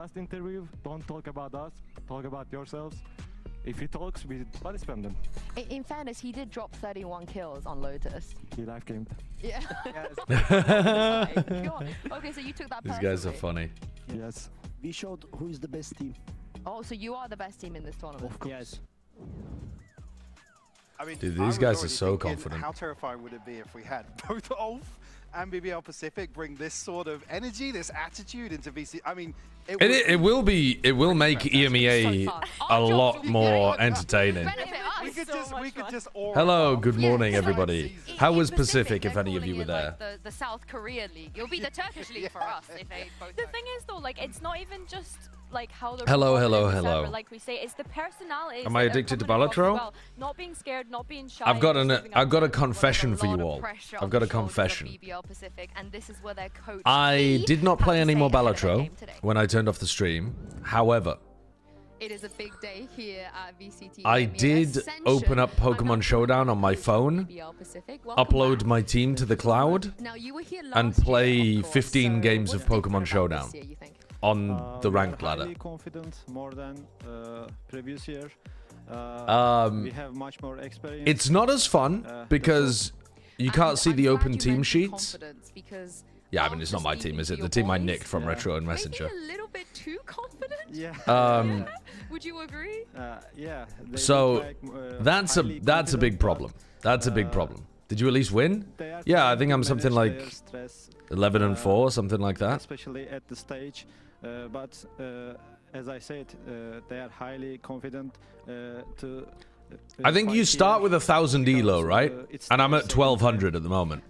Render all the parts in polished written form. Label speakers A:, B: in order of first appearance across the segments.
A: Last interview, don't talk about us, talk about yourselves. If he talks, we body spam them.
B: In fairness, he did drop 31 kills on Lotus.
A: He live gamed.
B: Yeah. Okay, so you took that.
C: These guys are funny.
A: Yes.
D: We showed who is the best team.
B: Oh, so you are the best team in this tournament?
D: Of course. Yes.
E: I mean,
C: Dude, these guys are so
E: thinking,
C: confident.
E: How terrifying would it be if we had both Ulf and BBL Pacific bring this sort of energy, this attitude into VC? I mean,
C: it will make EMEA a lot more entertaining.
E: We could just
C: Hello, good morning,
B: Yeah,
C: everybody.
B: in
C: How was
B: Pacific,
C: Pacific, if any of you were there?
B: Like the South Korean league. It'll be the Turkish league for us if they both.
F: The thing is, though, like it's not even just like how the
C: Hello,
F: performance
C: hello,
F: is
C: hello.
F: ever, like we say, it's the personality.
C: Am I addicted to Balatro?
F: Well. Not being scared, not being shy.
C: I've got a
B: There's
C: confession for
B: lot
C: you
B: of
C: all.
B: pressure
C: I've
B: on
C: got
B: the
C: a
B: shoulders of
C: confession.
B: BBL Pacific, and this is where their coach
C: I did not play
B: had to
C: any more
B: say ahead of their
C: Balatro
B: game today.
C: when I turned off the stream. However,
B: It is a big day here at VCT.
C: I
B: EMEA
C: did
B: Ascension.
C: open up Pokemon
B: I'm
C: Showdown on my phone,
B: BBL Pacific. Welcome
C: upload
B: back.
C: my team to the cloud,
B: Now, you were here
C: and
B: last year,
C: play
B: of course,
C: 15
B: so
C: games of
B: what's different
C: Pokemon
B: about
C: Showdown
B: this year, you think?
C: on the
A: We are
C: ranked ladder.
A: highly confident, more than previous year. We have much more experience.
C: It's not as fun because you can't
B: And
C: see the
B: I'm
C: open
B: glad you
C: team
B: mentioned
C: sheets.
B: confidence, because
C: Yeah, I mean, it's not my
B: after
C: team, is
B: speaking
C: it?
B: to
C: The team I
B: your
C: nicked from
A: Yeah.
C: Retro and
B: boys,
C: Messenger.
B: maybe a little bit too confident.
A: Yeah.
B: Would you agree?
A: Yeah. they
C: So,
A: look like,
C: That's
A: highly
C: a
A: confident,
C: big
A: but,
C: problem. That's a big problem. Did you at least win?
A: they are
C: Yeah, I
A: trying
C: think
A: to
C: I'm something
A: manage
C: like
A: their stress,
C: 11 and 4, something like that.
A: especially at the stage. But as I said, they are highly confident to.
C: I think you
A: fight
C: start
A: here
C: with 1,000
A: because,
C: elo, right?
A: it's
C: And I'm
A: their
C: at
A: second
C: 1,200 at the moment.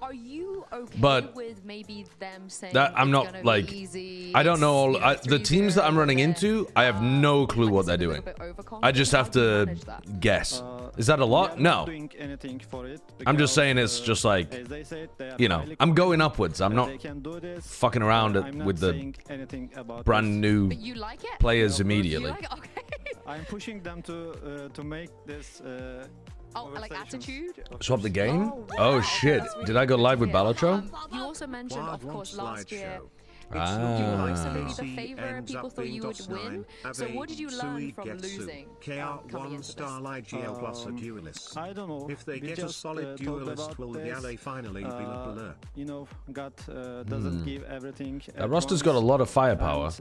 B: Are you okay
C: But
B: with maybe them saying
C: that I'm
B: it's
C: not,
B: gonna
C: like,
B: be easy,
C: I don't know all
B: it's,
C: the teams that I'm running into. I have no clue
B: like
C: what
B: it's
C: they're
B: a little
C: doing.
B: bit overconfident?
C: I just
B: How
C: have
B: do you
C: to
B: manage that?
C: guess.
A: Uh,
C: Is that a
A: we
C: lot?
A: are not
C: No.
A: doing anything for it
C: I'm just
A: because,
C: saying it's just like,
A: as they said, they are
C: you know,
A: highly
C: I'm going
A: confident,
C: upwards. I'm not
A: they can do this.
C: fucking around
A: I'm not
C: with the
A: saying anything about
C: brand
A: this.
C: new
B: But you like it?
C: players
A: Yeah, of course.
B: You
C: immediately.
B: like it? Okay.
A: I'm pushing them to make this.
B: Oh, like
A: conversations.
B: attitude?
C: Swap the game?
B: Oh,
C: Oh
B: wow.
C: shit.
B: That's really
C: Did I go
B: good
C: live
B: to
C: with
B: hear.
C: Balatro?
B: You also mentioned, of course, last year you
C: Ah.
B: were supposed to be the favorite and people thought you would win. So what did you learn from losing coming into this?
A: I don't know.
G: If they
A: We
G: get a
A: just,
G: solid
A: talked
G: duelist,
A: about
G: will the
A: this.
G: alley finally be the blur?
A: You know, God doesn't give everything.
C: That roster's got a lot of firepower.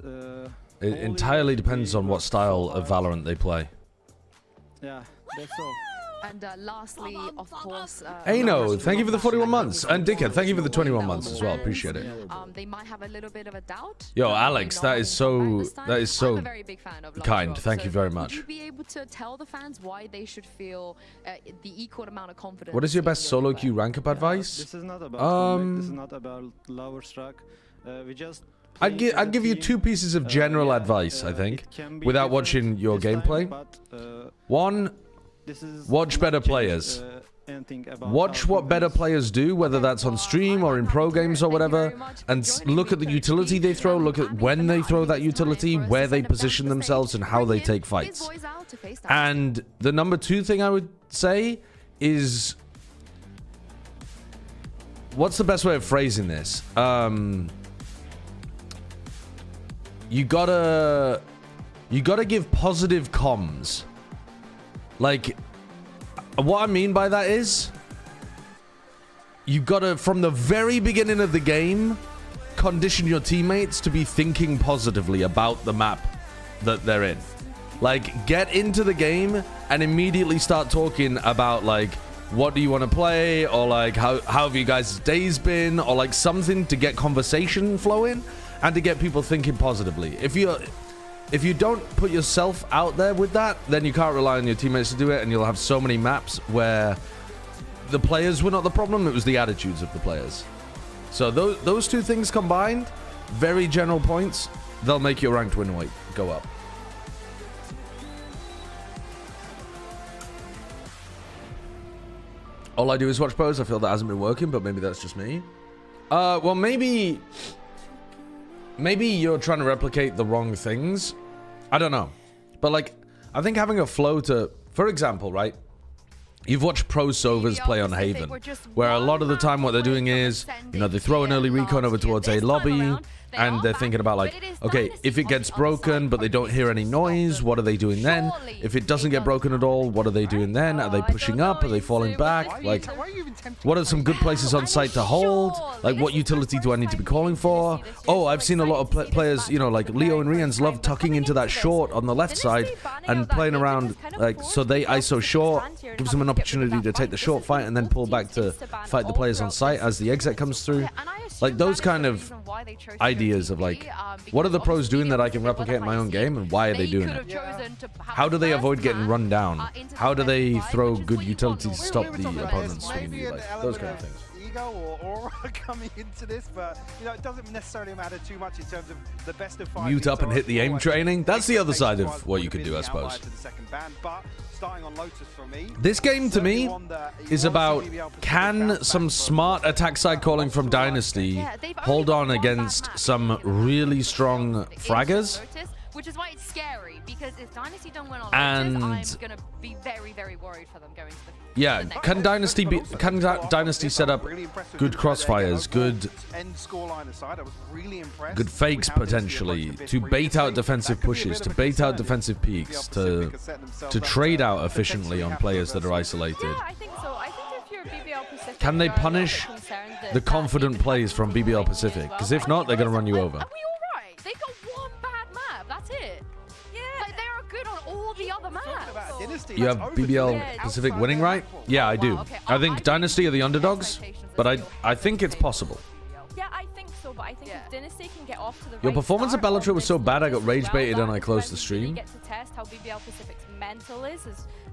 C: It entirely depends on what style of Valorant they play.
A: Yeah, that's all.
B: And lastly, of course,
C: Ano, thank you for the 41 months. And Dickhead, thank you for the 21 months as well. Appreciate it.
B: They might have a little bit of a doubt.
C: Yo, Alex, that is so
B: I'm a very big fan of
C: kind.
B: Lotus,
C: Thank
B: so
C: you very
B: would
C: much.
B: you be able to tell the fans why they should feel the equal amount of confidence?
C: What is your
B: in
C: best solo queue
B: play?
C: rank up advice?
A: This is not about comeback, this is not about lower struck. We just.
C: I'd give you 2 pieces of general advice, I think, without watching your gameplay. One, watch better players. Watch what better players do, whether that's on stream or in pro games or whatever, and look at the utility they throw, look at when they throw that utility, where they position themselves, and how they take fights. And the number 2 thing I would say is, what's the best way of phrasing this? You gotta give positive comms. Like, what I mean by that is, you gotta, from the very beginning of the game, condition your teammates to be thinking positively about the map that they're in. Like, get into the game and immediately start talking about, like, what do you want to play, or like, how have you guys' days been, or like something to get conversation flowing and to get people thinking positively. If you don't put yourself out there with that, then you can't rely on your teammates to do it, and you'll have so many maps where the players were not the problem, it was the attitudes of the players. So those 2 things combined, very general points, they'll make your ranked win rate go up. All I do is watch pros. I feel that hasn't been working, but maybe that's just me. Well, maybe you're trying to replicate the wrong things. I don't know. But like, I think having a flow to, for example, right? You've watched pro Sovers play on Haven, where a lot of the time what they're doing is, you know, they throw an early recon over towards A lobby, and they're thinking about like, okay, if it gets broken but they don't hear any noise, what are they doing then? If it doesn't get broken at all, what are they doing then? Are they pushing up? Are they falling back? Like, what are some good places on site to hold? Like, what utility do I need to be calling for? Oh, I've seen a lot of players, you know, like Leo and Rians love tucking into that short on the left side and playing around, like, so they ISO short, gives them an opportunity to take the short fight and then pull back to fight the players on site as the exit comes through. Like, those kind of ideas of like, what are the pros doing that I can replicate in my own game, and why are they doing it? How do they avoid getting run down? How do they throw good utility to stop the opponent's swinging? Like, those kind of things.
E: Ego or aura coming into this, but you know, it doesn't necessarily matter too much in terms of the best of 5.
C: Mute up and hit the aim training. That's the other side of what you could do, I suppose. This game to me is about, can some smart attack side calling from Dynasty hold on against some really strong fraggers?
F: Which is why it's scary, because if Dynasty don't win on Lotus, I'm gonna be very, very worried for them going to the
C: can Dynasty set up good crossfires, good fakes potentially, to bait out defensive pushes, to bait out defensive peaks, to trade out efficiently on players that are isolated?
F: Yeah, I think so. I think if you're BBL Pacific,
C: can they punish the confident plays from BBL Pacific? Because if not, they're gonna run you over.
F: Are we all right? They got one bad map. That's it. Yeah, like they are good on all the other maps.
C: You have BBL Pacific winning, right? Yeah, I do. I think Dynasty are the underdogs, but I think it's possible.
F: Yeah, I think so, but I think if Dynasty can get off to the
C: Your performance at Bellatrix was so bad I got rage baited and I closed the stream.
F: Get to test how BBL Pacific's mental is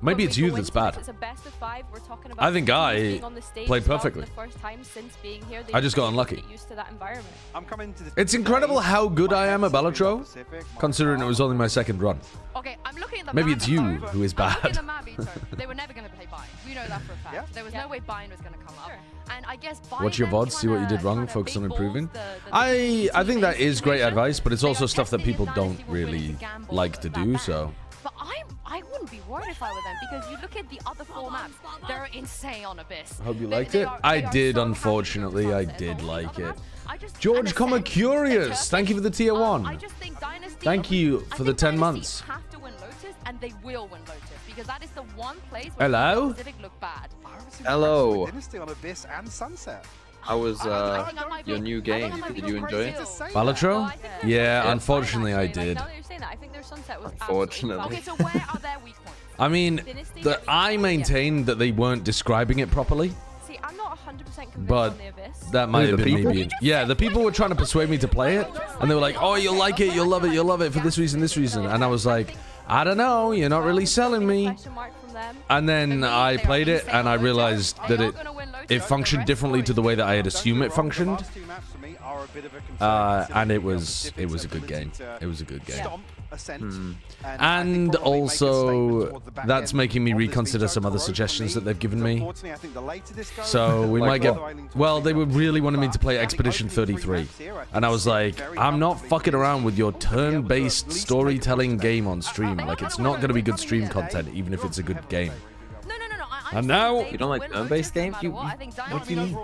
C: maybe it's you that's bad.
F: It's a best of 5. We're talking about
C: I think I played perfectly.
F: The first time since being here,
C: I just got unlucky.
F: Used to that environment.
C: It's incredible how good I am at Bellatrix, considering it was only my second run.
F: Okay, I'm looking at the
C: maybe it's you who is bad.
F: They were never going to play Bind. We know that for a fact. Yeah. There was no way Bind was going to come up. And I guess
C: watch your VODs, see what you did wrong, focus on improving. I think that is great advice, but it's also stuff that people don't really like to do, so.
F: But I wouldn't be worried if I were them, because you look at the other 4 maps, they're insane on Abyss.
C: Hope you liked it. I did, unfortunately. I did like it. George, comma curious. Thank you for the tier 1. Thank you for the 10 months.
F: Have to win Lotus, and they will win Lotus, because that is the one place
C: where
F: Pacific look bad.
G: Hello.
E: Dynasty on Abyss and Sunset.
G: How was your new game? Did you enjoy it?
C: Balatro? Yeah, unfortunately I did.
G: Unfortunately.
F: Okay, so where are their weak points?
C: I mean, I maintain that they weren't describing it properly.
F: See, I'm not 100% convinced
C: but
F: on the Abyss.
C: That might have been me. Yeah, the people were trying to persuade me to play it, and they were like, "Oh, you'll like it, you'll love it for this reason, and I was like, "I don't know, you're not really selling me." And then I played it, and I realized that it functioned differently to the way that I had assumed it functioned. And it was a good game. It was a good game. And also, that's making me reconsider some other suggestions that they've given me. So we might get... Well, they were really wanting me to play Expedition 33. And I was like, I'm not fucking around with your turn-based storytelling game on stream. Like, it's not going to be good stream content, even if it's a good game. And now...
G: You don't like turn-based games? What do you mean?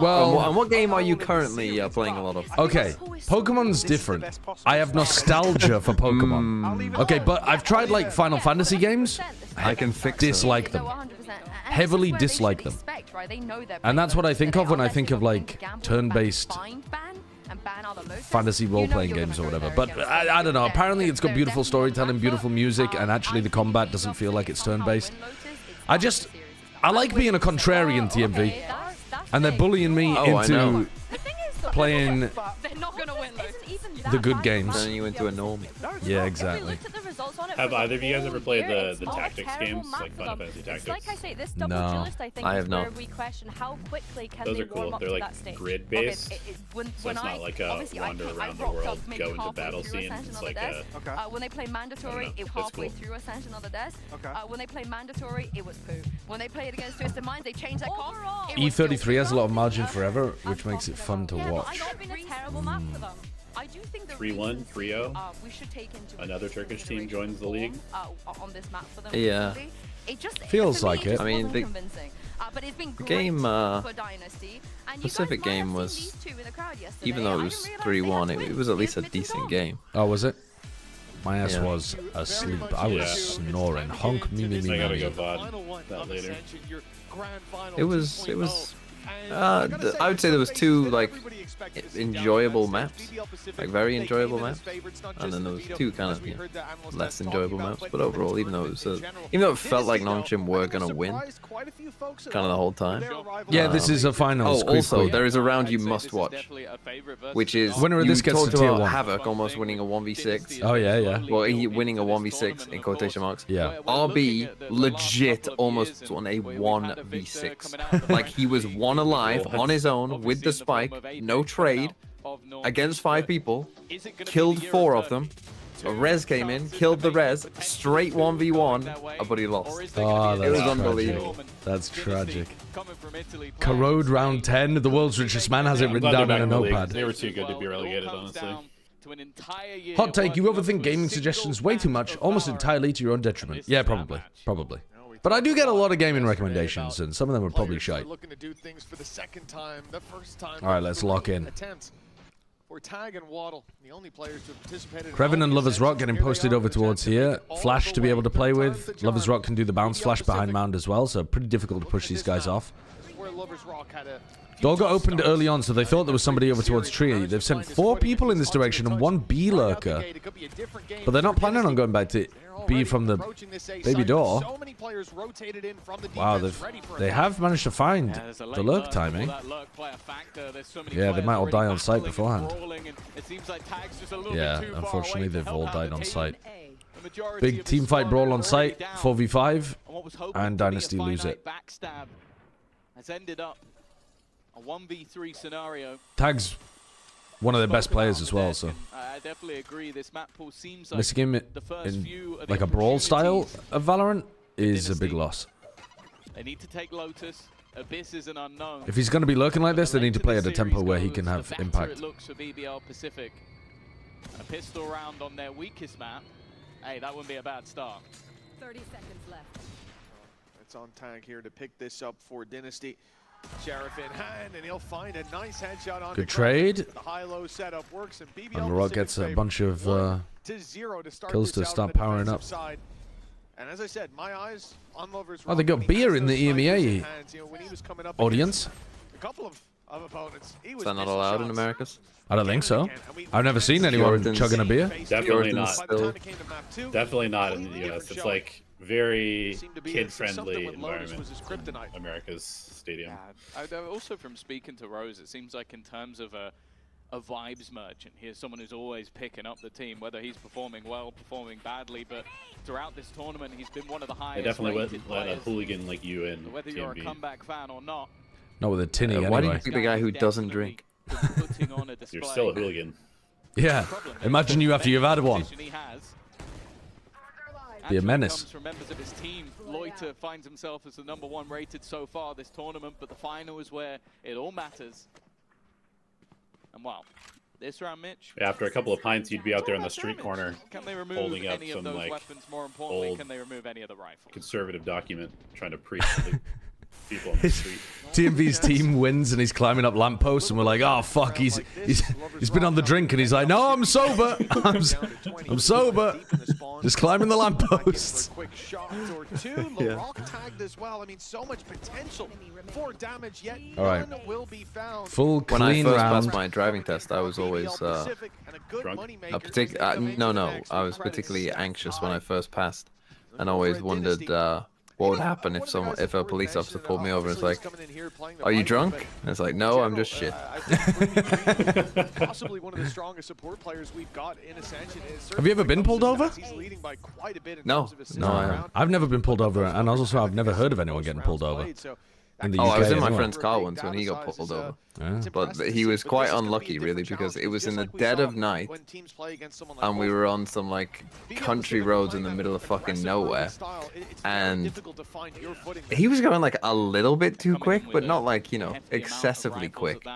C: Well...
G: And what game are you currently playing a lot of?
C: Okay, Pokemon's different. I have nostalgia for Pokemon. Okay, but I've tried, like, Final Fantasy games.
G: I can
C: dislike them. Heavily dislike them. And that's what I think of when I think of, like, turn-based fantasy role-playing games or whatever. But I don't know. Apparently, it's got beautiful storytelling, beautiful music, and actually the combat doesn't feel like it's turn-based. I like being a contrarian, TMV, and they're bullying me into playing the good games.
G: Turning you into a normie.
C: Yeah, exactly.
H: Have either of you guys ever played the tactics games, like Final Fantasy Tactics?
C: No,
G: I have not.
H: Those are cool. They're like grid-based, so it's not like a wander around the world, go into battle scene. It's like a...
F: When they play mandatory, it halfway through Ascension on the desk. When they play mandatory, it was poo. When they play it against Twisted Minds, they change their cost.
C: E33 has a lot of margin for error, which makes it fun to watch.
F: I do think
H: 3-1, 3-0.
F: We should take into
H: another Turkish team joins the league.
F: On this map for them.
G: Yeah.
F: It just
C: feels like it.
G: I mean, the
F: but it's been great
G: game,
F: for Dynasty. And
G: Pacific game was, even though it was 3-1, it was at least a decent game.
C: Oh, was it? My ass was asleep. I was snoring. Honk me.
H: I gotta go VOD that later.
G: It was. I would say there was 2 like enjoyable maps, like very enjoyable maps, and then there was 2 kind of less enjoyable maps. But overall, even though it felt like Nongshim were gonna win, kind of the whole time.
C: Yeah, this is a finals.
G: Oh, also there is a round you must watch, which is
C: winner of this gets to tier 1.
G: Havoc almost winning a 1v6.
C: Oh yeah.
G: Well, he winning a 1v6 in quotation marks.
C: Yeah.
G: RB legit almost won a 1v6. Like he was 1 alive on his own with the spike, no trade, against 5 people, killed 4 of them. A res came in, killed the res, straight 1v1, but he lost.
C: Oh,
G: it was unbelievable.
C: That's tragic. Corrode round 10. The world's richest man has it written down on a notepad.
H: They were too good to be relegated, honestly.
C: Hot take, you overthink gaming suggestions way too much, almost entirely to your own detriment. Yeah, probably. But I do get a lot of gaming recommendations, and some of them are probably shite. Alright, let's lock in. Krevin and Lover's Rock getting posted over towards here. Flash to be able to play with. Lover's Rock can do the bounce flash behind Mound as well, so pretty difficult to push these guys off. Door got opened early on, so they thought there was somebody over towards Tree. They've sent 4 people in this direction and 1 B lurker. But they're not planning on going back to B from the baby door. Wow, they have managed to find the lurk timing. Yeah, they might all die on site beforehand. Yeah, unfortunately they've all died on site. Big team fight brawl on site, 4v5, and Dynasty lose it.
I: Has ended up a 1v3 scenario.
C: Tag's one of their best players as well, so
I: I definitely agree. This map pool seems
C: like missing him in like a brawl style of Valorant is a big loss.
I: They need to take Lotus. Abyss is an unknown.
C: If he's going to be lurking like this, they need to play at a tempo where he can have impact.
I: It looks for BBL Pacific. A pistol round on their weakest map. Hey, that wouldn't be a bad start.
F: 30 seconds left.
J: It's on Tag here to pick this up for Dynasty. Sheriff in hand, and he'll find a nice headshot on
C: good trade.
J: The high-low setup works, and BBL
C: and Rock gets a bunch of kills to start powering up.
J: And as I said, my eyes on Lover's
C: Rock. Oh, they got beer in the EMEA audience.
J: A couple of opponents.
G: Is that not allowed in Americas?
C: I don't think so. I've never seen anyone chugging a beer.
H: Definitely not. Definitely not in the US. It's like very kid-friendly environment in America's stadium.
I: Yeah. Also from speaking to Rose, it seems like in terms of a vibes merchant, he's someone who's always picking up the team, whether he's performing well, performing badly, but throughout this tournament he's been one of the highest.
H: They definitely let a hooligan like you in.
I: Whether you're a comeback fan or not.
C: Not with a tinny anyway.
G: Why do you pick the guy who doesn't drink?
H: You're still a hooligan.
C: Yeah, imagine you after you've had one. Be a menace.
I: From members of his team. Loiter finds himself as the #1 rated so far this tournament, but the final is where it all matters. And wow, this round, Mitch.
H: After a couple of pints, you'd be out there on the street corner,
I: can they remove
H: holding up
I: any
H: some
I: of those
H: like
I: weapons? More importantly,
H: old
I: can they remove any of the rifles?
H: Conservative document trying to preach to the people on the street.
C: TMV's team wins and he's climbing up lampposts and we're like, oh fuck, he's been on the drink and he's like, no, I'm sober. I'm sober. Just climbing the lampposts.
J: Quick shot or two. Rock tagged as well. I mean, so much potential for damage yet.
C: All right.
J: None will be found.
C: Full clean
G: round. When I first
C: round.
G: passed my driving test, I was always no, I was particularly anxious when I first passed, and always wondered what would happen if a police officer pulled me over and was like, "Are you drunk?" And it's like, "No, I'm just shit."
J: Possibly one of the strongest support players we've got in Ascension.
C: Have you ever been pulled over?
G: No,
C: I've never been pulled over, and also I've never heard of anyone getting pulled over. In the UK
G: I was in my
C: anyway.
G: friend's car once when he got pulled over. But he was quite unlucky, really, because it was in the dead of night, and we were on some, like, country roads in the middle of fucking nowhere, and he was going, like, a little bit too quick, but not, like, you know, excessively quick.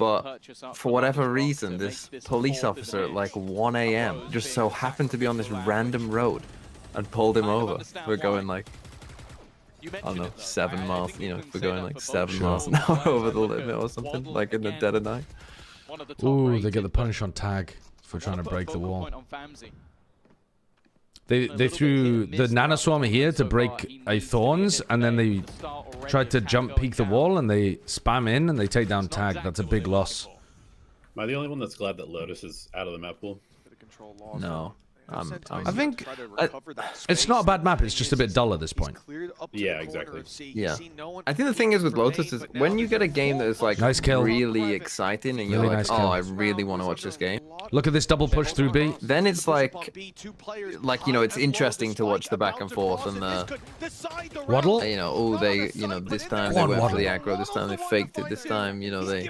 G: but for whatever reason, this police officer at like 1 AM just so happened to be on this random road and pulled him over. We're going like, I don't know, 7 miles, you know, if we're going like 7 miles an hour over the limit or something, like in the dead of night.
C: Ooh, they get the punish on tag for trying to break the wall. They threw the nanoswarm here to break a thorns, and then they tried to jump peek the wall, and they spam in and they take down tag. That's a big loss.
H: Am I the only one that's glad that Lotus is out of the map pool?
G: No.
C: I think it's not a bad map, it's just a bit dull at this point.
H: Yeah, exactly.
G: Yeah. I think the thing is with Lotus is when you get a game that is like really exciting and you're like, oh, I really want to watch this game.
C: Look at this double push through B.
G: Then it's like, you know, it's interesting to watch the back and forth and the...
C: Waddle?
G: You know, oh, they, you know, this time they went for the aggro, this time they faked it, this time, you know, they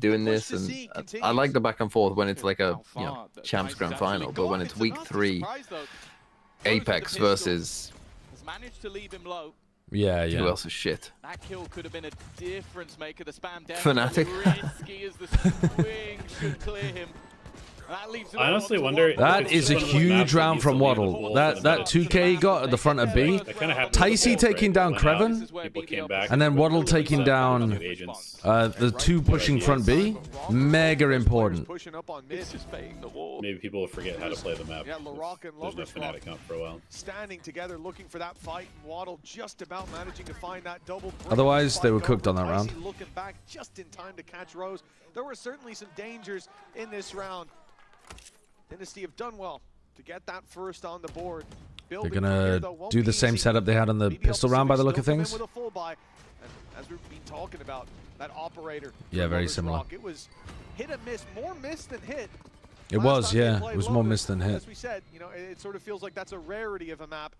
G: doing this, and I like the back and forth when it's like a, you know, Champs Grand Final, but when it's week 3, Apex versus...
C: Yeah.
G: Who else is shit?
I: That kill could have been a difference maker. The spam
G: Fnatic.
I: Risky as the swing should clear him.
H: I honestly wonder.
C: That is a huge round from Waddle. That 2K he got at the front of B. Ticey taking down Creven, and then Waddle taking down the 2 pushing front B. Mega important.
H: Maybe people will forget how to play the map. There's no Fnatic comp for a while.
J: Standing together, looking for that fight. Waddle just about managing to find that double.
C: Otherwise, they were cooked on that round.
J: Looking back just in time to catch Rose. There were certainly some dangers in this round. Dynasty have done well to get that first on the board.
C: They're gonna do the same setup they had on the pistol round by the look of things.
J: As we've been talking about, that operator.
C: Yeah, very similar.
J: It was hit and miss, more miss than hit.
C: It was, yeah. It was more miss than hit.
J: As we said, you know, it sort of feels like that's a rarity of a map.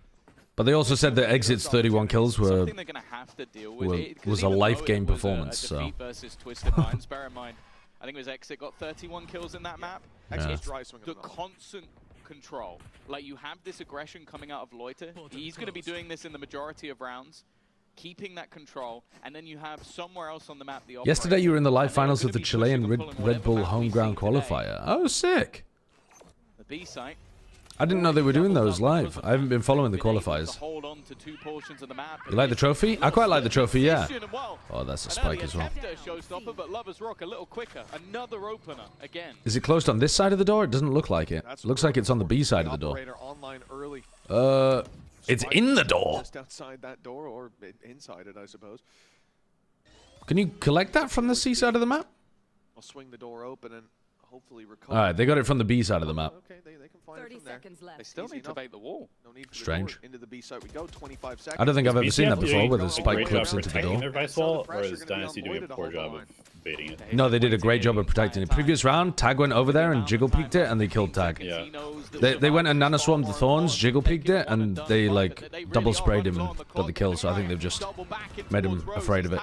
C: But they also said that Exit's 31 kills was a life game performance. So.
I: Bear in mind, I think it was Exit got 31 kills in that map.
C: Yeah.
I: The constant control. Like, you have this aggression coming out of Loiter. He's going to be doing this in the majority of rounds, keeping that control, and then you have somewhere else on the map the operator.
C: Yesterday you were in the live finals of the Chilean Red Bull home ground qualifier. Oh, sick.
I: The B site.
C: I didn't know they were doing those live. I haven't been following the qualifiers. You like the trophy? I quite like the trophy, yeah. Oh, that's a spike as well. Is it closed on this side of the door? It doesn't look like it. It looks like it's on the B side of the door. It's in the door.
J: Just outside that door or inside it, I suppose.
C: Can you collect that from the C side of the map?
J: I'll swing the door open and hopefully recover.
C: All right, they got it from the B side of the map.
J: Okay, they can find
F: 30
J: it from there.
F: seconds left.
I: They still need to bait the wall.
J: No need for
C: Strange.
J: Into the B side we go. 25 seconds.
C: I don't think I've ever seen that before, where the spike
H: great
C: clips
H: job
C: into the
H: protecting
C: door.
H: their vice wall, or is Dynasty doing a poor job of baiting it?
C: No, they did a great job of protecting it. Previous round, Tag went over there and jiggle peeked it, and they killed Tag.
H: Yeah.
C: They went and nanoswarmed the thorns, jiggle peeked it, and they like double sprayed him and got the kill. So I think they've just made him afraid of it.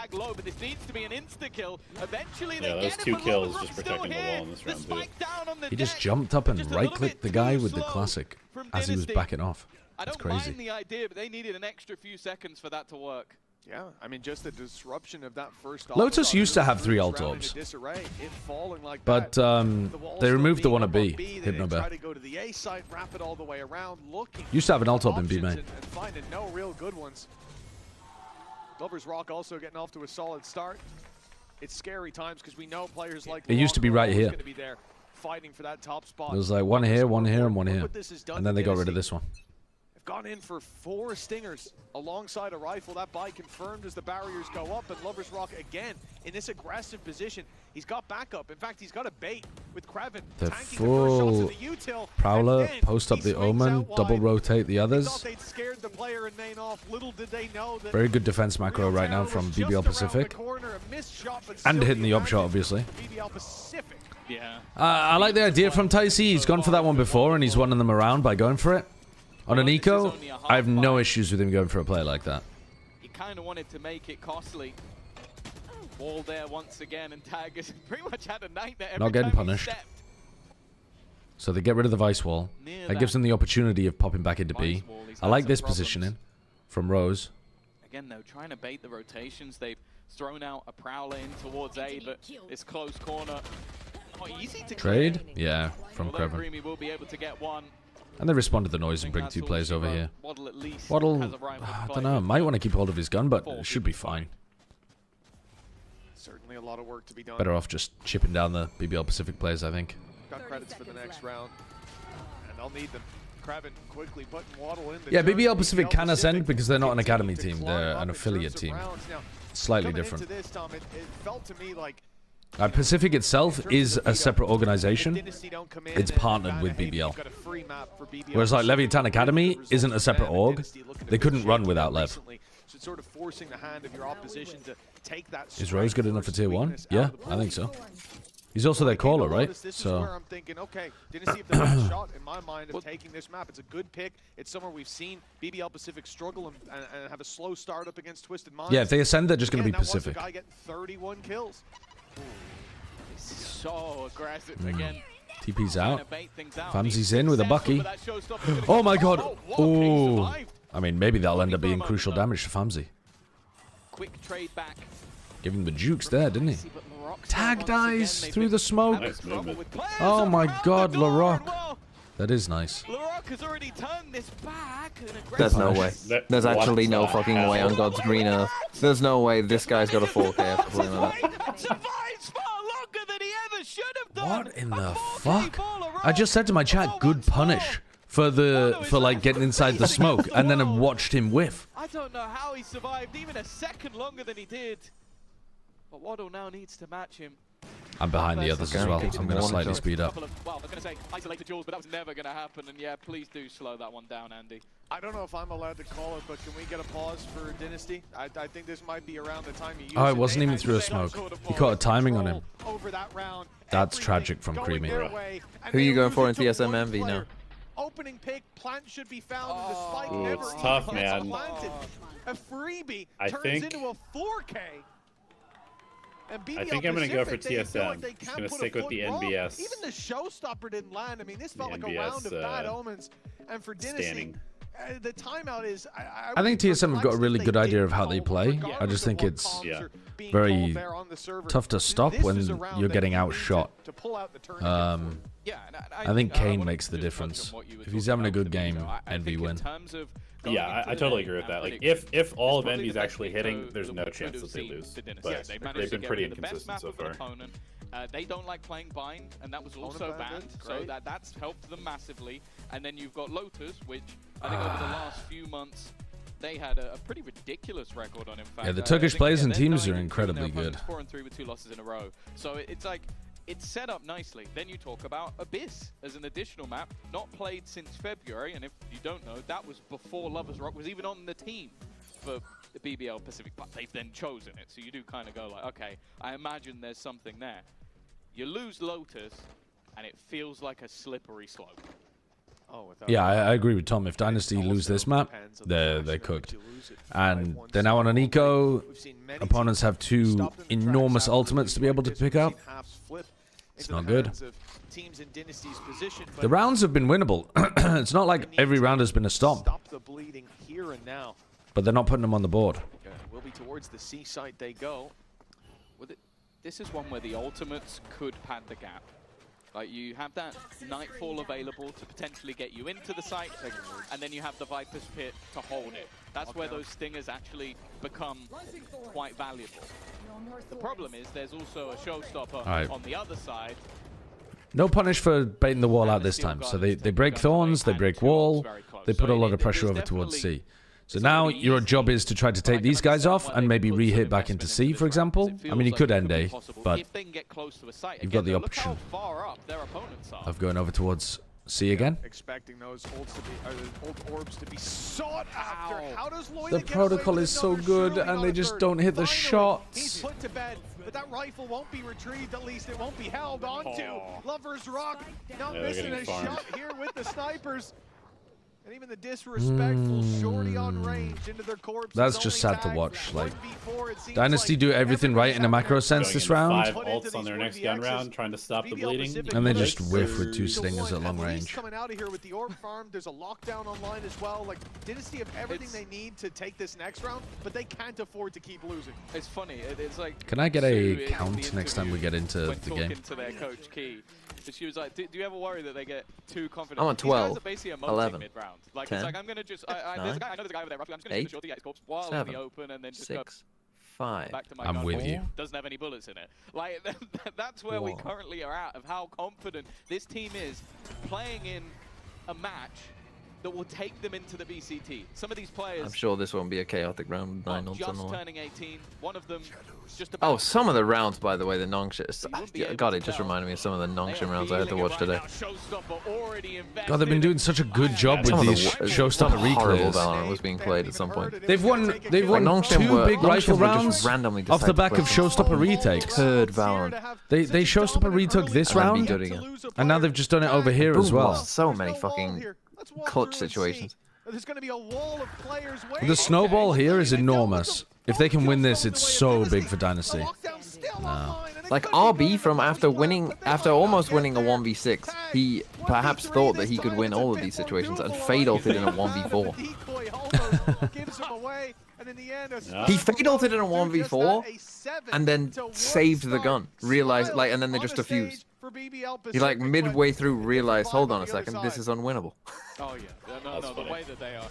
H: Yeah, those 2 kills just protecting the wall in this round too.
C: He just jumped up and right-clicked the guy with the classic as he was backing off. That's crazy.
I: I don't mind the idea, but they needed an extra few seconds for that to work.
J: Yeah, I mean, just the disruption of that first
C: Lotus used to have 3 alt orbs, but they removed the one at B. Hypnobear. Used to have an alt orb in B main.
J: Finding no real good ones. Lover's Rock also getting off to a solid start. It's scary times because we know players like
C: it used to be right here.
J: Fighting for that top spot.
C: There was like one here, and one here, and then they got rid of this one.
J: Gone in for 4 stingers alongside a rifle. That buy confirmed as the barriers go up, and Lover's Rock again in this aggressive position. He's got backup. In fact, he's got a bait with Creven.
C: The full Prowler, post up the Omen, double rotate the others. Very good defense macro right now from BBL Pacific. And hitting the upshot, obviously.
I: Yeah.
C: I like the idea from Ticey. He's gone for that one before, and he's won them around by going for it. On an eco, I have no issues with him going for a play like that.
I: He kind of wanted to make it costly. Wall there once again, and Tag has pretty much had a nightmare every
C: Not getting
I: time
C: punished.
I: he stepped.
C: So they get rid of the Vice Wall. That gives them the opportunity of popping back into B. I like this positioning from Rose.
I: Again, though, trying to bait the rotations. They've thrown out a prowler in towards A, but it's close corner. Not easy to
C: Trade?
I: clear.
C: Yeah, from
I: Although
C: Kreven.
I: Creamy will be able to get one.
C: And they respond to the noise and bring 2 players over here. Waddle, I don't know, might want to keep hold of his gun, but it should be fine.
J: Certainly a lot of work to be done.
C: Better off just chipping down the BBL Pacific players, I think.
J: Got credits for the next round, and they'll need them. Kraven quickly putting Waddle in.
C: Yeah, BBL Pacific can ascend because they're not an academy team, they're an affiliate team. Slightly different.
J: It felt to me like
C: Pacific itself is a separate organization. It's partnered with BBL. Whereas like Leviathan Academy isn't a separate org. They couldn't run without Lev.
J: Sort of forcing the hand of your opposition to take that.
C: Is Rose good enough for tier 1? Yeah, I think so. He's also their caller, right? So
J: I'm thinking, okay, didn't see if there's a shot in my mind of taking this map. It's a good pick. It's somewhere we've seen BBL Pacific struggle and have a slow start up against Twisted Minds.
C: yeah, if they ascend, they're just going to be Pacific.
J: Guy getting 31 kills.
I: This is so aggressive again.
C: TP's out. Famsy's in with a Bucky. Oh my god. Oh. I mean, maybe that'll end up being crucial damage to Famsy.
I: Quick trade back.
C: Give him the jukes there, didn't he? Tag dies through the smoke. Oh my god, LaRock. That is nice.
I: LaRock has already turned this back.
G: There's no way. There's actually no fucking way on God's green earth. There's no way this guy's got a 4K after playing like that.
I: Survives far longer than he ever should have done.
C: What in the fuck? I just said to my chat, good punish for like getting inside the smoke, and then I watched him whiff.
I: I don't know how he survived even a second longer than he did. But Waddle now needs to match him.
C: I'm behind the others as well. I'm going to slightly speed up.
I: Well, I was going to say isolated duels, but that was never going to happen. And yeah, please do slow that one down, Andy.
J: I don't know if I'm allowed to call it, but can we get a pause for Dynasty? I think this might be around the time you use
C: Oh, it wasn't even through a smoke. He caught a timing on him. That's tragic from Creamy.
G: Who are you going for in TSM MV now?
J: Opening pick, plant should be found, and the spike never
H: it's tough, man.
J: planted. A freebie turns into a 4K.
H: I think I'm going to go for TSM. I'm going to stick with the NBS.
J: Even the showstopper didn't land. I mean, this felt like a round of bad omens. And for Dynasty, the timeout is...
C: I think TSM have got a really good idea of how they play. I just think it's very tough to stop when you're getting outshot. I think Kane makes the difference. If he's having a good game, Envy win.
H: Yeah, I totally agree with that. Like, if all of Envy's actually hitting, there's no chance that they lose. But they've been pretty inconsistent so far.
I: They don't like playing bind, and that was also banned, so that's helped them massively. And then you've got Lotus, which I think over the last few months, they had a pretty ridiculous record on, in fact.
C: Yeah, the Turkish players and teams are incredibly good.
I: 4-3 with 2 losses in a row. So it's like, it's set up nicely. Then you talk about Abyss as an additional map, not played since February, and if you don't know, that was before Lovers Rock was even on the team for the BBL Pacific, but they've then chosen it. So you do kind of go like, okay, I imagine there's something there. You lose Lotus, and it feels like a slippery slope.
C: Yeah, I agree with Tom. If Dynasty lose this map, they're cooked. And they're now on an eco. Opponents have 2 enormous ultimates to be able to pick up. It's not good. The rounds have been winnable. It's not like every round has been a stomp. But they're not putting them on the board.
J: Will be towards the C site they go.
I: This is one where the ultimates could pad the gap. Like, you have that Nightfall available to potentially get you into the site, and then you have the Viper's Pit to hold it. That's where those stingers actually become quite valuable. The problem is there's also a showstopper on the other side.
C: No punish for baiting the wall out this time. So they break Thorns, they break wall, they put a lot of pressure over towards C. So now your job is to try to take these guys off and maybe re-hit back into C, for example. I mean, you could end A, but you've got the option of going over towards C again.
J: Expecting those old orbs to be sought after. How does Lloyd
C: the protocol is so good, and they just don't hit the shots.
J: He's put to bed, but that rifle won't be retrieved. At least it won't be held onto. Lovers Rock not missing a shot here with the snipers. And even the disrespectful shorty on range into their corpse.
C: That's just sad to watch. Like, Dynasty do everything right in a macro sense this round.
H: 5 ults on their next gun round, trying to stop the bleeding.
C: And they just whiff with 2 stingers at long range.
J: Coming out of here with the orb farm, there's a lockdown online as well. Like, Dynasty have everything they need to take this next round, but they can't afford to keep losing.
I: It's funny. It's like.
C: Can I get a count next time we get into the game?
I: To their coach Key. But she was like, do you ever worry that they get too confident?
G: I'm on 12, 11,
I: mid-round. Like,
G: 10,
I: it's like, I'm going to just, there's a guy, I know there's a guy over there, roughly, I'm just going to shoot the shorty, get his corpse while
G: 7,
I: in the open, and then just
G: 6,
I: go
G: 5.
I: back to my
C: I'm
I: gun.
C: with you.
I: Doesn't have any bullets in it. Like, that's where we currently are at, of how confident this team is playing in a match that will take them into the VCT. Some of these players...
G: I'm sure this won't be a chaotic round with 9 ults on the
I: just
G: way.
I: turning 18. One of them just about...
G: Oh, some of the rounds, by the way, the Nongshim. God, it just reminded me of some of the Nongshim rounds I had to watch today.
C: God, they've been doing such a good job with these showstopper
G: horrible
C: reclays.
G: Valorant was being played at some point.
C: They've won
G: Nongshim
C: 2 big rifle rounds
G: randomly
C: off the back of showstopper retakes.
G: Third Valorant.
C: They showstopper retook this round, and now they've just done it over here as well.
G: So many fucking clutch situations.
J: There's going to be a wall of players
C: The snowball here is enormous. If they can win this, it's so big for Dynasty. No.
G: Like RB from after almost winning a 1v6, he perhaps thought that he could win all of these situations and fade ulted in a 1v4. He fade ulted in a 1v4 and then saved the gun. Realized, like, and then they just defused. He, like, midway through realized, hold on a second, this is unwinnable.
I: Oh yeah, no, the way that they are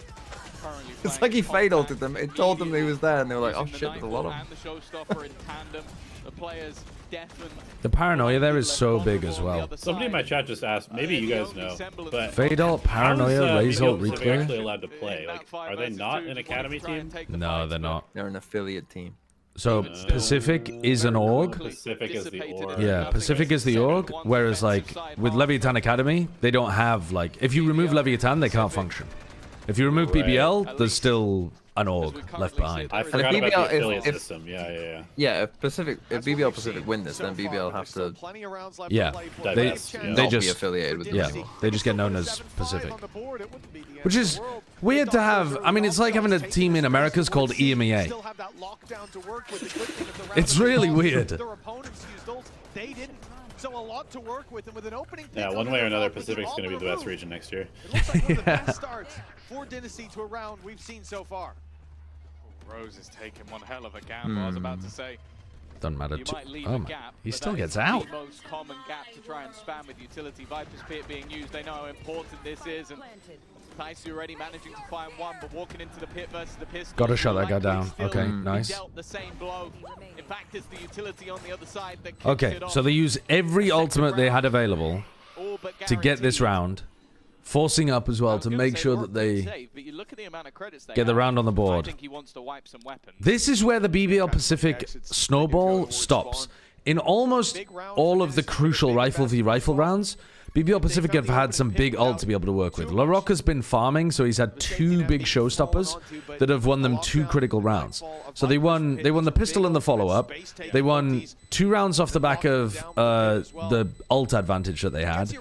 I: currently
G: It's like he fade ulted them. It told them he was there, and they were like, oh shit, there's a lot of them.
I: And the showstopper in tandem, the players definitely.
C: The paranoia there is so big as well.
H: Somebody in my chat just asked, maybe you guys know, but
C: Fade ult, paranoia, raise ult,
H: BBL
C: replay.
H: actually allowed to play? Like, are they not an academy team?
C: No, they're not.
G: They're an affiliate team.
C: So Pacific is an org.
H: Pacific is the org.
C: Yeah, Pacific is the org. Whereas like with Leviathan Academy, they don't have like if you remove Leviathan, they can't function. If you remove BBL, there's still an org left behind.
H: I forgot about the affiliate system. Yeah.
G: Yeah, if BBL Pacific win this, then BBL have to.
C: Yeah, they just
G: be affiliated with.
C: Yeah, they just get known as Pacific, which is weird to have. I mean, it's like having a team in America's called EMEA. It's really weird.
J: So a lot to work with, and with an opening.
H: Yeah, one way or another, Pacific's going to be the best region next year.
J: It looks like one of the best starts for Dynasty to a round we've seen so far.
I: Rose is taking one hell of a gamble. I was about to say.
C: Doesn't matter.
I: Oh my!
C: He still gets out.
I: The most common gap to try and spam with utility. Viper's Pit being used. They know how important this is, and Taisu already managing to find one, but walking into the pit versus the pistol.
C: Gotta shut that guy down. Okay, nice.
I: Dealt the same blow. In fact, it's the utility on the other side that
C: okay, so they use every ultimate they had available to get this round, forcing up as well to make sure that they get the round on the board. This is where the BBL Pacific snowball stops. In almost all of the crucial rifle v rifle rounds, BBL Pacific have had some big ult to be able to work with. LaRock has been farming, so he's had 2 big showstoppers that have won them 2 critical rounds. So they won the pistol and the follow-up. They won 2 rounds off the back of the ult advantage that they had,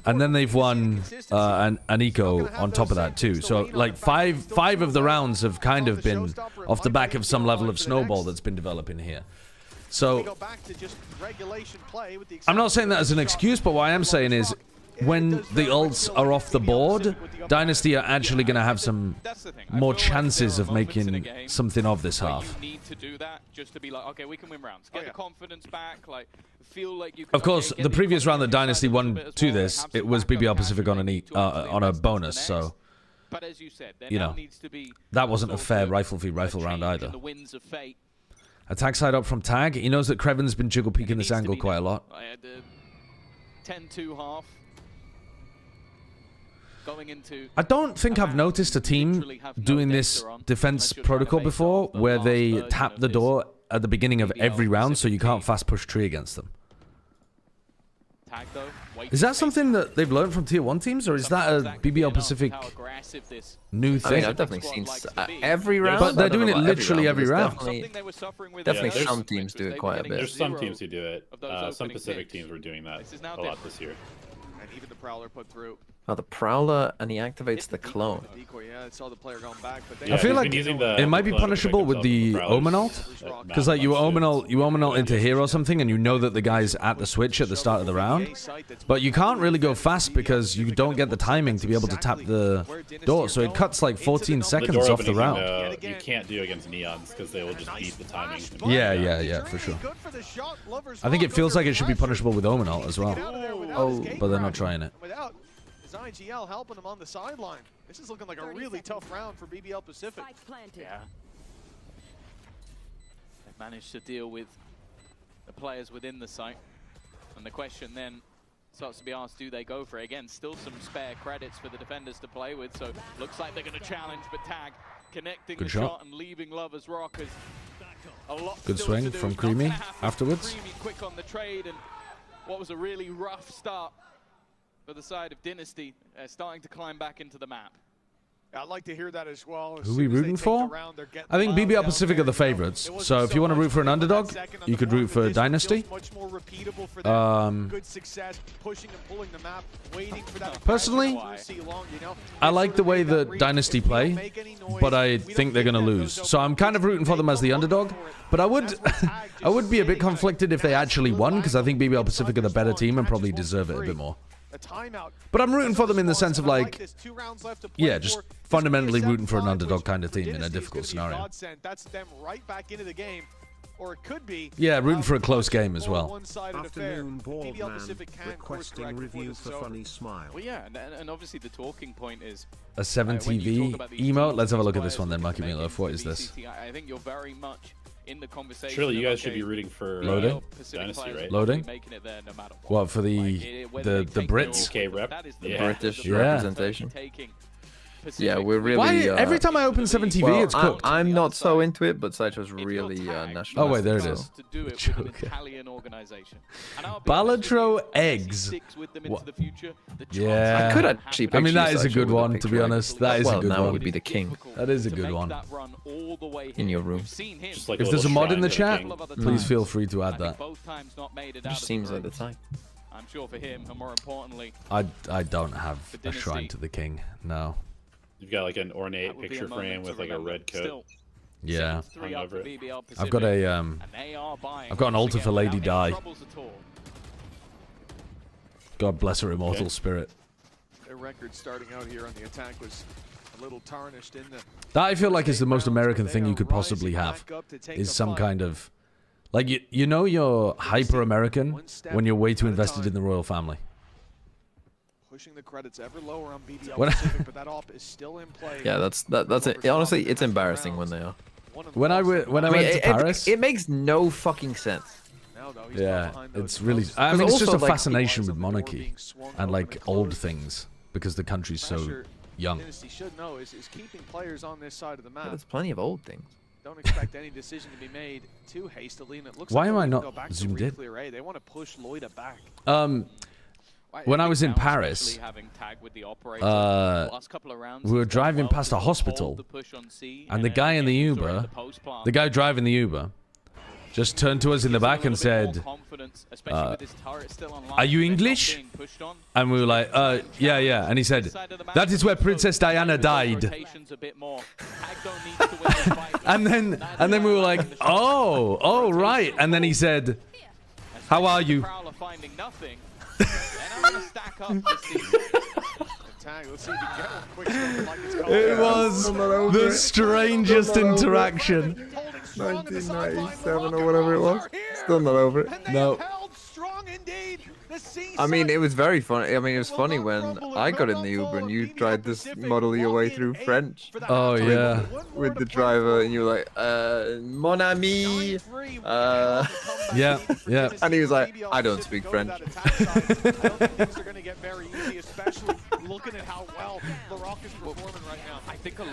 C: and then they've won an eco on top of that too. So like five of the rounds have kind of been off the back of some level of snowball that's been developing here. So, I'm not saying that as an excuse, but what I am saying is, when the ults are off the board, Dynasty are actually going to have some more chances of making something of this half. Of course, the previous round that Dynasty won to this, it was BBL Pacific on a bonus, so, you know, that wasn't a fair rifle v rifle round either. Attack side up from Tag. He knows that Kreven's been jiggle peeking this angle quite a lot.
I: 10-2 half. Going into
C: I don't think I've noticed a team doing this defense protocol before where they tap the door at the beginning of every round so you can't fast push tree against them. Is that something that they've learned from Tier 1 teams, or is that a BBL Pacific new thing?
G: I mean, I've definitely seen every round.
C: But they're doing it literally every round.
G: Definitely some teams do it quite a bit.
H: There's some teams who do it. Some Pacific teams were doing that a lot this year.
J: And even the Prowler put through.
G: Oh, the Prowler, and he activates the clone.
C: I feel like it might be punishable with the Omen ult, because like you Omen ult into here or something, and you know that the guy's at the switch at the start of the round, but you can't really go fast because you don't get the timing to be able to tap the door, so it cuts like 14 seconds off the round.
H: You can't do against Neons because they will just beat the timing.
C: Yeah, for sure. I think it feels like it should be punishable with Omen ult as well.
G: Oh,
C: but they're not trying it.
J: IGL helping him on the sideline. This is looking like a really tough round for BBL Pacific.
I: Yeah. They've managed to deal with the players within the site. And the question then starts to be asked, do they go for it? Again, still some spare credits for the defenders to play with, so looks like they're going to challenge, but Tag connecting the shot and leaving Lovers Rock as a lot.
C: Good swing from Creamy afterwards.
I: Creamy quick on the trade, and what was a really rough start for the side of Dynasty, starting to climb back into the map.
J: I'd like to hear that as well.
C: Who are we rooting for? I think BBL Pacific are the favorites. So if you want to root for an underdog, you could root for Dynasty. Personally, I like the way that Dynasty play, but I think they're going to lose. So I'm kind of rooting for them as the underdog. But I would be a bit conflicted if they actually won, because I think BBL Pacific are the better team and probably deserve it a bit more. But I'm rooting for them in the sense of like, yeah, just fundamentally rooting for an underdog kind of team in a difficult scenario. Yeah, rooting for a close game as well.
B: Afternoon Boardman requesting review for Funny Smile.
I: Well, yeah, and obviously the talking point is
C: a 7TV emote. Let's have a look at this one then, Marky Meatloaf. What is this?
I: I think you're very much in the conversation.
H: Surely you guys should be rooting for
C: Loading.
H: Dynasty, right?
C: Loading.
I: No matter
C: what, for the Brits?
H: UK rep?
G: British representation. Yeah, we're really.
C: Why, every time I open 7TV, it's cooked.
G: I'm not so into it, but Saito's really national.
C: Oh wait, there it is. Balatro eggs. Yeah.
G: I could actually.
C: I mean, that is a good one, to be honest. That is a good one.
G: Now would be the king.
C: That is a good one.
G: In your room.
H: Like
C: if there's a mod in the chat, please feel free to add that.
G: Just seems like the time.
I: I'm sure for him, and more importantly,
C: I don't have a shrine to the king. No.
H: You've got like an ornate picture frame with like a red coat.
C: Yeah.
H: Over it.
C: I've got a I've got an altar for Lady Di. God bless her immortal spirit.
J: Their record starting out here on the attack was a little tarnished in the.
C: That I feel like is the most American thing you could possibly have. Is some kind of like you know you're hyper American when you're way too invested in the royal family.
J: Pushing the credits ever lower on BBL Pacific, but that op is still in play.
G: Yeah, that's it. Honestly, it's embarrassing when they are.
C: When I went to Paris,
G: it makes no fucking sense.
C: Yeah, it's really. I mean, it's just a fascination with monarchy and like old things because the country's so young.
J: Dynasty should know is keeping players on this side of the map.
G: There's plenty of old things.
J: Don't expect any decision to be made too hastily, and it looks
C: Why
J: like
C: am I not
G: zoomed in?
J: They want to push Loida back.
C: When I was in Paris, we were driving past a hospital, and the guy in the Uber, the guy driving the Uber, just turned to us in the back and said, "Are you English?" And we were like, yeah. And he said, "That is where Princess Diana died." and then we were like, "Oh, right." And then he said, "How are you?" It was the strangest interaction.
G: 1997 or whatever it was. Still not over it.
C: No.
G: I mean, it was very funny. I mean, it was funny when I got in the Uber and you tried to model your way through French.
C: Oh, yeah.
G: With the driver, and you were like, mon ami.
C: Yeah.
G: And he was like, I don't speak French.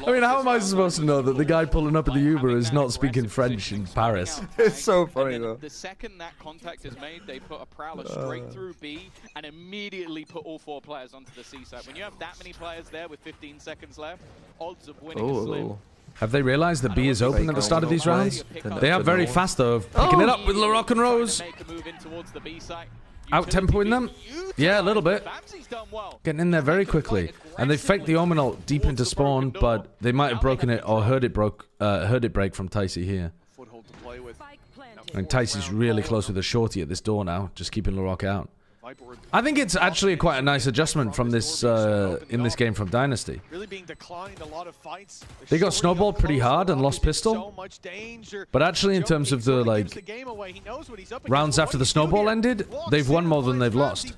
C: I mean, how am I supposed to know that the guy pulling up in the Uber is not speaking French in Paris?
G: It's so funny, though.
I: The second that contact is made, they put a Prowler straight through B and immediately put all 4 players onto the C side. When you have that many players there with 15 seconds left, odds of winning are slim.
C: Have they realized that B is open at the start of these rounds? They are very fast, though, of picking it up with LaRock and Rose.
I: Make a move in towards the B side.
C: out-tempoing them? Yeah, a little bit. Getting in there very quickly. And they faked the Omen ult deep into spawn, but they might have broken it or heard it break from Ticey here. And Ticey's really close with a shorty at this door now, just keeping LaRock out. I think it's actually quite a nice adjustment from this in this game from Dynasty. They got snowballed pretty hard and lost pistol, but actually in terms of the like rounds after the snowball ended, they've won more than they've lost.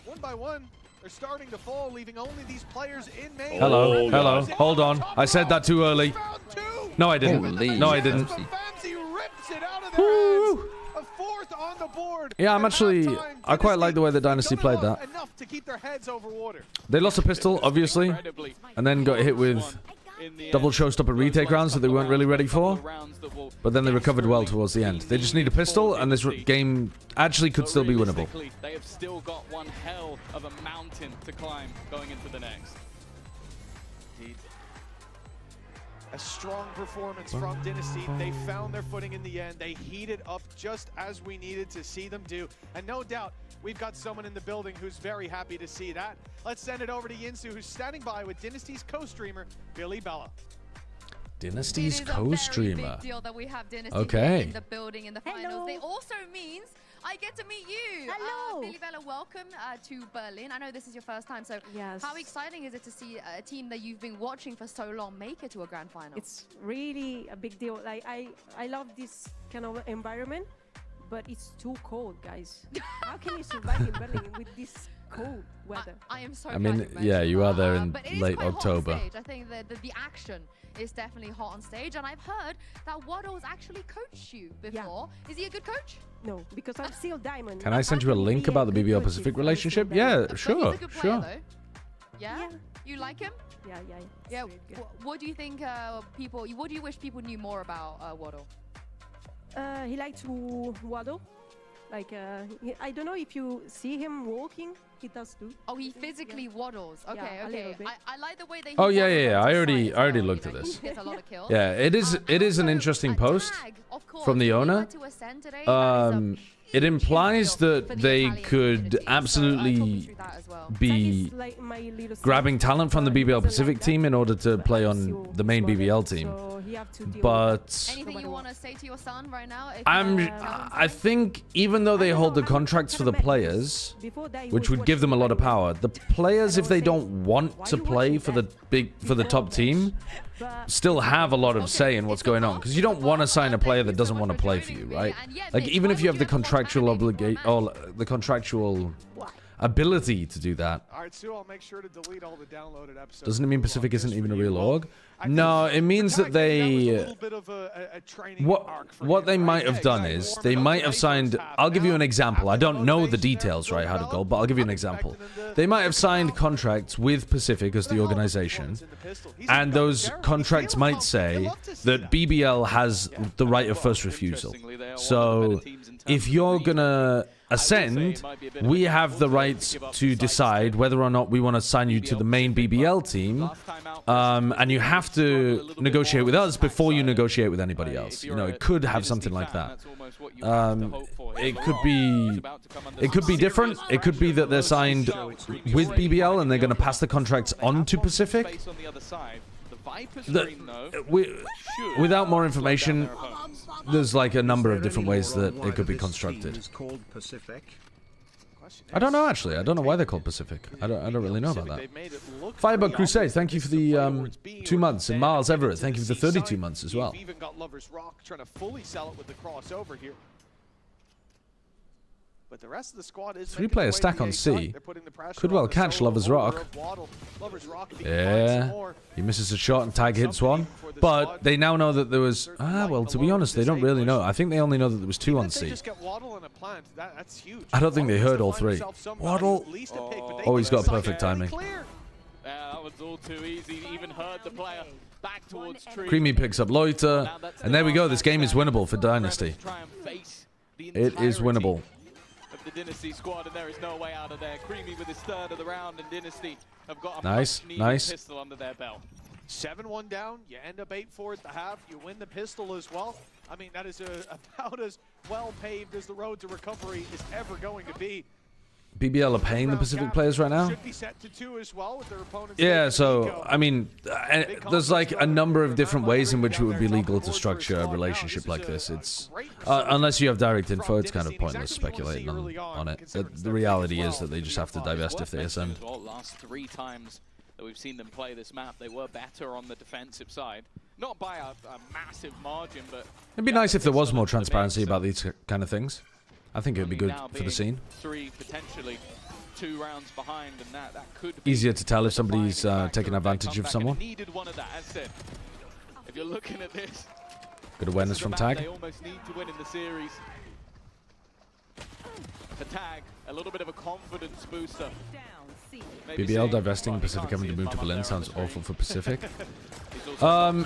J: One by one, they're starting to fall, leaving only these players in main.
C: Hello, hello, hold on. I said that too early. No, I didn't. No, I didn't. Woo! On the board. Yeah, I quite like the way the Dynasty played that. They lost a pistol, obviously, and then got hit with double showstopper retake rounds that they weren't really ready for, but then they recovered well towards the end. They just need a pistol, and this game actually could still be winnable.
I: They have still got one hell of a mountain to climb going into the next.
J: A strong performance from Dynasty. They found their footing in the end. They heated up just as we needed to see them do. And no doubt, we've got someone in the building who's very happy to see that. Let's send it over to Yinsu, who's standing by with Dynasty's co-streamer, Billy Bella.
C: Dynasty's co-streamer.
F: Big deal that we have Dynasty
C: okay.
F: in the building in the finals. It also means I get to meet you.
K: Hello.
F: Billy Bella, welcome to Berlin. I know this is your first time, so how exciting is it to see a team that you've been watching for so long make it to a grand final?
K: It's really a big deal. Like I love this kind of environment, but it's too cold, guys. How can you survive in Berlin with this cold weather?
F: I am so
C: I mean, yeah, you are there in late October.
F: I think that the action is definitely hot on stage, and I've heard that Waddle's actually coached you before. Yeah. Is he a good coach?
K: No, because I'm still diamond.
C: Can I send you a link about the BBL Pacific relationship? Yeah, sure,
F: he's a good player, though. Yeah? You like him?
K: Yeah.
F: What do you think what do you wish people knew more about Waddle?
K: He likes to waddle. Like, I don't know if you see him walking. He does too.
F: Oh, he physically waddles. Okay, okay. I like the way they.
C: Oh yeah. I already looked at this.
F: He gets a lot of kills.
C: Yeah, it is an interesting post from the owner. It implies that they could absolutely be grabbing talent from the BBL Pacific team in order to play on the main BBL team. But
F: anything you want to say to your son right now?
C: I think even though they hold the contracts for the players, which would give them a lot of power, the players, if they don't want to play for the top team, still have a lot of say in what's going on, because you don't want to sign a player that doesn't want to play for you, right? Like, even if you have the contractual obligation or the contractual ability to do that.
J: All right, Sue, I'll make sure to delete all the downloaded episodes.
C: Doesn't it mean Pacific isn't even a real org? No, it means that they... What they might have done is, they might have signed... I'll give you an example. I don't know the details, right, how to go, but I'll give you an example. They might have signed contracts with Pacific as the organization, and those contracts might say that BBL has the right of first refusal. So, if you're gonna ascend, we have the right to decide whether or not we want to sign you to the main BBL team, and you have to negotiate with us before you negotiate with anybody else. You know, it could have something like that. It could be different. It could be that they're signed with BBL and they're going to pass the contracts on to Pacific. Without more information, there's like a number of different ways that it could be constructed. I don't know, actually. I don't know why they're called Pacific. I don't really know about that. Firebug Crusade, thank you for the 2 months. And Miles Everett, thank you for the 32 months as well.
J: Even got Lover's Rock trying to fully sell it with the crossover here. But the rest of the squad is
C: 3-player stack on C. Could well catch Lover's Rock. Yeah. He misses a shot and Tag hits one. But they now know that there was... well, to be honest, they don't really know. I think they only know that there was 2 on C. I don't think they heard all 3. Waddle. Oh, he's got perfect timing.
I: That was all too easy. Even heard the player back towards Tree.
C: Creamy picks up Loiter. And there we go. This game is winnable for Dynasty. It is winnable.
I: The Dynasty squad, and there is no way out of there. Creamy with his third of the round, and Dynasty have got a much-needed pistol under their belt.
J: 7-1 down, you end up 8-4 at the half, you win the pistol as well. I mean, that is about as well paved as the road to recovery is ever going to be.
C: BBL are paying the Pacific players right now?
J: Should be set to 2 as well with their opponents.
C: Yeah, so, I mean, there's like a number of different ways in which it would be legal to structure a relationship like this. It's unless you have direct info, it's kind of pointless speculating on it. The reality is that they just have to divest if they ascend.
I: Last 3 times that we've seen them play this map, they were better on the defensive side. Not by a massive margin, but...
C: It'd be nice if there was more transparency about these kind of things. I think it would be good for the scene.
I: 3, potentially 2 rounds behind, and that could
C: easier to tell if somebody's taking advantage of someone.
I: Needed one of that, as said. If you're looking at this,
C: good awareness from Tag.
I: They almost need to win in the series. For Tag, a little bit of a confidence booster.
C: BBL divesting, Pacific having to move to Berlin sounds awful for Pacific.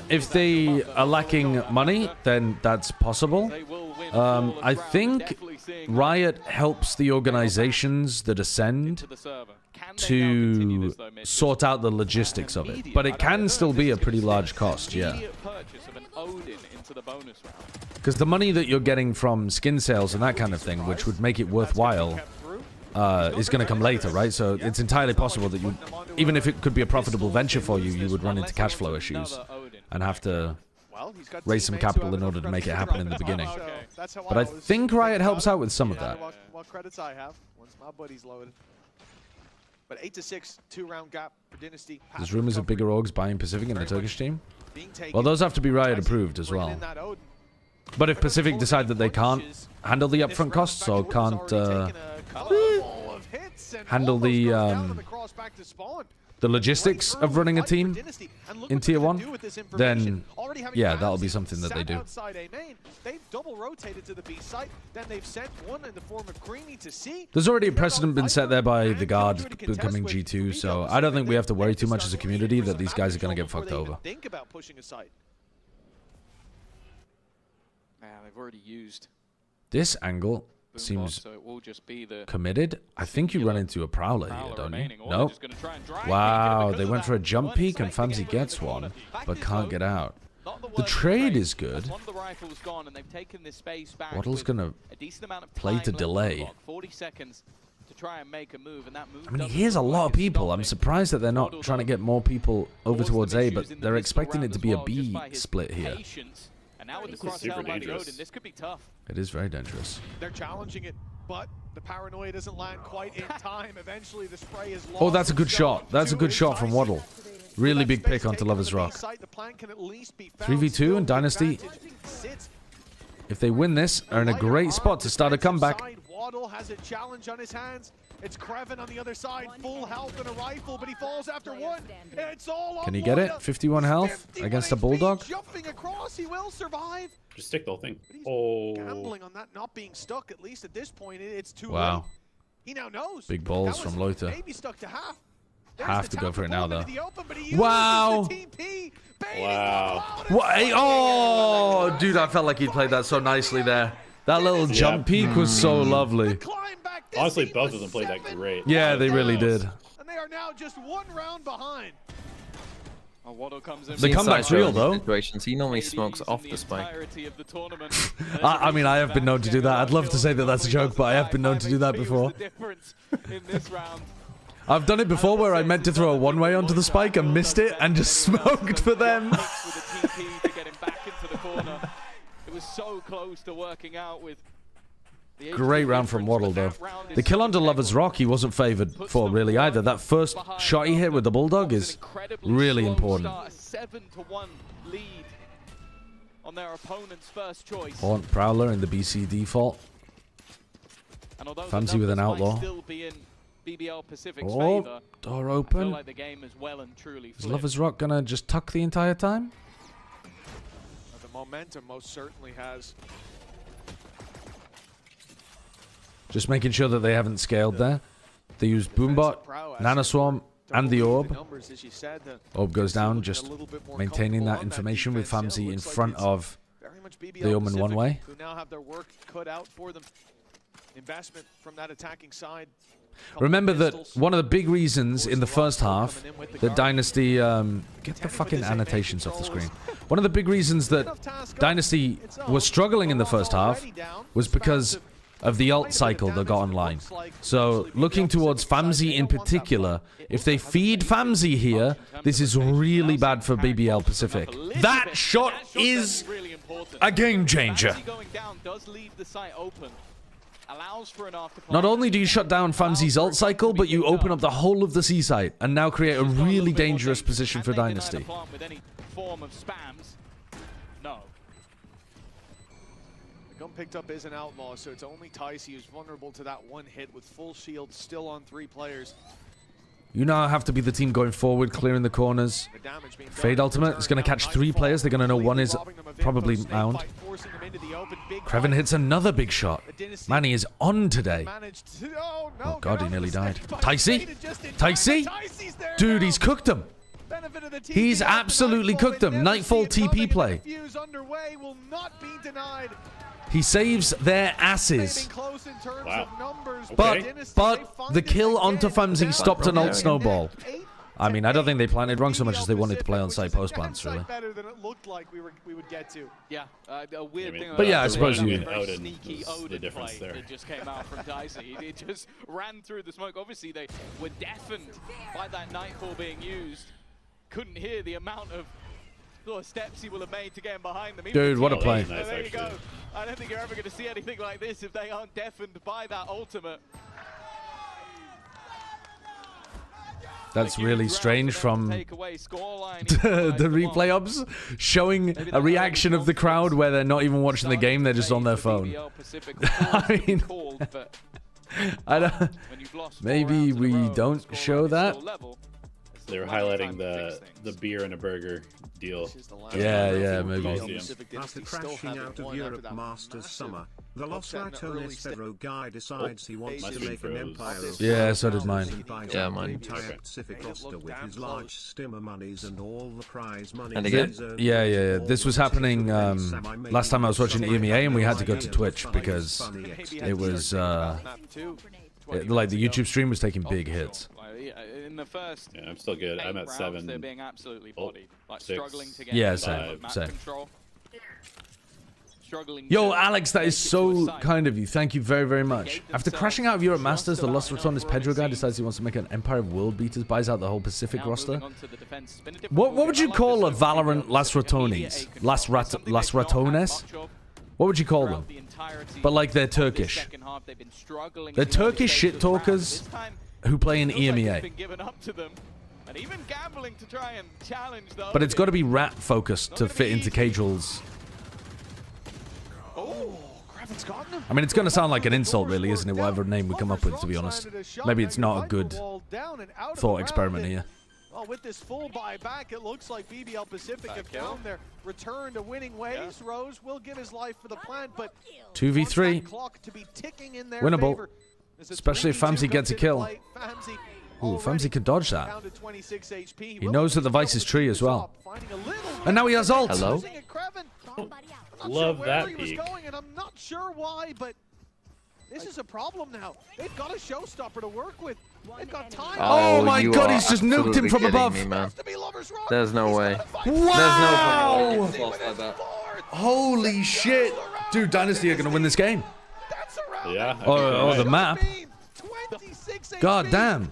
C: If they are lacking money, then that's possible. I think Riot helps the organizations that ascend to sort out the logistics of it, but it can still be a pretty large cost, yeah. Because the money that you're getting from skin sales and that kind of thing, which would make it worthwhile, is going to come later, right? So it's entirely possible that you, even if it could be a profitable venture for you, you would run into cash flow issues and have to raise some capital in order to make it happen in the beginning. But I think Riot helps out with some of that.
J: What credits I have once my buddy's loaded. But 8-6, 2-round gap for Dynasty.
C: There's rumors of bigger orgs buying Pacific in the Turkish team. Well, those have to be Riot approved as well. But if Pacific decide that they can't handle the upfront costs or can't handle the logistics of running a team in Tier 1, then yeah, that'll be something that they do. There's already a precedent been set there by the Guard becoming G2, so I don't think we have to worry too much as a community that these guys are going to get fucked over.
I: Yeah, they've already used
C: this angle seems committed. I think you run into a Prowler here, don't you? Nope. Wow, they went for a jump peek and Famzy gets one, but can't get out. The trade is good. Waddle's gonna play to delay. I mean, he hears a lot of people. I'm surprised that they're not trying to get more people over towards A, but they're expecting it to be a B split here.
I: Now with the crossout by Odin, this could be tough.
C: It is very dangerous.
J: They're challenging it, but the paranoia doesn't land quite in time. Eventually, the spray is lost.
C: Oh, that's a good shot. That's a good shot from Waddle. Really big pick onto Lover's Rock. 3v2 and Dynasty, if they win this, are in a great spot to start a comeback.
J: Waddle has a challenge on his hands. It's Kreven on the other side, full health and a rifle, but he falls after one. It's all
C: Can he get it? 51 health against a Bulldog?
J: Jumping across, he will survive.
H: Just stick the whole thing. Oh.
J: Gambling on that not being stuck, at least at this point, it's too
C: wow.
J: late. He now knows.
C: Big balls from Lotus.
J: Maybe stuck to half.
C: Have to go for it now, though. Wow.
H: Wow.
C: What? Oh, dude, I felt like he played that so nicely there. That little jump peek was so lovely.
H: Honestly, both of them played that great.
C: Yeah, they really did.
J: And they are now just 1 round behind.
C: The comeback's real, though.
G: Situations. He normally smokes off the spike.
C: I mean, I have been known to do that. I'd love to say that that's a joke, but I have been known to do that before. I've done it before where I meant to throw a one-way onto the spike and missed it and just smoked for them.
I: It was so close to working out with.
C: Great round from Waddle, though. The kill onto Lover's Rock he wasn't favored for, really, either. That first shot he hit with the Bulldog is really important.
I: 7-1 lead on their opponent's first choice.
C: Prowler in the BC default. Famzy with an Outlaw. Oh, door open. Is Lover's Rock gonna just tuck the entire time?
J: The momentum most certainly has.
C: Just making sure that they haven't scaled there. They use Boombot, Nanoswarm, and the Orb. Orb goes down, just maintaining that information with Famzy in front of the Omen one-way.
J: Who now have their work cut out for them. Investment from that attacking side.
C: Remember that one of the big reasons in the first half that Dynasty... get the fucking annotations off the screen. One of the big reasons that Dynasty was struggling in the first half was because of the ult cycle that got online. So, looking towards Famzi in particular, if they feed Famzi here, this is really bad for BBL Pacific. That shot is a game changer. Not only do you shut down Famzi's ult cycle, but you open up the whole of the C site and now create a really dangerous position for Dynasty.
J: Gun picked up is an outlaw, so it's only Ticey who's vulnerable to that one hit with full shield still on 3 players.
C: You now have to be the team going forward, clearing the corners. Fade ultimate is going to catch 3 players. They're going to know one is probably Mound. Krevin hits another big shot. Man, he is on today. Oh god, he nearly died. Ticey? Ticey? Dude, he's cooked him. He's absolutely cooked them. Nightfall TP play. He saves their asses.
H: Wow.
C: Okay. But the kill onto Famzi stopped an ult snowball. I mean, I don't think they planted wrong so much as they wanted to play on site post plants, really.
J: Better than it looked like we would get to.
I: Yeah, a weird thing.
C: But yeah, I suppose you.
I: Sneaky the difference there. It just came out from Dicey. It just ran through the smoke. Obviously, they were deafened by that Nightfall being used. Couldn't hear the amount of sort of steps he will have made to get him behind them.
C: Dude, what a play.
I: Nice, there you go. I don't think you're ever going to see anything like this if they aren't deafened by that ultimate.
C: That's really strange from the replay ops showing a reaction of the crowd where they're not even watching the game, they're just on their phone. I mean, I don't, maybe we don't show that.
H: They were highlighting the beer and a burger deal.
C: Yeah, maybe.
B: After crashing out of Europe Masters Summer, the Los Ratones Fedro guy decides he wants to make an empire of...
C: Yeah, so did mine.
G: Yeah, mine.
B: Entire Pacific roster with his large stimmer monies and all the prize money.
G: And again?
C: Yeah. This was happening last time I was watching EMEA and we had to go to Twitch because it was... like the YouTube stream was taking big hits.
I: In the first,
H: yeah, I'm still good. I'm at 7.
I: They're being absolutely bodied, like 6, struggling to get
C: same.
I: Control.
C: Yo, Alex, that is so kind of you. Thank you very, very much. After crashing out of Europe Masters, the Los Ratones Pedro guy decides he wants to make an Empire of World Beaters, buys out the whole Pacific roster. What would you call a Valorant Las Ratones? Las Ratones? What would you call them? But like they're Turkish. They're Turkish shit talkers who play in EMEA. But it's got to be rat focused to fit into cage rules. I mean, it's going to sound like an insult, really, isn't it? Whatever name we come up with, to be honest. Maybe it's not a good thought experiment here.
J: Well, with this full buyback, it looks like BBL Pacific have found their return to winning ways. Rose will give his life for the plant, but
C: 2v3. Winnable. Especially if Famzi gets a kill. Ooh, Famzi can dodge that. He knows that the Vice is tree as well. And now he has ult.
G: Hello?
H: Love that peak.
J: I'm not sure why, but this is a problem now. They've got a showstopper to work with. They've got time.
C: Oh my god, he's just nuked him from above.
G: Me, man. There's no way.
C: Wow!
G: There's no way.
C: Holy shit. Dude, Dynasty are going to win this game.
H: Yeah.
C: Oh, the map. God damn.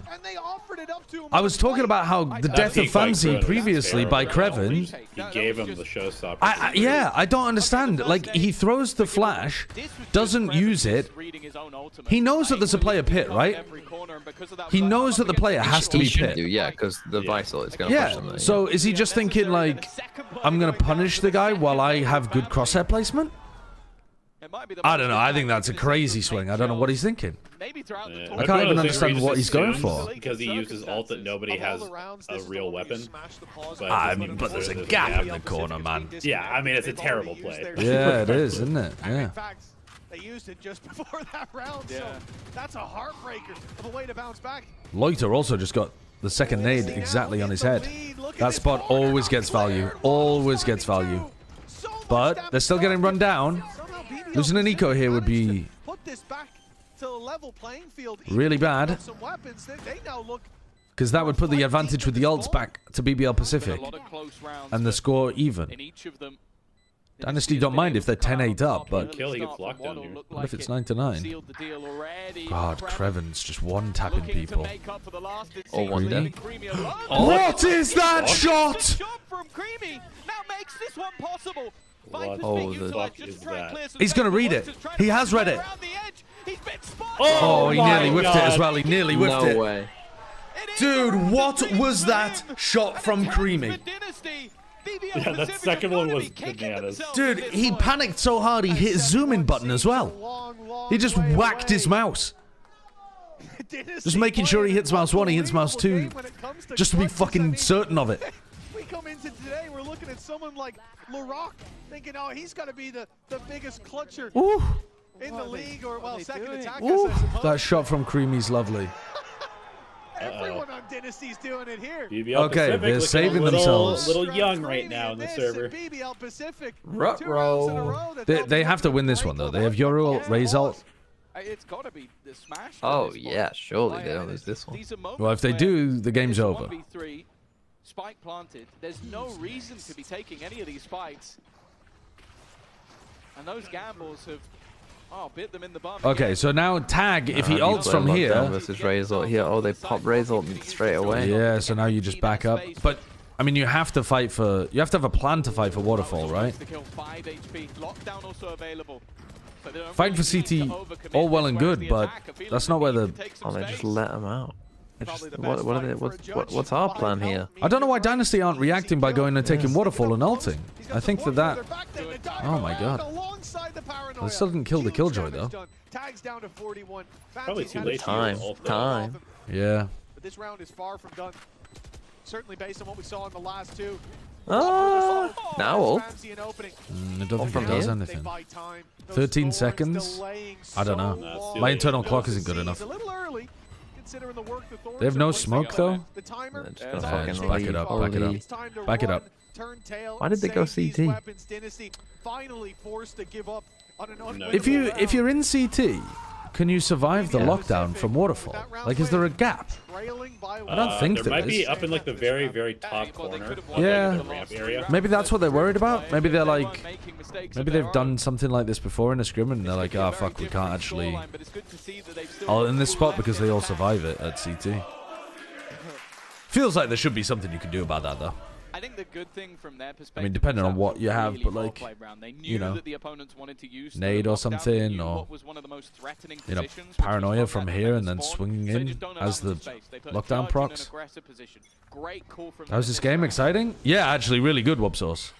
C: I was talking about how the death of Famzi previously by Krevin.
H: He gave him the showstopper.
C: Yeah, I don't understand. Like, he throws the flash, doesn't use it. He knows that there's a player pit, right? He knows that the player has to be pit.
G: Yeah, because the Vital is going to push them.
C: So is he just thinking, like, I'm going to punish the guy while I have good crosshair placement? I don't know. I think that's a crazy swing. I don't know what he's thinking. I can't even understand what he's going for.
H: Because he uses ult that nobody has a real weapon.
C: But there's a gap in the corner, man.
H: Yeah, I mean, it's a terrible play.
C: Yeah, it is, isn't it? Yeah.
J: They used it just before that round, so that's a heartbreaker of a way to bounce back.
C: Loiter also just got the second nade exactly on his head. That spot always gets value. Always gets value. But they're still getting run down. Losing an eco here would be
J: to a level playing field.
C: Really bad.
J: Some weapons, they now look
C: Because that would put the advantage with the ults back to BBL Pacific. And the score even. Dynasty don't mind if they're 10-8 up, but what if it's 9-9? God, Creven's just one-tapping people.
G: Or one day.
C: What is that shot?
H: What the fuck is that?
C: He's going to read it. He has read it. Oh, he nearly whiffed it as well. He nearly whiffed it.
G: No way.
C: Dude, what was that shot from Creamy?
H: Yeah, that second one was bananas.
C: Dude, he panicked so hard he hit his zoom in button as well. He just whacked his mouse. Just making sure he hits mouse 1, he hits mouse 2, just to be fucking certain of it.
J: We come into today, we're looking at someone like Larock, thinking, oh, he's got to be the biggest clutcher in the league, or, well, second attack.
C: That shot from Creamy's lovely.
J: Everyone on Dynasty's doing it here.
H: BBL
C: Okay,
H: Pacific
C: they're saving themselves.
H: Little young right now in the server.
J: BBL Pacific.
G: Ruh-roh.
C: They have to win this one, though. They have Yoru, Raze ult.
I: It's got to be the smash.
G: Oh, yeah, surely they don't lose this one.
C: Well, if they do, the game's over.
I: Spike planted. There's no reason to be taking any of these spikes. And those gambles have bit them in the bum.
C: Okay, so now Tag, if he ults from here...
G: versus Raze ult here. Oh, they pop Raze ult straight away.
C: Yeah, so now you just back up. But, I mean, you have to fight for... You have to have a plan to fight for Waterfall, right? Fighting for CT, all well and good, but that's not where the...
G: Oh, they just let him out. What's our plan here?
C: I don't know why Dynasty aren't reacting by going and taking Waterfall and ulting. I think that... Oh my god. They still didn't kill the Killjoy, though.
H: Probably too late.
G: Time.
C: Yeah.
J: But this round is far from done. Certainly based on what we saw in the last two.
G: Oh, now ult.
C: I don't think it does anything. 13 seconds? I don't know. My internal clock isn't good enough. They have no smoke, though? Just back it up, back it up. Back it up.
G: Why did they go CT?
C: If you're in CT, can you survive the lockdown from Waterfall? Like, is there a gap? I don't think
H: there might
C: is.
H: be up in like the very, very top corner.
C: Yeah.
H: Like, the ramp area.
C: Maybe that's what they're worried about. Maybe they're like, maybe they've done something like this before in a scrim and they're like, ah, fuck, we can't actually ult in this spot because they all survive it at CT. Feels like there should be something you can do about that, though.
I: I think the good thing from their perspective,
C: I mean, depending on what you have, but like, you know, nade or something, or, you know, paranoia from here and then swinging in as the lockdown procs. How's this game? Exciting? Yeah, actually, really good, Wubsource.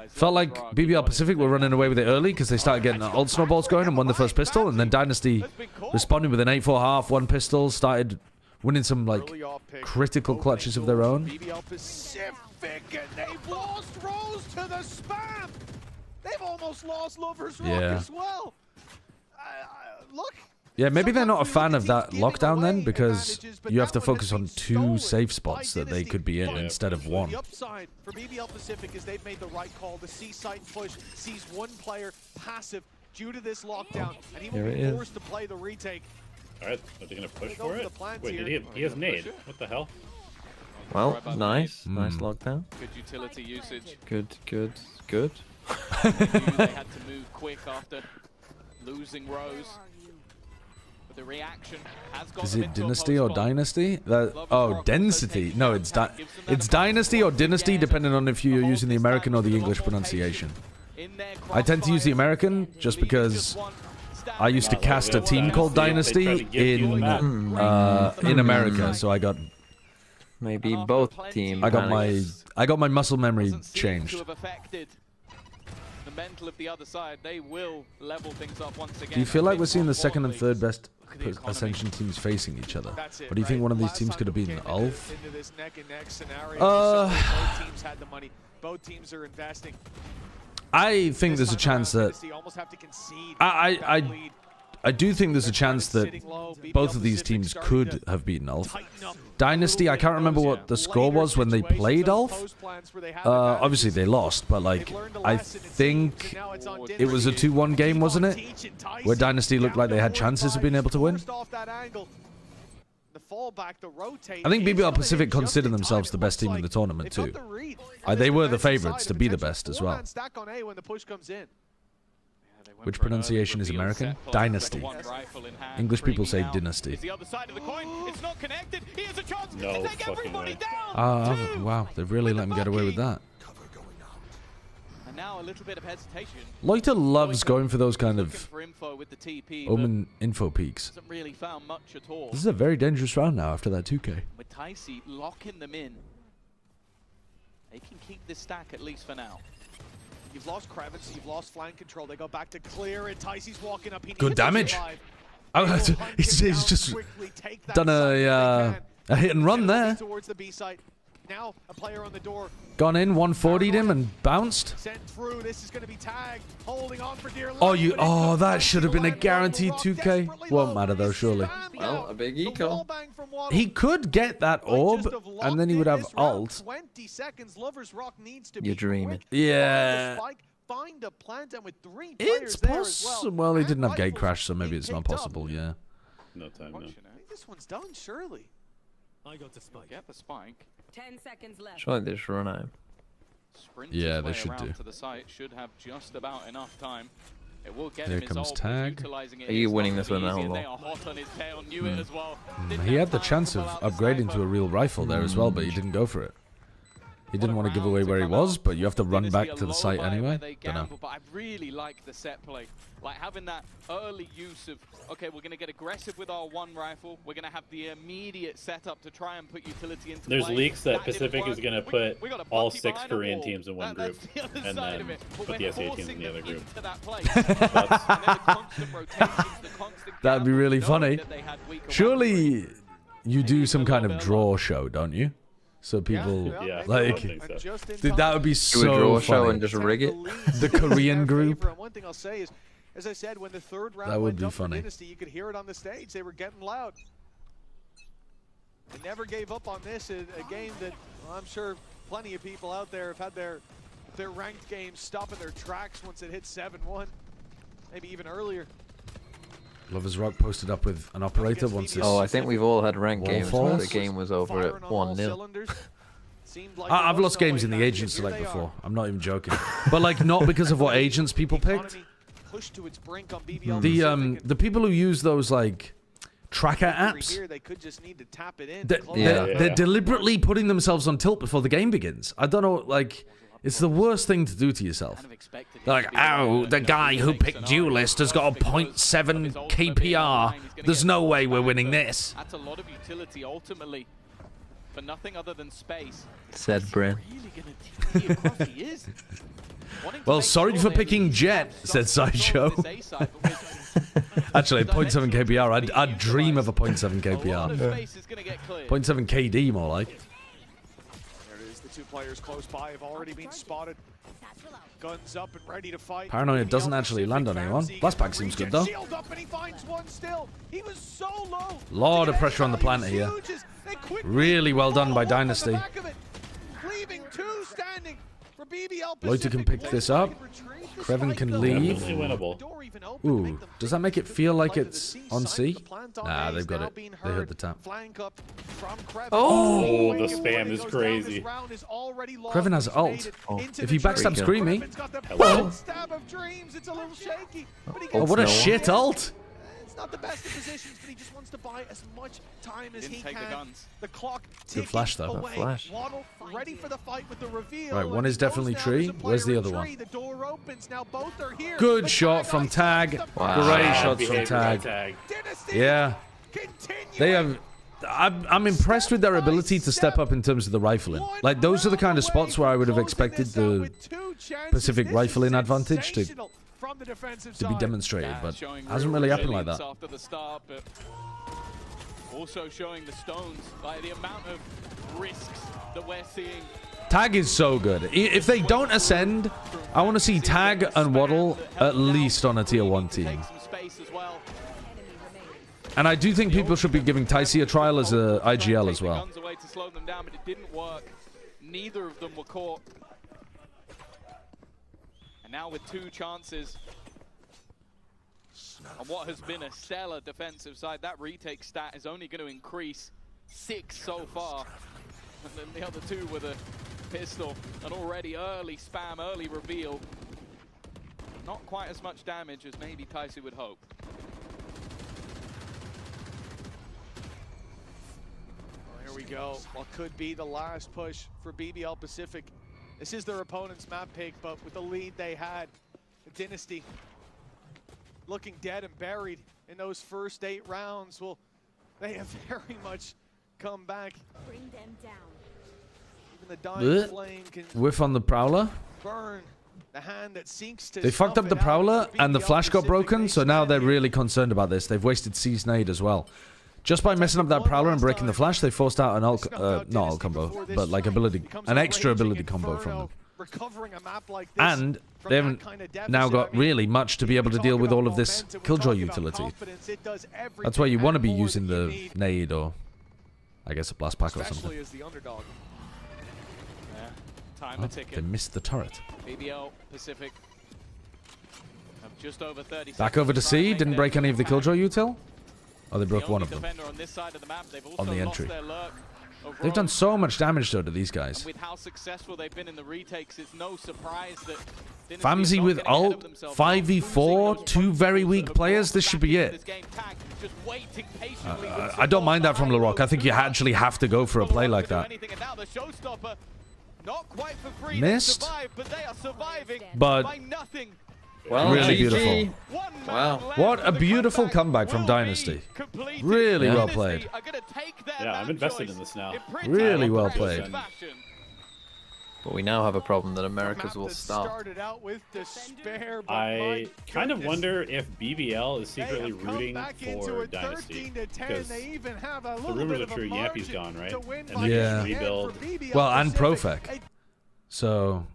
C: Felt like BBL Pacific were running away with it early because they started getting ult snowballs going and won the first pistol, and then Dynasty responded with an 8-4 half, one pistol, started winning some, like, critical clutches of their own.
J: BBL Pacific, and they've lost Rose to the spam! They've almost lost Lover's Rock as well! Look!
C: Yeah, maybe they're not a fan of that lockdown then, because you have to focus on 2 safe spots that they could be in instead of 1.
J: The upside for BBL Pacific is they've made the right call. The C-site push sees one player passive due to this lockdown, and he will be forced to play the retake.
H: Alright, are they gonna push for it? Wait, did he has nade. What the hell?
G: Well, nice. Nice lockdown.
I: Good utility usage.
G: Good.
I: They had to move quick after losing Rose. But the reaction has got
C: Is it Dynasty or Dynasty? Density. No, it's Dynasty or Dynasty, depending on if you're using the American or the English pronunciation. I tend to use the American just because I used to cast a team called Dynasty in America, so I got
G: maybe both teams.
C: I got my muscle memory changed.
I: The mental of the other side, they will level things up once again.
C: Do you feel like we're seeing the second and third best Ascension teams facing each other? Or do you think one of these teams could have been Ulf?
J: Both teams are
C: I do think there's a chance that both of these teams could have beaten Ulf. Dynasty, I can't remember what the score was when they played Ulf. Obviously they lost, but like I think it was a 2-1 game, wasn't it? Where Dynasty looked like they had chances of being able to win. I think BBL Pacific consider themselves the best team in the tournament too. They were the favorites to be the best as well. Which pronunciation is American? Dynasty. English people say Dynasty.
H: No fucking way.
C: Wow, they've really let him get away with that.
I: And now a little bit of hesitation.
C: Loiter loves going for those kind of Omen info peaks.
I: Hasn't really found much at all.
C: This is a very dangerous round now after that 2K.
I: With Ticey locking them in, they can keep this stack at least for now.
J: You've lost Kravitz, you've lost flank control. They go back to clear, and Ticey's walking up.
C: Good damage. He's just done a hit and run there.
J: Towards the B site. Now a player on the door.
C: Gone in, 140'd him and bounced.
J: Sent through. This is going to be tagged. Holding on for dear
C: life. Oh, that should have been a guaranteed 2K. Won't matter though, surely.
G: Well, a big eco.
C: He could get that orb, and then he would have ult.
J: 20 seconds. Lovers Rock needs to
G: You're dreaming.
C: Yeah.
J: Find a plant, and with 3
C: It's possible. Well, he didn't have gate crash, so maybe it's not possible. Yeah.
H: No time. No.
J: This one's done, surely.
I: I got the spike. Get the spike.
F: 10 seconds left.
G: Surely they just run out.
C: Yeah, they should do.
I: To the site should have just about enough time. It will get
C: Here
I: him
C: comes Tag.
G: Are you winning this one now?
C: He had the chance of upgrading to a real rifle there as well, but he didn't go for it. He didn't want to give away where he was, but you have to run back to the site anyway. Don't know.
I: But I really like the set play. Like having that early use of, okay, we're going to get aggressive with our one rifle. We're going to have the immediate setup to try and put utility into
H: There's
I: play.
H: leaks that Pacific is going to put all 6 Korean teams in one group, and then put the SA teams in the other group.
C: That'd be really funny. Surely you do some kind of draw show, don't you? So people like, dude, that would be so funny.
G: And just rig it.
C: The Korean group.
J: One thing I'll say is, as I said, when the third round
C: that would be
J: went up
C: funny.
J: Dynasty, you could hear it on the stage. They were getting loud. They never gave up on this. A game that I'm sure plenty of people out there have had their ranked games stop in their tracks once it hit 7-1, maybe even earlier.
C: Lovers Rock posted up with an operator once this.
G: Oh, I think we've all had ranked games where the game was over at 1-0.
C: I've lost games in the agent select before. I'm not even joking. But like not because of what agents people picked. The people who use those like tracker apps, they're deliberately putting themselves on tilt before the game begins. I don't know, like it's the worst thing to do to yourself. Like, oh, the guy who picked Duelist has got a 0.7 KPR. There's no way we're winning this.
I: That's a lot of utility ultimately for nothing other than space.
G: Said Bryn.
C: Well, sorry for picking Jet, said Sideshow. Actually, 0.7 KPR. I'd dream of a 0.7 KPR. 0.7 KD, more like.
J: There it is. The 2 players close by have already been spotted. Guns up and ready to fight.
C: Paranoia doesn't actually land on anyone. Blast Pack seems good though. Lot of pressure on the plant here. Really well done by Dynasty. Loiter can pick this up. Krevin can leave. Ooh, does that make it feel like it's on C? Nah, they've got it. They heard the tap.
H: Oh, the spam is crazy.
C: Krevin has ult. If he backstabs Screamy. Oh, what a shit ult.
J: It's not the best of positions, but he just wants to buy as much time as he can. The clock
C: good flash though.
J: Flash. Waddle ready for the fight with the reveal.
C: Right, one is definitely tree. Where's the other one?
J: The door opens. Now both are here.
C: Good shot from Tag.
G: Wow.
C: Great shots from Tag. Yeah. They have. I'm impressed with their ability to step up in terms of the rifling. Like those are the kind of spots where I would have expected the Pacific rifling advantage to be demonstrated, but hasn't really happened like that.
I: After the start, but also showing the stones, like the amount of risks that we're seeing.
C: Tag is so good. If they don't ascend, I want to see Tag and Waddle at least on a tier 1 team. And I do think people should be giving Taisi a trial as a IGL as well.
I: Guns away to slow them down, but it didn't work. Neither of them were caught. And now with 2 chances on what has been a stellar defensive side, that retake stat is only going to increase. 6 so far. And then the other 2 with a pistol. An already early spam, early reveal. Not quite as much damage as maybe Taisi would hope.
J: Here we go. What could be the last push for BBL Pacific. This is their opponent's map pick, but with the lead they had, the Dynasty looking dead and buried in those first 8 rounds. Well, they have very much come back.
K: Bring them down.
J: Even the dying flame can
C: Whiff on the Prowler.
J: burn the hand that seeks to
C: They fucked up the Prowler and the flash got broken, so now they're really concerned about this. They've wasted C's nade as well. Just by messing up that Prowler and breaking the flash, they forced out an ult, not ult combo, but like an extra ability combo from them. And they haven't now got really much to be able to deal with all of this Killjoy utility. That's why you want to be using the nade or, I guess, a blast pack or something.
I: Time
C: They missed the turret.
I: BBL Pacific have just over 30
C: Back over to C, didn't break any of the Killjoy util. Oh, they broke one of them on the entry. They've done so much damage though to these guys.
I: With how successful they've been in the retakes, it's no surprise that
C: Famzy with ult, 5v4, 2 very weak players. This should be it. I don't mind that from LaRock. I think you actually have to go for a play like that. Missed, but
G: well,
C: really
G: GG.
C: Beautiful.
G: Wow.
C: What a beautiful comeback from Dynasty. Really well played.
H: Yeah, I'm invested in this now.
C: Really well played.
G: But we now have a problem that Americas will stop.
H: I kind of wonder if BBL is secretly rooting for Dynasty. Because the rumors are true, Yappy's gone, right? And
C: Yeah.
H: Rebuild.
C: Well, and Profec. So,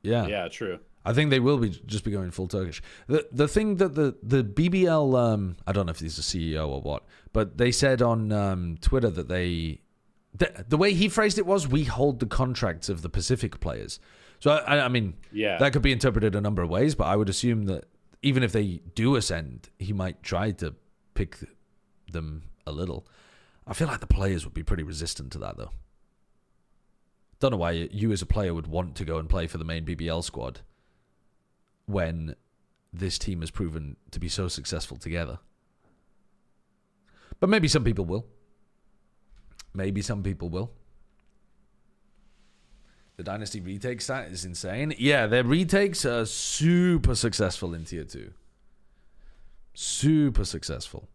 C: yeah.
H: Yeah, true.
C: I think they will be just be going full Turkish. The thing that the BBL, I don't know if he's a CEO or what, but they said on Twitter that the way he phrased it was, we hold the contracts of the Pacific players. So, I mean,
H: yeah,
C: that could be interpreted a number of ways, but I would assume that even if they do ascend, he might try to pick them a little. I feel like the players would be pretty resistant to that, though. Don't know why you as a player would want to go and play for the main BBL squad when this team has proven to be so successful together. But maybe some people will. Maybe some people will. The Dynasty retake stat is insane. Yeah, their retakes are super successful in Tier 2. Super successful.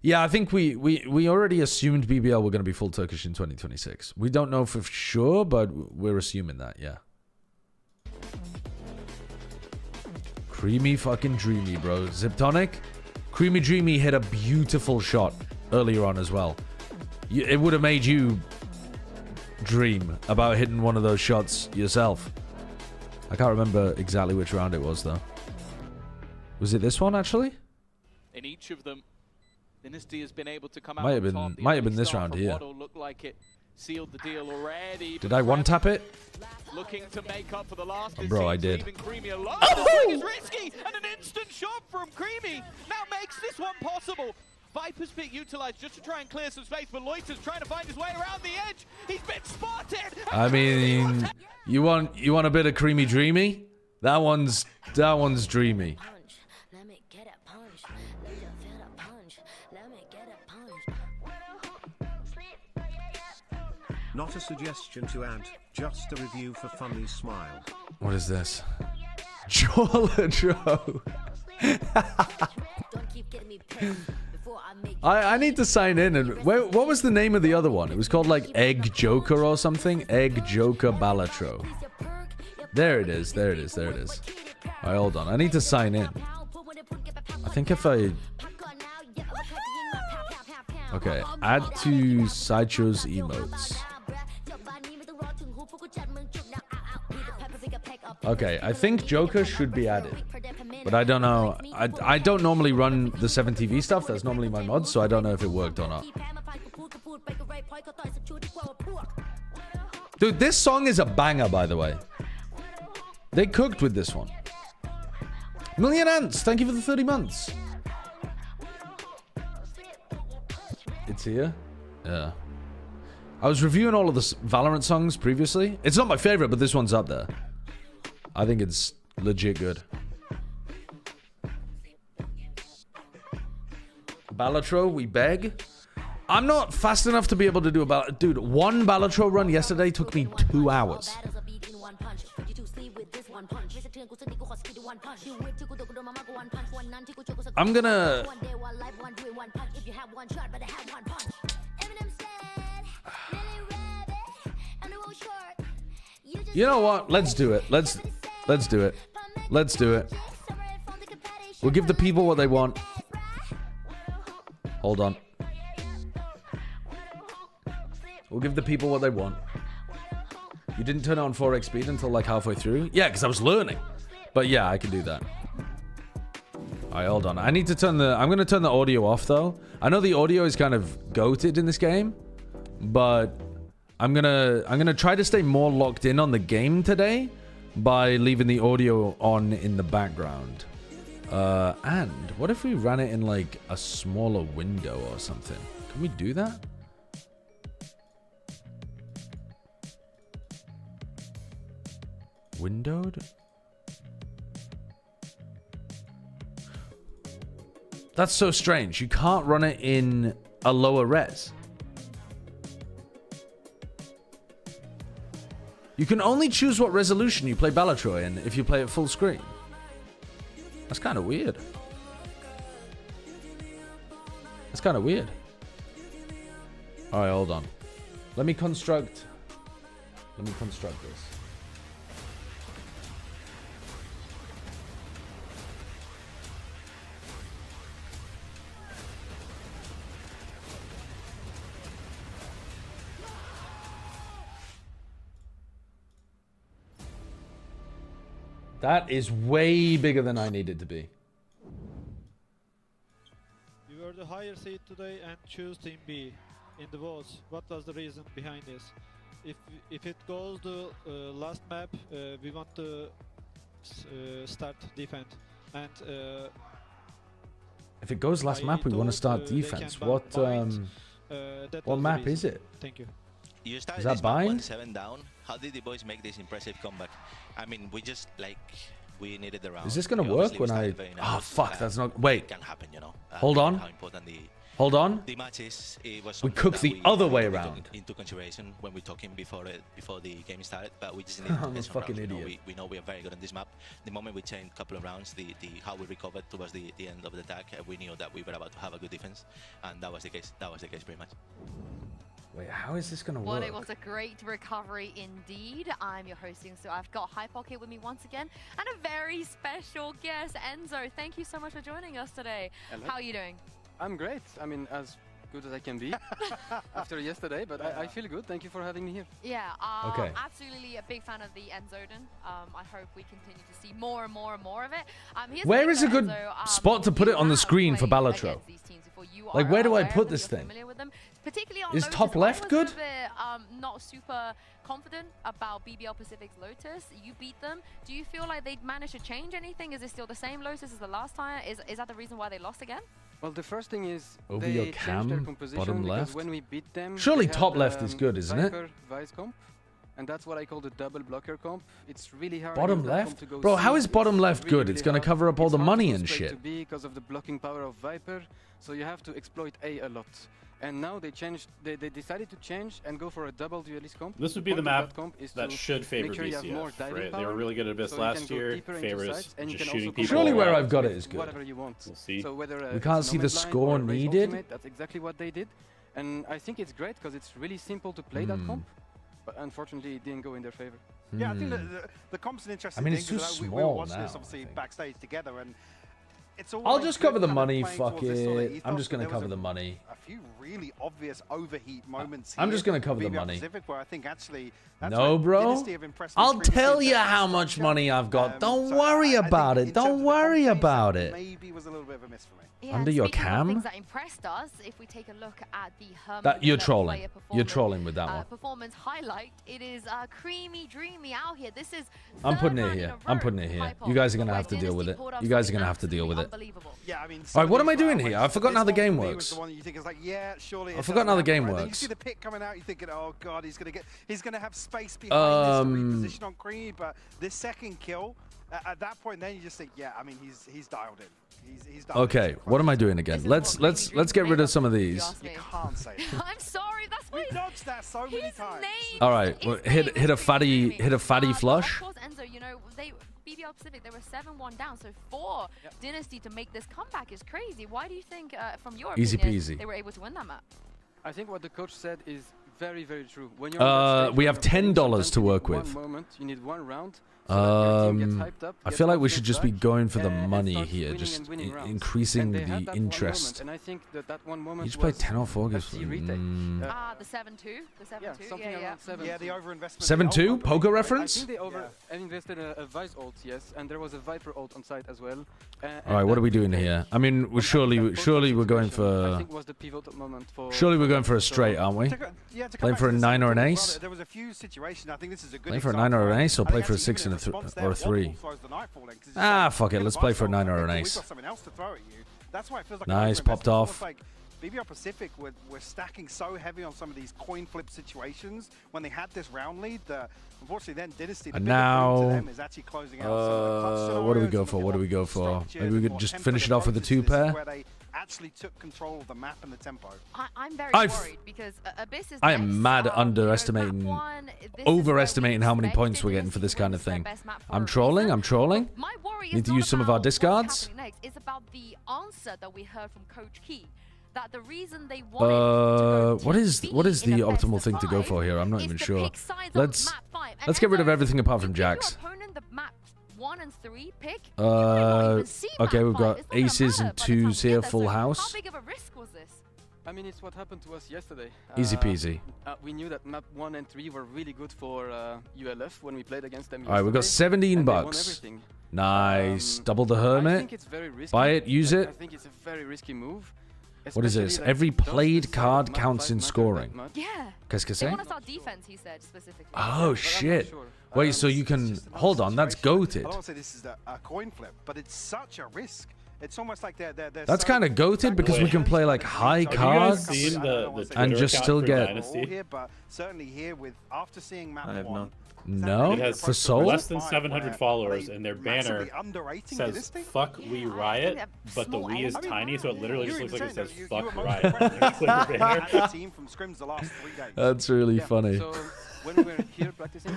C: Yeah, I think we already assumed BBL were going to be full Turkish in 2026. We don't know for sure, but we're assuming that, yeah. Creamy fucking dreamy, bro. Ziptonic, Creamy Dreamy hit a beautiful shot earlier on as well. It would have made you dream about hitting one of those shots yourself. I can't remember exactly which round it was, though. Was it this one, actually?
I: In each of them, Dynasty has been able to come out.
C: Might have been this round here.
I: Looked like it sealed the deal already.
C: Did I one-tap it?
I: Looking to make up for the last.
C: Oh, bro, I did.
I: Creamy alone. Oh! Is risky, and an instant shot from Creamy now makes this one possible. Viper's pick utilized just to try and clear some space, but Lotus trying to find his way around the edge. He's been spotted.
C: I mean, you want a bit of Creamy Dreamy? That one's dreamy.
B: Not a suggestion to add, just a review for funny smile.
C: What is this? Joladro. I need to sign in. And what was the name of the other one? It was called like Egg Joker or something. Egg Joker Balatro. There it is. There it is. There it is. All right, hold on. I need to sign in. I think if I... Okay, add to Sideshow's emotes. Okay, I think Joker should be added. But I don't know. I don't normally run the 7TV stuff. That's normally my mod, so I don't know if it worked or not. Dude, this song is a banger, by the way. They cooked with this one. Million Ants, thank you for the 30 months. It's here? Yeah. I was reviewing all of the Valorant songs previously. It's not my favorite, but this one's up there. I think it's legit good. Balatro, we beg. I'm not fast enough to be able to do a Balatro. Dude, one Balatro run yesterday took me 2 hours. I'm gonna... You know what? Let's do it. Let's do it. Let's do it. We'll give the people what they want. Hold on. We'll give the people what they want. You didn't turn it on 4x speed until like halfway through? Yeah, because I was learning. But yeah, I can do that. Alright, hold on. I need to turn the... I'm going to turn the audio off, though. I know the audio is kind of goated in this game. But I'm gonna try to stay more locked in on the game today by leaving the audio on in the background. And what if we ran it in like a smaller window or something? Can we do that? Windowed? That's so strange. You can't run it in a lower res. You can only choose what resolution you play Balatro in if you play it full screen. That's kind of weird. That's kind of weird. Alright, hold on. Let me construct this. That is way bigger than I needed to be.
A: You were the higher seed today and choose Team B in the votes. What was the reason behind this? If it goes the last map, we want to start defense. And
C: if it goes last map, we want to start defense. What map is it?
A: Thank you.
L: You started
C: is that
L: this
C: bind?
L: 1-7 down. How did the boys make this impressive comeback? I mean, we needed the round.
C: Is this gonna work when I... Oh, fuck, that's not... Wait.
L: It can happen, you know.
C: Hold on.
L: How important
C: Hold on.
L: The matches, it was
C: we cooked the other way around.
L: Into consideration when we're talking before the game started, but we just need to get some
C: fucking
L: rounds.
C: idiot.
L: We know we are very good on this map. The moment we changed a couple of rounds, how we recovered towards the end of the attack, we knew that we were about to have a good defense, and that was the case. That was the case pretty much.
C: Wait, how is this gonna work?
F: Well, it was a great recovery indeed. I'm your hosting, so I've got Hypoc here with me once again, and a very special guest, Enzo. Thank you so much for joining us today.
M: Hello.
F: How are you doing?
M: I'm great. I mean, as good as I can be after yesterday, but I feel good. Thank you for having me here.
F: Yeah,
C: okay.
F: Absolutely a big fan of the Enzoden. I hope we continue to see more and more and more of it.
C: Where is a good spot to put it on the screen for Balatro? Like, where do I put this thing?
F: Particularly on
C: is
F: Lotus,
C: top left good?
F: I was a bit, not super confident about BBL Pacific's Lotus. You beat them. Do you feel like they'd managed to change anything? Is it still the same Lotus as the last time? Is that the reason why they lost again?
M: Well, the first thing is
C: over
M: they
C: your
M: changed
C: cam,
M: their composition
C: bottom
M: because
C: left.
M: when we beat them,
C: surely
M: they
C: top
M: had,
C: left is good, isn't it?
M: Viper Vice comp, and that's what I call the double blocker comp. It's really hard.
C: Bottom left, bro. How is bottom left good? It's gonna cover up all the money and shit.
M: To B because of the blocking power of Viper, so you have to exploit A a lot. And now they changed. They decided to change and go for a double duelist comp.
H: This would be the map that should favor BCF, right? They were really good at Abyss last year. Favors just shooting people.
C: Surely where I've got it is good.
M: Whatever you want.
H: We'll see.
M: So whether
C: we can't see the score needed.
M: Ultimate, that's exactly what they did, and I think it's great because it's really simple to play that comp. But unfortunately, it didn't go in their favor.
E: Yeah, I think the comp's an interesting
C: thing.
E: It's too small we watched this obviously backstage together, and
C: I'll just cover the money. Fuck it. I'm just gonna cover the money.
E: A few really obvious overheat moments.
C: I'm just gonna cover the money.
E: Pacific, where I think actually
C: no, bro. I'll tell you how much money I've got. Don't worry about it. Don't worry about it.
E: Maybe was a little bit of a miss for me.
F: Yeah,
C: Under your cam?
F: Things that impressed us, if we take a look at the
C: That you're trolling. You're trolling with that one.
F: Performance highlight. It is creamy, dreamy out here. This is.
C: I'm putting it here. I'm putting it here. You guys are gonna have to deal with it. You guys are gonna have to deal with it.
E: Yeah, I mean.
C: All right, what am I doing here? I've forgotten how the game works. I've forgotten how the game works.
E: You see the pick coming out, you're thinking, oh god, he's gonna have space behind this to reposition on Creamy, but this second kill, at that point, then you just think, yeah, I mean, he's dialed in. He's dialed
C: okay,
E: in.
C: what am I doing again? Let's get rid of some of these.
E: You can't say it.
F: I'm sorry, that's
E: we dodged that so many times.
C: All right, well, hit a fatty flush.
F: Of course, Enzo, you know, BBL Pacific, they were 7-1 down, so for Dynasty to make this comeback is crazy. Why do you think, from your
C: Easy
F: opinion,
C: peasy.
F: they were able to win that map?
M: I think what the coach said is very, very true. When you're
C: we have $10 to work with.
M: One moment, you need one round. So
C: I feel like we should just be going for the money here, just increasing the interest.
M: And I think that one moment
C: you just played 10 off August.
F: The 7-2? The 7-2?
E: Yeah, the overinvestment.
C: 7-2? Poker reference?
M: I think they over-invested a Vice ult, yes, and there was a Viper ult on site as well.
C: All right, what are we doing here? I mean, surely we're going for.
M: I think was the pivotal moment for.
C: Surely we're going for a straight, aren't we? Playing for a 9 or an ace?
E: There was a few situations. I think this is a good.
C: Play for a 9 or an ace, or play for a 6 and or a 3. Ah, fuck it. Let's play for a 9 or an ace. Nice, popped off.
E: BBL Pacific were stacking so heavy on some of these coin flip situations when they had this round lead that unfortunately then Dynasty
C: and now
E: to them is actually closing out
C: what do we go for? What do we go for? Maybe we could just finish it off with a 2-pair.
E: Where they actually took control of the map and the tempo.
F: I'm very worried because Abyss is
C: I am mad overestimating how many points we're getting for this kind of thing. I'm trolling.
F: My worry
C: Need to use some of our discards.
F: It's about the answer that we heard from Coach Key. That the reason they wanted
C: what is the optimal thing to go for here? I'm not even sure. Let's get rid of everything apart from Jax. Okay, we've got aces and 2s here, full house.
F: How big of a risk was this?
M: I mean, it's what happened to us yesterday.
C: Easy peasy.
M: We knew that map 1 and 3 were really good for ULF when we played against them.
C: All right, we've got 17 bucks. Nice, double the hermit.
M: I think it's very risky.
C: Buy it, use it.
M: I think it's a very risky move.
C: What is this? Every played card counts in scoring.
F: Yeah.
C: Qu'est-ce que c'est?
F: They want to start defense, he said specifically.
C: Oh shit! Wait, so you can hold on? That's goated.
E: I don't want to say this is a coin flip, but it's such a risk. It's almost like they're
C: That's kind of goated because we can play like high cards and just still get.
E: Here, but certainly here with after seeing map 1.
C: No,
H: it has
C: for Seoul?
H: less than 700 followers, and their banner says "Fuck We Riot," but the "We" is tiny, so it literally just looks like it says "Fuck Riot."
C: That's really funny.
M: So when we were here practicing,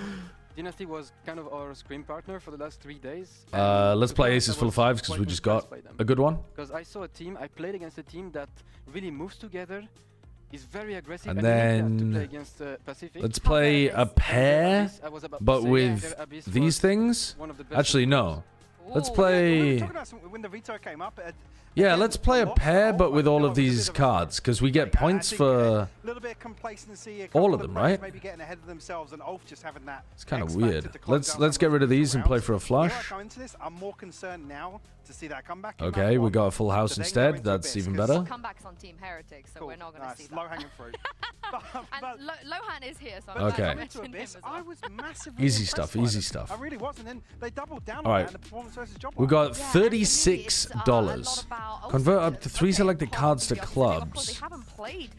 M: Dynasty was kind of our scrim partner for the last 3 days.
C: Let's play aces full of 5s because we just got a good one.
M: Because I saw a team, I played against a team that really moves together. Is very aggressive
C: and then
M: play against, Pacific.
C: Let's play a pair, but with these things. Actually, no. Let's play. Yeah, let's play a pair, but with all of these cards, because we get points for all of them, right? It's kind of weird. Let's get rid of these and play for a flush. Okay, we got a full house instead. That's even better.
F: Comebacks on Team Heretic, so we're not going to see that.
E: Low-hanging fruit.
F: And Lohan is here, so
C: okay.
E: I was massively
C: Easy stuff, easy stuff.
E: I really was, and then they doubled down
C: all right.
E: on that, and the performance versus job.
C: We got $36. Convert up to 3 selected cards to clubs.
F: They haven't played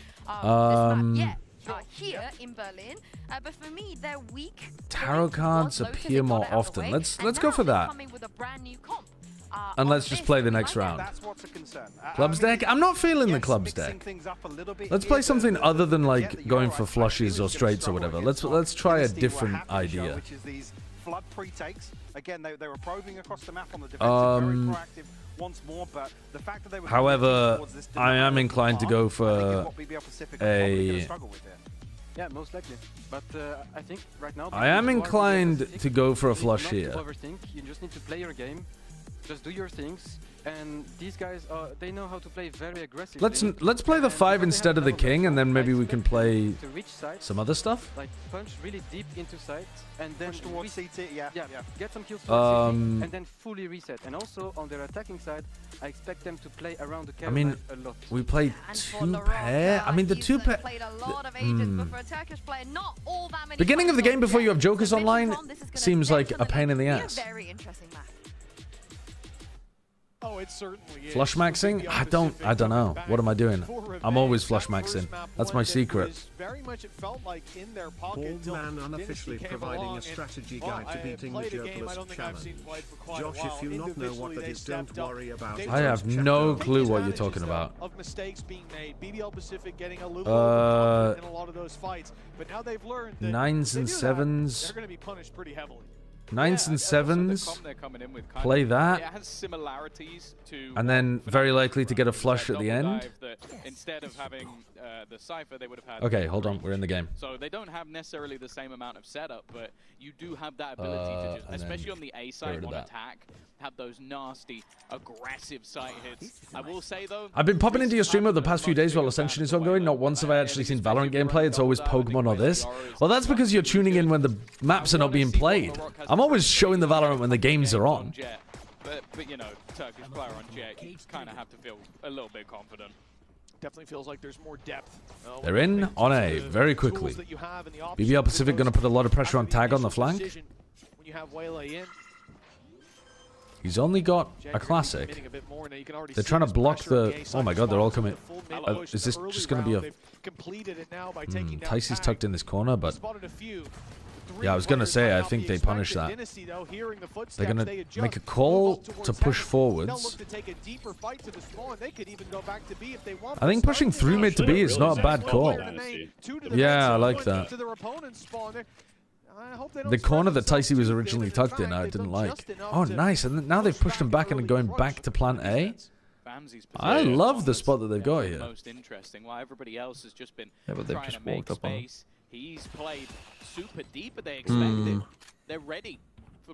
F: here in Berlin, but for me, they're weak.
C: Tarot cards appear more often. Let's go for that. And let's just play the next round. Clubs deck? I'm not feeling the clubs deck. Let's play something other than like going for flushes or straights or whatever. Let's try a different idea.
E: Which is these flood pre-takes. Again, they were probing across the map on the defensive, very proactive once more, but the fact that they were
C: however, I am inclined to go for a.
M: Yeah, most likely. But I think right now.
C: I am inclined to go for a flush here.
M: Overthink. You just need to play your game. just do your things. And these guys, they know how to play very aggressively.
C: Let's play the 5 instead of the king, and then maybe we can play some other stuff.
M: Like punch really deep into sight, and then
E: push towards CT. Yeah.
M: Get some kills towards CT, and then fully reset. And also on their attacking side, I expect them to play around the camera a lot.
C: We played 2 pair. I mean, the 2 pair. Beginning of the game before you have jokers online seems like a pain in the ass.
F: Very interesting match.
J: Oh, it certainly is.
C: Flush maxing? I don't know. What am I doing? I'm always flush maxing. That's my secret.
J: Very much it felt like in their pocket.
B: Bald Man unofficially providing a strategy guide to beating the jokerless challenge. Josh, if you not know what that is, don't worry about it.
C: I have no clue what you're talking about.
J: Of mistakes being made. BBL Pacific getting a little overconfident in a lot of those fights, but now they've learned that
C: 9s and 7s.
J: They're going to be punished pretty heavily.
C: 9s and 7s, play that, and then very likely to get a flush at the end.
I: Instead of having the Cypher, they would have had.
C: Okay, hold on, we're in the game.
I: So they don't have necessarily the same amount of setup, but you do have that ability to just, especially on the A side on attack, have those nasty, aggressive sight hits. I will say though,
C: I've been popping into your stream over the past few days while Ascension is ongoing. Not once have I actually seen Valorant gameplay. It's always Pokemon or this. Well, that's because you're tuning in when the maps are not being played. I'm always showing the Valorant when the games are on.
I: But you know, Turkish player on Jet, you kind of have to feel a little bit confident.
J: Definitely feels like there's more depth.
C: They're in on A very quickly. BBL Pacific going to put a lot of pressure on Tag on the flank.
J: When you have Waylay in,
C: he's only got a classic. They're trying to block the... Oh my god, they're all coming... is this just going to be a... Ticey's tucked in this corner, but... Yeah, I was going to say, I think they punish that. They're going to make a call to push forwards. I think pushing through mid to B is not a bad call. Yeah, I like that. The corner that Ticey was originally tucked in, I didn't like. Oh, nice. And now they've pushed him back and are going back to plant A. I love the spot that they've got here.
I: Most interesting. While everybody else has just been
G: but they've just walked up on.
I: He's played super deep, but they expected. They're ready.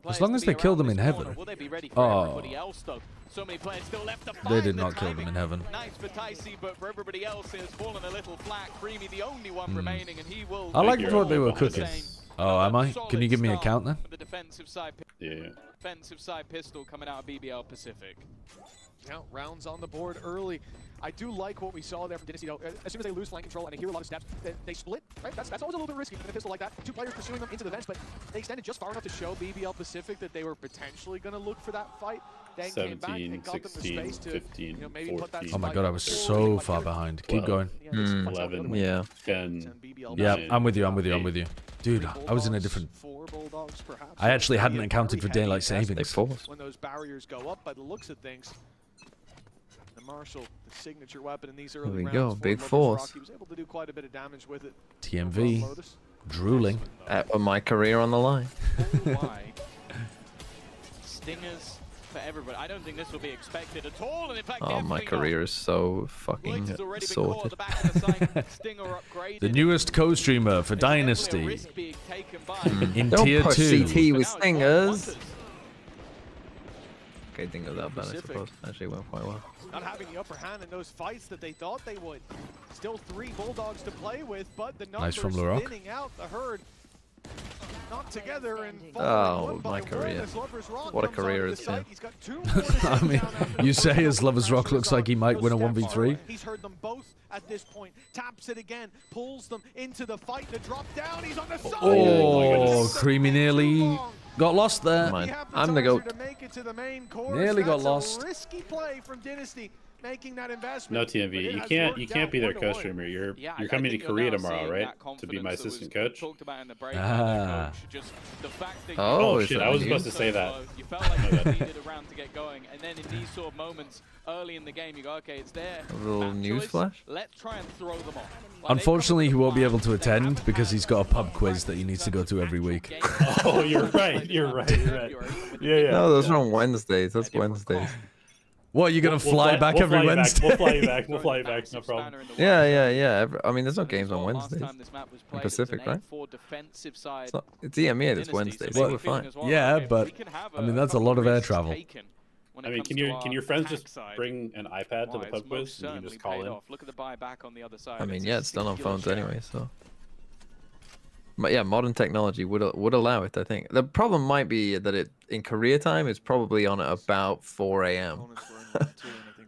C: As long as they kill them in heaven.
I: Will they be ready for everybody else, though? So many players still left to fight.
C: They did not kill them in heaven.
I: Nice for Ticey, but for everybody else, it has fallen a little flat. Creamy, the only one remaining, and he will.
C: I like what they were cooking. Oh, am I? Can you give me a count then?
I: The defensive side.
H: Yeah.
I: Defensive side pistol coming out of BBL Pacific.
J: Now rounds on the board early. I do like what we saw there from Dynasty. As soon as they lose flank control and they hear a lot of steps, they split. Right? That's always a little bit risky with a pistol like that. 2 players pursuing them into the vents, but they extended just far enough to show BBL Pacific that they were potentially going to look for that fight. Then
H: 17, 16, 15, 14.
C: Oh my god, I was so far behind. Keep going.
H: 11,
G: yeah.
H: 10.
C: Yeah, I'm with you, I'm with you, I'm with you. Dude, I was in a different... I actually hadn't accounted for daylight savings.
J: When those barriers go up, by the looks of things, the Marshall, the signature weapon in these early rounds.
G: There we go, big force.
J: He was able to do quite a bit of damage with it.
C: TMV, drooling.
G: Put my career on the line.
I: Stingers for everybody. I don't think this will be expected at all. And in fact,
G: oh, my career is so fucking sorted.
C: The newest co-streamer for Dynasty in
G: don't
C: tier
G: push
C: 2.
G: CT with Stingers. Okay, didn't go that bad, I suppose. Actually went quite well.
J: Not having the upper hand in those fights that they thought they would. Still 3 Bulldogs to play with, but the numbers thinning out the herd. Not together and
G: oh, my career. What a career it's been.
C: I mean, you say as Lovers Rock looks like he might win a 1v3.
J: He's heard them both at this point. Taps it again, pulls them into the fight to drop down. He's on the side.
C: Oh, Creamy nearly got lost there.
G: I'm the GOAT.
C: Nearly got lost.
J: Risky play from Dynasty. Making that investment.
H: No TMV, you can't be their co-streamer. You're coming to Korea tomorrow, right? To be my assistant coach.
C: Ah.
H: Oh shit! I was supposed to say that.
I: You felt like you needed a round to get going, and then in these sort of moments early in the game, you go, okay, it's there.
G: A little news flash.
I: Let's try and throw them off.
C: Unfortunately, he won't be able to attend because he's got a pub quiz that he needs to go to every week.
H: Oh, you're right. You're right. Yeah.
G: No, those are on Wednesdays. That's Wednesdays.
C: What, you're going to fly back every Wednesday?
H: We'll fly you back. We'll fly you back. No problem.
G: Yeah. I mean, there's no games on Wednesdays. In Pacific, right? It's EMEA this Wednesday, so we're fine.
C: Yeah, but, I mean, that's a lot of air travel.
I: when
H: I
I: it
H: mean,
I: comes
H: can your friends just bring an iPad to the pub quiz and you can just call in?
I: Look at the buyback on the other side.
G: I mean, yeah, it's done on phones anyway, so. But yeah, modern technology would allow it, I think. The problem might be that it in Korea time is probably on at about 4 a.m.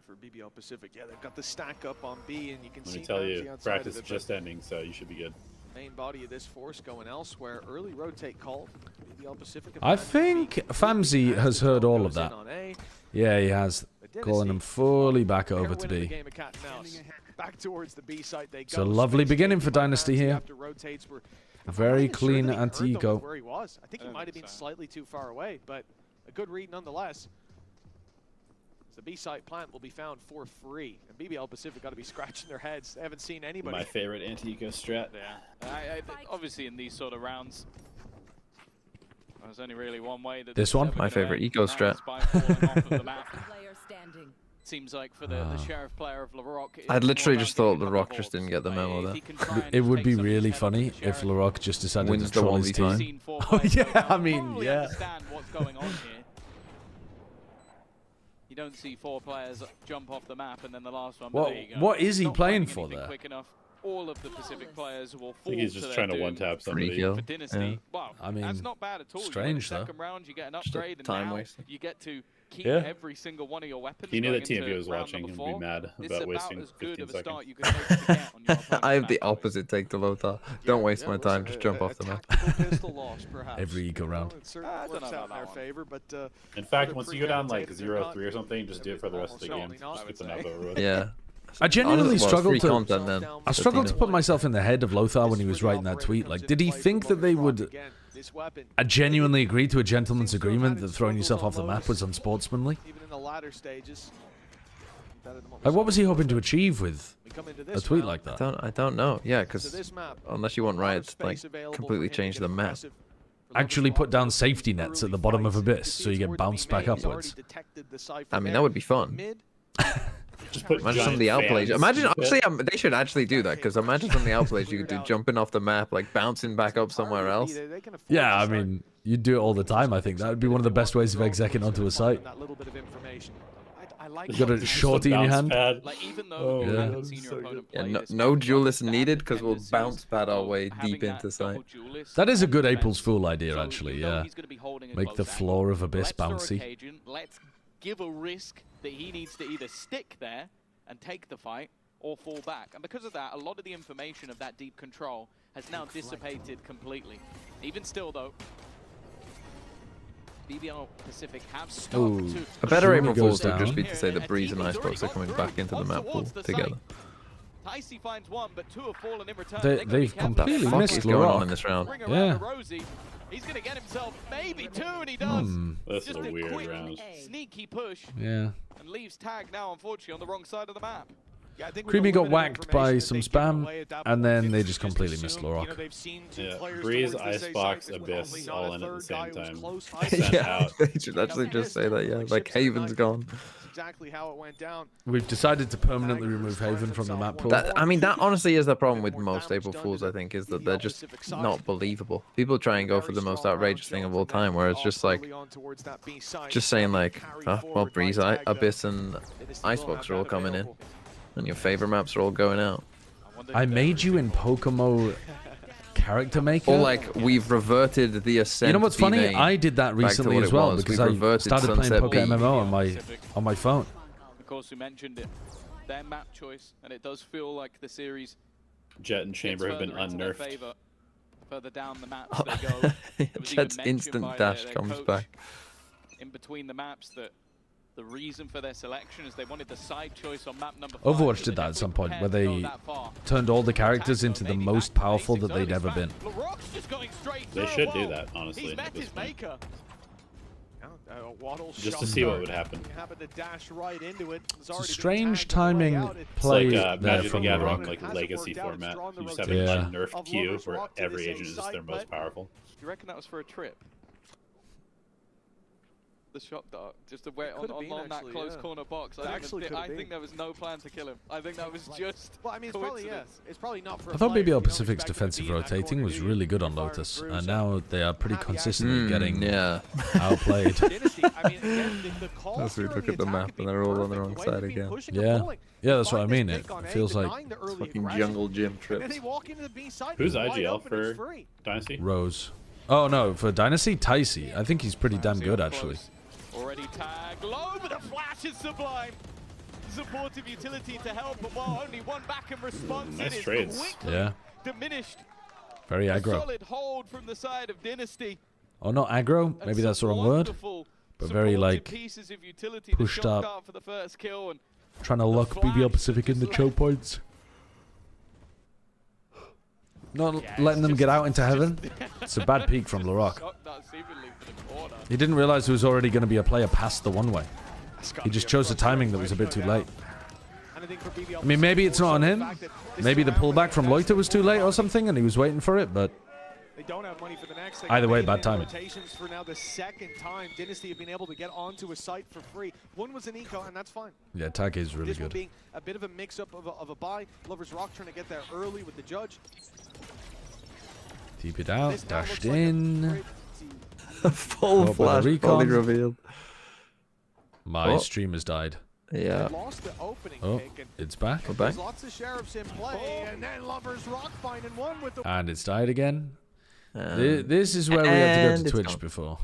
J: For BBL Pacific, yeah, they've got the stack up on B, and you can see.
H: Let me tell you, practice is just ending, so you should be good.
J: Main body of this force going elsewhere. Early rotate call. BBL Pacific.
C: I think Famzi has heard all of that. Yeah, he has. Calling him fully back over to B.
J: Back towards the B site they go.
C: It's a lovely beginning for Dynasty here. Very clean anti-eco.
J: Where he was. I think he might have been slightly too far away, but a good read nonetheless. The B site plant will be found for free, and BBL Pacific got to be scratching their heads. They haven't seen anybody.
H: My favorite anti-eco strat.
I: Yeah, obviously in these sort of rounds, there's only really one way that
C: this one,
G: my favorite eco strat.
I: Seems like for the sheriff player of LaRock.
G: I'd literally just thought LaRock just didn't get the memo there.
C: It would be really funny if LaRock just decided to troll his team. Oh yeah, I mean, yeah.
I: Understand what's going on here. You don't see 4 players jump off the map and then the last one.
C: Well, what is he playing for there?
I: Quick enough. All of the Pacific players will fall.
H: I think he's just trying to one-tap somebody.
I: For Dynasty.
G: Yeah.
I: Wow,
C: I mean,
I: that's not bad at all.
C: Strange
I: you
C: though.
I: Second round, you get an upgrade, and
G: time
I: now
G: waste.
I: you get to keep every single one of your weapons.
H: He knew that
I: going
H: TMV
I: into
H: was
I: round
H: watching and
I: number
H: would be
I: 4.
H: mad
I: This
H: about
I: is
H: wasting
I: as good
H: 15
I: of a
H: seconds.
I: start you can take to get on your opponent's
G: I have the
I: back.
G: opposite take to Lothar. Don't waste my time, just jump off the map.
C: Every eco round.
J: It certainly works out in their favor, but
H: In fact, once you go down like 0-3 or something, just do it for the rest of the game. Just get the map over with.
G: Yeah.
C: I genuinely struggled
G: I
C: struggled to put myself in the head of Lothar when he was writing that tweet. Like, did he think that they would genuinely agree to a gentleman's agreement that throwing yourself off the map was unsportsmanly?
J: even in the latter stages.
C: Like, what was he hoping to achieve with a tweet like that?
G: I don't know. Yeah, because unless you want Riot to like completely change the map.
C: Actually put down safety nets at the bottom of Abyss so you get bounced back upwards.
G: I mean, that would be fun.
H: Just put
G: imagine some of the outplays. Imagine, actually, they should actually do that, because imagine some of the outplays you could do jumping off the map, like bouncing back up somewhere else.
C: Yeah, I mean, you'd do it all the time, I think. That would be one of the best ways of execing onto a site. You got a shorty in your hand.
G: No duelist needed, because we'll bounce pad our way deep into site.
C: That is a good April's Fool idea, actually, yeah. Make the floor of Abyss bouncy.
I: Let's give a risk that he needs to either stick there and take the fight or fall back. And because of that, a lot of the information of that deep control has now dissipated completely. Even still, though, BBL Pacific have stopped to...
G: A better April Fool's would just be to say that Breeze and Icebox are coming back into the map pool together.
I: Ticey finds one, but 2 have fallen in return.
C: They've completely missed
G: going on in this round.
C: Yeah.
I: He's going to get himself maybe 2, and he does.
H: That's a weird round.
I: Sneaky push.
C: Yeah.
I: And leaves Tag now, unfortunately, on the wrong side of the map.
J: Yeah,
C: Creamy got whacked by some spam, and then they just completely missed LaRock.
H: Yeah, Breeze, Icebox, Abyss, all in at the same time.
G: Yeah, they should actually just say that, yeah. Like, Haven's gone.
J: Exactly how it went down.
C: We've decided to permanently remove Haven from the map pool.
G: I mean, that honestly is the problem with most April Fools, I think, is that they're just not believable. People try and go for the most outrageous thing of all time, where it's just like, just saying like, oh, well, Breeze, Abyss, and Icebox are all coming in, and your favorite maps are all going out.
C: I made you in Pokemon character maker.
G: Or like, we've reverted the Ascent.
C: You know what's funny? I did that recently as well, because I started playing Pokemon MMO on my phone.
I: Of course, we mentioned it. Their map choice, and it does feel like the series.
H: Jet and Chamber have been unnerfed.
I: Further down the maps they go.
G: Jet's instant dash comes back.
I: In between the maps, that the reason for their selection is they wanted the side choice on map number 5.
C: Overwatch did that at some point, where they turned all the characters into the most powerful that they'd ever been.
H: They should do that, honestly. At this point. Just to see what would happen.
C: It's a strange timing play
H: like,
C: there
H: Magic
C: from
H: the Gathering,
C: LaRock.
H: like legacy format. You just have a nerfed queue where every agent is just their most powerful.
I: Do you reckon that was for a trip? the shock dart, just to wait on that close corner box. I think there was no plan to kill him. I think that was just
J: well, I mean, it's probably not for
C: I thought BBL Pacific's defensive rotating was really good on Lotus, and now they are pretty consistently getting outplayed.
G: As we look at the map and they're all on the wrong side again.
C: Yeah, that's what I mean. It feels like
G: fucking jungle gym trips.
H: Who's IGL for Dynasty?
C: Rose. Oh no, for Dynasty, Ticey. I think he's pretty damn good actually.
I: Already tagged low, but the flash is sublime. Supportive utility to help, but while only one back in response,
H: nice
I: it
H: trades.
I: is quickly diminished.
C: Very
I: A
C: aggro.
I: solid hold from the side of Dynasty.
C: Oh, not aggro. Maybe that's the wrong word. But very like pushed up,
I: for the first kill and
C: trying to lock BBL Pacific in the choke points. Not letting them get out into heaven. It's a bad peek from Larocque. He didn't realize there was already going to be a player past the one-way. He just chose the timing that was a bit too late. I mean, maybe it's not on him. Maybe the pullback from Loiter was too late or something, and he was waiting for it, but
J: they don't have money for the next.
C: Either way, bad timing.
J: Rotations for now the second time Dynasty have been able to get onto a site for free. One was an eco, and that's fine.
C: Yeah, Take is really
J: this
C: good.
J: Being a bit of a mix-up of a buy. Lovers Rock trying to get there early with the judge.
C: Deep it out, dashed in.
G: Full flash, fully revealed.
C: My stream has died.
G: Yeah.
C: Oh, it's back.
G: We're back.
J: There's lots of sheriffs in play, and then Lovers Rock finding one with the.
C: And it's died again. This is where we had to go to Twitch before.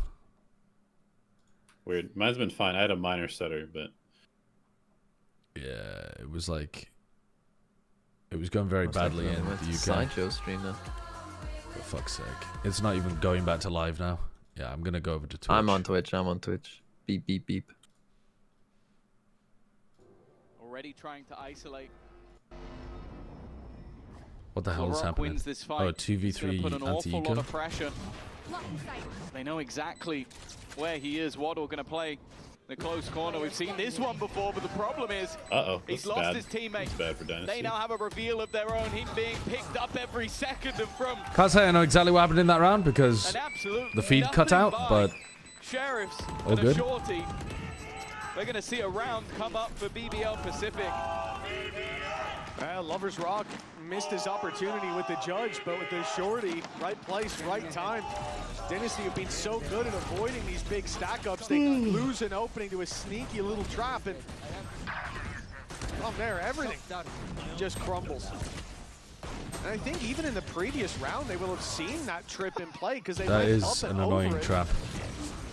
H: Weird. Mine's been fine. I had a minor stutter, but
C: yeah, it was like it was going very badly in the UK.
G: Sideshow stream now.
C: For fuck's sake, it's not even going back to live now. Yeah, I'm gonna go over to Twitch.
G: I'm on Twitch. Beep beep beep.
I: Already trying to isolate.
C: What the hell is happening?
I: Wins this fight.
C: Oh, 2v3
I: put an awful lot
C: anti-eco.
I: of pressure. They know exactly where he is. Waddle going to play the close corner. We've seen this one before, but the problem is he's lost his teammate.
H: That's bad for Dynasty.
I: They now have a reveal of their own. Him being picked up every second and from.
C: Can't say I know exactly what happened in that round because the feed cut out, but
I: Sheriffs
C: all
I: and
C: good.
I: a shorty. We're going to see a round come up for BBL Pacific.
J: Lovers Rock missed his opportunity with the judge, but with the shorty, right place, right time. Dynasty have been so good at avoiding these big stack-ups. They lose an opening to a sneaky little trap, and from there, everything just crumbles. And I think even in the previous round, they will have seen that trip in play because they
C: that
J: went
C: is
J: up
C: an
J: and
C: annoying
J: over it.
C: trap.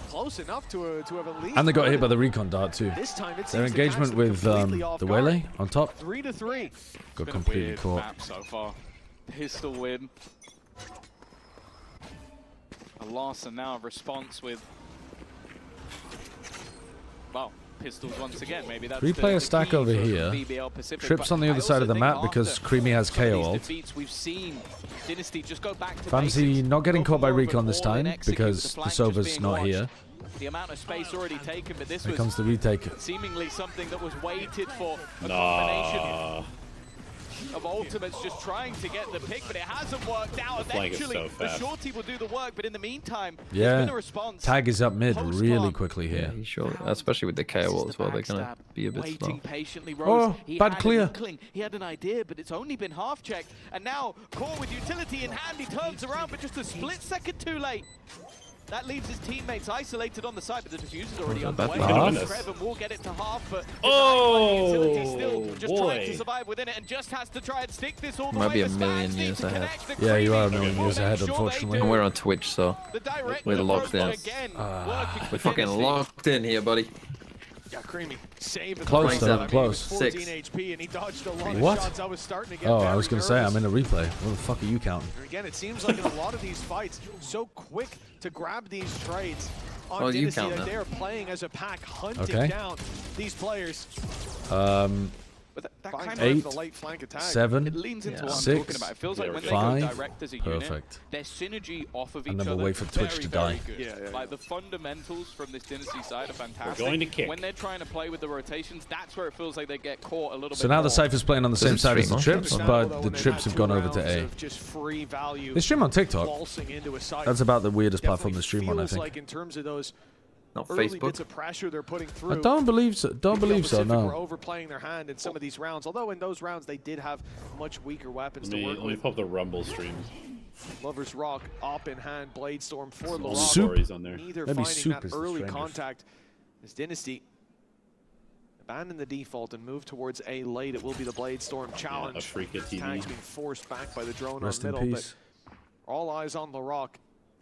J: Close enough to have at least.
C: And they got hit by the recon dart too.
J: This time it
C: Their
J: seems the
C: engagement
J: Cats
C: with
J: completely off
C: the
J: guard.
C: Waylay on top
J: 3-3.
C: got completely
I: Weird
C: caught.
I: map so far. Pistol win. A loss and now a response with. Well, pistols once again. Maybe that's
C: Three-player
I: the
C: stack
I: key
C: over
I: for
C: here.
I: BBL Pacific,
C: Trips
I: but
C: on the
I: I
C: other side
I: also
C: of the
I: think
C: map
I: after
C: because Creamy has
I: some of
C: KO
I: these
C: ult.
I: defeats we've seen Dynasty just go back to
C: Fancy
I: basics,
C: not getting
I: go
C: caught by
I: for more of
C: recon
I: an
C: this time
I: all-in execute,
C: because
I: the
C: the
I: flank just
C: Sova's
I: being
C: not
I: watched.
C: here.
I: The amount of space already taken, but this
C: Here
I: was
C: comes the retake.
I: seemingly something that was waited for. A combination of ultimates just trying to get the pick, but it hasn't worked out. Eventually,
H: so
I: the
H: fast.
I: shorty will do the work, but in the meantime,
C: Yeah,
I: there's been a response.
C: Tag is up mid
I: Post
C: really
I: bomb.
C: quickly here.
G: Yeah, sure. Especially with the KO ult as well, they're gonna be a bit slow.
I: Waiting patiently, Rose.
C: Oh, bad clear.
I: He had an idea, but it's only been half checked. And now, Core with utility in hand, he turns around, but just a split second too late. That leaves his teammates isolated on the side, but the diffuser's already underway. Creven will get it to half, but utility still just trying to survive within it and just has to try and stick this all the way.
G: Might be a million years ahead.
C: Yeah, you are a million years ahead, unfortunately.
G: And we're on Twitch, so we're locked in. We're fucking locked in here, buddy.
J: Yeah, Creamy. Save
C: Close though, close.
J: 14 HP, and he dodged a lot of
C: What?
J: shots. I was starting to get
C: Oh, I
J: very
C: was going to say,
J: nervous.
C: I'm in a replay. What the fuck are you counting?
J: And again, it seems like in a lot of these fights, so quick to grab these trades on
G: Oh, you
J: Dynasty
G: count
J: that
G: that.
J: they are playing as a pack, hunting
C: Okay.
J: down these players.
I: But that kind of
C: 8,
J: the late flank attack.
C: 7,
I: It leans into what I'm
C: 6,
I: talking about. It feels like when they
C: 5,
I: go direct as a unit,
C: perfect.
I: their synergy off of each
C: And then we'll
I: other
C: wait for Twitch
I: very,
C: to
I: very
C: die.
I: good.
J: Yeah.
I: Like the fundamentals from this Dynasty side are fantastic.
H: We're going to kick.
I: When they're trying to play with the rotations, that's where it feels like they get caught a little bit.
C: So now the
I: more.
C: Cypher's playing on the same
G: it
C: side as the
G: stream on?
C: Trips, but the Trips have gone over to A.
J: Just free value.
C: They stream on TikTok.
J: Waltzing into a site.
C: That's about the weirdest platform to stream on, I
J: Feels
C: think.
J: like in terms of those
G: not
J: early
G: Facebook.
J: bits of pressure they're putting through.
C: I don't believe so. Don't
J: BBL
C: believe so.
J: Pacific
C: No.
J: were overplaying their hand in some of these rounds. Although in those rounds they did have much weaker weapons to work
H: Let me
J: with.
H: pull up the Rumble stream.
J: Lovers Rock up in hand, Bladestorm for
H: Some
J: LaRock.
H: stories on there.
J: Neither
C: That'd be
J: finding
C: soup
J: that
C: is the
J: early
C: strangest.
J: contact as Dynasty abandon the default and move towards A late. It will be the Bladestorm challenge.
H: Afrika TV.
J: Tag's being forced back by the drone
C: Rest
J: on
C: in
J: middle,
C: peace.
J: but all eyes on LaRock.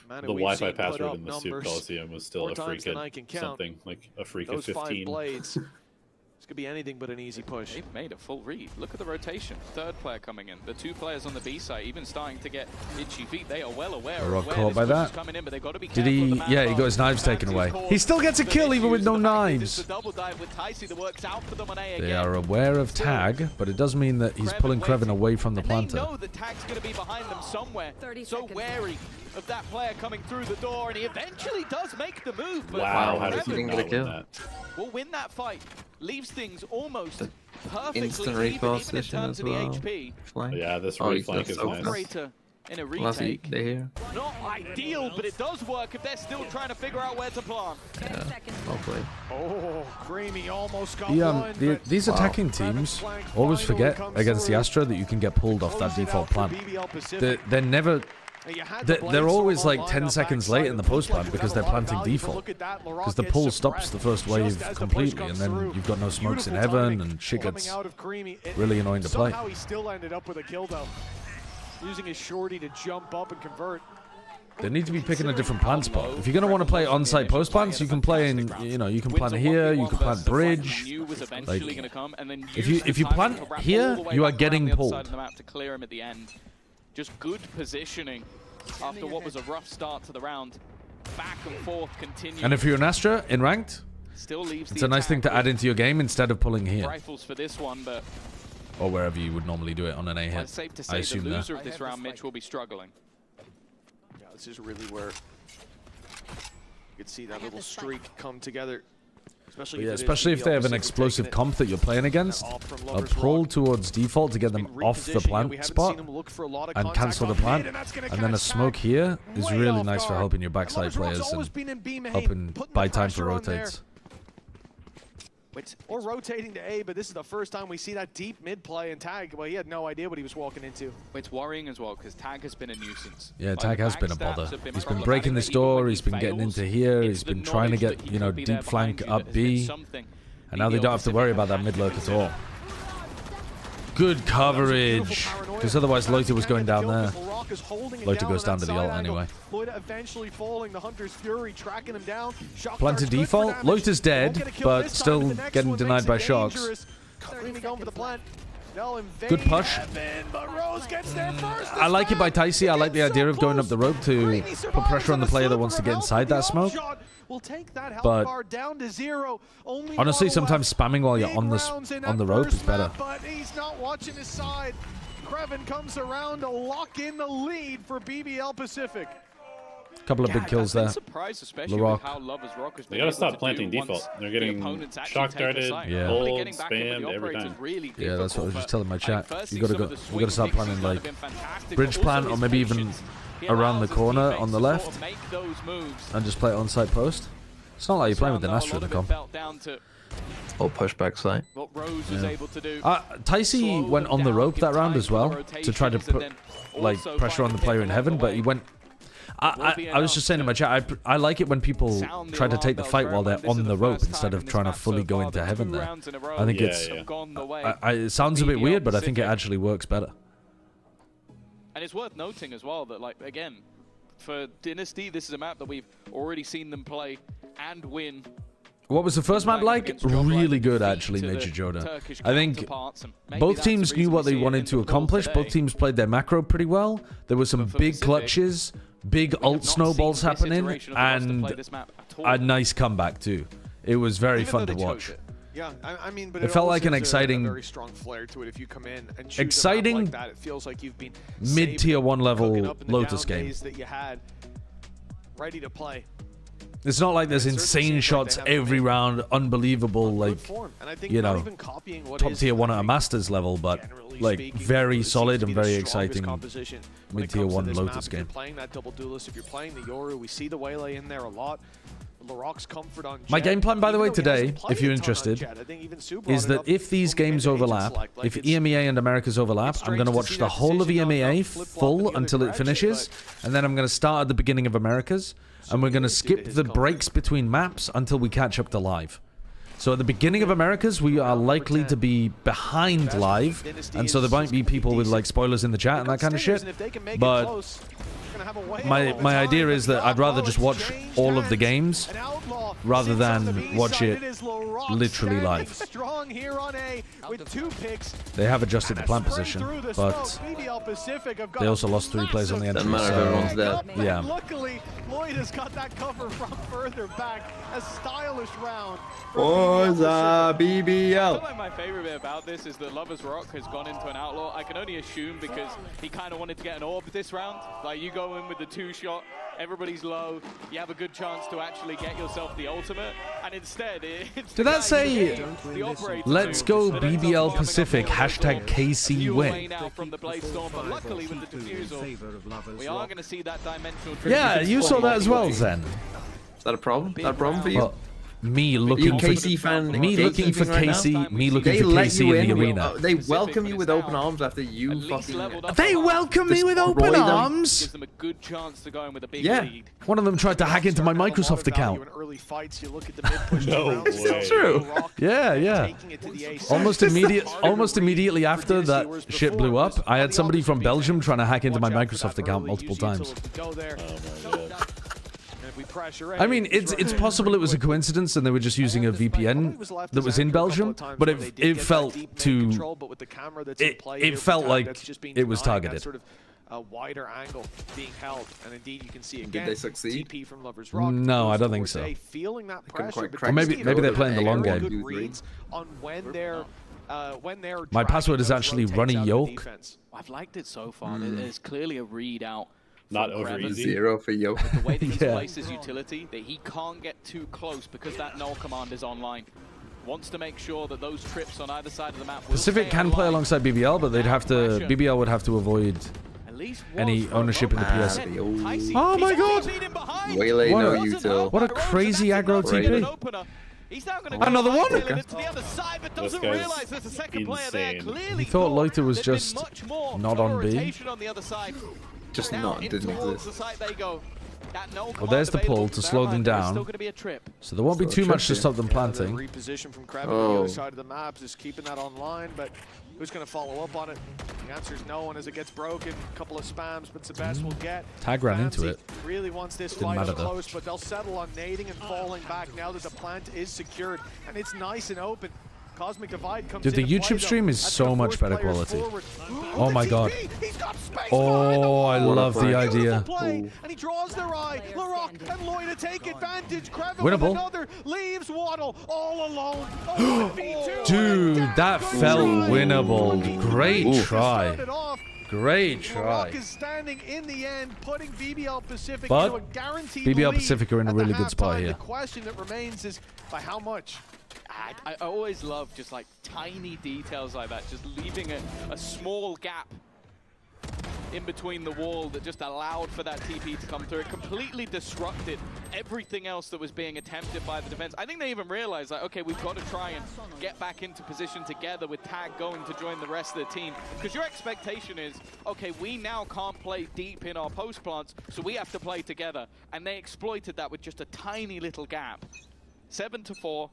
J: Man,
H: The
J: we've
H: Wi-Fi
J: seen put
H: password
J: up
H: in the Soup
J: numbers
H: Coliseum was still
J: more times than I
H: Afrika
J: can count.
H: something, like Afrika
J: Those
H: 15.
J: 5 blades. This could be anything but an easy push.
I: They've made a full read. Look at the rotation. Third player coming in. The 2 players on the B side even starting to get itchy feet. They are well aware of
C: Rock
I: where
C: caught
I: this
C: by
I: push
C: that.
I: is coming in, but they've got to be
C: Did
I: careful of
C: he?
I: the man
C: Yeah, he
I: bar.
C: got his knives taken away. He still gets a kill even with no knives.
I: The double dive with Ticey that works out for them on A
C: They
I: again.
C: are aware of tag, but it does mean that he's pulling Kreven away from the
I: And they
C: planter.
I: know the tag's going to be behind them somewhere. So wary of that player coming through the door, and he eventually does make the move. But
H: Wow, how does he
G: Kreven
H: not
G: get a
H: win
G: kill?
H: that?
I: will win that fight. Leaves things almost perfectly
G: Instant
I: even,
G: recall
I: even in
G: session
I: terms
G: as
I: of the
G: well.
I: HP.
G: Flank.
H: Yeah, this
G: Oh,
H: right
G: he's
H: flank
G: got
H: is
G: so
H: nice.
I: Operator in a
G: Unless he,
I: retake.
G: they hear.
I: Not ideal, but it does work if they're still trying to figure out where to plant.
G: Yeah, well played.
J: Oh, Creamy almost got one. but
C: These attacking teams always forget against the Astra that you can get pulled off that
J: closed it
C: default
J: out for
C: plant.
J: BBL Pacific.
C: They're never.
J: You had the
C: They're
J: Bladestorm
C: always like
J: online
C: 10
J: on
C: seconds
J: backside
C: late in the
J: of the
C: post
J: push,
C: plant
J: like,
C: because
J: we
C: they're
J: have a lot of
C: planting
J: value, but
C: default.
J: look at that, LaRock
C: Because the
J: gets
C: pull stops
J: suppressed
C: the first
J: just
C: wave
J: as the push
C: completely, and
J: comes
C: then
J: through.
C: you've got no smokes in
J: Beautiful
C: heaven,
J: timing
C: and shit
J: coming
C: gets
J: out of Creamy.
C: really annoying to play.
J: Somehow he still ended up with a kill though, using his shorty to jump up and convert.
C: They need to be picking a different plant spot. If you're going to want to play on-site post plants, you can play in, you can plant here, you can plant bridge. Like, if you plant here, you are getting pulled.
I: To clear him at the end. Just good positioning after what was a rough start to the round. Back and forth continue.
C: And if you're an Astra in ranked,
I: Still leaves
C: it's a nice thing to add into your game instead of pulling here.
I: Rifles for this one, but
C: Or wherever you would normally do it on an A hit.
I: it's safe to
C: I
I: say
C: assume
I: the
C: that.
I: loser of this round, Mitch, will be struggling.
J: Yeah, this is really where you could see that little streak come together.
C: Especially if they have an explosive comp that you're playing against, a pull towards default to get them off the plant spot and cancel the plant, and then a smoke here is really nice for helping your backside players and helping buy time for rotates.
J: Or rotating to A, but this is the first time we see that deep mid play, and Tag, well, he had no idea what he was walking into.
I: It's worrying as well, because Tag has been a nuisance.
C: Yeah,
I: Like,
C: Tag
I: the
C: has been a
I: backstabs
C: bother.
I: have been
C: He's been
I: problematic,
C: breaking this
I: even when
C: door,
I: he
C: he's been getting
I: fails,
C: into here,
I: it's
C: he's
I: the
C: been trying to
I: knowledge
C: get,
I: that he could be there
C: deep flank
I: behind you
C: up
I: that has been
C: B,
I: something
C: and now they
I: BBL
C: don't have to worry about that mid lurk at all. Good coverage, because otherwise Lotus was going down there. Lotus goes down to the ult anyway.
J: Lotus eventually falling, the Hunter's Fury tracking him down.
C: Planted default, Lotus dead, but still getting denied by shocks. Good push. I like it by Ticey. I like the idea of going up the rope to put pressure on the player that wants to get inside that smoke. But honestly, sometimes spamming while you're on the rope is better.
J: But he's not watching his side. Kreven comes around to lock in the lead for BBL Pacific.
C: Couple of big kills there. LaRock.
H: They gotta stop planting default. They're getting shock darted, pulled, spammed every time.
C: Yeah, that's what I was just telling my chat. You gotta start planning like bridge plant or maybe even around the corner on the left and just play on-site post. It's not like you're playing with the Dynasty in the comp.
G: Or push backside.
C: Yeah. Ticey went on the rope that round as well to try to put like pressure on the player in heaven, but he went. I was just saying in my chat, I like it when people try to take the fight while they're on the rope instead of trying to fully go into heaven there. I think it sounds a bit weird, but I think it actually works better.
I: And it's worth noting as well that, like, again, for Dynasty, this is a map that we've already seen them play and win.
C: What was the first map like? Really good, actually, Major Joda. I think both teams knew what they wanted to accomplish. Both teams played their macro pretty well. There were some big clutches, big ult snowballs happening, and a nice comeback, too. It was very fun to watch.
J: Yeah, I mean, but
C: it felt like an exciting,
J: very strong flair to it if you come in and choose
C: exciting,
J: a map like that. It feels like you've been
C: mid-tier 1 level Lotus game.
J: That you had ready to play.
C: It's not like there's insane shots every round, unbelievable, like, you know, top tier 1 at a Masters level, but like very solid and very exciting mid-tier 1 Lotus game.
J: If you're playing that double duelist, if you're playing the Yoru, we see the Waylay in there a lot. Larocque's comfort on
C: My
J: Jet,
C: game plan, by the
J: even
C: way,
J: though he hasn't
C: today,
J: played
C: if you're
J: a ton on
C: interested,
J: Jet, I think even Sue brought
C: is
J: it
C: that
J: up
C: if these
J: when we
C: games
J: made Agents
C: overlap,
J: Select, like
C: if
J: it's-
C: EMEA and Americas overlap,
J: it's
C: I'm going to
J: strange to
C: watch
J: see
C: the
J: that
C: whole of
J: decision
C: EMEA
J: not flip-flop in
C: full
J: the other
C: until it
J: direction,
C: finishes, and then I'm going to start at the beginning of Americas, and we're going to skip the breaks between maps until we catch up to live. So at the beginning of Americas, we are likely to be behind live, and so there might be people with like spoilers in the chat and that kind of shit. But my idea is that I'd rather just watch all of the games rather than watch it literally live.
J: Strong here on A with 2 picks.
C: They have adjusted the plant position, but they also lost 3 players on the entry.
G: Doesn't matter if everyone's dead.
C: Yeah.
J: Luckily, Lloyd has got that cover from further back. A stylish round.
G: Forza
I: I
G: BBL.
I: feel like my favorite bit about this is that Lover's Rock has gone into an outlaw. I can only assume because he kind of wanted to get an orb this round. Like, you go in with the 2-shot, everybody's low, you have a good chance to actually get yourself the ultimate, and instead it's...
C: Did that say, let's go BBL Pacific, hashtag KC win?
I: Now from the Blade Storm, but luckily with the defusal, we are going to see that dimensional...
C: Yeah, you saw that as well, Zen.
G: Is that a problem? Is that a problem for you?
C: Well, me looking for
G: KC fan,
C: me looking for KC, me looking
G: they
C: for
G: let
C: KC
G: you
C: in the
G: in.
C: arena.
G: They welcome you with open arms after you fucking.
C: They welcome me with open arms.
I: Gives them a good chance to go in with a big
C: Yeah,
I: lead.
C: one of them tried to hack into my Microsoft account.
H: No way.
C: True. Yeah. Almost immediately after that shit blew up, I had somebody from Belgium trying to hack into my Microsoft account multiple times. I mean, it's possible it was a coincidence and they were just using a VPN that was in Belgium, but it felt too... It felt like it was targeted.
J: A wider angle being held, and indeed you can see again.
G: Did they succeed?
J: TP from Lover's Rock.
C: No, I don't think so.
J: Feeling that pressure,
C: Or maybe they're playing the long game.
J: On when they're
C: My password is actually Runny Yoke.
I: I've liked it so far. There's clearly a read out.
H: Not over easy.
G: 0 for Yoke.
I: The way that he's placed his utility, that he can't get too close because that null command is online. Wants to make sure that those trips on either side of the map will
C: Pacific can play alongside BBL, but BBL would have to avoid any ownership in the PS. Oh my god!
G: Waylay no util.
C: What a crazy aggro TP. Another one!
H: This guy's insane.
C: He thought Lotus was just not on B.
G: Just not, didn't exist.
C: Well, there's the pull to slow them down. So there won't be too much to stop them planting.
J: Reposition from Kraven on the other side of the map, just keeping that online, but who's going to follow up on it? The answer is no one as it gets broken. A couple of spams, but Sebas will get.
C: Tag ran into it.
J: Really wants this
C: Didn't
J: fight
C: matter,
J: up
C: though.
J: close, but they'll settle on nading and falling back now that the plant is secured, and it's nice and open. Cosmic Divide comes
C: Dude, the
J: into play,
C: YouTube stream
J: though.
C: is
J: That's
C: so
J: gonna
C: much
J: force
C: better
J: players
C: quality.
J: forward.
C: Oh my god.
J: He's got space
C: Oh, I love the
G: prank.
C: idea.
J: play, and he draws their eye. Larocque and Lloyd to take advantage. Kraven
C: Winnable.
J: with another leaves Waddle all alone. Oh, V2.
C: Dude, that felt winnable. Great try.
J: Started off.
C: Great
J: Larocque
C: try.
J: is standing in the end, putting BBL Pacific
C: But
J: into a guaranteed
C: BBL
J: lead
C: Pacific are in a
J: at the
C: really good spot
J: halftime.
C: here.
J: The question that remains is by how much?
I: I always love just like tiny details like that, just leaving a small gap in between the wall that just allowed for that TP to come through. It completely disrupted everything else that was being attempted by the defense. I think they even realized, like, okay, we've got to try and get back into position together with Tag going to join the rest of the team. Because your expectation is, okay, we now can't play deep in our post plants, so we have to play together. And they exploited that with just a tiny little gap. 7-4.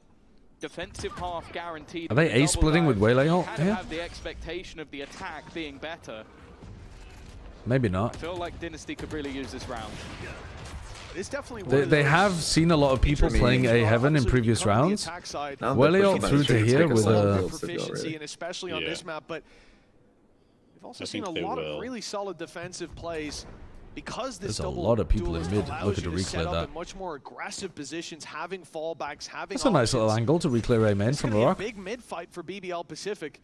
I: Defensive half guaranteed.
C: Are they A-splitting with Waylay ult
I: here?
C: here?
I: Have the expectation of the attack being better.
C: Maybe not.
I: I feel like Dynasty could really use this round.
J: It's definitely
C: They have seen a lot of people playing A Heaven in previous rounds. Waylay ult through to here with a...
J: proficiency, and especially on this map, but we've also seen a lot of really solid defensive plays. Because this
C: There's a lot of people in mid looking to reclear that.
J: much more aggressive positions, having fallbacks, having
C: That's a nice little angle to reclear A main from Larocque.
J: Big mid fight for BBL Pacific.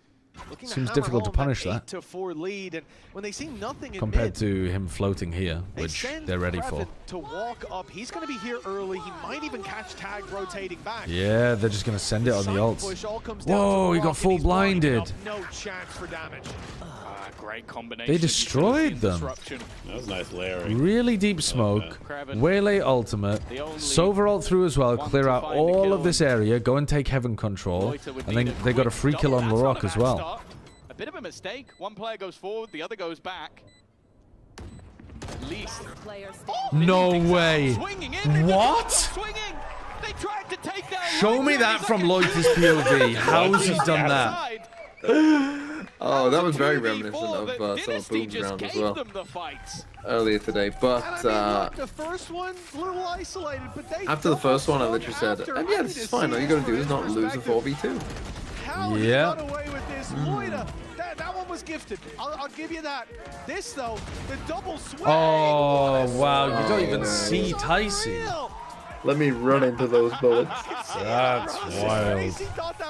C: Seems difficult to punish that.
J: 8-4 lead, and when they see nothing in
C: compared
J: mid,
C: to him floating here, which they're ready for.
J: To walk up, he's going to be here early. He might even catch tag rotating back.
C: Yeah, they're just going to send it on the ult. Whoa, he got full blinded.
J: No chance for damage.
I: Great combination.
C: They destroyed them.
H: That was nice layering.
C: Really deep smoke. Waylay ultimate. Sova ult through as well. Clear out all of this area. Go and take heaven control. And then they got a free kill on Larok as well.
I: A bit of a mistake. One player goes forward, the other goes back. At least.
C: No way. What?
I: They tried to take down
C: Show me that from Lotus POV. How has he done that?
G: Oh, that was very reminiscent of some of Boom's round as well earlier today. But
J: the first one, a little isolated, but they
G: after the first one, I literally said, "Yeah, this is fine. All you got to do is not lose a 4v2."
C: Yeah.
J: Away with this, Loida. That one was gifted. I'll give you that. This though, the double swing.
C: Oh wow! You don't even see Tyson.
G: Let me run into those bullets.
C: That's wild.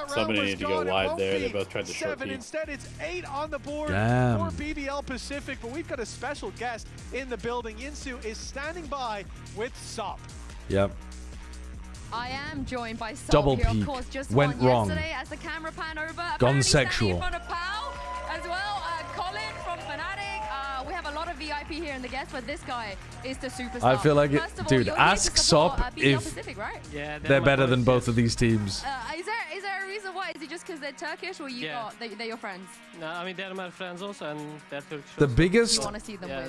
H: Somebody needed to go wide there. They both tried to short peek.
J: Instead, it's 8 on the board
C: Damn.
J: for BBL Pacific, but we've got a special guest in the building. Yinsu is standing by with Sop.
C: Yep.
F: I am joined by Sop
C: Double
F: here,
C: peek.
F: of course, just
C: Went
F: won
C: wrong.
F: yesterday as the camera pan over.
C: Gone
F: Apparently
C: sexual.
F: standing in front of Pal as well. Colin from Fnatic. We have a lot of VIP here in the guests, but this guy is the superstar.
C: I feel like it,
F: First of all,
C: dude.
F: you're here to
C: Ask
F: support,
C: Sop
F: BBL
C: if
F: Pacific, right?
N: Yeah,
C: they're better than both of these teams.
F: Is there a reason why? Is it just because they're Turkish, or they're your friends?
N: No, I mean they're my friends also, and they're Turkish.
C: The biggest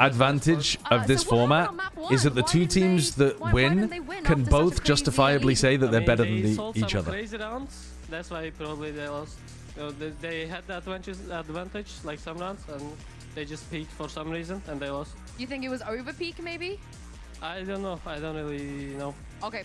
C: advantage of this format is that the two teams that win can both justifiably say that they're better than each other.
N: Crazy rounds. That's why probably they lost. They had the advantage like some rounds, and they just peaked for some reason, and they lost.
F: You think it was over peak, maybe?
N: I don't know. I don't really know.
F: Okay.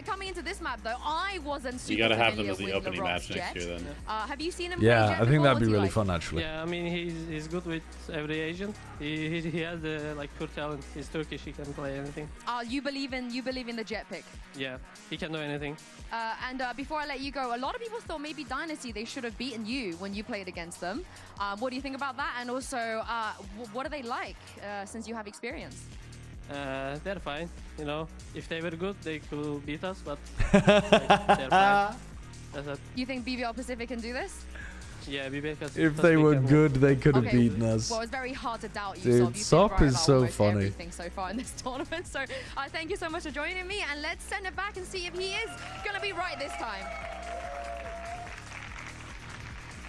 F: Coming into this map, though, I wasn't super
H: You gotta have them
F: familiar
H: as the
F: with
H: opening
F: Larok's
H: match next
F: Jet.
H: year then.
F: Have you seen him play
C: Yeah,
F: Jet
C: I think
F: before?
C: that'd be
F: What's he
C: really
F: like?
C: fun actually.
N: Yeah, I mean he's good with every agent. He has like pure talent. He's Turkish. He can play anything.
F: You believe in the Jet pick?
N: Yeah, he can do anything.
F: And before I let you go, a lot of people thought maybe Dynasty they should have beaten you when you played against them. What do you think about that? And also, what are they like since you have experience?
N: They're fine. You know, if they were good, they could beat us. But they're fine. That's it.
F: You think BBL Pacific can do this?
N: Yeah, BBL Pacific.
C: If they were good, they could have beaten us.
F: Well, it's very hard to doubt you,
C: Dude,
F: Sop. You've
C: Sop
F: been right
C: is
F: about
C: so
F: almost
C: funny.
F: everything so far in this tournament. So thank you so much for joining me, and let's send it back and see if he is going to be right this time.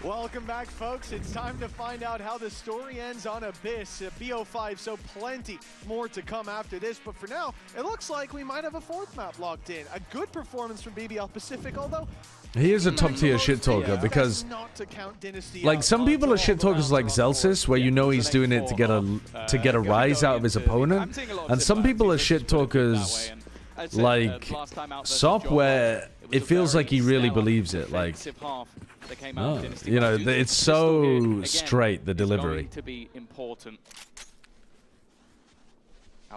J: Welcome back, folks. It's time to find out how the story ends on Abyss. BO5, so plenty more to come after this. But for now, it looks like we might have a fourth map locked in. A good performance from BBL Pacific, although
C: He is a top tier shit talker because, like, some people are shit talkers like Zelsis, where you know he's doing it to get a rise out of his opponent, and some people are shit talkers like Sop, where it feels like he really believes it. Like, no, you know, it's so straight, the delivery.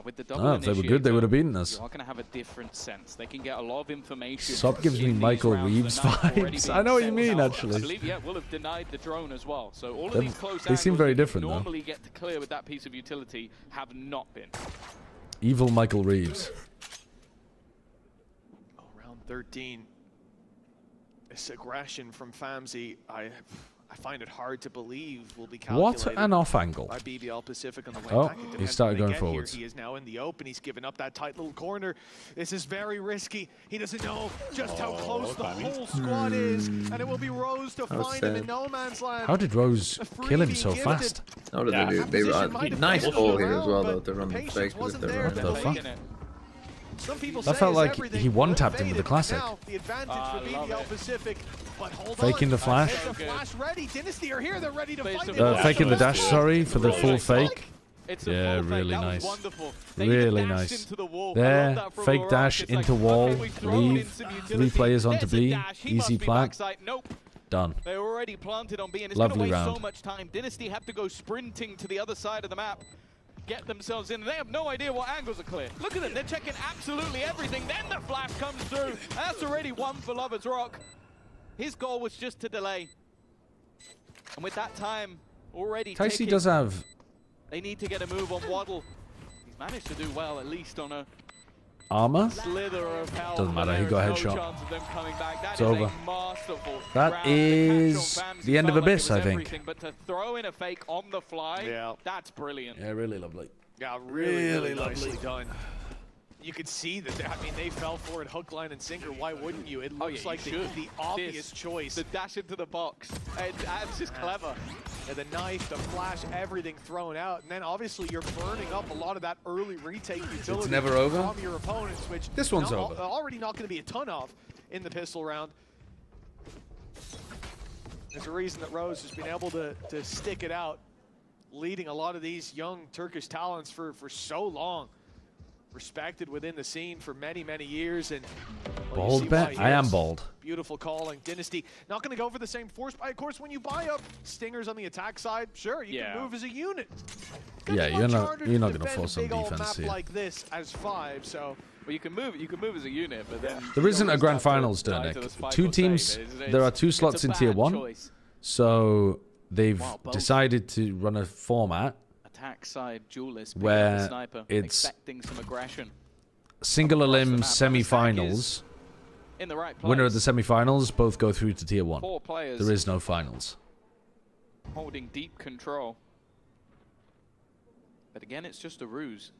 I: With the double
C: If they were good, they would have beaten us.
I: You are going to have a different sense. They can get a lot of information.
C: Sop gives me Michael Reeves vibes. I know what you mean, actually.
I: I believe, yeah, will have denied the drone as well. So all of these close
C: they seem very different, though.
I: normally get to clear with that piece of utility have not been.
C: Evil Michael Reeves.
J: Oh, round 13. This aggression from Famzy, I find it hard to believe will be calculated.
C: What an off angle.
J: By BBL Pacific on the way
C: Oh,
J: back.
C: he started going forwards.
J: He is now in the open. He's given up that tight little corner. This is very risky. He doesn't know just how close the whole squad is, and it will be Rose to find him in no man's land.
C: How did Rose kill him so fast?
G: How did they do? They run nice ball here as well, though, to run the fake with their
C: What the fuck?
J: Some people
C: That felt like he one-tapped him with the classic.
J: The advantage for BBL Pacific, but hold
C: Faking
J: on.
C: the flash.
J: The flash ready. Dynasty are here. They're ready to fight.
C: Faking the dash, sorry, for the full fake. Yeah, really nice. Really nice. There, fake dash into wall, leave, 3 players onto B, easy plant. Done.
I: They're already planted on B, and it's
C: Lovely
I: going to waste
C: round.
I: so much time. Dynasty have to go sprinting to the other side of the map, get themselves in. They have no idea what angles are clear. Look at them. They're checking absolutely everything. Then the flash comes through. That's already one for Lover's Rock. His goal was just to delay. And with that time already
C: Ticey
I: ticking,
C: does have...
I: they need to get a move on Waddle. He's managed to do well, at least on a
C: armor?
I: slither of health.
C: Doesn't matter, he got a headshot.
I: Chance of them coming back. That
C: It's
I: is
C: over.
I: a masterful
C: That
I: round.
C: is
I: catch on Vams
C: the end of
I: felt like it
C: Abyss,
I: was
C: I think.
I: everything, But to throw in a fake on the fly, that's brilliant.
C: Yeah, really lovely.
J: Yeah, really
C: lovely.
J: nicely done. You could see that, I mean, they fell for it hook, line, and sinker. Why wouldn't you? It looks like the obvious choice.
I: The dash into the box. That's just clever.
J: Yeah, the knife, the flash, everything thrown out. And then obviously you're burning up a lot of that early retake utility.
C: It's never over?
J: From your opponents, which
C: This one's over.
J: Already not going to be a ton of in the pistol round. There's a reason that Rose has been able to stick it out, leading a lot of these young Turkish talents for so long. Respected within the scene for many, many years. And well,
C: Bold bet? I am bold.
J: Beautiful calling. Dynasty not going to go for the same force buy. Of course, when you buy up Stingers on the attack side, sure, you can move as a unit.
C: Yeah, you're not going to force on
J: big old
C: defense
J: map
C: here.
J: like this as 5, so...
I: Well, you can move as a unit, but then...
C: There isn't a grand finals, Dernek. Two teams, there are 2 slots in tier 1. So they've decided to run a format
I: attack side duelist
C: where
I: sniper,
C: it's
I: expecting some aggression.
C: single elims semi-finals.
I: In the right place.
C: Winner of the semi-finals both go through to tier 1.
I: 4 players.
C: There is no finals.
I: Holding deep control. But again, it's just a ruse.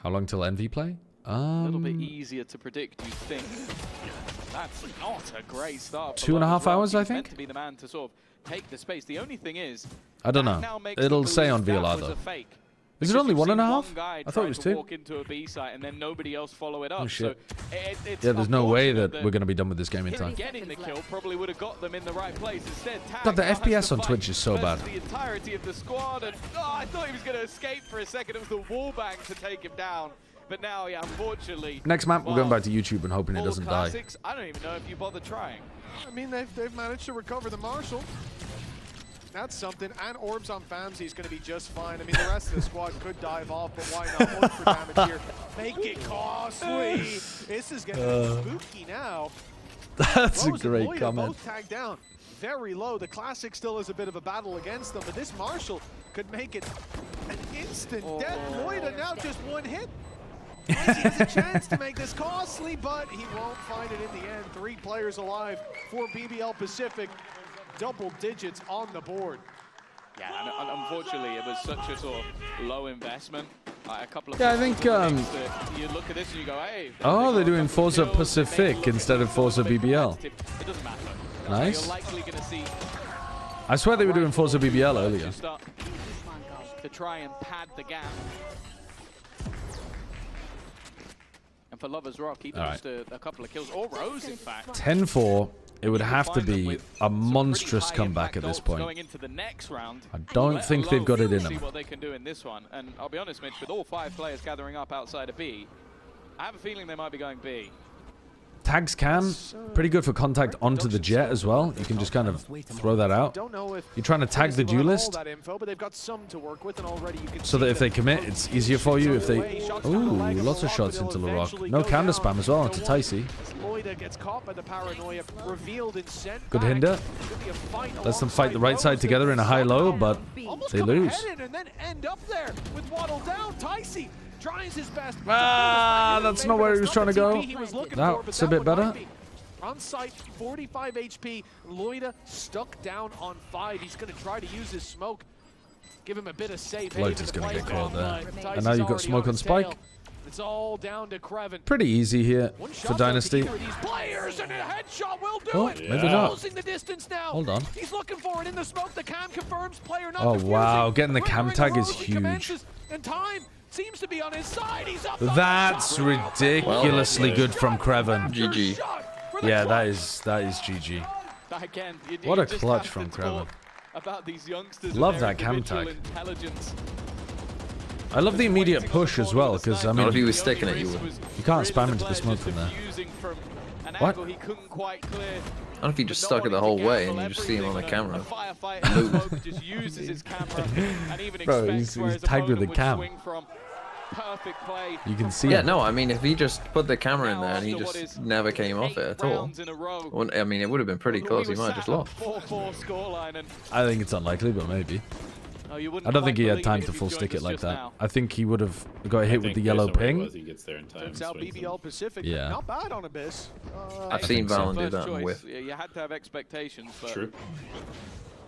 C: How long till Envy play?
I: A little bit easier to predict, you think. That's not a great start.
C: 2.5 hours, I
I: He's
C: think.
I: meant to be the man to sort of take the space. The only thing is,
C: I don't know.
I: now makes
C: It'll
I: them
C: say
I: believe
C: on
I: that
C: VLR
I: was
C: though.
I: a fake.
C: Is it
I: Because
C: only
I: you've
C: 1.5?
I: seen one guy
C: I thought
I: try
C: it was
I: to
C: 2.
I: walk into a B site and then nobody else follow it up.
C: Oh shit.
I: So it's
C: Yeah, there's no way that
I: unfortunate
C: we're going to be done with this game in time.
I: getting the kill probably would have got them in the right place. Instead, Tag
C: God, the
I: now has
C: FPS
I: to
C: on
I: fight
C: Twitch is so bad.
I: versus the entirety of the squad, and I thought he was going to escape for a second. It was the wall bang to take him down. But now, yeah, unfortunately.
C: Next map, we're going back to YouTube and hoping it doesn't die.
I: Classics, I don't even know if you bother trying.
J: I mean, they've managed to recover the Marshal. That's something. And Orbs on Famsy is going to be just fine. I mean, the rest of the squad could dive off, but why not? 1 for damage here. Make it costly. This is getting spooky now.
C: That's
J: Rose
C: a great
J: and Loida
C: comment.
J: both tagged down very low. The Classic still is a bit of a battle against them, but this Marshal could make it an instant death. Loida now just 1 hit. He has a chance to make this costly, but he won't find it in the end. 3 players alive for BBL Pacific. Double digits on the board.
I: Yeah, and unfortunately, it was such a sort of low investment. A couple of
C: Yeah, I think,
I: you look at this and you go, hey.
C: Oh, they're doing Forza Pacific instead of Forza BBL.
I: It doesn't matter.
C: Nice.
I: You're likely going to see.
C: I swear they were doing Forza BBL earlier.
I: To try and pad the gap. And for Lover's Rock, even just a couple of kills, or Rose, in fact.
C: 10-4. It would have to be a monstrous comeback at this point.
I: Going into the next round,
C: I don't think they've got it in them.
I: See what they can do in this one. And I'll be honest, Mitch, with all 5 players gathering up outside of B, I have a feeling they might be going B.
C: Tags cam, pretty good for contact onto the jet as well. You can just kind of throw that out. You're trying to tag the duelist so that if they commit, it's easier for you. If they... Ooh, lots of shots into the rock. No counter spam as well into Ticey. Good hinder. Lets them fight the right side together in a high-low, but they lose.
J: Tries his best.
C: That's not where he was trying to go. That's a bit better.
J: On site, 45 HP. Loida stuck down on 5. He's going to try to use his smoke. Give him a bit of safe.
C: Lotus going to get caught there. And now you've got smoke on Spike.
J: It's all down to Kreven.
C: Pretty easy here for Dynasty.
J: Players and a headshot will do
C: Oh,
J: it.
C: maybe not.
J: Closing the distance now.
C: Hold on.
J: He's looking for it in the smoke. The cam confirms player not
C: Oh,
J: defusing.
C: wow. Getting the cam tag is
J: Heroically
C: huge.
J: commences, and time seems to be on his side. He's up.
C: That's ridiculously good from Kreven.
G: GG.
C: Yeah, that is GG.
I: Again,
C: What a
I: just
C: clutch
I: have
C: from
I: to talk
C: Kreven.
I: About these youngsters.
C: Love
I: and their
C: that cam
I: individual
C: tag.
I: Intelligence.
C: I love the immediate push as well, because I mean,
G: Not if he was sticking it, you would.
C: You can't spam into the smoke from there. What?
I: He couldn't quite clear.
G: I don't know if he just stuck it the whole way and you just see him on the camera.
I: Just uses his camera and even
C: Bro,
I: expects
C: he's
I: where his
C: tagged with the
I: opponent would
C: cam.
I: swing from. perfect play.
C: You can see
G: Yeah,
C: it.
G: no, I mean, if he just put the camera in there and he just never came off it at all, I mean, it would have been pretty close. He might have just lost.
I: 4-4 scoreline, and
C: I think it's unlikely, but maybe. I don't think he had time to full stick it like that. I think he would have got hit with the yellow ping.
H: He gets there in time.
J: Turns out BBL Pacific,
C: yeah.
J: not bad on Abyss.
G: I've seen Valen do that with.
I: Yeah, you had to have expectations, but
H: True.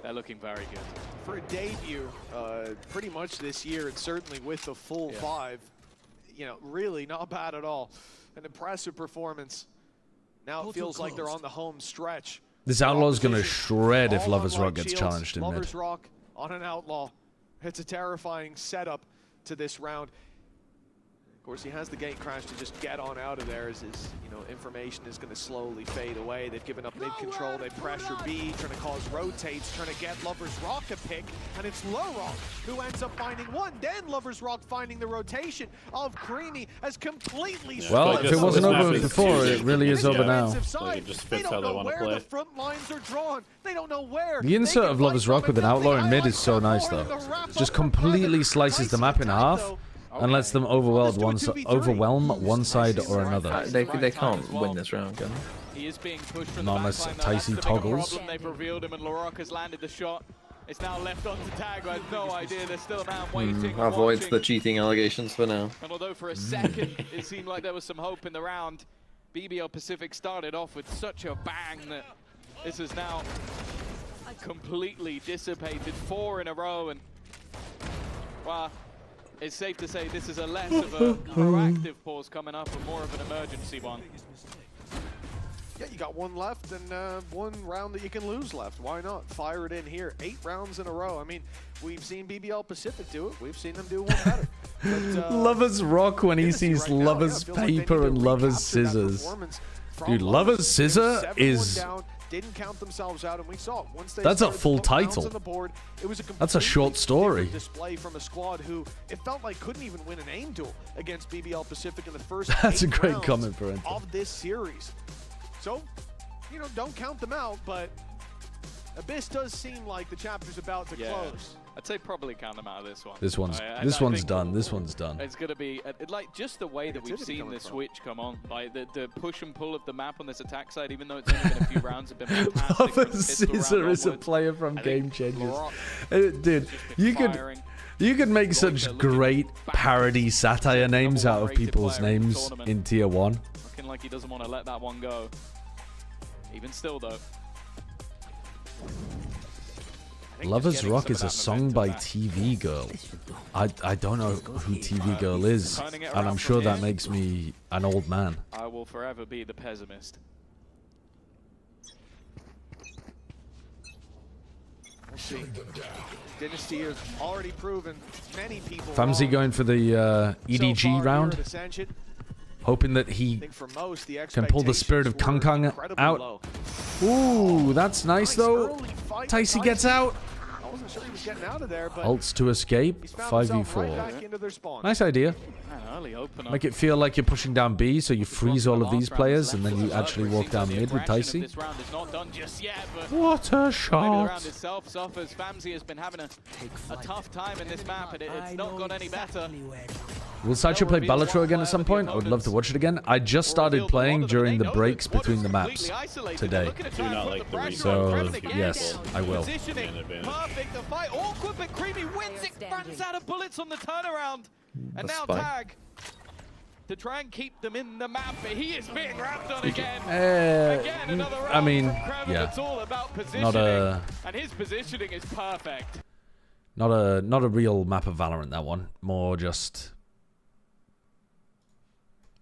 I: They're looking very good.
J: For a debut, pretty much this year, and certainly with the full 5, you know, really not bad at all. An impressive performance. Now it feels like they're on the home stretch.
C: This Outlaw's going to shred if Lover's Rock gets challenged in mid.
J: Lover's Rock on an Outlaw. It's a terrifying setup to this round. Of course, he has the gate crash to just get on out of there as his, you know, information is going to slowly fade away. They've given up mid control. They pressure B, trying to cause rotates, trying to get Lover's Rock a pick, and it's Low Rock who ends up finding one. Then Lover's Rock finding the rotation of Creamy as completely.
C: Well, if it wasn't over before, it really is over now.
H: Like it just fits how they want to play.
J: The front lines are drawn. They don't know where.
C: The insert of Lover's Rock with an Outlaw in mid is so nice, though. Just completely slices the map in half and lets them overwhelm one side or another.
G: They can't win this round, can they?
I: He is being pushed from
C: Not
I: the
C: unless
I: backline.
C: Ticey toggles.
I: They've revealed him, and LaRock has landed the shot. It's now left on to Tag. I have no idea. There's still a man waiting.
G: Avoids the cheating allegations for now.
I: And although for a second it seemed like there was some hope in the round, BBL Pacific started off with such a bang that this is now completely dissipated. 4 in a row, and well, it's safe to say this is a less of a proactive pause coming up and more of an emergency one.
J: Yeah, you got one left and one round that you can lose left. Why not? Fire it in here. 8 rounds in a row. I mean, we've seen BBL Pacific do it. We've seen them do one better. But,
C: Lover's Rock when he sees
J: right
C: Lover's paper and Lover's scissors. Dude, Lover's scissor is...
J: Didn't count themselves out, and we saw it. Once they
C: That's a full title.
J: on the board, it was a
C: That's a short story.
J: display from a squad who it felt like couldn't even win an aim duel against BBL Pacific in the first
C: That's a
J: 8
C: great
J: rounds
C: comment for Enter.
J: of this series. So, you know, don't count them out, but Abyss does seem like the chapter's about to close.
I: I'd say probably count them out of this one.
C: This one's done. This one's done.
I: It's going to be, like, just the way that we've seen the switch come on. Like, the push and pull of the map on this attack side, even though it's only been a few rounds, have been fantastic.
C: Lover's Scissor is a player from Game Changers. Dude, you could make such great parody satire names out of people's names in Tier 1.
I: Looking like he doesn't want to let that one go. Even still, though.
C: Lover's Rock is a song by TV Girl. I don't know who TV Girl is, and I'm sure that makes me an old man.
I: I will forever be the pessimist.
J: We'll see. Dynasty has already proven many people
C: Famzy going for the EDG round, hoping that he can pull the spirit of Kang Kang out. Ooh, that's nice though. Ticey gets out.
J: I wasn't sure he was getting out of there, but
C: Ults to escape. 5v4. Nice idea. Make it feel like you're pushing down B, so you freeze all of these players, and then you actually walk down mid with Ticey. What a shot!
I: Maybe the round itself suffers. Famzy has been having a tough time in this map, and it's not got any better.
C: Will Sideshow play Balatro again at some point? I would love to watch it again. I just started playing during the breaks between the maps today. So, yes, I will.
I: Perfect, the fight awkward, but Creamy wins it, runs out of bullets on the turnaround. And now Tag to try and keep them in the map, but he is being wrapped on again. Again, another round.
C: I mean,
I: Kraven,
C: yeah.
I: It's all about positioning, and his positioning is perfect.
C: Not a real map of Valorant, that one. More just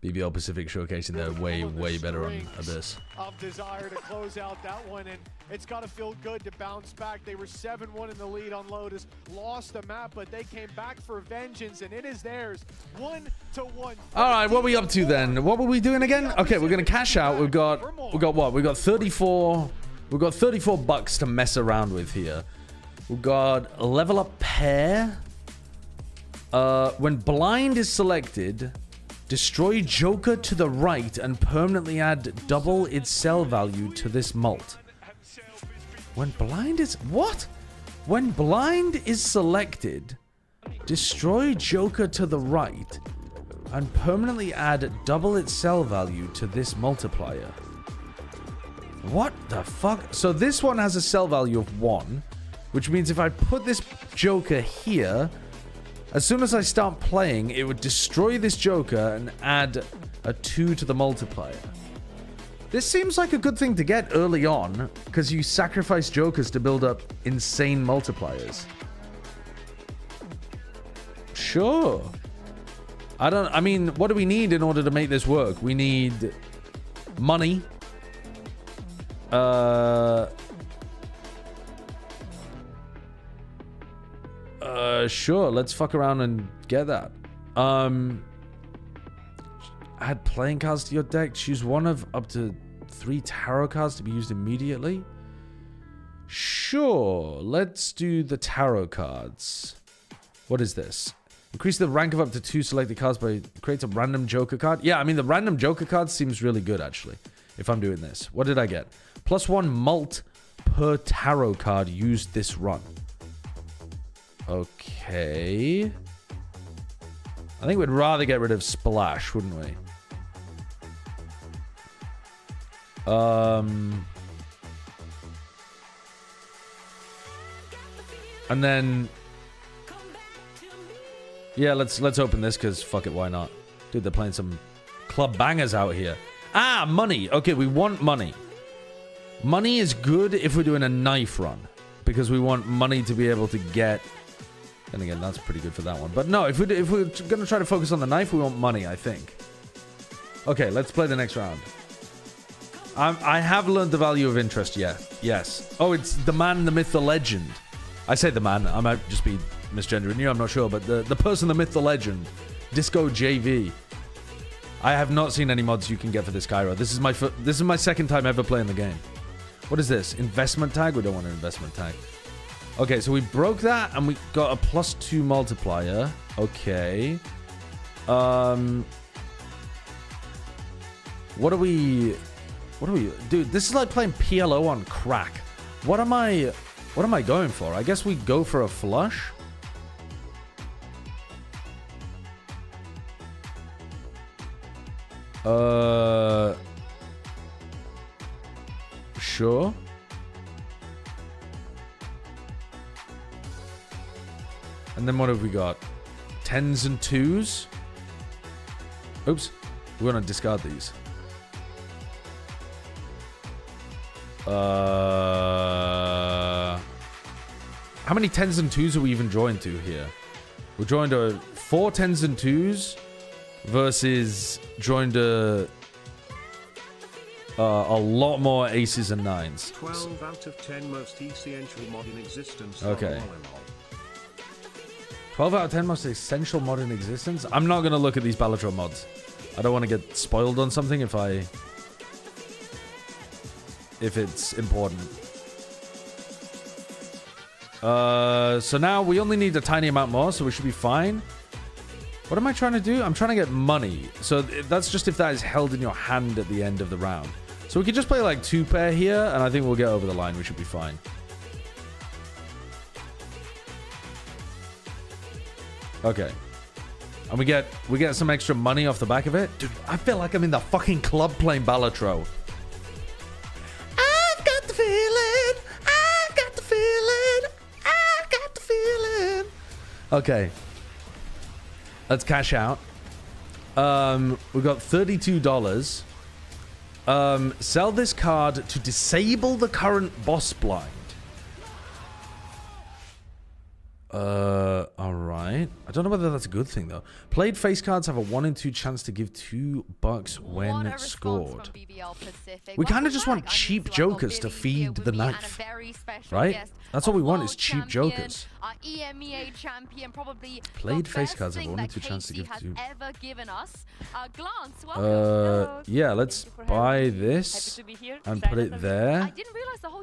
C: BBL Pacific showcasing their way better on Abyss.
J: Of desire to close out that one, and it's got to feel good to bounce back. They were 7-1 in the lead on Lotus, lost the map, but they came back for vengeance, and it is theirs. 1-1.
C: All right, what are we up to then? What were we doing again? Okay, we're gonna cash out. We've got what? We've got 34. We've got 34 bucks to mess around with here. We've got a level up pair. When blind is selected, destroy Joker to the right and permanently add double its sell value to this mult. When blind is... What? When blind is selected, destroy Joker to the right and permanently add double its sell value to this multiplier. What the fuck? So this one has a sell value of 1, which means if I put this Joker here, as soon as I start playing, it would destroy this Joker and add a 2 to the multiplier. This seems like a good thing to get early on, because you sacrifice Jokers to build up insane multipliers. Sure. I mean, what do we need in order to make this work? We need money. Sure, let's fuck around and get that. Add playing cards to your deck. Choose one of up to 3 tarot cards to be used immediately. Sure, let's do the tarot cards. What is this? Increase the rank of up to 2 selected cards by creates a random Joker card. Yeah, I mean, the random Joker card seems really good, actually, if I'm doing this. What did I get? +1 mult per tarot card used this run. Okay. I think we'd rather get rid of Splash, wouldn't we? And then, yeah, let's open this because fuck it, why not? Dude, they're playing some club bangers out here. Ah, money. Okay, we want money. Money is good if we're doing a knife run because we want money to be able to get. And again, that's pretty good for that one. But no, if we're gonna try to focus on the knife, we want money, I think. Okay, let's play the next round. I have learned the value of interest, yeah. Yes. Oh, it's the man, the myth, the legend. I say the man. I might just be misgendering you. I'm not sure. But the person, the myth, the legend. Disco JV. I have not seen any mods you can get for this Cairo. This is my second time ever playing the game. What is this? Investment tag? We don't want an investment tag. Okay, so we broke that and we got a +2 multiplier. Okay. What are we... Dude, this is like playing PLO on crack. What am I going for? I guess we go for a flush. Sure. And then what have we got? 10s and 2s. Oops. We're gonna discard these. How many 10s and 2s are we even drawing to here? We're drawing to 4 10s and 2s versus drawing to a lot more aces and 9s.
B: 12 out of 10 most essential mod in existence.
C: Okay. 12 out of 10 most essential mod in existence? I'm not going to look at these Balatro mods. I don't want to get spoiled on something if it's important. So now we only need a tiny amount more, so we should be fine. What am I trying to do? I'm trying to get money. So that's just if that is held in your hand at the end of the round. So we could just play like 2 pair here, and I think we'll get over the line. We should be fine. Okay. And we get some extra money off the back of it. Dude, I feel like I'm in the fucking club playing Balatro. I've got the feeling. I've got the feeling. I've got the feeling. Okay. Let's cash out. We've got $32. Sell this card to disable the current boss blind. Alright. I don't know whether that's a good thing, though. Played face cards have a 1 in 2 chance to give $2 when scored. We kind of just want cheap jokers to feed the knife. Right? That's what we want, is cheap jokers.
F: EMEA champion, probably
C: played face cards have a 1 in 2 chance to give $2.
F: Glance,
C: yeah, let's buy this and put it there.
F: I didn't realize the whole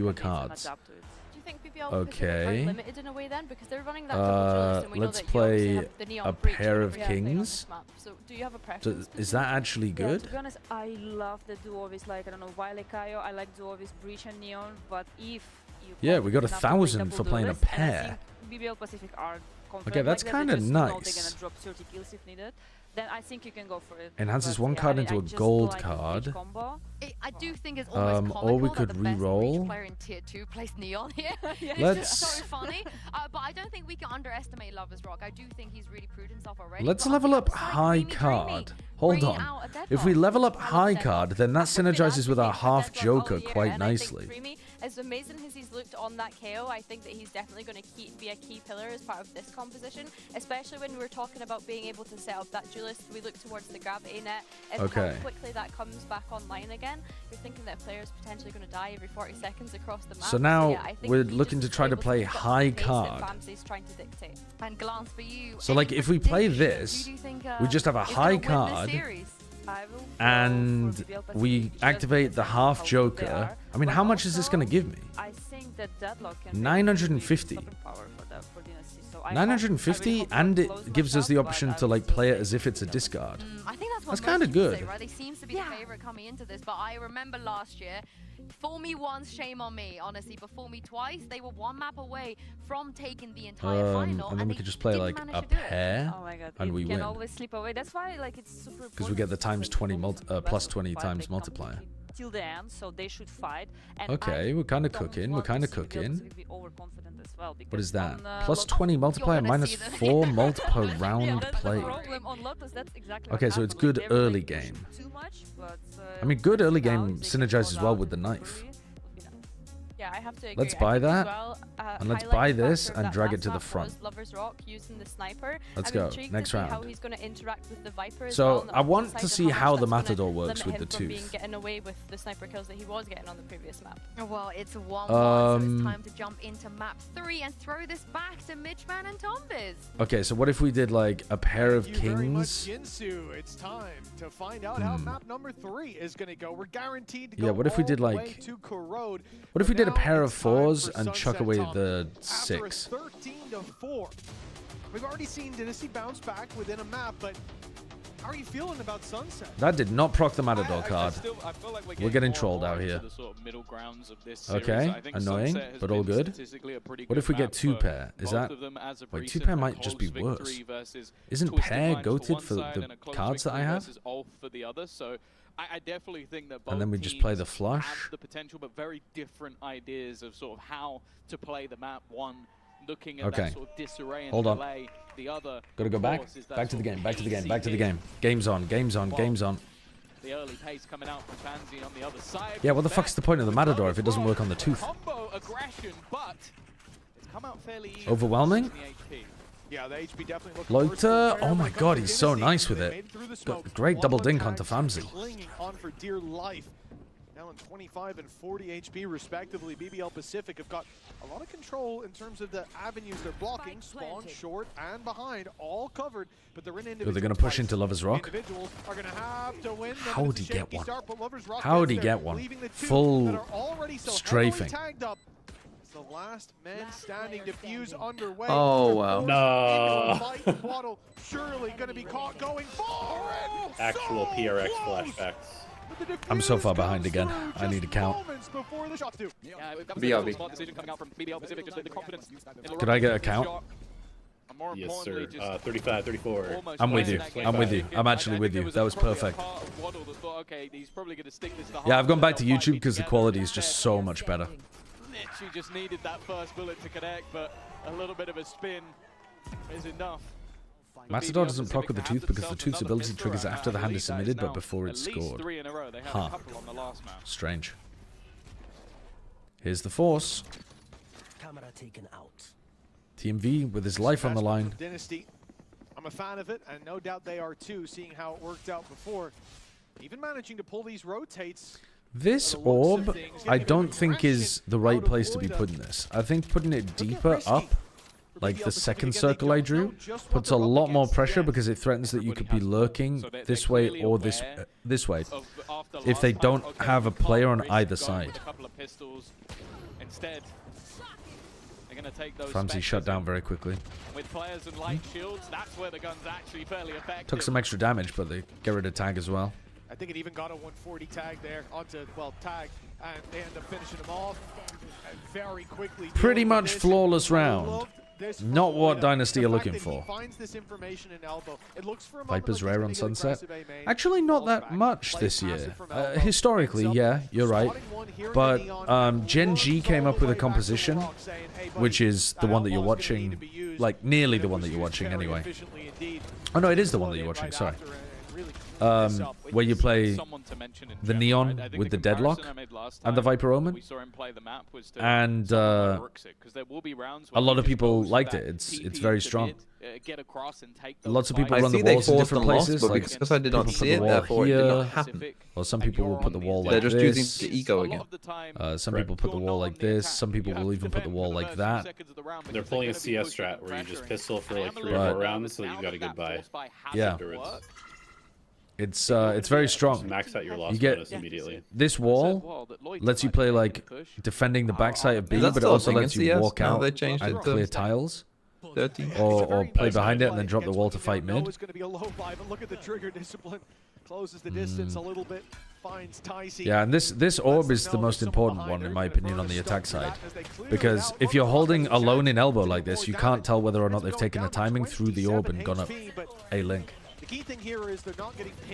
C: fewer
O: can adapt
C: cards.
O: to it.
P: Do you think BBL
C: Okay.
P: are limited in a way then? Because they're running that double duelist, and we know
C: Let's
P: that you obviously
C: play
P: have the neon
C: a
P: breach
C: pair
P: whenever
C: of
P: you play on
C: kings.
P: this map. So do you have a preference?
C: Is that actually
O: Yeah,
C: good?
O: to be honest, I love the duo with like, I don't know, Violet Kaio. I like duo with Breach and Neon, but if you
C: Yeah, we got
O: enough to play
C: 1,000
O: double
C: for playing a
O: duelist, and I
C: pair.
O: think BBL Pacific are confident
C: Okay, that's
O: like that. They
C: kind of
O: just know they're
C: nice.
O: gonna drop 30 kills if needed. Then I think you can go for it.
C: Enhances
O: But
C: one
O: yeah,
C: card
O: I
C: into a
O: just
C: gold
O: like
C: card.
O: each combo.
F: I do think it's almost
C: or we
F: comical
C: could
F: that the best
C: re-roll.
F: Breach player in tier 2 plays Neon here.
O: Yeah.
C: Let's-
F: It's just so funny. But I don't think we can underestimate Lover's Rock. I do think he's really proved himself already.
C: Let's
F: but
C: level
F: on
C: up
F: the other side,
C: high
F: Dreamy,
C: card. Hold
F: bringing
C: on.
F: out a
C: If we
F: deadlock.
C: level up high card, then that synergizes with our half Joker quite nicely.
P: Creamy, as amazing as he's looked on that KO, I think that he's definitely going to be a key pillar as part of this composition, especially when we're talking about being able to set up that duelist. We look towards the gravity net and
C: Okay.
P: how quickly that comes back online again. You're thinking that a player's potentially going to die every 40 seconds across the map.
C: So now
P: yeah, I think
C: we're
P: we
C: looking
P: just
C: to try to
P: able
C: play
P: put
C: high
P: the pace that
C: card.
P: Famsy's trying to dictate.
F: And Glance for you.
C: So
F: any
C: like if we play
F: predictions?
C: this,
F: Who do you think,
C: we just have a
F: is gonna
C: high
F: win this
C: card
F: series?
O: I will go
C: and
O: for BBL Pacific
C: we
O: just
C: activate the
O: because
C: half
O: how good they
C: Joker.
O: are.
C: I mean,
O: But
C: how much is this
O: also,
C: going to give me?
O: I think that Deadlock can
C: 950.
O: be power for Dynasty. So I
C: 950
O: hope
C: and
O: I
C: it
O: will close
C: gives us the
O: myself,
C: option
O: but
C: to
O: I will
C: like
O: still
C: play it
O: say
C: as if it's a
O: BBL
C: discard.
F: I think that's what
C: That's
F: most
C: kind of
F: people
C: good.
F: say, right? They seems to be the favorite coming into this, but I remember last year, fool me once, shame on me, honestly, but fool me twice, they were one map away from taking the entire final,
C: And then we
F: they
C: could just play
F: didn't
C: like
F: manage
C: a
F: to do it.
C: pair
O: Oh my god,
C: and
O: it
C: we
O: can
C: win.
O: always slip away. That's why like it's super
C: Because we get the times 20 plus 20 times multiplier.
O: till the end, so they should fight. And
C: Okay,
O: I
C: we're kind of
O: don't
C: cooking. We're
O: want
C: kind
O: to
C: of
O: see BBL
C: cooking.
O: Pacific be overconfident as well,
C: What
O: because
C: is that?
O: on,
C: Plus
O: Lotus-
C: 20 multiplier,
F: gonna
C: minus
F: see them.
C: 4 mult per
O: Yeah,
C: round
O: that's the
C: played.
O: problem on Lotus. That's exactly
C: Okay,
O: what
C: so it's
O: happened.
C: good
O: Like, they were,
C: early
O: like, pushing
C: game.
O: too much, but,
C: I mean, good early
O: now
C: game
O: if they can
C: synergizes
O: go
C: well
O: down
C: with the
O: to
C: knife.
O: victory, would be nice.
P: Yeah, I have to agree.
C: Let's
P: I
C: buy
P: think as
C: that,
P: well,
C: and let's
P: highlight
C: buy
P: the
C: this
P: factor
C: and
P: that
C: drag it
P: last
C: to the
P: map
C: front.
P: was Lover's Rock using the sniper.
C: Let's
P: I'm
C: go.
P: intrigued
C: Next
P: to see
C: round.
P: how he's going to interact with the Viper as
C: So,
P: well on the
C: I want
P: opposite
C: to
P: side
C: see
P: and
C: how
P: much
C: the
P: that's gonna
C: Matador works
P: limit
C: with
P: him
C: the
P: from being
C: tooth.
P: getting away with the sniper kills that he was getting on the previous map.
F: Well, it's 1-1, so it's
C: Um,
F: time to jump into map 3 and throw this back to Mitchman and Tombiz.
C: Okay, so what if we did like a pair of
J: Thank you very much,
C: kings?
J: Jinsu. It's time to find out how map number 3 is going to go. We're guaranteed to go
C: Yeah, what if we
J: all
C: did
J: the way
C: like...
J: to Corrode,
C: What if we
J: but
C: did a
J: now
C: pair of
J: it's time
C: 4s
J: for
C: and chuck
J: Sunset
C: away
J: Top.
C: the
J: After a
C: 6?
J: 13-4, we've already seen Dynasty bounce back within a map, but how are you feeling about Sunset?
C: That did not proc the Matador card.
I: I feel like
C: We're getting
I: more
C: trolled
I: and
C: out
I: more
C: here.
I: into the sort of middle grounds of this series.
C: Okay,
I: I think
C: annoying,
I: Sunset has
C: but all
I: been
C: good.
I: statistically a pretty
C: What if
I: good
C: we get
I: map
C: 2
I: for
C: pair? Is
I: both
C: that...
I: of them as of
C: Wait, 2
I: recent.
C: pair
I: A
C: might just be
I: close
C: worse.
I: victory versus
C: Isn't
I: Twisted
C: pair
I: Minds
C: goated
I: one
C: for
I: side
C: the
I: and a close
C: cards that I
I: victory
C: have?
I: versus Ulf for the other. So I definitely think that both
C: And then we just play the
I: teams
C: flush.
I: have the potential, but very different ideas of sort of how to play the map. One looking at
C: Okay.
I: that sort of disarray and
C: Hold on.
I: delay. The other,
C: Gotta go
I: of
C: back.
I: course, is that
C: Back to the
I: sort of
C: game, back to the game,
I: easy
C: back to the
I: hit.
C: game. Game's on, game's on, game's on.
I: The early pace coming out from Fanzi on the other side.
C: Yeah, what the fuck's the point of the Matador if it doesn't work on the tooth?
I: Combo aggression, but it's come out fairly easy.
C: Overwhelming?
I: in the HP.
J: Yeah, the HP definitely looking worse for
C: Loiter,
J: Fair
C: oh
J: when
C: my
J: it comes
C: god,
J: to
C: he's so
J: Dynasty.
C: nice with
J: They
C: it.
J: made through the
C: Got
J: smoke.
C: great double
J: One
C: dink
J: tag
C: onto Famzy.
J: clinging on for dear life. Now in 25 and 40 HP respectively, BBL Pacific have got a lot of control in terms of the avenues they're blocking. Spawn, short, and behind, all covered, but they're in individual
C: Are they going to push
J: fights.
C: into Lover's Rock?
J: Individuals are going to have to win.
C: How would he get one?
J: Start, but Lover's Rock
C: How would
J: gets
C: he
J: there,
C: get one?
J: leaving the two
C: Full
J: that are already so
C: strafing.
J: heavily tagged up. It's the last man standing defuse underway.
G: Oh, wow.
H: No.
J: Waddle surely going to be caught going forward.
H: Actual
J: So
H: PRX
J: close.
H: flashbacks.
J: But the
C: I'm so
J: defuse
C: far behind
J: comes
C: again.
J: through
C: I need to
J: just
C: count.
J: moments before the shot due.
I: Yeah, that was
G: BRB.
I: a smart decision coming out from BBL Pacific, just the confidence. in the
C: Could I get a
I: run
C: count?
I: shot. And more
H: Yes,
I: importantly,
H: sir.
I: just
H: 35, 34.
I: almost
C: I'm with
I: playing
C: you.
I: that game
C: I'm with you.
I: back.
C: I'm actually
I: I
C: with
I: think
C: you.
I: there
C: That was
I: probably a
C: perfect.
I: part of Waddle that thought, okay, he's probably going to stick this to
C: Yeah, I've
I: half,
C: gone
I: and
C: back to
I: they'll fight
C: YouTube
I: me
C: because the
I: together.
C: quality is just so much better.
I: Literally just needed that first bullet to connect, but a little bit of a spin is enough.
C: Matador doesn't proc with the tooth because the tooth's ability triggers after the hand is submitted but before it's scored.
I: 3 in a row. They had
C: Huh.
I: a couple on the last map.
C: Strange. Here's the Force.
D: Camera taken out.
C: TMV with his life on the line.
J: Dynasty. I'm a fan of it, and no doubt they are too, seeing how it worked out before. Even managing to pull these rotates.
C: This orb, I don't think is the right place to be putting this. I think putting it deeper up, like the second circle I drew, puts a lot more pressure because it threatens that you could be lurking this way or this way. If they don't have a player on either side.
I: Instead, they're going to take those
C: Famzy shut down very quickly.
I: with players and light shields. That's where the gun's actually fairly effective.
C: Took some extra damage, but they get rid of tag as well.
J: I think it even got a 140 tag there onto, well, tag, and they end up finishing them off very quickly.
C: Pretty much flawless round. Not what Dynasty are looking for. Viper's rare on Sunset. Actually, not that much this year. Historically, yeah, you're right. But Gen G came up with a composition, which is the one that you're watching, like nearly the one that you're watching anyway. Oh no, it is the one that you're watching, sorry. Where you play the Neon with the Deadlock and the Viper Omen, and a lot of people liked it. It's very strong. Lots of people run the walls in different places.
G: But because I did not see it, therefore it did not happen.
C: Or some people will put the wall like this.
G: They're just using the ego again.
C: Some people put the wall like this. Some people will even put the wall like that.
H: They're pulling a CS strat where you just pistol for like 3 or 4 rounds so that you've got a good buy.
C: Yeah. It's very strong.
H: Max out your loss
C: you get
H: bonus immediately.
C: This wall lets you play like defending the backside of B, but it also lets you walk out and clear tiles.
G: 30.
C: Or play behind it and then drop the wall to fight mid.
J: Look at the trigger discipline. Closes the distance a little bit. Finds Ticey.
C: Yeah, and this orb is the most important one in my opinion on the attack side. Because if you're holding alone in elbow like this, you can't tell whether or not they've taken a timing through the orb and gone up a link.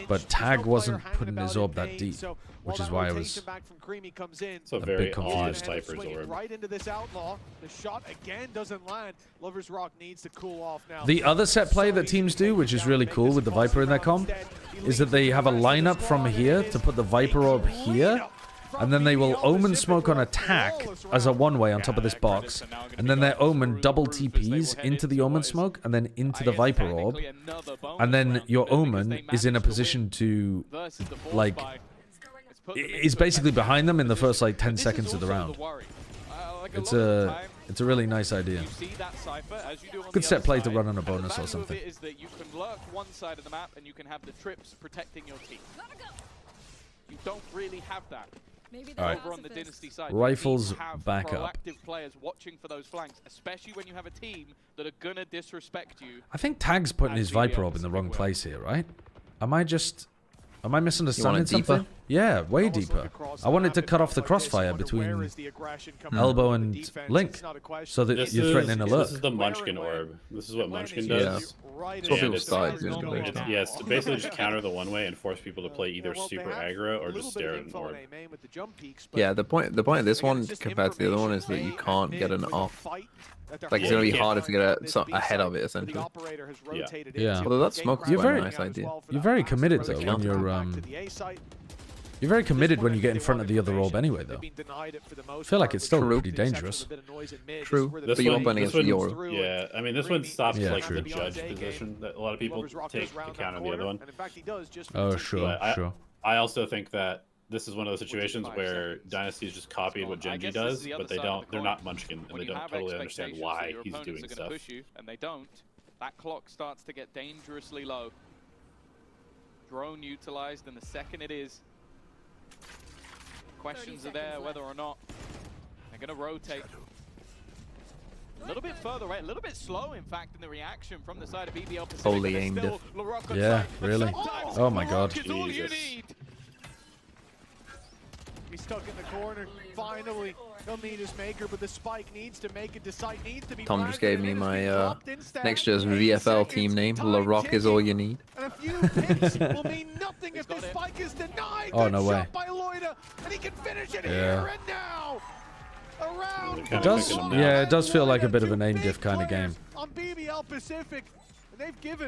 C: But Tag wasn't putting his orb that deep, which is why I was
H: a bit confused.
J: Right into this outlaw. The shot again doesn't land. Lover's Rock needs to cool off now.
C: The other set play that teams do, which is really cool with the Viper in their comp, is that they have a lineup from here to put the Viper orb here, and then they will Omen smoke on attack as a one-way on top of this box, and then their Omen double TPs into the Omen smoke and then into the Viper orb, and then your Omen is in a position to, like, is basically behind them in the first like 10 seconds of the round. It's a really nice idea. Good set play to run on a bonus or something.
I: Is that you can lurk one side of the map and you can have the trips protecting your team. You don't really have that.
C: All right.
I: Over on the Dynasty side,
C: Rifles
I: you have
C: back up.
I: proactive players watching for those flanks, especially when you have a team that are gonna disrespect you.
C: I think Tag's putting his Viper orb in the wrong place here, right? Am I misunderstanding something? Yeah, way deeper. I wanted to cut off the crossfire between elbow and link, so that you're threatening a lurk.
H: This is the Munchkin orb. This is what Munchkin does. Yeah, it's to basically just counter the one way and force people to play either super aggro or just stare at an orb.
G: Yeah, the point of this one compared to the other one is that you can't get an off. Like it's gonna be harder to get ahead of it essentially.
C: Yeah.
G: Although that smoke is a nice idea.
C: You're very committed though when you're very committed when you get in front of the other orb anyway though. I feel like it's still pretty dangerous.
G: True. But you're playing against the orb.
H: Yeah, I mean this one stops like the judge position that a lot of people take to counter the other one.
C: Oh sure, sure.
H: I also think that this is one of those situations where Dynasty has just copied what Gen G does, but they're not Munchkin, and they don't totally understand why he's doing stuff.
I: And they don't. That clock starts to get dangerously low. Drone utilized, and the second it is, questions are there whether or not they're going to rotate. A little bit further away, a little bit slow, in fact, in the reaction from the side of BBL Pacific.
G: Holy aimed it.
C: Yeah, really. Oh my god.
H: Jesus.
J: He's stuck in the corner. Finally, he'll need his maker, but the spike needs to make it. Decide needs to be.
G: Tom just gave me my next year's VFL team name. La Rock is all you need.
J: And a few picks will mean nothing if the spike is denied.
C: Oh no way.
J: By Lotus, and he can finish it here and now. Around.
C: It does. Yeah, it does feel like a bit of an aim diff kind of game.
J: On BBL Pacific.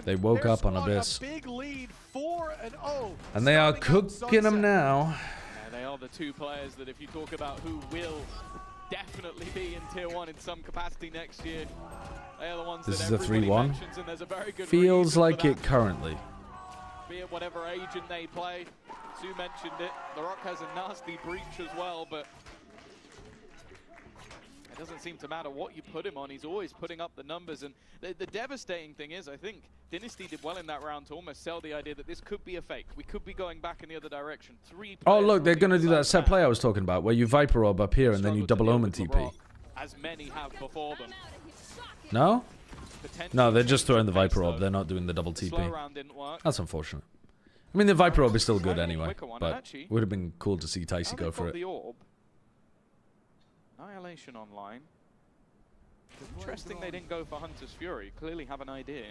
C: They woke up on Abyss.
J: Big lead, 4-0.
C: And they are cooking them now.
I: They are the two players that if you talk about who will definitely be in Tier 1 in some capacity next year, they are the ones
C: this
I: that
C: is a 3-1.
I: And there's a very good
C: feels like it currently.
I: Be it whatever agent they play. Sue mentioned it. The Rock has a nasty breach as well, but it doesn't seem to matter what you put him on. He's always putting up the numbers. And the devastating thing is, I think Dynasty did well in that round to almost sell the idea that this could be a fake. We could be going back in the other direction.
C: Oh, look, they're going to do that set play I was talking about, where you Viper Orb up here and then you double Omen TP.
I: As many have before them.
C: No? No, they're just throwing the Viper Orb. They're not doing the double TP. That's unfortunate. I mean, the Viper Orb is still good anyway, but it would have been cool to see Ticey go for it.
I: The orb. Annihilation online. Interesting they didn't go for Hunter's Fury. Clearly have an idea.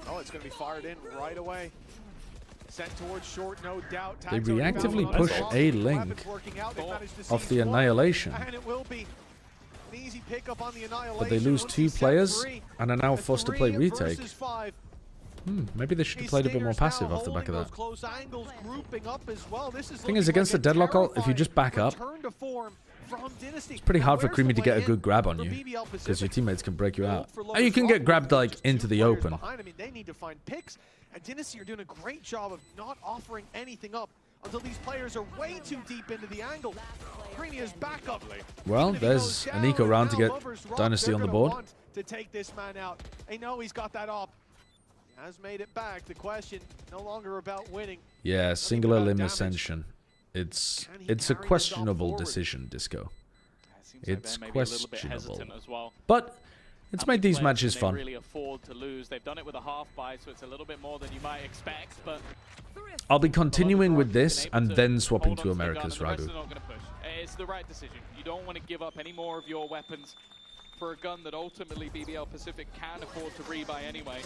J: Oh, it's going to be fired in right away. Sent towards short, no doubt.
C: They reactively push a link off the Annihilation.
J: And it will be an easy pickup on the Annihilation.
C: But they lose 2 players and are now forced to play Retake. Maybe they should have played a bit more passive off the back of that. Thing is, against the Deadlock ult, if you just back up, it's pretty hard for Creamy to get a good grab on you, because your teammates can break you out. And you can get grabbed like into the open.
J: I mean, they need to find picks, and Dynasty are doing a great job of not offering anything up until these players are way too deep into the angle. Creamy is back up.
C: Well, there's an eco round to get Dynasty on the board.
J: To take this man out. They know he's got that up. He has made it back. The question no longer about winning.
C: Yeah, singular limb Ascension. It's a questionable decision, Disco. It's questionable. But it's made these matches fun.
I: Really afford to lose. They've done it with a half buy, so it's a little bit more than you might expect, but
C: I'll be continuing with this and then swapping to America's Ragu.
I: It's the right decision. You don't want to give up any more of your weapons for a gun that ultimately BBL Pacific can afford to rebuy anyway.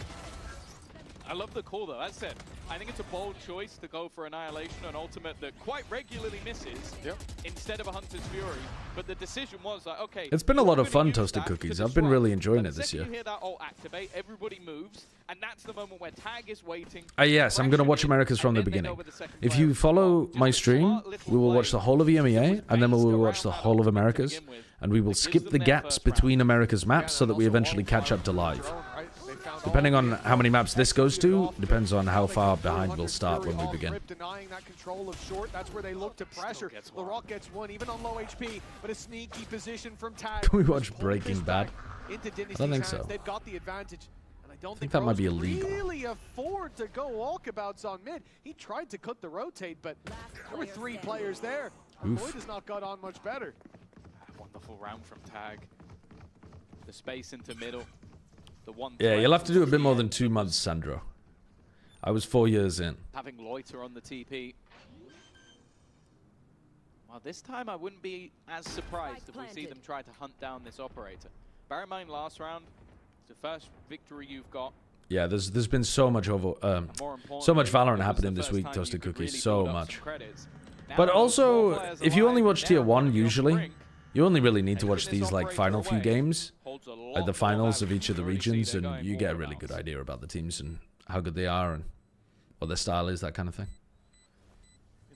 I: I love the call though. That said, I think it's a bold choice to go for Annihilation, an ultimate that quite regularly misses instead of a Hunter's Fury. But the decision was like, okay.
C: It's been a lot of fun, Toasted Cookies. I've been really enjoying it this year.
I: You hear that ult activate, everybody moves, and that's the moment where Tag is waiting.
C: Yes, I'm going to watch America's from the beginning. If you follow my stream, we will watch the whole of EMEA, and then we will watch the whole of America's, and we will skip the gaps between America's maps so that we eventually catch up to live. Depending on how many maps this goes to, depends on how far behind we'll start when we begin.
J: Denying that control of short, that's where they look to pressure. LaRock gets one, even on low HP, but a sneaky position from Tag.
C: Can we watch Breaking Bad? I don't think so.
J: They've got the advantage. And I don't think
C: that might be illegal.
J: Really afford to go walkabouts on mid. He tried to cut the rotate, but there were 3 players there. Boyd has not got on much better.
I: Wonderful round from Tag. The space into middle.
C: Yeah, you'll have to do a bit more than 2 months, Sandro. I was 4 years in.
I: Having Loiter on the TP. Well, this time I wouldn't be as surprised if we see them try to hunt down this operator. Bear in mind, last round, it's the first victory you've got.
C: Yeah, there's been so much Valorant happening this week, Toasted Cookies, so much. But also, if you only watch Tier 1 usually, you only really need to watch these like final few games at the finals of each of the regions, and you get a really good idea about the teams and how good they are and what their style is, that kind of thing.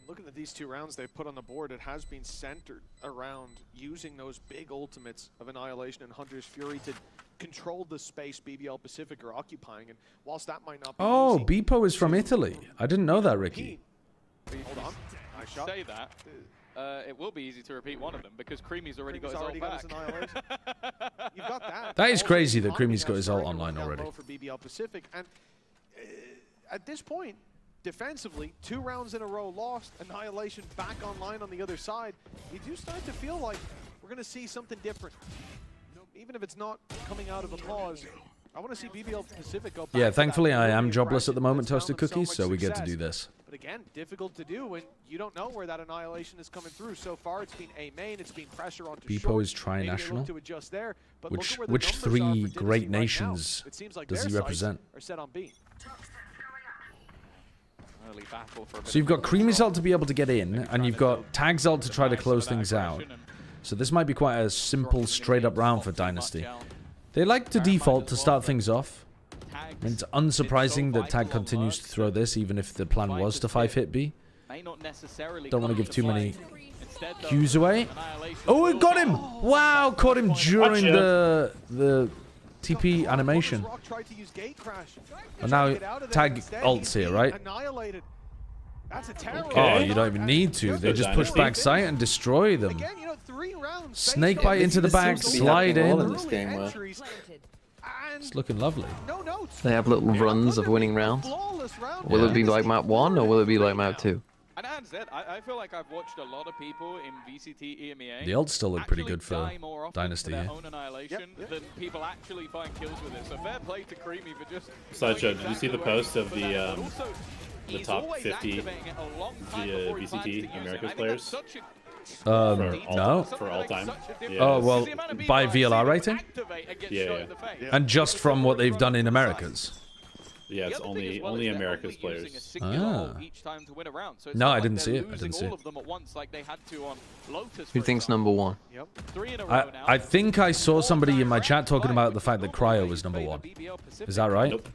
J: Looking at these 2 rounds they've put on the board, it has been centered around using those big ultimates of Annihilation and Hunter's Fury to control the space BBL Pacific are occupying. And whilst that might not be easy,
C: Bipo is from Italy. I didn't know that, Ricky.
J: Hold on. Nice shot.
I: Say that. It will be easy to repeat one of them because Creamy's already got his ult back.
J: You've got that.
C: That is crazy that Creamy's got his ult online already.
J: For BBL Pacific, and at this point, defensively, 2 rounds in a row lost, Annihilation back online on the other side. You do start to feel like we're going to see something different, even if it's not coming out of a pause. I want to see BBL Pacific go back.
C: Yeah, thankfully I am jobless at the moment, Toasted Cookies, so we get to do this.
J: But again, difficult to do when you don't know where that Annihilation is coming through. So far, it's been A main, it's been pressure onto
C: Bipo is tri-national. Which 3 great nations does he represent? So you've got Creamy's ult to be able to get in, and you've got Tag's ult to try to close things out. So this might be quite a simple, straight-up round for Dynasty. They like to default to start things off. I mean, it's unsurprising that Tag continues to throw this, even if the plan was to 5-hit B. Don't want to give too many cues away. Oh, it got him! Wow, caught him during the TP animation. And now Tag ults here, right? Oh, you don't even need to. They just push back sight and destroy them. Snakebite into the back, slide in. It's looking lovely.
G: They have little runs of winning rounds. Will it be like map 1 or will it be like map 2?
I: And as said, I feel like I've watched a lot of people in VCT EMEA.
C: The ults still look pretty good for Dynasty.
I: Their own annihilation than people actually find kills with it. So fair play to Creamy for just.
H: Did you see the post of the top 50 VCT Americas players?
C: No.
H: For all time. Yeah.
C: Oh, well, by VLR rating?
H: Yeah.
C: And just from what they've done in Americas?
H: Yeah, it's only America's players.
C: Ah. No, I didn't see it. I didn't see it.
G: Who thinks number one?
C: I think I saw somebody in my chat talking about the fact that Cryo was number one. Is that right?
H: Nope.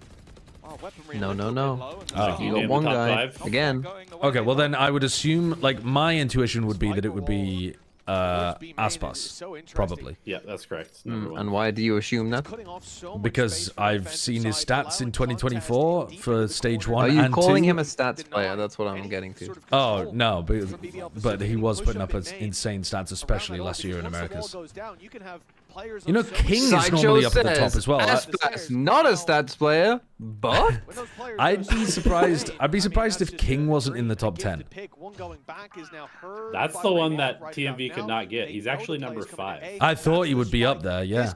G: No.
C: Oh.
G: You got one guy again.
C: Okay, well then I would assume, like, my intuition would be that it would be Aspas, probably.
H: Yeah, that's correct.
G: And why do you assume that?
C: Because I've seen his stats in 2024 for stage 1
G: Are you
C: and
G: calling
C: 2.
G: him a stats player? That's what I'm getting to.
C: Oh, no, but he was putting up insane stats, especially last year in Americas. You know, King is normally up at the top as well.
G: Aspas, not a stats player, but
C: I'd be surprised if King wasn't in the top 10.
H: That's the one that TMV could not get. He's actually number 5.
C: I thought he would be up there, yeah. His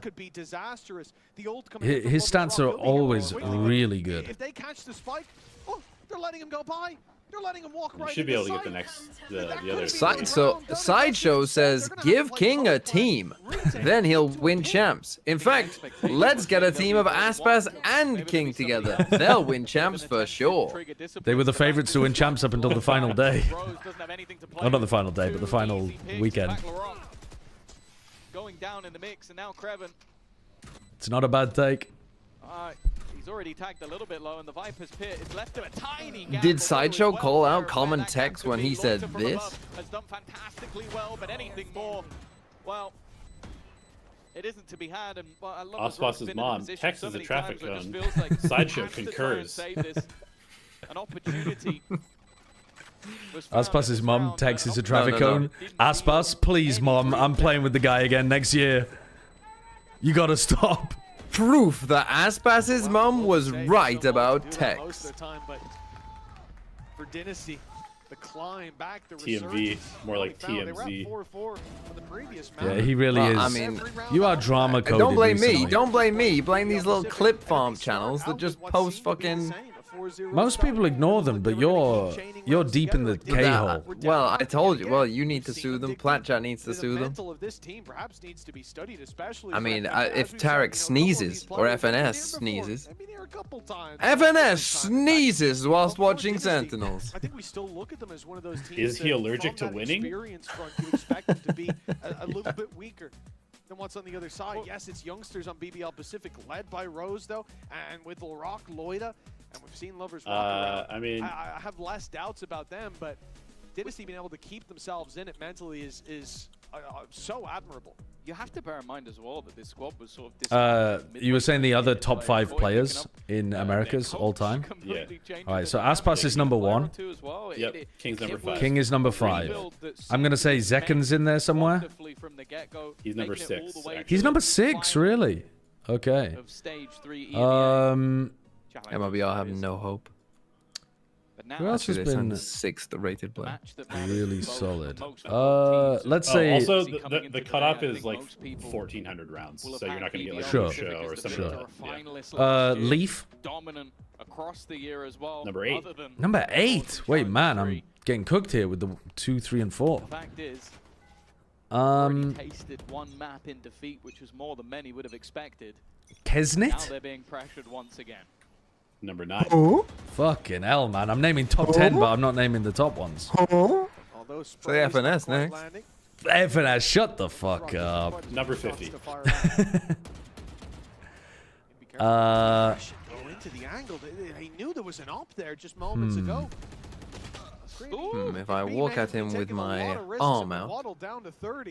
C: stats are always really good.
J: If they catch the spike, they're letting him go by. They're letting him walk right.
H: You should be able to get the other.
G: Sideshow says give King a team, then he'll win champs. In fact, let's get a team of Aspas and King together. They'll win champs for sure.
C: They were the favorites to win champs up until the final day. Oh, not the final day, but the final weekend.
I: Going down in the mix, and now Creven.
C: It's not a bad take.
I: He's already tagged a little bit low in the Viper's pit. It's left him a tiny gap.
G: Did Sideshow call out common text when he said this?
I: Has done fantastically well, but anything more, well, it isn't to be had. And well, I love
H: Ospas's mom texts a traffic cone. Sideshow concurs.
I: An opportunity.
C: Aspas's mom texts a traffic cone. Aspas, please, mom, I'm playing with the guy again next year. You gotta stop.
G: Proof that Aspas's mom was right about text.
J: For Dynasty, the climb back, the
H: TMV, more like TMZ.
C: Yeah, he really is.
G: I mean,
C: you are drama coded.
G: Don't blame
C: recently.
G: me. Don't blame me. Blame these little clip farm channels that just post fucking.
C: Most people ignore them, but you're deep in the K-hole.
G: Well, I told you. Well, you need to sue them. Platchat needs to sue them. I mean, if Tarek sneezes or FNS sneezes, FNS sneezes whilst watching Sentinels.
J: I think we still look at them as one of those teams.
H: Is he allergic to winning?
J: You expect them to be a little bit weaker than what's on the other side. Yes, it's youngsters on BBL Pacific, led by Rose though, and with Laroc, Loida. And we've seen Lovers walk around.
H: I mean,
J: I have less doubts about them, but Dynasty being able to keep themselves in it mentally is so admirable.
I: You have to bear in mind as well that this squad was sort of
C: you were saying the other top 5 players in Americas all time?
H: Yeah.
C: Alright, so Aspas is number 1.
H: Yep, King's number 5.
C: King is number 5. I'm gonna say Zekken's in there somewhere.
H: He's number 6.
C: He's number 6, really? Okay.
G: MLBR have no hope.
C: Who else has been
G: 6th rated player?
C: Really solid? Let's say.
H: Also, the cutoff is like 1,400 rounds, so you're not going to get like a show or something like that.
C: Leaf.
I: Dominant across the year as well.
H: Number 8.
C: Number 8. Wait, man, I'm getting cooked here with the 2, 3, and 4.
I: The fact is, already tasted one map in defeat, which was more than many would have expected.
C: Kesnit?
I: Now they're being pressured once again.
H: Number 9.
C: Oh? Fucking hell, man. I'm naming top 10, but I'm not naming the top ones.
G: Say FNS next.
C: FNS, shut the fuck up.
H: Number 50.
J: Into the angle. He knew there was an op there just moments ago.
G: If I walk at him with my arm out,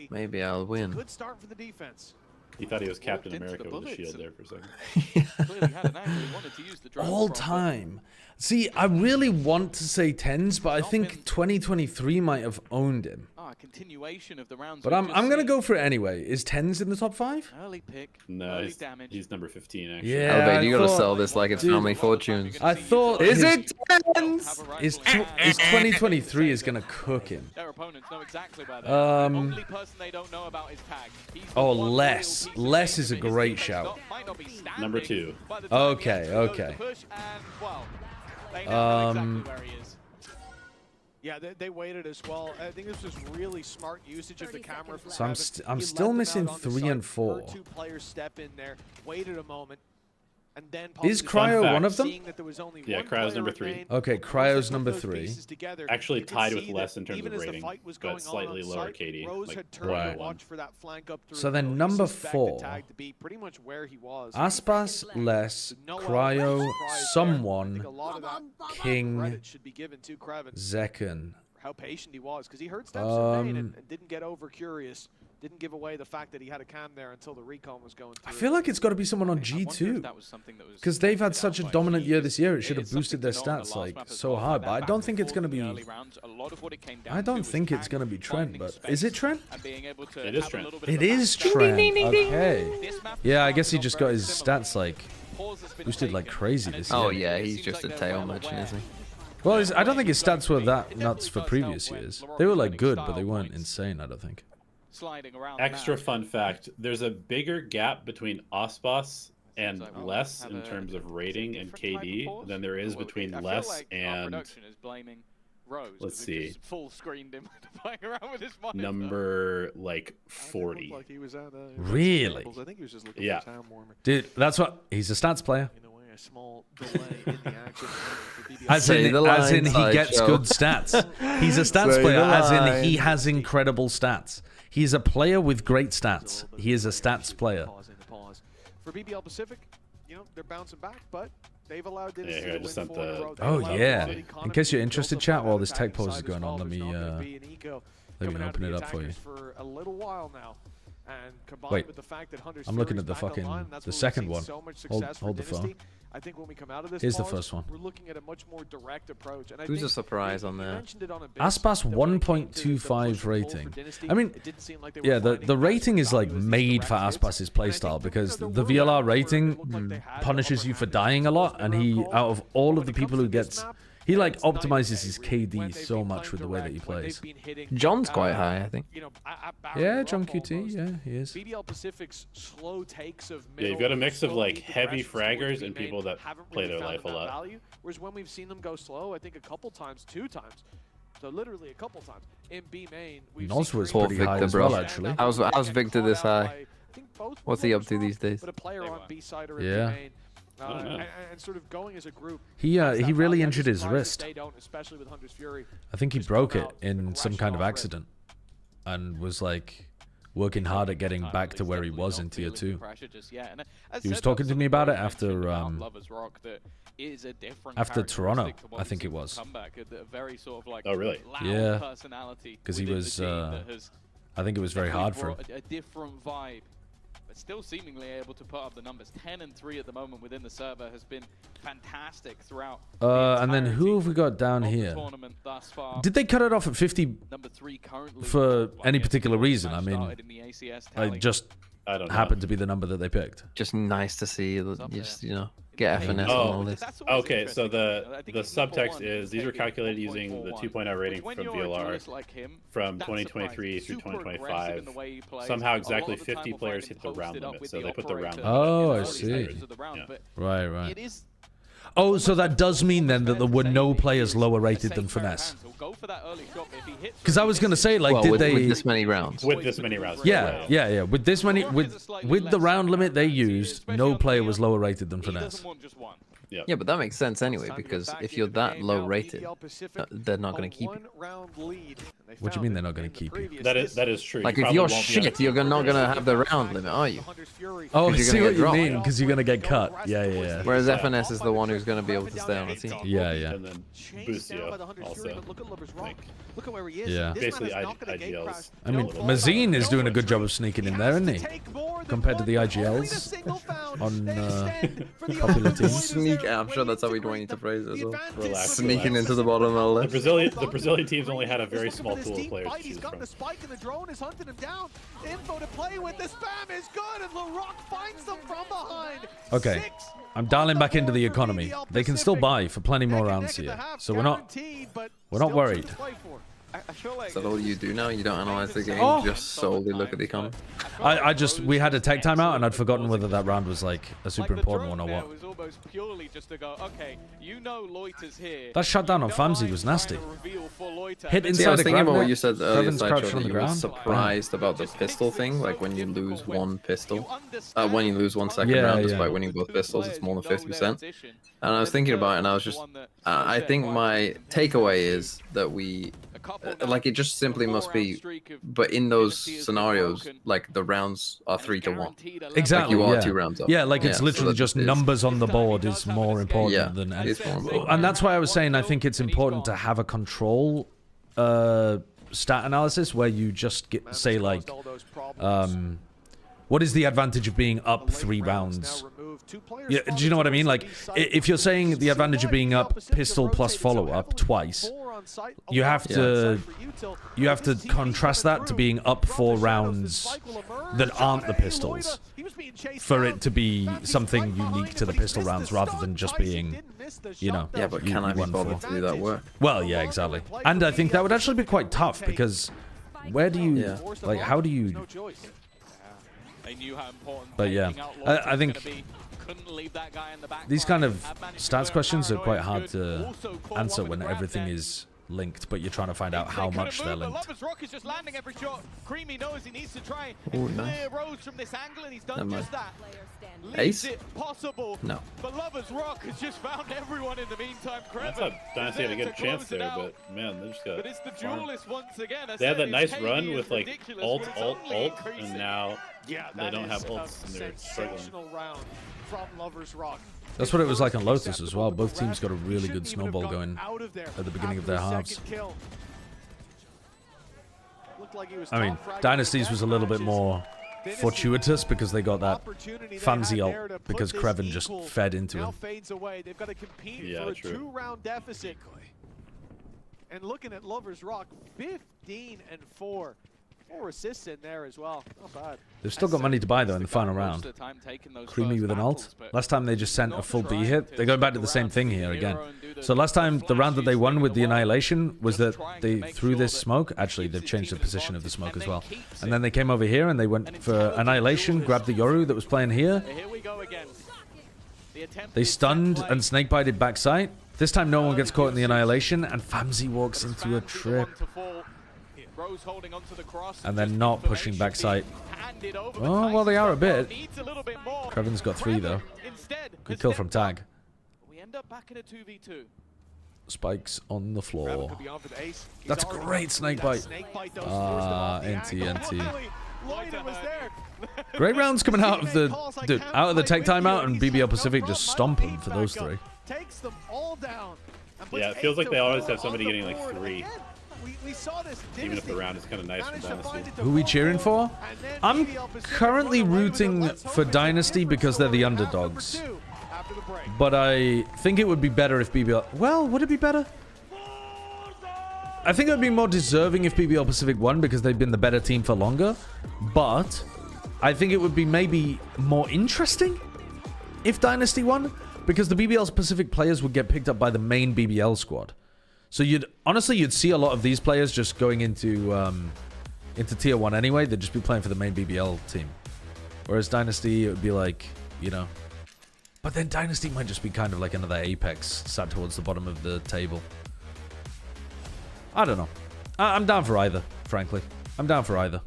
G: maybe I'll win.
J: Good start for the defense.
H: He thought he was Captain America with a shield there for a second.
C: All time. See, I really want to say 10s, but I think 2023 might have owned him.
I: a continuation of the rounds.
C: But I'm gonna go for it anyway. Is Tens in the top 5?
I: Early pick.
H: No,
I: he's
H: number 15 actually.
C: Yeah,
G: Elevate, you gotta sell this like it's Family Fortunes.
C: I thought.
G: Is it Tens?
C: Is 2023 is gonna cook him?
I: Their opponents know exactly about that. The only person they don't know about is Tag.
C: Oh, Les. Les is a great shout.
H: Number 2.
C: Okay, okay.
J: Yeah, they waited as well. I think this was really smart usage of the camera.
C: So I'm still missing 3 and 4.
J: 2 players step in there, waited a moment, and then
C: is Cryo one of them?
H: Yeah, Cryo's number 3.
C: Okay, Cryo's number 3.
H: Actually tied with Les in terms of rating, but slightly lower KD.
C: Right. So then number 4. Aspas, Les, Cryo, someone, King, Zekken.
J: How patient he was, because he heard steps in main and didn't get over curious. Didn't give away the fact that he had a cam there until the recon was going through.
C: I feel like it's got to be someone on G2. Because they've had such a dominant year this year, it should have boosted their stats like so hard. But I don't think it's going to be... I don't think it's going to be Trent, but... Is it Trent?
H: It is Trent.
C: It is Trent. Okay. Yeah, I guess he just got his stats like boosted like crazy this year.
G: Oh yeah, he's just a tail merchant, isn't he?
C: Well, I don't think his stats were that nuts for previous years. They were like good, but they weren't insane, I don't think.
H: Extra fun fact, there's a bigger gap between Aspas and Les in terms of rating and KD than there is between Les and, let's see, number like 40.
C: Really?
H: Yeah.
C: Dude, that's what, he's a stats player. As in he gets good stats. He's a stats player, as in he has incredible stats. He's a player with great stats. He is a stats player.
J: For BBL Pacific, you know, they're bouncing back, but they've allowed Dynasty
H: to win 4 in a row.
C: Oh yeah. In case you're interested, chat, while this tech pause is going on, let me open it up for you.
J: For a little while now. And combined
C: Wait,
J: with the fact that Hunter's
C: I'm looking at the
J: Fury's back
C: fucking
J: online, that's
C: the
J: where we've
C: second
J: seen
C: one.
J: so much success for
C: Hold the
J: Dynasty.
C: phone.
J: I think when we come out of this
C: Here's the
J: pause,
C: first one.
J: we're looking at a much more direct approach. And I
G: Who's
J: think
G: a surprise on there?
C: Aspas 1.25 rating. I mean, yeah, the rating is like made for Aspas's playstyle because the VLR rating punishes you for dying a lot, and he, out of all of the people who gets, he like optimizes his KD so much with the way that he plays.
G: John's quite high, I think.
C: Yeah, John QT, yeah, he is.
J: BBL Pacific's slow takes of
H: yeah, you've got a mix of like heavy fraggers and people that play their life a lot.
J: Whereas when we've seen them go slow, I think a couple times, 2 times, so literally a couple times in B main.
C: Nos was pretty high as well, actually.
G: How's Victor this high? What's he up to these days?
J: But a player on B side or
C: Yeah.
J: B main. And sort of going as a group.
C: He really injured his wrist.
J: They don't, especially with Hunter's Fury.
C: I think he broke it in some kind of accident and was like working hard at getting back to where he was in tier 2. He was talking to me about it after Toronto, I think it was.
H: Oh really?
C: Yeah, because he was I think it was very hard for him.
I: A different vibe, but still seemingly able to put up the numbers. 10 and 3 at the moment within the server has been fantastic throughout.
C: And then who have we got down here? Did they cut it off at 50 for any particular reason? I mean, I don't happened to be the number that they picked.
G: Just nice to see, just, you know, get FNS on all this.
H: Okay, so the subtext is these are calculated using the 2.0 rating from VLR from 2023 through 2025. Somehow exactly 50 players hit the round limit, so they put the round limit.
C: Oh, I see. Right. Oh, so that does mean then that there were no players lower rated than Finesse. Because I was going to say, like, did they...
G: With this many rounds.
H: With this many rounds.
C: Yeah. With this many... With the round limit they used, no player was lower rated than Finesse.
G: Yeah, but that makes sense anyway, because if you're that low rated, they're not going to keep you.
C: What do you mean they're not going to keep you?
H: That is true.
G: Like, if you're shit, you're not going to have the round limit, are you?
C: Oh, I see what you mean, because you're going to get cut. Yeah.
G: Whereas FNS is the one who's going to be able to stay on the team.
C: Yeah.
H: And then Busio also.
J: Look at where he is.
C: Yeah.
J: This
H: Basically,
J: man is not gonna gate crash.
C: I mean, Mazine is doing a good job of sneaking in there, isn't he? Compared to the IGLs on popular teams.
G: Sneak. I'm sure that's how we'd want you to phrase it as well.
H: Relax,
G: Sneaking
H: relax.
G: into the bottom of the list.
H: The Brazilian teams only had a very small pool of players to
J: He's
H: choose
J: got
H: from.
J: the spike and the drone is hunting him down. Info to play with. The spam is good and LaRock finds them from behind.
C: Okay, I'm dialing back into the economy. They can still buy for plenty more rounds here, so we're not worried.
G: I feel like... Is that all you do now? You don't analyze the game, just solely look at the economy?
C: We had a tech timeout and I'd forgotten whether that round was like a super important one or what.
I: Was almost purely just to go, okay, you know Loiter's here.
C: That shutdown on Famsi was nasty. Hit
G: See, I
C: inside
G: was
C: the
G: thinking
C: ground.
G: about what you said earlier,
C: Kevin's crouched on the
G: you were
C: ground.
G: surprised about the pistol thing, like when you lose one pistol. When you lose 1 second round despite winning both pistols, it's more than 50%. And I was thinking about it and I was just... I think my takeaway is that we... like, it just simply must be, but in those scenarios, like, the rounds are 3-1.
C: Exactly.
G: Like, you are 2 rounds up.
C: Yeah, like it's literally just numbers on the board is more important than
G: it's more important.
C: and that's why I was saying I think it's important to have a control stat analysis where you just say like what is the advantage of being up 3 rounds? Yeah, do you know what I mean? Like, if you're saying the advantage of being up pistol plus follow-up twice, you have to contrast that to being up 4 rounds that aren't the pistols for it to be something unique to the pistol rounds rather than just being, you know.
G: Yeah, but can I be bothered to do that work?
C: Well, yeah, exactly. And I think that would actually be quite tough because where do you, like, how do you... But yeah, I think these kind of stats questions are quite hard to answer when everything is linked, but you're trying to find out how much they're linked.
I: Lover's Rock is just landing every shot. Creamy knows he needs to try and clear Rose from this angle, and he's done just that.
G: Ace?
I: It possible.
G: No.
I: But Lover's Rock has just found everyone in the meantime.
H: I thought Dynasty had a good chance there, but man, they just got.
I: But it's the duelist once again.
H: They had that nice run with like ult, and now they don't have ults and they're struggling.
J: Round from Lover's Rock.
C: That's what it was like on Lotus as well. Both teams got a really good snowball going at the beginning of their halves. I mean, Dynasty's was a little bit more fortuitous because they got that Famsi ult because Kreven just fed into him.
J: They've got to compete for a 2-round deficit. And looking at Lover's Rock, 15-4. 4 assists in there as well. Not bad.
C: They've still got money to buy though in the final round. Creamy with an ult. Last time they just sent a full B hit. They're going back to the same thing here again. So last time, the round that they won with the Annihilation was that they threw this smoke. Actually, they've changed the position of the smoke as well. And then they came over here and they went for Annihilation, grabbed the Yoru that was playing here. They stunned and snakebited backside. This time no one gets caught in the Annihilation and Famsi walks into a trip. And then not pushing backside. Oh, well, they are a bit. Kreven's got 3 though. Good kill from Tag.
I: We end up back in a 2v2.
C: Spikes on the floor. That's great snakebite. NT. Great rounds coming out of the tech timeout, and BBL Pacific just stomping for those 3.
H: Yeah, it feels like they always have somebody getting like 3.
J: We saw this,
H: even if the round is kind of nice for Dynasty.
C: Who we cheering for? I'm currently rooting for Dynasty because they're the underdogs. But I think it would be better if BBL... Well, would it be better? I think it would be more deserving if BBL Pacific won because they've been the better team for longer. But I think it would be maybe more interesting if Dynasty won because the BBL Pacific players would get picked up by the main BBL squad. So you'd see a lot of these players just going into tier 1 anyway. They'd just be playing for the main BBL team. Whereas Dynasty, it would be like, you know. But then Dynasty might just be kind of like another Apex sat towards the bottom of the table. I don't know. I'm down for either, frankly. I'm down for either.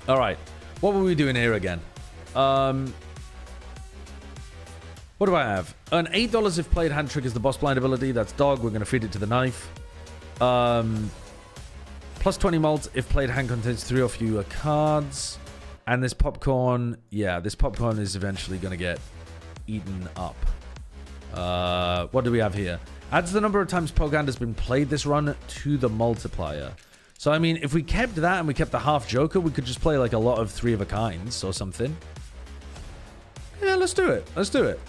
C: Alright. What were we doing here again? What do I have? Earn $8 if played hand triggers the boss blind ability. That's dog. We're going to feed it to the knife. Plus 20 mult if played hand contains 3 or fewer cards. And this popcorn, yeah, this popcorn is eventually going to get eaten up. What do we have here? Adds the number of times Pogand has been played this run to the multiplier. So, I mean, if we kept that and we kept the half Joker, we could just play like a lot of 3 of a kinds or something. Yeah, let's do it. Let's do it.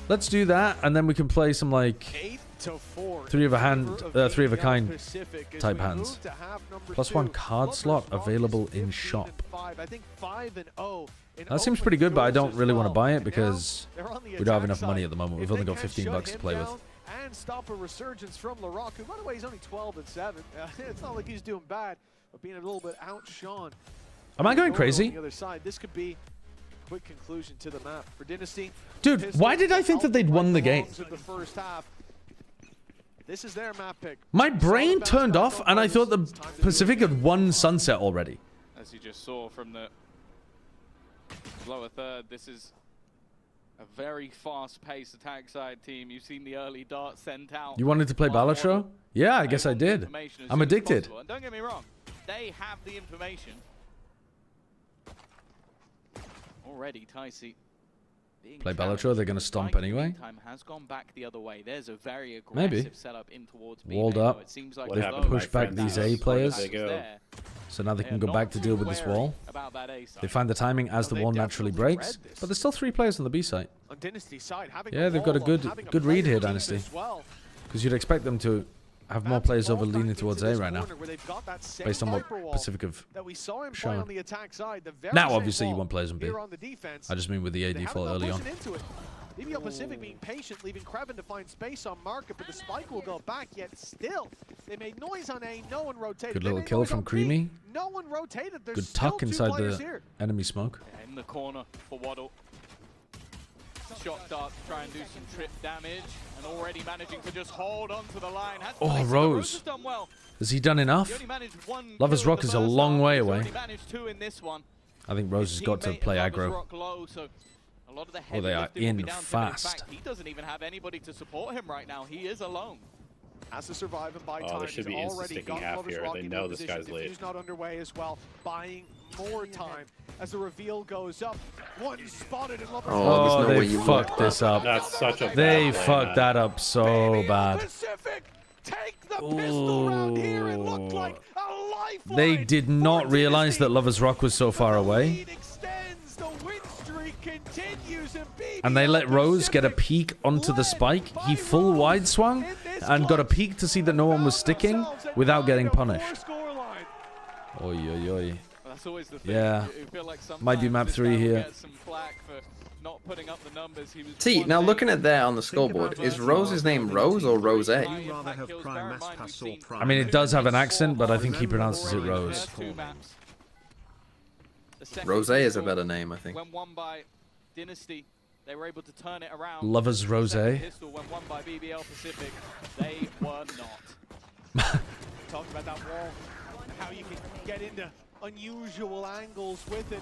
C: Let's do that, and then we can play some like 3 of a kind type hands. +1 card slot available in shop. That seems pretty good, but I don't really want to buy it because we don't have enough money at the moment. We've only got 15 bucks to play with.
J: And stop a resurgence from Larocque, who, by the way, he's only 12-7. It's not like he's doing bad, but being a little bit outshone.
C: Am I going crazy?
J: On the other side, this could be a quick conclusion to the map for Dynasty.
C: Dude, why did I think that they'd won the game?
J: This is their map pick.
C: My brain turned off, and I thought the Pacific had won Sunset already.
I: As you just saw from the lower third, this is a very fast-paced attack side team. You've seen the early darts sent out.
C: You wanted to play Balatro? Yeah, I guess I did. I'm addicted.
I: And don't get me wrong, they have the information. Already, Ticey.
C: Play Balatro, they're going to stomp anyway.
I: Time has gone back the other way. There's a very aggressive setup in towards
C: Walled up.
I: It seems like
C: they've pushed back these A players. So now they can go back to deal with this wall. They find the timing as the wall naturally breaks. But there's still 3 players on the B site. Yeah, they've got a good read here, Dynasty. Because you'd expect them to have more players over leaning towards A right now, based on what Pacific have shown. Now, obviously, you want players on B. I just mean with the A default early on.
J: BBL Pacific being patient, leaving Kraven to find space on market, but the spike will go back, yet still, they made noise on A, no one rotated.
C: Good little kill from Creamy.
J: No one rotated. There's
C: good tuck inside the enemy smoke.
I: In the corner for Waddle. Shot dart to try and do some trip damage, and already managing to just hold on to the line.
C: Oh, Rose. Has he done enough? Lover's Rock is a long way away. I think Rose has got to play aggro. Oh, they are in fast.
I: He doesn't even have anybody to support him right now. He is alone.
J: Has to survive and buy time.
H: There should be insta-sticking half here. They know this guy's late.
J: He's not underway as well. Buying more time as the reveal goes up. One spotted in Lover's
C: Oh, they fucked this up.
H: That's such a
C: They fucked that up so bad.
J: Take the pistol round here. It looked like a lifeline.
C: They did not realize that Lover's Rock was so far away. And they let Rose get a peek onto the spike. He full wide swung and got a peek to see that no one was sticking without getting punished. Oi, oi, oi. Yeah. Might be map 3 here.
G: See, now looking at there on the scoreboard, is Rose's name Rose or Rose? I
C: mean, it does have an accent, but I think he pronounces it Rose.
G: Rose is a better name, I think.
I: When won by Dynasty, they were able to turn it around.
C: Lovers Rose.
I: When won by BBL Pacific, they were not.
J: Talked about that wall and how you can get into unusual angles with it.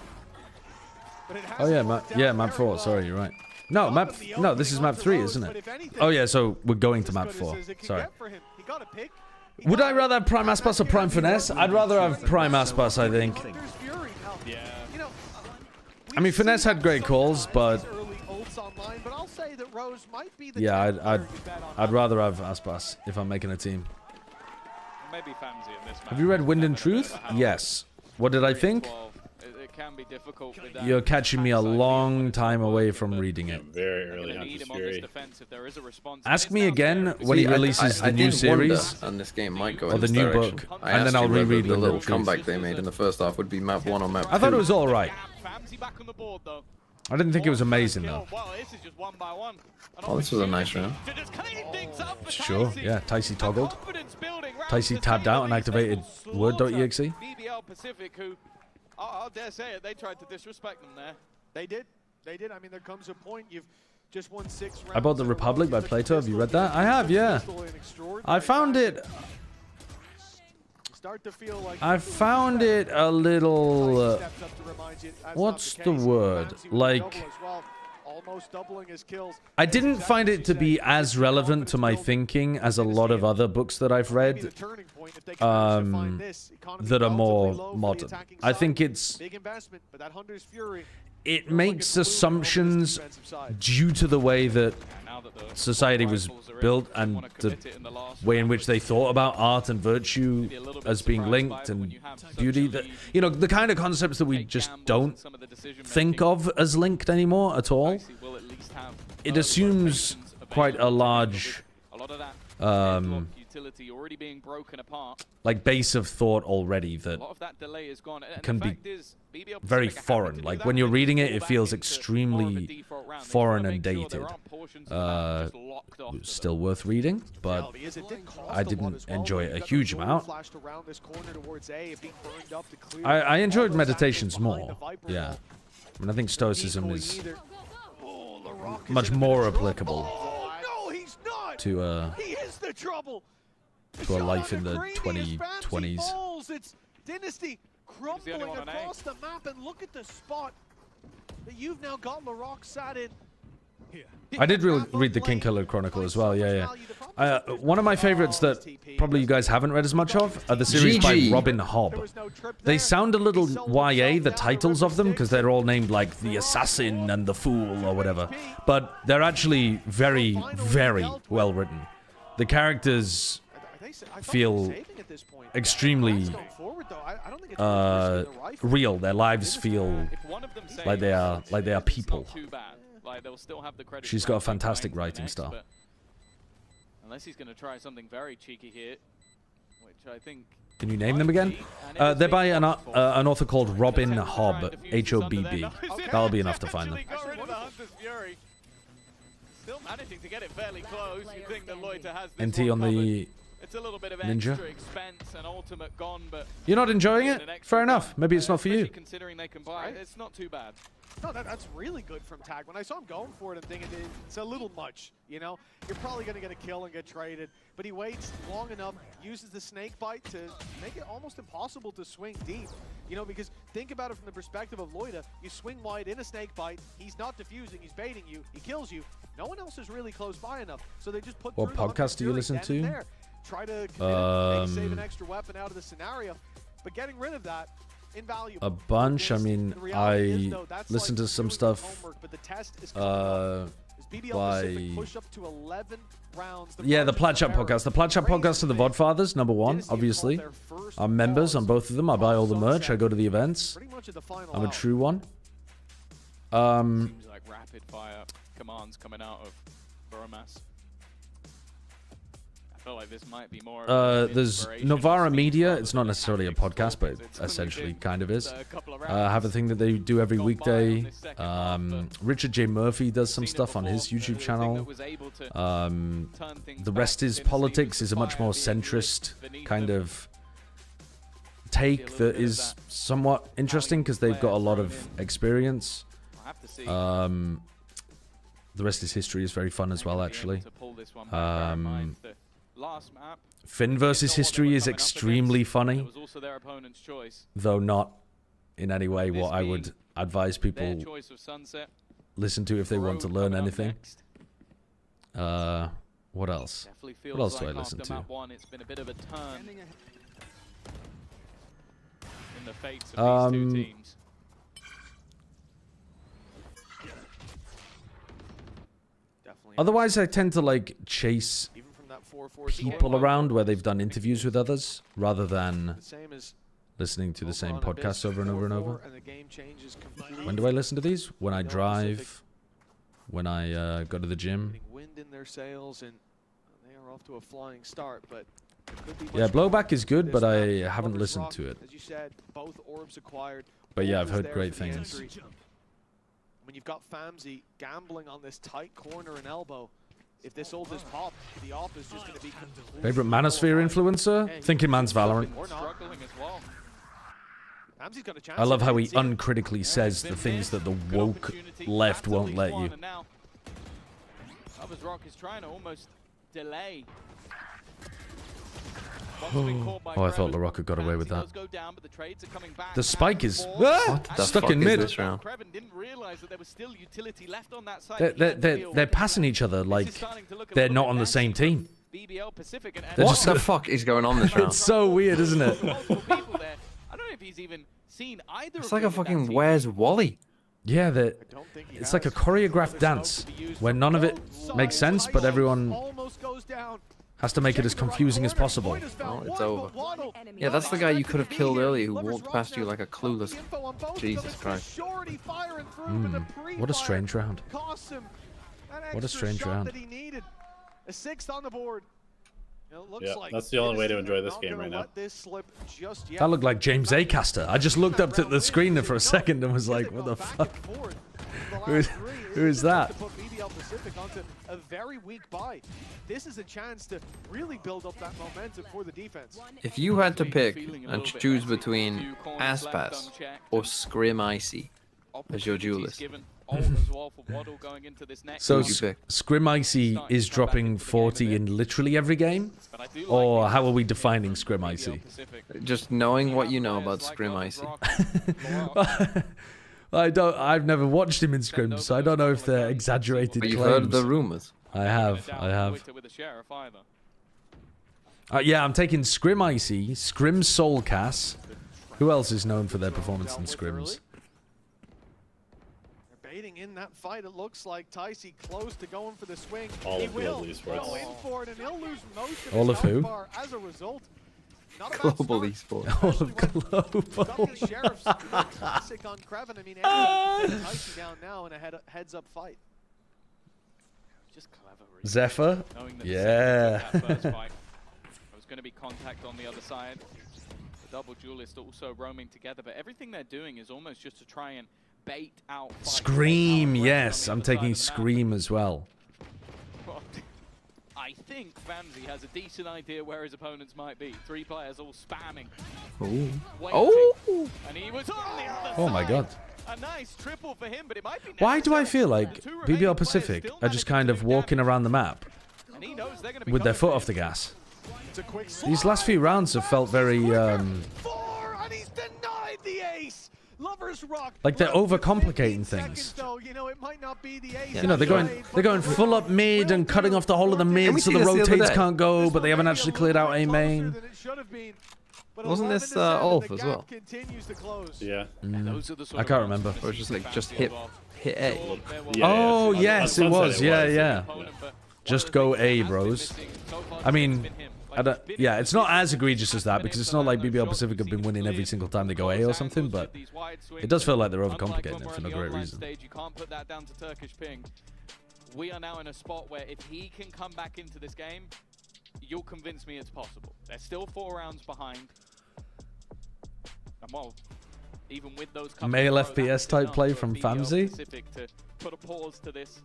J: But it
C: oh yeah, map 4. Sorry, you're right. No, no, this is map 3, isn't it? Oh yeah, so we're going to map 4. Sorry. Would I rather have Prime Aspas or Prime Finesse? I'd rather have Prime Aspas, I think. I mean, Finesse had great calls, but yeah, I'd rather have Aspas if I'm making a team.
I: Maybe Famzy in this
C: have you read Wind and Truth? Yes. What did I think?
I: It can be difficult with that.
C: You're catching me a long time away from reading it.
H: Very early on this Fury.
C: Ask me again when he releases the new series
G: and this game might go
C: or the new book, and then I'll reread
G: the little comeback they made in the first half would be map 1 or map 2.
C: I thought it was all right. I didn't think it was amazing though.
G: Oh, this was a nice round.
C: Sure, yeah. Ticey toggled. Ticey tabbed out and activated word.exe.
I: BBL Pacific, who, I'll dare say it, they tried to disrespect them there.
J: They did. They did. I mean, there comes a point you've just won 6 rounds.
C: I bought The Republic by Plato. Have you read that? I have, yeah. I found it. I found it a little. What's the word? Like. I didn't find it to be as relevant to my thinking as a lot of other books that I've read that are more modern. I think it makes assumptions due to the way that society was built and the way in which they thought about art and virtue as being linked and beauty, that, you know, the kind of concepts that we just don't think of as linked anymore at all. It assumes quite a large like base of thought already that can be very foreign. Like when you're reading it, it feels extremely foreign and dated. Still worth reading, but I didn't enjoy it a huge amount. I enjoyed Meditations more. Yeah, I mean, I think Stoicism is much more applicable to a life in the 2020s.
J: It's Dynasty crumbling across the map, and look at the spot that you've now got LaRock sat in.
C: I did read the King Killer Chronicle as well, yeah. One of my favorites that probably you guys haven't read as much of are the series by Robin Hobb. They sound a little YA, the titles of them, because they're all named like The Assassin and The Fool or whatever. But they're actually very, very well written. The characters feel extremely real. Their lives feel like they are people. She's got a fantastic writing style.
I: Unless he's going to try something very cheeky here, which I think.
C: Can you name them again? They're by an author called Robin Hobb, H-O-B-B. That'll be enough to find them.
I: Still managing to get it fairly close. You think that Loiter has this
C: NT on the
I: it's a little bit of
C: Ninja.
I: extra expense and ultimate gone, but
C: you're not enjoying it? Fair enough. Maybe it's not for you.
I: Considering they can buy it, it's not too bad.
J: No, that's really good from Tag. When I saw him going for it, I'm thinking it's a little much, you know? You're probably going to get a kill and get traded, but he waits long enough, uses the snake bite to make it almost impossible to swing deep. You know, because think about it from the perspective of Loida. You swing wide in a snake bite, he's not defusing, he's baiting you, he kills you. No one else is really close by enough, so they just put
C: What podcast do you listen to?
J: Try to commit it, save an extra weapon out of the scenario, but getting rid of that, invaluable.
C: A bunch. I mean, I listen to some stuff by the Plat Chat podcast. The Plat Chat podcast are the VOD number one, obviously. I'm members on both of them. I buy all the merch. I go to the events. I'm a true one.
I: Seems like rapid fire commands coming out of Boromas. I feel like this might be more
C: there's Novara Media. It's not necessarily a podcast, but it essentially kind of is. Have a thing that they do every weekday. Richard J. Murphy does some stuff on his YouTube channel. The Rest is Politics is a much more centrist kind of take that is somewhat interesting because they've got a lot of experience. The Rest is History is very fun as well, actually. Finn versus History is extremely funny, though not in any way what I would advise people listen to if they want to learn anything. What else? What else do I listen to?
I: It's been a bit of a turn in the fates of these two teams.
C: Otherwise, I tend to like chase people around where they've done interviews with others rather than listening to the same podcasts over and over and over. When do I listen to these? When I drive, when I go to the gym. Yeah, Blowback is good, but I haven't listened to it. But yeah, I've heard great things.
J: When you've got Famzy gambling on this tight corner and elbow, if this ult is popped, the op is just going to be
C: favorite Manosphere influencer? Thinking Man's Valorant. I love how he uncritically says the things that the woke left won't let you.
I: Rock is trying to almost delay.
C: Oh, I thought LaRocca got away with that. The spike is stuck in mid. They're passing each other like they're not on the same team.
G: What the fuck is going on this round?
C: It's so weird, isn't it?
I: I don't know if he's even seen either.
G: It's like a fucking Where's Wally?
C: Yeah, it's like a choreographed dance where none of it makes sense, but everyone has to make it as confusing as possible.
G: Oh, it's over. Yeah, that's the guy you could have killed earlier who walked past you like a clueless. Jesus Christ.
C: What a strange round. What a strange round.
J: A sixth on the board.
H: Yeah, that's the only way to enjoy this game right now.
C: That looked like James Acaster. I just looked up to the screen for a second and was like, what the fuck? Who is that?
J: BBL Pacific onto a very weak buy. This is a chance to really build up that momentum for the defense.
G: If you had to pick and choose between Aspas or Scrim Icy as your duelist,
C: so Scrim Icy is dropping 40 in literally every game? Or how are we defining Scrim Icy?
G: Just knowing what you know about Scrim Icy.
C: I've never watched him in scrims, so I don't know if they're exaggerated claims.
G: But you've heard the rumors.
C: I have. Yeah, I'm taking Scrim Icy, Scrim Soulcast. Who else is known for their performance in scrims?
J: Baiting in that fight, it looks like Ticey close to going for the swing.
H: All of
J: Global
H: esports.
J: Go in for it, and he'll lose most of
C: All
J: his
C: of who?
J: bar as a result.
G: Global esports.
C: All of global.
J: Sheriffs classic on Kraven. I mean, everyone's Ticey down now in a heads-up fight.
I: Just clever. Really.
C: Zephyr? Yeah.
I: There was going to be contact on the other side. The double duelist also roaming together, but everything they're doing is almost just to try and bait out.
C: Scream, yes. I'm taking Scream as well.
I: I think Fanzi has a decent idea where his opponents might be. 3 players all spamming.
C: Ooh.
I: Oh! And he was on the other
C: Oh my god.
I: A nice triple for him, but it might be
C: Why do I feel like BBL Pacific are just kind of walking around the map with their foot off the gas? These last few rounds have felt very
J: And he's denied the ace. Lovers Rock.
C: like they're overcomplicating things.
J: You know, it might not be the ace.
C: You know, they're going full up mid and cutting off the whole of the mid so the rotates can't go, but they haven't actually cleared out a main.
G: Wasn't this Ulf as well?
H: Yeah.
C: I can't remember.
G: Or just like hit A.
C: Oh yes, it was. Yeah. Just go A, bros. I mean, yeah, it's not as egregious as that because it's not like BBL Pacific have been winning every single time they go A or something, but it does feel like they're overcomplicating it for no great reason.
I: You can't put that down to Turkish ping. We are now in a spot where if he can come back into this game, you'll convince me it's possible. They're still 4 rounds behind. And well, even with those
C: male FPS type play from Famzy.
I: To put a pause to this.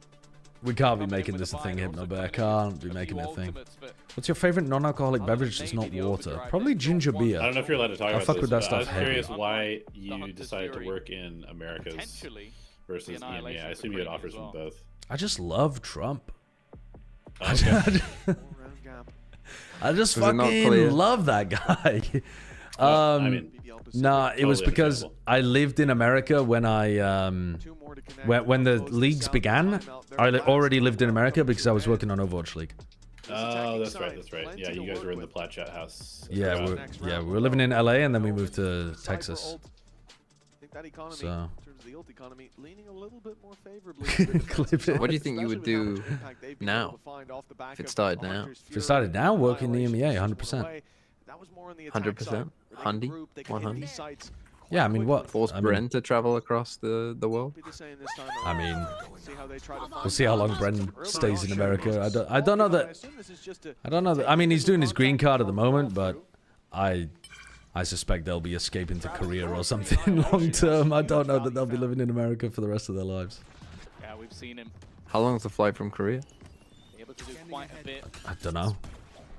C: We can't be making this a thing, Hypnobear. Can't be making it a thing. What's your favorite non-alcohalic beverage that's not water? Probably ginger beer.
H: I don't know if you're allowed to talk
C: I
H: about
C: fuck
H: this,
C: with that
H: but
C: stuff
H: I was
C: heavy.
H: curious why you decided to work in Americas versus EMEA. I assume you had offers from both.
C: I just love Trump.
H: Oh, okay.
C: I just fucking love that guy.
H: I mean,
C: nah, it was
H: totally
C: because I lived in America when I when the leagues began. I already lived in America because I was working on Overwatch League.
H: Oh, that's right. That's right. Yeah, you guys were in the Plat Chat house.
C: Yeah, we were living in LA and then we moved to Texas. So.
G: What do you think you would do now? If it started now?
C: If it started now, work in the EMEA, 100%.
G: 100%? 100?
C: Yeah, I mean, what?
G: Force Bren to travel across the world?
C: I mean, we'll see how long Bren stays in America. I don't know that. I mean, he's doing his green card at the moment, but I suspect they'll be escaping to Korea or something long term. I don't know that they'll be living in America for the rest of their lives.
I: Yeah, we've seen him.
G: How long is the flight from Korea?
I: Able to do quite a bit.
C: I don't know.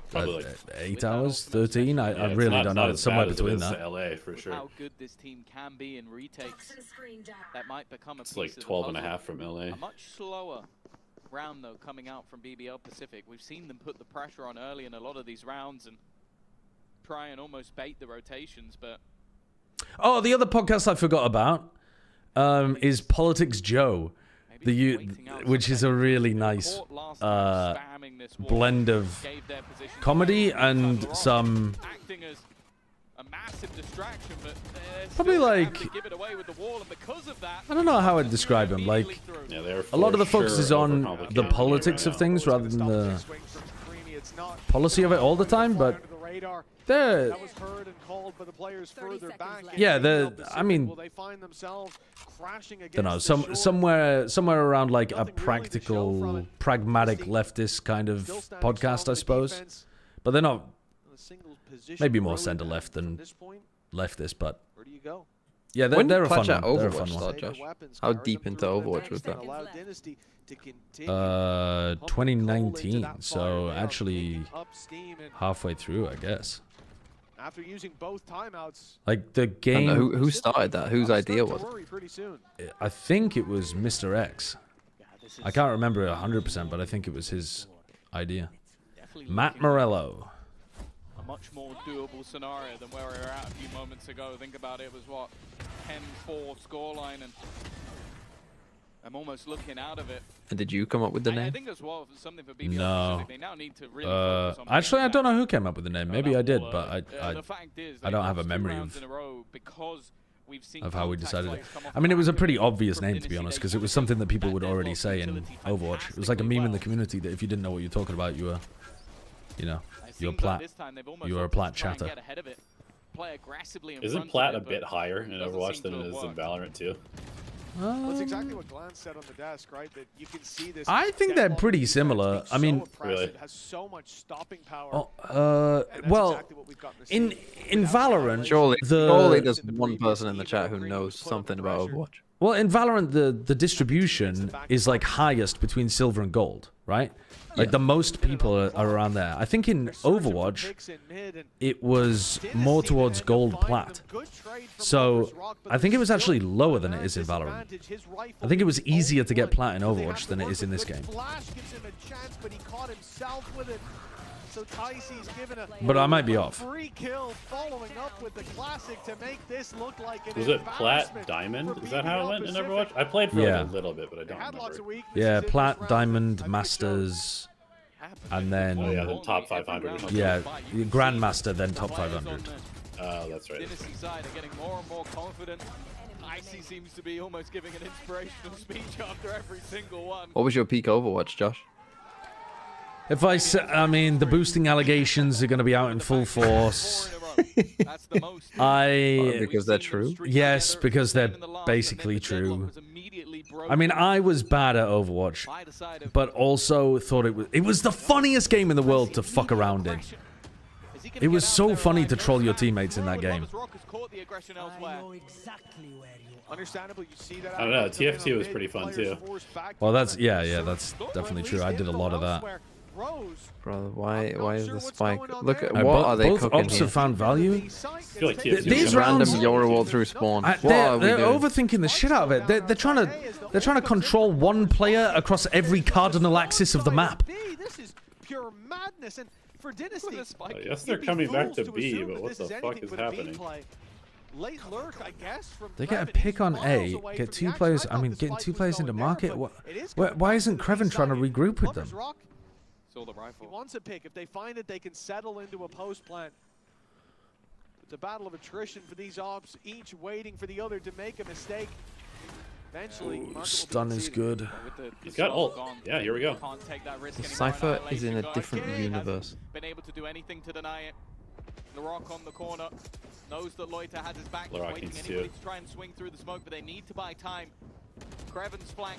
H: Probably
C: 8 hours, 13. I really don't know. It's somewhere between that.
H: LA for sure.
I: How good this team can be in retakes. That might become a
H: It's like 12 and a half from LA.
I: A much slower round though coming out from BBL Pacific. We've seen them put the pressure on early in a lot of these rounds and try and almost bait the rotations, but
C: oh, the other podcast I forgot about is Politics Joe, which is a really nice blend of comedy and some
I: a massive distraction, but
C: Probably like,
I: give it away with the wall, and because of that,
C: I don't know how I'd describe him. Like, a lot of the focus is on the politics of things rather than the policy of it all the time. But they're, yeah, I mean, don't know, somewhere around like a practical, pragmatic leftist kind of podcast, I suppose. But they're not. Maybe more center left than leftist, but yeah, they're a fun one. They're a fun one.
G: Josh? How deep into Overwatch was that?
C: 2019, so actually halfway through, I guess.
J: After using both timeouts,
C: like the game.
G: And who started that? Whose idea was it?
C: I think it was Mr. X. I can't remember 100%, but I think it was his idea. Matt Morello.
I: Much more doable scenario than where we were at a few moments ago. Think about it, it was what, 10-4 scoreline, and I'm almost looking out of it.
G: And did you come up with the name?
I: I think as well something for BBL
C: No.
I: Pacific. They now need to really focus on
C: actually, I don't know who came up with the name. Maybe I did, but
I: the fact is,
C: I don't have a memory
I: of
C: how we decided it. I mean, it was a pretty obvious name, to be honest, because it was something that people would already say in Overwatch. It was like a meme in the community that if you didn't know what you're talking about, you were, you know, you're a plat chatter.
H: Isn't plat a bit higher in Overwatch than it is in Valorant too?
J: Well, that's exactly what Glenn said on the desk, right? That you can see this.
C: I think they're pretty similar. I mean,
H: really?
J: Has so much stopping power.
C: Well, in Valorant,
G: surely there's one person in the chat who knows something about Overwatch.
C: Well, in Valorant, the distribution is like highest between silver and gold, right? Like the most people are around there. I think in Overwatch, it was more towards gold plat. So I think it was actually lower than it is in Valorant. I think it was easier to get plat in Overwatch than it is in this game. But I might be off.
H: Was it plat diamond? Is that how it went in Overwatch? I played for like a little bit, but I don't remember.
C: Yeah, plat, diamond, masters, and then
H: then top 500 or something.
C: Yeah, grandmaster, then top 500.
H: Oh, that's right.
I: Dynasty side are getting more and more confident. Icy seems to be almost giving an inspirational speech after every single one.
G: What was your peak Overwatch, Josh?
C: If I mean, the boosting allegations are going to be out in full force.
G: Because they're true?
C: Yes, because they're basically true. I mean, I was bad at Overwatch, but also thought it was the funniest game in the world to fuck around in. It was so funny to troll your teammates in that game.
J: Understandably, you see that.
H: I don't know. TF2 was pretty fun too.
C: Well, that's definitely true. I did a lot of that.
G: Bro, why is the spike? Look at what are they
C: both
G: cooking
C: ops
G: here?
C: have found value.
H: I feel like TF2
C: These rounds,
G: random Yoru wall through spawn.
C: They're overthinking the shit out of it. They're trying to control one player across every cardinal axis of the map.
J: This is pure madness, and for Dynasty,
H: I guess they're coming back to B, but what the fuck is happening?
J: Late lurk, I guess, from
C: They get a pick on A, get two players. I mean, getting two players into market. Why isn't Kreven trying to regroup with them?
J: He wants a pick. If they find it, they can settle into a post plant. It's a battle of attrition for these ops, each waiting for the other to make a mistake. Eventually,
C: stun is good.
H: He's got ult. Yeah, here we go.
G: Cypher is in a different universe.
I: Been able to do anything to deny it. The Rock on the corner knows that Loiter has his back. He's waiting anybody to try and swing through the smoke, but they need to buy time. Kreven's flank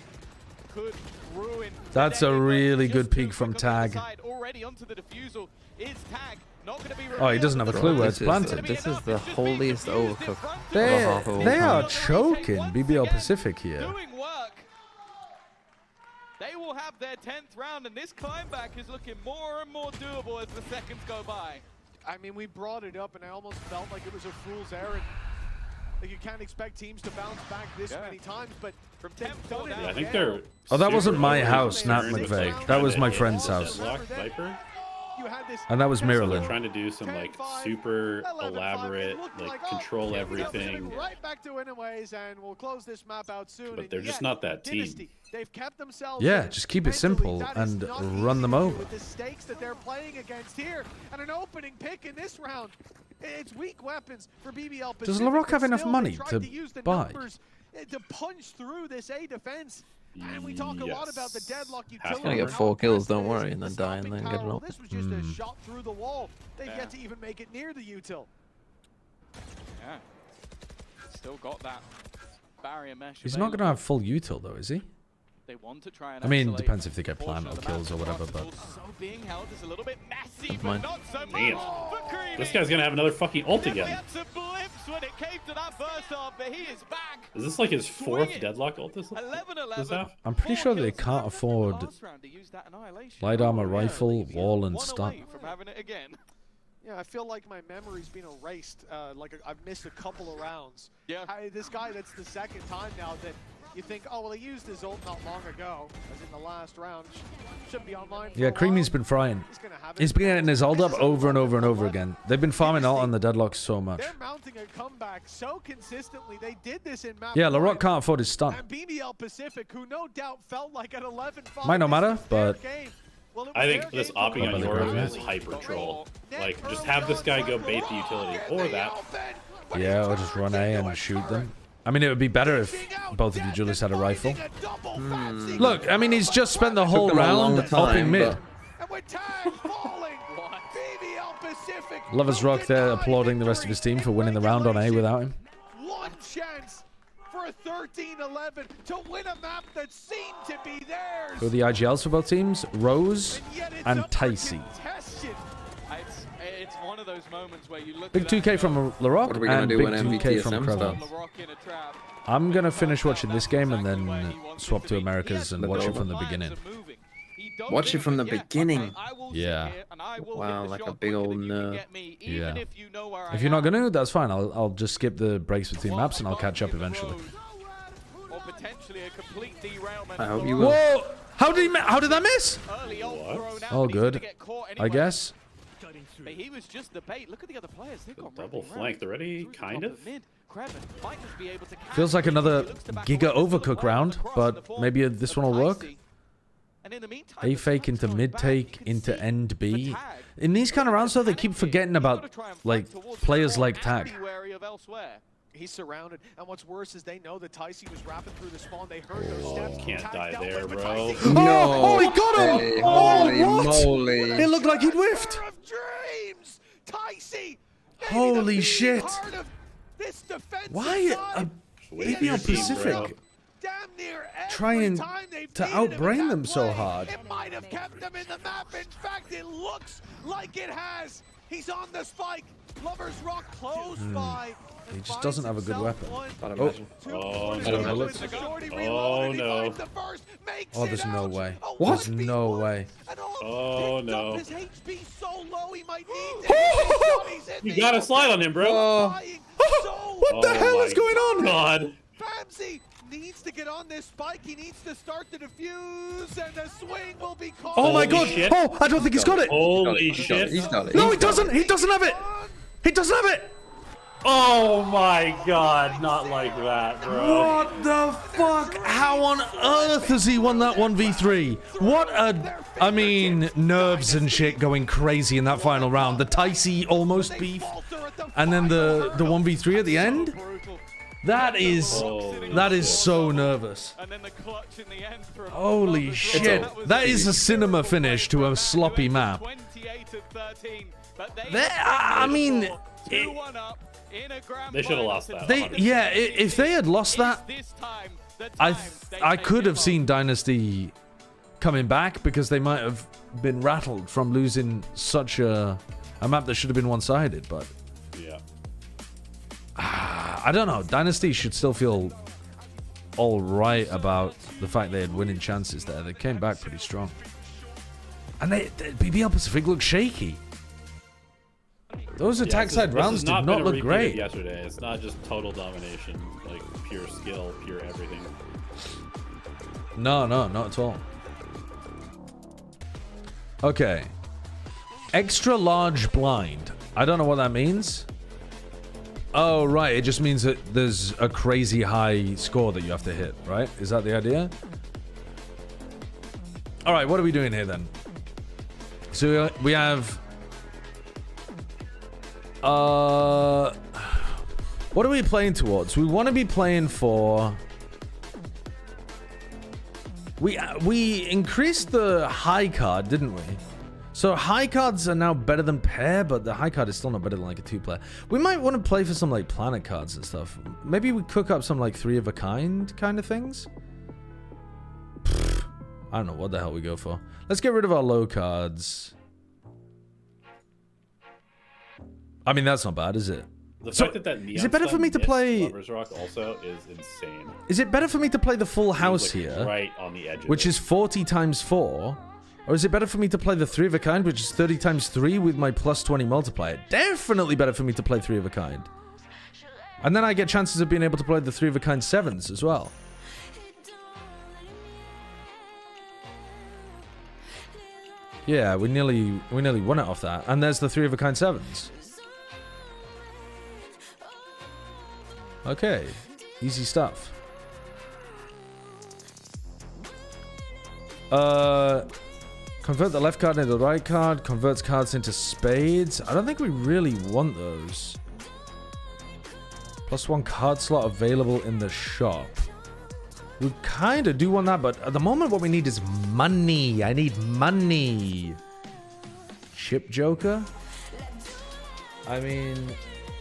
I: could ruin.
C: That's a really good peek from Tag.
I: Already onto the defusal is Tag. Not going to be
C: Oh, he doesn't have a clue where it's planted.
G: This is the holiest overcook.
C: They are choking BBL Pacific here.
I: Doing work. They will have their 10th round, and this climb back is looking more and more doable as the seconds go by.
J: I mean, we brought it up, and I almost felt like it was a fool's errand. Like, you can't expect teams to bounce back this many times, but from 10-4
H: I think they're.
C: Oh, that wasn't my house, Nat McVeigh. That was my friend's house. And that was Maryland.
H: Trying to do some like super elaborate, like control everything.
J: Right back to anyways, and we'll close this map out soon.
H: But they're just not that team.
J: They've kept themselves.
C: Yeah, just keep it simple and run them over.
J: With the stakes that they're playing against here, and an opening pick in this round. It's weak weapons for BBL Pacific.
C: Does LaRock have enough
J: Still,
C: money
J: they tried
C: to
J: use the
C: buy?
J: numbers to punch through this A defense. And we talk a lot about the deadlock utility.
G: He's gonna get 4 kills, don't worry, and then die and then get it up.
J: This was just a shot through the wall. They've yet to even make it near the util.
I: Yeah. Still got that barrier mesh.
C: He's not going to have full util though, is he?
I: They want to try and
C: I mean,
I: isolate
C: depends if they get
I: a portion
C: plant or
I: of the
C: kills or
I: map.
C: whatever, but...
I: Also being held is a little bit messy,
C: Never
I: but
C: mind.
I: not so much
H: Damn.
I: for Creamy.
H: This guy's gonna have another fucking ult
I: Definitely
H: again.
I: had some blips when it came to that first half, but he is back.
H: Is this like his 4th deadlock ult this half?
C: I'm pretty sure they can't afford light armor rifle, wall, and stun.
I: From having it again.
J: Yeah, I feel like my memory's been erased. I've missed a couple of rounds.
I: Yeah.
J: This guy, that's the second time now that you think, oh, well, he used his ult not long ago, as in the last round. Should be online for
C: Yeah,
J: a
C: Creamy's
J: while.
C: been frying. He's been getting his ult up over and over and over again. They've been farming out on the deadlock so much.
J: They're mounting a comeback so consistently. They did this in map
C: Yeah,
J: 1.
C: LaRock can't afford his stun.
J: And BBL Pacific, who no doubt felt like at 11-5.
C: Might not matter, but...
H: I think this opping on yours is hyper troll. Like, just have this guy go bait the utility, or that.
C: Yeah, or just run A and shoot them. I mean, it would be better if both of you Julius had a rifle. Look, I mean, he's just spent the whole round opping mid. Lovers Rock there applauding the rest of his team for winning the round on A without him.
J: One chance for a 13-11 to win a map that seemed to be theirs.
C: Who are the IGLs for both teams? Rose and Ticey.
I: It's one of those moments where you look
C: Big 2K from LaRock and big 2K from Kraven. I'm going to finish watching this game and then swap to Americas and watch it from the beginning.
G: Watch it from the beginning.
C: Yeah.
G: Wow, like a big old nerd.
C: Yeah. If you're not going to, that's fine. I'll just skip the breaks between maps and I'll catch up eventually.
G: I hope you will.
C: Whoa! How did that miss? What? Oh, good. I guess.
I: But he was just the bait. Look at the other players. They've got
H: Double flanked already, kind of.
C: Feels like another Giga Overcook round, but maybe this one will work. A fake into mid take into end B. In these kind of rounds, though, they keep forgetting about like players like Tag.
J: He's surrounded, and what's worse is they know that Ticey was rapping through the spawn. They heard those steps.
H: Can't die there, bro.
C: No! Oh, he got him!
G: Hey,
C: Oh,
G: holy
C: what?
G: moly.
C: It looked like he'd whiffed. Holy shit! Why are BBL Pacific trying to outbrain them so hard?
J: It might have kept them in the map. In fact, it looks like it has. He's on the spike. Lovers Rock close by.
C: He just doesn't have a good weapon.
H: Oh no. Oh no.
C: Oh, there's no way. What? There's no way.
H: Oh no. You gotta slide on him, bro.
C: What the hell is going on?
H: God.
J: Famzy needs to get on this spike. He needs to start the defuse, and the swing will be called.
C: Oh my god!
H: shit.
C: Oh, I don't think he's got it.
H: Holy shit.
C: No, he doesn't. He doesn't have it. He doesn't have it.
H: Oh my god, not like that, bro.
C: What the fuck? How on earth has he won that 1v3? What a... I mean, nerves and shit going crazy in that final round. The Ticey almost beef. And then the 1v3 at the end? That is so nervous. Holy shit. That is a cinema finish to a sloppy map. I mean...
H: They should have lost that.
C: If they had lost that, I could have seen Dynasty coming back because they might have been rattled from losing such a map that should have been one-sided. But
H: yeah,
C: I don't know. Dynasty should still feel all right about the fact they had winning chances there. They came back pretty strong, and BBL Pacific looked shaky. Those attack side rounds did not look great.
H: Yesterday, it's not just total domination, like pure skill, pure everything.
C: No, not at all. Okay. Extra large blind. I don't know what that means. Oh, right. It just means that there's a crazy high score that you have to hit, right? Is that the idea? All right, what are we doing here then? So we have What are we playing towards? We want to be playing for... We increased the high card, didn't we? So high cards are now better than pair, but the high card is still not better than like a 2-player. We might want to play for some like planet cards and stuff. Maybe we cook up some like 3 of a kind of things. I don't know what the hell we go for. Let's get rid of our low cards. I mean, that's not bad, is it?
H: The fact that
C: is it better for me to play
H: Lover's Rock also is insane.
C: Is it better for me to play the full house
H: like
C: here,
H: right on the edge of
C: which
H: it.
C: is 40 times 4, or is it better for me to play the 3 of a kind, which is 30 times 3 with my plus 20 multiplier? Definitely better for me to play 3 of a kind, and then I get chances of being able to play the 3 of a kind 7s as well. Yeah, we nearly won it off that, and there's the 3 of a kind 7s. Okay, easy stuff. Convert the left card into the right card. Converts cards into spades. I don't think we really want those. +1 card slot available in the shop. We kind of do want that, but at the moment what we need is money. I need money. Chip Joker? I mean,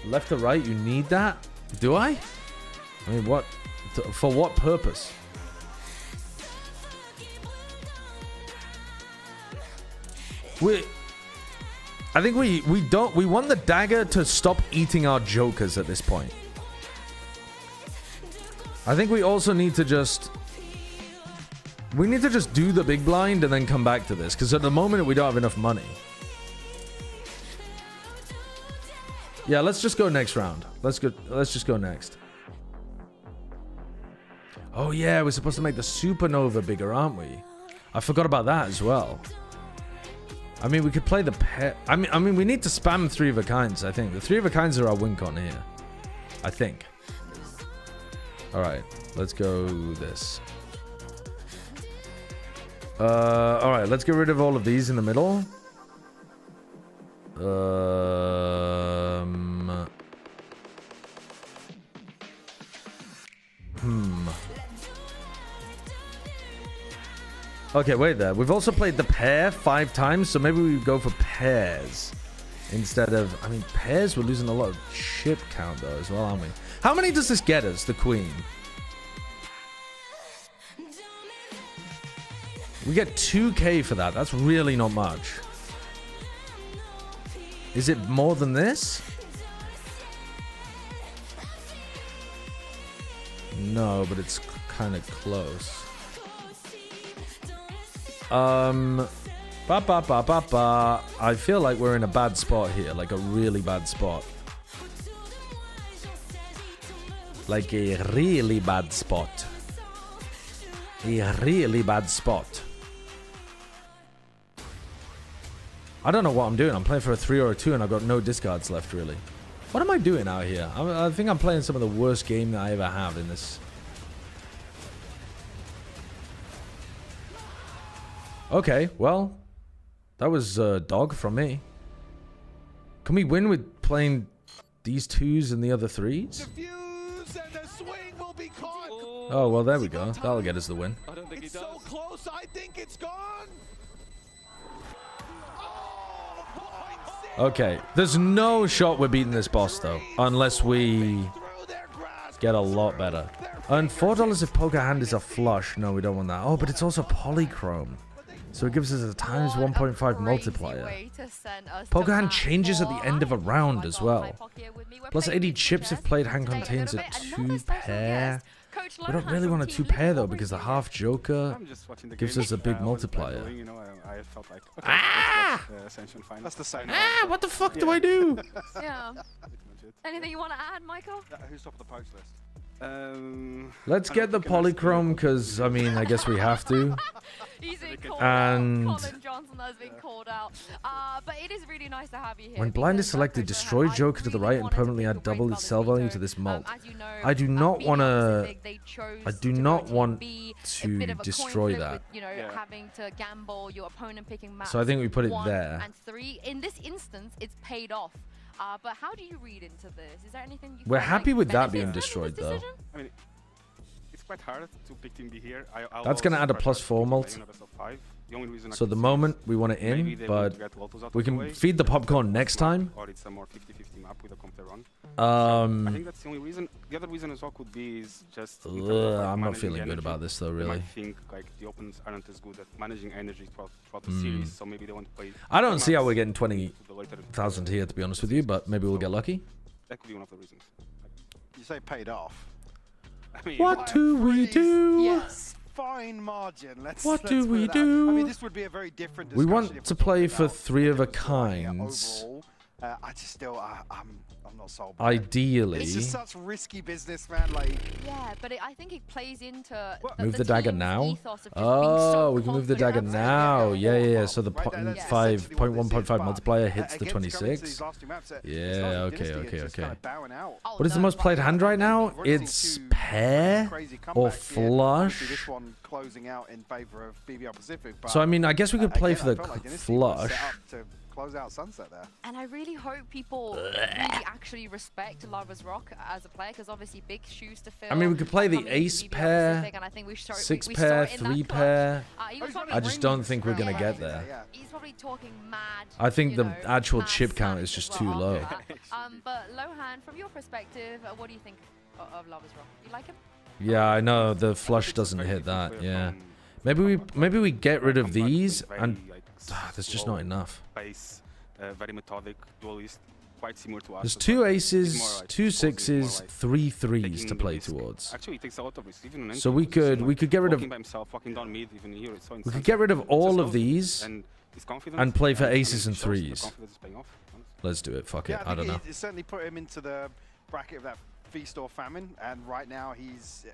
C: left to right, you need that? Do I? I mean, what? For what purpose? I think we want the dagger to stop eating our jokers at this point. I think we also need to just do the big blind and then come back to this, because at the moment we don't have enough money. Yeah, let's just go next round. Let's just go next. Oh yeah, we're supposed to make the supernova bigger, aren't we? I forgot about that as well. I mean, we could play the pet. I mean, we need to spam 3 of a kinds. I think the 3 of a kinds are our win con here. I think. All right, let's go this. All right, let's get rid of all of these in the middle. Okay, wait there. We've also played the pair 5 times, so maybe we go for pairs instead of... I mean, pairs, we're losing a lot of chip count, though, as well, aren't we? How many does this get us, the queen? We get 2k for that. That's really not much. Is it more than this? No, but it's kind of close. I feel like we're in a bad spot here, like a really bad spot. Like a really bad spot. A really bad spot. I don't know what I'm doing. I'm playing for a 3 or a 2 and I've got no discards left, really. What am I doing out here? I think I'm playing some of the worst game that I ever have in this. Okay, well, that was dog from me. Can we win with playing these 2s and the other 3s? Oh, well, there we go. That'll get us the win.
J: I don't think it's so close. I think it's gone.
C: Okay, there's no shot we're beating this boss, though, unless we get a lot better. And $4 if poker hand is a flush. No, we don't want that. Oh, but it's also polychrome. So it gives us a times 1.5 multiplier. Poker hand changes at the end of a round as well. Plus 80 chips if played hand contains a 2 pair. We don't really want a 2 pair though, because the half joker gives us a big multiplier. Ah!
E: That's the same.
C: Ah! What the fuck do I do?
F: Yeah. Anything you want to add, Michael?
E: Who's top of the poach list?
C: Let's get the polychrome, because I mean, I guess we have to. And
F: Colin Johnson has been called out. But it is really nice to have you here.
C: When blind is selected, destroy joker to the right and permanently add double its sell value to this mult. I do not want to. I do not want to destroy that.
F: You know, having to gamble, your opponent picking maps.
C: So I think we put it
F: 1
C: there.
F: and 3. In this instance, it's paid off. But how do you read into this? Is there anything you
C: We're
F: feel
C: happy
F: like
C: with that
F: benefits
C: being
F: them in this
C: destroyed, though.
F: decision?
Q: I mean, it's quite hard to pick Team B here.
C: That's going to add a +4 mult. So the moment we want it in, but we can feed the popcorn next time.
Q: Or it's a more 50-50 map with a compare run. I think that's the only reason. The other reason as well could be is just.
C: I'm not feeling good about this though, really.
Q: I think like the opponents aren't as good at managing energy throughout the series, so maybe they want to play.
C: I don't see how we're getting 20,000 here, to be honest with you, but maybe we'll get lucky.
Q: That could be one of the reasons.
E: You say paid off.
Q: I mean,
C: what do we do?
E: Yes, fine margin.
C: What do we do?
E: I mean, this would be a very different
C: We
E: discussion
C: want
E: if
C: to
E: we're
C: play
E: talking
C: for
E: about
C: 3 of a
E: kinds.
C: kinds.
E: I just still, I'm not sold. by it.
C: Ideally.
E: It's just such risky business, man. Like.
F: Yeah, but I think it plays into
C: Move the dagger
F: team's
C: now.
F: ethos of just being
C: Oh,
F: so
C: we can move the dagger
F: confident.
C: now. Yeah. So the
E: Right, that's
C: 1.5 multiplier hits the
E: against going into
C: 26.
E: these last two maps, it's
C: Yeah.
E: not
C: Okay.
E: Dynasty, it's just kind of bowing out.
C: What is the most played hand right now? It's pair or flush.
E: This one closing out in favor of BBL Pacific.
C: So I mean, I guess we could play for the
E: I felt like Dynasty was
C: flush.
E: set up to close out Sunset there.
F: And I really hope people really actually respect Lotus Rock as a player, because obviously big shoes to fill.
C: I mean, we could play the
F: coming into
C: ace
F: BBL
C: pair,
F: Pacific, and I think we
C: 6
F: we
C: pair,
F: start in
C: 3
F: that clutch.
C: pair.
F: He was probably
C: I just don't think we're gonna get there.
F: He's probably talking mad.
C: I think
F: you
C: the
F: know,
C: actual
F: mad
C: chip count
F: stats
C: is just
F: as
C: too
F: well
C: low.
F: after that. But Lohan, from your perspective, what do you think of Lotus Rock? You like him?
C: Yeah, I know the flush doesn't hit that. Yeah, maybe we get rid of these, and there's just not enough.
Q: Pace, very methodic, duelist, quite similar to us.
C: There's 2 aces, 2 6s, 3 3s to play towards.
Q: Actually, it takes a lot of risk. Even
C: So we could get rid of.
Q: by himself, walking down mid, even here, it's so
C: We
Q: insane.
C: could get rid of all of these
Q: his confidence
C: and play for
Q: and
C: aces and
Q: it shows the
C: 3s.
Q: confidence is paying off, honestly.
C: Let's do it. Fuck it.
E: Yeah,
C: I don't know.
E: It certainly put him into the bracket of that feast or famine, and right now he's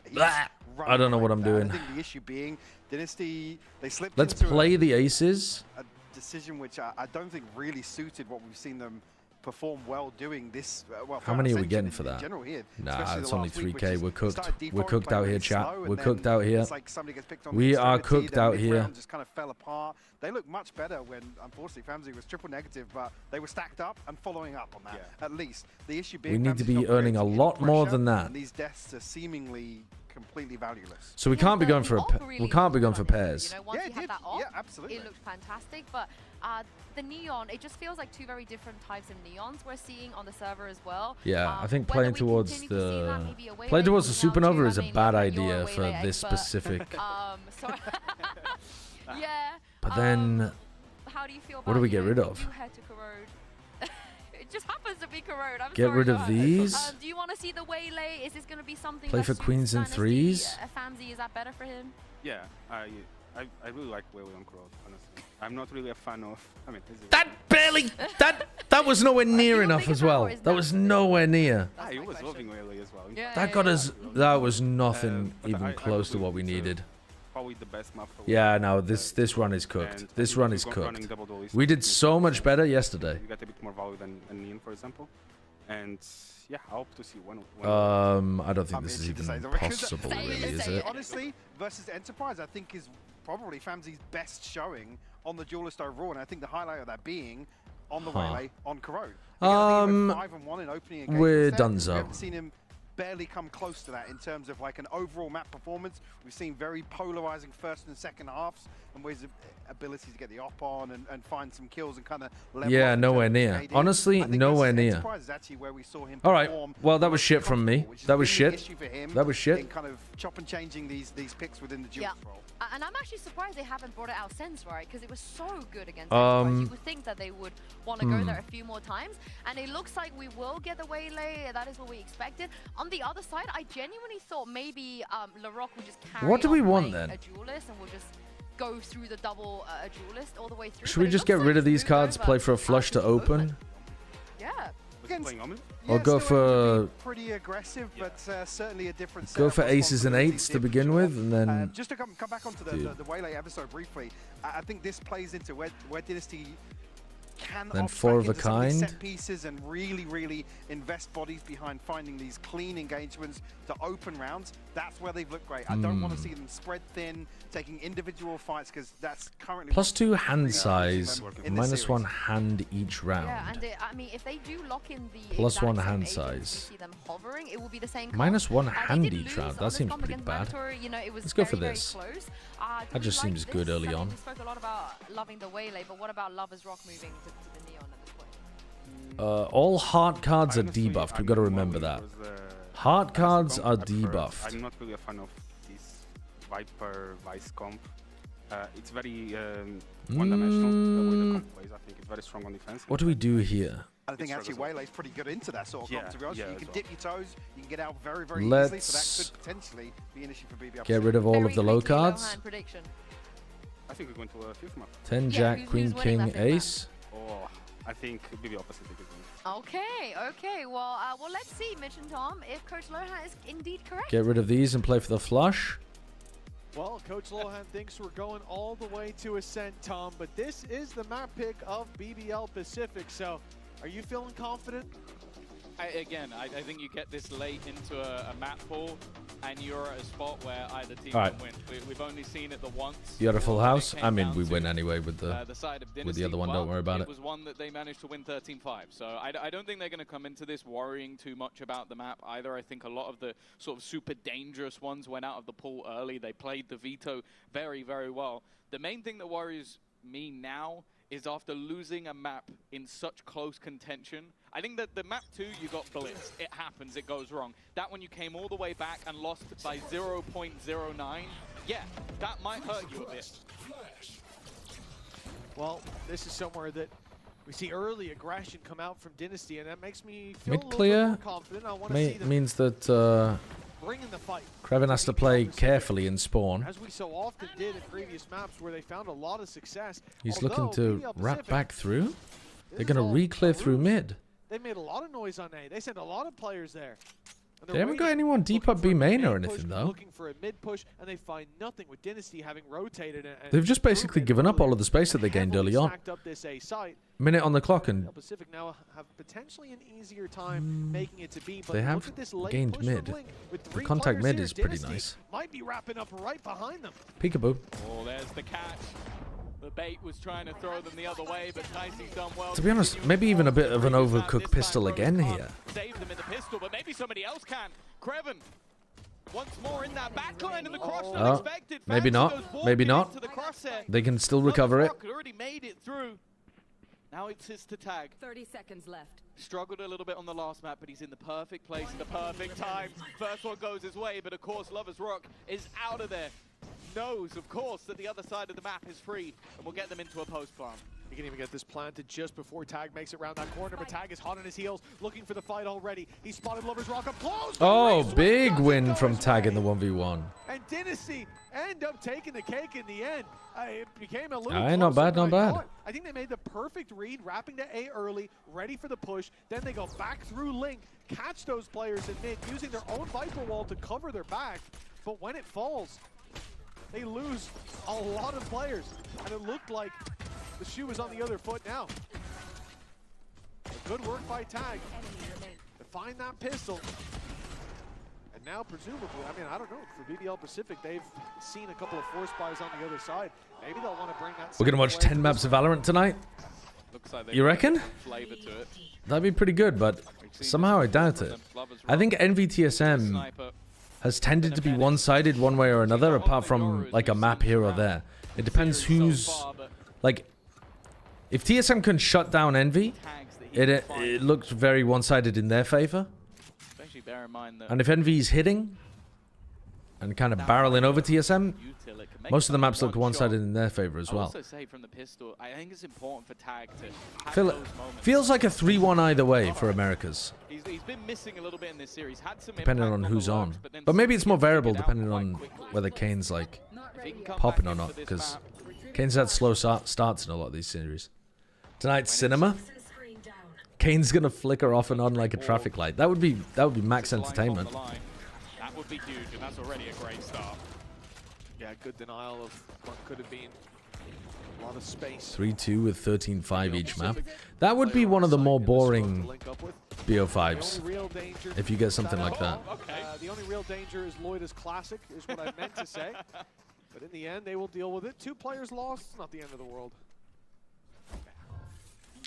C: I don't know what I'm doing.
E: I think the issue being Dynasty, they slipped
C: Let's
E: into
C: play the aces.
E: a decision which I don't think really suited what we've seen them perform well doing this. Well,
C: How many are we
E: Ascension
C: getting
E: in
C: for that?
E: general here,
C: Nah,
E: especially
C: it's
E: the
C: only
E: last week,
C: 3k.
E: which
C: We're
E: is
C: cooked.
E: started
C: We're
E: defaulting,
C: cooked
E: playing
C: out here,
E: really
C: chat.
E: slow,
C: We're
E: and
C: cooked
E: then
C: out here.
E: it's like somebody gets picked on
C: We
E: for
C: are
E: stability,
C: cooked
E: then
C: out
E: mid-round
C: here.
E: just kind of fell apart. They looked much better when, unfortunately, Famzy was triple negative, but they were stacked up and following up on that, at least. The issue being
C: We need to
E: Famzy's
C: be
E: not
C: earning a
E: creating
C: lot
E: any
C: more
E: pressure,
C: than that.
E: And these deaths are seemingly completely valueless.
C: So we can't be going for we can't be going for pairs.
F: You know, once he had that off,
E: absolutely.
F: it looked fantastic. But the neon, it just feels like 2 very different types of neons we're seeing on the server as well.
C: Yeah, I think
F: whether
C: playing
F: we
C: towards
F: continue to see that,
C: the
F: maybe away
C: play
F: late
C: towards the
F: from now
C: supernova
F: too.
C: is
F: I
C: a
F: mean,
C: bad
F: look, you're
C: idea
F: away
C: for
F: late
C: this
F: expert.
C: specific.
F: So yeah.
C: But then,
F: how do you feel about
C: what do we get rid of?
F: You head to Corrode. It just happens to be Corrode. I'm
C: Get
F: sorry,
C: rid of
F: Johan.
C: these?
F: Do you want to see the waylay? Is this going to be something
C: Play
F: that
C: for
F: suits
C: queens and
F: Dynasty?
C: 3s?
F: Famzy, is that better for him?
Q: Yeah, I really like Waylay on Crowd, honestly. I'm not really a fan of. I mean,
C: That was nowhere near enough as well. That was nowhere near.
Q: He was loving Waylay as well.
C: That got us. That was nothing even close to what we needed.
Q: Probably the best map for
C: Yeah, no, this run is cooked. This run is cooked. We did so much better yesterday.
Q: You got a bit more value than Neon, for example. And yeah, I hope to see one.
C: I don't think this is even possible, really, is it?
E: Honestly, versus Enterprise, I think is probably Famzy's best showing on the duelist overall, and I think the highlight of that being on the waylay on Corrode.
C: We're donezo.
E: We haven't seen him barely come close to that in terms of like an overall map performance. We've seen very polarizing first and second halves, and with his ability to get the op on and find some kills and kind of level
C: Yeah,
E: up in
C: nowhere
E: terms of
C: near.
E: KD.
C: Honestly,
E: I think
C: nowhere
E: versus
C: near.
E: Enterprise is actually where we saw him
C: All right.
E: perform
C: Well, that was
E: most
C: shit from me.
E: comfortable, which has
C: That was
E: been the
C: shit.
E: issue for him
C: That was shit.
E: in kind of chop and changing these picks within the duelist role.
F: And I'm actually surprised they haven't brought it out since, right? Because it was so good against Enterprise. You would think that they would want to go there a few more times. And it looks like we will get the waylay. That is what we expected. On the other side, I genuinely thought maybe LaRock would just carry
C: What do we
F: on
C: want
F: playing
C: then?
F: a duelist and we'll just go through the double duelist all the way through.
C: Should we just get rid of these cards, play for a flush to open?
F: Yeah.
C: Or go for
E: pretty aggressive, but certainly a different.
C: go
E: set
C: for
E: of
C: aces and
E: responsibilities
C: eights to
E: here for
C: begin
E: sure.
C: with, and then
E: Just to come back onto the waylay episode briefly, I think this plays into where Dynasty can
C: Then
E: opt
C: 4
E: back
C: of a
E: into some these
C: kind.
E: set pieces and really invest bodies behind finding these clean engagements to open rounds, that's where they've looked great. I don't want to see them spread thin, taking individual fights, because that's currently
C: +2 hand size,
E: in this series.
C: -1 hand each round.
F: Yeah, and I mean, if they do lock in the
C: +1
F: exact
C: hand
F: same agents,
C: size.
F: you see them hovering, it will be the same
C: -1
F: they
C: hand
F: did
C: each
F: lose
C: round.
F: on
C: That
F: this
C: seems
F: comp
C: pretty
F: against
C: bad.
F: Mandatory, you know, it was
C: Let's go
F: very,
C: for
F: very
C: this.
F: close.
C: That just seems good early on.
F: We spoke a lot about loving the waylay, but what about Lover's Rock moving to the Neon at this point?
C: All heart cards are debuffed. We've got to remember that. Heart cards are debuffed.
Q: I'm not really a fan of this Viper Vice comp. It's very one-dimensional the way the comp plays. I think it's very strong on defense.
C: What do we do here?
E: I think actually Waylay's pretty good into that sort of comp, to be honest. You can dip your toes, you can get out very easily, so that could potentially be an issue for BBL.
C: Get rid of all of the low cards.
Q: I think we're going to a 5th map.
C: 10 Jack, Queen, King, Ace.
Q: Oh, I think BBL Pacific is winning.
F: Okay. Well, let's see, Mitch and Tom, if Coach Lohan is indeed correct.
C: Get rid of these and play for the flush.
J: Well, Coach Lohan thinks we're going all the way to Ascent, Tom, but this is the map pick of BBL Pacific, so are you feeling confident?
I: I think you get this late into a map pool, and you're at a spot where either team can win. We've only seen it the once.
C: You had a full house? I mean, we win anyway with the
I: side of Dynasty.
C: with the other one. Don't worry about it.
I: It was one that they managed to win 13-5. So I don't think they're going to come into this worrying too much about the map either. I think a lot of the sort of super dangerous ones went out of the pool early. They played the veto very well. The main thing that worries me now is after losing a map in such close contention. I think that the map 2, you got blitzed. It happens, it goes wrong. That one you came all the way back and lost by 0.09. Yeah, that might hurt you a bit.
J: Well, this is somewhere that we see early aggression come out from Dynasty, and that makes me feel
C: Mid
J: a little bit
C: clear
J: more confident. I want to see them
C: means that
J: bring in the fight.
C: Kraven has to play carefully in spawn.
J: As we so often did in previous maps where they found a lot of success.
C: He's looking to wrap back through. They're going to re-clear through mid.
J: They made a lot of noise on A. They sent a lot of players there.
C: They haven't got anyone deep up B main or anything though.
J: Looking for a mid push, and they find nothing with Dynasty having rotated. And
C: they've just basically given up all of the space that they gained early on.
J: Up this A site.
C: Minute on the clock and
J: Pacific now have potentially an easier time making it to B. But
C: they have
J: look at this late
C: gained
J: push
C: mid.
J: from Link with
C: The
J: 3
C: contact
J: players
C: mid
J: here.
C: is pretty
J: Dynasty
C: nice.
J: might be wrapping up right behind them.
C: Peekaboo.
I: Oh, there's the catch. The bait was trying to throw them the other way, but Nice's done well.
C: To be honest, maybe even a bit of an overcooked pistol again here.
I: Save them in the pistol, but maybe somebody else can. Kreven, once more in that backline, and the cross unexpected.
C: Maybe not. Maybe not. They can still recover it.
I: Already made it through. Now it's his to tag.
R: 30 seconds left.
I: Struggled a little bit on the last map, but he's in the perfect place at the perfect time. First one goes his way, but of course Lover's Rock is out of there. Knows, of course, that the other side of the map is free, and will get them into a post plant.
J: You can even get this planted just before Tag makes it around that corner, but Tag is hot on his heels, looking for the fight already. He spotted Lover's Rock up close.
C: Oh, big win from Tag in the 1v1.
J: And Dynasty end up taking the cake in the end. It became a little
C: not bad, not bad.
J: I think they made the perfect read, wrapping to A early, ready for the push. Then they go back through Link, catch those players in mid, using their own Viper wall to cover their back. But when it falls, they lose a lot of players, and it looked like the shoe was on the other foot now. Good work by Tag to find that pistol. And now, presumably, I mean, I don't know, for BBL Pacific, they've seen a couple of force buys on the other side. Maybe they'll want to bring that.
C: We're going to watch 10 maps of Valorant tonight?
I: Looks like
C: You reckon?
I: Flavor to it.
C: That'd be pretty good, but somehow I doubt it. I think NVTSM has tended to be one-sided one way or another, apart from like a map here or there. It depends who's like. If TSM can shut down Envy, it looks very one-sided in their favor.
I: Especially bear in mind that
C: And if Envy's hitting and kind of barreling over TSM, most of the maps look one-sided in their favor as well.
I: I also say from the pistol, I think it's important for Tag to have those moments.
C: Feels like a 3-1 either way for Americas,
I: He's been missing a little bit in this series. Had some
C: depending on who's on. But maybe it's more variable depending on whether Kane's like popping or not, because Kane's had slow starts in a lot of these series. Tonight's cinema. Kane's gonna flicker off and on like a traffic light. That would be max entertainment.
I: That would be huge, and that's already a great start.
J: Yeah, good denial of what could have been
C: 3-2 with 13-5 each map. That would be one of the more boring BO5s, if you get something like that.
J: The only real danger is Lotus Classic, is what I meant to say. But in the end, they will deal with it. 2 players lost, it's not the end of the world.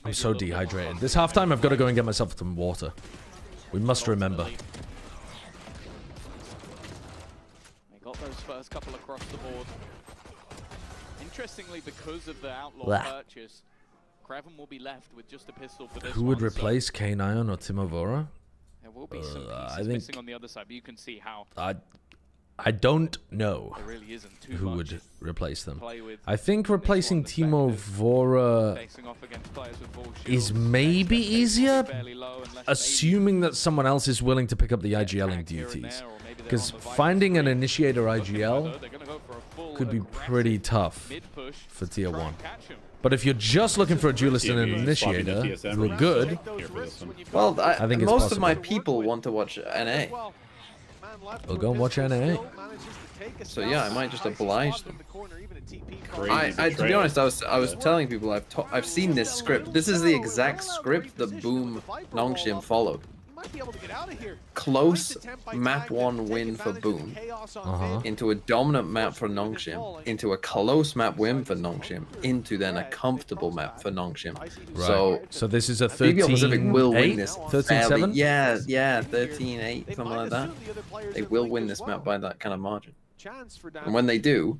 C: I'm so dehydrated. This halftime, I've got to go and get myself some water. We must remember.
I: They got those first couple across the board. Interestingly, because of the outlaw purchase, Kraven will be left with just a pistol for this
C: Who would replace K9 or Timavora?
I: There will be some pieces missing on the other side, but you can see how.
C: I don't know
I: there really isn't too
C: who
I: much
C: would replace them.
I: play with.
C: I think replacing Timavora
I: Facing off against players with full
C: is
I: shields,
C: maybe easier,
I: fairly low unless
C: assuming that someone else is willing to pick up the IGLing duties. Because finding an initiator IGL could be pretty tough for tier 1. But if you're just looking for a duelist and an initiator who are good,
G: well,
C: I think it's
G: most
C: possible.
G: of my people want to watch NA.
C: We'll go and watch NA.
G: So yeah, I might just oblige them. To be honest, I was telling people I've seen this script. This is the exact script that Boom Nongshim followed. Close map 1 win for Boom, into a dominant map for Nongshim, into a close map win for Nongshim, into then a comfortable map for Nongshim.
C: Right. So this is a 13-8?
G: BBL Pacific will win this.
C: 13-7?
G: Yeah, 13-8, something like that. They will win this map by that kind of margin. And when they do,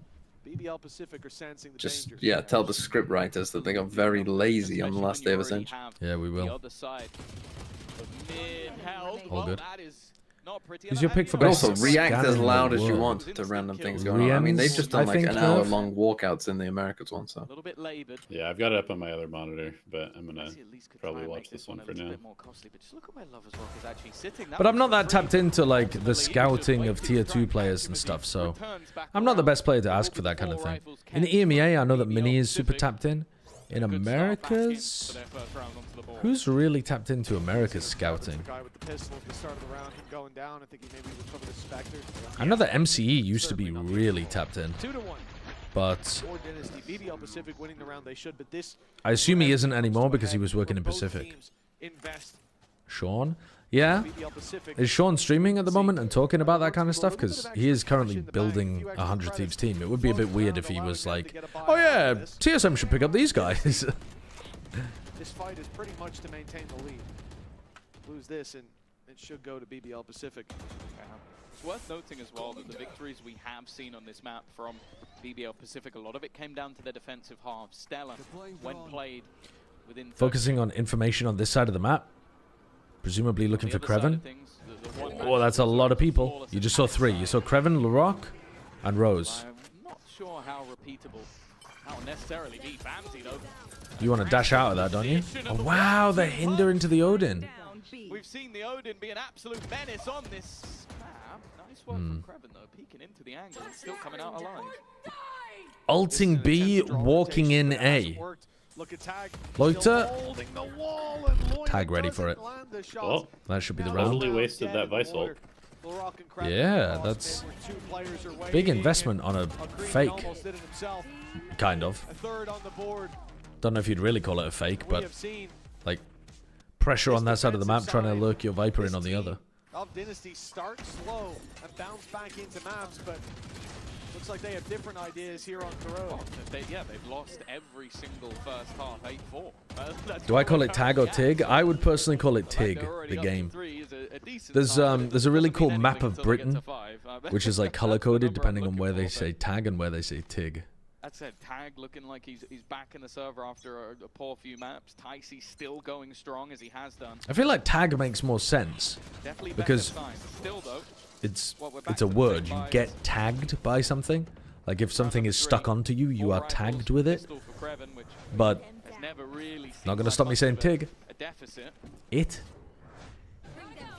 G: just tell the script writers that they got very lazy on the last day of Ascension.
C: Yeah, we will. All good.
I: Not pretty.
C: Who's your pick for
G: But
C: best?
G: also react as
C: scanner in
G: loud
C: the
G: as you
C: world?
G: want to random things going on. I mean, they've just done like an hour-long walkouts in the Americas one, so.
I: A little bit labored.
H: Yeah, I've got it up on my other monitor, but I'm gonna probably watch this one for now.
C: But I'm not that tapped into like the scouting of tier 2 players and stuff, so I'm not the best player to ask for that kind of thing. In EMEA, I know that Mini is super tapped in. In Americas, who's really tapped into America's scouting? I know that MCE used to be really tapped in, but I assume he isn't anymore because he was working in Pacific. Sean? Yeah? Is Sean streaming at the moment and talking about that kind of stuff? Because he is currently building a 100 Thieves team. It would be a bit weird if he was like, oh yeah, TSM should pick up these guys.
J: This fight is pretty much to maintain the lead. Lose this and it should go to BBL Pacific.
I: It's worth noting as well that the victories we have seen on this map from BBL Pacific, a lot of it came down to their defensive half. Stellar, when played within...
C: Focusing on information on this side of the map. Presumably looking for Kreven. Oh, that's a lot of people. You just saw 3. You saw Kreven, Larocque, and Rose.
I: I'm not sure how repeatable, how necessarily be Famsy though.
C: You want to dash out of that, don't you? Oh, wow, the hinder into the Odin.
I: We've seen the Odin be an absolute menace on this map. Nice work from Kreven though, peeking into the angle and still coming out alive.
C: Ulting B, walking in A.
J: Look at Tag.
C: Loiter. Tag ready for it.
H: Oh,
C: that should be the round.
H: Totally wasted that Vice ult.
C: Yeah, that's big investment on a fake. Kind of. Don't know if you'd really call it a fake, but like pressure on that side of the map trying to lurk your Viper in on the other.
J: Dynasty start slow and bounce back into maps, but looks like they have different ideas here on Kuro.
I: Yeah, they've lost every single first half, 8-4.
C: Do I call it tag or TIG? I would personally call it TIG, the game. There's a really cool map of Britain, which is like color-coded depending on where they say tag and where they say TIG.
I: That's it. Tag looking like he's back in the server after a poor few maps. Ticey still going strong as he has done.
C: I feel like tag makes more sense because
I: still, though,
C: it's a word. You get tagged by something. Like if something is stuck onto you, you are tagged with it. But not gonna stop me saying TIG. It.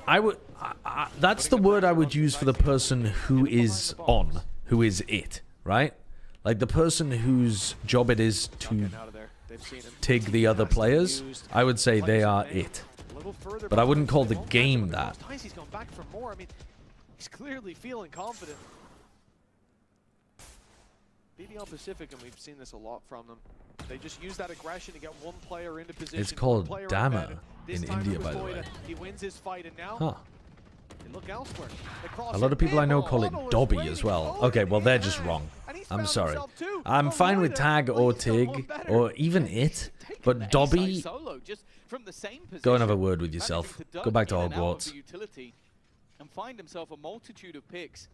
C: I would. That's the word I would use for the person who is on, who is it, right? Like the person whose job it is to TIG the other players, I would say they are it. But I wouldn't call the game that.
J: Ticey's going back for more. I mean, he's clearly feeling confident. BBL Pacific, and we've seen this a lot from them. They just use that aggression to get one player into position.
C: It's called Dama in India, by the way.
J: He wins his fight, and now
C: Huh.
J: they look elsewhere.
C: A lot of people I know call it Dobby as well. Okay, well, they're just wrong. I'm sorry. I'm fine with Tag or Tig or even It, but Dobby, go and have a word with yourself. Go back to Hogwarts.
I: And find himself a multitude of picks.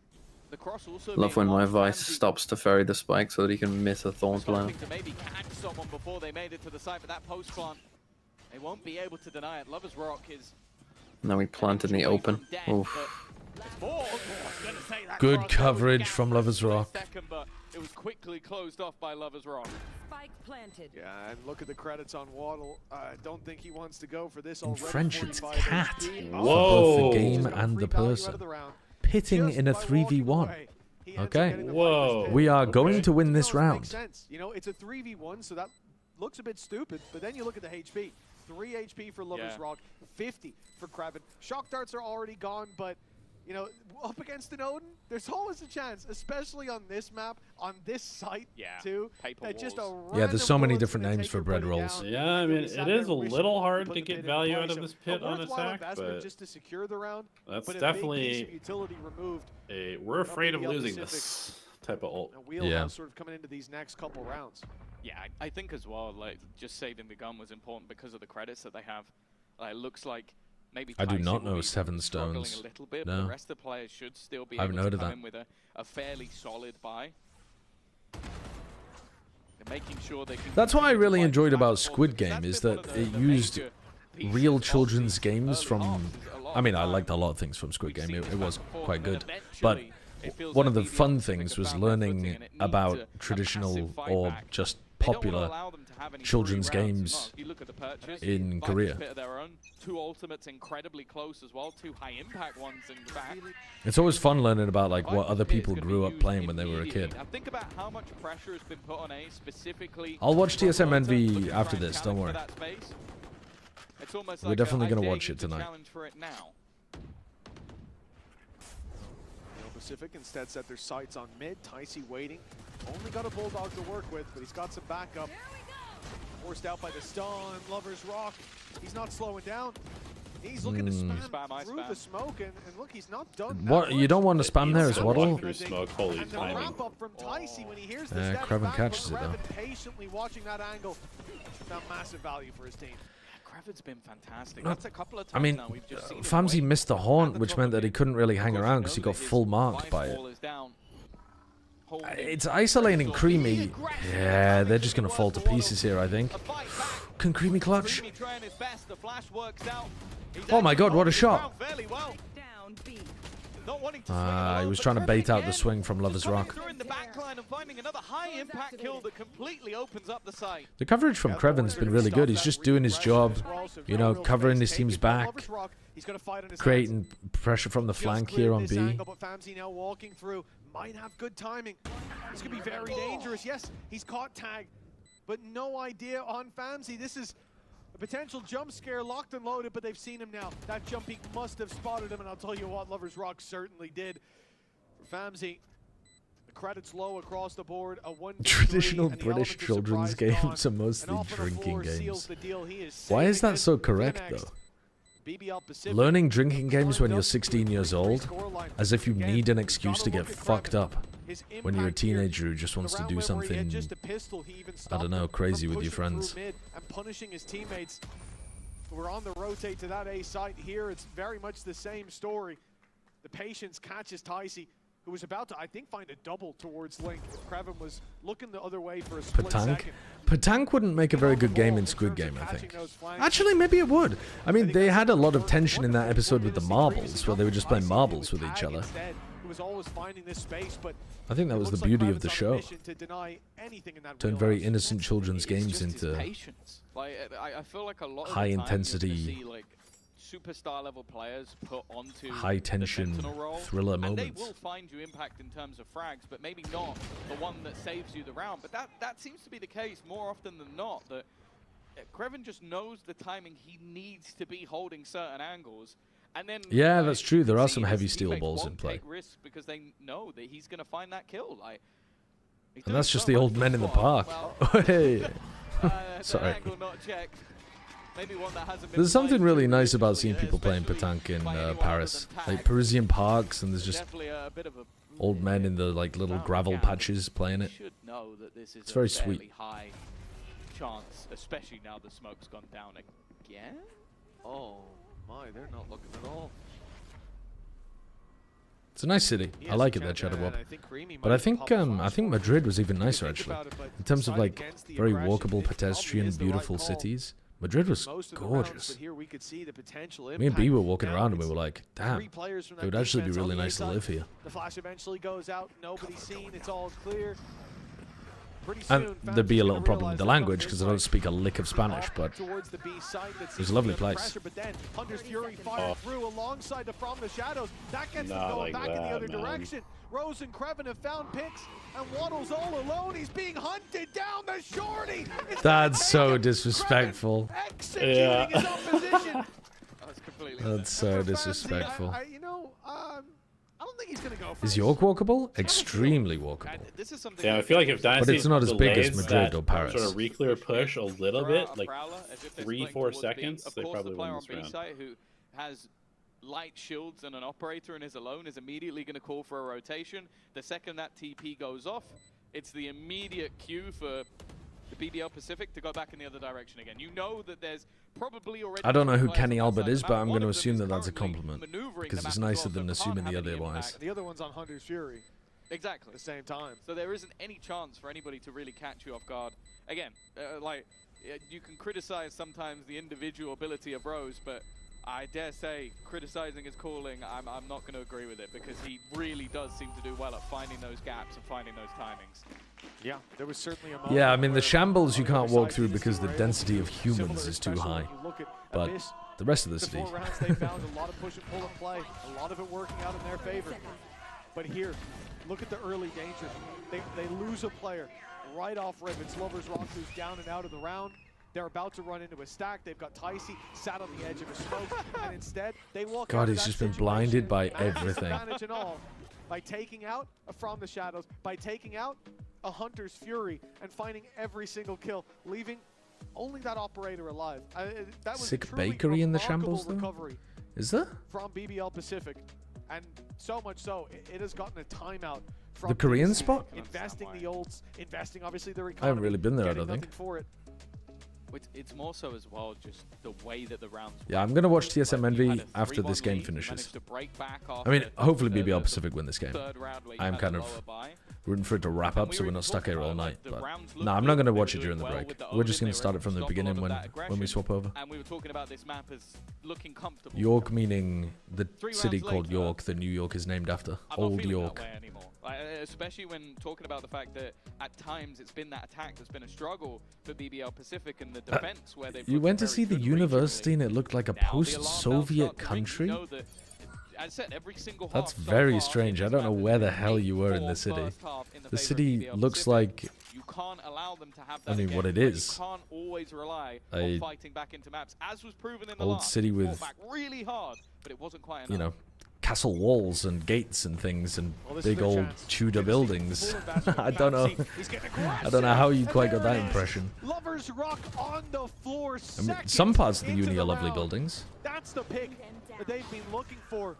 I: The cross also
G: Love when my Vice stops to ferry the spike so that he can miss a Thorn plan.
I: to maybe catch someone before they made it to the site, but that post plant, they won't be able to deny it. Lover's Rock is
G: Now we plant in the open. Oof.
C: Good coverage from Lover's Rock.
I: Second, but it was quickly closed off by Lover's Rock.
O: Spike planted.
J: Yeah, and look at the credits on Waddle. I don't think he wants to go for this
C: In
J: already.
C: French, it's cat. For
J: Whoa.
C: both the game and the person. Pitting in a 3v1. Okay.
H: Whoa.
C: We are going to win this round.
J: You know, it's a 3v1, so that looks a bit stupid, but then you look at the HP. 3 HP for Lover's Rock, 50 for Kraven. Shock darts are already gone, but you know, up against an Odin, there's always a chance, especially on this map, on this site too. That just
C: Yeah, there's so many different names for bread rolls.
H: Yeah, I mean, it is a little hard to get value out of this pit on attack, but
J: just to secure the round,
H: that's
J: but
H: definitely
J: utility removed.
H: We're afraid of losing this type of ult.
J: Yeah. Sort of coming into these next couple rounds.
I: Yeah, I think as well, like, just saving the gun was important because of the credits that they have. It looks like maybe
C: I do
I: Tyson
C: not
I: will
C: know
I: be
C: Seven
I: struggling
C: Stones.
I: a little bit,
C: No.
I: but the rest of the players should still be
C: I haven't
I: able
C: heard
I: to
C: of
I: come
C: that.
I: in with a fairly solid buy. They're making sure they can.
C: That's what I really enjoyed about Squid Game, is that it used real children's games from... I mean, I liked a lot of things from Squid Game. It was quite good. But one of the fun things was learning about traditional or just popular children's games in Korea.
I: Two ultimates incredibly close as well, 2 high impact ones in the back.
C: It's always fun learning about like what other people grew up playing when they were a kid.
I: Now think about how much pressure has been put on A specifically.
C: I'll watch TSM Envy after this, don't worry.
I: It's almost
C: We're
I: like
C: definitely
I: going
C: gonna
I: to
C: watch it tonight.
I: Challenge for it now.
J: Pacific instead set their sights on mid. Ticey waiting. Only got a Bulldog to work with, but he's got some backup. Forced out by the stun. Lover's Rock. He's not slowing down. He's looking to spam through the smoke, and look, he's not done.
C: What, you don't want to spam there as Waddle?
H: Through smoke, holy
J: and the
H: timing.
J: wrap up from Ticey when he hears the step
C: Kraven
J: back,
C: catches
J: but
C: it, though.
J: Kraven patiently watching that angle. Found massive value for his team.
I: Kraven's been fantastic. That's a couple of times
C: I mean,
I: now we've just seen him
C: Famsi
I: wait.
C: missed the haunt, which meant that he couldn't really hang around because he got full marked by it. It's isolating Creamy. Yeah, they're just going to fall to pieces here, I think. Can Creamy clutch? Oh my god, what a shot! He was trying to bait out the swing from Lover's Rock. The coverage from Kreven's been really good. He's just doing his job, you know, covering his team's back, creating pressure from the flank here on B.
J: Might have good timing. This could be very dangerous. Yes, he's caught tag, but no idea on Famsi. This is a potential jump scare, locked and loaded, but they've seen him now. That jump peak must have spotted him, and I'll tell you what, Lover's Rock certainly did. For Famsi, the credits low across the board. A 1-3,
C: Traditional British children's games are mostly drinking games. Why is that so correct, though? Learning drinking games when you're 16 years old, as if you need an excuse to get fucked up when you're a teenager who just wants to do something, I don't know, crazy with your friends.
J: And punishing his teammates who are on the rotate to that A site here. It's very much the same story. The patience catches Ticey, who was about to, I think, find a double towards Link. Kraven was looking the other way for a split second.
C: Patank wouldn't make a very good game in Squid Game, I think. Actually, maybe it would. I mean, they had a lot of tension in that episode with the marbles, where they were just playing marbles with each other. I think that was the beauty of the show. Turned very innocent children's games into high-intensity,
I: superstar level players put onto
C: high tension thriller moments.
I: And they will find you impact in terms of frags, but maybe not the one that saves you the round. But that seems to be the case more often than not, that Kraven just knows the timing he needs to be holding certain angles. And then
C: yeah, that's true. There are some heavy steel balls in play.
I: Risk because they know that he's going to find that kill.
C: And that's just the old men in the park. Hey. Sorry. There's something really nice about seeing people playing petanque in Paris. Like Parisian parks, and there's just old men in the like little gravel patches playing it. It's very sweet.
I: High chance, especially now the smoke's gone down again.
J: Oh my, they're not looking at all.
C: It's a nice city. I like it there, Shadowbob. But I think Madrid was even nicer actually, in terms of like very walkable, pedestrian, beautiful cities. Madrid was gorgeous. Me and B were walking around and we were like, damn, it would actually be really nice to live here.
J: The flash eventually goes out, nobody's seen, it's all clear.
C: And there'd be a little problem with the language because I don't speak a lick of Spanish, but it was a lovely place.
J: But then Hunter's Fury fired through alongside the From the Shadows. That gets them going back in the other direction. Rose and Kreven have found picks, and Waddle's all alone. He's being hunted down the shorty.
C: That's so disrespectful.
J: Yeah. His opposition.
C: That's so disrespectful.
J: You know, I don't think he's gonna go for
C: Is York walkable? Extremely walkable.
H: Yeah, I feel like if Dynasty
C: but it's not as big as Madrid or Paris.
H: Sort of re-clear push a little bit, like 3-4 seconds, they probably win this round.
I: Who has light shields and an operator and is alone is immediately going to call for a rotation. The second that TP goes off, it's the immediate cue for the BBL Pacific to go back in the other direction again. You know that there's probably already...
C: I don't know who Kenny Albert is, but I'm going to assume that that's a compliment. Because it's nicer than assuming the otherwise.
J: The other one's on Hunter's Fury.
I: Exactly.
J: At the same time.
I: So there isn't any chance for anybody to really catch you off guard. Again, like, you can criticize sometimes the individual ability of Rose, but I dare say criticizing his calling, I'm not going to agree with it, because he really does seem to do well at finding those gaps and finding those timings.
J: Yeah, there was certainly a moment.
C: Yeah, I mean, the shambles you can't walk through because the density of humans is too high. But the rest of the city...
J: Before rounds, they found a lot of push and pull and play, a lot of it working out in their favor. But here, look at the early danger. They lose a player right off rip. It's Lovers Rock who's down and out of the round. They're about to run into a stack. They've got Ticey sat on the edge of a smoke, and instead they walk.
C: God, he's just been blinded by everything.
J: And all, by taking out a From the Shadows, by taking out a Hunter's Fury, and finding every single kill, leaving only that operator alive. That was
C: Sick bakery in the shambles, though? Is there?
J: From BBL Pacific, and so much so, it has gotten a timeout. From
C: The Korean spot?
J: Investing the olds, investing obviously their economy.
C: I haven't really been there, I don't think.
J: For it.
I: It's more so as well just the way that the rounds.
C: Yeah, I'm going to watch TSM Envy after this game finishes. I mean, hopefully BBL Pacific win this game. I'm kind of rooting for it to wrap up so we're not stuck here all night. But no, I'm not going to watch it during the break. We're just going to start it from the beginning when we swap over.
I: And we were talking about this map as looking comfortable.
C: York meaning the city called York that New York is named after. Old York.
I: Especially when talking about the fact that at times it's been that attack that's been a struggle for BBL Pacific and the defense where they've...
C: You went to see the university and it looked like a post-Soviet country? That's very strange. I don't know where the hell you were in the city. The city looks like... I mean, what it is. A old city with, you know, castle walls and gates and things and big old Tudor buildings. I don't know. I don't know how you quite got that impression.
J: Lovers Rock on the floor.
C: I mean, some parts of the uni are lovely buildings.
J: That's the pick that they've been looking for.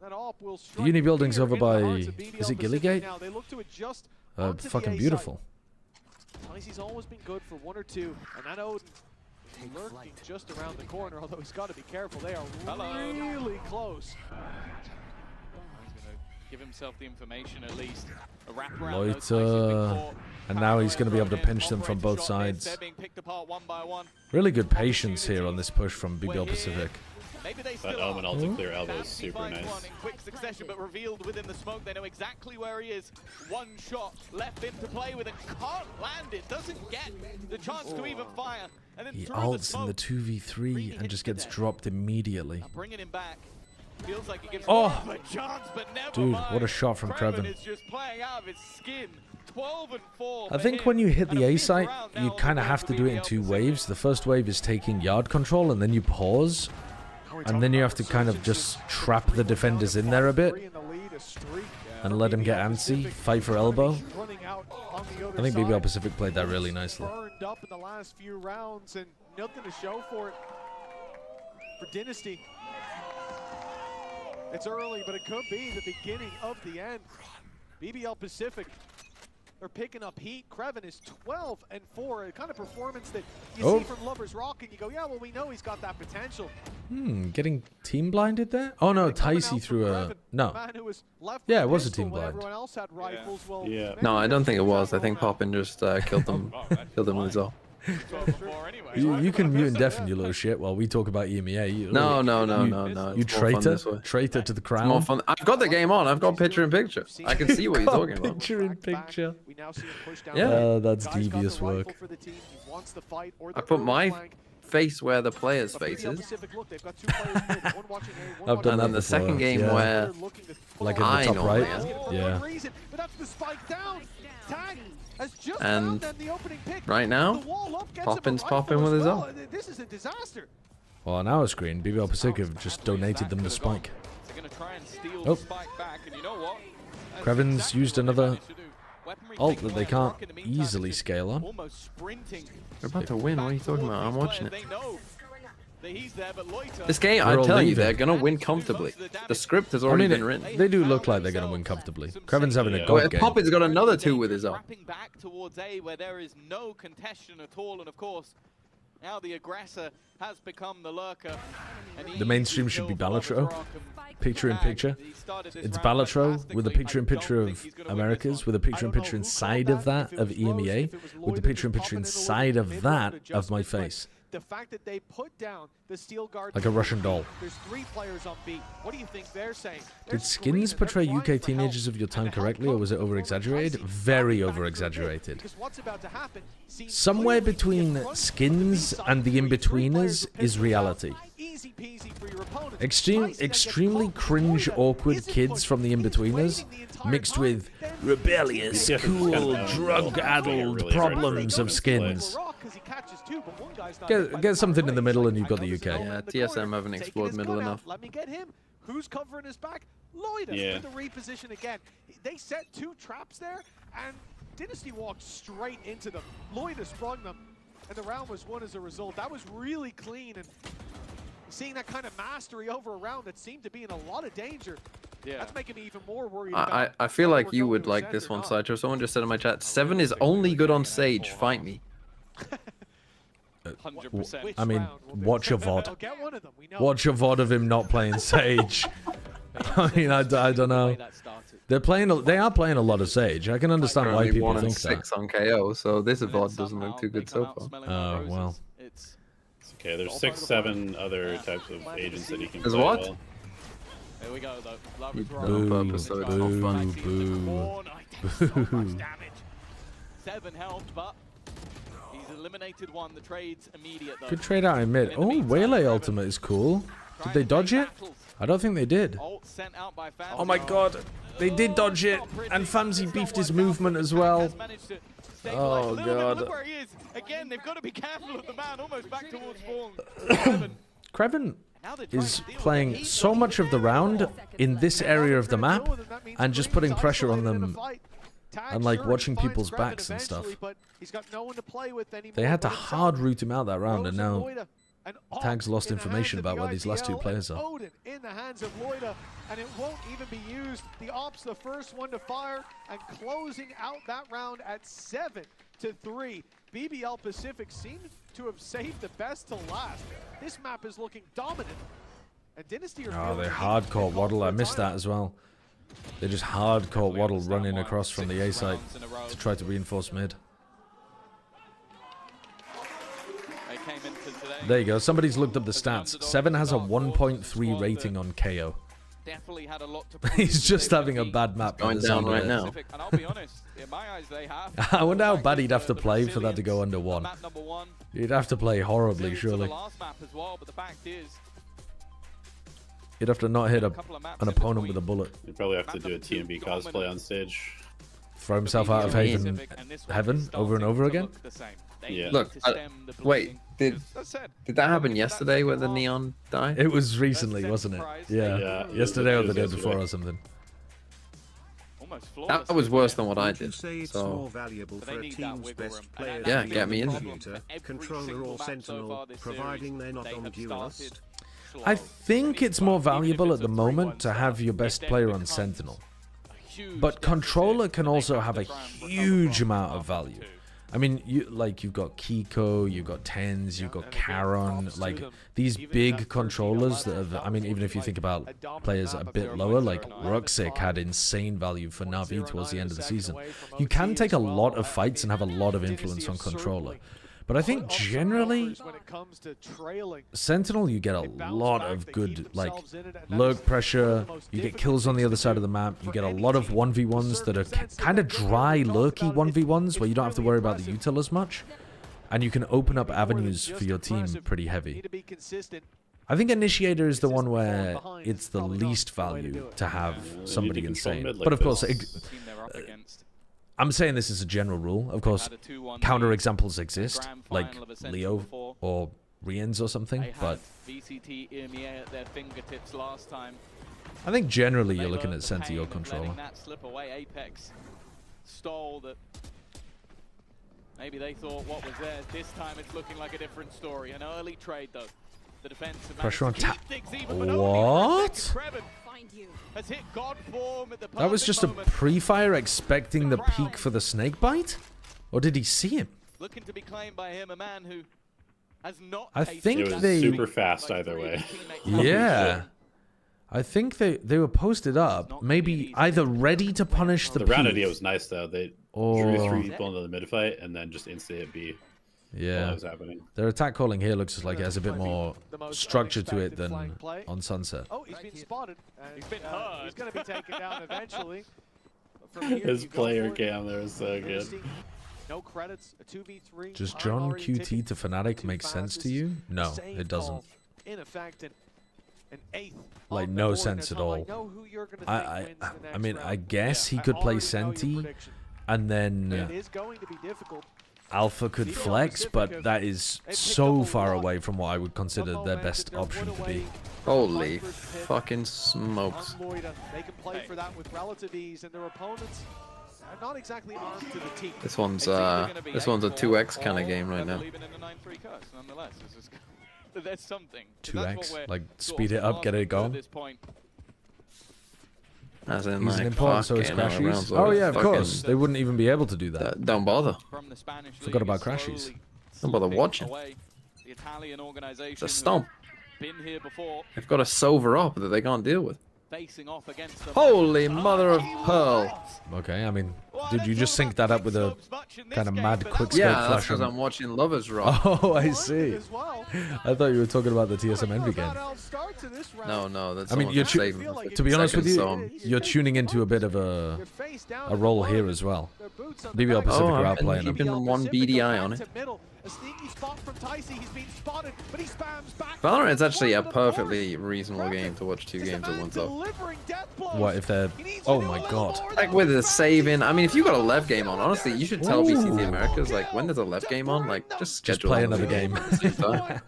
C: The uni building's over by, is it Gillygate? Fucking beautiful.
J: Ticey's always been good for one or two, and that Odin lurking just around the corner, although he's got to be careful. They are really close.
I: He's going to give himself the information at least. A wraparound.
C: Loiter. And now he's going to be able to pinch them from both sides. Really good patience here on this push from BBL Pacific.
H: That Omen ult clear elbow is super nice.
I: In quick succession, but revealed within the smoke. They know exactly where he is. One shot left him to play with and can't land it. Doesn't get the chance to even fire. And then
C: He ults in the 2v3 and just gets dropped immediately.
I: Bringing him back. Feels like he gives
C: Oh!
I: him a chance, but never
C: Dude,
I: mind.
C: what a shot from Kreven.
I: Is just playing out of his skin. 12-4.
C: I think when you hit the A site, you kind of have to do it in two waves. The first wave is taking yard control, and then you pause. And then you have to kind of just trap the defenders in there a bit. and let him get antsy, fight for elbow. I think BBL Pacific played that really nicely.
J: Burned up in the last few rounds and nothing to show for it for Dynasty. It's early, but it could be the beginning of the end. BBL Pacific, they're picking up heat. Kreven is 12-4, a kind of performance that you see from Lovers Rock, and you go, yeah, well, we know he's got that potential.
C: Getting team blinded there? Oh no, Ticey threw a... No. Yeah, it was a team blind.
G: No, I don't think it was. I think Poppin just killed them with his ult.
C: You can mute and deafen, you little shit, while we talk about EMEA.
G: No.
C: You traitor to the crown.
G: It's more fun. I've got the game on. I've got picture in picture. I can see what you're talking about.
C: Picture in picture. Yeah, that's devious work.
G: I put my face where the player's face is.
C: I've done that
G: the second game where
C: like in the top right. Yeah.
G: And right now, Poppin's popping with his own.
J: This is a disaster.
C: Well, on our screen, BBL Pacific have just donated them the spike. Oh. Kreven's used another ult that they can't easily scale on.
G: They're about to win. What are you talking about? I'm watching it. This game, I tell you, they're gonna win comfortably. The script has already been written.
C: They do look like they're gonna win comfortably. Kreven's having a god game.
G: Poppin's got another 2 with his own.
I: Back towards A, where there is no contention at all, and of course, now the aggressor has become the lurker.
C: The mainstream should be Balatro. Picture in picture. It's Balatro with a picture in picture of Americas, with a picture in picture inside of that of EMEA, with the picture in picture inside of that of my face.
J: The fact that they put down the steel guard
C: like a Russian doll.
J: There's 3 players on B. What do you think they're saying?
C: Did Skins portray UK teenagers of your time correctly, or was it over-exaggerated? Very over-exaggerated. Somewhere between Skins and the in-betweeners is reality. Extremely cringe, awkward kids from the in-betweeners, mixed with rebellious, cool, drug-addled problems of Skins. Get something in the middle and you've got the UK.
G: Yeah, TSM haven't explored middle enough.
J: Let me get him. Who's covering his back? Lotus with the reposition again. They set 2 traps there, and Dynasty walked straight into them. Lotus sprung them, and the round was won as a result. That was really clean, and seeing that kind of mastery over a round that seemed to be in a lot of danger. Yeah. That's making me even more worried.
G: I feel like you would like this one, Sideshow. Someone just said in my chat, 7 is only good on Sage. Fight me.
I: 100%.
C: I mean, watch a VOD. Watch a VOD of him not playing Sage. I mean, I don't know. They are playing a lot of Sage. I can understand why people think that.
G: 6 on KO, so this VOD doesn't look too good so far.
C: Oh, well.
H: It's okay, there's 6, 7 other types of agents that he can
G: play.
H: There's what?
G: Well.
I: There we go, though.
G: On purpose, so it's not fun.
C: Boo.
I: 7 health, but he's eliminated one. The trade's immediate, though.
C: Good trade out in mid. Oh, Waylay ultimate is cool. Did they dodge it? I don't think they did. Oh my god. They did dodge it. And Famzy beefed his movement as well. Oh god.
I: Look where he is. Again, they've got to be careful of the man. Almost back towards Spawn.
C: Kreven is playing so much of the round in this area of the map and just putting pressure on them and like watching people's backs and stuff. They had to hard root him out that round, and now Tag's lost information about where these last 2 players are.
J: Odin in the hands of Loida, and it won't even be used. The Ops, the first one to fire, and closing out that round at 7-3. BBL Pacific seems to have saved the best to last. This map is looking dominant, and Dynasty are
C: they hardcore waddle. I missed that as well. They just hardcore waddle running across from the A site to try to reinforce mid. There you go. Somebody's looked up the stats. 7 has a 1.3 rating on KO. He's just having a bad map.
G: Going down right now.
C: I wonder how bad he'd have to play for that to go under 1. He'd have to play horribly, surely. He'd have to not hit an opponent with a bullet.
H: You'd probably have to do a TMB cosplay on stage.
C: Throw himself out of heaven over and over again?
H: Yeah.
G: Look, wait, did that happen yesterday where the Neon died?
C: It was recently, wasn't it? Yeah. Yesterday or the day before or something.
I: almost flawless.
G: That was worse than what I did.
B: Say it's
G: So
B: more valuable for a team's best player
G: yeah,
B: to be
G: get me in.
B: computer, controller or sentinel, providing they're not on duelist.
C: I think it's more valuable at the moment to have your best player on sentinel. But controller can also have a huge amount of value. I mean, you've got Kiko, you've got Tens, you've got Charon, like these big controllers that have, I mean, even if you think about players a bit lower, like Ruxic had insane value for Na'Vi towards the end of the season. You can take a lot of fights and have a lot of influence on controller. But I think generally, Sentinel, you get a lot of good, like, lurk pressure, you get kills on the other side of the map, you get a lot of 1v1s that are kind of dry, lurky 1v1s, where you don't have to worry about the util as much, and you can open up avenues for your team pretty heavy. I think Initiator is the one where it's the least value to have somebody insane. But of course, I'm saying this is a general rule. Of course, counter examples exist, like Leo or Riens or something, but
I: VCT EMEA at their fingertips last time.
C: I think generally you're looking at Senti or controller.
I: That slip away, Apex stole that. Maybe they thought what was theirs. This time it's looking like a different story. An early trade though. The defense
C: pressure on tap. What? That was just a pre-fire expecting the peak for the snake bite? Or did he see him?
I: Looking to be claimed by him, a man who has not
C: I think
H: it was
C: they
H: super fast either way.
C: Yeah. I think they were posted up, maybe either ready to punish the
H: The
C: peak.
H: round idea was nice though. They drew 3 people into the mid fight and then just instantly hit B.
C: Yeah,
H: That was happening.
C: their attack calling here looks like it has a bit more structure to it than on Sunset.
J: Oh, he's been spotted.
I: He's been hurt.
J: He's going to be taken down eventually.
H: His player cam there is so good.
J: No credits. A 2v3.
C: Does John QT to Fnatic make sense to you? No, it doesn't.
J: In effect, an eighth.
C: Like no sense at all. I mean, I guess he could play Senti, and then
J: It is going to be difficult.
C: Alpha could flex, but that is so far away from what I would consider their best option to be.
G: Holy fucking smokes.
J: They can play for that with relative ease, and their opponents are not exactly armed to the teeth.
G: This one's a 2x kind of game right now.
I: There's something.
C: 2x, like speed it up, get it going.
G: As in,
C: He's
G: like,
C: an important, so is
G: fucking hell,
C: Crashies.
G: rounds
C: Oh
G: of
C: yeah, of
G: fucking-
C: course. They wouldn't even be able to do that.
G: Don't bother.
C: Forgot about Crashies.
G: Don't bother watching.
I: The Italian organization
G: It's a stomp.
I: been here before,
G: They've got a Silver up that they can't deal with.
I: facing off against the
G: Holy mother of pearl.
C: Okay, I mean, did you just sync that up with a kind of mad quick
G: Yeah,
C: scope
G: that's
C: flash?
G: because I'm watching Lovers Rock.
C: Oh, I see. I thought you were talking about the TSM Envy game.
G: No, that's
C: I mean, you're to be honest with you, you're tuning into a bit of a role here as well. BBL Pacific are
G: I've been
C: outplaying them.
G: keeping one BDI on it.
J: A sneaky spot from Ticey. He's been spotted, but he spams back.
G: Valorant's actually a perfectly reasonable game to watch 2 games at once though.
C: What if they're... Oh my god.
G: Like with the saving, I mean, if you got a left game on, honestly, you should tell VCT Americas, like, when there's a left game on, like, just schedule
C: play
G: another
C: another game.
G: at the same time.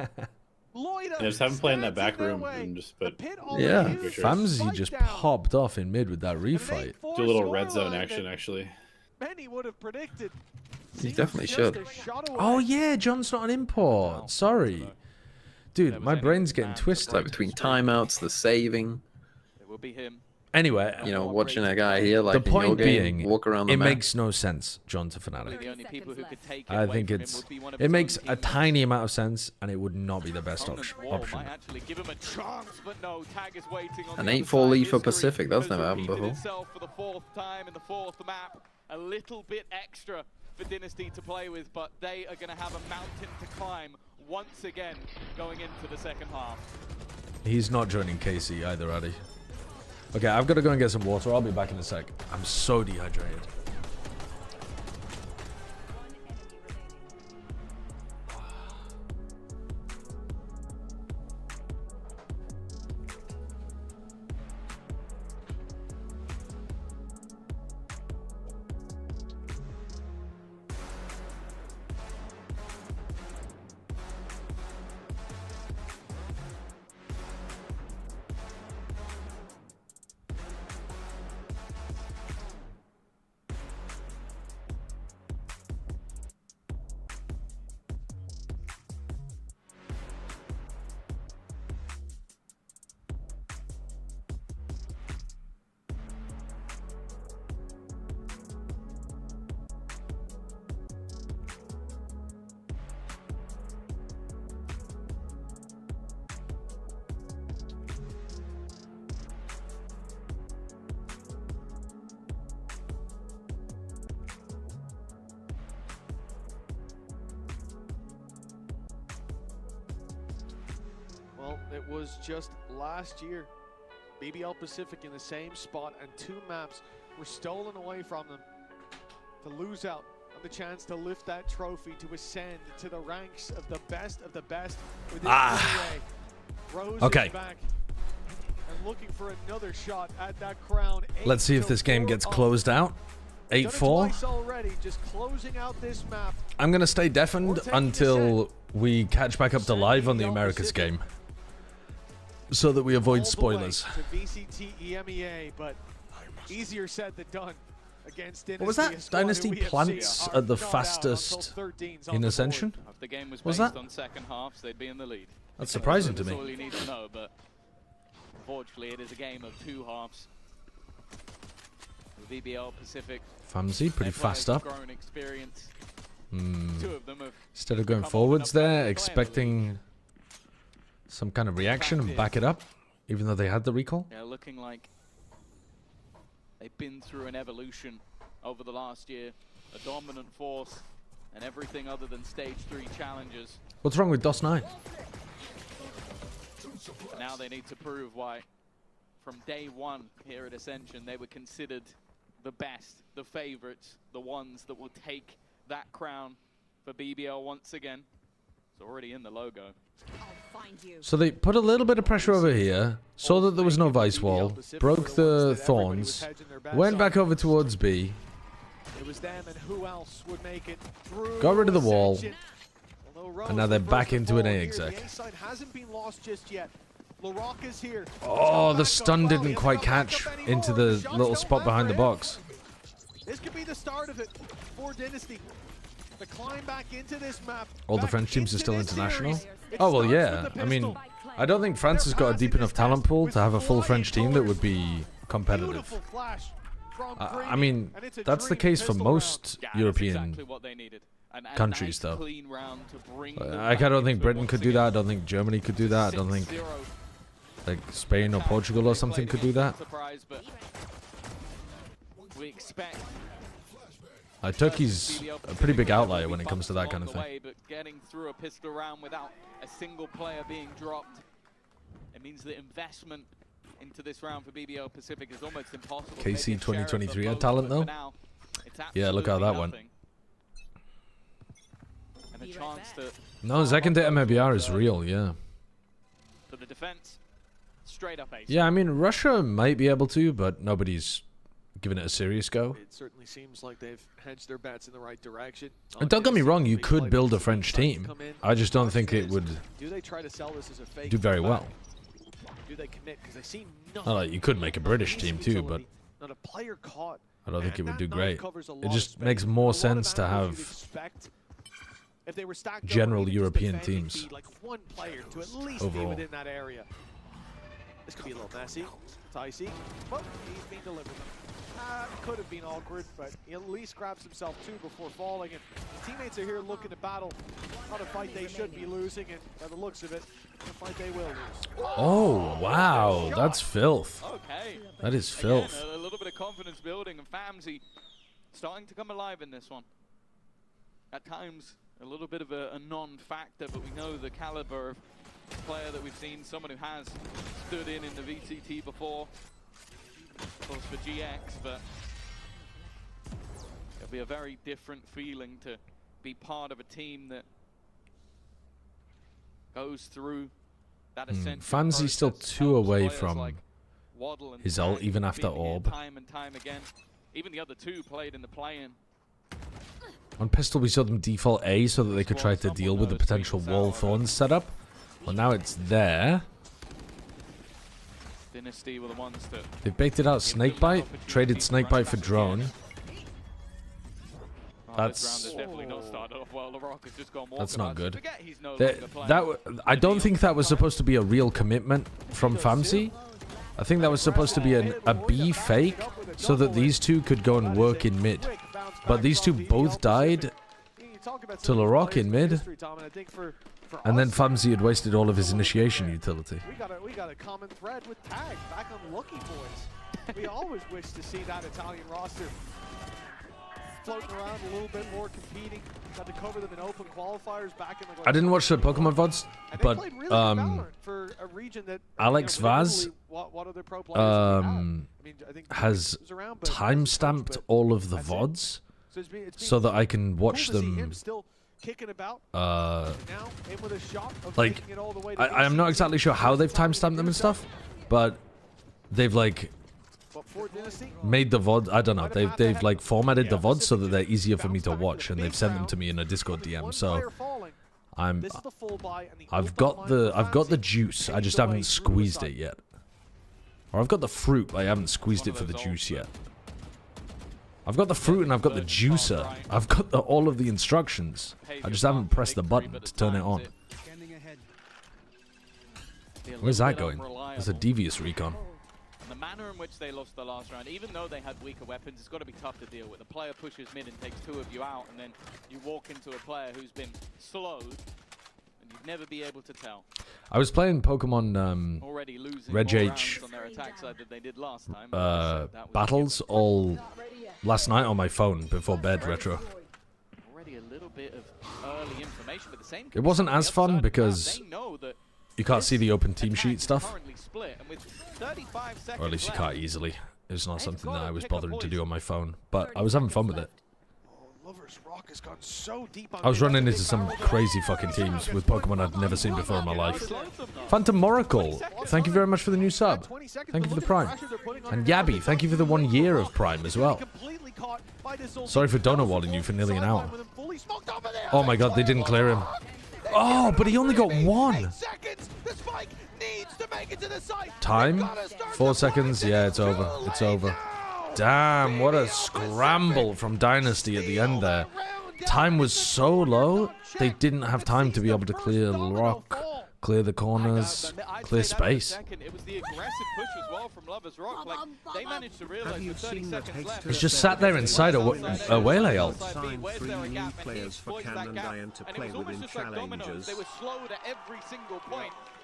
H: Yeah, just have him play in that back room and just put.
G: Yeah.
C: Famzy just popped off in mid with that refight.
H: Do a little red zone action actually.
J: Many would have predicted.
G: You definitely should.
C: Oh yeah, John's not an import. Sorry. Dude, my brain's getting twisted.
G: Like between timeouts, the saving.
I: It will be him.
C: Anyway,
G: you know, watching a guy here like
C: the point
G: in your game,
C: being,
G: walk around the
C: it
G: map.
C: makes no sense, John to Fnatic.
I: The only people who could take it
C: I
I: away
C: think
I: from him
C: it's
I: would be one of
C: it
I: his
C: makes
I: own
C: a
I: teammates.
C: tiny amount of sense, and it would not be the best option.
I: Might actually give him a chance, but no, Tag is waiting on
G: An
I: the other
G: 8-4
I: side.
G: lead for
I: History
G: Pacific, that's
I: has
G: never happened
I: repeated
G: before.
I: itself for the 4th time in the 4th map. A little bit extra for Dynasty to play with, but they are going to have a mountain to climb once again going into the second half.
C: He's not joining KC either, Addy. Okay, I've got to go and get some water. I'll be back in a sec. I'm so dehydrated.
J: Well, it was just last year. BBL Pacific in the same spot, and 2 maps were stolen away from them to lose out on the chance to lift that trophy, to ascend to the ranks of the best within EMEA. Rose is back and looking for another shot at that crown.
C: Let's see if this game gets closed out. 8-4.
J: Already, just closing out this map.
C: I'm going to stay deafened until we catch back up to live on the Americas game, so that we avoid spoilers.
J: To VCT EMEA, but easier said than done against Dynasty.
C: What was that? Dynasty plants at the fastest in Ascension?
I: If the game was
C: What was
I: based
C: that?
I: on second halves, they'd be in the lead.
C: That's surprising to
I: That's
C: me.
I: all you need to know, but unfortunately it is a game of 2 halves. The VBL Pacific.
C: Famsi, pretty fast up.
I: Grown experience. 2 of them have
C: Instead of going forwards there, expecting some kind of reaction and back it up, even though they had the recall.
I: Yeah, looking like they've been through an evolution over the last year. A dominant force and everything other than stage 3 challenges.
C: What's wrong with DOS 9?
I: But now they need to prove why from day 1 here at Ascension they were considered the best, the favorites, the ones that will take that crown for BBL once again. It's already in the logo.
C: So they put a little bit of pressure over here, saw that there was no vice wall, broke the thorns, went back over towards B,
J: It was them, and who else would make it through
C: got rid of the wall,
J: Ascension.
C: and now they're back into an A exec.
J: The A side hasn't been lost just yet. LaRock is here.
C: Oh, the stun didn't quite catch into the little spot behind the box.
J: This could be the start of it for Dynasty. The climb back into this map.
C: All the French teams are still international? Oh, well, yeah. I mean, I don't think France has got a deep enough talent pool to have a full French team that would be competitive. I mean, that's the case for most European countries, though. I don't think Britain could do that. I don't think Germany could do that. I don't think like Spain or Portugal or something could do that.
I: We expect
C: Turkey's a pretty big outlier when it comes to that kind of thing.
I: But getting through a pistol round without a single player being dropped, it means that investment into this round for BBL Pacific is almost impossible.
C: KC 2023 had talent though. Yeah, look how that went.
I: And a chance to
C: No, second to MBR is real, yeah.
I: for the defense, straight up ace.
C: Yeah, I mean, Russia might be able to, but nobody's giving it a serious go.
J: It certainly seems like they've hedged their bets in the right direction.
C: And don't get me wrong, you could build a French team. I just don't think it would
J: Do they try to sell this as a fake
C: do very well.
J: Do they commit? Because they see
C: Not like you could make a British team too, but
J: not a player caught.
C: I don't think it would do great. It just makes more sense to have
J: If they were stacked
C: general European teams
J: like one player to at least
C: overall.
J: be within that area. This could be a little messy. Ticey, but he's been delivered. Could have been awkward, but he at least grabs himself 2 before falling. And his teammates are here looking to battle. Not a fight they should be losing, and by the looks of it, a fight they will lose.
C: Oh, wow. That's filth.
I: Okay.
C: That is filth.
I: Again, a little bit of confidence building, and Famsi starting to come alive in this one. At times, a little bit of a non-factor, but we know the caliber of player that we've seen, someone who has stood in the VCT before. Of course for GX, but it'll be a very different feeling to be part of a team that goes through that ascension.
C: Famsi's still 2 away from
I: like Waddle and
C: his ult, even after
I: being here
C: Orb.
I: time and time again. Even the other 2 played in the play-in.
C: On Pistol, we saw them default A so that they could try to deal with the potential wall thorns setup. Well, now it's there.
I: Dynasty were the ones that
C: They've baked it out Snakebite, traded Snakebite for drone. That's not good. I don't think that was supposed to be a real commitment from Famsi. I think that was supposed to be a B fake so that these 2 could go and work in mid. But these 2 both died to LaRock in mid. And then Famsi had wasted all of his initiation utility.
J: We got a common thread with Tag back on Lucky Boys. We always wish to see that Italian roster. floating around a little bit more, competing. Got to cover them in open qualifiers back in
C: I didn't watch the Pokemon VODs, but
J: for a region that,
C: Alex Vaz has time-stamped all of the VODs so that I can watch them. Like, I am not exactly sure how they've time-stamped them and stuff, but they've like made the VOD. I don't know. They've like formatted the VODs so that they're easier for me to watch, and they've sent them to me in a Discord DM. So I've got the juice. I just haven't squeezed it yet. Or I've got the fruit, but I haven't squeezed it for the juice yet. I've got the fruit and I've got the juicer. I've got all of the instructions. I just haven't pressed the button to turn it on. Where's that going? There's a devious recon.
I: And the manner in which they lost the last round, even though they had weaker weapons, it's got to be tough to deal with. The player pushes mid and takes 2 of you out, and then you walk into a player who's been slowed, and you'd never be able to tell.
C: I was playing Pokemon Reg-H battles all last night on my phone before bed, Retro.
I: Already a little bit of early information, but the same
C: It wasn't as fun because you can't see the open team sheet stuff. Or at least you can't easily. It's not something that I was bothering to do on my phone. But I was having fun with it. I was running into some crazy fucking teams with Pokemon I'd never seen before in my life. Phantom Moracle, thank you very much for the new sub. Thank you for the Prime. And Yabby, thank you for the 1 year of Prime as well. Sorry for donut walling you for nearly an hour. Oh my god, they didn't clear him. Oh, but he only got 1. Time? 4 seconds? Yeah, it's over. It's over. Damn, what a scramble from Dynasty at the end there. Time was so low, they didn't have time to be able to clear the rock, clear the corners, clear space. He's just sat there inside a Waylay ult.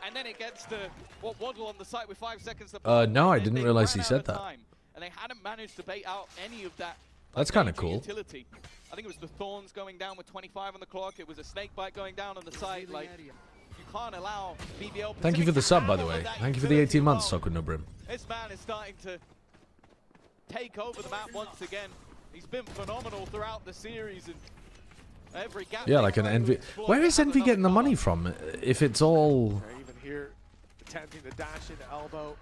I: And then it gets to Waddle on the site with 5 seconds to
C: no, I didn't realize he said that.
I: And they hadn't managed to bait out any of that.
C: That's kind of cool.
I: Utility. I think it was the Thorns going down with 25 on the clock. It was a Snake Bite going down on the site. Like, you can't allow BBL Pacific.
C: Thank you for the sub, by the way. Thank you for the 18 months, Sock with no brim.
I: This man is starting to take over the map once again. He's been phenomenal throughout the series, and every gap.
C: Yeah, like an Envy. Where is Envy getting the money from? If it's all.
J: Even here, attempting to dash into elbow.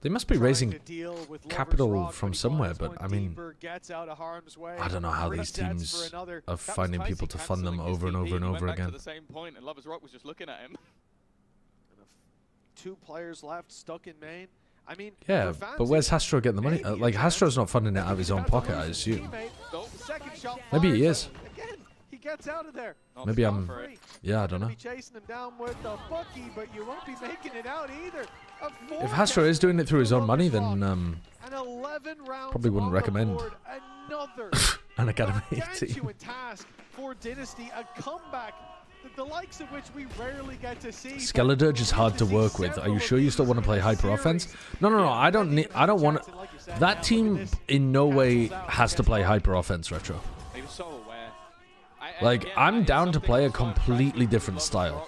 C: They must be raising capital from somewhere, but I mean, I don't know how these teams are finding people to fund them over and over and over again.
I: The same point, and Lover's Rock was just looking at him.
J: 2 players left, stuck in main. I mean,
C: yeah, but where's Hastro getting the money? Like, Hastro's not funding it out of his own pocket, I assume. Maybe he is.
J: He gets out of there.
C: Maybe I'm. Yeah, I don't know.
J: Chasing him down with the bookie, but you won't be making it out either.
C: If Hastro is doing it through his own money, then probably wouldn't recommend an academy team.
J: Task for Dynasty, a comeback, the likes of which we rarely get to see.
C: Skeledirge is hard to work with. Are you sure you still want to play hyper offense? No. I don't need. I don't want. That team in no way has to play hyper offense, Retro.
I: He was so aware.
C: Like, I'm down to play a completely different style.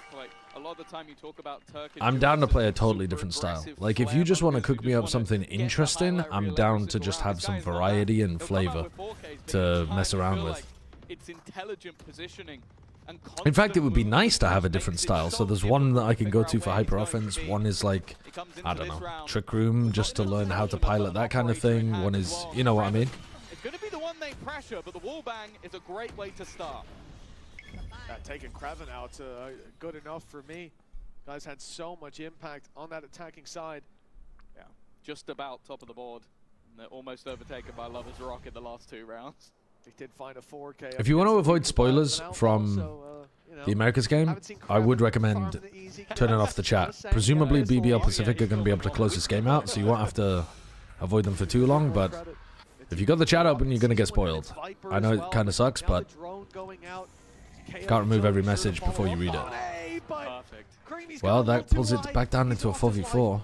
C: I'm down to play a totally different style. Like, if you just want to cook me up something interesting, I'm down to just have some variety and flavor to mess around with. In fact, it would be nice to have a different style. So there's one that I can go to for hyper offense. One is like, I don't know, Trick Room, just to learn how to pilot that kind of thing. One is, you know what I mean?
I: It's going to be the one they pressure, but the wall bang is a great way to start.
J: Taking Kraven out, good enough for me. Guys had so much impact on that attacking side.
I: Yeah, just about top of the board. And they're almost overtaken by Lover's Rock in the last 2 rounds.
J: They did find a 4K.
C: If you want to avoid spoilers from the Americas game, I would recommend turning off the chat. Presumably BBL Pacific are going to be able to close this game out, so you won't have to avoid them for too long, but if you got the chat open, you're going to get spoiled. I know it kind of sucks, but can't remove every message before you read it. Well, that pulls it back down into a 4v4.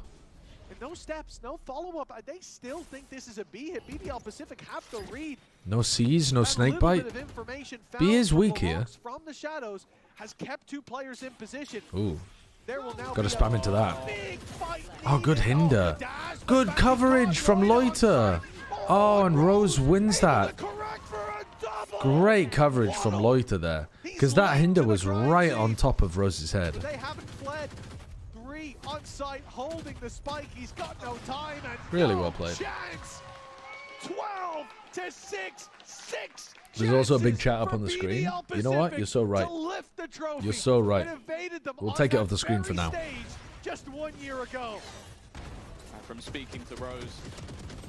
J: No steps, no follow-up. They still think this is a B hit. BBL Pacific have to read
C: No C's, no snakebite. B is weak here.
J: From the shadows has kept 2 players in position.
C: Ooh.
J: There will now
C: Gotta spam into that. Oh, good hinder. Good coverage from Loiter. Oh, and Rose wins that. Great coverage from Loiter there. Because that hinder was right on top of Rose's head.
J: They haven't fled. 3 on site holding the spike. He's got no time. And
C: Really well played.
J: Chance. 12 to 6. 6.
C: There's also a big chat up on the screen. You know what? You're so right. You're so right. We'll take it off the screen for now.
J: Just 1 year ago.
I: From speaking to Rose.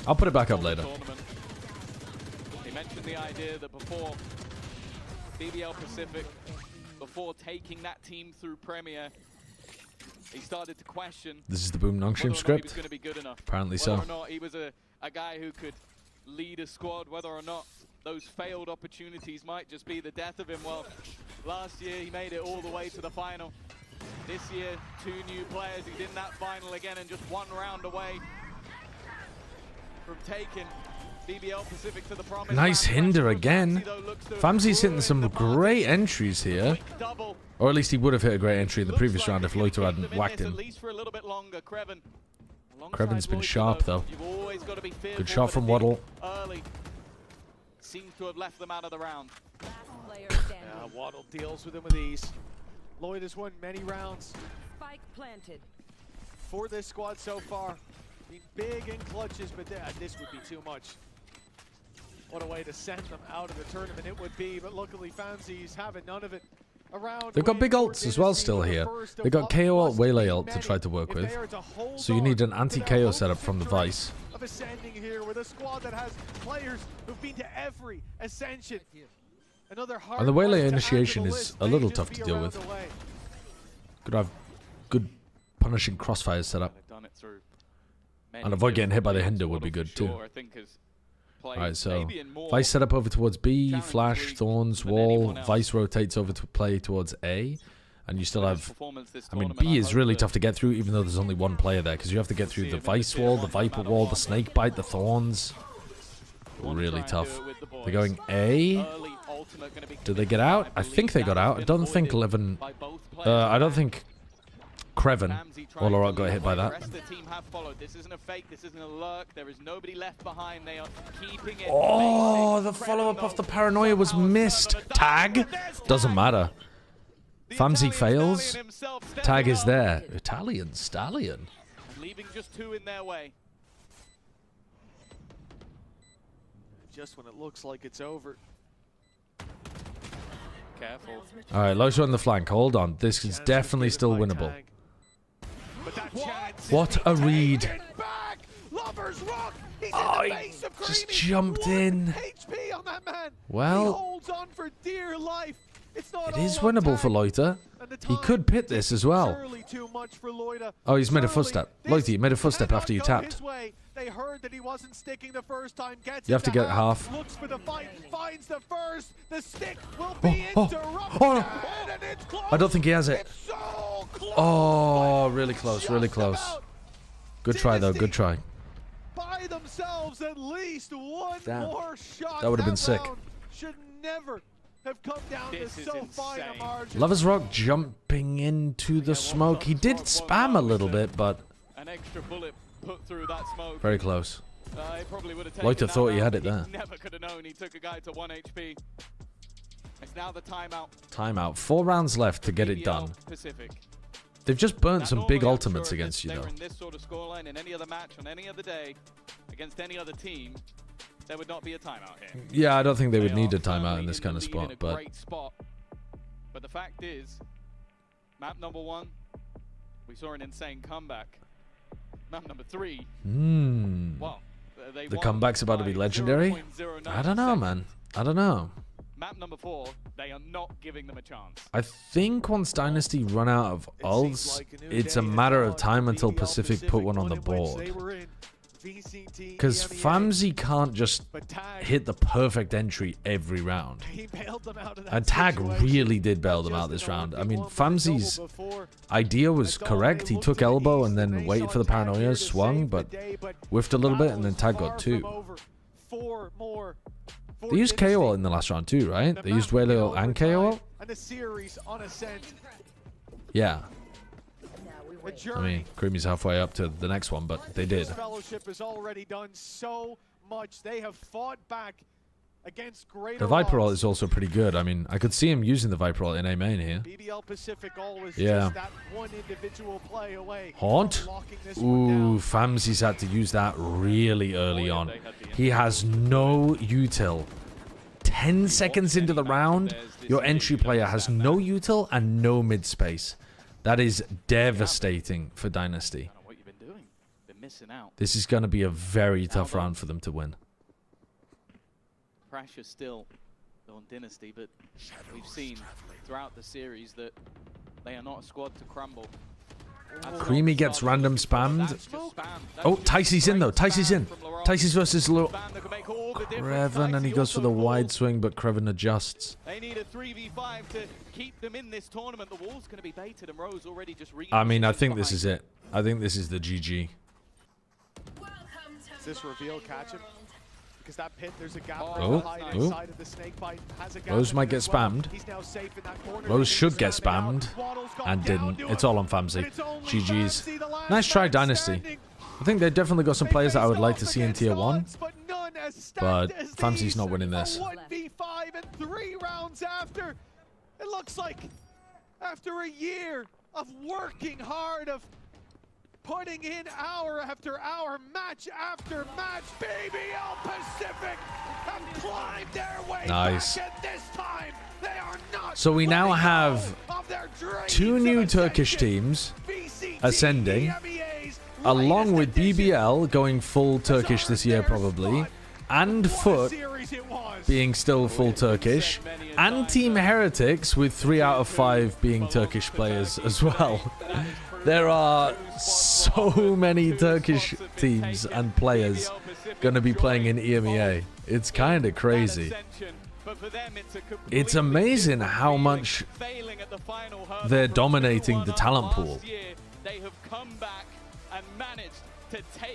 C: I'll put it back up later.
I: He mentioned the idea that before BBL Pacific, before taking that team through Premier, he started to question.
C: This is the Boom Nongshim script.
I: He was going to be good enough.
C: Apparently so.
I: Whether or not he was a guy who could lead a squad, whether or not those failed opportunities might just be the death of him. Well, last year he made it all the way to the final. This year, 2 new players. He's in that final again and just 1 round away from taking BBL Pacific to the promise.
C: Nice hinder again. Famzi's hitting some great entries here. Or at least he would have hit a great entry in the previous round if Loiter hadn't whacked him. Kreven's been sharp though. Good shot from Waddle.
I: Seems to have left them out of the round.
J: Waddle deals with him with ease. Lloyd has won many rounds.
R: Spike planted.
J: For this squad so far. Been big in clutches, but this would be too much. What a way to send them out of the tournament it would be, but luckily Fancy's having none of it.
C: They've got big ults as well still here. They've got KO ult, Waylay ult to try to work with. So you need an anti-KO setup from the Vice.
J: Of ascending here with a squad that has players who've been to every Ascension. Another hard
C: And the Waylay initiation is a little tough to deal with. Could have good punishing crossfires set up. And avoid getting hit by the hinder would be good too. Alright, so Vice set up over towards B, Flash, Thorns, Wall, Vice rotates over to play towards A. And you still have, I mean, B is really tough to get through even though there's only 1 player there. Because you have to get through the Vice wall, the Viper wall, the Snakebite, the Thorns. Really tough. They're going A. Do they get out? I think they got out. I don't think 11... I don't think Kreven or Laurent got hit by that. Oh, the follow-up off the paranoia was missed. Tag? Doesn't matter. Famzi fails. Tag is there. Italian Stallion.
I: Leaving just 2 in their way.
J: Just when it looks like it's over.
I: Careful.
C: Alright, Lotus on the flank. Hold on. This is definitely still winnable. What a read. Oh, he just jumped in. Well, it is winnable for Loiter. He could pit this as well. Oh, he's made a footstep. Loiter, you made a footstep after you tapped.
J: They heard that he wasn't sticking the first time.
C: You have to get half.
J: Looks for the fight, finds the first. The stick will be interrupted. And it's close.
C: I don't think he has it.
J: So
C: Oh, really close, really close. Good try though, good try.
J: By themselves at least one more shot.
C: That would have been sick.
J: Should never have come down to so fine a margin.
C: Lovers Rock jumping into the smoke. He did spam a little bit, but
I: an extra bullet put through that smoke.
C: Very close.
I: He probably would have taken
C: Loiter
I: that
C: thought he
I: round.
C: had it there.
I: He never could have known he took a guy to 1 HP. It's now the timeout.
C: Timeout. 4 rounds left to get it done.
I: Pacific.
C: They've just burnt some big ultimates against you,
I: They
C: though.
I: were in this sort of scoreline in any other match on any other day against any other team. There would not be a timeout here.
C: Yeah, I don't think they would need a timeout in this kind of spot, but
I: Great spot. But the fact is, map number 1, we saw an insane comeback. Map number 3, well, they
C: the
I: won
C: comeback's about to be
I: by
C: legendary.
I: 0.09
C: I don't know, man. I don't know.
I: Map number 4, they are not giving them a chance.
C: I think once Dynasty run out of ults, it's a matter of time until Pacific put one on the board. Because Famzi can't just hit the perfect entry every round. And Tag really did bail them out this round. I mean, Famzi's idea was correct. He took elbow and then waited for the paranoia, swung, but whiffed a little bit, and then Tag got 2.
J: 4 more
C: They used KO in the last round too, right? They used Waileo and KO.
J: And the series on Ascent.
C: Yeah. I mean, Creamy's halfway up to the next one, but they did.
J: Fellowship has already done so much. They have fought back against greater
C: The Viper ult
J: odds.
C: is also pretty good. I mean, I could see him using the Viper ult in A main here.
J: BBL Pacific always
C: Yeah.
J: just that one individual play away.
C: Haunt? Ooh, Famsy's had to use that really early on. He has no util. 10 seconds into the round, your entry player has no util and no mid space. That is devastating for Dynasty.
I: What you've been doing, been missing out.
C: This is going to be a very tough round for them to win.
I: Pressure still on Dynasty, but we've seen throughout the series that they are not a squad to crumble.
C: Creamy gets random spammed. Oh, Ticey's in though. Ticey's in. Ticey's versus Creven, and he goes for the wide swing, but Creven adjusts.
I: They need a 3v5 to keep them in this tournament. The wall's going to be baited, and Rose already just
C: I mean, I think this is it. I think this is the GG.
J: Does this reveal catch him? Because that pit, there's a gap inside of the snake bite. Has a gap
C: Rose might get
J: as well.
C: spammed.
J: He's now safe in that corner.
C: Rose should get spammed and didn't. It's all on Famsy. GG's. Nice try, Dynasty. I think they definitely got some players that I would like to see in Tier 1. But Famsy's not winning this.
J: 1v5 and 3 rounds after. It looks like after a year of working hard, of putting in hour after hour, match after match, BBL Pacific have climbed their way
C: Nice.
J: back, and this time they are not.
C: So we now have 2 new Turkish teams ascending, along with BBL going full Turkish this year probably, and Foot being still full Turkish, and Team Heretics with 3 out of 5 being Turkish players as well. There are so many Turkish teams and players going to be playing in EMEA. It's kind of crazy. It's amazing how much they're dominating the talent pool.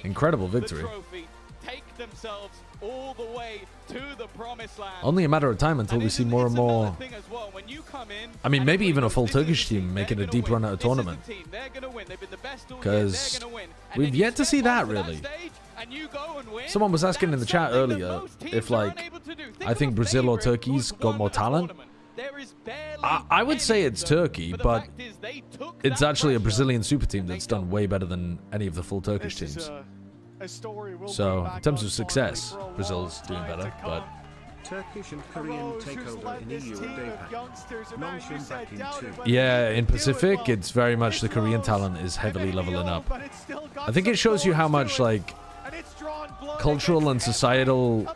C: Incredible victory.
I: All the way to the promised land.
C: Only a matter of time until we see more and more. I mean, maybe even a full Turkish team making a deep run at a tournament. Because we've yet to see that, really. Someone was asking in the chat earlier if, like, I think Brazil or Turkey's got more talent. I would say it's Turkey, but it's actually a Brazilian super team that's done way better than any of the full Turkish teams. So, in terms of success, Brazil's doing better, but...
B: Turkish and Korean takeover in EU and APAC. Nongshim back in 2.
C: Yeah, in Pacific, it's very much the Korean talent is heavily leveling up. I think it shows you how much, like, cultural and societal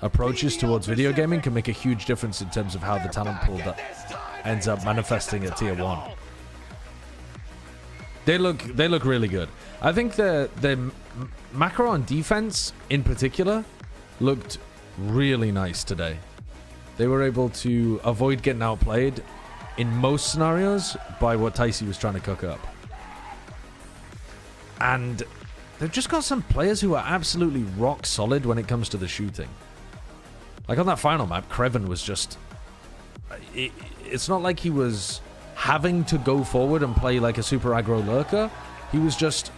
C: approaches towards video gaming can make a huge difference in terms of how the talent pool that ends up manifesting at Tier 1. They look really good. I think the macro on defense in particular looked really nice today. They were able to avoid getting outplayed in most scenarios by what Ticey was trying to cook up. And they've just got some players who are absolutely rock solid when it comes to the shooting. Like on that final map, Creven was just... It's not like he was having to go forward and play like a super aggro lurker. He was just...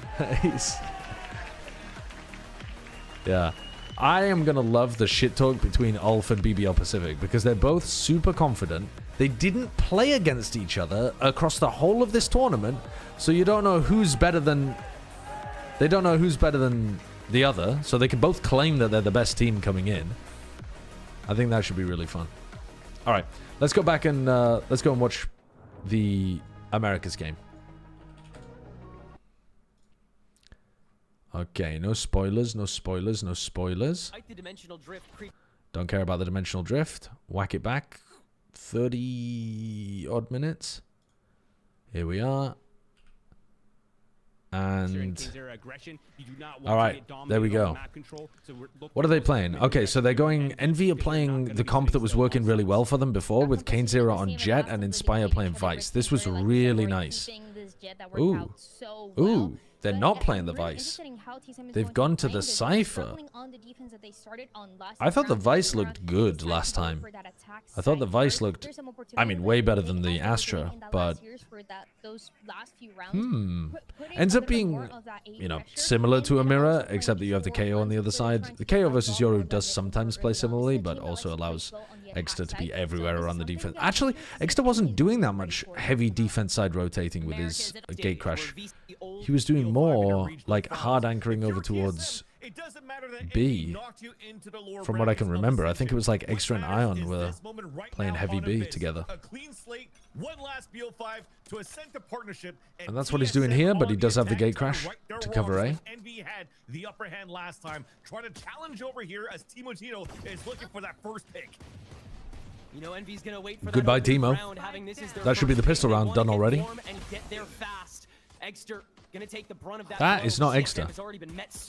C: Yeah. I am going to love the shit talk between Ulf and BBL Pacific because they're both super confident. They didn't play against each other across the whole of this tournament, so you don't know who's better than... They don't know who's better than the other, so they can both claim that they're the best team coming in. I think that should be really fun. All right, let's go back and let's go and watch the Americas game. Okay, no spoilers, no spoilers, no spoilers. Don't care about the dimensional drift. Whack it back. 30 odd minutes. Here we are. And all right, there we go. What are they playing? Okay, so they're going... Envy are playing the comp that was working really well for them before with Kane Zero on Jet and Inspire playing Vice. This was really nice. Ooh. Ooh. They're not playing the Vice. They've gone to the Cypher. I thought the Vice looked good last time. I thought the Vice looked, I mean, way better than the Astra, but ends up being, you know, similar to a mirror, except that you have the KO on the other side. The KO versus Yoru does sometimes play similarly, but also allows Exeter to be everywhere around the defense. Actually, Exeter wasn't doing that much heavy defense side rotating with his gate crash. He was doing more like hard anchoring over towards B. From what I can remember, I think it was like Exeter and Ion were playing heavy B together. And that's what he's doing here, but he does have the gate crash to cover A.
R: Envy had the upper hand last time, trying to challenge over here as Timotino is looking for that first pick.
S: You know, Envy's gonna wait for
C: Goodbye, Timo. That should be the pistol round done already. That is not Exeter.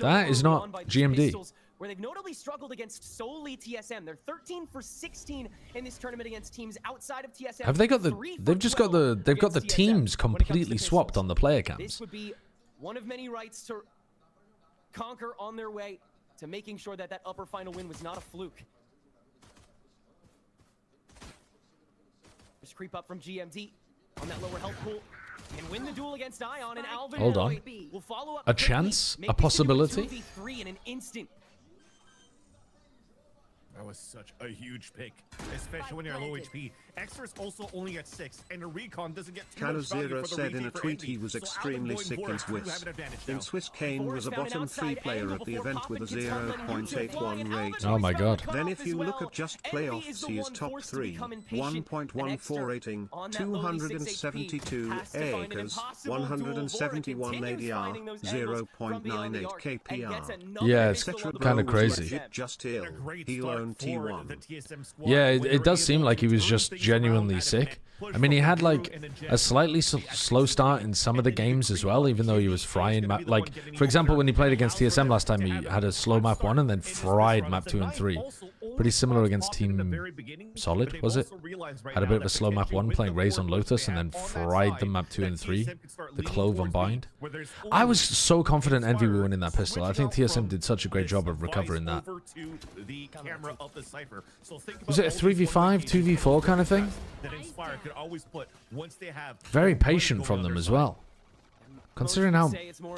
C: That is not GMD.
S: Where they've notably struggled against solely TSM. They're 13 for 16 in this tournament against teams outside of TSM.
C: Have they got the? They've just got the. They've got the teams completely swapped on the player cams.
S: This would be one of many rights to conquer on their way to making sure that that upper final win was not a fluke. Just creep up from GMD on that lower health pool and win the duel against Ion, and Alvin
C: Hold on.
S: will follow up
C: A chance? A possibility?
S: 2v3 in an instant.
R: That was such a huge pick, especially when you're low HP. Extra's also only at 6, and a recon doesn't get too much value
B: Zero
R: for the
B: said in a
R: retake for
B: tweet
R: Envy.
B: he was
R: So
B: extremely
R: Alvin
B: sick
R: going
B: in
R: forward do have
B: Swiss.
R: an advantage
B: In
R: now.
B: Swiss, Kane was a bottom 3 player at the event with a 0.81 rate.
C: Oh my god.
B: Then if you look at just playoffs, he is top 3, 1.14 rating, 272 acres, 171 ADR, 0.98 KPR.
C: Yeah, it's kind of crazy.
B: Just ill. He'll own T1.
C: Yeah, it does seem like he was just genuinely sick. I mean, he had like a slightly slow start in some of the games as well, even though he was frying map. Like, for example, when he played against TSM last time, he had a slow map 1 and then fried map 2 and 3. Pretty similar against Team Solid, was it? Had a bit of a slow map 1 playing Raze on Lotus and then fried the map 2 and 3. The Clove on Bind. I was so confident Envy would win in that pistol. I think TSM did such a great job of recovering that. Was it a 3v5, 2v4 kind of thing? Very patient from them as well. Considering how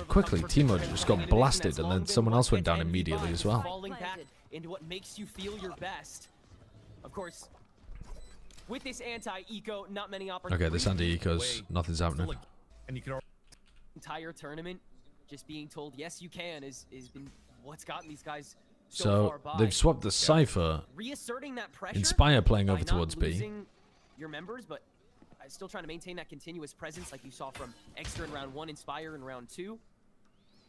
C: quickly Timo just got blasted and then someone else went down immediately as well.
S: Falling back into what makes you feel your best. Of course, with this anti-eco, not many opportunities.
C: Okay, this anti-eco's nothing's happening.
S: Entire tournament, just being told yes you can is been what's gotten these guys
C: So they've swapped the Cypher.
S: Reasserting that pressure.
C: Inspire playing over
S: by not
C: towards B.
S: losing your members, but still trying to maintain that continuous presence like you saw from Extra in round 1, Inspire in round 2.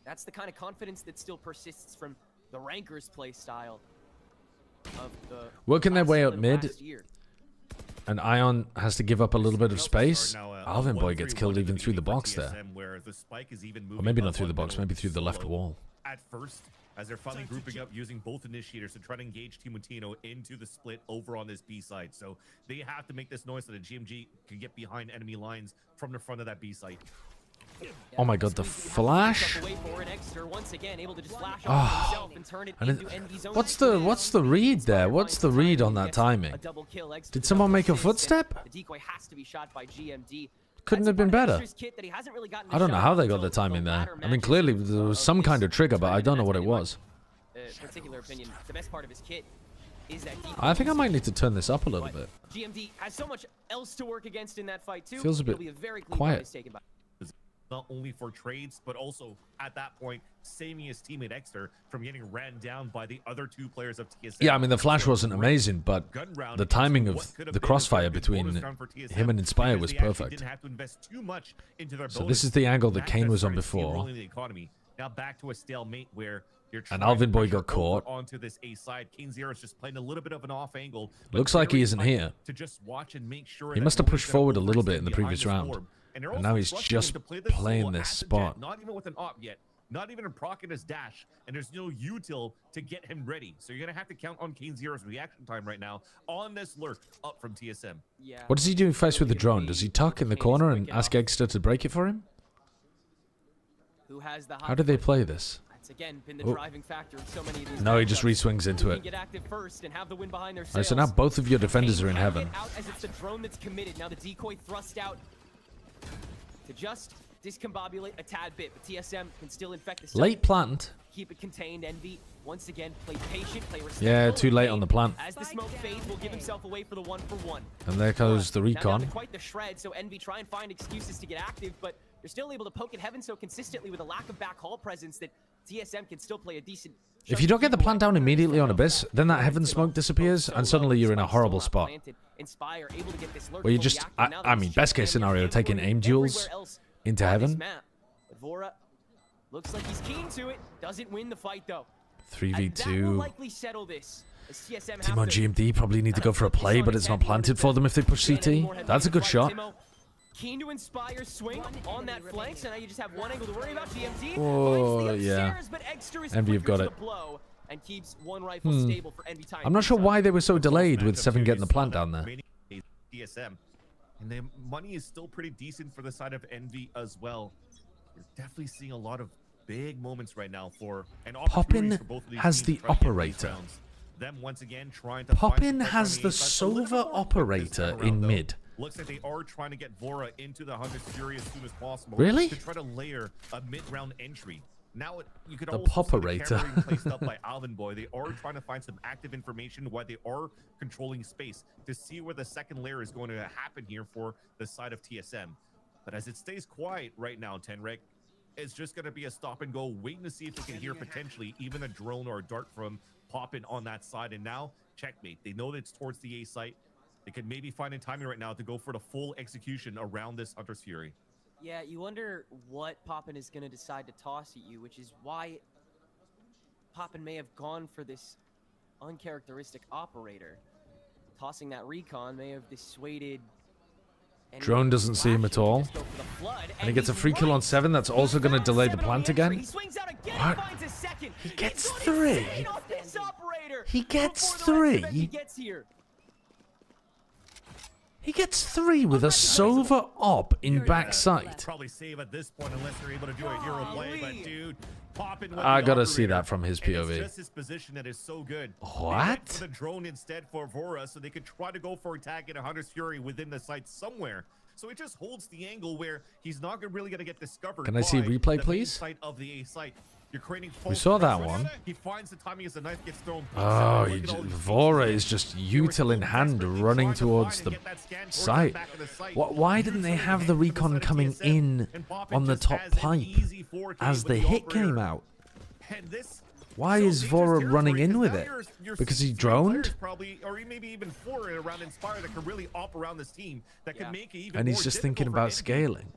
S: That's the kind of confidence that still persists from the Rankers play style of the
C: Working their way up mid,
S: last year.
C: and Ion has to give up a little bit of space. Alvin Boy gets killed even through the box there. Or maybe not through the box, maybe through the left wall.
R: At first, as they're finally grouping up using both initiators to try to engage Timotino into the split over on this B side. So they have to make this noise so that GMG can get behind enemy lines from the front of that B side.
C: Oh my god, the flash! Oh, what's the read there? What's the read on that timing? Did someone make a footstep? Couldn't have been better. I don't know how they got the timing there. I mean, clearly there was some kind of trigger, but I don't know what it was.
S: Particular opinion, the best part of his kit is that
C: I think I might need to turn this up a little bit.
S: GMD has so much else to work against in that fight too.
C: Feels a bit
S: It'll be very clean
C: quiet.
S: fight is taken by.
R: Not only for trades, but also at that point, saving his teammate Exter from getting ran down by the other 2 players of TSM.
C: Yeah, I mean, the flash wasn't amazing, but the timing of the crossfire between him and Inspire was perfect. So this is the angle that Kane was on before.
R: Now back to a stalemate where you're
C: And Alvin Boy got
R: over
C: caught.
R: onto this A side. Kane Zero is just playing a little bit of an off angle.
C: Looks like he isn't here.
R: To just watch and make sure
C: He
R: that
C: must have
R: no
C: pushed
R: one's gonna
C: forward a little bit in the
R: overstay
C: previous
R: behind
C: round.
R: this orb. And they're
C: And
R: also
C: now he's
R: rushing
C: just
R: him to play this
C: playing
R: solo
C: this
R: at the
C: spot.
R: jet, not even with an op yet. Not even a proc in his dash. And there's no util to get him ready. So you're going to have to count on Kane Zero's reaction time right now on this lurk up from TSM.
S: Yeah.
C: What does he do first with the drone? Does he tuck in the corner and ask Exeter to break it for him?
S: who has the
C: How do they play this?
S: That's again been the driving factor of so many of these.
C: No, he just re-swings into it.
S: Get active first and have the win behind their
C: Alright, so now both of your defenders are in heaven.
S: Out as it's the drone that's committed. Now the decoy thrust out to just discombobulate a tad bit, but TSM can still infect the site.
C: Late plant.
S: Keep it contained. Envy once again play patient, play respectful.
C: Yeah, too late on the plant.
S: As the smoke fades, will give himself away for the 1-for-1.
C: And there goes the
S: Now down
C: recon.
S: to quite the shred, so Envy try and find excuses to get active, but you're still able to poke at heaven so consistently with a lack of back hall presence that TSM can still play a decent.
C: If you don't get the plant down immediately on Abyss, then that heaven smoke disappears, and suddenly you're in a horrible spot.
S: Inspire, able to get this lurk
C: Where you
S: fully
C: just,
S: active. Now
C: I mean, best case scenario, taking aim duels into heaven.
S: But Vora looks like he's keen to it. Doesn't win the fight though.
C: 3v2.
S: Likely settle this. As TSM
C: Timo and GMD probably need to go for a play, but it's not planted for them if they push CT. That's a good shot.
S: Keen to inspire swing on that flank, so now you just have one angle to worry about. GMD
C: Oh, yeah. Envy have got it.
S: And keeps one rifle stable for Envy time.
C: I'm not sure why they were so delayed with 7 getting the plant down there.
R: TSM. And the money is still pretty decent for the side of Envy as well. You're definitely seeing a lot of big moments right now for an
C: Poppin has the operator.
R: Them once again trying to
C: Poppin has the Sova operator in mid.
R: Looks like they are trying to get Vora into the Hunter's Fury as soon as possible.
C: Really?
R: To try to layer a mid-round entry. Now you could
C: The
R: also
C: Popperator.
R: see the camera placed up by Alvin Boy. They are trying to find some active information while they are controlling space to see where the second layer is going to happen here for the side of TSM. But as it stays quiet right now, Tenrek, it's just going to be a stop and go, waiting to see if they can hear potentially even a drone or a dart from Poppin on that side. And now, checkmate. They know that it's towards the A site. They could maybe find a timing right now to go for the full execution around this Hunter's Fury.
S: Yeah, you wonder what Poppin is going to decide to toss at you, which is why Poppin may have gone for this uncharacteristic operator. Tossing that recon may have dissuaded...
C: Drone doesn't see him at all. And he gets a free kill on 7. That's also going to delay the plant again. What? He gets 3. He gets 3. He gets 3 with a Sova op in backside.
R: Probably save at this point unless they're able to do a hero play, but dude, Poppin with
C: I
R: the
C: gotta see
R: operator,
C: that from his
R: and
C: POV.
R: It's just his position that is so good.
C: What?
R: They went for the drone instead for Vora, so they could try to go for attack at a Hunter's Fury within the site somewhere. So it just holds the angle where he's not really going to get discovered.
C: Can I see
R: by
C: replay,
R: the main
C: please?
R: Site of the A site. You're creating
C: We saw that
R: pressure.
C: one.
R: He finds the timing as the knife gets thrown.
C: Oh,
R: Look at all these
C: Vora is just util in hand running towards the site. Why didn't they have the recon coming in on the top pipe as the hit came out? Why is Vora running in with it? Because he droned?
R: Probably, or maybe even 4 around Inspire that could really op around this team that could make it even
C: And he's
R: more
C: just thinking
R: difficult for
C: about
R: Envy.
C: scaling.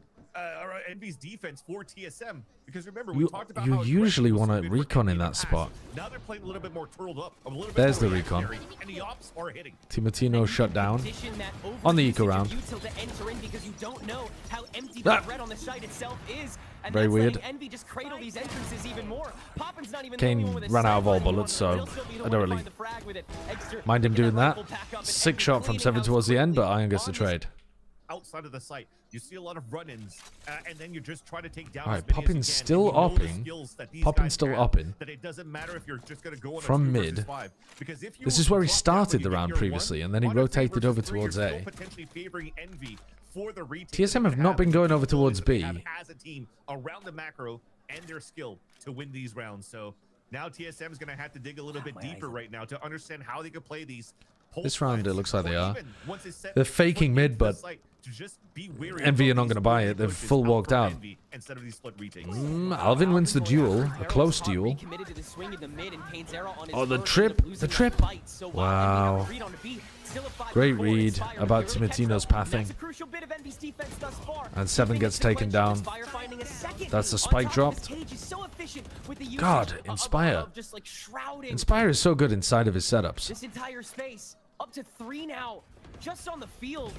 R: Envy's defense for TSM, because remember
C: You,
R: we talked about
C: you
R: how
C: usually want
R: aggressive
C: to
R: it's been for
C: recon
R: Envy
C: in that
R: past.
C: spot.
R: Now they're playing a little bit more turtled up, a little bit
C: There's
R: more
C: the recon.
R: reactionary, and the ops are hitting.
C: Timotino shut down on the eco round. Very weird. Kane ran out of all bullets, so I don't really mind him doing that. 6 shot from 7 towards the end, but Iron gets the trade.
R: Outside of the site, you see a lot of run-ins, and then you just try to take down.
C: All right,
R: as many as you
C: Poppin's
R: can.
C: still
R: You know the
C: upping.
R: skills that these
C: Poppin's
R: guys
C: still
R: have,
C: upping.
R: That it doesn't matter if you're just going to go on
C: From
R: a 2 versus
C: mid.
R: 5, because if you
C: This is where he
R: drop down
C: started
R: when
C: the
R: you
C: round
R: get your
C: previously,
R: 1,
C: and then he
R: on a 3
C: rotated over
R: versus 3,
C: towards
R: you're
C: A.
R: still potentially favoring Envy for the retake.
C: TSM have not been going over towards B.
R: As a team around the macro and their skill to win these rounds. So now TSM is going to have to dig a little bit deeper right now to understand how they could play these.
C: This round, it looks like they are.
R: Once they set
C: They're faking mid, but Envy are not going to buy it. They've full walked out.
R: Instead of these split retakes.
C: Alvin wins the duel, a close duel. Oh, the trip, the trip. Wow. Great read about Timotino's pathing. And 7 gets taken down. That's the spike dropped. God, Inspire. Inspire is so good inside of his setups.
S: This entire space, up to 3 now, just on the field.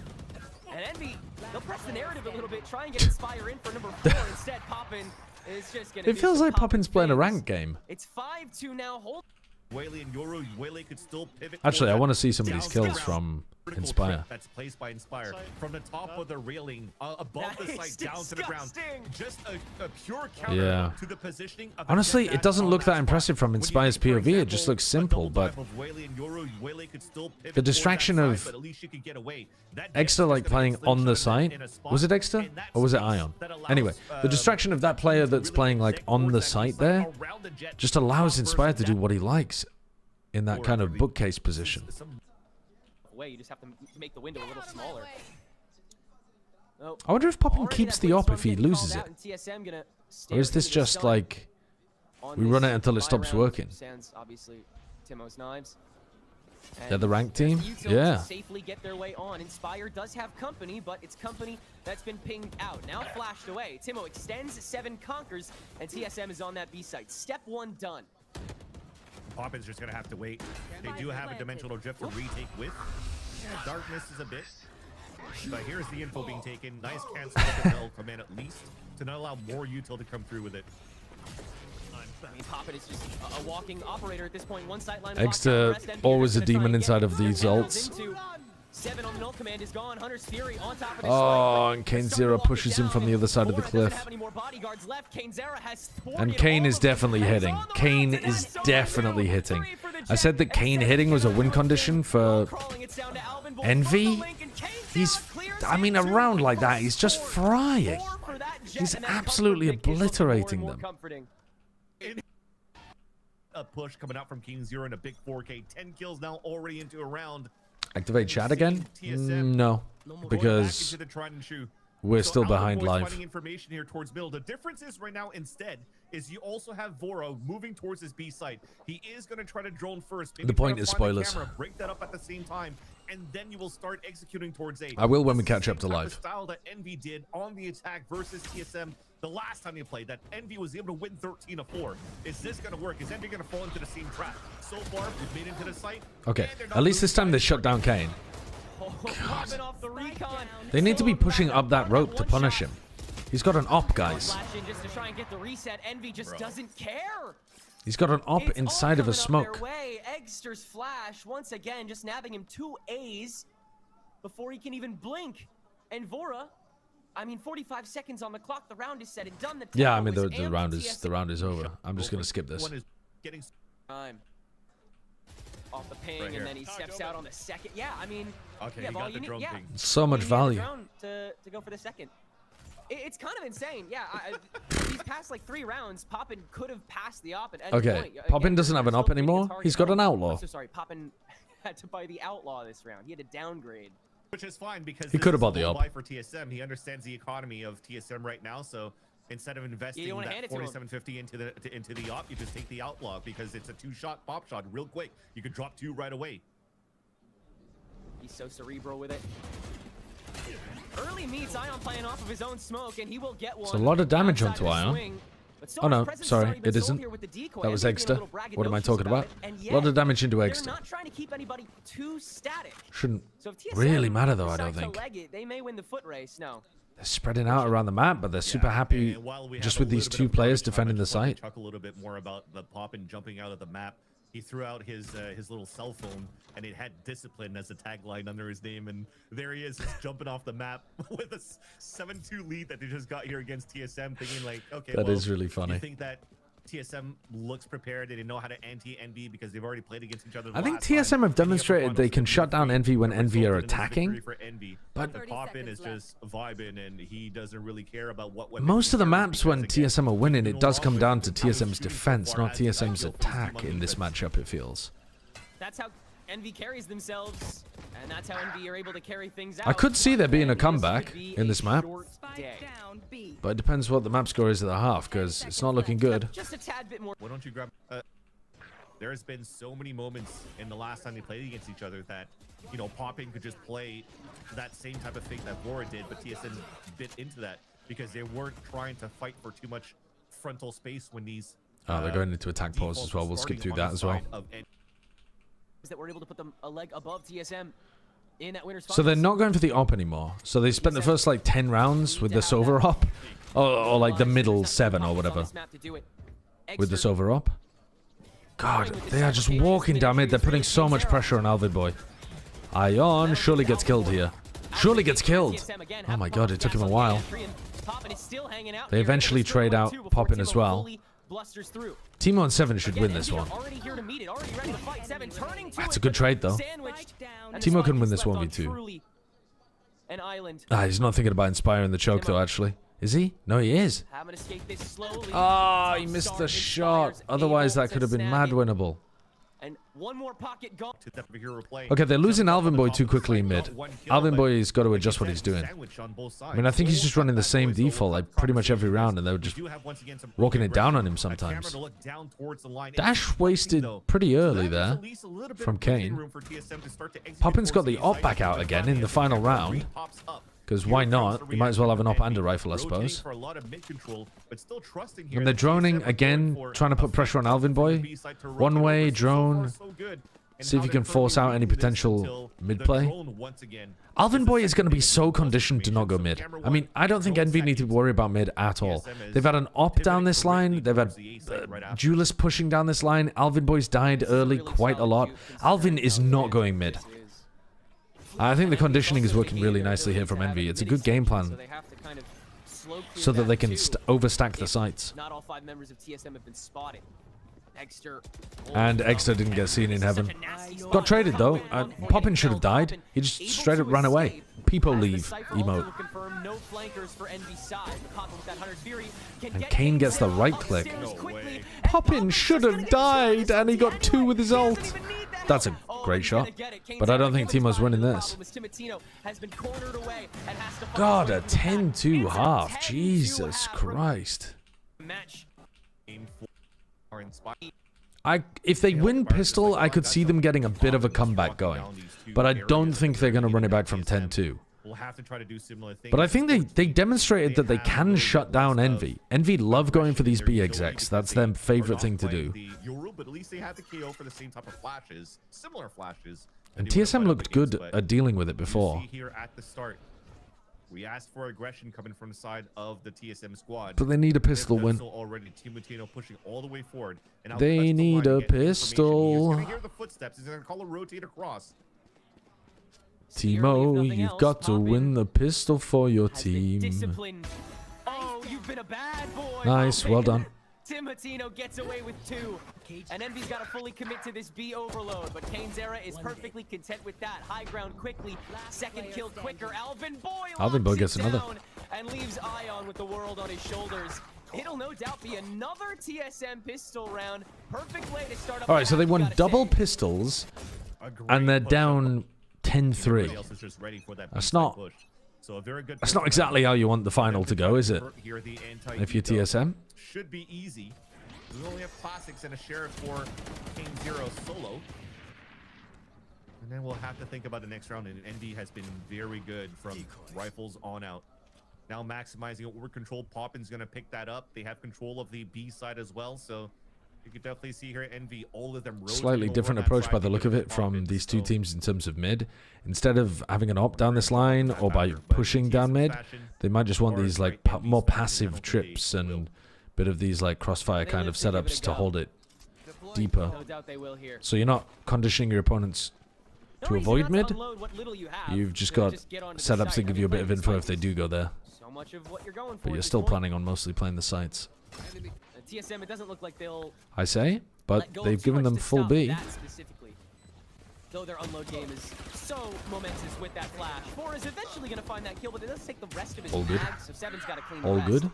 S: And Envy, they'll press the narrative a little bit, try and get Inspire in for number 4. Instead, Poppin is just going to
C: It feels like Poppin's playing a ranked game.
S: It's 5-2 now. Hold.
R: Whaley and Yoru, Whaley could still pivot.
C: Actually, I want to see some of these kills from Inspire.
R: That's placed by Inspire from the top of the railing above the site down to the ground. Just a pure counter to the positioning of
C: Honestly, it doesn't look that impressive from Inspire's POV. It just looks simple, but the distraction of Exeter like playing on the site. Was it Exeter or was it Ion? Anyway, the distraction of that player that's playing like on the site there just allows Inspire to do what he likes in that kind of bookcase position.
S: You just have to make the window a little smaller. Oh,
C: I wonder if Poppin keeps the op if he loses it. Or is this just like we run it until it stops working?
S: Obviously, Timo's knives.
C: They're the ranked team? Yeah.
S: Safely get their way on. Inspire does have company, but it's company that's been pinged out. Now flashed away. Timo extends, 7 conquers, and TSM is on that B site. Step 1 done.
R: Poppin's just gonna have to wait. They do have a dimensional drift to retake with. Yeah, darkness is a bit. But here's the info being taken. Nice cancel of the Bell command at least to not allow more util to come through with it.
S: I mean, Poppin is just a walking operator at this point. One sightline.
C: Exeter always a demon inside of these ults.
S: 7 on the null command is gone. Hunter's Fury on top of this
C: and Kane Zero pushes him from the other side of the cliff. And Kane is definitely hitting. Kane is definitely hitting. I said that Kane hitting was a win condition for Envy. I mean, a round like that, he's just frying. He's absolutely obliterating them.
R: A push coming out from King Zero in a big 4K. 10 kills now already into a round.
C: Activate chat again? No, because we're still behind live.
R: Information here towards middle. The difference is right now instead is you also have Voro moving towards his B site. He is going to try to drone first.
C: The point is spoilers.
R: Break that up at the same time, and then you will start executing towards A.
C: I will when we catch up to live.
R: Style that Envy did on the attack versus TSM the last time they played, that Envy was able to win 13-4. Is this going to work? Is Envy going to fall into the same trap? So far, we've made into the site.
C: Okay, at least this time they shut down Kane. God. They need to be pushing up that rope to punish him. He's got an op, guys.
S: Just to try and get the reset. Envy just doesn't care.
C: He's got an op inside of a smoke.
S: Eggster's flash once again just nabbing him 2 A's before he can even blink. And Vora, I mean, 45 seconds on the clock. The round is said and done.
C: Yeah, I mean the round is over. I'm just gonna skip this.
S: Time off the ping, and then he steps out on the second. Yeah, I mean,
R: okay, you got the drone ping.
C: So much value.
S: To go for the second. It's kind of insane. Yeah, these past like 3 rounds, Poppin could have passed the op at any point.
C: Poppin doesn't have an op anymore. He's got an outlaw.
S: I'm so sorry, Poppin had to buy the outlaw this round. He had to downgrade.
R: Which is fine because
C: he could have bought the op.
R: For TSM, he understands the economy of TSM right now, so instead of investing that 4750 into the op, you just take the outlaw because it's a 2-shot pop shot real quick. You could drop 2 right away.
S: He's so cerebral with it. Early meets Ion playing off of his own smoke, and he will get one.
C: It's a lot of damage onto Ion. Oh no, sorry, it isn't. That was Exeter. What am I talking about? A lot of damage into Exeter.
S: Not trying to keep anybody too static.
C: Shouldn't really matter though, I don't think.
S: They may win the foot race. No.
C: They're spreading out around the map, but they're super happy just with these 2 players defending the site.
R: Talk a little bit more about the Poppin jumping out of the map. He threw out his little cell phone, and it had discipline as a tagline under his name, and there he is just jumping off the map with a 7-2 lead that they just got here against TSM, thinking like, okay,
C: that is really funny.
R: You think that TSM looks prepared? They know how to anti-Envy because they've already played against each other.
C: I think TSM have demonstrated they can shut down Envy when Envy are attacking. But
R: Poppin is just vibing, and he doesn't really care about what.
C: Most of the maps when TSM are winning, it does come down to TSM's defense, not TSM's attack in this matchup, it feels.
S: That's how Envy carries themselves, and that's how Envy are able to carry things out.
C: I could see there being a comeback in this map, but it depends what the map score is at the half, because it's not looking good.
S: Just a tad bit more.
R: Why don't you grab? There has been so many moments in the last time they played against each other that, you know, Poppin could just play that same type of thing that Vora did, but TSM bit into that because they weren't trying to fight for too much frontal space when these.
C: They're going into attack pause as well. We'll skip through that as well.
S: That we're able to put them a leg above TSM in that winner's finals.
C: So they're not going for the op anymore. So they spent the first like 10 rounds with the Sova op, or like the middle 7 or whatever with the Sova op. God, they are just walking down it. They're putting so much pressure on Alvid Boy. Ion surely gets killed here. Surely gets killed. Oh my god, it took him a while. They eventually trade out Poppin as well. Timo and Seven should win this one. That's a good trade though. Timo can win this 1v2. He's not thinking about inspiring the choke though, actually. Is he? No, he is. Ah, he missed the shot. Otherwise, that could have been mad winnable.
S: And one more pocket gone.
C: Okay, they're losing Alvin Boy too quickly in mid. Alvin Boy's got to adjust what he's doing. I mean, I think he's just running the same default like pretty much every round, and they're just walking it down on him sometimes. Dash wasted pretty early there from Kane. Poppin's got the op back out again in the final round. Because why not? You might as well have an op and a rifle, I suppose. And they're droning again, trying to put pressure on Alvin Boy. One way, drone. See if you can force out any potential mid play. Alvin Boy is going to be so conditioned to not go mid. I mean, I don't think Envy need to worry about mid at all. They've had an op down this line. They've had Julius pushing down this line. Alvin Boy's died early quite a lot. Alvin is not going mid. I think the conditioning is working really nicely here from Envy. It's a good game plan so that they can overstack the sites.
S: Not all 5 members of TSM have been spotted.
C: And Exter didn't get seen in heaven. Got traded though. Poppin should have died. He just straight up ran away. Peepo leave emote. And Kane gets the right click. Poppin should have died and he got 2 with his ult. That's a great shot. But I don't think Timo's winning this. God, a 10-2 half. Jesus Christ. If they win pistol, I could see them getting a bit of a comeback going. But I don't think they're going to run it back from 10-2. But I think they demonstrated that they can shut down Envy. Envy love going for these B execs. That's their favorite thing to do. And TSM looked good at dealing with it before.
R: We asked for aggression coming from the side of the TSM squad.
C: But they need a pistol win.
R: Pushing all the way forward. And
C: they need a pistol.
R: He's hear the footsteps. He's going to call a rotate across.
C: Timo, you've got to win the pistol for your team.
S: Oh, you've been a bad boy.
C: Nice, well done.
S: Timotino gets away with 2. And Envy's got to fully commit to this B overload, but Kane's era is perfectly content with that. High ground quickly, second kill quicker. Alvin Boy
C: gets another.
S: And leaves Ion with the world on his shoulders. It'll no doubt be another TSM pistol round. Perfect way to start up.
C: All right, so they won double pistols, and they're down 10-3. That's not exactly how you want the final to go, is it? If you're TSM.
R: Should be easy. We only have classics and a sheriff for King Zero solo. And then we'll have to think about the next round. And Envy has been very good from rifles on out. Now maximizing over control. Poppin's going to pick that up. They have control of the B side as well. So you can definitely see here Envy, all of them
C: slightly different approach by the look of it from these two teams in terms of mid. Instead of having an op down this line or by pushing down mid, they might just want these like more passive trips and bit of these like crossfire kind of setups to hold it deeper. So you're not conditioning your opponents to avoid mid. You've just got setups that give you a bit of info if they do go there. But you're still planning on mostly playing the sites.
S: TSM, it doesn't look like they'll
C: I say, but they've given them full B.
S: Though their unload game is so momentous with that flash. 4 is eventually going to find that kill, but it does take the rest of his mag, so 7's got to clean the
C: All
S: rest.
C: good.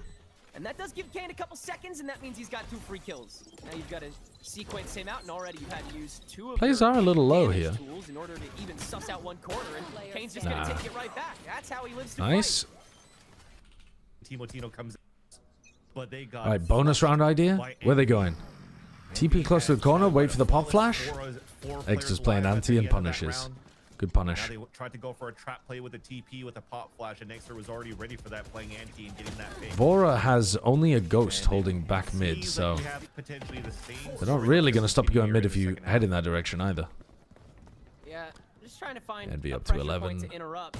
S: And that does give Kane a couple seconds, and that means he's got 2 free kills. Now you've got to sequence him out, and already you've had to use 2 of
C: Plays are a little low here.
S: tools in order to even suss out one corner, and Kane's just going to take it right back. That's how he lives to
C: Nice.
R: Timotino comes. But they got
C: Alright, bonus round idea? Where are they going? TP close to the corner, wait for the pop flash. Extra's playing anti and punishes. Good punish.
R: Now they tried to go for a trap play with a TP with a pop flash, and Extra was already ready for that, playing anti and getting that pick.
C: Vora has only a ghost holding back mid, so they're not really going to stop you going mid if you head in that direction either.
S: Yeah, just trying to find
C: Envy
S: a
C: up to
S: pressure
C: 11.
S: point to interrupt.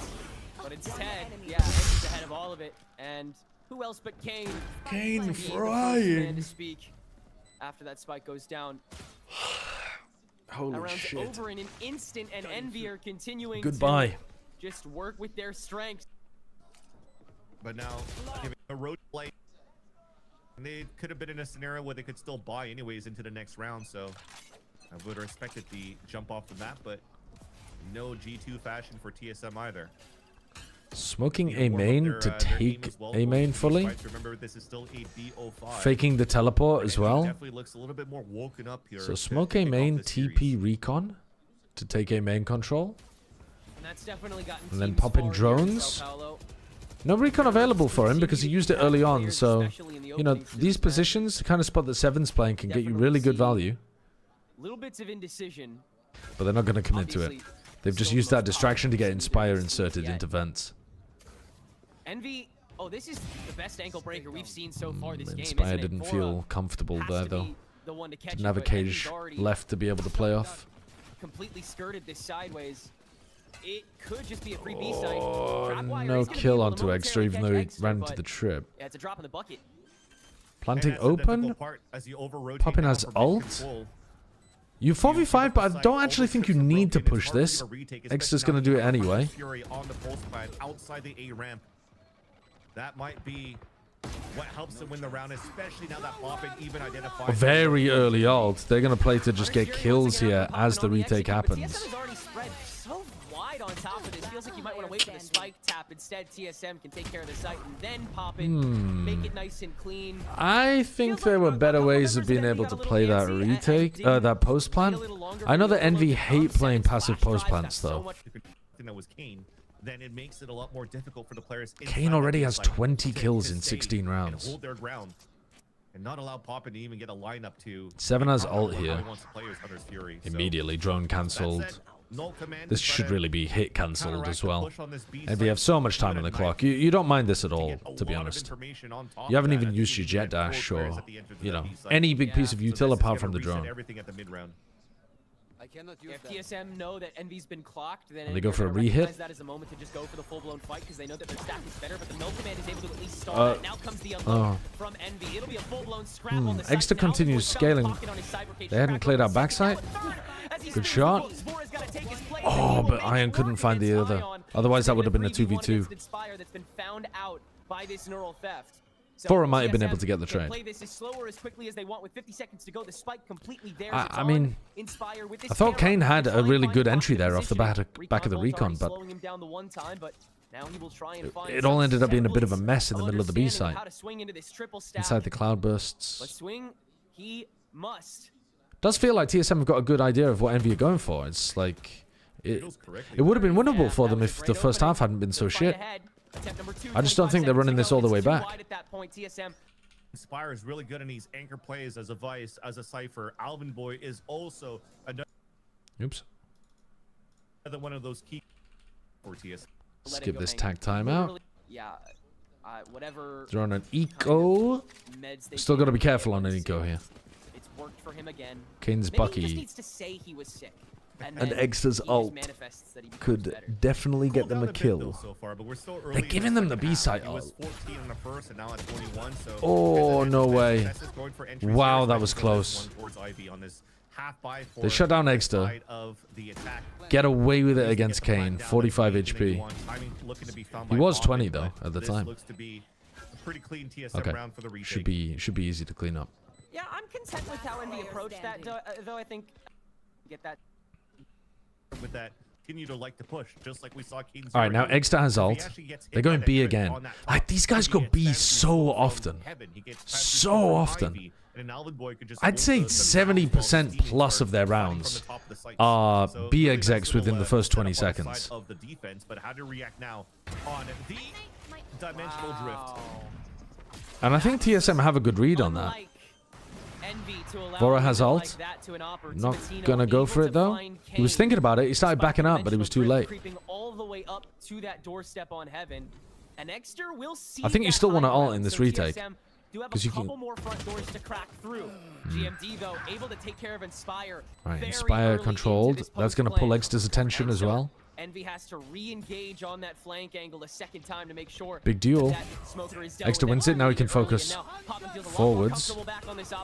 S: But it's Ted. Yeah, Envy's ahead of all of it. And who else but Kane?
C: Kane
S: Being the first
C: frying.
S: man to speak after that spike goes down.
C: Holy shit.
S: Over in an instant, and Envy are continuing
C: Goodbye.
S: to just work with their strengths.
R: But now, giving a road play, they could have been in a scenario where they could still buy anyways into the next round. So I would have expected the jump off the map, but no G2 fashion for TSM either.
C: Smoking a main to take a main fully.
R: Remember, this is still a BO5.
C: Faking the teleport as well.
R: Definitely looks a little bit more woken up here.
C: So smoke a main TP recon to take a main control.
S: And that's definitely gotten
C: And then pop in drones. No recon available for him because he used it early on. So, you know, these positions, the kind of spot that Seven's playing, can get you really good value.
S: Little bits of indecision.
C: But they're not going to commit to it. They've just used that distraction to get Inspire inserted into vents.
S: Envy, oh, this is the best ankle breaker we've seen so far this game.
C: Inspire didn't feel comfortable there, though. Didn't have a cage left to be able to play off.
S: Completely skirted this sideways. It could just be a free B site.
C: Oh, no kill onto Extra, even though he ran into the trip.
S: Yeah, it's a drop in the bucket.
C: Planting open. Popping has ult. You 4v5, but I don't actually think you need to push this. Extra's going to do it anyway.
R: Fury on the pulse pad outside the A ramp. That might be what helps them win the round, especially now that Poppin even identifies.
C: A very early ult. They're going to play to just get kills here as the retake happens.
S: On top of this, feels like you might want to wait for the spike tap. Instead, TSM can take care of the site and then pop in, make it nice and clean.
C: I think there were better ways of being able to play that retake, that post plant. I know that Envy hate playing passive post plants though.
R: That was Kane. Then it makes it a lot more difficult for the players.
C: Kane already has 20 kills in 16 rounds.
R: Hold their ground and not allow Poppin to even get a lineup to.
C: Seven has ult here. Immediately drone cancelled. This should really be hit cancelled as well. And we have so much time on the clock. You don't mind this at all, to be honest. You haven't even used your jet dash or, you know, any big piece of util apart from the drone.
S: If TSM know that Envy's been clocked, then
C: they go for a re-hit.
S: That is a moment to just go for the full-blown fight because they know that their stack is better, but the Mill Command is able to at least stall that. Now comes the unload from Envy. It'll be a full-blown scrap on the
C: Extra continues scaling. They hadn't cleared out backside. Good shot. Oh, but Iron couldn't find the other. Otherwise, that would have been a 2v2. Fora might have been able to get the trade. I mean, I thought Kane had a really good entry there off the back of the recon, but it all ended up being a bit of a mess in the middle of the B site. Inside the cloudbursts. Does feel like TSM have got a good idea of what Envy are going for. It's like it would have been winnable for them if the first half hadn't been so shit. I just don't think they're running this all the way back.
R: Inspire is really good in these anchor plays as a Vice, as a Cypher. Alvin Boy is also another one of those key for TSM.
C: Skip this tag timeout.
S: Yeah, whatever.
C: They're on an eco. Still got to be careful on an eco here.
S: It's worked for him again.
C: Kane's Bucky.
S: He just needs to say he was sick.
C: And Extra's ult could definitely get them a kill. They're giving them the B-side ult. Oh, no way. Wow, that was close. They shut down Extra. Get away with it against Kane. 45 HP. He was 20, though, at the time. Okay. Should be easy to clean up.
S: Yeah, I'm content with how Envy approached that, though I think get that.
R: With that, continue to like to push, just like we saw King.
C: All right, now Extra has ult. They're going B again. Like, these guys go B so often. So often. I'd say 70% plus of their rounds are B execs within the first 20 seconds.
R: Of the defense, but how to react now on the dimensional drift.
C: And I think TSM have a good read on that. Vora has ult. Not gonna go for it though. He was thinking about it. He started backing up, but he was too late. I think you still want to ult in this retake. Because you can. Right, Inspire controlled. That's gonna pull Extra's attention as well.
S: Envy has to re-engage on that flank angle a second time to make sure.
C: Big deal.
S: That Smoker is dealt
C: Extra
S: with
C: wins it. Now he can focus forwards.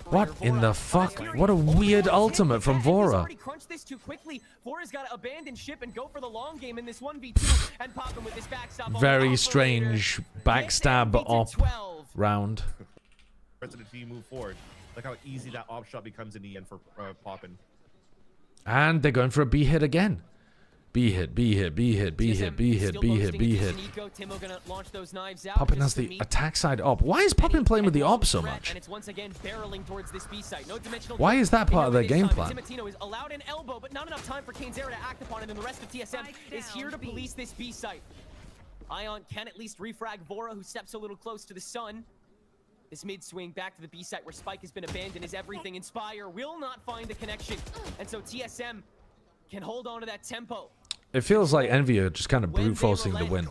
C: What in the fuck? What a weird ultimate from Vora.
S: Crunched this too quickly. Vora's got to abandon ship and go for the long game in this 1v2 and pop him with this backstab.
C: Very strange backstab op round.
R: Rest of the team move forward. Look how easy that op shot becomes in the end for Poppin.
C: And they're going for a B hit again. B hit, B hit, B hit, B hit, B hit, B hit, B hit. Poppin has the attack side op. Why is Poppin playing with the op so much? Why is that part of their game plan?
S: Timotino is allowed an elbow, but not enough time for Kane's Era to act upon it, and the rest of TSM is here to police this B site. Ion can at least refrag Vora, who steps a little close to the sun. This mid swing back to the B site where Spike has been abandoned is everything. Inspire will not find the connection, and so TSM can hold on to that tempo.
C: It feels like Envy are just kind of brute forcing the win.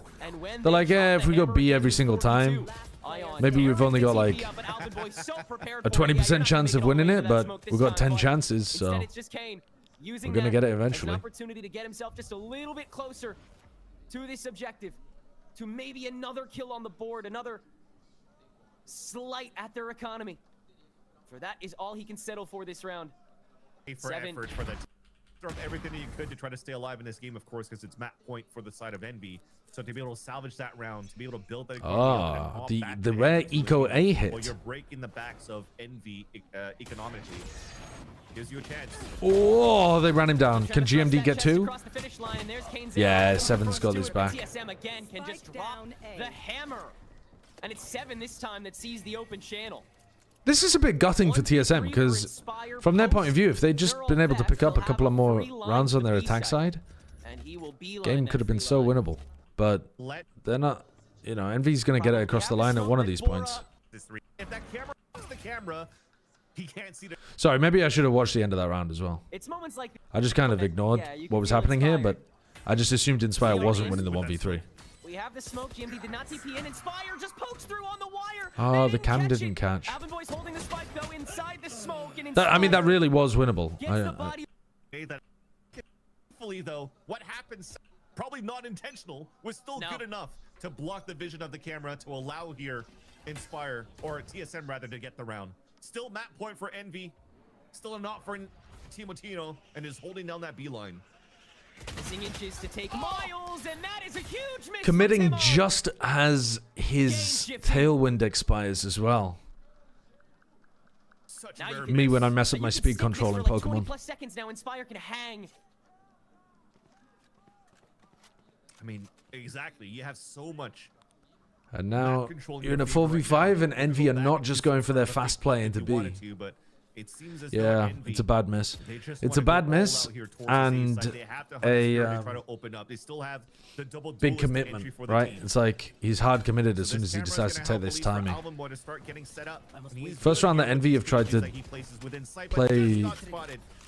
C: They're like, yeah, if we go B every single time, maybe we've only got like a 20% chance of winning it, but we've got 10 chances, so we're gonna get it eventually.
S: An opportunity to get himself just a little bit closer to this objective, to maybe another kill on the board, another slight at their economy. For that is all he can settle for this round.
R: For effort for the everything that you could to try to stay alive in this game, of course, because it's map point for the side of Envy. So to be able to salvage that round, to be able to build that,
C: the rare eco A hit.
R: While you're breaking the backs of Envy economically, gives you a chance.
C: Oh, they ran him down. Can GMD get 2? Yeah, 7's got this back.
S: TSM again can just drop the hammer, and it's 7 this time that sees the open channel.
C: This is a bit gutting for TSM, because from their point of view, if they'd just been able to pick up a couple of more rounds on their attack side, game could have been so winnable. But they're not, you know, Envy's going to get it across the line at one of these points.
R: If that camera is the camera, he can't see the...
C: Sorry, maybe I should have watched the end of that round as well. I just kind of ignored what was happening here, but I just assumed Inspire wasn't winning the 1v3.
S: We have the smoke. GMD did not TP in. Inspire just pokes through on the wire.
C: Oh, the cam didn't catch.
S: Alvinboy's holding the spike though inside the smoke, and
C: I mean, that really was winnable.
R: Hopefully, though, what happens, probably not intentional, was still good enough to block the vision of the camera to allow here Inspire, or TSM rather, to get the round. Still map point for Envy. Still a not for Timotino, and is holding down that B line.
S: Missing inches to take Miles, and that is a huge miss.
C: Committing just as his tailwind expires as well. Me when I mess up my speed control in Pokemon.
S: Plus seconds now, Inspire can hang.
R: I mean, exactly. You have so much.
C: And now you're in a 4v5, and Envy are not just going for their fast play into B. Yeah, it's a bad miss. It's a bad miss and a big commitment, right? It's like he's hard committed as soon as he decides to take this timing. First round that Envy have tried to play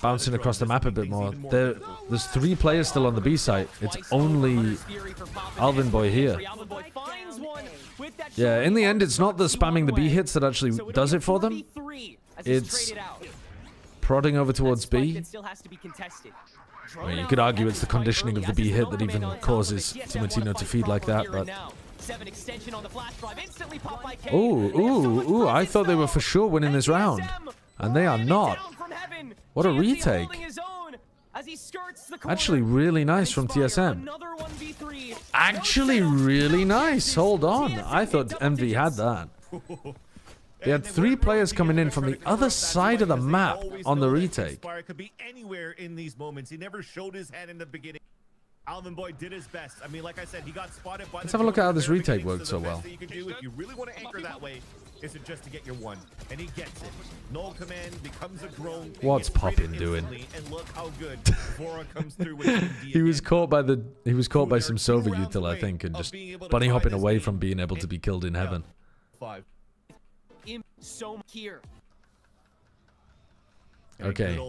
C: bouncing across the map a bit more. There's 3 players still on the B site. It's only Alvinboy here. Yeah, in the end, it's not the spamming the B hits that actually does it for them. It's prodding over towards B. I mean, you could argue it's the conditioning of the B hit that even causes Timotino to feed like that, but... Ooh, I thought they were for sure winning this round. And they are not. What a retake. Actually, really nice from TSM. Actually, really nice. Hold on. I thought Envy had that. They had 3 players coming in from the other side of the map on the retake.
R: Could be anywhere in these moments. He never showed his hand in the beginning. Alvinboy did his best. I mean, like I said, he got spotted by.
C: Let's have a look at how this retake worked so well.
R: You can do if you really want to anchor that way, is it just to get your 1, and he gets it. Null command becomes a drone.
C: What's Poppin doing?
R: And look how good Vora comes through with
C: he was caught by some Sova util, I think, and just bunny hopping away from being able to be killed in heaven.
R: 5.
S: So here.
C: Okay.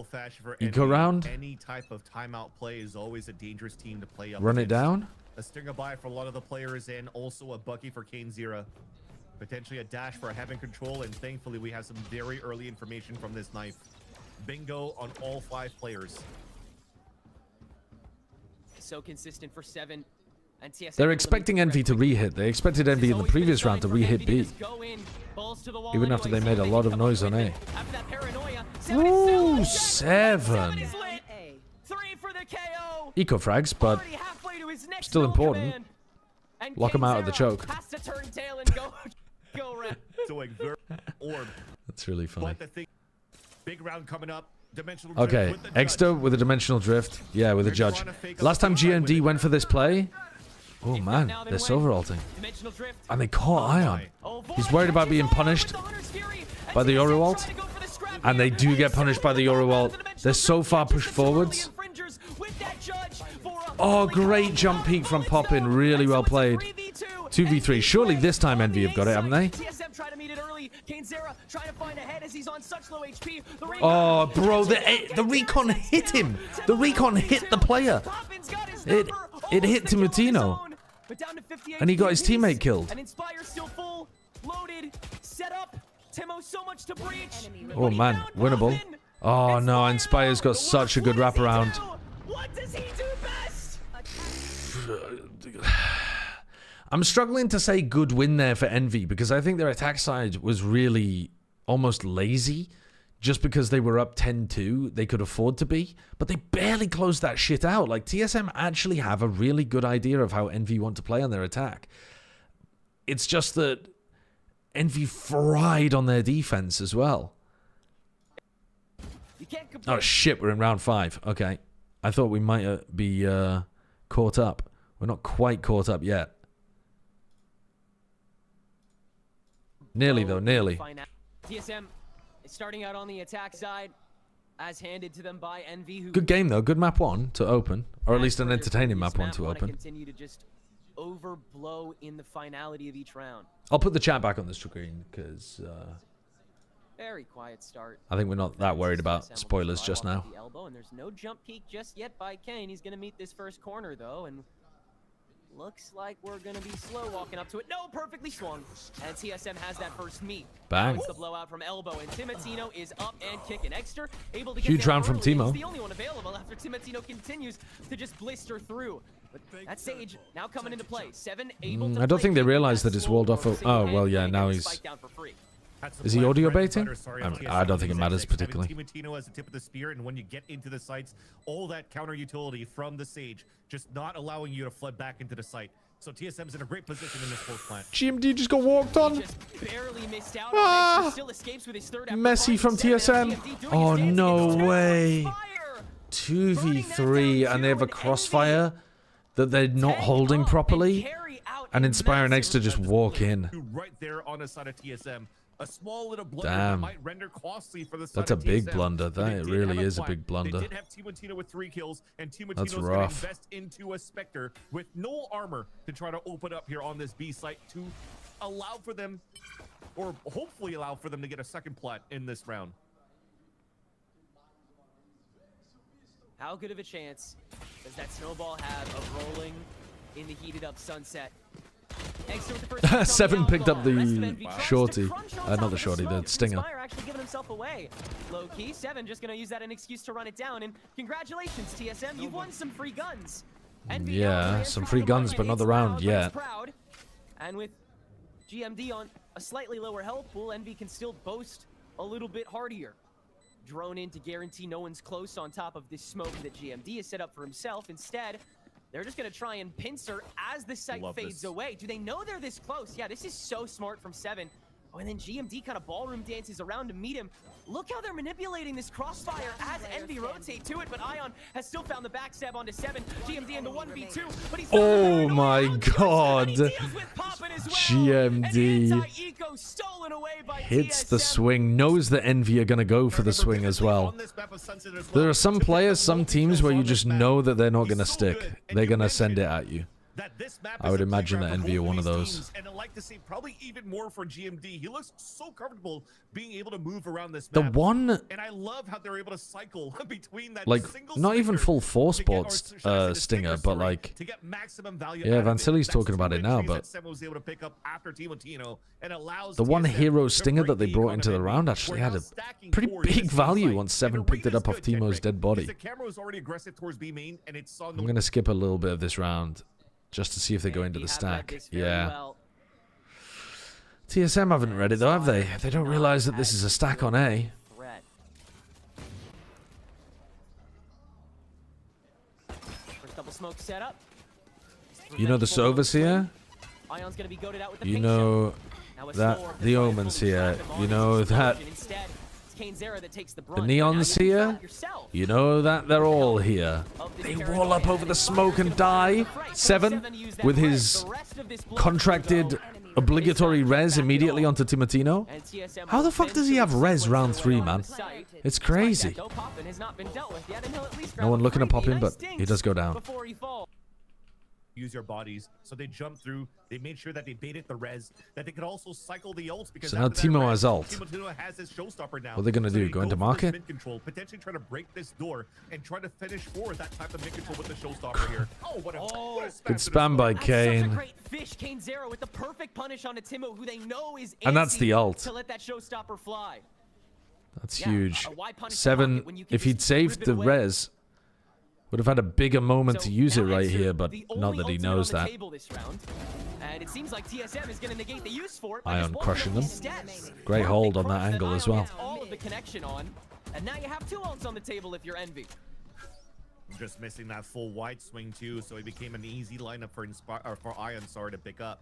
C: Eco round.
R: Any type of timeout play is always a dangerous team to play up.
C: Run it down.
R: A stinger buy for a lot of the players, and also a Bucky for Kane Zera. Potentially a dash for Heaven Control, and thankfully we have some very early information from this knife. Bingo on all 5 players.
S: so consistent for 7. And TSM
C: They're expecting Envy to re-hit. They expected Envy in the previous round to re-hit B. Even after they made a lot of noise on A. Ooh, 7. Eco frags, but still important. Lock him out of the choke. That's really funny.
R: Big round coming up.
C: Okay, Exter with a dimensional drift. Yeah, with a judge. Last time GMD went for this play. Oh man, they're silver ulting. And they caught Ion. He's worried about being punished by the Yoru ult. And they do get punished by the Yoru ult. They're so far pushed forwards. Oh, great jump peek from Poppin. Really well played. 2v3. Surely this time Envy have got it, haven't they? Oh, bro, the recon hit him. The recon hit the player. It hit Timotino. And he got his teammate killed. Oh man, winnable. Oh no, Inspire's got such a good wraparound.
S: What does he do best?
C: I'm struggling to say good win there for Envy because I think their attack side was really almost lazy. Just because they were up 10-2, they could afford to be. But they barely closed that shit out. Like, TSM actually have a really good idea of how Envy want to play on their attack. It's just that Envy fried on their defense as well. Oh, shit, we're in round 5. Okay. I thought we might be caught up. We're not quite caught up yet. Nearly, though, nearly.
S: TSM is starting out on the attack side, as handed to them by Envy. Who
C: good game, though. Good map 1 to open. Or at least an entertaining map 1 to open.
S: Continue to just overblow in the finality of each round.
C: I'll put the chat back on the screen, because...
S: very quiet start.
C: I think we're not that worried about spoilers just now.
S: The elbow, and there's no jump peek just yet by Kane. He's going to meet this first corner, though, and looks like we're going to be slow walking up to it. No, perfectly swung. And TSM has that first meet.
C: Bang.
S: It's the blowout from elbow, and Timotino is up and kicking. Extra able to get
C: huge round from Timo.
S: He's the only one available after Timotino continues to just blister through. But that Sage now coming into play. 7 able to
C: I don't think they realize that it's walled off. Oh, well, yeah, now he's... Is he audio baiting? I don't think it matters particularly.
R: Timotino as the tip of the spear, and when you get into the sites, all that counter utility from the Sage, just not allowing you to flood back into the site. So TSM's in a great position in this fourth plant.
C: GMD just got walked on. Messy from TSM. Oh, no way. 2v3, and they have a crossfire that they're not holding properly. And Inspire and X to just walk in.
R: Right there on the side of TSM. A small little blunder
C: Damn.
R: might render costly for the side
C: That's a
R: of
C: big
R: TSM.
C: blunder. That really is a big blunder.
R: They did have Timotino with 3 kills, and Timotino's
C: That's
R: going to
C: rough.
R: invest into a Spectre with no armor to try to open up here on this B site to allow for them, or hopefully allow for them to get a second plat in this round.
S: How good of a chance does that snowball have of rolling in the heated up sunset?
C: 7 picked up the shorty. Not the shorty, the stinger.
S: Actually giving himself away. Low key, 7 just going to use that as an excuse to run it down. And congratulations, TSM, you've won some free guns.
C: Yeah, some free guns, but not the round yet.
S: And with GMD on a slightly lower health pool, Envy can still boast a little bit hardier. Drone in to guarantee no one's close on top of this smoke that GMD has set up for himself. Instead, they're just going to try and pincer as the site fades away. Do they know they're this close? Yeah, this is so smart from 7. Oh, and then GMD kind of ballroom dances around to meet him. Look how they're manipulating this crossfire as Envy rotate to it, but Ion has still found the backstab onto 7. GMD into 1v2, but he's
C: oh my god. GMD hits the swing, knows that Envy are going to go for the swing as well. There are some players, some teams where you just know that they're not going to stick. They're going to send it at you.
R: that this map
C: I would imagine that Envy are one of those.
R: And I'd like to see probably even more for GMD. He looks so comfortable being able to move around this
C: The
R: map.
C: one,
R: And I love how they're able to cycle between that
C: like,
R: single
C: not even
R: stinger
C: full four
R: to get-
C: sports
R: or should I say the
C: stinger,
R: stinger,
C: but
R: sorry,
C: like,
R: to get maximum value
C: yeah,
R: out of it.
C: Vansilli's
R: That's
C: talking
R: two
C: about it now,
R: entries
C: but
R: that Semo was able to pick up after Timotino and allows
C: the one
R: TSM
C: hero
R: to
C: stinger
R: break
C: that they
R: the
C: brought into the
R: economy.
C: round actually
R: We're
C: had
R: now
C: a
R: stacking
C: pretty
R: towards
C: big
R: this
C: value
R: site.
C: once Seven
R: And
C: picked it
R: Arena's
C: up off
R: good,
C: Teemo's
R: Kendrick,
C: dead body.
R: because the camera was already aggressive towards B main, and it saw no
C: I'm going to skip a little bit of this round just to see if they go into the stack. Yeah. TSM haven't read it though, have they? They don't realize that this is a stack on A.
S: First double smoke set up.
C: You know the Sova's here?
S: Ion's gonna be goaded out with the
C: You
S: pink
C: know
S: Now a
C: that
S: slower
C: the Omen's here. You know that
S: Instead, it's Kane Zera that takes the
C: the
S: brunt.
C: Neon's here. You know that they're all here. They wall up over the smoke and die. Seven with his contracted obligatory res immediately onto Timotino. How the fuck does he have res round 3, man? It's crazy. No one looking to pop in, but he does go down.
R: Use your bodies, so they jumped through. They made sure that they baited the res, that they could also cycle the ults. Because
C: So now
R: after that
C: Teemo
R: res,
C: has ult.
R: Timotino has his showstopper now.
C: What are they gonna
R: So
C: do,
R: they
C: go into
R: for this
C: market?
R: mid control, potentially try to break this door and try to finish forward that type of mid control with the showstopper here. Oh, what a spam
C: Good
R: to the
C: spam by
R: smoke.
C: Kane.
S: Great fish, Kane Zera with the perfect punish on a Timo who they know is
C: And that's
S: antsy
C: the ult.
S: to let that showstopper fly.
C: That's
S: Yeah,
C: huge.
S: why punish the
C: Seven,
S: market when you can
C: if he'd
S: just
C: saved
S: rip it
C: the
S: away?
C: res, would have had a bigger moment
S: So
C: to use it
S: now
C: right
S: Extra,
C: here, but
S: the
C: not
S: only
C: that he
S: ultimate
C: knows
S: on the
C: that.
S: table this round. And it seems like TSM is going to negate the use for it by
C: Ion
S: just walking
C: crushing
S: up
C: them.
S: these steps.
C: Great hold on that
S: Perfect
C: angle
S: Ion
C: as well.
S: gets all of the connection on, and now you have two ults on the table if you're Envy.
R: Just missing that full wide swing too, so it became an easy lineup for Ion, sorry, to pick up.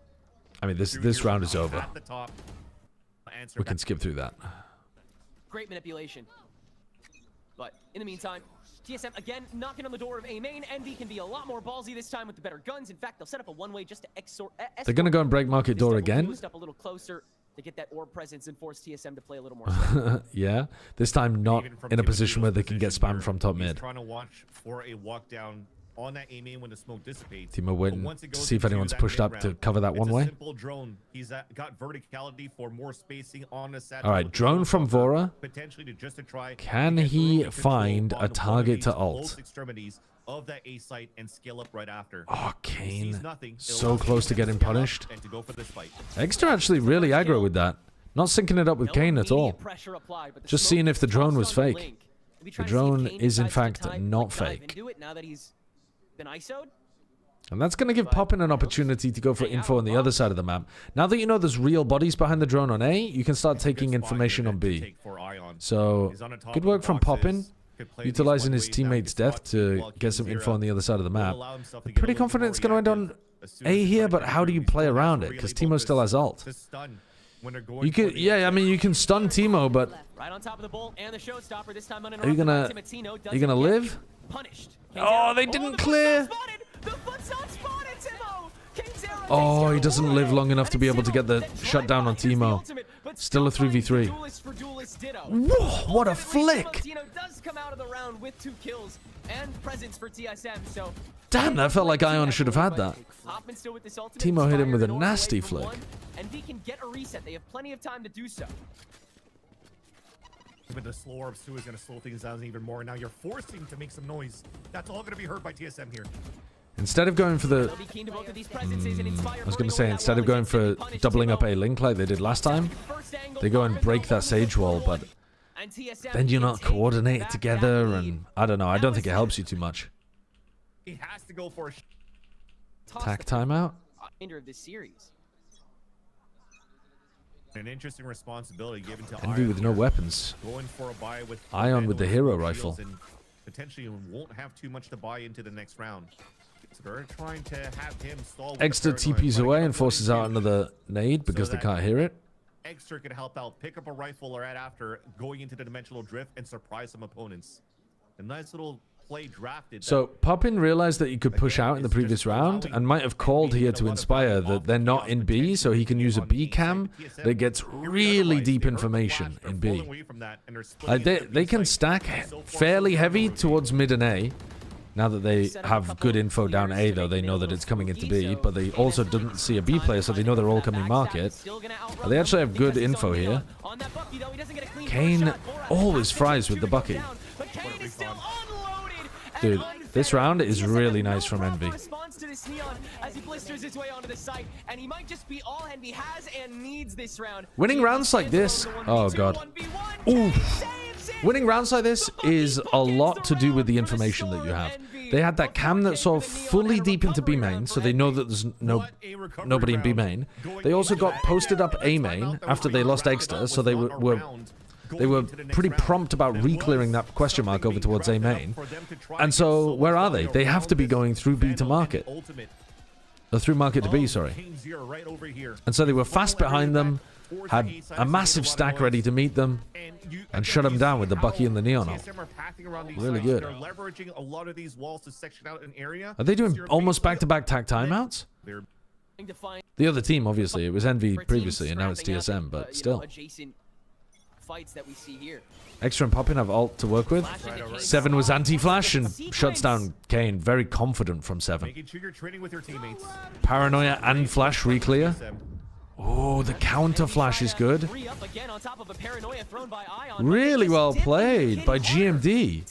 C: I mean, this round is over.
R: At the top. Answer
C: We can skip through that.
S: Great manipulation. But in the meantime, TSM again knocking on the door of A main. Envy can be a lot more ballsy this time with the better guns. In fact, they'll set up a one-way just to
C: They're going to go and break market door again.
S: Up a little closer to get that orb presence and force TSM to play a little more.
C: Yeah. This time not in a position where they can get spammed from top
R: He's
C: mid.
R: trying to watch for a walk down on that A main when the smoke dissipates.
C: Teemo waiting
R: But once it
C: to
R: goes
C: see if
R: into
C: anyone's
R: that
C: pushed up
R: mid-round,
C: to cover that
R: it's
C: one
R: a
C: way.
R: simple drone. He's got verticality for more spacing on the set.
C: All right, drone from Vora.
R: Potentially to try.
C: Can
R: to get
C: he
R: early
C: find
R: control
C: a
R: on one of
C: target
R: these
C: to
R: close
C: ult?
R: extremities of that A site and scale up right after.
C: Oh,
R: He
C: Kane.
R: sees nothing. It
C: So
R: allows
C: close to
R: TSM
C: getting
R: scale up
C: punished.
R: and to go for this fight.
C: Extra actually really aggro with that. Not syncing it up with Kane at all. Just seeing if the drone was fake. The drone is in fact not fake.
S: Now that he's been ISO'd.
C: And that's going to give Poppin an opportunity to go for info on the other side of the map. Now that you know there's real bodies behind the drone on A, you can start taking information on B. So, good work from Poppin, utilizing his teammate's death to get some info on the other side of the map. I'm pretty confident it's going to end on A here, but how do you play around it? Because Teemo still has ult. You could, yeah, I mean, you can stun Teemo, but
S: Right on top of the bolt and the showstopper this time
C: are you gonna live?
S: Punished.
C: Oh, they didn't clear.
S: The foot's not spotted, Timo.
C: Oh, he doesn't live long enough to be able to get the shutdown on Teemo. Still a 3v3. Whoa, what a flick!
S: Does come out of the round with 2 kills and presence for TSM. So
C: Damn, that felt like Ion should have had that. Teemo hit him with a nasty flick.
S: And V can get a reset. They have plenty of time to do so.
R: But the slow orbs too is going to slow things down even more. Now you're forcing to make some noise. That's all going to be heard by TSM here.
C: Instead of going for the... I was going to say, instead of going for doubling up A link like they did last time, they go and break that Sage wall, but then you're not coordinated together, and I don't know, I don't think it helps you too much.
R: He has to go for a
C: Attack timeout?
S: End of this series.
R: An interesting responsibility given to
C: Envy
R: Ion
C: with no
R: here.
C: weapons.
R: Going for a buy with
C: Ion with the hero
R: shields
C: rifle.
R: and potentially won't have too much to buy into the next round. So they're trying to have him stall with the
C: Extra
R: paranoid,
C: TPs
R: trying
C: away
R: to
C: and
R: get
C: forces
R: one
C: out
R: in.
C: another nade because they
R: that
C: can't hear it.
R: Extra could help out, pick up a rifle right after going into the dimensional drift and surprise some opponents. A nice little play drafted.
C: So Poppin realized that he could push out in the previous round and might have called here to inspire that they're not in B, so he can use a B cam that gets really deep information in B. They can stack fairly heavy towards mid and A, Now that they have good info down A, though, they know that it's coming into B, but they also didn't see a B player, so they know they're all coming market. But they actually have good info here. Kane always fries with the Bucky. Dude, this round is really nice from Envy. Winning rounds like this, oh god. Ooh. Winning rounds like this is a lot to do with the information that you have. They had that cam that saw fully deep into B main, so they know that there's nobody in B main. They also got posted up A main after they lost Egster, so they were pretty prompt about re-clearing that question mark over towards A main. And so, where are they? They have to be going through B to market. Or through market to B, sorry. And so they were fast behind them, had a massive stack ready to meet them, and shut them down with the Bucky and the Neon ult. Really good. Are they doing almost back-to-back tag timeouts? The other team, obviously. It was Envy previously, and now it's TSM, but still.
S: Fights that we see here.
C: Extra and Poppin have ult to work with. 7 was anti-flash and shuts down Kane. Very confident from 7. Paranoia and flash re-clear. Oh, the counter flash is good. Really well played by GMD.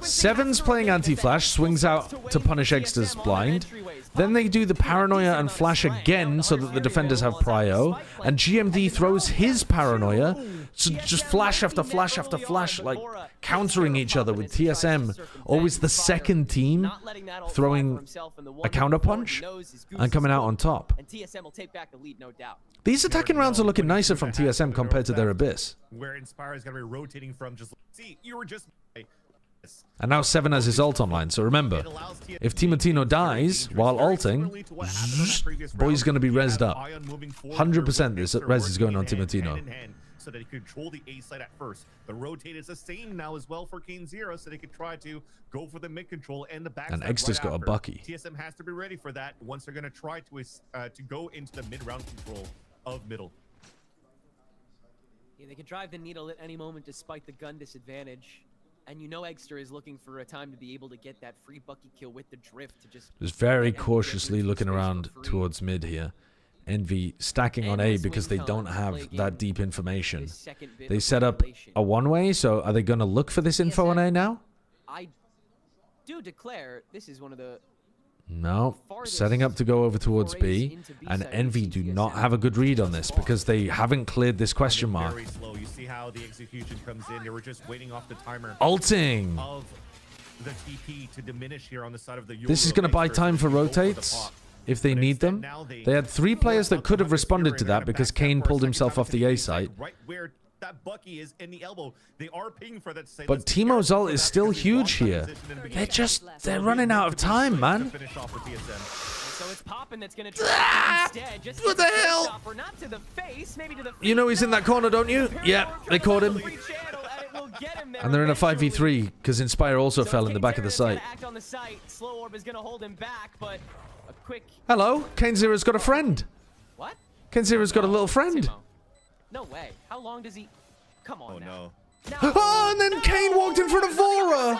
C: 7's playing anti-flash, swings out to punish Egster's blind. Then they do the paranoia and flash again so that the defenders have prio. And GMD throws his paranoia. So just flash after flash after flash, like countering each other with TSM. Always the second team throwing a counter punch and coming out on top. These attacking rounds are looking nicer from TSM compared to their Abyss.
R: Where Inspire is going to be rotating from just... See, you were just...
C: And now 7 has his ult online, so remember, if Timotino dies while ulting, boy's going to be rezzed up. 100% this res is going on Timotino.
R: So that he could control the A side at first. The rotate is the same now as well for Kane Zero, so they could try to go for the mid control and the back.
C: And Egster's got a Bucky.
R: TSM has to be ready for that once they're going to try to go into the mid round control of middle.
S: Yeah, they can drive the needle at any moment despite the gun disadvantage. And you know Egster is looking for a time to be able to get that free Bucky kill with the drift to just
C: very cautiously looking around towards mid here. Envy stacking on A because they don't have that deep information. They set up a one-way, so are they going to look for this info on A now?
S: I do declare this is one of the...
C: No, setting up to go over towards B, and Envy do not have a good read on this because they haven't cleared this question mark.
R: Very slow. You see how the execution comes in. They were just waiting off the timer.
C: Ulting.
R: Of the TP to diminish here on the side of the
C: this is going to buy time for rotates if they need them. They had 3 players that could have responded to that because Kane pulled himself off the A site.
R: Right where that Bucky is in the elbow. They are pinging for that.
C: But Teemo's ult is still huge here. They're running out of time, man.
S: So it's Poppin that's going to try instead. Just
C: what the hell? You know he's in that corner, don't you? Yeah, they caught him. And they're in a 5v3 because Inspire also fell in the back of the site. Hello, Kane Zero's got a friend.
S: What?
C: Kane Zero's got a little friend.
S: No way. How long does he... Come on now.
C: Oh, and then Kane walked in front of Vora.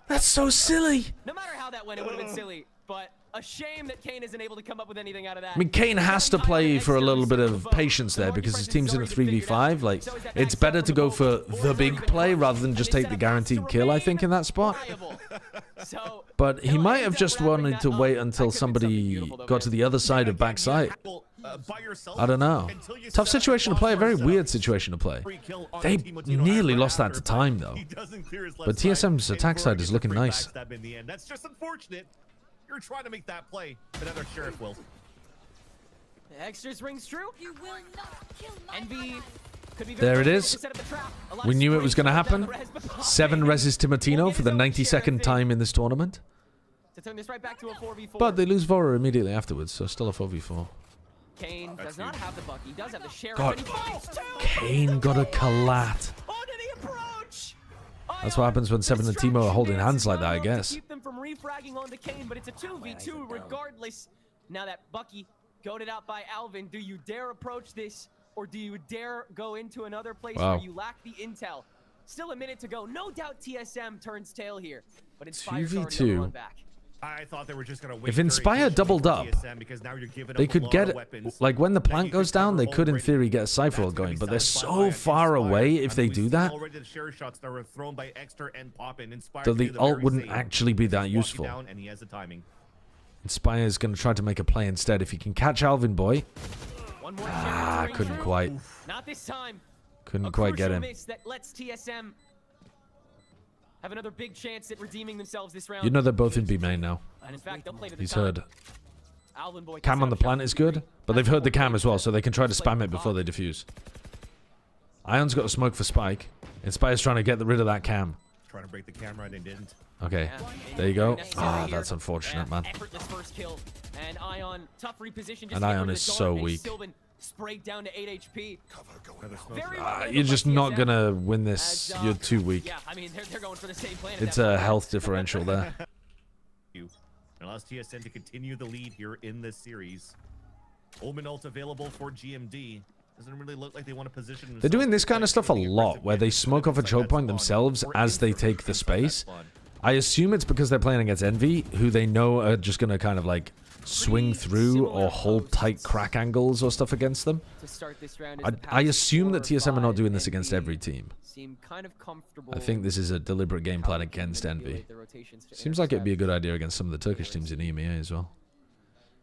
C: That's so silly.
S: No matter how that went, it would have been silly. But a shame that Kane isn't able to come up with anything out of that.
C: I mean, Kane has to play for a little bit of patience there because his team's in a 3v5. Like, it's better to go for the big play rather than just take the guaranteed kill, I think, in that spot. But he might have just wanted to wait until somebody got to the other side of backside. I don't know. Tough situation to play, a very weird situation to play. They nearly lost that to time, though. But TSM's attack side is looking nice.
R: That's just unfortunate. You're trying to make that play, but another Sheriff will.
S: Extras rings true. You will not kill Envy.
C: There it is. We knew it was going to happen. 7 reses Timotino for the 92nd time in this tournament. But they lose Vora immediately afterwards, so still a 4v4.
S: Kane does not have the Bucky, does have the Sheriff.
C: God, Kane got a collat. That's what happens when 7 and Teemo are holding hands like that, I guess.
S: Keep them from refragging onto Kane, but it's a 2v2 regardless. Now that Bucky goaded out by Alvin, do you dare approach this, or do you dare go into another place where you lack the intel? Still a minute to go. No doubt TSM turns tail here. But Inspire's
C: 2v2.
S: back.
R: I thought they were just going to wait.
C: If Inspire doubled up, they could get, like, when the plant goes down, they could, in theory, get a Cypher ult going, but they're so far away if they do that, that the ult wouldn't actually be that useful. Inspire is going to try to make a play instead. If he can catch Alvin Boy. Couldn't quite.
S: Not this time.
C: Couldn't quite get him.
S: That lets TSM have another big chance at redeeming themselves this round.
C: You know they're both in B main now.
S: And in fact, they'll play to the
C: He's
S: time.
C: heard. Cam on the plant is good, but they've heard the cam as well, so they can try to spam it before they defuse. Ion's got a smoke for Spike. Inspire's trying to get rid of that cam.
R: Trying to break the camera and they didn't.
C: Okay, there you go. That's unfortunate, man.
S: Effortless first kill. And Ion, tough reposition.
C: And Ion is so weak.
S: Sprayed down to 8 HP.
C: You're just not gonna win this. You're too weak.
S: Yeah, I mean, they're going for the same plan.
C: It's a health differential there.
R: Allows TSM to continue the lead here in this series. Omen ult available for GMD. Doesn't really look like they want to position.
C: They're doing this kind of stuff a lot, where they smoke off a choke point themselves as they take the space. I assume it's because they're playing against Envy, who they know are just gonna kind of like swing through or hold tight crack angles or stuff against them. I assume that TSM are not doing this against every team. I think this is a deliberate game plan against Envy. Seems like it'd be a good idea against some of the Turkish teams in EMEA as well.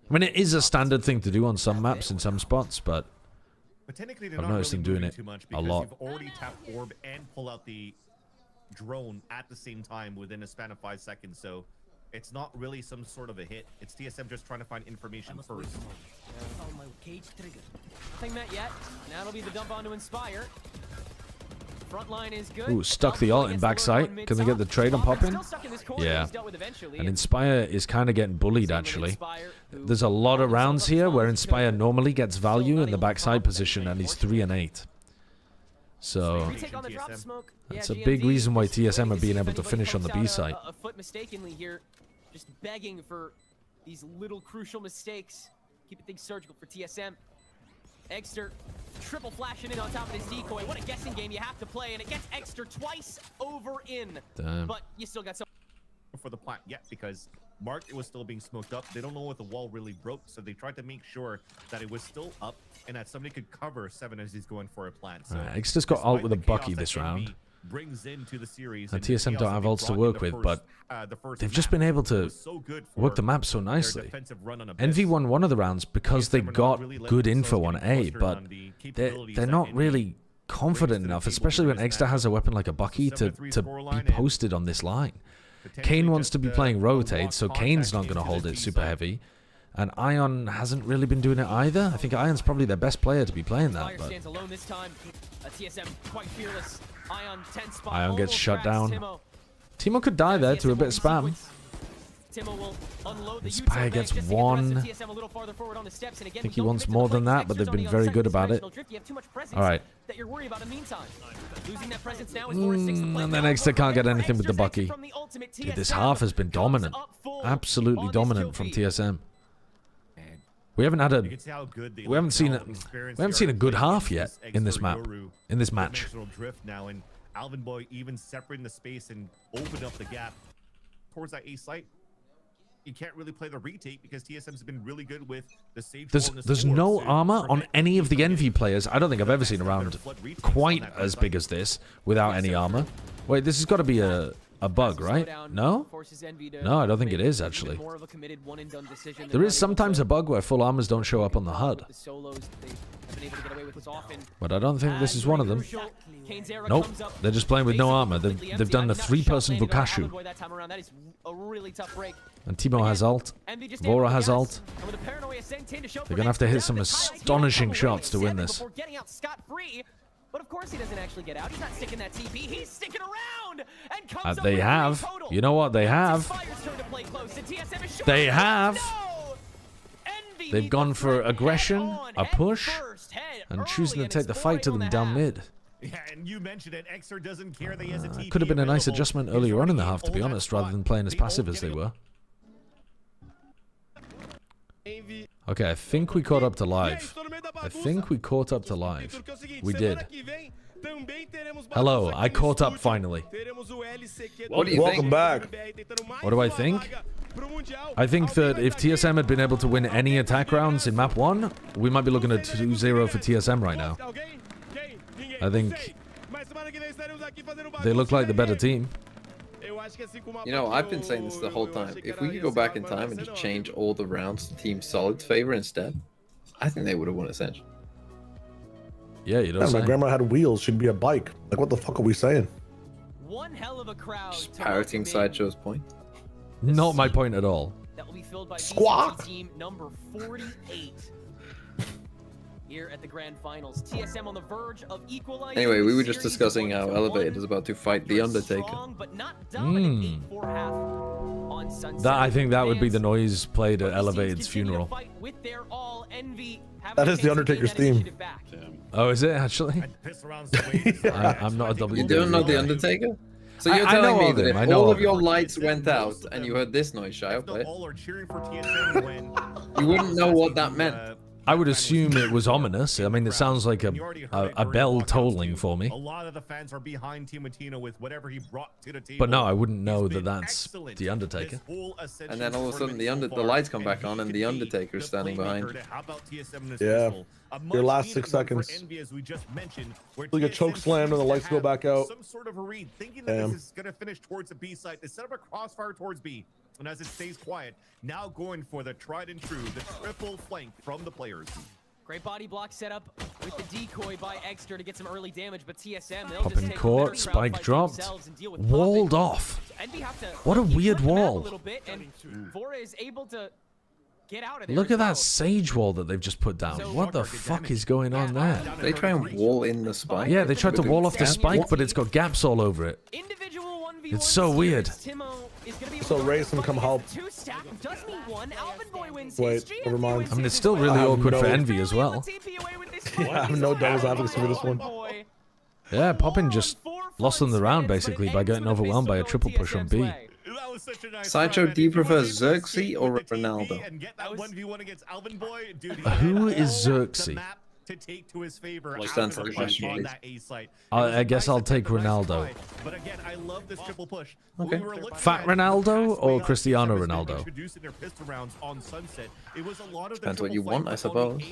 C: I mean, it is a standard thing to do on some maps in some spots, but I've noticed them doing it a lot.
R: You've already tapped orb and pull out the drone at the same time within a span of 5 seconds, so it's not really some sort of a hit. It's TSM just trying to find information first.
S: Nothing met yet. Now it'll be the dump onto Inspire. Front line is good.
C: Ooh, stuck the ult in backside. Can they get the trade on popping? Yeah. And Inspire is kind of getting bullied, actually. There's a lot of rounds here where Inspire normally gets value in the backside position, and he's 3 and 8. So that's a big reason why TSM are being able to finish on the B side.
S: A foot mistakenly here, just begging for these little crucial mistakes. Keeping things surgical for TSM. Exter triple flashing in on top of his decoy. What a guessing game you have to play, and it gets Exter twice over in.
C: Damn.
S: But you still got some
R: for the plant yet, because Mark was still being smoked up. They don't know if the wall really broke, so they tried to make sure that it was still up and that somebody could cover 7 as he's going for a plant. So
C: Exter's got ult with a Bucky this round.
R: Brings into the series,
C: and TSM don't have ults to work with, but they've just been able to work the map so nicely. Envy won one of the rounds because they got good info on A, but they're not really confident enough, especially when Exter has a weapon like a Bucky to be posted on this line. Kane wants to be playing Rotate, so Kane's not going to hold it super heavy. And Ion hasn't really been doing it either. I think Ion's probably their best player to be playing that. But Ion gets shut down. Timo could die there to a bit of spam. Inspire gets 1. I think he wants more than that, but they've been very good about it. Alright. And then Exter can't get anything with the Bucky. Dude, this half has been dominant. Absolutely dominant from TSM. We haven't had a we haven't seen a good half yet in this map, in this match.
R: Now, and Alvin Boy even separating the space and opened up the gap towards that A site. You can't really play the retake because TSM's been really good with the sage.
C: There's no armor on any of the Envy players. I don't think I've ever seen a round quite as big as this without any armor. Wait, this has got to be a bug, right? No? No, I don't think it is, actually. There is sometimes a bug where full armors don't show up on the HUD. But I don't think this is one of them. Nope, they're just playing with no armor. They've done the 3-person Vukashu. And Timo has ult. Vora has ult. They're going to have to hit some astonishing shots to win this.
S: But of course he doesn't actually get out. He's not sticking that TP. He's sticking around and comes
C: they have. You know what? They have. They have. They've gone for aggression, a push, and choosing to take the fight to them down mid.
R: Yeah, and you mentioned it. Exer doesn't care that he has a TP
C: could have been a nice adjustment earlier on in the half, to be honest, rather than playing as passive as they were. Okay, I think we caught up to live. I think we caught up to live. We did. Hello, I caught up finally.
G: What do you
T: Welcome
G: think?
T: back.
C: What do I think? I think that if TSM had been able to win any attack rounds in map 1, we might be looking at 2-0 for TSM right now. I think they look like the better team.
G: You know, I've been saying this the whole time. If we could go back in time and just change all the rounds to Team Solid's favor instead, I think they would have won Ascension.
C: Yeah, you don't
T: My grandma had wheels. She'd be a bike. Like, what the fuck are we saying?
S: One hell of a crowd.
G: Just parroting Sideshow's point.
C: Not my point at all.
S: That will be filled by
T: Squawk!
S: VCT team number 48. Here at the grand finals, TSM on the verge of equalizing.
G: Anyway, we were just discussing how Elevated is about to fight The Undertaker.
C: That I think that would be the noise played at Elevated's funeral.
T: That is The Undertaker's theme.
C: Oh, is it actually? I'm not a WWE.
G: You don't know The Undertaker? So you're
C: I know
G: telling me
C: of
G: that
C: him,
G: if
C: I know
G: all
C: of
G: of your
C: him.
G: lights went out and you heard this noise, Shy, play it, you wouldn't know what that meant.
C: I would assume it was ominous. I mean, it sounds like a bell tolling for me.
R: A lot of the fans are behind Timatino with whatever he brought to the table.
C: But no, I wouldn't know that that's The Undertaker.
G: And then all of a sudden the lights come back on and The Undertaker is standing behind.
T: Yeah. Your last 6 seconds. Like a choke slam and the lights go back out.
R: Some sort of a read, thinking that this is going to finish towards the B side. They set up a crossfire towards B. And as it stays quiet, now going for the tried and true, the triple flank from the players.
S: Great body block set up with the decoy by Exter to get some early damage, but TSM, they'll
C: Up
S: just
C: in
S: take
C: court,
S: the
C: spike
S: fight
C: dropped.
S: themselves and deal with
C: Walled
S: Puppet.
C: off.
S: Envy have to
C: What a weird
S: flip them out
C: wall.
S: a little bit, and Fora is able to get out of there.
C: Look at that sage wall that they've just put down. What the fuck is going on there?
G: They try and wall in the spike?
C: Yeah, they tried to wall off the spike, but it's got gaps all over it. It's so weird.
T: So Ray's gonna come help. Wait, never mind.
C: I mean, it's still really awkward for Envy as well.
T: I have no devil's advocacy for this one.
C: Yeah, Poppin just lost them the round basically by getting overwhelmed by a triple push on B.
G: Sideshow, do you prefer Xerxes or Ronaldo?
C: Who is Xerxes?
R: To take to his favor.
G: Just answer the question, please.
C: I guess I'll take Ronaldo.
R: But again, I love this triple push.
C: Okay. Fat Ronaldo or Cristiano Ronaldo?
G: Depends what you want, I suppose.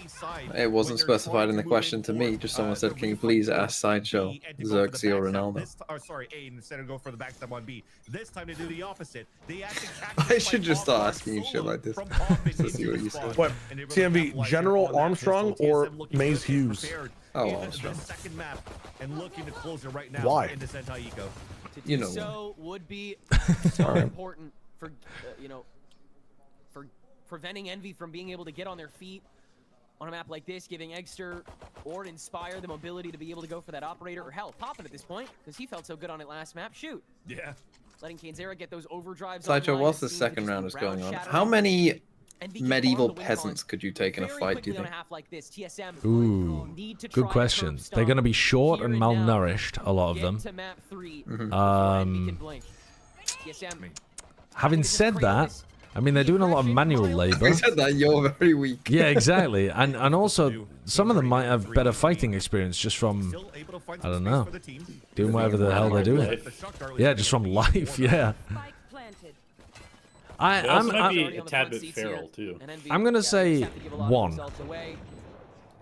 G: It wasn't specified in the question to me. Just someone said, "Can you please ask Sideshow, Xerxes or Ronaldo?"
R: Sorry, A instead of go for the backstab on B. This time they do the opposite. They
G: I should just start asking you shit like this to see what you say.
T: What? TMV, General Armstrong or Maze Hughes?
G: Oh, Armstrong.
R: Second map and looking to close it right now.
T: Why?
R: Into Sentaiko.
G: You know.
S: So would be so important for for preventing Envy from being able to get on their feet on a map like this, giving Exter or Inspire the mobility to be able to go for that operator, or hell, Poppin at this point, because he felt so good on it last map. Shoot.
R: Yeah.
S: Letting Kanzera get those overdrives.
G: Sideshow, whilst the second round is going on, how many medieval peasants could you take in a fight, do you think?
C: Ooh, good question. They're going to be short and malnourished, a lot of them. Having said that, I mean, they're doing a lot of manual labor.
G: Having said that, you're very weak.
C: Yeah, exactly. And also, some of them might have better fighting experience just from, I don't know, doing whatever the hell they're doing. Yeah, just from life, yeah.
H: I'm be a tad bit feral too.
C: I'm gonna say 1.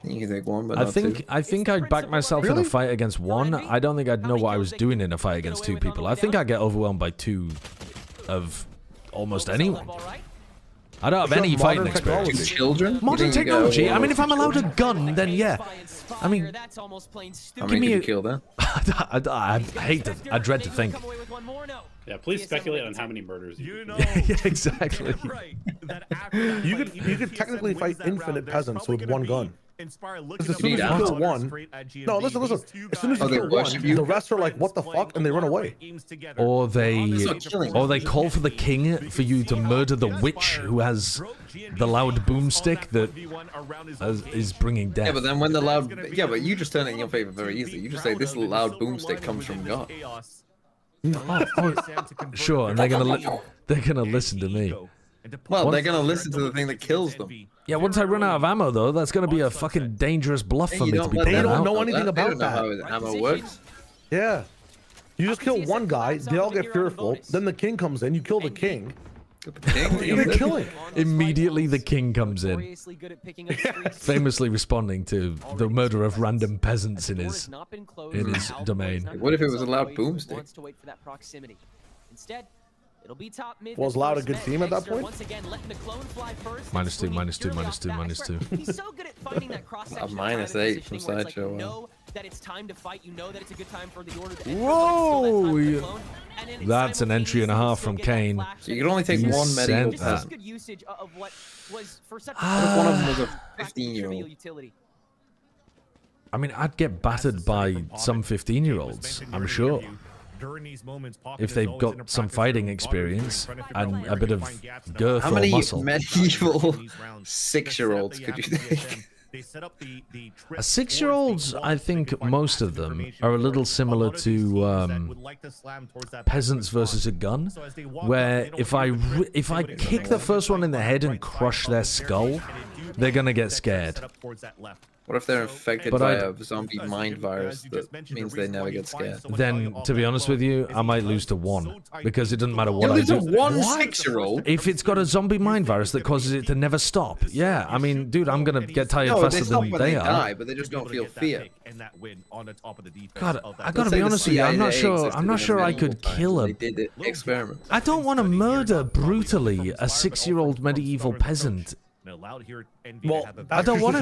G: You can take 1, but
C: I think I'd back myself in a fight against 1. I don't think I'd know what I was doing in a fight against 2 people. I think I'd get overwhelmed by 2 of almost anyone. I don't have any fighting experience.
G: Children?
C: Modern technology. I mean, if I'm allowed a gun, then yeah. I mean,
G: how many did you kill then?
C: I hate to. I dread to think.
H: Yeah, please speculate on how many murders you know.
C: Yeah, exactly.
T: You could technically fight infinite peasants with 1 gun. Because as soon as you kill 1, no, listen. As soon as you kill 1, the rest are like, "What the fuck?" and they run away.
C: Or they call for the king for you to murder the witch who has the loud boomstick that is bringing death.
G: Yeah, but then when the loud, yeah, but you just turn it in your favor very easily. You just say this loud boomstick comes from God.
C: Sure, and they're gonna listen to me.
G: Well, they're gonna listen to the thing that kills them.
C: Yeah, once I run out of ammo, though, that's going to be a fucking dangerous bluff for me to be
T: They
C: playing
T: don't
C: out.
T: know anything about that.
G: How ammo works.
T: Yeah. You just kill one guy, they all get fearful, then the king comes in, you kill the king. You're killing.
C: Immediately the king comes in, famously responding to the murder of random peasants in his domain.
G: What if it was a loud boomstick?
S: Instead, it'll be top mid.
T: Was Loud a good team at that point?
S: Once again, letting the clone fly first.
C: -2, -2, -2, -2.
S: He's so good at finding that cross-section.
G: -8 from Sideshow.
S: You know that it's time to fight. You know that it's a good time for the order to enter.
C: Whoa! That's an entry and a half from Kane.
G: So you can only take one medieval peasant.
S: Good usage of what was for such
G: What if one of them was a 15-year-old?
C: I mean, I'd get battered by some 15-year-olds, I'm sure. If they've got some fighting experience and a bit of girth
G: How
C: or
G: many
C: muscle.
G: medieval 6-year-olds could you think?
C: A 6-year-olds, I think most of them are a little similar to peasants versus a gun, where if I kick the first one in the head and crush their skull, they're gonna get scared.
G: What if they're infected by a zombie mind virus that means they never get scared?
C: Then, to be honest with you, I might lose to 1 because it doesn't matter what I do.
G: One 6-year-old?
C: If it's got a zombie mind virus that causes it to never stop, yeah. I mean, dude, I'm gonna get tired faster than they are.
G: Die, but they just don't feel fear.
C: God, I gotta be honest with you. I'm not sure I could kill a.
G: They did it. Experiment.
C: I don't want to murder brutally a 6-year-old medieval peasant.
T: Well,
C: I don't want to.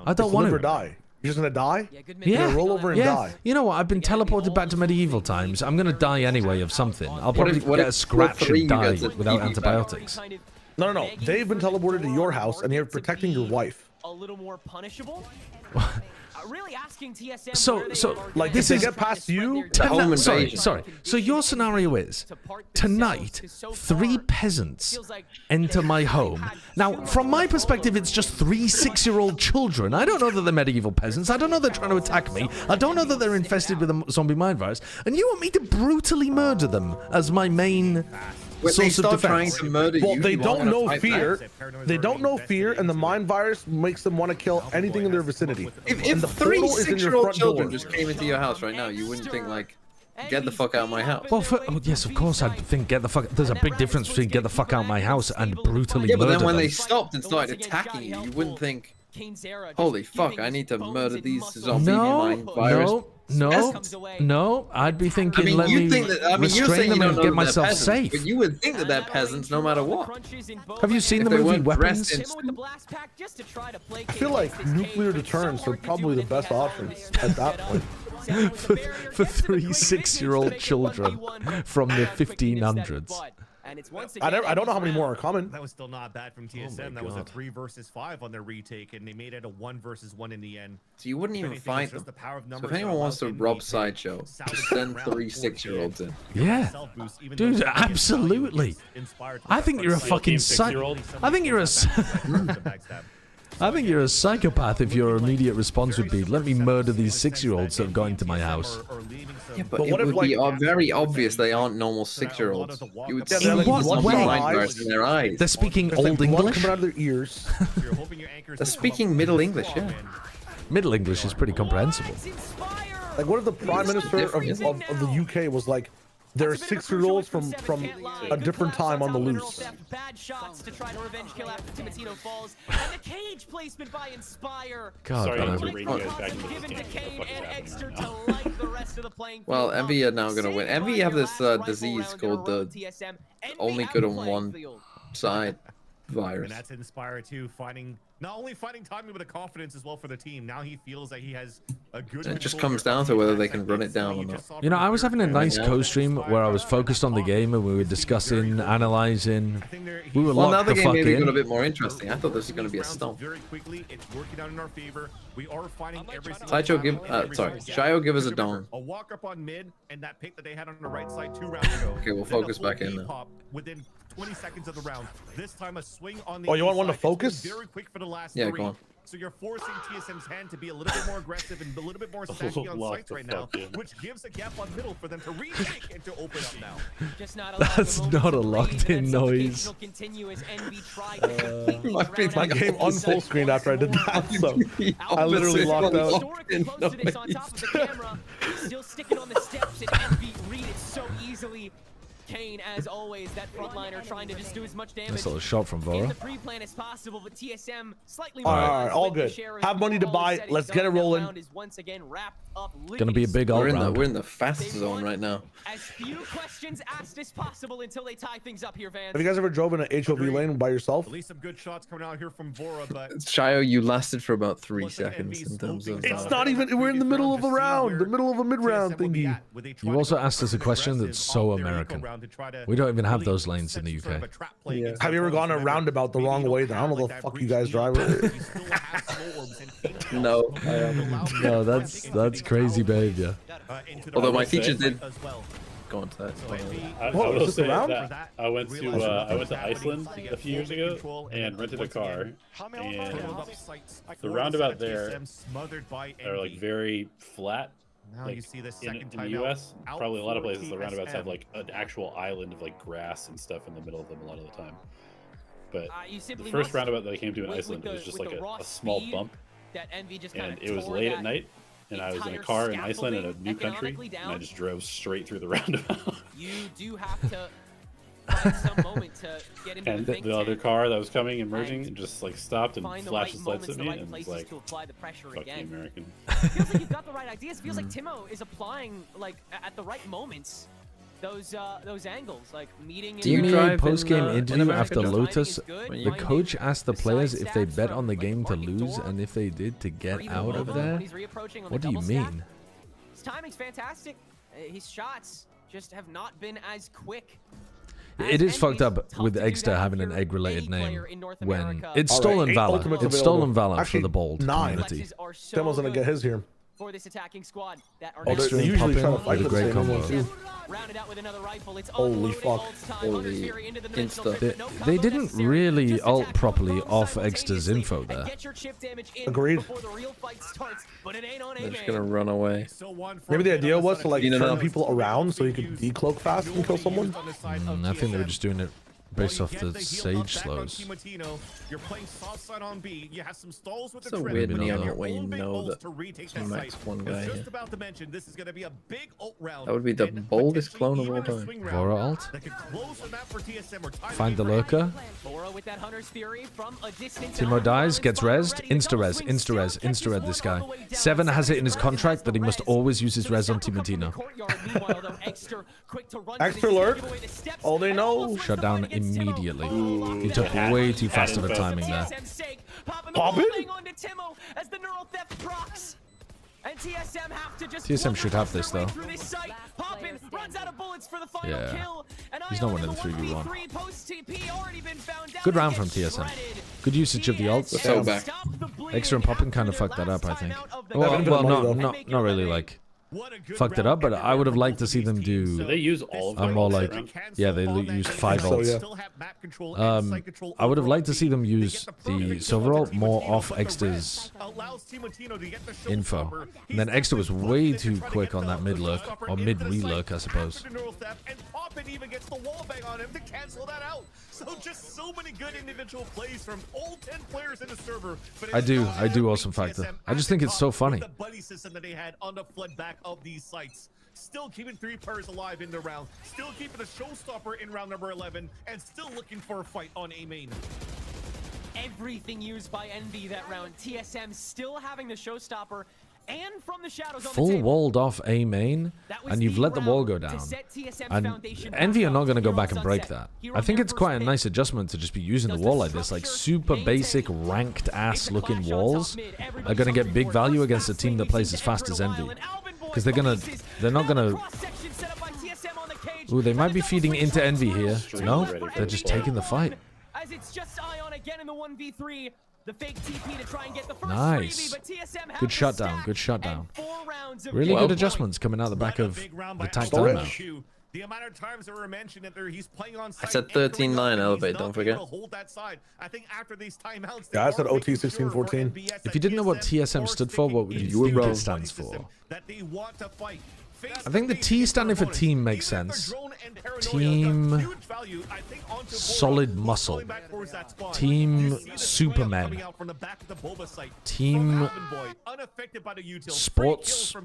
C: I don't want
T: to.
C: to
T: Die. You're just gonna die?
C: Yeah.
T: You're gonna roll over and die.
C: You know what? I've been teleported back to medieval times. I'm gonna die anyway of something. I'll probably get a scratch and die without antibiotics.
T: No. They've been teleported to your house and they're protecting your wife.
S: A little more punishable. Really asking TSM
C: So
T: like
C: this
T: if
C: is
T: they get past you.
C: Sorry. So your scenario is tonight 3 peasants enter my home. Now, from my perspective, it's just 3 6-year-old children. I don't know that they're medieval peasants. I don't know they're trying to attack me. I don't know that they're infested with a zombie mind virus. And you want me to brutally murder them as my main source of defense?
T: Well, they don't know fear. They don't know fear, and the mind virus makes them want to kill anything in their vicinity.
G: If 3 6-year-old children just came into your house right now, you wouldn't think like, get the fuck out of my house.
C: Well, yes, of course, I'd think get the fuck. There's a big difference between get the fuck out of my house and brutally murder them.
G: Yeah, but then when they stopped and started attacking you, you wouldn't think, holy fuck, I need to murder these zombie mind virus.
C: No, I'd be thinking,
G: you're
C: restrain them and get myself
G: peasants,
C: safe.
G: But you would think that they're peasants no matter what.
C: Have you seen the movie Weapons?
T: I feel like nuclear deterrents are probably the best option at that point.
C: for 3 6-year-old children from the 1500s.
T: I don't know how many more are coming.
R: That was still not bad from TSM. That was a 3 versus 5 on their retake, and they made it a 1 versus 1 in the end.
G: So you wouldn't even fight them. So if anyone wants to rob Sideshow, just send 3 6-year-olds in.
C: Yeah, dude, absolutely. I think you're a fucking I think you're a. I think you're a psychopath if your immediate response would be, let me murder these 6-year-olds that have gone into my house.
G: Yeah, but it would be very obvious they aren't normal 6-year-olds. You would see
C: In what way?
G: in their eyes.
C: They're speaking Old English?
T: Coming out of their ears.
G: They're speaking Middle English, yeah.
C: Middle English is pretty comprehensible.
T: Like, what if the Prime Minister of the UK was like, there are 6-year-olds from a different time on the loose.
S: Bad shots to try to revenge kill after Timotino falls, and the cage placement by Inspire.
C: God,
G: well, Envy are now going to win. Envy have this disease called the only good on one side virus.
R: And that's Inspire too, not only finding timing, but the confidence as well for the team. Now he feels like he has a good.
G: It just comes down to whether they can run it down or not.
C: You know, I was having a nice co-stream where I was focused on the game and we were discussing, analyzing. We were locked the fuck in.
G: Maybe got a bit more interesting. I thought this was going to be a stomp.
R: Very quickly, it's working out in our favor. We are finding every single
G: Sideshow Shio give us a dome.
R: A walk up on mid and that pick that they had on the right side 2 rounds ago.
G: Okay, we'll focus back in now.
R: Within 20 seconds of the round. This time a swing on the
T: you want one to focus?
R: Very quick for the last 3.
G: Yeah, go on.
R: So you're forcing TSM's hand to be a little bit more aggressive and a little bit more stacking on sites right now, which gives a gap on middle for them to retake and to open up now.
C: That's not a locked-in noise.
T: My game on full screen after I did that, so I literally locked out.
S: Still sticking on the steps, and Envy read it so easily. Kane, as always, that frontliner trying to just do as much damage.
C: Nice little shot from
S: in
C: Vora.
S: the pre-plan as possible, but TSM slightly
T: all right, all good. Have money to buy. Let's get it rolling.
C: Gonna be a big all round.
G: We're in the fast zone right now.
S: As few questions asked as possible until they tie things up here, Vance.
T: Have you guys ever drove in an HOV lane by yourself?
R: At least some good shots coming out here from Vora, but
G: Shio, you lasted for about 3 seconds in terms of.
T: It's not even. We're in the middle of a round, the middle of a mid-round thingy.
C: You also asked us a question that's so American. We don't even have those lanes in the UK.
T: Yeah. Have you ever gone a roundabout the wrong way? I don't know the fuck you guys drive.
G: No.
C: No, that's crazy behavior.
G: Although my teacher did go on to that.
H: I will say that I went to Iceland a few years ago and rented a car, and the roundabout there are like very flat.
R: Now
H: like
R: you see the
H: in
R: second
H: the
R: time
H: US,
R: out
H: probably a lot of
R: for
H: places the roundabouts have
R: TSM.
H: like an actual island of like grass and stuff in the middle of them a lot of the time. But
S: You
H: the
S: simply
H: first
S: must,
H: roundabout that I came to in
S: with
H: Iceland,
S: the-
H: it was just
S: with
H: like
S: the raw
H: a small
S: speed
H: bump,
S: that Envy just
H: and
S: kinda
H: it was
S: tore
H: late
S: that
H: at night, and I was in a
S: entire
H: car in Iceland in a
S: scaffolding
H: new country,
S: economically
H: and I
S: down.
H: just drove straight through the roundabout.
S: You do have to find some moment to get into
H: And
S: the think
H: the other
S: tank,
H: car that was coming and merging just like stopped and
S: find the
H: flashed
S: right
H: its lights
S: moments,
H: at
S: the
H: me,
S: right
H: and was
S: places
H: like,
S: to apply the pressure
H: "Fuck the
S: again.
H: American."
S: Feels like you've got the right ideas. Feels like Timo is applying like at the right moments those angles, like meeting.
C: EMEA post-game interview after Lotus, the coach asked the players if they bet on the game to lose and if they did to get out of there. What do you mean?
S: His timing's fantastic. His shots just have not been as quick.
C: It is fucked up with Eggster having an egg-related name when it's stolen valor. It's stolen valor for the bold
T: 9.
C: community.
T: Timo's gonna get his here.
S: For this attacking squad that are
C: Extra
T: they
C: and
T: usually
C: pop
T: try to
C: in
T: fight
C: with a
T: for the
C: great
T: same one,
C: combo.
T: too.
S: rounded out with another rifle. It's
T: Holy fuck.
G: Holy insta.
C: They didn't really ult properly off Eggster's info there.
T: Agreed.
G: They're just gonna run away.
T: Maybe the idea was to like
G: No.
T: turn people around so you could decloak fast and kill someone.
C: I think they were just doing it based off the Sage slows.
R: You're playing soft side on B. You have some stalls with
G: It's
R: the
G: so
R: trap.
G: weird when you
C: Maybe
G: have
C: not.
G: it when you know that
R: To retake
G: it's max one guy.
R: I was
G: Yeah.
R: just about to mention this is going to be a big ult round.
G: That would be the boldest clone of all time.
C: Vora ult.
R: That could close the map for TSM or tie
C: Find the
R: game.
C: lurker.
S: with that Hunter's Fury from a distance.
C: Timo dies, gets rezzed, insta-res, insta-res, insta-res this guy. 7 has it in his contract that he must always use his res on Timotino.
T: Extra lurk. All they know.
C: Shut down immediately. He took way too fast of a timing there.
T: Pop it?
S: And TSM have to just
C: TSM should have this though.
S: through this site. Poppin runs out of bullets for the final
C: Yeah.
S: kill. And
C: He's not
S: Ion
C: winning
S: in
C: the 3v1.
S: 1v3 post TP already been found out.
C: Good round from TSM. Good usage of the ults.
G: So back.
C: Extra and Poppin kind of fucked that up, I think.
T: They
C: Well,
T: haven't been
C: well
T: money,
C: not really like fucked it up, but I would have liked to see them
H: Do
C: do
H: they use all of them?
C: more
H: this
C: like,
H: round?
C: yeah, they used 5
T: So,
C: ults.
T: yeah.
C: I would have liked to see them use the silver ult more off Exter's info. And then Exter was way too quick on that mid lurk, or mid re-lurk, I suppose.
R: And Poppin even gets the wall bang on him to cancel that out. So just so many good individual plays from all 10 players in the server. But
C: I
R: it's
C: do
R: not
C: awesome factor.
R: TSM
C: I just think it's so funny.
R: with the buddy system that they had on the flood back of these sites. Still keeping 3 players alive in the round. Still keeping the showstopper in round number 11. And still looking for a fight on A main.
S: Everything used by Envy that round. TSM still having the showstopper. And from the shadows on the
C: Full
S: table.
C: walled off A main, and you've let the wall go down. And Envy are not going to go back and break that. I think it's quite a nice adjustment to just be using the wall like this. Like super basic ranked ass looking walls are going to get big value against a team that plays as fast as Envy. Because they're not going to... Ooh, they might be feeding into Envy here. No, they're just taking the fight.
S: As it's just Ion again in the 1v3. The fake TP to try and get the first
C: Nice.
S: freebie, but TSM have
C: Good
S: the
C: shutdown,
S: stack
C: good shutdown.
S: and 4 rounds of
C: Really
S: game.
C: good adjustments coming out the back of the tag timeout.
R: The amount of times that were mentioned that he's playing on site.
G: I said 13-9 elevate, don't forget.
R: Hold that side. I think after these timeouts,
T: yeah, I said OT 16-14.
C: If you didn't know what TSM stood for, what would you think it stands for?
R: That they want to fight.
C: I think the T standing for team makes sense. Team solid muscle. Team Superman. Team sports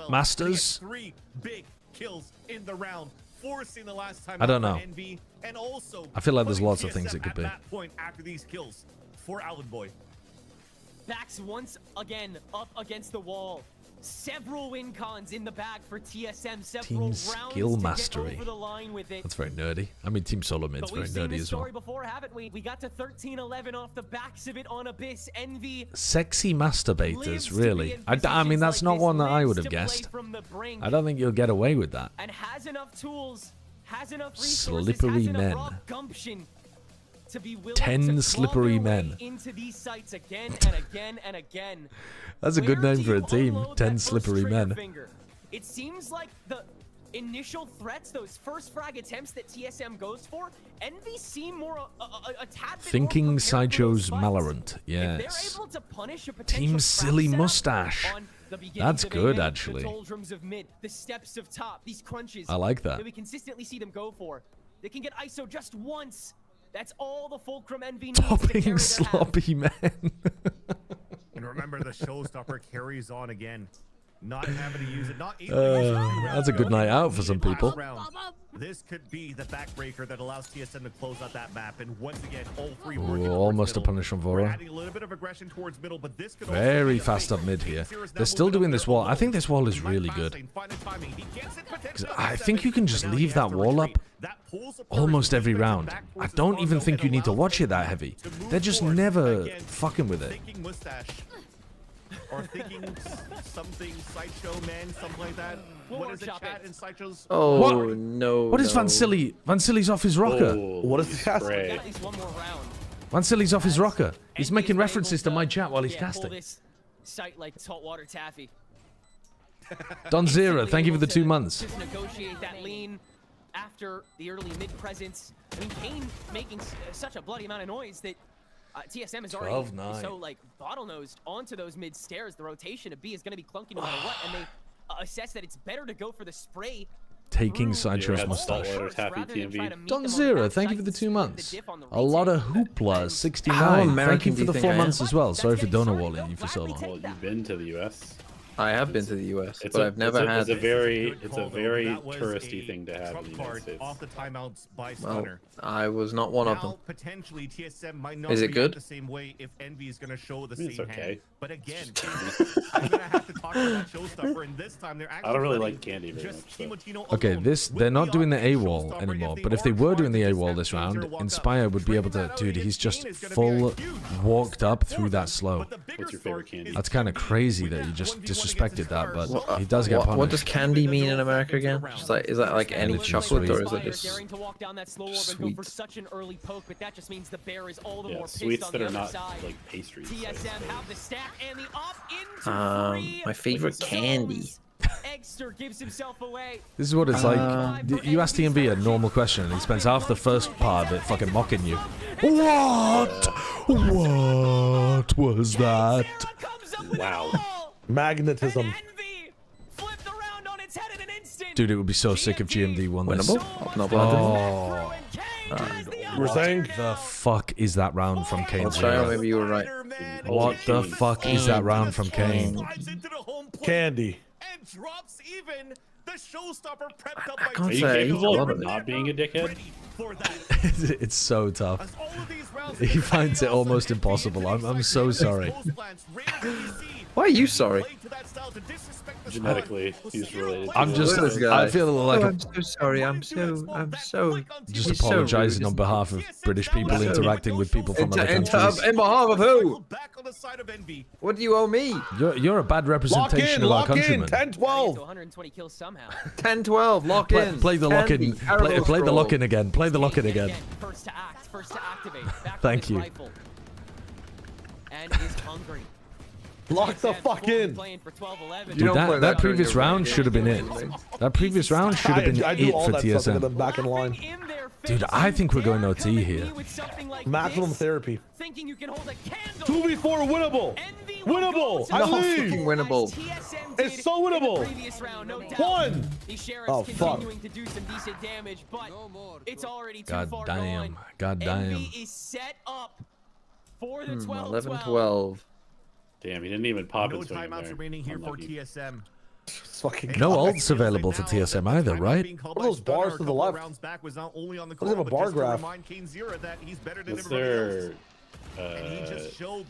C: masters. I don't know. I feel like there's lots of things it could be.
J: After these kills for Allen Boy. Backs once again up against the wall. Several win cons in the bag for TSM.
C: Team skill mastery. That's very nerdy. I mean, Team Solo Mid's very nerdy as well.
J: Before, haven't we? We got to 13-11 off the backs of it on Abyss. Envy.
C: Sexy masturbators, really. I mean, that's not one that I would have guessed. I don't think you'll get away with that.
J: And has enough tools, has enough
C: slippery men.
J: To be
C: 10 slippery men.
J: Into these sites again and again and again.
C: That's a good name for a team. 10 slippery men.
J: It seems like the initial threats, those first frag attempts that TSM goes for, Envy seem more a tad bit
C: Thinking Sideshow's Malorant. Yes. Team Silly Mustache. That's good, actually.
J: The doldrums of mid, the steps of top, these crunches
C: I like that.
J: we consistently see them go for. They can get ISO just once. That's all the Fulcrum Envy needs
C: Topping sloppy men.
R: And remember, the showstopper carries on again. Not having to use it. Not able to use it.
C: That's a good night out for some people.
R: This could be the backbreaker that allows TSM to close out that map. And once again, all three
C: Ooh, almost a punish from Vora.
R: Adding a little bit of aggression towards middle, but this could
C: very fast up mid here. They're still doing this wall. I think this wall is really good. I think you can just leave that wall up almost every round. I don't even think you need to watch it that heavy. They're just never fucking with it.
R: Or thinking something Sideshow man, something like that. What is it, chat in Sideshow's?
G: Oh,
C: what?
G: No.
C: What is Van Silly? Van Silly's off his rocker.
R: Oh,
T: what is the cast?
C: Van Silly's off his rocker. He's making references to my chat while he's casting.
J: Sight like saltwater taffy.
C: Don Zero, thank you for the 2 months.
J: Just negotiate that lean after the early mid presence. I mean, Kane making such a bloody amount of noise that TSM is already so like bottlenosed onto those mid stairs. The rotation of B is going to be clunky no matter what, and they assess that it's better to go for the spray.
C: Taking Sideshow's mustache. Don Zero, thank you for the 2 months. A lot of hoopla, 69. Thank you for the 4 months as well. Sorry for donor walling you for so long.
H: Well, you've been to the US.
G: I have been to the US, but I've never had.
H: It's a very touristy thing to have in the United States.
R: Off the timeouts by
G: Well,
R: Stunner.
G: I was not one of them.
R: Potentially, TSM might not
G: Is it
R: react
G: good?
R: the same way if Envy is going to show the
H: It's
R: same
H: okay.
R: hand. But again, I'm going to have to talk about Showstopper, and this time they're actually
H: I don't really
R: letting
H: like Candy very
R: just
H: much.
R: Timotino
C: Okay,
R: alone.
C: they're not doing the AWOL anymore, but if they were doing the AWOL this round, Inspire would be able to, dude, he's just full walked up through that slow.
H: What's your favorite candy?
C: That's kind of crazy that you just disrespected that, but he does get punished.
G: What does candy mean in America again? Just like, is that like any
C: Anything
G: chocolate or is
C: sweet.
G: it just
J: Daring to walk down that slow orb and go for such an early poke, but that just means the bear is all the more pissed
H: sweets
J: on
H: that
J: the
H: are
J: other
H: not
J: side.
H: like pastries.
J: TSM have the stack and the op into
G: my favorite candy.
J: Eggster gives himself away.
C: This is what it's like. You ask TMV a normal question, and he spends half the first part of it fucking mocking you. What? What was that?
H: Wow.
T: Magnetism.
C: Dude, it would be so sick if GMD won this.
G: Winnable? Not
C: Oh.
T: We're saying
C: the fuck is that round from Kane?
G: I'll try. Maybe you were right.
C: What the fuck is that round from Kane?
T: Candy.
R: And drops even the Showstopper prepped up
G: I
R: by
G: can't
H: Are you
G: say
H: capable
G: love
H: of
G: it.
H: not being a dickhead?
R: for that.
C: It's so tough. He finds it almost impossible. I'm so sorry.
G: Why are you sorry?
H: Genetically, he's related.
C: I'm just. I feel like
G: I'm so sorry. I'm so.
C: just apologizing on behalf of British people interacting with people from other countries.
G: In behalf of who? What do you owe me?
C: You're a bad representation of our countrymen.
T: 10-12.
J: 120 kills somehow.
G: 10-12. Lock in.
C: Play the lock in. Play the lock in again. Play the lock in again.
J: First to act, first to activate. Back
C: Thank
J: with his
C: you.
J: rifle. And is hungry.
T: Lock the fuck in.
C: Dude, that previous round should have been it. That previous round should have been it for TSM.
T: Them back in line.
C: Dude, I think we're going OT here.
T: Maximum therapy. 2v4 winnable. Winnable. I leave.
G: Fucking winnable.
T: It's so winnable. One. Oh fuck.
C: God damn. God damn.
S: is set up for the
G: 11-12.
H: Damn, he didn't even pop
R: No
H: it.
R: timeouts remaining here for TSM.
C: No ults available for TSM either, right?
T: What are those bars to the left?
R: Was not only on the
T: Doesn't have a bar graph.
H: What's their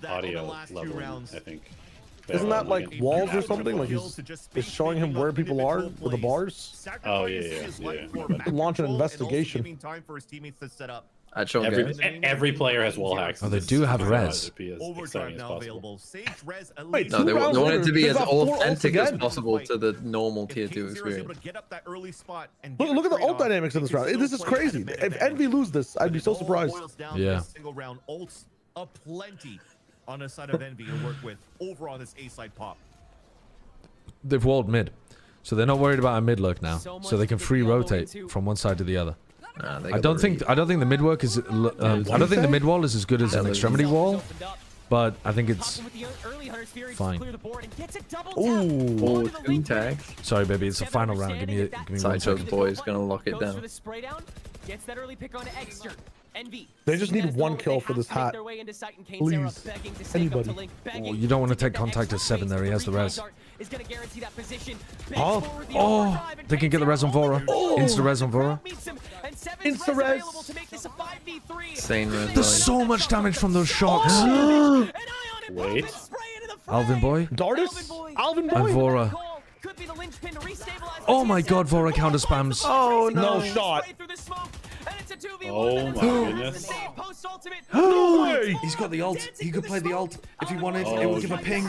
H: audio level, I think.
T: Isn't that like walls or something? Like he's showing him where people are with the bars?
H: Oh yeah.
T: Launch an investigation.
G: I'd show
H: Every player has wall hacks.
C: Oh, they do have res.
T: Wait,
G: no, they want it to be as authentic as possible to the normal tier 2 experience.
T: Look at the ult dynamics in this round. This is crazy. If Envy lose this, I'd be so surprised.
C: Yeah.
R: Aplenty on the side of Envy to work with over on this A side pop.
C: They've walled mid, so they're not worried about a mid lurk now, so they can free rotate from one side to the other. I don't think the mid work is. I don't think the mid wall is as good as an extremity wall, but I think it's fine.
G: Ooh, 2 tags.
C: Sorry, baby, it's the final round. Give me 1
G: Sideshow's
C: second.
G: boy is gonna lock it down.
T: They just need 1 kill for this hat. Please, anybody.
C: Oh, you don't want to take contact at 7 there. He has the res. Oh, they can get the res on Vora. Insta res on Vora.
T: Insta res.
G: Insane res.
C: There's so much damage from those shocks.
H: Wait.
C: Alvin boy.
T: Dardus. Alvin boy.
C: And Vora. Oh my god, Vora counter spams.
T: Oh no shot.
H: Oh my goodness.
T: No way.
C: He's got the ult. He could play the ult if he wanted. It will give a ping.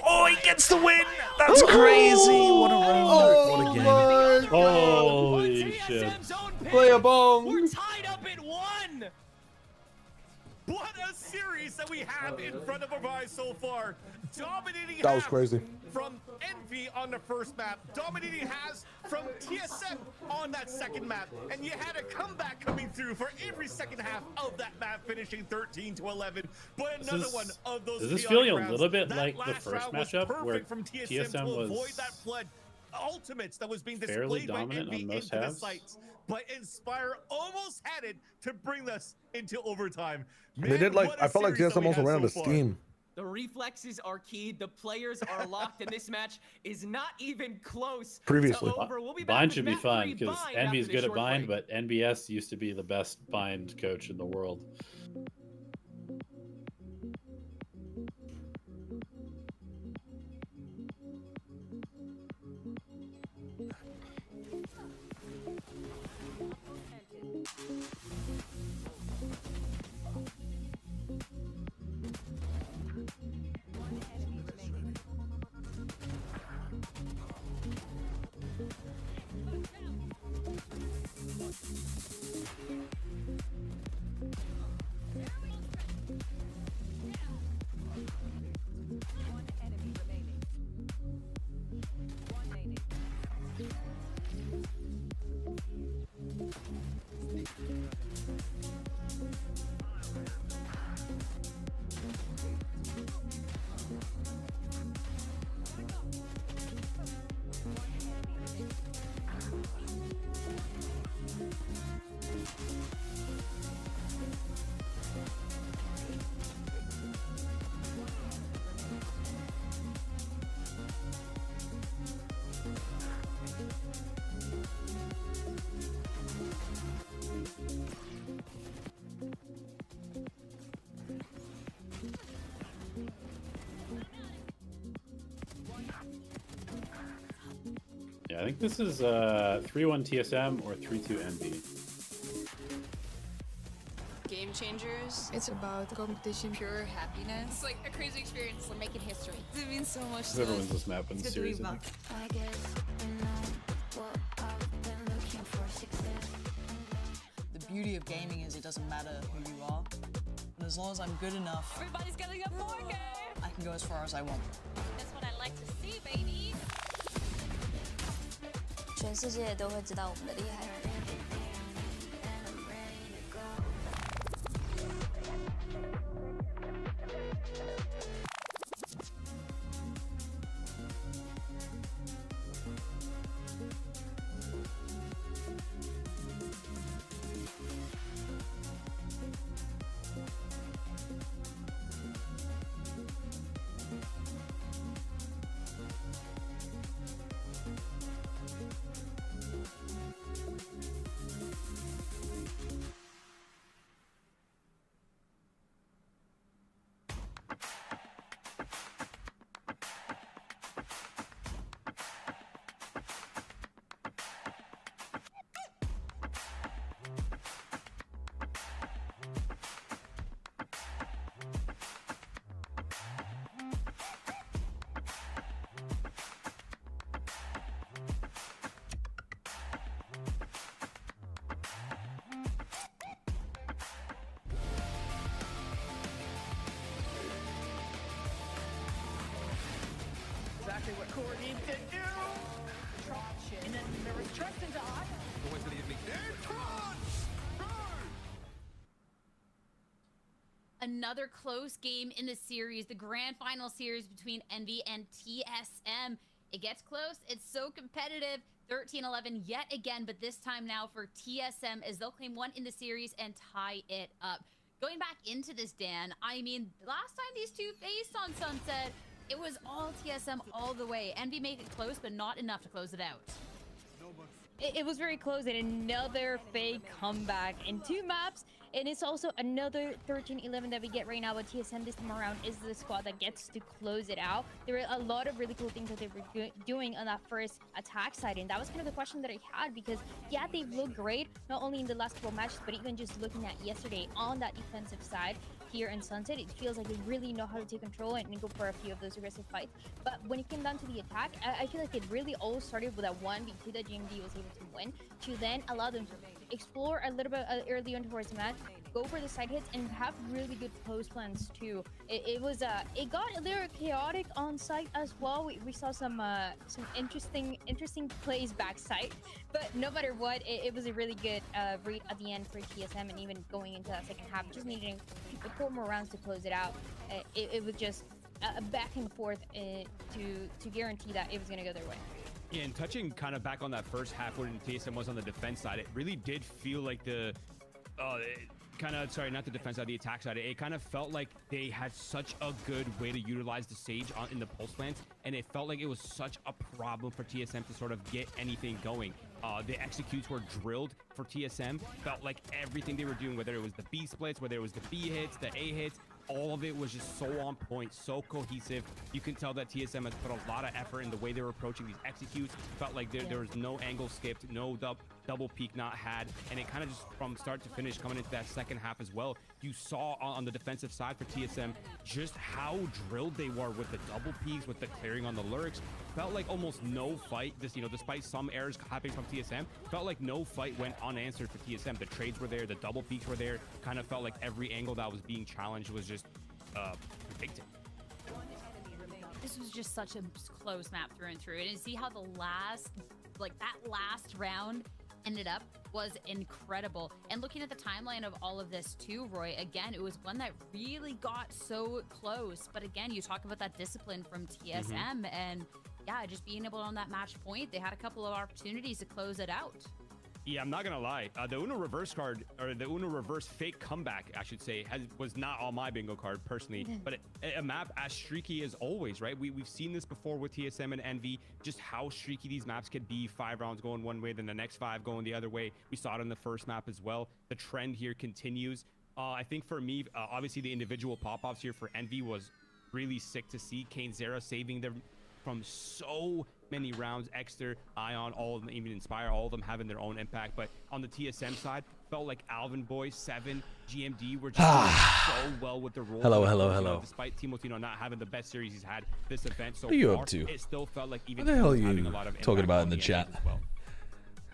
C: Oh, he gets the win. That's crazy. What a round. What a game.
H: Holy shit.
G: Play a bomb.
S: We're tied up at 1.
R: What a series that we have in front of our eyes so far. Dominating
T: That was crazy.
R: From Envy on the first map, dominating has from TSM on that second map, and you had a comeback coming through for every second half of that map, finishing 13-11. But another one of those.
H: Is this feeling a little bit like the first matchup where TSM was
R: ultimates that was being
H: fairly
R: displayed by
H: dominant
R: Envy
H: on most
R: into the
H: halves?
R: sights, but Inspire almost had it to bring us into overtime.
T: They did like. I felt like TSM also ran out of steam.
S: The reflexes are key. The players are locked, and this match is not even close.
T: Previously,
S: to over. We'll be
H: Bind should be fine because Envy's good at bind,
S: break.
H: but NBS used to be the best bind coach in the world. Yeah, I think this is 3-1 TSM or 3-2 Envy.
U: Game changers. It's about competition, pure happiness. It's like a crazy experience. We're making history. It means so much to
H: Whoever
U: us.
H: wins this map wins the series. I think.
V: The beauty of gaming is it doesn't matter who you are, as
K: as long as I'm good enough,
P: Everybody's getting a 4K.
K: I can go as far as I want.
P: That's what I like to see, baby.
K: 全世界都会知道我们的厉害。
V: Exactly what Core needs to do. And then there was Tristan to
W: Another close game in the series, the grand final series between Envy and TSM. It gets close. It's so competitive. 13-11 yet again, but this time now for TSM as they'll claim one in the series and tie it up. Going back into this, Dan, I mean, last time these two faced on Sunset, it was all TSM all the way. Envy made it close, but not enough to close it out.
X: It was very close, and another fake comeback in 2 maps. And it's also another 13-11 that we get right now, but TSM this time around is the squad that gets to close it out. There were a lot of really cool things that they were doing on that first attack side, and that was kind of the question that I had, because yeah, they've looked great, not only in the last couple matches, but even just looking at yesterday on that defensive side here in Sunset, it feels like they really know how to take control and go for a few of those aggressive fights. But when it came down to the attack, I feel like it really all started with that 1v2 that GMD was able to win, to then allow them to explore a little bit early on towards the match, go for the side hits, and have really good close plans too. It got a little chaotic on site as well. We saw some interesting plays backside, but no matter what, it was a really good read at the end for TSM, and even going into that second half, just needing 4 more rounds to close it out. It was just a back and forth to guarantee that it was going to go their way.
Y: Yeah, and touching kind of back on that first half when TSM was on the defense side, it really did feel like the not the defense side, the attack side. It kind of felt like they had such a good way to utilize the Sage in the pulse plants, and it felt like it was such a problem for TSM to sort of get anything going. The executes were drilled for TSM. Felt like everything they were doing, whether it was the B splits, whether it was the B hits, the A hits, all of it was just so on point, so cohesive. You can tell that TSM has put a lot of effort in the way they were approaching these executes. Felt like there was no angle skipped, no double peek not had, and it kind of just from start to finish coming into that second half as well, you saw on the defensive side for TSM just how drilled they were with the double peeks, with the clearing on the lurks. Felt like almost no fight, despite some errors happening from TSM, felt like no fight went unanswered for TSM. The trades were there, the double peeks were there, kind of felt like every angle that was being challenged was just predicted.
W: This was just such a close map through and through, and to see how the last round ended up was incredible. And looking at the timeline of all of this too, Roy, again, it was one that really got so close. But again, you talk about that discipline from TSM, and yeah, just being able on that match point, they had a couple of opportunities to close it out.
Y: Yeah, I'm not gonna lie. The Uno reverse card, or the Uno reverse fake comeback, I should say, was not on my bingo card personally. But a map as streaky as always, right? We've seen this before with TSM and Envy, just how streaky these maps could be. 5 rounds going one way, then the next 5 going the other way. We saw it in the first map as well. The trend here continues. I think for me, obviously the individual pop-offs here for Envy was really sick to see. Kane Zera saving them from so many rounds. Exter, Ion, all of them, even Inspire, all of them having their own impact. But on the TSM side, felt like Alvin Boy, 7, GMD were just doing so well with the role.
C: Hello.
Y: Despite Timotino not having the best series he's had this event so far,
C: what are you up to?
Y: It still felt like even
C: What the hell are
Y: having
C: you
Y: a lot of
C: talking about in the
Y: end
C: chat?
Y: as well.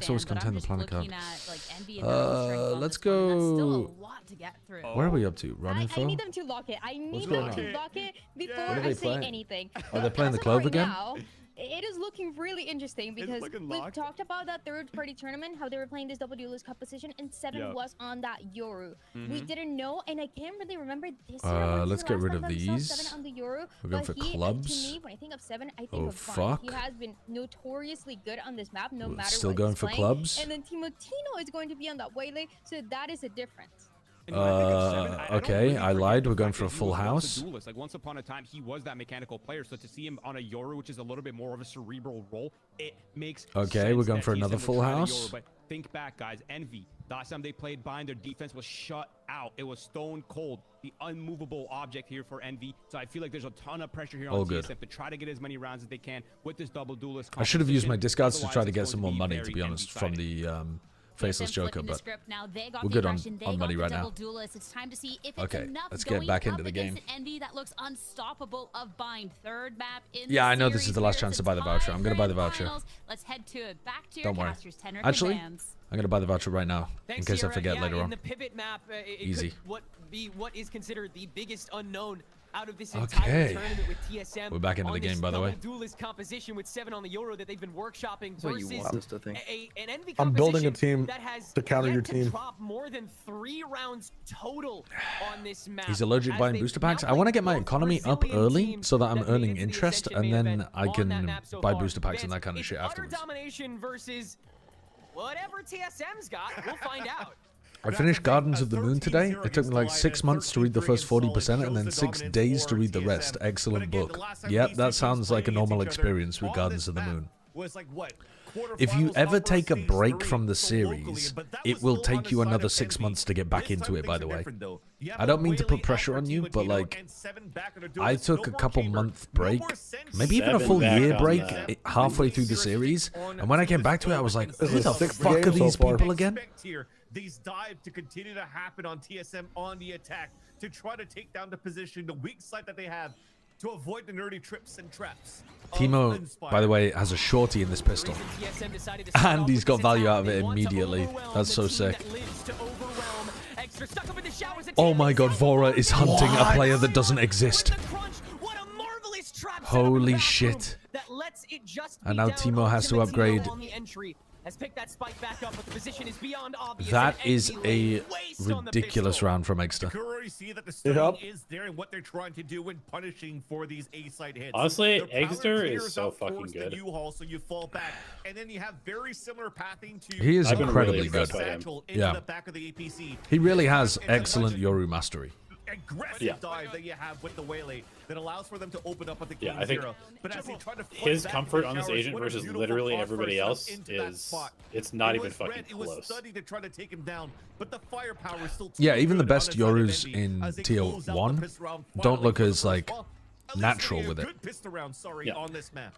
C: packs always
W: but I'm
C: contain the
W: just
C: planet card.
W: looking at, like, Envy and their own strength on
C: Let's
W: this one, and that's still
C: go.
W: a lot to get through.
C: Where are we up to? Run
X: I
C: info?
X: need them to lock it. I need
C: going
X: them to
C: on?
X: lock it before
C: What are
X: I
C: they
X: say
C: playing?
X: anything.
C: Are they playing the
X: As of
C: Clove
X: right
C: again?
X: now, it is looking really interesting because we've talked about that third-party tournament, how they were playing this double duelist composition, and 7 was on that Yoru. We didn't know, and I can't really remember this year.
C: Let's get rid of these.
X: 7 on the Yoru,
C: We're going for clubs.
X: To me, when I think of 7, I think
C: Oh,
X: of
C: fuck.
X: Bind. He has been notoriously good on this map, no matter
C: Still
X: what
C: going
X: he's
C: for
X: playing.
C: clubs.
X: And then Timotino is going to be on that waylay, so that is a difference.
C: Okay, I lied. We're going for a full house.
Y: Like once upon a time, he was that mechanical player. So to see him on a Yoru, which is a little bit more of a cerebral role, it makes
C: Okay, we're going for another full house.
Y: Yoru. But think back, guys. Envy. Last time they played Bind, their defense was shut out. It was stone cold. The unmovable object here for Envy. So I feel like there's a ton of pressure here on TSM to try to get as many rounds as they can with this double duelist.
C: I should have used my discards to try to get some more money, to be honest, from the Faceless Joker, but we're good on money right now.
W: It's time to see if
C: Okay,
W: it's enough
C: let's get back into the game.
W: Envy that looks unstoppable of Bind. Third map in
C: Yeah, I know this is the last chance to buy the voucher. I'm going to buy the voucher.
W: Let's head to it. Back to your
C: Don't worry.
W: casters, tenor
C: Actually,
W: commands.
C: I'm going to buy the voucher right now, in case I forget
S: yeah,
C: later
S: in
C: on.
S: the pivot map, it
C: Easy.
S: could what is considered the biggest unknown out of this
C: Okay.
S: entire tournament with TSM.
C: We're back into the game, by the way.
S: Duelist composition with 7 on the Euro that they've been workshopping
G: That's what you
S: versus
G: want,
S: an Envy
T: I'm building a
S: composition
T: team
S: that has
T: to counter your
S: yet to
T: team.
S: drop more than 3 rounds total on this map.
C: He's allergic
S: as
C: buying
S: they've
C: booster
S: now
C: packs. I
S: played
C: want to get my
S: both
C: economy up
S: Brazilian
C: early
S: teams
C: so that I'm
S: that made
C: earning
S: it to the
C: interest,
S: Ascension
C: and
S: main
C: then
S: event
C: I
S: on that
C: can
S: map so
C: buy
S: far.
C: booster packs and
S: Vance,
C: that kind of
S: it's
C: shit
S: utter
C: afterwards.
S: domination versus whatever TSM's got. We'll find out.
C: I finished Gardens of the Moon today. It took me like 6 months to read the first 40% and then 6 days to read the rest. Excellent book. Yep, that sounds like a normal experience with Gardens of the Moon. If you ever take a break from the series, it will take you another 6 months to get back into it, by the way. I don't mean to put pressure on you, but like, I took a couple month break, maybe even a full year break halfway through the series, and when I came back to it, I was like, who the fuck are these people again?
R: These dives to continue to happen on TSM on the attack to try to take down the position, the weak side that they have, to avoid the nerdy trips and traps.
C: Timo, by the way, has a shorty in this pistol. And he's got value out of it immediately. That's so sick. Oh my god, Vora is hunting a player that doesn't exist. Holy shit. And now Timo has to upgrade. That is a ridiculous round from Exeter.
R: You can already see that the study is there and what they're trying to do when punishing for these A-side hits.
H: Honestly,
R: Their
H: Exeter
R: power
H: is
R: clears
H: so
R: out
H: fucking
R: force
H: good.
R: the U-Haul, so you fall back, and then you have very similar pathing to.
C: He is
H: I've been
C: incredibly
H: really
C: good.
H: impressed by him.
R: Into
C: Yeah.
R: the back of the APC.
C: He really has excellent Yoru mastery.
R: Aggressive dive that you have with the Waylay that allows for them to open up at the game
H: I think
R: zero. But as they try to fight
H: his
R: back
H: comfort
R: with
H: on this
R: showers,
H: agent
R: what a
H: versus
R: beautiful
H: literally
R: cross
H: everybody
R: first
H: else
R: into that
H: is
R: spot.
H: it's not
R: It
H: even
R: was
H: fucking
R: red, it was
H: close.
R: studied to try to take him down, but the firepower is still
C: Yeah,
R: too
C: even the
R: good on
C: best
R: the side of
C: Yorus
R: Envy
C: in
R: as they
C: tier
R: close out the
C: 1
R: pistol round
C: don't
R: finally
C: look
R: for the
C: as like
R: first ball. At least
C: natural
R: getting a
C: with it.
R: good pistol round, on this map.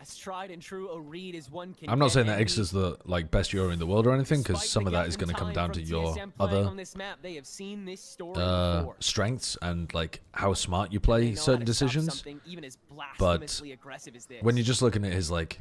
S: As tried and true, a read is one.
C: I'm not saying that Exeter's the like best Yoru in the world or anything, because some of that is going to come down to your other strengths and like how smart you play certain decisions. But when you're just looking at his like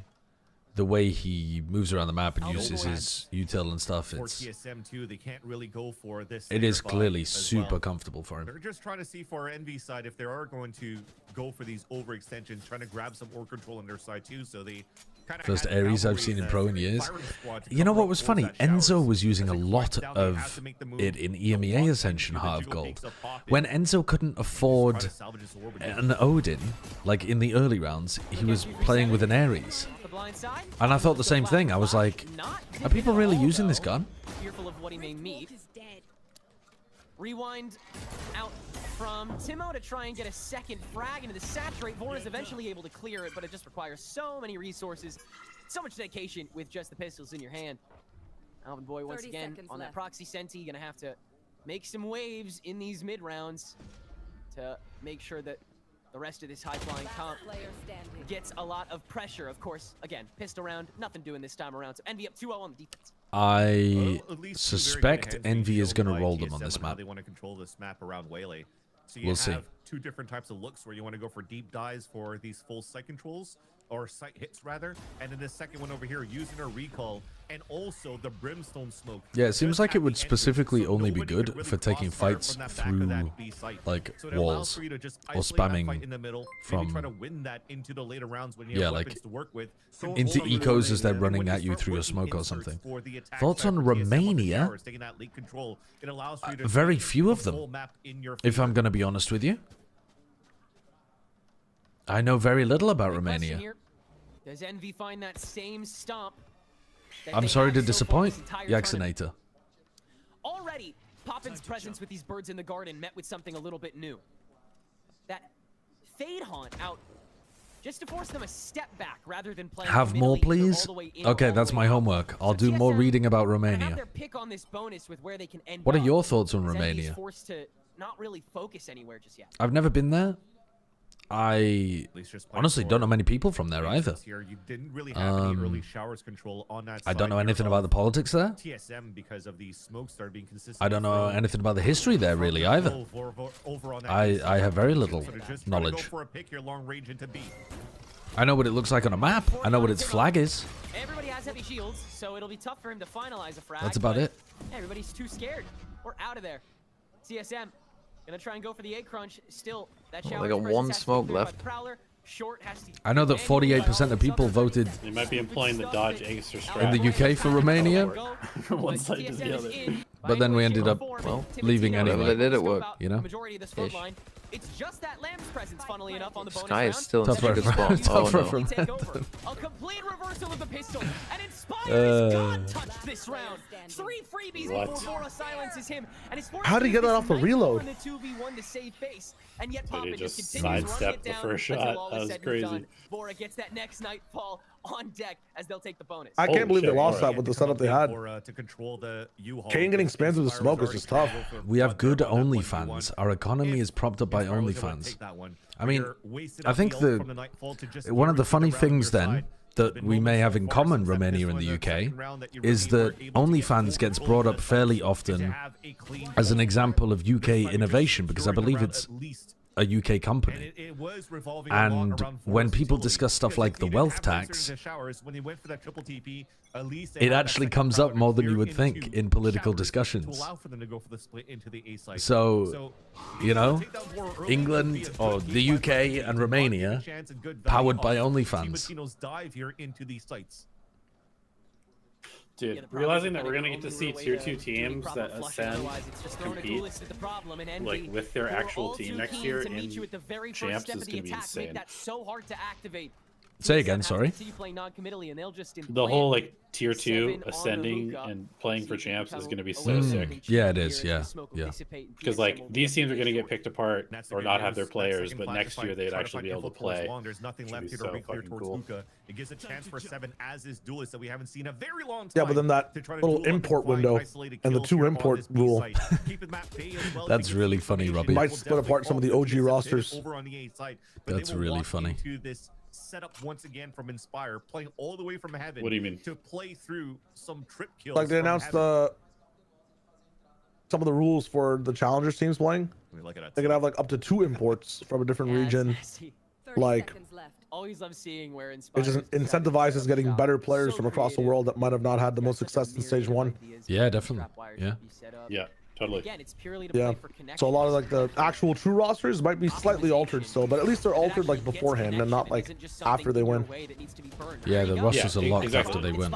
C: the way he moves around the map and uses his util and stuff,
R: For
C: it's
R: TSM too, they can't really go for this.
C: it is
R: layer
C: clearly
R: five as
C: super
R: well.
C: comfortable for him.
R: They're just trying to see for our Envy side if they are going to go for these overextensions, trying to grab some ore control on their side too. So they kind of
C: First Ares I've seen in pro in years. You know what was funny? Enzo was using a lot of it in EMEA Ascension Heart of Gold. When Enzo couldn't afford an Odin, like in the early rounds, he was playing with an Ares. And I thought the same thing. I was like, are people really using this gun?
S: Fearful of what he may meet. Rewind out from Timo to try and get a second frag into the saturate. Vorn is eventually able to clear it, but it just requires so many resources, so much dedication with just the pistols in your hand. Alvin Boy once again on that proxy senti, gonna have to make some waves in these mid rounds to make sure that the rest of this high-flying comp gets a lot of pressure. Of course, again, pistol round, nothing doing this time around. So Envy up 2-0 on the defense.
C: I suspect Envy is going to roll them on this map.
R: They want to control this map around Waylay. So you
C: We'll
R: have
C: see.
R: two different types of looks where you want to go for deep dives for these full site controls, or site hits rather, and then the second one over here using her recall, and also the brimstone smoke.
C: Yeah, it seems like it would specifically only be good for taking fights through like walls or spamming
R: in the middle,
C: from
R: try to win that into the later rounds when you
C: yeah,
R: have
C: like
R: weapons to work with.
C: into ecos as they're running at you through your smoke or something. Thoughts on Romania? Very few of them, if I'm going to be honest with you. I know very little about Romania.
S: Does Envy find that same stomp?
C: I'm sorry to disappoint, Yaxinator.
S: Already, Poppin's presence with these birds in the garden met with something a little bit new. That Fade Haunt out just to force them a step back rather than playing.
C: Have more, please? Okay, that's my homework. I'll do more reading about Romania. What are your thoughts on Romania?
S: Forced to not really focus anywhere just yet.
C: I've never been there. I honestly don't know many people from there either. I don't know anything about the politics there.
R: TSM, because of the smoke started being consistent.
C: I don't know anything about the history there really either. I have very little knowledge. I know what it looks like on a map. I know what its flag is.
S: Everybody has heavy shields, so it'll be tough for him to finalize a frag.
C: That's about it.
S: Everybody's too scared. We're out of there. TSM gonna try and go for the 8 crunch. Still, that shower.
G: They got one smoke left.
C: I know that 48% of people voted
H: They might be employing the dodge Aegis or
C: in the UK for Romania,
H: from one side to the other.
C: but then we ended up leaving anyway.
G: They did it work,
C: you know.
S: Ish. It's just that Lamb's presence, funnily enough, on the bonus
G: Sky is
S: round.
G: still in such a good spot. Oh no.
S: A complete reversal of the pistol, and Inspire is God touched this round. 3 freebies before Bora silences him, and it's
T: How did he get that off the reload?
S: In the 2v1 to save face, and yet
H: Did he
S: Poppin
H: just
S: continues
H: sidestep
S: to
H: the
S: run it
H: first
S: down
H: shot?
S: until all
H: That
S: is
H: was
S: said and
H: crazy.
S: done. Bora gets that next Nightfall on deck as they'll take the bonus.
T: I can't believe they lost that with the setup they had. Kane getting spammed through the smoke is just tough.
C: We have good OnlyFans. Our economy is propped up by OnlyFans. I mean, I think one of the funny things then that we may have in common, Romania and the UK, is that OnlyFans gets brought up fairly often as an example of UK innovation, because I believe it's a UK company. And when people discuss stuff like the wealth tax, it actually comes up more than you would think in political discussions. So, you know, England or the UK and Romania powered by OnlyFans.
H: Dude, realizing that we're gonna get to see tier 2 teams that Ascend compete like with their actual team next year in champs is gonna be insane.
C: Say again, sorry.
H: The whole like tier 2 ascending and playing for champs is going to be so sick.
C: Yeah, it is. Yeah, yeah.
H: Because like these teams are going to get picked apart or not have their players, but next year they'd actually be able to play.
R: There's nothing left here to re-clear towards Hookah. It gives a chance for 7 as is Duelist that we haven't seen a very long time.
T: Yeah, but then that little import window and the 2 import rule.
C: That's really funny, Robbie.
T: Might split apart some of the OG rosters.
C: That's really funny.
R: Set up once again from Inspire, playing all the way from heaven.
H: What do you mean?
R: To play through some trip kills.
T: Like they announced some of the rules for the challengers teams playing. They could have like up to 2 imports from a different region. Like
S: always love seeing where Inspire
T: it just incentivizes getting better players from across the world that might have not had the most success in stage 1.
C: Yeah, definitely. Yeah.
H: Yeah. Totally.
S: Again, it's purely to
T: Yeah.
S: play for connection.
T: So a lot of like the actual true rosters might be slightly altered still, but at least they're altered like beforehand and not like after they win.
C: Yeah, the rosters are locked after they win.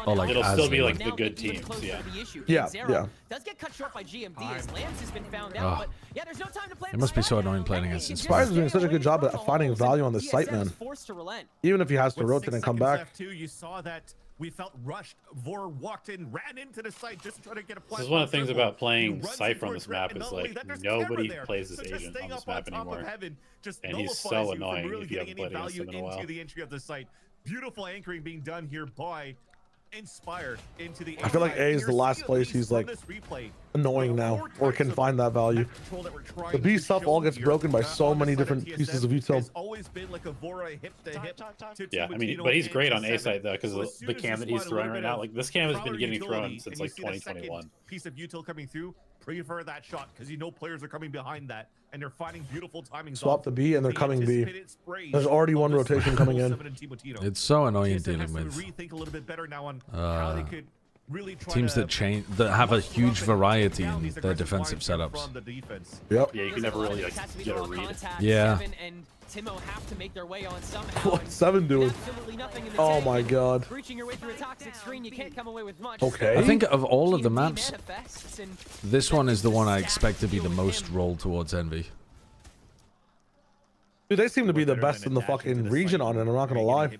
C: Or like
H: it'll
C: as
H: still
C: they
H: be
C: win.
H: like the good teams. Yeah.
T: Yeah, yeah.
S: Does get cut short by GMD as Lance has been found out, but yeah, there's no time to play.
C: It must be so annoying playing against
T: Inspire's
C: Inspire.
T: doing such a good job at finding value on this site, man. Even if he has to rotate and come back.
R: You saw that we felt rushed. Vor walked in, ran into the site just to try to get a
H: This is one of the things about playing Cypher on this map is like nobody plays this agent on this map anymore. And he's so annoying if you haven't played against him in a while.
R: The entry of the site. Beautiful anchoring being done here by Inspire into the
T: I feel like A is the last place he's like annoying now, or can find that value. The B stuff all gets broken by so many different pieces of util.
H: Yeah, I mean, but he's great on A side though, because the cam that he's throwing right now, like this cam has been getting thrown since like 2021.
R: Piece of util coming through, prefer that shot because you know players are coming behind that and they're finding beautiful timing.
T: Swap the B and they're coming B. There's already one rotation coming in.
C: It's so annoying dealing with teams that have a huge variety in their defensive setups.
T: Yep.
H: Yeah, you can never really like get a read.
C: Yeah.
S: Timo have to make their way on somehow.
T: What's Seven doing? Oh my god.
S: Breaching your way through a toxic screen, you can't come away with much.
T: Okay.
C: I think of all of the maps, this one is the one I expect to be the most rolled towards Envy.
T: Dude, they seem to be the best in the fucking region on it, I'm not gonna lie.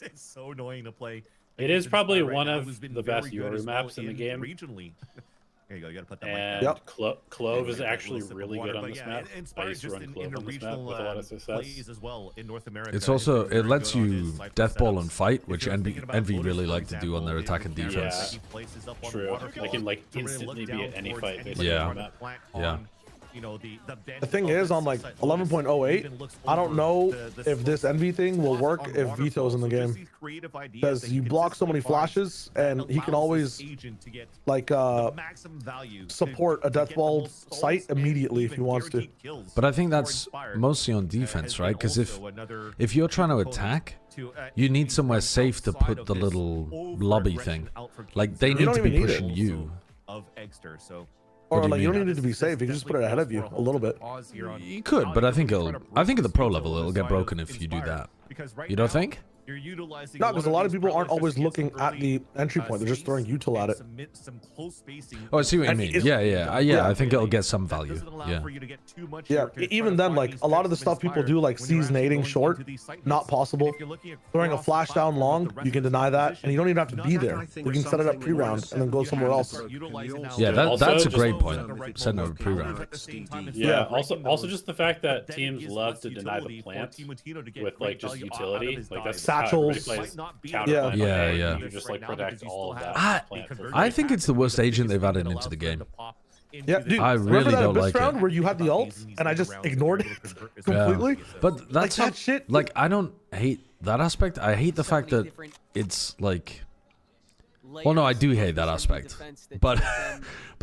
R: It's so annoying to play.
H: It is probably one of the best Yoru maps in the game.
R: Regionally. There you go. You gotta put that.
H: And Clove is actually really good on this map. I used to run Clove on this map with a lot of success.
R: As well in North America.
C: It's also, it lets you deathball and fight, which Envy really like to do on their attack and defense.
H: Yeah, true. They can like instantly be at any fight basically.
C: Yeah. Yeah.
T: The thing is, on like 11.08, I don't know if this Envy thing will work if Vito's in the game. Because you block so many flashes, and he can always like support a death ball site immediately if he wants to.
C: But I think that's mostly on defense, right? Because if you're trying to attack, you need somewhere safe to put the little lobby thing. Like they need to be pushing you.
T: Or like you don't need it to be safe. You can just put it ahead of you a little bit.
C: You could, but I think at the pro level it'll get broken if you do that. You don't think?
T: No, because a lot of people aren't always looking at the entry point. They're just throwing util at it.
C: Oh, I see what you mean. Yeah. I think it'll get some value. Yeah.
T: Yeah. Even then, like a lot of the stuff people do, like seasonating short, not possible. Throwing a flash down long, you can deny that, and you don't even have to be there. You can set it up pre-round and then go somewhere else.
C: Yeah, that's a great point. Setting up pre-round.
H: Yeah. Also, just the fact that teams love to deny the plant with like just utility, like that's
T: satchels.
C: Yeah.
H: You just like protect all of that.
C: I think it's the worst agent they've added into the game.
T: Yeah, dude,
C: I really don't like it.
T: Round where you had the ult and I just ignored it completely.
C: Yeah. But that's
T: like that shit.
C: Like I don't hate that aspect. I hate the fact that it's like. Well, no, I do hate that aspect, but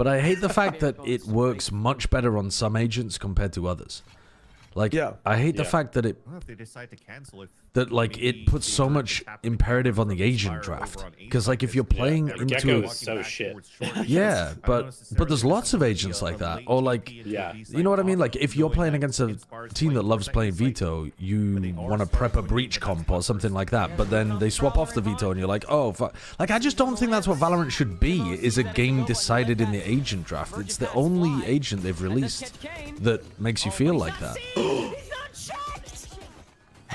C: I hate the fact that it works much better on some agents compared to others. Like, I hate the fact that it puts so much imperative on the agent draft. Because like if you're playing into
H: is so shit.
C: Yeah, but there's lots of agents like that. Or like, you know what I mean? Like if you're playing against a team that loves playing veto, you want to prep a breach comp or something like that. But then they swap off the veto and you're like, oh, fuck. Like I just don't think that's what Valorant should be. Is a game decided in the agent draft. It's the only agent they've released that makes you feel like that.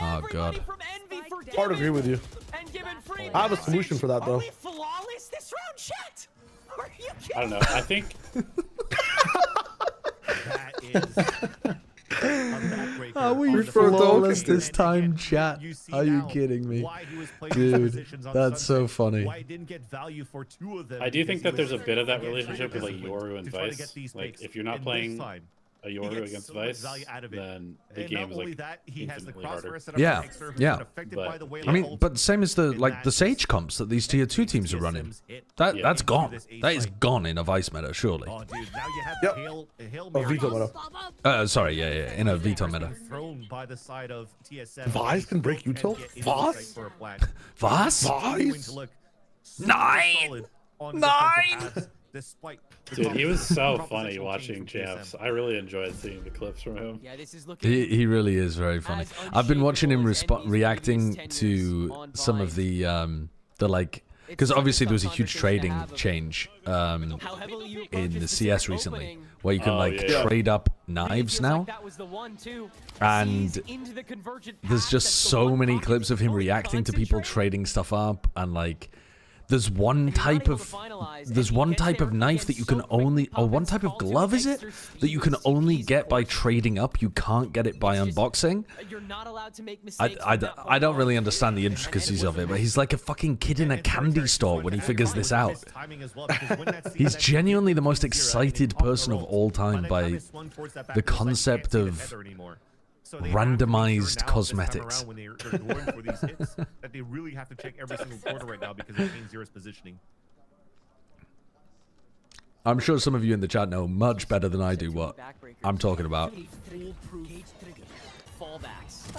C: Oh god.
T: Hard to agree with you. I have a solution for that though.
H: I don't know. I think
C: Are we flawless this time, chat? Are you kidding me? Dude, that's so funny.
H: I do think that there's a bit of that relationship with like Yoru and Vice. Like if you're not playing a Yoru against Vice, then the game is like infinitely harder.
C: Yeah. But, I mean, but same as the Sage comps that these tier 2 teams are running. That's gone. That is gone in a Vice meta, surely.
T: Yep. A veto meta.
C: Sorry, in a veto meta.
T: Vice can break util? Voss?
C: Voss? 9!
H: Dude, he was so funny watching Champs. I really enjoyed seeing the clips from him.
S: Yeah, this is looking
C: He really is very funny. I've been watching him reacting to some of the like, because obviously there was a huge trading change in the CS recently, where you can trade up knives now, and there's just so many clips of him reacting to people trading stuff up, and like there's one type of knife that you can only, or one type of glove, is it, that you can only get by trading up. You can't get it by unboxing. I don't really understand the intricacies of it, but he's like a fucking kid in a candy store when he figures this out. He's genuinely the most excited person of all time by the concept of randomized cosmetics.
R: When they're going for these hits, that they really have to check every single quarter right now because of Kane Zero's positioning.
C: I'm sure some of you in the chat know much better than I do what I'm talking about.
S: Fallbacks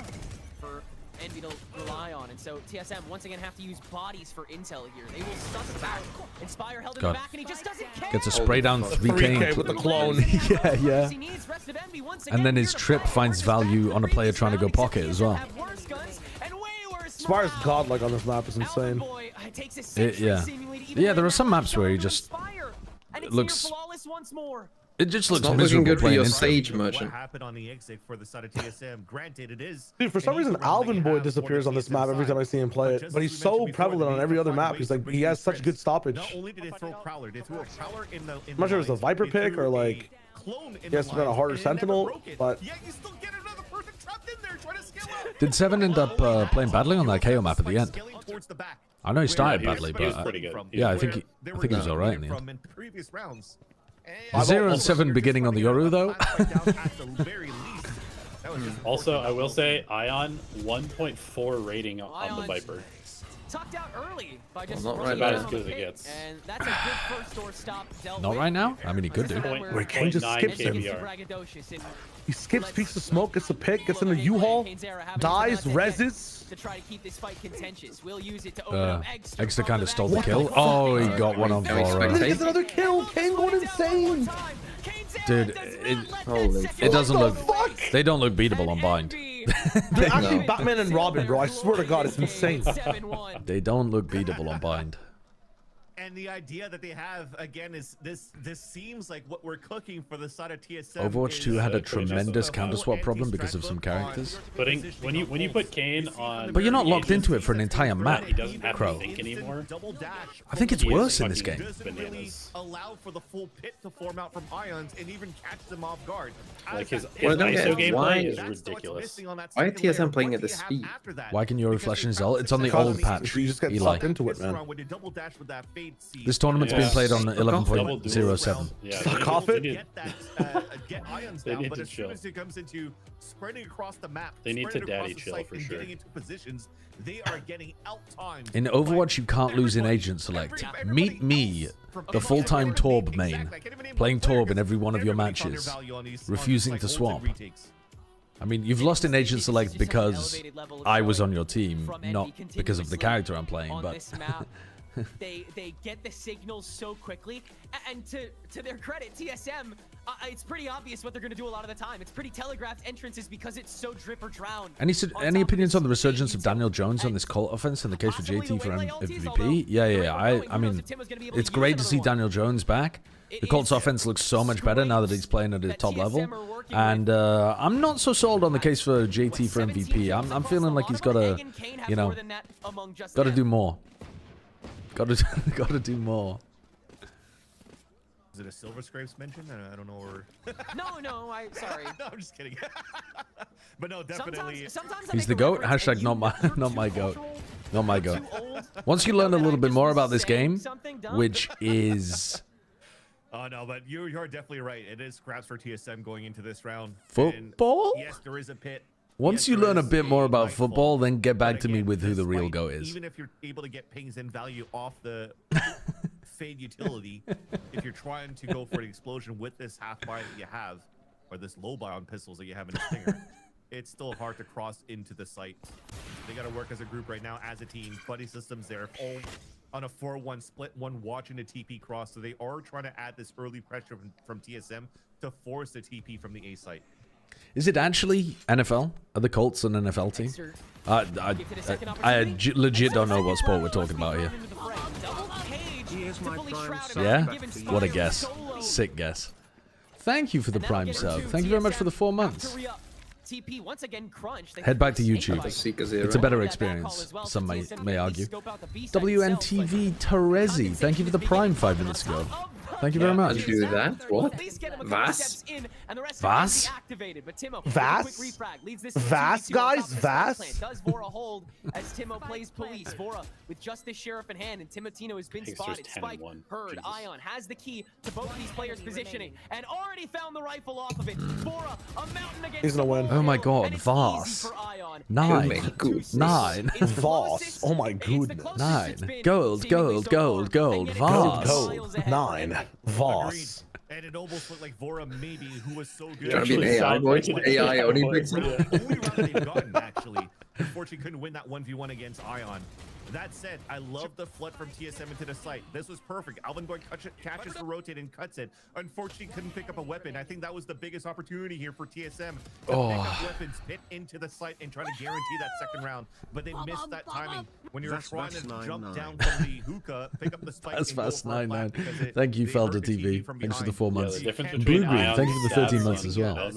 S: for Envy to rely on, and so TSM once again have to use bodies for intel here. They will suss it out. Inspire held in the back, and he just doesn't care.
C: Gets a spray down 3K
T: with the clone.
C: yeah. And then his trip finds value on a player trying to go pocket as well.
T: Spire's godlike on this map is insane.
C: Yeah, there are some maps where he just looks. It just looks
G: not looking good for your Sage merchant.
R: What happened on the exit for the side of TSM? Granted, it is.
T: Dude, for some reason, Alvin Boy disappears on this map every time I see him play it, but he's so prevalent on every other map. He's like, he has such good stoppage.
R: Not only did they throw Prowler, they threw a Prowler in the.
T: I'm not sure if it's a Viper pick or like he has to been a harder Sentinel, but.
R: Yeah, you still get another person trapped in there trying to scale out.
C: Did Seven end up playing badly on that KO map at the end? I know he started badly, but yeah, I think he was alright in the end.
R: Previous rounds.
C: 0 and 7 beginning on the Yoru though.
H: Also, I will say Ion 1.4 rating on the Viper.
S: Tucked out early by just
H: not right about as good as it gets.
S: And that's a good first door stop.
C: Not right now? I mean, he could do.
T: Where Kane just skips him. He skips, peeks the smoke, gets the pick, gets in the U-Haul, dies, reses.
S: To try to keep this fight contentious. We'll use it to open up
C: Extra kind of stole the kill. Oh, he got one on Vora.
T: He gets another kill. Kane going insane.
C: Dude, it doesn't look. They don't look beatable on bind.
T: They're actually Batman and Robin, bro. I swear to God, it's insane.
C: They don't look beatable on bind.
R: And the idea that they have again is this seems like what we're cooking for the side of TSM.
C: Overwatch 2 had a tremendous counter swap problem because of some characters.
H: When you put Kane on,
C: but you're not locked into it for an entire map,
H: he doesn't have
C: Crow.
H: to think anymore.
C: I think it's worse in this game.
R: Allow for the full pit to form out from Ions and even catch them off guard.
H: Like his ISO gameplay is ridiculous.
G: Why is TSM playing at this speed?
C: Why can Yoru flash in his ult? It's on the old patch.
T: You just get sucked into it, man.
C: This tournament's been played on 11.07.
T: Suck off it.
R: Get Ions down, but as soon as it comes into spreading across the map,
H: they need to daddy chill for sure.
R: Getting into positions, they are getting out-timed.
C: In Overwatch, you can't lose in Agent Select. Meet me, the full-time Torb main, playing Torb in every one of your matches, refusing to swap. I mean, you've lost in Agent Select because I was on your team, not because of the character I'm playing, but...
S: they get the signals so quickly, and to their credit, TSM, it's pretty obvious what they're going to do a lot of the time. It's pretty telegraphed entrances because it's so drip or drown.
C: Any opinions on the resurgence of Daniel Jones on this Colt offense in the case for JT for MVP? Yeah. I mean, it's great to see Daniel Jones back. The Colts offense looks so much better now that he's playing at a top level. And I'm not so sold on the case for JT for MVP. I'm feeling like he's got to, you know, got to do more. Got to do more.
R: Is it a Silver Scrapes mention? I don't know. Or
S: no, sorry.
R: No, I'm just kidding. But no, definitely.
S: Sometimes
C: He's the GOAT. Hashtag not my GOAT. Not my GOAT. Once you learn a little bit more about this game, which is...
R: Oh no, but you are definitely right. It is scraps for TSM going into this round.
C: Football?
R: And yes, there is a pit.
C: Once you learn a bit more about football, then get back to me with who the real GOAT is.
R: Even if you're able to get pings and value off the Fade utility, if you're trying to go for an explosion with this half buy that you have, or this low buy on pistols that you have in a stinger, it's still hard to cross into the site. They got to work as a group right now, as a team. Buddy systems there, all on a 4-1 split, one watching the TP cross. So they are trying to add this early pressure from TSM to force the TP from the A site.
C: Is it actually NFL? Are the Colts an NFL team? I legit don't know what sport we're talking about here. Yeah? What a guess. Sick guess. Thank you for the Prime sub. Thank you very much for the 4 months.
S: TP once again crunched.
C: Head back to YouTube.
G: Seekers
C: It's a better experience, some may argue. WNTV Terezi, thank you for the Prime 5 minutes ago. Thank you very much.
G: Do that? What? Vas?
C: Vas?
T: Vas? Vas, guys? Vas?
S: Does Vora hold as Timo plays police? Vora with just the sheriff in hand, and Timotino has been spotted. Spike, Heard, Ion has the key to both these players' positioning, and already found the rifle off of it. Vora, a mountain against
T: He's gonna win.
C: Oh my god, Vas. 9. 9.
T: Vas. Oh my goodness.
C: 9. Gold, gold, gold, gold. Vas.
T: Gold. 9. Vas.
R: And it almost looked like Vora maybe, who was so good.
G: Trying to be an AI voice? AI only makes
R: Only round they've gotten, actually. Unfortunately, couldn't win that 1v1 against Ion. That said, I love the flood from TSM into the site. This was perfect. Alvin Boy catches the rotate and cuts it. Unfortunately, couldn't pick up a weapon. I think that was the biggest opportunity here for TSM to pick up weapons, hit into the site, and try to guarantee that second round. But they missed that timing. When you're trying to jump down from the hookah, pick up the spike.
C: That's fast 9-9. Thank you, Felder TV. Thanks for the 4 months.
H: Yeah,
C: Blue Green, thank you for the 13 months as well.
B: What's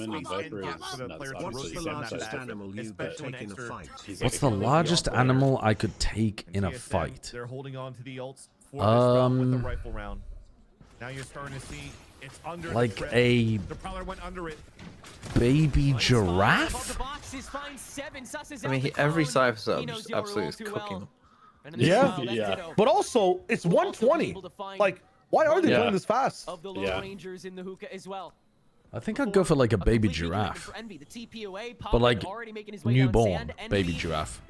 B: the largest animal you've taken in a fight?
C: What's the largest animal I could take in a fight?
R: They're holding on to the ults for this round with the rifle round. Now you're starting to see it's under
C: like
R: the prowler went under it.
C: Baby giraffe?
G: I mean, every Cypher sub absolutely is cooking.
T: Yeah.
R: Yeah.
T: But also, it's 120. Like, why are they playing this fast?
S: Yeah. Rangers in the hookah as well.
C: I think I'd go for like a baby giraffe. But like newborn baby giraffe.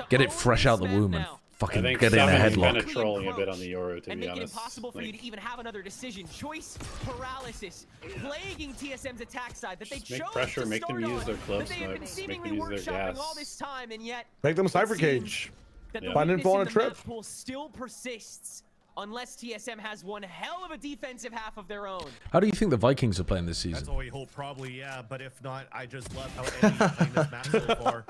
C: Get it fresh out the womb and fucking get in a headlock.
H: Kind of trolling a bit on the Yoru, to
S: And
H: be
S: making it
H: honest.
S: impossible for you to even have another decision. Choice paralysis, plaguing TSM's attack side that they chose
H: Make pressure,
S: to
H: make them
S: start
H: use their
S: on,
H: club
S: that they have been
H: snipes, make
S: seemingly
H: them use their
S: workshopping
H: gas.
S: all this time, and yet
T: Make them Cypher cage.
S: that the
T: Find
S: weakness
T: info on
S: in
T: a
S: the
T: trip.
S: map pool still persists unless TSM has one hell of a defensive half of their own.
C: How do you think the Vikings are playing this season?
R: That's what we hope, probably, yeah. But if not, I just love how Eddie's playing this map so far.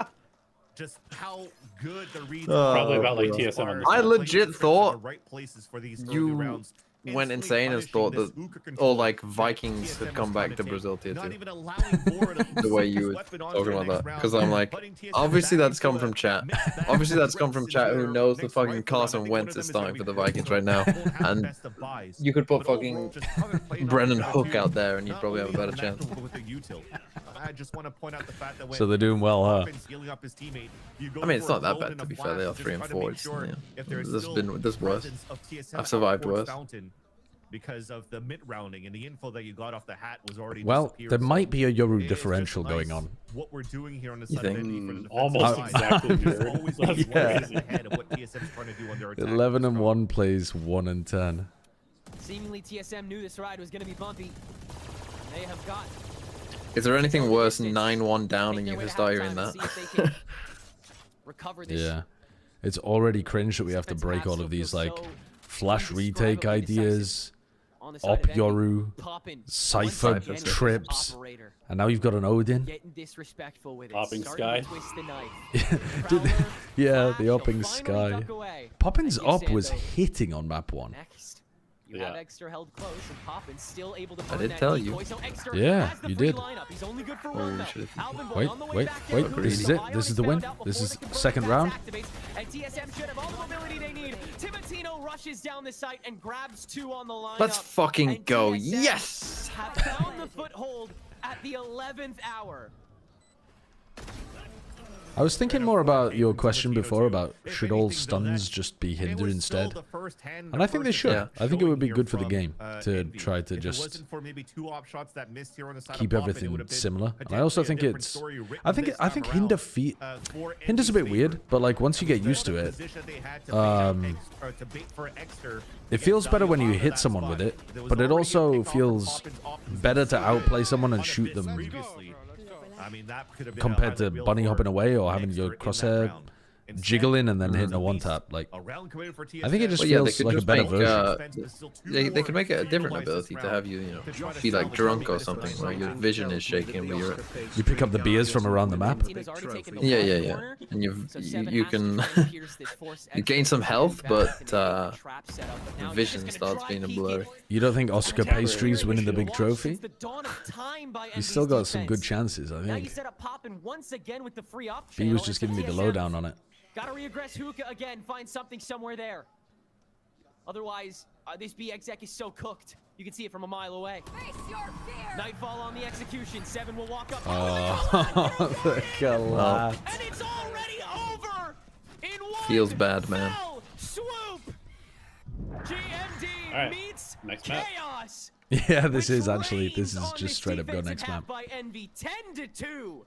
R: Just how good the reads are.
H: Probably about like TSM on this
G: I
H: map.
G: legit thought
R: right places for these early
G: you
R: rounds.
G: went insane and thought that all like Vikings had come back to Brazil tier 2. The way you were talking about that, because I'm like, obviously that's come from chat. Obviously that's come from chat who knows the fucking Carson Wentz is starting for the Vikings right now, and you could put fucking Brennan Hook out there and you'd probably have a better chance.
R: I just want to point out the fact that when
C: So they're doing well, huh?
G: I mean, it's not that bad to be fair. They are 3 and 4. It's, there's worse. I've survived worse.
R: Because of the mid rounding and the info that you got off the hat was already
C: Well, there might be a Yoru differential going on.
R: What we're doing here on the
G: You
R: side of Indy for the defensive
H: Almost
R: side.
H: exactly
R: There's
H: mirrored.
R: always
H: That's
R: these
C: Yeah.
R: ways ahead of what TSM's trying to do on their attack.
C: 11 and 1 plays 1 and 10.
S: Seemingly TSM knew this ride was going to be bumpy. They have got.
G: Is there anything worse than 9-1 down and you just die hearing that?
S: Recover this.
C: Yeah. It's already cringe that we have to break all of these like flash retake ideas, op Yoru, Cypher trips, and now you've got an Odin.
S: Getting disrespectful with it.
H: Popping
S: Starting
H: Sky.
S: to twist the knife.
C: Yeah, the opping
S: Flash will
C: sky.
S: finally duck away.
C: Poppins
S: And you
C: up
S: stand
C: was
S: though.
C: hitting on map 1.
S: Next, you have Exter held close, and Poppins still able to
G: I
S: burn
G: did
S: that
G: tell
S: decoy.
G: you.
S: So Exter
C: Yeah,
S: has the
C: you
S: free
C: did.
S: lineup. He's only good for
G: Oh,
S: one, though.
G: shit.
S: Alvin Boy
C: Wait,
S: on the way
C: wait,
S: back
C: wait.
S: in.
C: This is it. This is the win. This is second round.
S: Activates, and TSM should have all the mobility they need. Timotino rushes down the site and grabs 2 on the lineup.
G: Let's fucking
S: And
G: go.
S: TSM
G: Yes!
S: have found the foothold at the 11th hour.
C: I was thinking more about your question before about should all stuns just be hinder instead, and I think they should.
G: Yeah.
C: I think it would be good for the game to try to just keep everything similar. And I also think it's, I think hinder feet, hinder's a bit weird, but like once you get used to it, it feels better when you hit someone with it, but it also feels better to outplay someone and shoot them
R: I mean, that could have been
C: compared to
R: either built
C: bunny
R: for
C: hopping away or having your
R: Exter in that
C: crosshair
R: round.
C: jiggling and then hitting a one tap. Like,
R: A round committed for TSM.
C: I think it just
G: Well, yeah, they
C: feels
G: could
C: like a
G: just
C: better
G: make,
C: version.
G: they could make it a different ability to have you, be like drunk or something, where your vision is shaking, but
C: You pick up the beers from around the map.
G: yeah, and you can you gain some health, but the vision starts being blurry.
C: You don't think Oscar Pastry's winning the big trophy? He's still got some good chances, I think. B was just giving me the lowdown on it.
S: Gotta reaggress Hookah again, find something somewhere there. Otherwise, this B exec is so cooked. You can see it from a mile away. Nightfall on the execution. 7 will walk up.
C: Oh, the collapse.
S: And it's already over! In one
G: Feels bad, man.
S: swoop! GMD meets chaos!
C: Yeah, this is just straight up go next map.
S: By Envy, 10-2.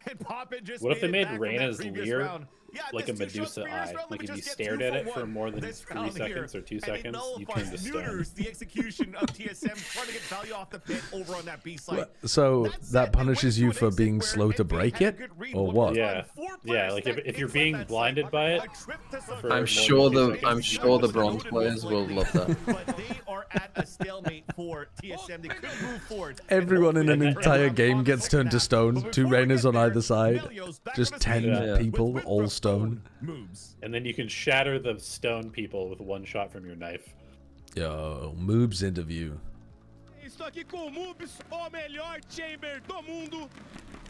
J: And Poppin just
H: What if they made
J: back from that
H: Reyna's
J: previous
H: leer
J: round. Yeah,
H: like a
J: this just
H: Medusa
J: previous
H: eye?
J: round,
H: Like
J: let
H: if
J: me
H: you
J: just get
H: stared
J: 2
H: at it
J: for
H: for
J: 1
H: more than
J: this
H: 3
J: round
H: seconds
J: here,
H: or 2
J: and it
H: seconds, you turn
J: nullifies
H: to stone.
J: neuters the execution of TSM trying to get value off the pit over on that B side.
C: So that punishes you for being slow to break it, or what?
H: Yeah, like if you're being blinded by it. for
G: I'm
H: more
G: sure
H: than 2 seconds,
G: I'm
H: you
G: sure
H: turn
G: the
H: to
G: bronze
H: stone.
G: players will love that.
J: But they are at a stalemate for TSM. They could move forward.
C: Everyone in an entire game gets turned to stone. 2 Reyners on either side. Just 10 people, all stone.
H: And then you can shatter the stone people with 1 shot from your knife.
C: Yo, Moob's interview.
A: Estou aqui com o Moobs, o melhor chamber do mundo.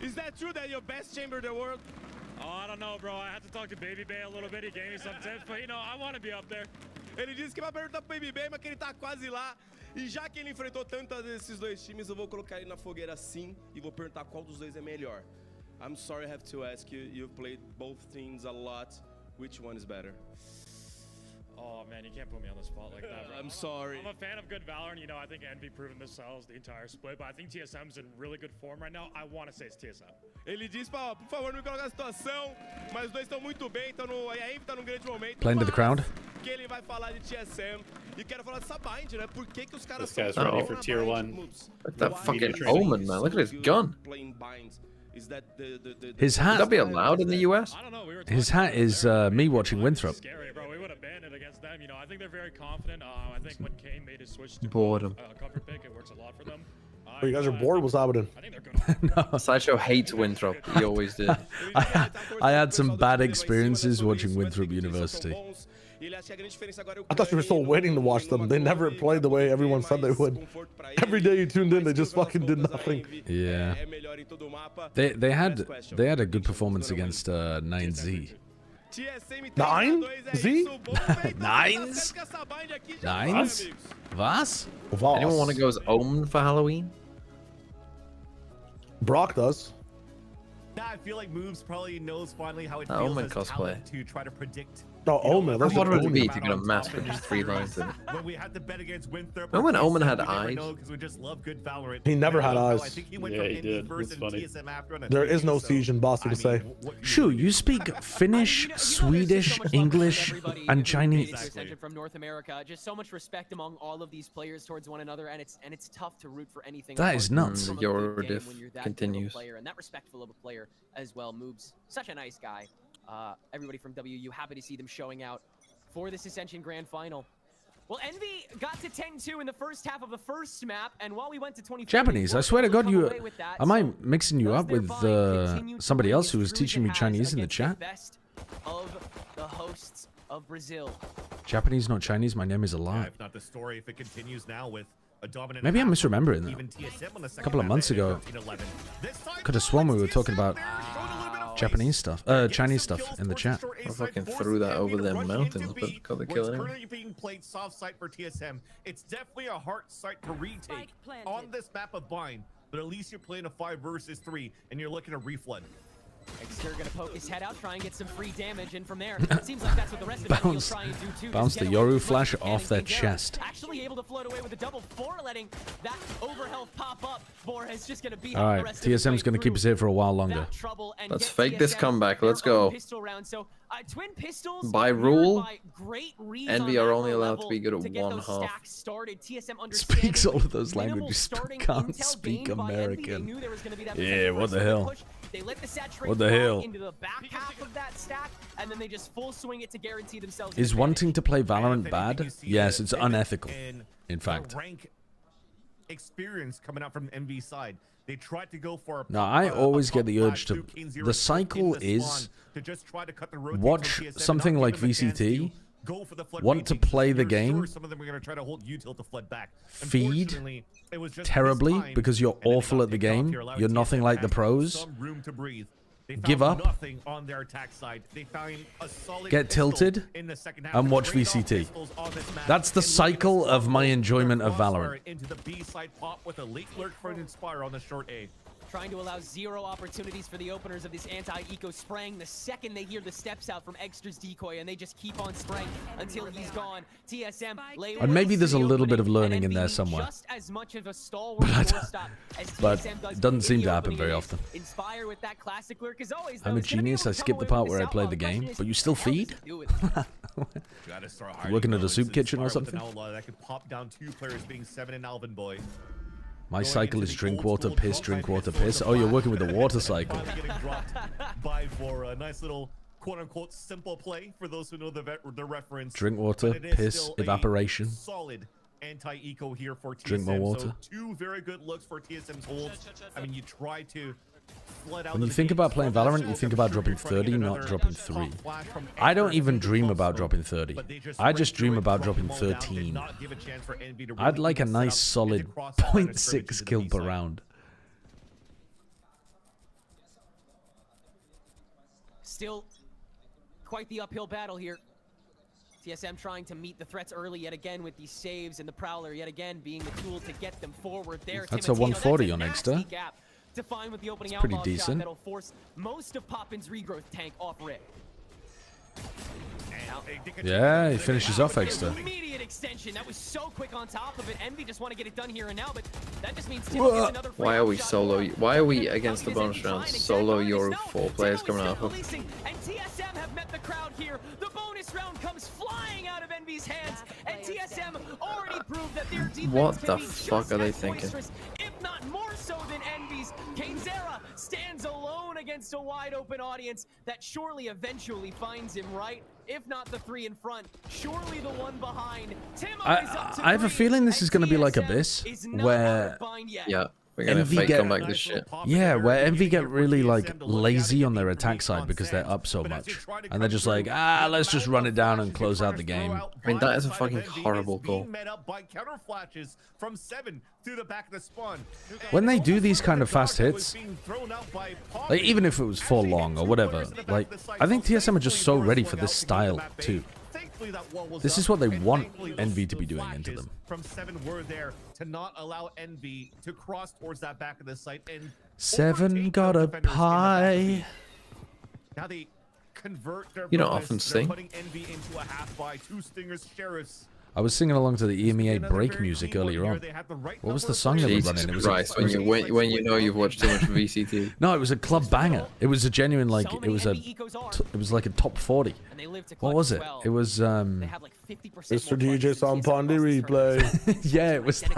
A: Is that true that you're best chamber in the world?
D: Oh, I don't know, bro. I had to talk to Baby Bay a little bit. He gave me some tips, but you know, I want to be up there.
A: Ele disse que vai perguntar pro Baby Bay, mas que ele tá quase lá. E já que ele enfrentou tantas vezes esses 2 times, eu vou colocar ele na fogueira sim e vou perguntar qual dos 2 é melhor. I'm sorry I have to ask you. You've played both teams a lot. Which one is better?
D: Oh man, you can't put me on the spot like that, bro.
A: I'm sorry.
D: I'm a fan of good Valor, and you know, I think Envy proven themselves the entire split, but I think TSM's in really good form right now. I want to say it's TSM.
A: Ele disse pra, por favor, não me colocar na situação, mas os 2 estão muito bem, a Envy tá num grande momento.
C: Playing to the crowd.
A: Que ele vai falar de TSM. E quero falar dessa bind, né? Por que os caras
H: This guy's ready for tier 1.
G: Look at that fucking Omen, man. Look at his gun.
C: His hat.
G: Would that be allowed in the US?
C: His hat is me watching Winthrop.
D: Scary, bro. We would have banned it against them. You know, I think they're very confident. I think when Kane made his switch to
G: Boredom.
D: cover pick, it works a lot for them.
T: Oh, you guys are bored? What's happening?
G: Sideshow hates Winthrop. He always did.
C: I had some bad experiences watching Winthrop University.
T: I thought you were still waiting to watch them. They never played the way everyone said they would. Every day you tuned in, they just fucking did nothing.
C: Yeah. They had a good performance against 9Z.
T: 9Z?
C: 9s? 9s? Was?
G: Anyone want to go as Omen for Halloween?
T: Brock does.
R: I feel like Moves probably knows finally how it
G: That
R: feels
G: Omen
R: as
G: cosplay.
R: talent to try to predict.
T: No, Omen.
G: How hard would it be to get a mask with just 3 lines in it?
R: When we had to bet against Winthrop,
G: Remember when Omen had
R: we never
G: eyes?
R: know 'cause we just love good Valorant.
T: He never had
R: I
T: eyes.
R: think he went
H: Yeah,
R: from
H: he
R: Indy
H: did.
R: first
H: It's
R: and
H: funny.
R: TSM after on a
T: There is no
R: 3,
T: siege in Boston to say.
C: Shu, you speak Finnish, Swedish, English, and Chinese.
S: Ascension from North America. Just so much respect among all of these players towards one another, and it's tough to root for anything.
C: That is
S: apart
C: nuts.
S: from a
G: Your
S: good game
G: diff
S: when you're that
G: continues.
S: good of a player and that respectful of a player as well. Moves such a nice guy. Everybody from WU happy to see them showing out for this Ascension Grand Final. Well, Envy got to 10-2 in the first half of the first map, and while we went to 24,
C: Japanese. I swear to God, am I mixing you up with somebody else who was teaching me Chinese in the chat?
S: Best of the hosts of Brazil.
C: Japanese, not Chinese. My name is a
R: Yeah,
C: lie.
R: if not the story, if it continues now with a dominant.
C: Maybe I'm
R: half,
C: misremembering that.
R: even TSM on the
C: A
R: second
C: couple of
R: half
C: months
R: at
C: ago,
R: 13-11. This time,
C: could have sworn we were talking about Japanese stuff, Chinese stuff in the chat.
G: I fucking threw that over them mountains, but got the kill
R: It's
G: anyway.
R: currently being played soft site for TSM. It's definitely a hard site to retake on this map of Bind, but at least you're playing a 5 versus 3, and you're looking to reflood.
S: Exter gonna poke his head out, try and get some free damage, and from there, it seems like that's what the rest of them will try and do too.
C: Bounce the Yoru flash off their chest.
S: Actually able to float away with a double 4, letting that overhealth pop up. Bor is just gonna beat
C: All right, TSM's going to keep us here for a while longer.
G: Let's fake this comeback. Let's go.
S: Twin pistols
G: By rule,
S: by great reads
G: Envy
S: on
G: are
S: macro
G: only allowed
S: level
G: to be good at
S: to get
G: one
S: those
G: half.
S: stacks started. TSM
C: Speaks all of those
S: minimal
C: languages, but
S: starting
C: can't
S: intel
C: speak
S: gained by Envy. They
C: American.
S: knew there was gonna be that
C: Yeah,
S: potential for
C: what
S: a
C: the
S: solo
C: hell?
S: push. They let the saturate
C: What the hell?
S: into the back half of that stack, and then they just full swing it to guarantee themselves.
C: Is wanting to play Valorant bad? Yes, it's unethical. In fact.
R: Rank experience coming out from MV side. They tried to go for
C: No, I always get the urge to. The cycle is watch something like VCT, want to play the game, feed terribly because you're awful at the game, you're nothing like the pros, give up, get tilted, and watch VCT. That's the cycle of my enjoyment of Valorant.
S: Trying to allow zero opportunities for the openers of this anti-eco, spraying the second they hear the steps out from Extra's decoy, and they just keep on spraying until he's gone. TSM,
C: And maybe there's a little bit of learning in there somewhere.
S: Just as much of a stalwart doorstop as
C: But
S: TSM does
C: it doesn't seem
S: in
C: to
S: the
C: happen
S: opening
C: very
S: game.
C: often.
S: Inspire with that classic lurk as always.
C: I'm a genius, I skip the part where I play the game, but you still feed? Working at a soup kitchen or something?
R: That could pop down 2 players being 7 and Alvin Boy.
C: My cycle is drink water, piss, drink water, piss. Oh, you're working with the water cycle.
R: By for a nice little quote-unquote simple play for those who know the reference.
C: Drink water, piss, evaporation.
R: Solid anti-eco here for TSM.
C: Drink more water.
R: So 2 very good looks for TSM's holds. I mean, you try to flood out.
C: When you think about playing Valorant, you think about dropping 30, not dropping 3. I don't even dream about dropping 30. I just dream about dropping 13. I'd like a nice solid 0.6 kill per round.
S: Still quite the uphill battle here. TSM trying to meet the threats early yet again with these saves, and the Prowler yet again being the tool to get them forward. There,
C: That's a 140 on Extra.
S: To find with the opening
C: It's pretty
S: outlaw
C: decent.
S: shot that'll force most of Poppin's regrowth tank off rip.
C: Yeah, he finishes off Extra.
S: Immediate extension. That was so quick on top of it. Envy just want to get it done here and now, but that just means Tim gets another free
G: Why are we
S: shot.
G: solo? Why are we against the bonus round? Solo your 4 players coming out.
S: And TSM have met the crowd here. The bonus round comes flying out of Envy's hands, and TSM already proved that their defense
G: What
S: can
G: the
S: be
G: fuck
S: just
G: are they
S: as
G: thinking?
S: boisterous, if not more so than Envy's. Kenzera stands alone against a wide open audience that surely eventually finds him right. If not the 3 in front, surely the 1 behind.
C: I have a feeling this is going to be like Abyss, where
G: Yeah, we're gonna
C: Envy
G: fake
C: get,
G: comeback this shit.
C: yeah, where Envy get really like lazy on their attack side because they're up so much, and they're just like, let's just run it down and close out the game.
G: I mean, that is a fucking horrible goal.
R: From 7 through the back of the spawn.
C: When they do these kind of fast hits, like even if it was for long or whatever, like I think TSM are just so ready for this style too. This is what they want Envy to be doing into them.
R: From 7 were there to not allow Envy to cross towards that back of the site, and
C: 7 got a pie.
R: now they convert their
G: You don't
R: bonus.
G: often
R: They're
G: sing.
R: putting Envy into a half by 2 Stingers Sheriffs.
C: I was singing along to the EMEA break music earlier on. What was the song they were
G: Jesus
C: running? It was
G: Christ, when you know you've watched too much VCT.
C: No, it was a club banger. It was a genuine like it was like a top 40. What was it? It was
T: Mr. DJ Sampandi replay.
C: yeah, it was that.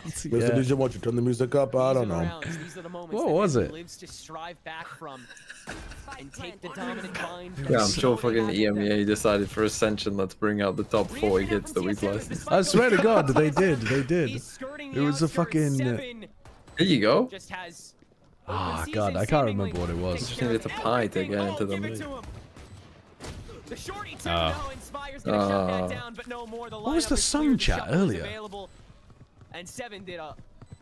T: Mr.
C: Yeah.
T: DJ, won't you turn the music up? I don't know.
C: What was it?
S: Lives to strive back from and take the dominant bind.
G: Yeah, I'm sure fucking EMEA decided for Ascension, let's bring out the top 40 hits that we play.
C: I swear to God, they did. They did. It was a fucking.
G: There you go.
C: Ah, God, I can't remember what it was.
G: Just needed a pie to get into the mood.
C: What was the song chat earlier?
S: And 7 did a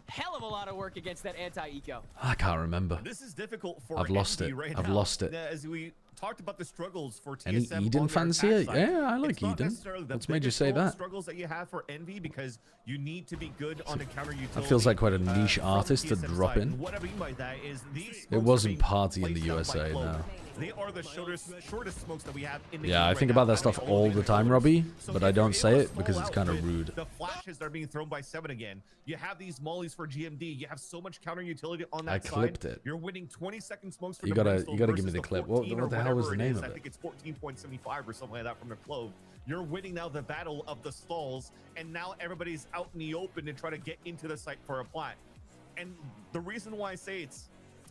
S: hell of a lot of work against that anti-eco.
C: I can't remember.
R: This is difficult for
C: I've lost
R: Envy
C: it.
R: right
C: I've
R: now.
C: lost it.
R: As we talked about the struggles for TSM.
C: Any Eden
R: on their
C: fancy
R: attack
C: it?
R: side.
C: Yeah, I like
R: It's not
C: Eden.
R: necessarily the
C: What's made you
R: biggest
C: say
R: role
C: that?
R: struggles that you have for Envy, because you need to be good on the counter utility.
C: That feels like quite a niche
R: from
C: artist to
R: TSM
C: drop
R: side.
C: in.
R: What I mean by that is these
C: It
R: smokes are
C: wasn't
R: being
C: party in the
R: placed out by
C: USA,
R: Clove.
C: no.
R: They are the shortest smokes that we have in the
C: Yeah,
R: game
C: I
R: right
C: think
R: now,
C: about that
R: and
C: stuff
R: they
C: all
R: only
C: the
R: get
C: time,
R: close.
C: Robbie,
R: So
C: but
R: if
C: I
R: you're
C: don't
R: able
C: say
R: to
C: it because
R: stall
C: it's
R: out
C: kind of
R: with
C: rude.
R: The flashes that are being thrown by 7 again. You have these mollies for GMD. You have so much counter utility on that
C: I
R: side.
C: clipped it.
R: You're winning 20-second smokes for
C: You
R: the
C: gotta
R: Brimstone
C: give me
R: versus
C: the clip.
R: 14
C: What
R: or
C: the hell was
R: whatever
C: the
R: it
C: name
R: is.
C: of
R: I
C: it?
R: think it's 14.75 or something like that from the Clove. You're winning now the battle of the stalls, and now everybody's out in the open to try to get into the site for a plat. And the reason why I say it's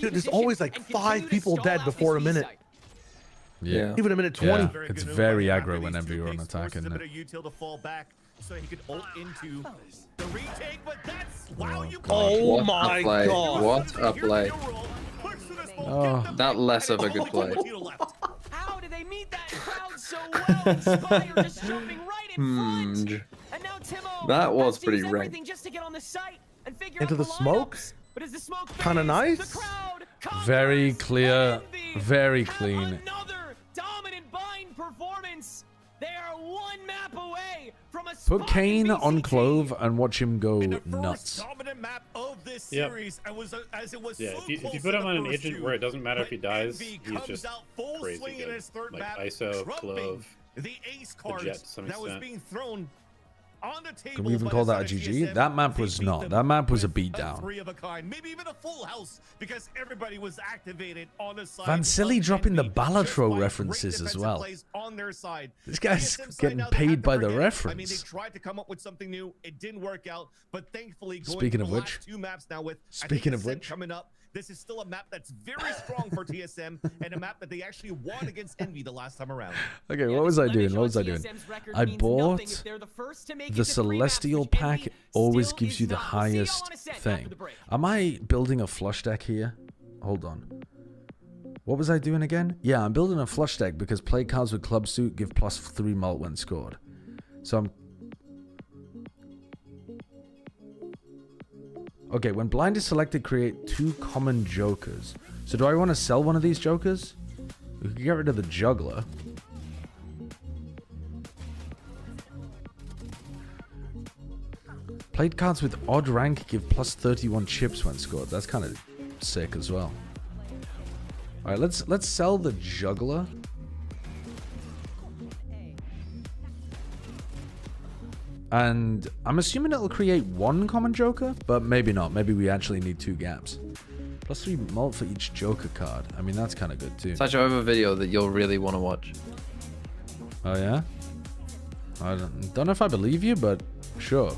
T: Dude, there's always like 5 people dead before a minute.
C: Yeah.
T: Even a minute 20.
C: Yeah. It's very aggro whenever you're on attack, isn't it?
R: Util to fall back. so he could ult into the retake, but that's wow, you
T: Oh my god.
G: What a play.
C: Oh,
G: that less of a good play.
S: How do they meet that crowd so well? Inspire just jumping right in front. And now Timo
G: That was pretty
S: has to use
G: rank.
S: everything just to get on the site and figure
T: Into
S: out
T: the smoke?
S: lineups. But as the smoke
T: Kind of
S: fades,
T: nice.
S: the crowd
C: very clear, very clean.
S: another dominant bind performance. They are one map away from a
C: Put Kane on Clove and watch him go nuts.
R: dominant map of this
H: Yep.
R: series, and was as it was
H: Yeah,
R: so
H: if you
R: close
H: put
R: in
H: him
R: the
H: on an
R: first
H: agent
R: two,
H: where it doesn't matter if he
R: but
H: dies,
R: Envy
H: he's
R: comes
H: just
R: out full
H: crazy
R: swing in
H: good.
R: his third
H: Like
R: map,
H: ISO,
R: trumping
H: Clove,
R: the ace
H: the Jet to
R: cards
H: some
R: that was
H: extent.
R: being thrown on the table.
C: Can we even
R: by
C: call
R: the
C: that a
R: side of
C: GG?
R: TSM.
C: That map was not. That map was a
R: A
C: beatdown.
R: three of a kind, maybe even a full house, because everybody was activated on the side.
C: Vansili
R: of
C: dropping the
R: Envy,
C: Balatro
R: just by great
C: references as
R: defensive
C: well.
R: plays on their side.
C: This guy's
R: TSM side
C: getting
R: now, they
C: paid
R: have to
C: by the
R: forget it. I mean, they
C: reference.
R: tried to come up with something new. It didn't work out, but thankfully, going
C: Speaking
R: to
C: of
R: the
C: which-
R: last two maps now with
C: Speaking of
R: Ascent
C: which-
R: coming up. This is still a map that's very strong for TSM and a map that they actually won against Envy the last time around.
C: Okay, what was I doing? What was I doing? I bought the Celestial pack. Always gives you the highest thing. Am I building a flush deck here? Hold on. What was I doing again? Yeah, I'm building a flush deck because play cards with club suit give +3 mult when scored. So I'm... Okay, when blind is selected, create 2 common jokers. So do I want to sell one of these jokers? We can get rid of the juggler. Played cards with odd rank give +31 chips when scored. That's kind of sick as well. All right, let's sell the juggler. And I'm assuming it'll create 1 common joker, but maybe not. Maybe we actually need 2 gaps. +3 mult for each joker card. I mean, that's kind of good too.
G: Such a video that you'll really want to watch.
C: Oh yeah? I don't know if I believe you, but sure.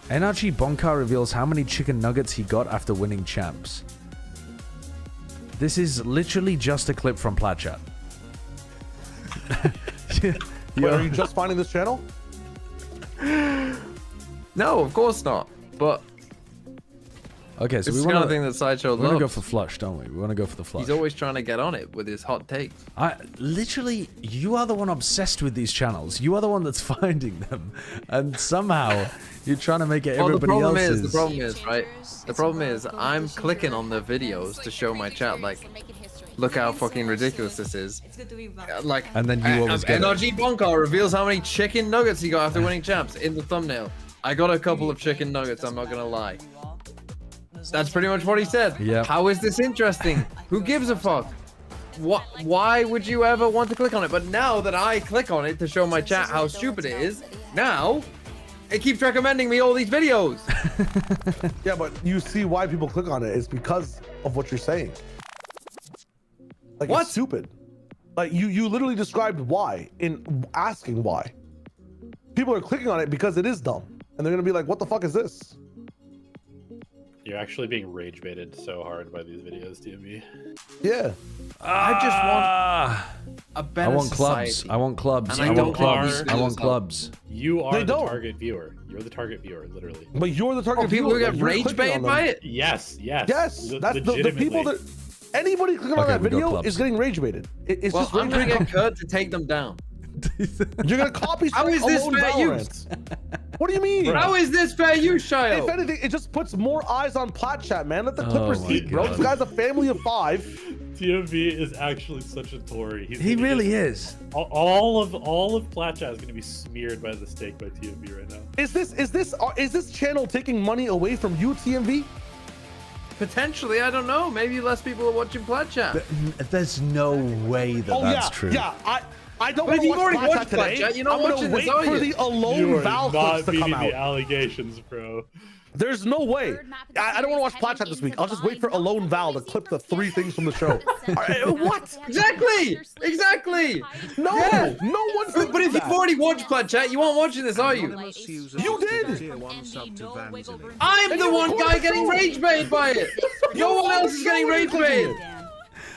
C: NRG Bonkar reveals how many chicken nuggets he got after winning champs. This is literally just a clip from Platchat.
T: Wait, are you just finding this channel?
G: No, of course not. But
C: okay, so
G: it's
C: we
G: the
C: want
G: kind of thing that Sideshow
C: we want to
G: loves.
C: go for flush, don't we? We want to go for the flush.
G: He's always trying to get on it with his hot takes.
C: Literally, you are the one obsessed with these channels. You are the one that's finding them, and somehow you're trying to make it everybody else's.
G: The problem is, right? The problem is, I'm clicking on the videos to show my chat, like, look how fucking ridiculous this is. Like,
C: and then you always get
G: NRG Bonkar reveals how many chicken nuggets he got after winning champs in the thumbnail. I got a couple of chicken nuggets, I'm not gonna lie. That's pretty much what he said.
C: Yeah.
G: How is this interesting? Who gives a fuck? What? Why would you ever want to click on it? But now that I click on it to show my chat how stupid it is, now it keeps recommending me all these videos.
T: Yeah, but you see why people click on it. It's because of what you're saying. Like,
G: What?
T: it's stupid. Like, you literally described why in asking why. People are clicking on it because it is dumb. And they're going to be like, what the fuck is this?
H: You're actually being rage baited so hard by these videos, TME.
T: Yeah.
G: I just want a better
C: I want clubs.
G: society.
C: I want clubs.
G: And
C: I
G: I
C: want
G: don't
C: clubs.
G: think
C: I
G: these
C: want
G: videos
C: clubs.
H: You are
T: They
H: the
T: don't.
H: target viewer. You're the target viewer, literally.
T: But you're the target
G: people who
T: viewer.
G: get
T: You're
G: rage
T: clicking
G: baited
T: on
G: by
T: them.
G: it?
H: Yes, yes.
T: Yes, that's the people that... Anybody clicking on
C: Okay,
T: that
C: we go
T: video
C: clubs.
T: is getting rage baited. It's
G: Well,
T: just
G: I'm
T: rage
G: gonna
T: baited.
G: get Kurt to take them down.
T: You're gonna copy
G: How is this
T: alone
G: fair
T: Valorant.
G: use?
T: What do you mean?
G: How is this fair use,
T: If
G: Shio?
T: anything, it just puts more eyes on Plat Chat, man. Let the
C: Oh
T: Clippers
C: my
T: eat, bro.
C: God.
T: This guy's a family of 5.
H: TMV is actually such a Tory.
C: He really is.
H: All of Platchat is going to be smeared by the stake by TMV right now.
T: Is this channel taking money away from you, TMV?
G: Potentially, I don't know. Maybe less people are watching Plat Chat.
C: There's no way that that's true.
T: Yeah, I don't
G: But
T: want
G: if
T: to
G: you've
T: watch
G: already
T: Plat
G: watched
T: Chat today.
G: Plat Chat, you're not
T: I'm gonna
G: watching
T: wait
G: this, are
T: for
G: you?
T: the
H: You
T: alone
H: are
T: Val
H: not
T: clips to come
H: beating
T: out.
H: the allegations, bro.
T: There's no way. I don't want to watch Plat Chat this week. I'll just wait for Alone Val to clip the 3 things from the show. What?
G: Exactly!
T: No,
G: Yeah.
T: no one's
G: But if you've already watched Plat Chat, you aren't watching this, are you?
T: You did!
G: I'm the one guy getting rage baited by it! No one else is getting rage baited!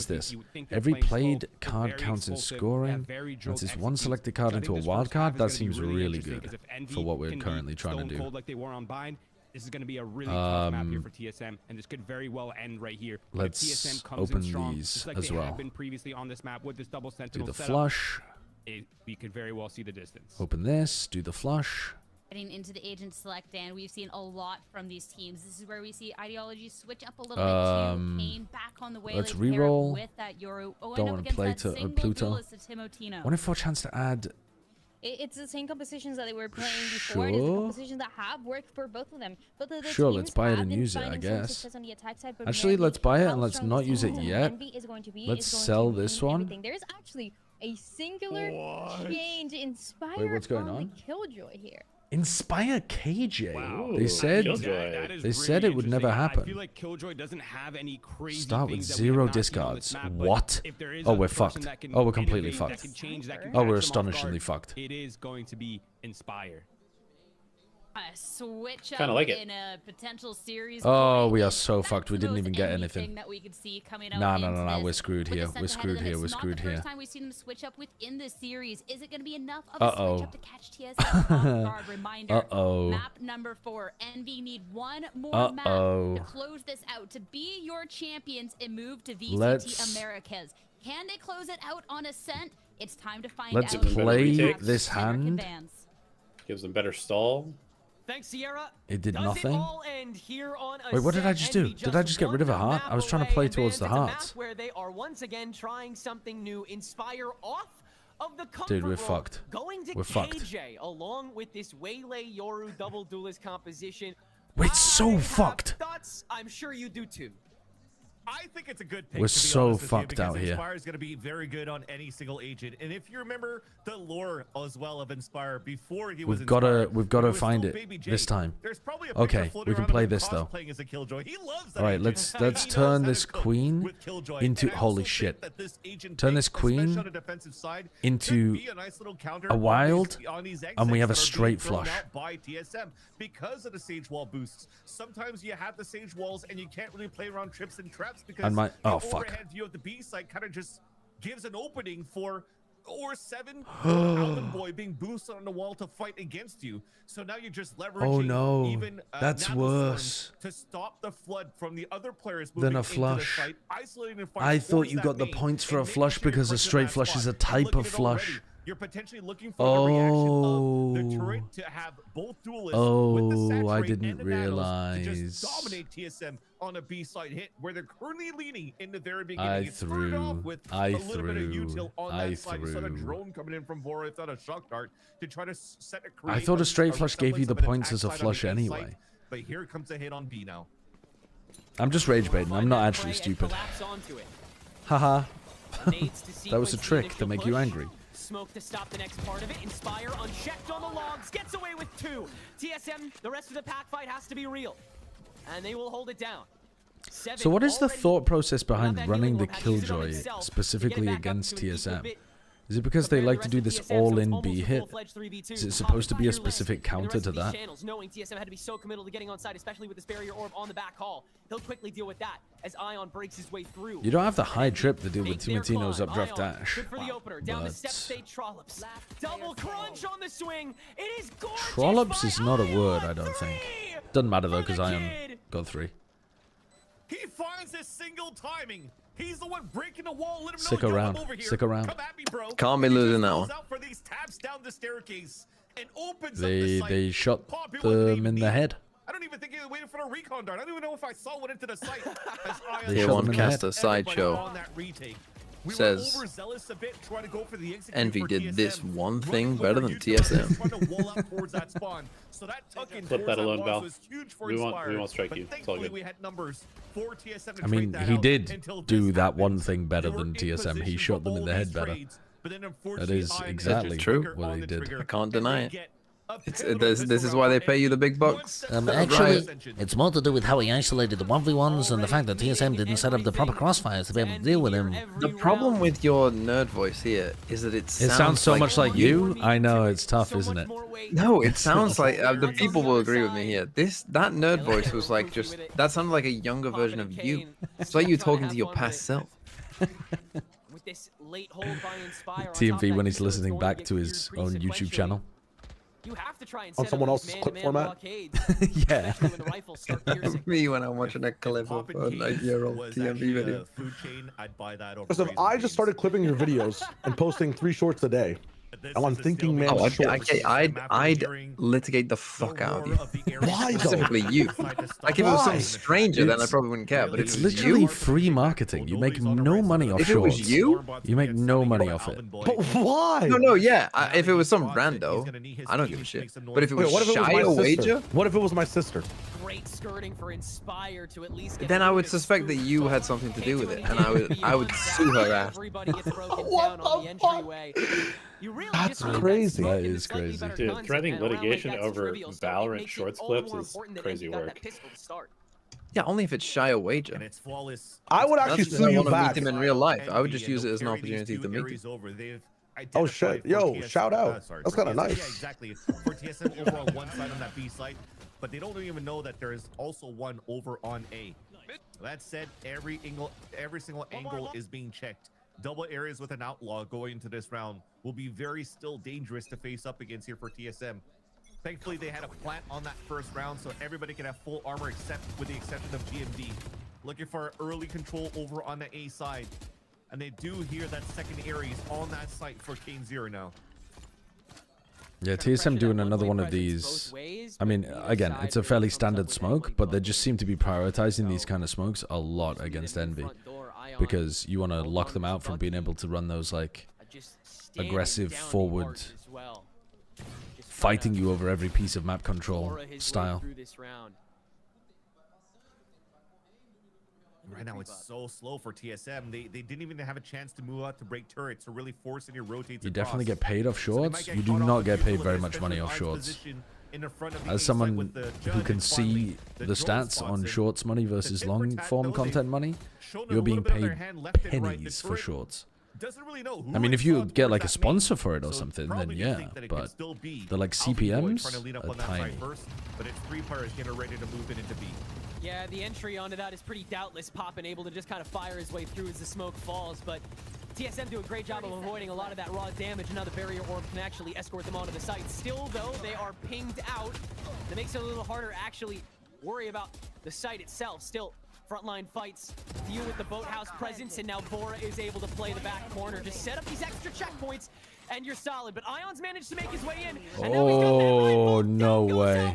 C: is this?
Y: You would think they're
C: Every
Y: playing slow,
C: played
Y: they're
C: card
Y: very
C: counts as
Y: explosive, they
C: scoring.
Y: have very
C: Once
Y: drilled
C: it's one
Y: executes.
C: selected
Y: So
C: card
Y: I think
C: into a
Y: this
C: wild
Y: first half
C: card,
Y: is
C: that
Y: gonna be
C: seems really
Y: interesting,
C: good
Y: 'cause if Envy
C: for what we're
Y: can be
C: currently trying to
Y: stone
C: do.
Y: cold like they were on Bind, this is going to be a really tough map here for TSM, and this could very well end right here.
C: Let's
Y: if TSM comes in
C: open
Y: strong,
C: these
Y: just like
C: as
Y: they
C: well.
Y: have been previously on this map with this double
C: Do
Y: sentinel
C: the
Y: setup,
C: flush.
Y: we could very well see the distance.
C: Open this, do the flush.
W: Getting into the agent select, and we've seen a lot from these teams. This is where we see ideology switch up a little bit. Kane back on the way.
C: Let's reroll.
W: With that Euro.
C: Don't want to play to Pluto. 1-in-4 chance to add.
X: It's the same compositions that they were playing before. It's the compositions that have worked for both of them. Both of the
C: Sure,
X: teams
C: let's buy it
X: have
C: and
X: been
C: use it, I
X: finding some
C: guess.
X: success on the attack side, but
C: Actually,
X: Envy,
C: let's buy it
X: how
C: and let's
X: strong
C: not
X: this
C: use it
X: team
C: yet.
X: Envy is going to be,
C: Let's
X: is going
C: sell
X: to be
C: this
X: in
C: one.
X: everything. There's actually a singular change inspired
C: Wait, what's going
X: on
C: on?
X: the Killjoy here.
C: Inspire KJ.
Y: Wow.
C: They said
Y: That
C: said it would never happen.
Y: I feel like Killjoy doesn't have any crazy
C: Start with
Y: things that
C: 0
Y: we have not
C: discards.
Y: seen on this map, but
C: What?
Y: if there is
C: Oh,
Y: a
C: we're
Y: person
C: fucked.
Y: that can
C: Oh, we're completely
Y: innovate,
C: fucked.
Y: that can change, that can
C: Oh, we're
Y: catch them off
C: astonishingly
Y: guard,
C: fucked.
Y: It is going to be Inspire.
W: A switch
C: Kinda
W: up
C: like it.
W: in a potential series.
C: Oh,
W: point.
C: we are so
W: That's
C: fucked. We
W: the
C: didn't
W: most
C: even get
W: anything
C: anything.
W: that we could see coming out
C: No,
W: into this.
C: we're screwed
W: With the
C: here.
W: sense
C: We're
W: ahead
C: screwed
W: of them,
C: here.
W: it's
C: We're
W: not
C: screwed
W: the
C: here.
W: first time we've seen them switch up within this series. Is it going to be enough of a
C: Uh-oh.
W: switch up to catch TSM off guard? Reminder,
C: Uh-oh.
W: map number 4. Envy need one more map
C: Uh-oh.
W: to close this out, to be your champions and move to VCT
C: Let's-
W: Americas. Can they close it out on Ascent? It's time to find
C: Let's
W: out.
C: play this hand.
H: Gives them better stall.
S: Thanks, Sierra.
C: It did
S: Does
C: nothing.
S: It all end here on
C: Wait, what did I
S: Ascent?
C: just do?
S: Envy
C: Did I just get rid of a heart? I was trying to play towards the
S: It's a map
C: hearts.
S: where they are once again trying something new. Inspire off of the comfort
C: Dude, we're
S: roll,
C: fucked.
S: Going to
C: We're fucked.
S: KJ along with this Waylay Yoru double duelist composition.
C: We're so fucked.
S: Thoughts? I'm sure you do too.
R: I think it's a good pick.
C: We're
R: to be
C: so
R: honest with you,
C: fucked
R: because
C: out here.
R: Inspire is going to be very good on any single agent. And if you remember the lore as well of Inspire before he was
C: We've got to
R: Inspired,
C: find
R: still Baby
C: it
R: J.
C: this time.
R: There's probably a picture
C: Okay,
R: floating
C: we can
R: around of
C: play
R: him
C: this though.
R: cosplaying as a Killjoy. He loves that
C: All right,
R: agent.
C: let's
R: He knows
C: turn
R: how
C: this
R: to cook
C: queen
R: with Killjoy.
C: into
R: And I
C: holy
R: also
C: shit.
R: think that this agent
C: Turn
R: pick,
C: this queen
R: especially on the defensive side,
C: into
R: could be a nice little counter
C: a
R: on
C: wild,
R: these
C: and we have a
R: exits that are
C: straight
R: being thrown
C: flush.
R: out by TSM because of the Sage Wall boosts. Sometimes you have the Sage Walls and you can't really play around trips and traps because
C: And my-
R: the
C: oh, fuck.
R: overhead view of the B side kind of just gives an opening for or 7 Alvin Boy being boosted on the wall to fight against you. So now you're just leveraging
C: Oh, no.
R: even
C: That's
R: Nanostorm
C: worse.
R: to stop the flood from the other players
C: Than
R: moving
C: a
R: into the
C: flush.
R: fight, isolating and
C: I
R: fighting
C: thought
R: towards
C: you
R: that
C: got the
R: main,
C: points for
R: and
C: a
R: making
C: flush
R: sure you're
C: because a
R: quick to
C: straight
R: that
C: flush
R: spot.
C: is a
R: And
C: type
R: look
C: of
R: at it already.
C: flush.
R: You're potentially looking for the reaction of the
C: Oh.
R: turret to have both duelists with the
C: Oh,
R: saturate
C: I
R: and
C: didn't
R: the nanos
C: realize.
R: to just dominate TSM on a B side hit where they're currently leaning in the very beginning.
C: I
R: It started off
C: threw.
R: with
C: I
R: a little bit of
C: threw.
R: util on
C: I
R: that side. You saw a
C: threw.
R: drone coming in from Vora, if not a shock dart, to try to set a
C: I thought a straight flush gave you the
R: semblance of an
C: points
R: attack
C: as a
R: side on the
C: flush
R: A
C: anyway.
R: site. But here comes a hit on B now.
C: I'm just rage baiting. I'm not actually stupid. Haha. That was a trick to make you angry.
S: Smoke to stop the next part of it. Inspire unchecked on the logs. Gets away with 2. TSM, the rest of the pack fight has to be real. And they will hold it down.
C: So what is the thought process behind running the Killjoy specifically against TSM? Is it because they like to do this all-in B hit? Is it supposed to be a specific counter to that?
S: Knowing TSM had to be so committal to getting on side, especially with this barrier orb on the back hall. He'll quickly deal with that as Ion breaks his way through.
C: You don't have the high trip to deal with Timotino's updraft dash.
S: Good for the opener. Down the step
C: But
S: state trollops. Double crunch on the swing. It is gorgeous.
C: trollops is not a word, I don't think. Doesn't matter though, because Ion got 3.
R: He finds his single timing. He's the one breaking the wall. Let him
C: Stick
R: know, yo, I'm
C: around.
R: over here.
C: Stick around.
R: Come at me, bro.
G: Can't be
R: And he
G: losing
R: just
G: that
R: goes
G: one.
R: out for these taps down the staircase and opens up the site.
C: They shot
R: Pop, it wasn't
C: them
R: even
C: in
R: me.
C: the head.
R: I don't even think he was waiting for a recon dart. I don't even know if I saw one into the site. As Ion
C: They
G: Tier
C: shot
G: 1
C: them in the head.
G: caster
R: everybody
G: sideshow
R: on that retake. We
G: says
R: were overzealous a bit, trying to go for the execute
G: Envy
R: for
G: did
R: TSM.
G: this one thing
R: Running
G: better
R: over
G: than
R: util,
G: TSM.
R: trying to wall up towards that spawn. So that tuck in
H: Flip
R: towards
H: that
R: that
H: alone,
R: boss
H: Val.
R: was huge for
H: We
R: Inspire,
H: won't strike
R: but
H: you. It's all
R: thankfully
H: good.
R: we had numbers for TSM to
C: I mean,
R: trade that
C: he
R: out
C: did
R: until
C: do
R: this
C: that one
R: happens.
C: thing better
R: They were
C: than
R: in
C: TSM. He
R: position
C: shot
R: for
C: them in
R: all
C: the head
R: these
C: better.
R: trades, but then
C: That
R: unfortunately,
C: is
R: Ion
C: exactly
R: just
G: True.
R: quicker
C: what
R: on
C: he
R: the
C: did.
R: trigger,
G: I can't
R: and
G: deny
R: they
G: it.
R: get a
G: This
R: pivotal
G: is
R: missile
G: why they
R: round
G: pay you the
R: and
G: big bucks.
E: Actually,
R: Ascension.
E: it's more to do with how he isolated the 1v1s and the fact that TSM didn't set up the proper crossfires to be able to deal with him.
G: The problem with your nerd voice here is that it
C: sounds so much like you. I know, it's tough, isn't it?
G: No, it sounds like the people will agree with me here. That nerd voice was like that sounded like a younger version of you. It's like you talking to your past self.
S: With this late hold by Inspire on top
C: TMV
S: of
C: when
S: that,
C: he's
S: Killer is
C: listening
S: going
C: back
S: get
C: to his
S: cleared
C: own
S: pretty
C: YouTube
S: sequentially.
C: channel.
S: You have to try and
T: on
S: set
T: someone
S: up
T: else's
S: these
T: clip
S: man-to-man
T: format.
S: blockades,
C: Yeah.
S: especially when the rifles start piercing.
G: Me when I'm watching a clip of a 9-year-old TMV video.
R: Food chain, I'd buy that over.
T: Because if I just started clipping your videos and posting 3 shorts a day, and I'm thinking, man,
G: Oh,
T: shorts.
G: I'd litigate the fuck out of you.
T: Why though?
G: Specifically you. Like if it was some stranger, then I probably wouldn't care. But if
C: It's
G: it was
C: literally
G: you,
C: free marketing. You make no money off
G: if it
C: shorts.
G: was you,
C: you make no money off it.
T: But why?
G: no, yeah. If it was some rando, I don't give a shit. But if it was
T: Wait, what if it was
G: Shy
T: my
G: or
T: sister?
G: Wager,
T: What if it was my sister?
S: Great skirting for Inspire to at least get
G: then
S: a
G: I
S: little
G: would
S: bit of
G: suspect that you had something to do with it, and I would sue her ass.
S: Everybody gets broken down on the entryway. You really
T: That's
S: just need
T: crazy.
S: smoke
C: That
S: and the
C: is
S: slightly
C: crazy.
S: better
H: Dude,
S: concept,
H: threatening
S: and a round like
H: litigation
S: that's
H: over
S: trivial, so it
H: Valorant
S: makes it
H: shorts
S: all the
H: clips
S: more
H: is
S: important that
H: crazy
S: you got that
H: work.
S: pistol to start.
G: Yeah, only if it's Shy or Wager.
R: And it's flawless.
T: I would actually
G: That's
T: sue
G: I
T: you
G: want to
T: back.
G: meet him in real life. I would just use it as an opportunity to meet him.
T: Oh shit, yo, shout out. That's kind of nice.
R: Yeah, exactly. For TSM over on one side on that B side, but they don't even know that there is also one over on A. That said, every single angle is being checked. Double areas with an outlaw going into this round will be very still dangerous to face up against here for TSM. Thankfully, they had a plant on that first round, so everybody can have full armor except with the exception of GMD. Looking for early control over on the A side. And they do hear that second Ares on that site for Kane Zero now.
C: Yeah, TSM doing another one of these. I mean, again, it's a fairly standard smoke, but they just seem to be prioritizing these kind of smokes a lot against Envy. Because you want to lock them out from being able to run those, like, aggressive forward, fighting you over every piece of map control style.
R: Right now, it's so slow for TSM. They didn't even have a chance to move out to break turrets to really force any rotates.
C: You definitely get paid off shorts. You do not get paid very much money off shorts. As someone who can see the stats on shorts money versus long form content money, you're being paid pennies for shorts. I mean, if you get like a sponsor for it or something, then yeah, but the like CPMs are tiny.
R: But it's 3 players getting ready to move it into B.
S: Yeah, the entry onto that is pretty doubtless. Poppin able to just kind of fire his way through as the smoke falls, but TSM do a great job of avoiding a lot of that raw damage, and now the barrier orb can actually escort them onto the site. Still, though, they are pinged out. That makes it a little harder to actually worry about the site itself. Still, frontline fights deal with the boathouse presence, and now Bora is able to play the back corner. Just set up these extra checkpoints, and you're solid. But Ion's managed to make his way in. And
C: Oh, no way.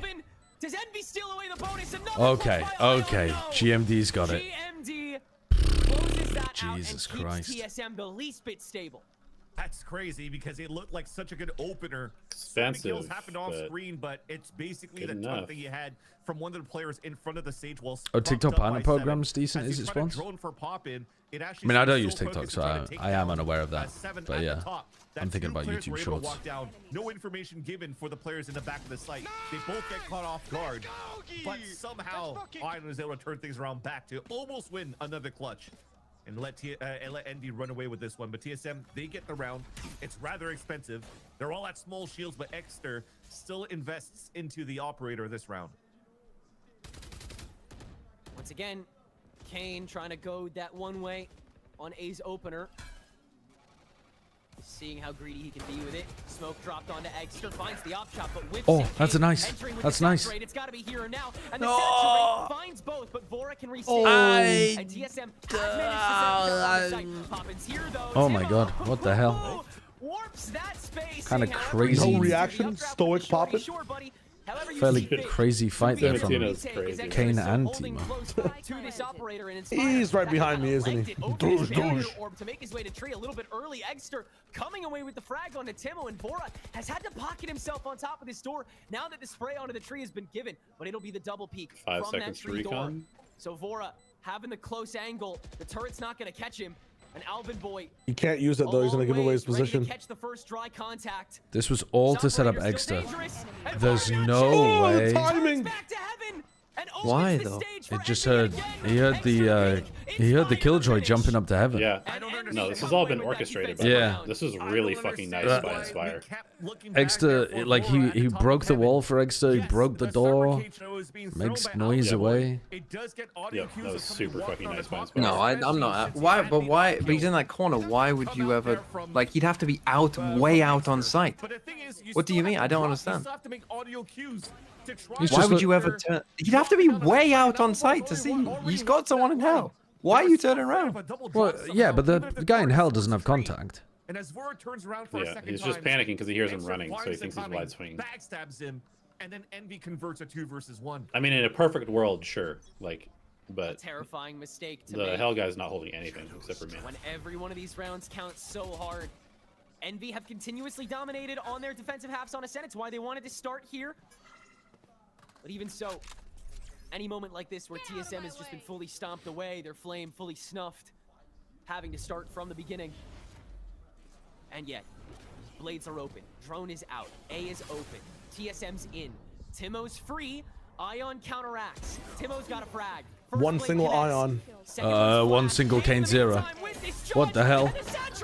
S: Does Envy steal away the bonus?
C: Okay, okay. GMD's got it.
S: GMD closes that
C: Jesus
S: out and
C: Christ.
S: keeps TSM the least bit stable.
R: That's crazy because it looked like such a good opener.
H: Expensive,
R: So many kills happened off
H: but
R: screen, but it's basically the
H: good
R: top
H: enough.
R: thing you had from one of the players in front of the stage while
C: Oh, TikTok
R: bumped up
C: partner
R: by
C: program's
R: 7.
C: decent,
R: As
C: is
R: you
C: it
R: try to
C: sponsor?
R: drone for pop-in, it
C: I
R: actually
C: mean, I don't
R: seems
C: use
R: so
C: TikTok,
R: focused
C: so
R: on trying to take
C: I am
R: down
C: unaware of that.
R: 7
C: But
R: at the
C: yeah,
R: top.
C: I'm
R: That
C: thinking
R: 2
C: about
R: players
C: YouTube
R: were able to
C: Shorts.
R: walk down. No information given for the players in the back of the site. They both get caught off guard, but somehow Iron was able to turn things around back to almost win another clutch. And let Envy run away with this one. But TSM, they get the round. It's rather expensive. They're all at small shields, but Exter still invests into the operator this round.
S: Once again, Kane trying to go that one way on A's opener. Seeing how greedy he can be with it. Smoke dropped onto Exter, finds the op shot, but whips
C: Oh,
S: it.
C: that's a nice.
S: Entering with
C: That's
S: the
C: nice.
S: saturate. It's got to be here and now. And
C: No.
S: the saturate finds both, but Vora can receive.
C: Oh.
S: And TSM has managed to set the site. Poppins here though.
C: Oh my
S: Timo
C: god, what the hell?
S: warps that space.
C: Kind of
S: However,
C: crazy.
T: No reaction, stoic popping.
S: sure, buddy. However you
C: Fairly
S: see fit.
C: crazy fight there from
H: Valentino's crazy.
C: Kane and
S: Holding
C: Timo.
S: close to this operator and Inspire.
T: He's right behind me, isn't he? Douche, douche.
S: Orb to make his way to tree a little bit early. Exter coming away with the frag onto Timo, and Bora has had to pocket himself on top of this door now that the spray onto the tree has been given, but it'll be the double peek
H: 5
S: from that
H: seconds
S: tree door.
H: recon.
S: So Vora having the close angle, the turret's not going to catch him. And Alvin Boy,
T: He can't use it though. He's gonna give away his
S: ready to
T: position.
S: catch the first dry contact.
C: This was all to set up
S: Operator
C: Exter.
S: still dangerous, and
C: There's
S: Vora
C: no way.
T: Timing.
S: back to heaven.
G: Why though?
C: It just heard he heard the Killjoy jumping up to heaven.
H: Yeah. No, this has all been orchestrated. By
C: Yeah.
H: This is really fucking nice by Inspire.
C: Exter, like he broke the wall for Exter. He broke the door. Makes noise away.
H: Yeah, that was super fucking nice by Inspire.
G: No, I'm not. Why? But why? But he's in that corner. Why would you ever like? He'd have to be out, way out on site. What do you mean? I don't understand. Why would you ever turn? You'd have to be way out on site to see you. He's got someone in hell. Why are you turning around?
C: Well, yeah, but the guy in hell doesn't have contact.
R: And as Vur turns around for a second
H: he's just panicking because he hears him running, so he
R: him
H: thinks he's
R: coming,
H: wide swinging.
R: backstabs him, and then Envy converts a 2 versus 1.
H: I mean, in a perfect world, sure, like, but
S: Terrifying mistake to
H: the
S: make.
H: hell guy's not holding anything except for me.
S: When every one of these rounds counts so hard. Envy have continuously dominated on their defensive halves on Ascent. It's why they wanted to start here. But even so, any moment like this where TSM has just been fully stomped away, their flame fully snuffed, having to start from the beginning. And yet, blades are open, drone is out, A is open, TSM's in, Timo's free, Ion counteracts, Timo's got a frag.
T: One single Ion.
C: One single Kane Zero. What the hell?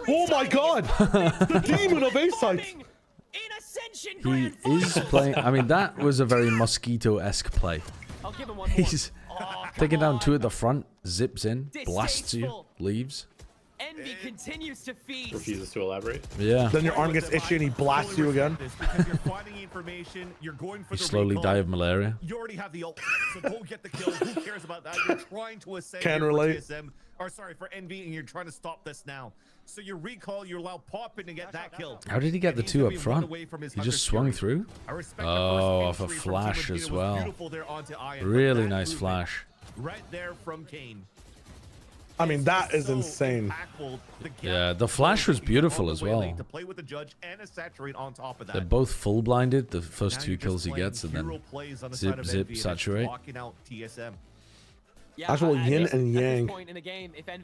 T: Oh my god! The demon of A-sites!
C: He is playing. I mean, that was a very Mosquito-esque play. He's taking down 2 at the front, zips in, blasts you, leaves.
S: Envy continues to feed.
H: Refuses to elaborate.
C: Yeah.
T: Then your arm gets itchy and he blasts you again.
C: You slowly die of malaria.
R: You already have the ult, so go get the kill. Who cares about that? You're trying to ascend
T: Can
R: for
T: relate.
R: TSM, or sorry, for Envy, and you're trying to stop this now. So you recall, you allow Poppin to get that kill.
C: How did he get the 2 up front? He just swung through? Oh, off a flash as well. Really nice flash.
R: Right there from Kane.
T: I mean, that is insane.
C: Yeah, the flash was beautiful as well. They're both full blinded, the first 2 kills he gets, and then zip, zip, saturate.
T: Actual yin and yang.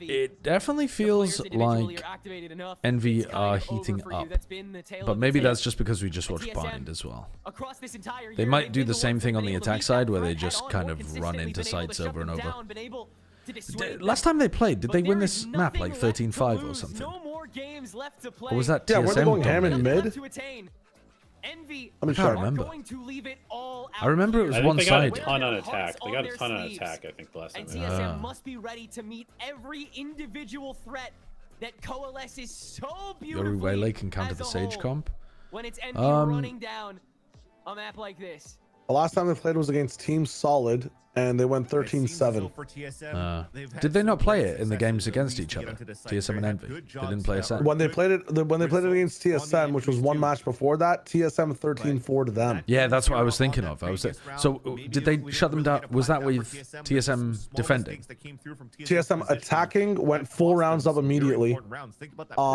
C: It definitely feels like Envy are heating up. But maybe that's just because we just watched Bind as well. They might do the same thing on the attack side where they just kind of run into sites over and over. Last time they played, did they win this map like 13-5 or something? Or was that TSM?
T: Yeah, were they going ham in mid?
C: I can't remember. I remember it was one-sided.
H: They got a ton on attack. They got a ton on attack, I think, the last time.
S: And TSM must be ready to meet every individual threat that coalesces so beautifully.
C: Yoru can counter the Sage comp.
S: When it's Envy running down a map like this.
T: The last time they played was against Team Solid, and they went 13-7.
C: Did they not play it in the games against each other? TSM and Envy. They didn't play Ascent.
T: When they played it against TSM, which was one match before that, TSM 13-4 to them.
C: Yeah, that's what I was thinking of. So did they shut them down? Was that with TSM defending?
T: TSM attacking went 4 rounds up immediately.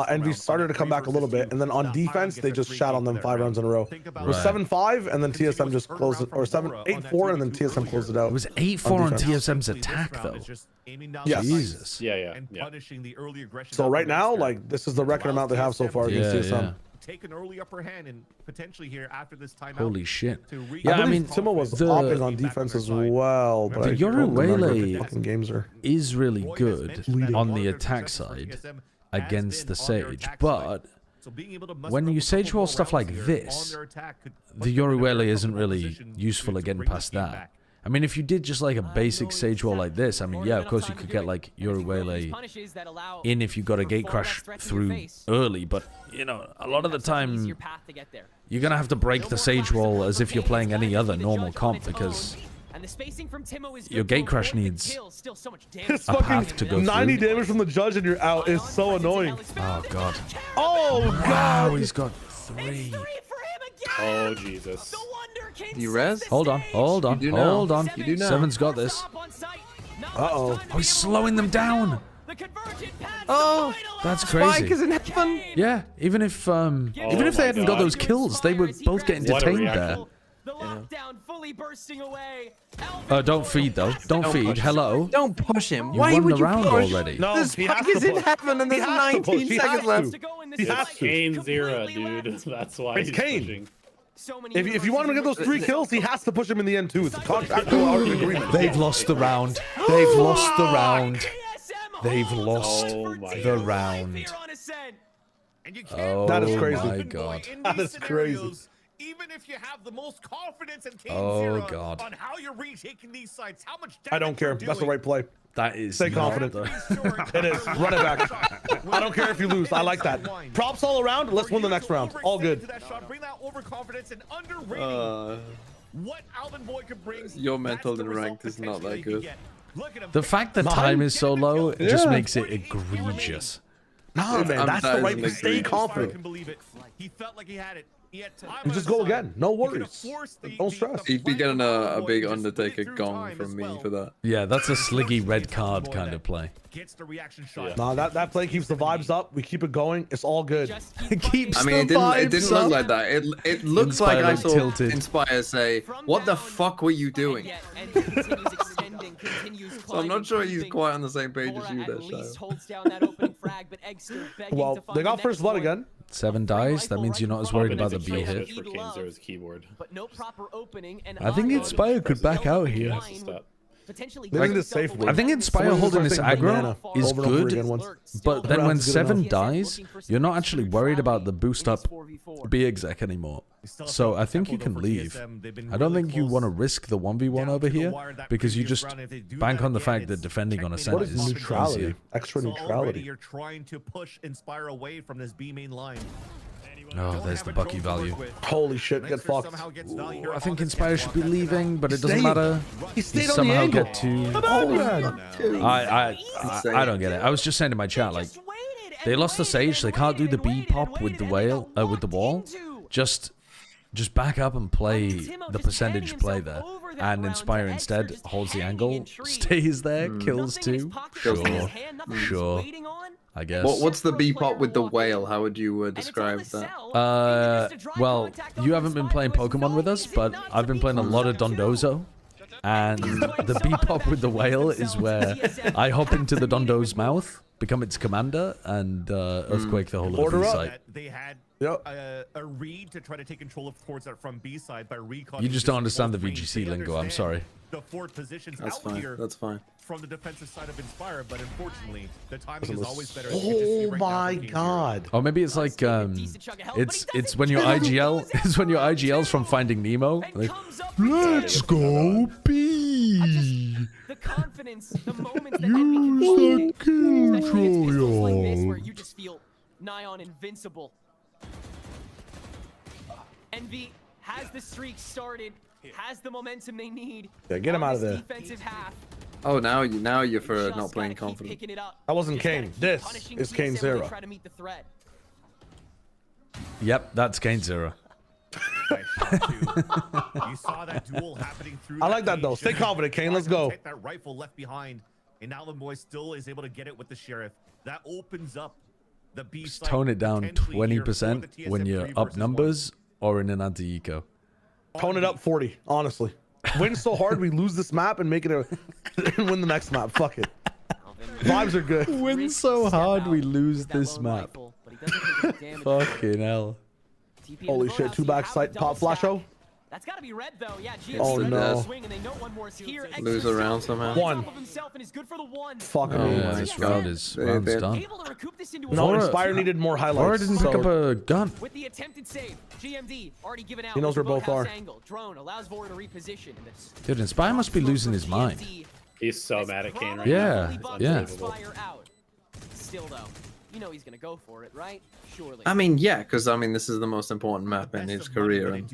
T: Envy started to come back a little bit, and then on defense they just shot on them 5 rounds in a row. It was 7-5, and then TSM just closed it, or 8-4, and then TSM closed it out.
C: It was 8-4 on TSM's attack, though.
T: Yes.
C: Jesus.
H: Yeah.
T: So right now, like, this is the record amount they have so far against TSM.
R: Take an early upper hand and potentially here after this timeout.
C: Holy shit.
T: Yeah, I mean, Timo was hopping on defense as well, but
C: the Yoru
T: Wele
C: is really good on the attack side against the Sage, but when you Sage wall stuff like this, the Yoru Wele isn't really useful at getting past that. I mean, if you did just like a basic Sage wall like this, I mean, yeah, of course you could get like Yoru Wele in if you got a gate crash through early, but you know, a lot of the time you're gonna have to break the Sage wall as if you're playing any other normal comp because your gate crash needs a path to go
T: 90
C: through.
T: damage from the judge and you're out is so annoying.
C: Oh god.
T: Oh god.
C: Wow, he's got 3.
H: Oh Jesus.
G: You res?
C: Hold on.
G: You do now.
C: Seven's got this.
T: Uh-oh.
C: Oh, he's slowing them down.
G: Oh,
C: that's crazy.
G: Spike is in heaven.
C: Yeah, even if they hadn't got those kills, they were both getting detained there. Don't feed though. Don't feed. Hello.
G: Don't push him.
C: You
G: Why
C: won
G: would
C: the
G: you
C: round
G: push?
C: already.
T: No,
G: the Spike is in heaven and there's 19 seconds left.
H: It's Kane Zero, dude. That's why
T: It's
H: he's
T: Kane.
H: pushing.
T: If you want him to get those 3 kills, he has to push him in the end too. It's a contractual agreement.
C: They've lost the round. They've lost the round. They've lost the round. Oh,
T: that is crazy.
C: My God.
T: That is crazy.
R: Even if you have the most confidence in
C: Oh, God.
R: on how you're retaking these sites, how much
T: I don't care. That's the right play.
C: That is.
T: Stay confident. It is. Run it back. I don't care if you lose. I like that. Props all around. Let's win the next round. All good.
R: Bring that overconfidence and underrating what Alvin Boy could bring.
G: Your mental in ranked is not that good.
C: The fact that time is so low just makes it egregious.
T: No, man, that's the right play. Stay
R: I
T: confident.
R: can believe it. He felt like he had it. He had time.
T: You just go again. No worries. Don't stress.
G: He'd be getting a big Undertaker gong from me for that.
C: Yeah, that's a Sliggy red card kind of play.
R: Gets the reaction shot.
T: No, that play keeps the vibes up. We keep it going. It's all good.
C: It keeps
G: I mean, it didn't look like that. It looks like I saw
C: tilted.
G: Inspire say, "What the fuck were you doing?" So I'm not sure he's quite on the same page as you there,
T: Well, they got first blood again.
C: 7 dies. That means you're not as worried about the B hit.
H: For King's keyboard.
C: I think Inspire could back out here.
T: Safely.
C: I think Inspire holding this aggro is good, but then when 7 dies, you're not actually worried about the boost up B exec anymore. So I think you can leave. I don't think you want to risk the 1v1 over here because you just bank on the fact that defending on Ascent is easier.
T: Extra neutrality.
R: You're trying to push Inspire away from this B main line.
C: Oh, there's the Bucky value.
T: Holy shit, get fucked.
C: Ooh, I think Inspire should be leaving, but it doesn't matter. He somehow get to. I don't get it. I was just saying to my chat, like, they lost the Sage, they can't do the B pop with the with the wall. Just back up and play the percentage play there. And Inspire instead holds the angle, stays there, kills 2. Sure. I guess.
G: What's the B pop with the whale? How would you describe that?
C: Well, you haven't been playing Pokemon with us, but I've been playing a lot of Dondozo. And the B pop with the whale is where I hop into the Dondo's mouth, become its commander, and earthquake the whole of the site.
R: They had a read to try to take control of towards that from B side by recon.
C: You just don't understand the VGC lingo. I'm sorry.
R: The forward positions
G: That's
R: out
G: fine.
R: here
G: That's fine.
R: From the defensive side of Inspire, but unfortunately, the timing is always better.
T: Oh my god.
C: Or maybe it's like it's when your IGL is when your IGL's from Finding Nemo. Like, let's go B.
S: The confidence, the moments that
C: Use the kill
S: where you just feel nigh on invincible. Envy has the streak started, has the momentum they need.
T: Yeah, get him out of there.
S: Defensive half.
G: Oh, now you're for not playing confident.
T: That wasn't Kane. This is Kane Zero.
C: Yep, that's Kane Zero.
R: You saw that duel happening through.
T: I like that though. Stay confident, Kane. Let's go.
R: That rifle left behind, and Alvin Boy still is able to get it with the Sheriff. That opens up the B side.
C: Tone it down 20% when you're up numbers or in an anti-eco.
T: Tone it up 40, honestly. Win so hard we lose this map and make it and win the next map. Fuck it. Vibes are good.
C: Win so hard we lose this map. Fucking hell.
T: Holy shit, 2 back sight pop flasho.
S: That's gotta be red though. Yeah,
T: oh no.
G: Lose around somehow.
T: 1. Fuck me.
C: This round is done.
T: No, Inspire needed more highlights.
C: Vora didn't pick up a gun.
S: With the attempted save, GMD already given out.
T: He knows where both are.
S: Drone allows Vora to reposition in this.
C: Dude, Inspire must be losing his mind.
H: He's so mad at Kane right
C: now. Yeah.
S: Still though, you know he's gonna go for it, right? Surely.
G: I mean, yeah, because I mean, this is the most important map in his career. And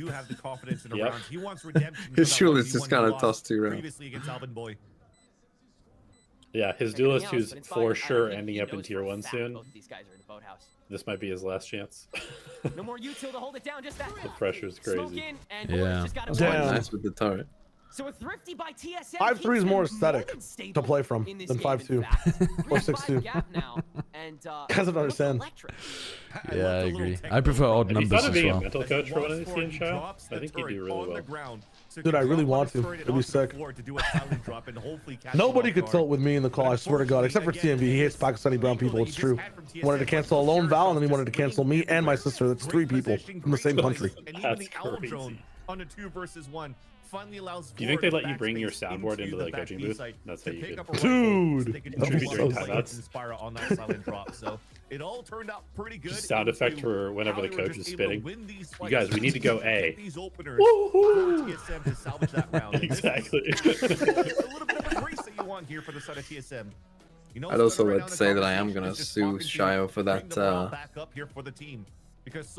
G: surely it's just kind of tossed 2 rounds.
H: Yeah, his duelist who's for sure ending up in tier 1 soon. This might be his last chance.
S: No more util to hold it down, just that.
H: The pressure's crazy.
C: Yeah.
G: That's quite nice with the turret.
S: So a thrifty by TSM.
T: 5-3 is more aesthetic to play from than 5-2 or 6-2. Doesn't understand.
C: Yeah, I agree. I prefer odd numbers
H: If you thought of
C: as
H: being
C: well.
H: a mental coach for one of these teams, Shao, I think you'd do really well.
T: Dude, I really want to. It'd be sick. Nobody could tilt with me in the call, I swear to God, except for TMV. He hates Pakistani brown people, it's true. He wanted to cancel a lone Val, and then he wanted to cancel me and my sister. That's 3 people from the same country.
H: That's crazy.
R: On a 2-versus-1 finally allows.
H: Do you think they let you bring your soundboard into the coaching booth? That's how you could.
T: Dude,
H: that'd be so
R: Inspire on that silent drop. So it all turned out pretty good.
H: Just sound effect for whenever the coach is spitting. You guys, we need to go A.
R: Woohoo! TSM to salvage that round.
H: Exactly.
R: A little bit of a grace that you want here for the side of TSM. You know,
G: I'd also like to say that I am gonna sue Shio for that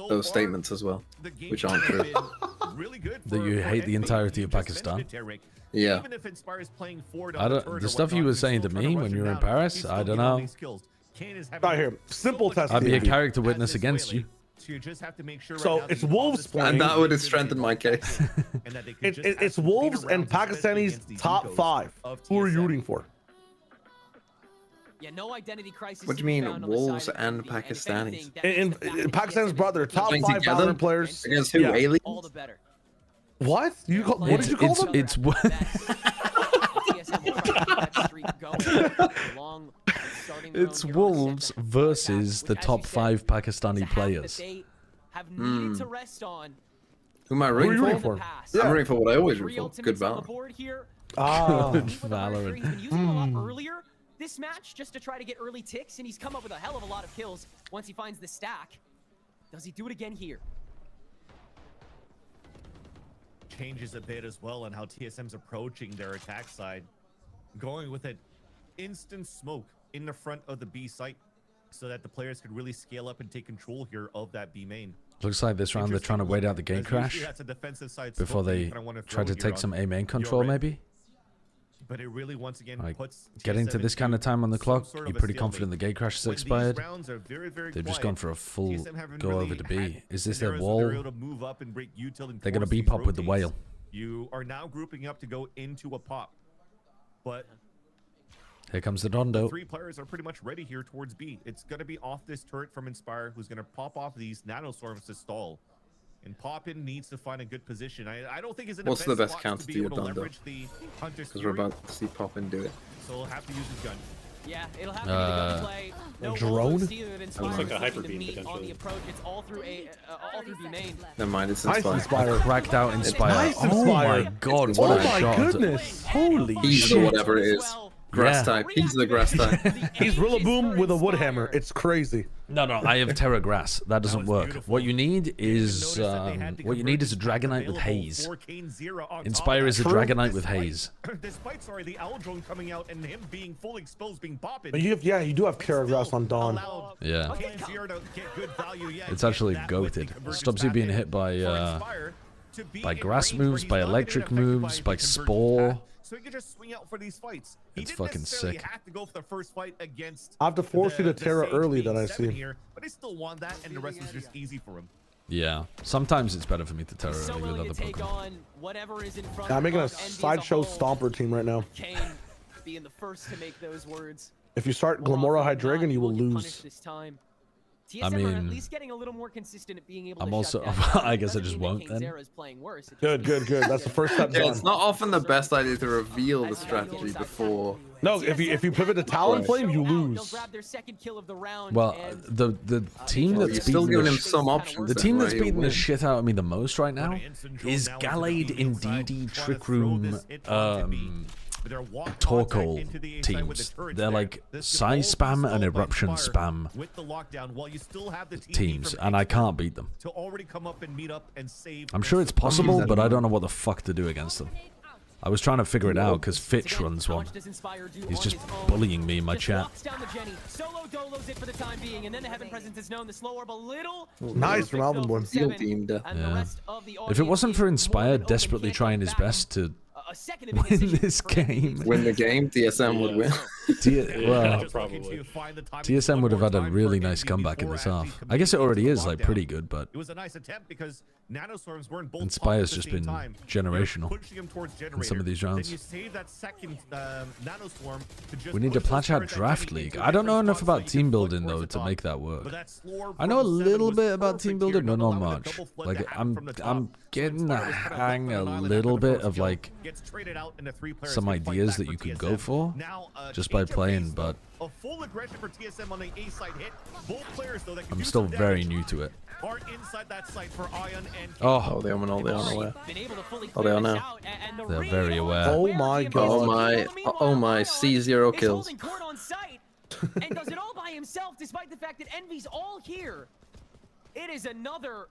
G: those statements as well, which aren't true.
C: That you hate the entirety of Pakistan.
G: Yeah.
C: I don't. The stuff you were saying to me when you were in Paris, I don't know.
T: Right here, simple test.
C: I'd be a character witness against you.
T: So it's Wolves playing,
G: and that would have strengthened my case.
T: It's Wolves and Pakistanis top 5. Who are you rooting for?
S: Yeah, no identity crisis.
G: What do you mean, Wolves and Pakistanis?
T: In Pakistan's brought their top 5 Valorant players
G: against who?
T: Yeah.
G: Aliens?
S: All the better.
T: What? You call, what did you call them?
C: It's Wolves versus the top 5 Pakistani players.
G: Who am I rooting for?
T: Yeah.
G: I'm rooting for what I always root for. Good Valorant.
C: Good Valorant.
S: Earlier this match just to try to get early ticks, and he's come up with a hell of a lot of kills once he finds the stack. Does he do it again here?
R: Changes a bit as well on how TSM's approaching their attack side, going with an instant smoke in the front of the B site so that the players could really scale up and take control here of that B main.
C: Looks like this round they're trying to wait out the gate crash before they try to take some A main control, maybe.
R: But it really once again puts
C: getting to this kind of time on the clock, you're pretty confident the gate crash is expired. They've just gone for a full go over to B. Is this their wall? They're going to B pop with the whale.
R: You are now grouping up to go into a pop. But
C: here comes the Dondo.
R: 3 players are pretty much ready here towards B. It's going to be off this turret from Inspire, who's going to pop off these nanostorms to stall. And Poppin needs to find a good position. I don't think he's in
G: What's the best counter to your Dondo? Because we're about to see Poppin do it.
R: So he'll have to use his gun.
S: Yeah, it'll have to be the gunplay.
T: No drone?
H: Looks like a hyper beam potentially.
S: It's all through B main.
G: Never mind, it's
T: Nice
G: Inspire.
C: Cracked out Inspire.
T: Nice
C: Oh
T: Inspire.
C: my god, what a shot.
T: Oh my goodness. Holy
G: He's
T: shit.
G: the whatever it is. Grass type. He's the grass type.
T: He's Rillaboom with a wood hammer. It's crazy.
C: No, I have Terra Grass. That doesn't work. What you need is a Dragonite with Haze. Inspire is a Dragonite with Haze.
R: Despite the owl drone coming out and him being fully exposed, being popping.
T: But you do have Terra Grass on Dawn.
C: Yeah. It's actually goated. It stops you being hit by grass moves, by electric moves, by Spore.
R: So he can just swing out for these fights.
C: It's fucking sick.
R: Have to go for the first fight against.
T: I have to force you to Terra early that I see.
R: Here, but he still won that, and the rest was just easy for him.
C: Yeah, sometimes it's better for me to Terra early with other Pokemon.
T: Yeah, I'm making a sideshow stomper team right now.
S: Being the first to make those words.
T: If you start Glamora Hydreigon, you will lose.
C: I mean,
S: at least getting a little more consistent at being able
C: I'm
S: to
C: also, I guess I just won't then.
T: Good. That's the first step done.
G: It's not often the best idea to reveal the strategy before.
T: No, if you pivot to Talonflame, you lose.
C: Well, the team that's
G: still
C: beating
G: giving him some options.
C: The team that's beating the shit out of me the most right now is Gallade, Indeedee, Trick Room, Torkoal teams. They're like size spam and eruption spam teams, and I can't beat them. I'm sure it's possible, but I don't know what the fuck to do against them. I was trying to figure it out because Fitch runs one. He's just bullying me in my chat.
T: Nice from Alvin Boy.
C: Yeah. If it wasn't for Inspire desperately trying his best to
S: a second of indecision
C: Win this game.
G: Win the game, TSM would win.
C: Well,
H: probably.
C: TSM would have had a really nice comeback in this half. I guess it already is like pretty good, but
R: It was a nice attempt because nanoswarms were in both
C: Inspire's
R: pockets at
C: just
R: the same
C: been
R: time.
C: generational
R: Pushing him towards
C: in some of these
R: Generator.
C: rounds.
R: Then you save that second nanoswarm to just
C: We need a
R: push those
C: Platchat
R: turrets
C: draft
R: and
C: league.
R: into
C: I don't know
R: different
C: enough
R: spots
C: about
R: so you
C: team
R: can
C: building
R: look
C: though
R: towards the
C: to
R: top.
C: make that work.
R: But that Slore
C: I know a
R: from
C: little
R: 7
C: bit
R: was
C: about team
R: perfect
C: building,
R: here,
C: but not
R: allowing a
C: much.
R: double flood
C: Like
R: to happen from the top.
C: I'm getting the
R: Inspire was kind of
C: hang
R: left
C: a
R: on an island
C: little
R: after the
C: bit
R: first
C: of
R: kill.
C: like
R: Gets traded out into 3 players
C: some
R: who fight
C: ideas
R: back
C: that
R: for
C: you could
R: TSM.
C: go for
R: Now,
C: just by
R: change of
C: playing,
R: pace,
C: but
R: though. A full aggression for TSM on the A side hit. Both players though that can
C: I'm
R: do
C: still
R: some
C: very
R: damage
C: new to it.
R: are inside that site for Ion and
C: Oh,
G: they are aware.
S: Been able to fully
G: Oh, they are
S: clear this
G: now.
S: out, and the
C: they're
S: read
C: very
S: on
C: aware.
T: Oh my god.
G: Oh my, C0
S: is
G: kills.
S: holding court on site and does it all by himself, despite the fact that Envy's all here. It is another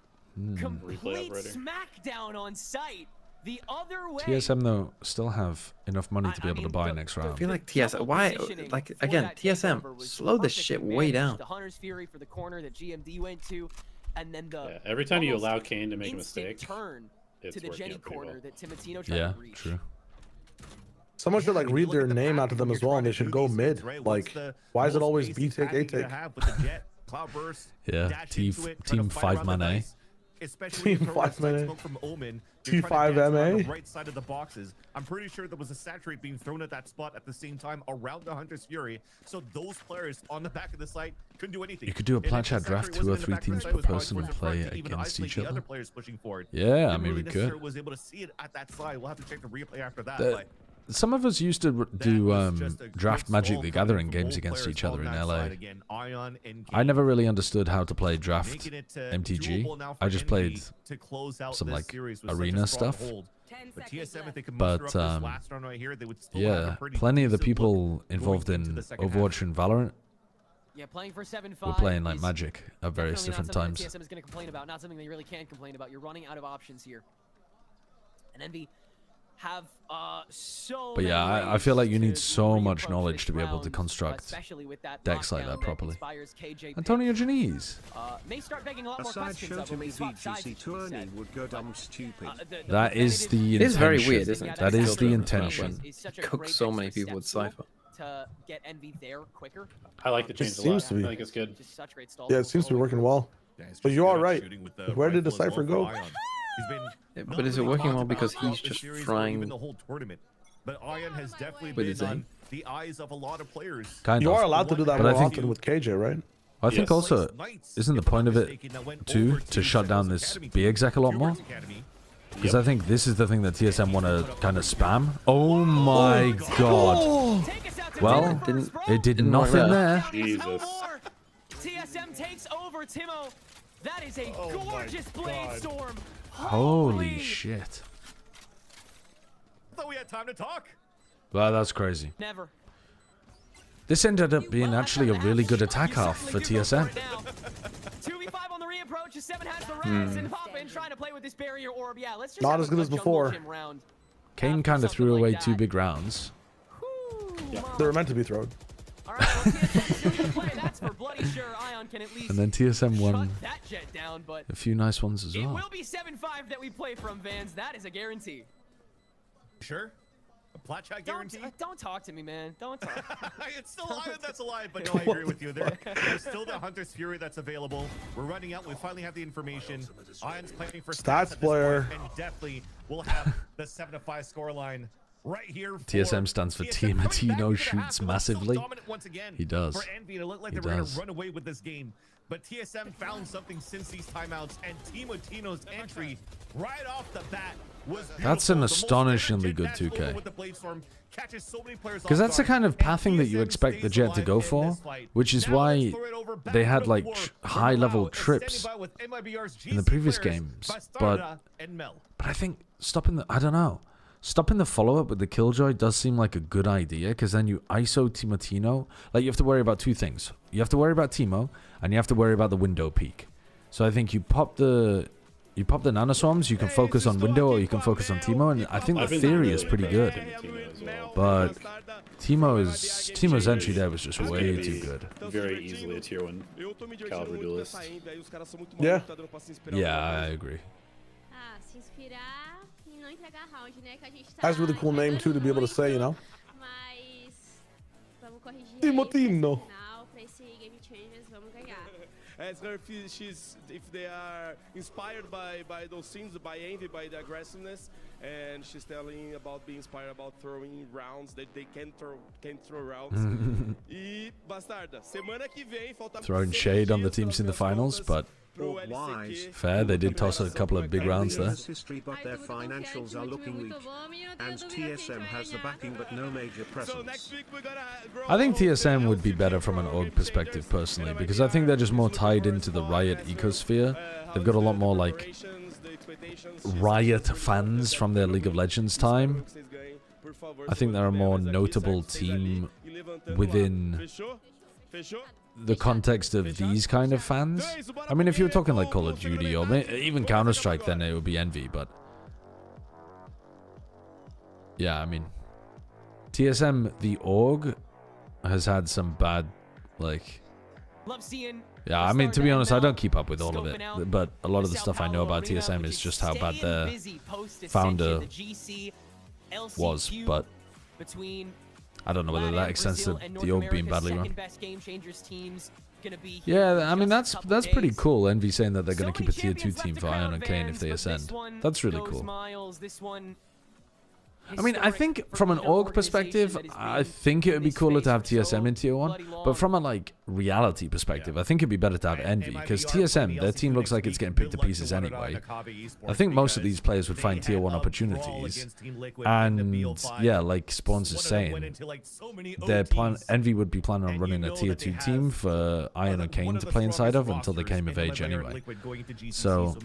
S: complete smackdown on site. The other way.
C: TSM though still have enough money to be able to buy next
G: I
C: round.
G: feel like TSM. Why? Like again, TSM. Slow this shit way down.
S: The Hunter's Fury for the corner that GMD went to, and then the
H: Every time you
S: almost
H: allow Kane to make a
S: instant
H: mistake,
S: turn
H: it's
S: to the
H: working
S: Jenny
H: out pretty
S: corner
H: well.
S: that Timotino tried
C: Yeah,
S: to reach.
C: true.
T: Someone should like read their name out to them as well, and they should go mid. Like, why is it always B take, A take?
C: Yeah, team 5-man A.
R: Especially
T: Team 5-man A.
R: smoke from Omen.
T: T5MA.
R: On the right side of the boxes. I'm pretty sure there was a saturate being thrown at that spot at the same time around the Hunter's Fury. So those players on the back of the site couldn't do anything.
C: You could do a
R: And if
C: Platchat
R: the
C: draft,
R: saturate
C: 2 or
R: wasn't in the
C: 3
R: back of the
C: teams
R: site,
C: per
R: it was probably
C: person and
R: towards the front
C: play
R: to even
C: against
R: isolate
C: each
R: the
C: other.
R: other players pushing forward.
C: Yeah, I
R: Didn't
C: mean,
R: really
C: we could.
R: necessarily was able to see it at that side. We'll have to check the replay after that.
C: The-
R: but
C: Some of us used to do draft Magic the Gathering games against each other in LA. I never really understood how to play draft MTG. I just played some like arena stuff.
R: But TSM, if they can
C: But
R: muster up this last round right here, they would still have
C: yeah,
R: a pretty
C: plenty of the
R: decent
C: people
R: look
C: involved
R: going
C: in
R: into the second
C: Overwatch and Valorant
S: Yeah, playing for 7-5.
C: were playing like
S: is
C: Magic at various
S: definitely
C: different
S: not
C: times.
S: something that TSM is going to complain about. Not something that you really can complain about. You're running out of options here. And Envy have so
C: But yeah,
S: many
C: I feel like
S: ways
C: you need
S: to
C: so much
S: reapproach
C: knowledge
S: this
C: to be able to
S: round,
C: construct
S: especially with that
C: decks like
S: lockdown
C: that
S: that
C: properly.
S: Inspire's KJ pick.
C: Antonio Janice.
S: May start begging a lot
B: A
S: more
B: side
S: questions
B: show
S: of
B: to
S: when we
B: me
S: swap sides,
B: VGC
S: it should be
B: tourney
S: said.
B: would go dumb stupid.
C: That is the
G: It is
C: intention.
G: very weird, isn't it?
C: That is the
G: When
C: intention.
G: cook so many people with Cypher.
S: To get Envy there quicker.
H: I like the
T: It
H: change a lot.
T: seems to be.
H: I think it's good.
S: Just such great stall.
T: Yeah, it seems to be working well. But you are right. Where did the Cypher go?
G: Yeah, but is it working well because he's just trying
R: the whole tournament. But Ion has definitely
G: with his
R: been on
G: aim?
R: the eyes of a lot of players.
C: Kind
T: You
C: of.
T: are allowed to do that
C: But I
T: more
C: think-
T: often with KJ, right?
C: I think also, isn't the point of it too to shut down this B exec a lot more? Because I think this is the thing that TSM want to kind of spam. Oh my god. Well, it did nothing there.
H: Jesus.
S: TSM takes over, Timo. That is a gorgeous blade storm.
C: Holy shit.
R: I thought we had time to talk.
C: Wow, that's crazy.
S: Never.
C: This ended up being actually a really good attack half for TSM.
S: 2v5 on the reapproach. 7 has the res and Papa in trying to play with this barrier orb. Yeah, let's just
T: Not
S: have
T: as
S: a
T: good as
S: jungle
T: before.
S: gym round.
C: Kane kind of threw away 2 big rounds.
T: They were meant to be thrown.
S: All right, well, TSM still play. That's for bloody sure. Ion can at least
C: And then TSM won
S: shut that jet down, but
C: a few nice ones as
S: it
C: well.
S: will be 7-5 that we play from, Vans. That is a guarantee.
R: Sure. A Platchat guarantee?
S: Don't talk to me, man. Don't talk.
R: It's still Ion that's alive, but no, I agree with you. There's still the Hunter's Fury that's available. We're running out. We finally have the information. Ion's playing for
T: Stats
R: at this
T: player.
R: point, and definitely will have the 7-5 scoreline right here.
C: TSM stands for
R: TSM coming back
C: Timotino
R: into the
C: shoots
R: half, but
C: massively.
R: so dominant once again
C: He does.
R: For Envy, and it looked like
C: He
R: they were going
C: does.
R: to run away with this game. But TSM found something since these timeouts, and Timotino's entry right off the bat was
C: That's an astonishingly good 2K.
R: Because
C: Because that's the kind of pathing that you expect the Jet to go for, which is why they had like high-level trips in the previous games. But I think stopping the stopping the follow-up with the Killjoy does seem like a good idea, because then you ISO Timotino. Like, you have to worry about 2 things. You have to worry about Timo, and you have to worry about the window peak. So I think you pop the nanoswarms, you can focus on window or you can focus on Timo, and I think the theory is pretty good. But Timo's entry there was just way too good.
H: Very easily a tier 1 caliber duelist.
C: Yeah. Yeah, I agree.
W: Ah, se inspirar em
T: That's a really cool name too to be able to say, you know. Timotino.
A: Ask her if they are inspired by those scenes, by envy, by the aggressiveness, and she's telling about being inspired about throwing rounds that they can't throw rounds. E Bastarda, semana que vem falta
C: Throwing shade on the teams in the finals, but fair, they did toss a couple of big rounds there.
B: History, but their financials are looking weak. And TSM has the backing, but no major presence.
C: I think TSM would be better from an org perspective, personally, because I think they're just more tied into the Riot ecosphere. They've got a lot more, like, Riot fans from their League of Legends time. I think they're a more notable team within the context of these kind of fans. I mean, if you were talking like Call of Duty or even Counter-Strike, then it would be envy, but yeah, I mean, TSM, the org, has had some bad, like, yeah, I mean, to be honest, I don't keep up with all of it, but a lot of the stuff I know about TSM is just how bad their founder was, but I don't know whether that extends to the org being badly run. Yeah, I mean, that's pretty cool. Envy saying that they're going to keep a tier 2 team for Ion and Kane if they ascend. That's really cool. I mean, I think from an org perspective, I think it would be cooler to have TSM in tier 1. But from a, like, reality perspective, I think it'd be better to have Envy. Because TSM, their team looks like it's getting picked to pieces anyway. I think most of these players would find tier 1 opportunities. And, yeah, like Spawns is saying, Envy would be planning on running a tier 2 team for Ion and Kane to play inside of until they came of age anyway. So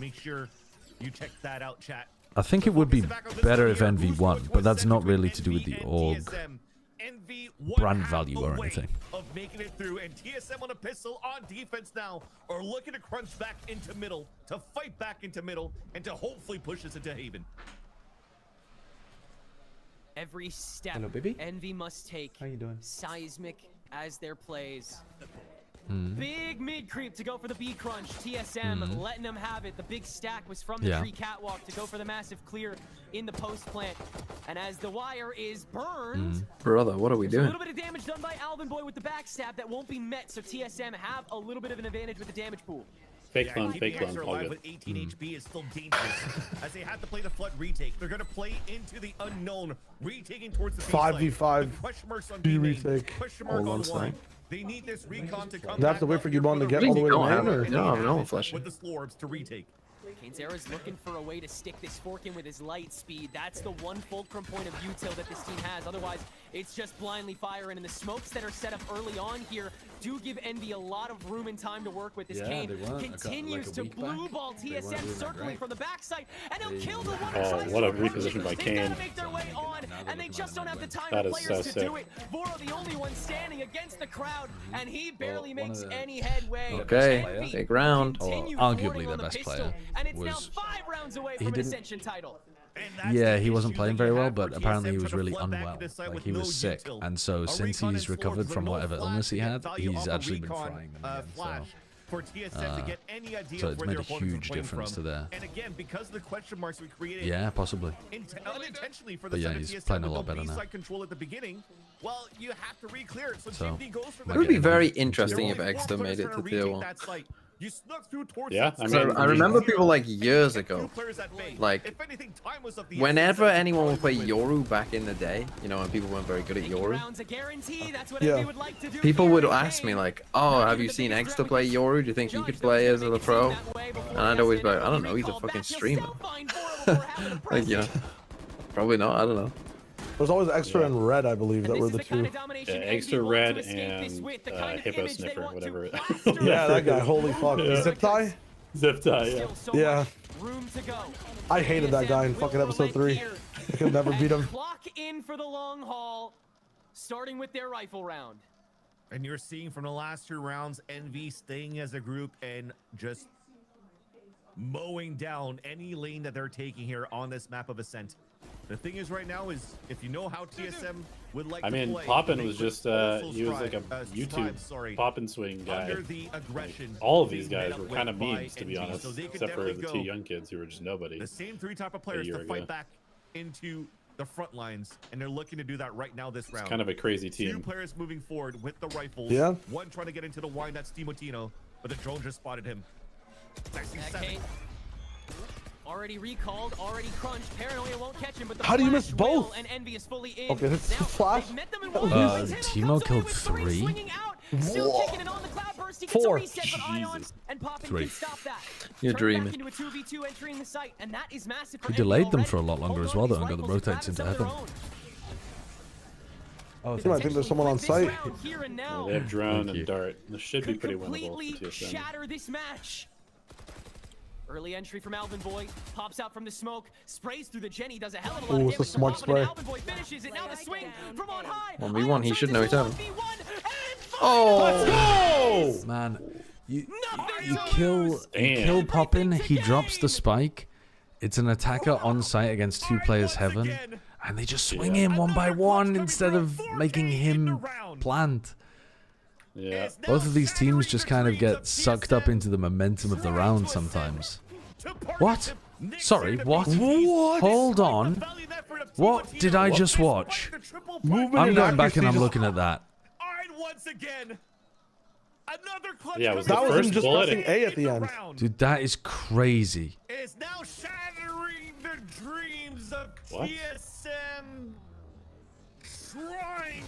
C: I think it would be better if Envy won, but that's not really to do with the org brand value or anything.
R: Of making it through, and TSM on a pistol on defense now are looking to crunch back into middle, to fight back into middle, and to hopefully push this into Haven.
S: Every step Envy must take.
C: How you doing?
S: Seismic as their plays. Big mid creep to go for the B crunch. TSM letting them have it. The big stack was from the tree catwalk to go for the massive clear in the post plant. And as the wire is burned,
G: brother, what are we doing?
S: A little bit of damage done by Alvin Boy with the backstab that won't be met. So TSM have a little bit of an advantage with the damage pool.
H: Fake clone, all good.
R: With 18 HP is still dangerous as they have to play the flood retake. They're going to play into the unknown, retaking towards the
T: 5v5 B retake.
R: Question mark on one. They need this recon to come.
T: They have to wait for Gibon to get all the way to main, or
G: no, flashing.
R: With the Slorbs to retake.
S: Kainzera's looking for a way to stick this fork in with his light speed. That's the one fulcrum point of util that this team has. Otherwise, it's just blindly firing. And the smokes that are set up early on here do give Envy a lot of room and time to work with. This Kane continues to blue ball TSM circling from the backside, and he'll kill the one.
H: Oh, what a reposition by Kane.
S: They gotta make their way on, and they just don't have the time
H: or
S: players to do it. Voro the only one standing against the crowd, and he barely makes any headway.
G: Okay, big round.
C: Arguably their best player.
S: And it's now 5 rounds away from an Ascension title.
C: Yeah, he wasn't playing very well, but apparently he was really unwell. Like, he was sick. And so since he's recovered from whatever illness he had, he's actually been frying them again. So it's made a huge difference to there.
R: And again, because of the question marks we created,
C: yeah, possibly.
R: Unintentionally for
C: but yeah, he's playing a lot better now.
R: Control at the beginning. Well, you have to re-clear it. So
G: it would be very interesting if Extra made it to tier 1.
H: Yeah,
G: I remember people like years ago, like whenever anyone would play Yoru back in the day, you know, when people weren't very good at Yoru, people would ask me like, oh, have you seen Extra play Yoru? Do you think he could play as a pro? And I'd always be like, I don't know, he's a fucking streamer. Like, you know, probably not, I don't know.
T: There's always Extra and Red, I believe, that were the two.
H: Yeah, Extra, Red, and Hippo Sniffer, whatever.
T: Yeah, that guy, holy fuck.
H: Yeah.
T: Zip tie?
H: Zip tie, yeah.
T: Yeah. I hated that guy in fucking episode 3. I could never beat him.
S: Clock in for the long haul, starting with their rifle round.
R: And you're seeing from the last 2 rounds, Envy staying as a group and just mowing down any lane that they're taking here on this map of Ascent. The thing is right now is, if you know how TSM would like to play...
H: I mean, Poppin was just, he was like a YouTube Poppin swing guy.
R: Under the aggression,
H: all of these guys were kind of memes, to be honest, except for the 2 young kids who were just nobody.
R: The same 3 type of players to fight back into the front lines, and they're looking to do that right now this round.
H: Kind of a crazy team.
R: 2 players moving forward with the rifles.
T: Yeah.
R: One trying to get into the wine, that's Timotino, but the drone just spotted him.
S: Okay. Already recalled, already crunched. Paranoia won't catch him, but the
T: How do you miss
S: flash
T: both?
S: will, and Envy is fully in.
T: Okay, this is flash.
C: Timo killed 3.
S: Still kicking it on the cloud burst. He gets a
T: 4.
S: reset, but Ion and Poppin
C: 3.
S: can stop that.
G: You're
S: Turn
G: dreaming.
S: back into a 2v2 entering the site, and that is massive for
C: He
S: Envy
C: delayed them
S: already.
C: for a lot longer as well, though, and got the rotates into heaven.
T: Oh, I think there's someone on site.
H: Yeah, they have drone and dart. This should be pretty winnable for
S: Completely
H: TSM.
S: shatter this match. Early entry from Alvin Boy, pops out from the smoke, sprays through the Jenny, does a hell of a lot
T: Ooh,
S: of
T: it's a
S: damage to
T: smart
S: Poppin, and
T: spray.
S: Alvin Boy finishes it. Now the swing from on high.
G: 1v1, he should know he's having.
T: Oh!
C: Man, you kill Poppin, he drops the spike. It's an attacker on site against 2 players heaven, and they just swing him one by one instead of making him plant.
H: Yeah.
C: Both of these teams just kind of get sucked up into the momentum of the round sometimes. What? Sorry, what? Hold on. What did I just watch? I'm going back and I'm looking at that.
R: Once again. Another clutch.
H: Yeah, it was
T: That
H: the
T: was him
H: first
T: just
H: bullet.
T: pressing A at the end.
C: Dude, that is crazy.
R: Is now shattering the dreams of
H: What?
R: TSM. Trying.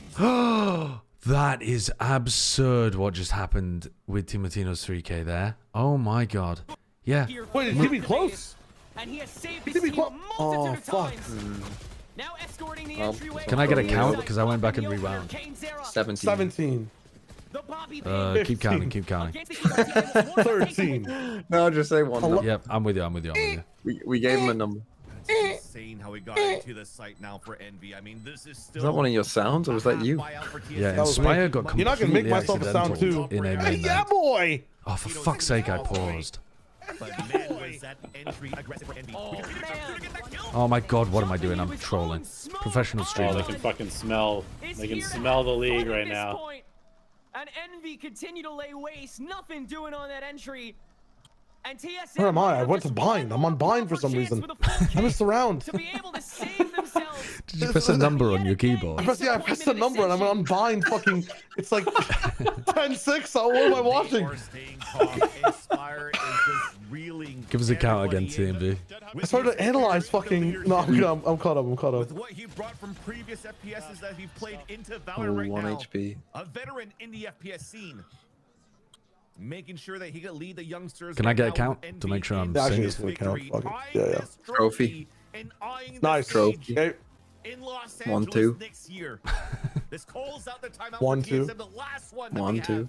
C: That is absurd what just happened with Timotino's 3K there. Oh my god. Yeah.
T: Wait, is he be close?
S: And he has saved
T: He
S: his
T: be
S: team a
T: close.
S: multitude
T: Oh,
S: of
T: fuck.
S: times. Now escorting the
G: Oh.
S: entryway.
C: Can I get a count? Because I went back and rewound.
G: 17.
T: 17.
C: Keep counting, keep counting.
T: 13.
G: No, just say one number.
C: Yep, I'm with you, I'm with you, I'm with you.
G: We gave him a number.
R: It's insane how we got into the site now for Envy. I mean, this is still.
G: Is that one of your sounds, or was that you?
C: Yeah,
T: That was
C: Inspire
T: me.
C: got completely
T: You're not gonna make myself a sound
C: accidental
T: too.
C: in a main
T: Yeah,
C: night.
T: boy.
C: Oh, for fuck's sake, I paused. Oh my god, what am I doing? I'm trolling. Professional
H: Oh,
C: streamer.
H: they can fucking smell. They can smell the league right now.
S: And Envy continue to lay waste. Nothing doing on that entry. And TSM
T: Where am I? I went to bind. I'm on bind for some reason. I missed the round.
S: to be able to save themselves.
C: Did you press a number on your keyboard?
T: I pressed the number and I'm on bind fucking. It's like 10-6. So what am I watching?
C: Give us a count again, TMV.
T: I started to analyze fucking. No, I'm caught up. I'm caught up.
R: With what he brought from previous FPSs that he played into Valorant right
G: 1
R: now.
G: HP.
R: A veteran in the FPS scene. Making sure that he could lead the youngsters.
C: Can I get a
R: now
C: count
R: with
C: to make sure I'm
T: Yeah, actually,
C: safe?
T: it's gonna count.
R: victory,
T: Fuck it.
R: eyeing
T: Yeah, yeah.
R: this
G: Trophy.
R: and eyeing
T: Nice.
R: the
G: Trophy.
R: stage
T: Okay.
R: in Los
G: 1,
R: Angeles
G: 2.
R: next year. This calls out the timeout
T: 1,
R: for
T: 2.
R: TSM, the last one that
G: 1,
R: we
G: 2.
R: have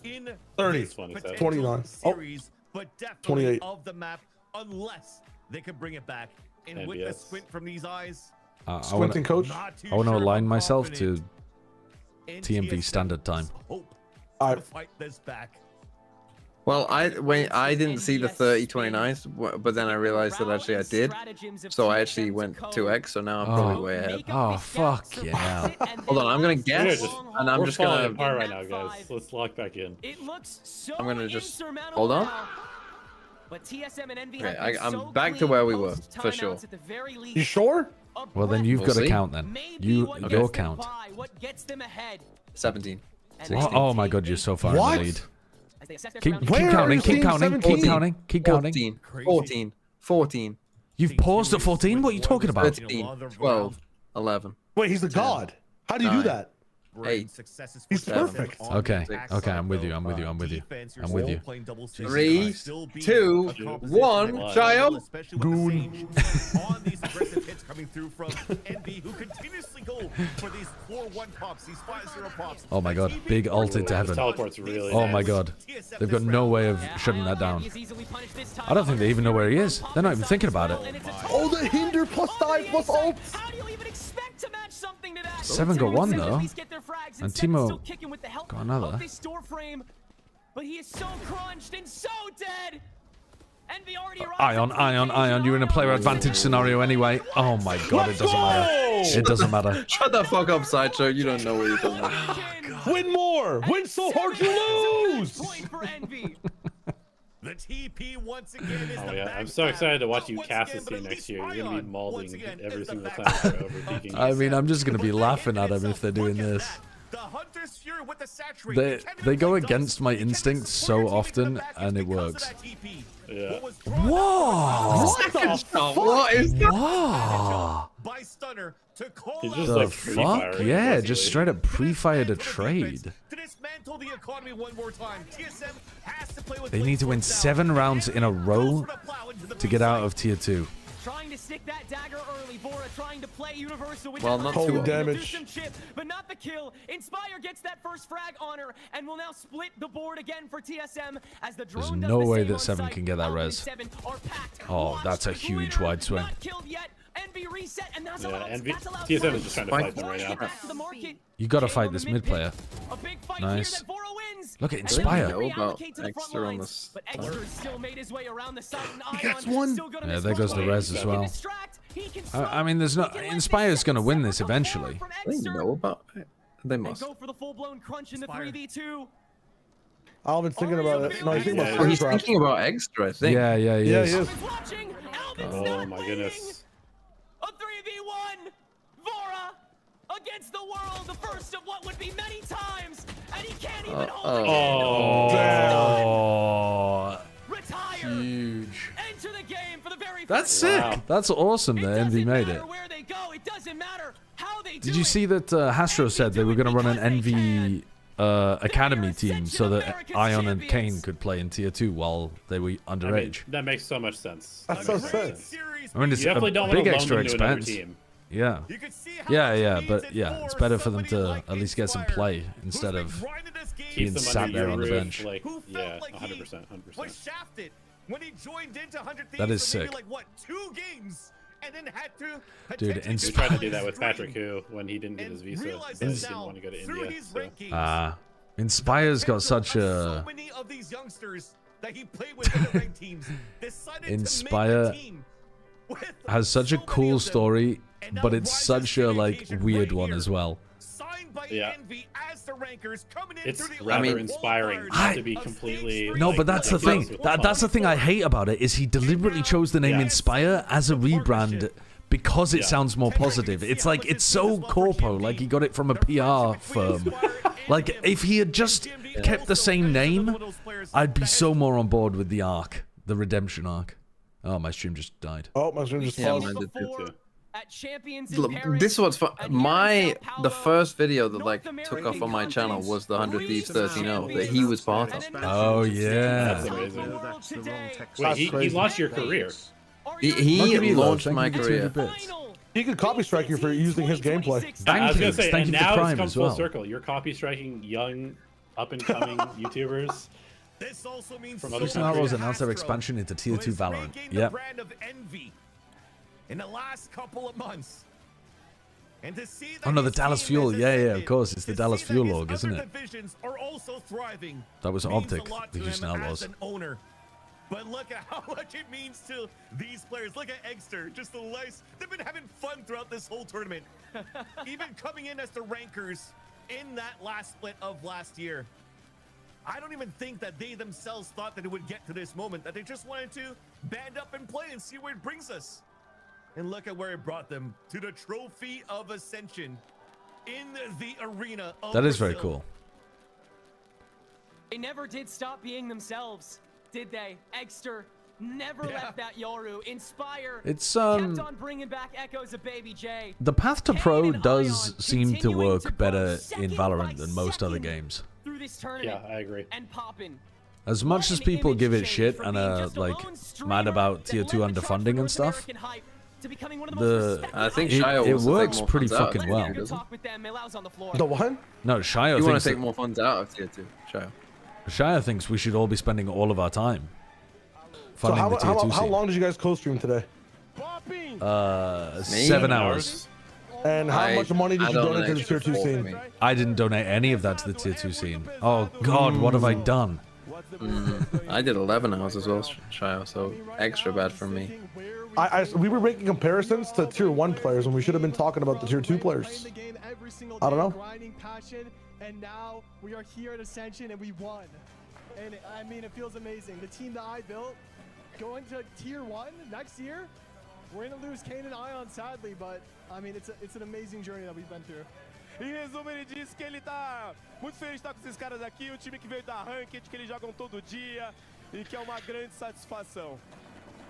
R: in
T: 30.
R: this potential
T: 29.
R: series, but definitely
T: 28.
R: of the map, unless they can bring it back. And with the
H: NBS.
R: squint from these eyes,
C: I
T: Squinting coach.
R: not too
C: want to
R: sure how
C: align myself to
R: confident in
C: TMV
R: TSM
C: standard time.
R: hope
T: Alright.
R: to fight this back.
G: Well, I didn't see the 30-29s, but then I realized that actually I did. So I actually went 2x, so now I'm probably way ahead.
C: Oh, fuck yeah.
G: Hold on, I'm gonna guess, and I'm
H: We're
G: just
H: falling
G: gonna.
H: apart right now, guys. Let's lock back in.
S: It looks so
G: I'm gonna just
S: insurmountable
G: hold on.
S: now. But TSM and Envy
G: Okay,
S: have been
G: I'm
S: so
G: back to
S: clean
G: where we were,
S: post
G: for sure.
S: timeouts at the very least.
T: You sure?
C: Well, then you've
G: We'll
C: got to
G: see.
C: count then.
S: Maybe
C: Your
S: what gets them
C: count.
S: by, what gets them ahead.
G: 17.
C: Oh, oh my god, you're so far
T: What?
C: in the lead.
S: As they assess their
C: Keep
S: surroundings.
T: Where are
C: counting,
T: you
C: keep
T: seeing
C: counting,
T: 17?
C: keep counting, keep counting.
G: 14. 14. 14.
C: You've paused at 14? What are you talking about?
G: 13. 12. 11.
T: Wait, he's a god. How do you do
G: 9.
T: that?
G: 8.
T: He's perfect.
C: Okay, okay, I'm with you, I'm with you, I'm with you. I'm with you.
G: 3, 2, 1. Child.
T: Goon.
R: On these aggressive hits coming through from Envy, who continuously go for these 4-1 pops, these 5-0 pops.
C: Oh my god, big ult into heaven.
H: Teleport's really
C: Oh
H: nice.
C: my god. They've got no way of shutting that down. I don't think they even know where he is. They're not even thinking about it.
T: Oh, the hinder plus dive plus ult.
S: How do you even expect to match something to that?
C: 7 got one though. And Timo
S: got
C: got another.
S: But he is so crunched and so dead. Envy already
C: Ion, you're in a player advantage scenario anyway. Oh my god, it doesn't matter. It doesn't matter.
G: Shut the fuck up, Sideshow. You don't know what you're talking about.
T: Win more. Win so hard you lose.
R: The TP once again is
H: Oh
R: the
H: yeah, I'm so excited to watch you cast this team next year. You're gonna be mauling every single time for overpeaking.
C: I mean, I'm just gonna be laughing at them if they're doing this. They go against my instincts so often, and it works.
H: Yeah.
C: Whoa!
G: What is that?
C: Whoa! The fuck? Yeah, just straight up pre-fired a trade. They need to win 7 rounds in a row to get out of tier 2.
S: Trying to stick that dagger early. Vora trying to play Universal with
G: well, not too
T: damage.
S: But not the kill. Inspire gets that first frag on her and will now split the board again for TSM as the drone
C: There's no way that 7 can get that res. Oh, that's a huge wide swing.
H: Yeah, Envy. TSM is just trying to fight them right now.
C: You gotta fight this mid player. Nice. Look at Inspire.
G: Know about Extra on this.
S: But Extra still made his way around the site, and
T: Gets one.
C: Yeah, there goes the res as well. I mean, there's no. Inspire's gonna win this eventually.
G: They know about it. They must.
S: Go for the full-blown crunch in the 3v2.
T: Alvin's thinking about it. No, he's thinking about
G: Oh, he's
T: first round.
G: thinking about Extra, I think.
C: Yeah, he is.
H: Oh my goodness.
S: A 3v1. Vora against the world, the first of what would be many times, and he can't even hold it.
C: Oh,
S: Retire.
C: huge.
S: Enter the game for the very
C: That's sick. That's awesome that Envy made it.
S: where they go. It doesn't matter how they
C: Did you see that Hastro said they were going to run an Envy academy team so that Ion and Kane could play in tier 2 while they were underage?
H: I mean, that makes so much sense.
T: That's so sick.
C: I mean, it's
H: You definitely
C: a
H: don't want
C: big
H: to loan
C: extra
H: them to another
C: expense.
H: team.
C: Yeah. But yeah, it's better for them to at least get some play instead of being sat there on the bench.
H: Like, yeah, 100%, 100%.
C: That is sick. Dude,
H: We tried to do that with Patrick, who, when he didn't get his visa, he didn't want to go to India. So.
C: Inspire's got such a. Inspire has such a cool story, but it's such a like weird one as well.
H: Yeah. It's rather inspiring to be completely.
C: No, but that's the thing. That's the thing I hate about it is he deliberately chose the name Inspire as a rebrand because it sounds more positive. It's like it's so corpo, like he got it from a PR firm. Like if he had just kept the same name, I'd be so more on board with the arc, the redemption arc. Oh, my stream just died.
T: Oh, my stream just paused.
G: Look, this was fun. The first video that like took off on my channel was the 100 Thieves 13-0 that he was part of.
C: Oh yeah.
H: That's amazing. Wait, he launched your career.
G: He launched my career.
T: He could copy strike you for using his gameplay.
H: I was gonna say,
C: Thank
H: and
C: you for the
H: now
C: prime
H: it's come
C: as
H: full
C: well.
H: circle. You're copy striking young, up and coming YouTubers.
R: This also means
H: from other
C: Houston Outlaws
H: countries.
C: announced their expansion into tier 2 Valorant. Yep.
R: In the last couple of months. And to see
C: Oh no, the Dallas Fuel. Yeah, of course. It's the Dallas Fuel org, isn't it?
R: Are also thriving
C: That was
R: means
C: Optic,
R: a lot
C: the
R: to
C: Houston
R: him
C: Outlaws.
R: as an owner. But look at how much it means to these players. Look at Egster, just the lice. They've been having fun throughout this whole tournament. Even coming in as the rankers in that last split of last year. I don't even think that they themselves thought that it would get to this moment, that they just wanted to band up and play and see where it brings us. And look at where it brought them, to the trophy of Ascension in the arena of
C: That is very
R: Brazil.
C: cool.
S: They never did stop being themselves, did they? Exter never left that Yoru. Inspire
C: It's
S: kept on bringing back echoes of Baby J.
C: The path to pro does seem to work better in Valorant than most other games.
S: Through this tournament.
H: Yeah, I agree.
S: And poppin'.
C: As much as people give it shit and are like mad about tier 2 underfunding and stuff,
G: I think Shio
C: it
G: wants to
C: works
G: take more
C: pretty
G: funds out,
C: fucking well.
T: The what?
C: No, Shio
G: You want
C: thinks
G: to take more funds out of tier 2, Shio.
C: Shia thinks we should all be spending all of our time
T: So
C: funding the tier 2
T: how
C: scene.
T: long did you guys co-stream today?
C: 7 hours.
T: And how much money did you donate to the tier 2 scene?
C: I didn't donate any of that to the tier 2 scene. Oh god, what have I done?
G: I did 11 hours as well, Shio, so extra bad for me.
T: We were making comparisons to tier 1 players when we should have been talking about the tier 2 players. I don't know.
F: And now we are here at Ascension and we won. and I mean, it feels amazing. The team that I built, going to Tier 1 next year, we're going to lose Kane and Ion, sadly, but I mean, it's an amazing journey that we've been through.
A: Em resumo, ele disse que ele tá muito feliz de estar com esses caras aqui, um time que veio da Ranked, que eles jogam todo dia e que é uma grande satisfação.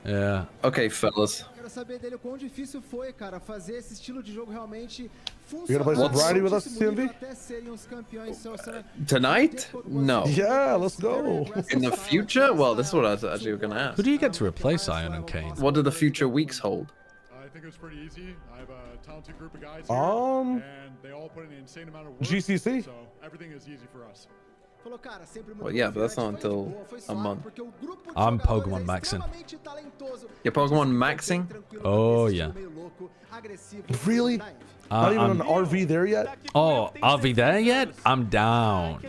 C: Yeah.
G: Okay, fellas.
L: Quero saber dele o quão difícil foi, cara, fazer esse estilo de jogo realmente
T: You gonna play some variety with us, CMV?
G: Tonight? No.
T: Yeah, let's go.
G: In the future? Well, this is what I was actually going to ask.
C: Who do you get to replace Ion and Kane?
G: What do the future weeks hold?
M: I think it's pretty easy. I have a talented group of guys here, and they all put in an insane amount of work.
T: GCC?
M: So everything is easy for us.
G: Well, yeah, but that's not until a month.
C: I'm Pokemon maxing.
G: You're Pokemon maxing?
C: Oh, yeah.
T: Really? Not even an RV there yet?
C: Oh, RV there yet? I'm down.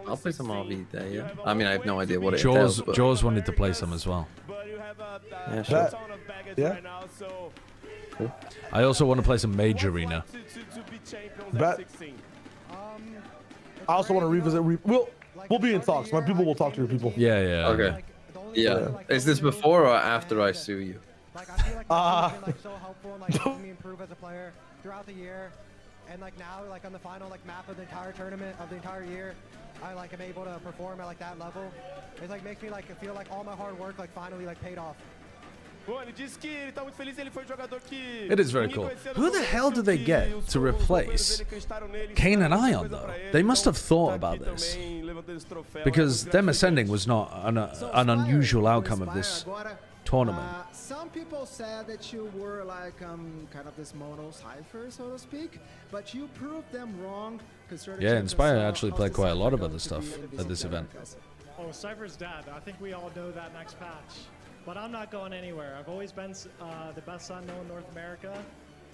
G: I'll play some RV there, yeah. I mean, I have no idea what it
C: Jaws,
G: entails, but...
C: Jaws wanted to play some as well.
G: Yeah, sure.
T: Yeah.
G: Cool.
C: I also want to play some Mage Arena.
T: Bet. I also want to revisit. We'll be in talks. My people will talk to your people.
C: Yeah, yeah.
G: Okay. Yeah. Is this before or after I sue you?
F: So helpful and helping me improve as a player throughout the year, and now on the final map of the entire tournament of the entire year, I am able to perform at that level. It makes me feel like all my hard work finally paid off.
C: It is very cool. Who the hell did they get to replace Kane and Ion, though? They must have thought about this. Because them ascending was not an unusual outcome of this tournament.
L: Some people said that you were kind of this mono cipher, so to speak, but you proved them wrong.
C: Yeah, Inspire actually played quite a lot of other stuff at this event.
F: Oh, Cypher's dead. I think we all know that next patch. But I'm not going anywhere. I've always been the best unknown in North America.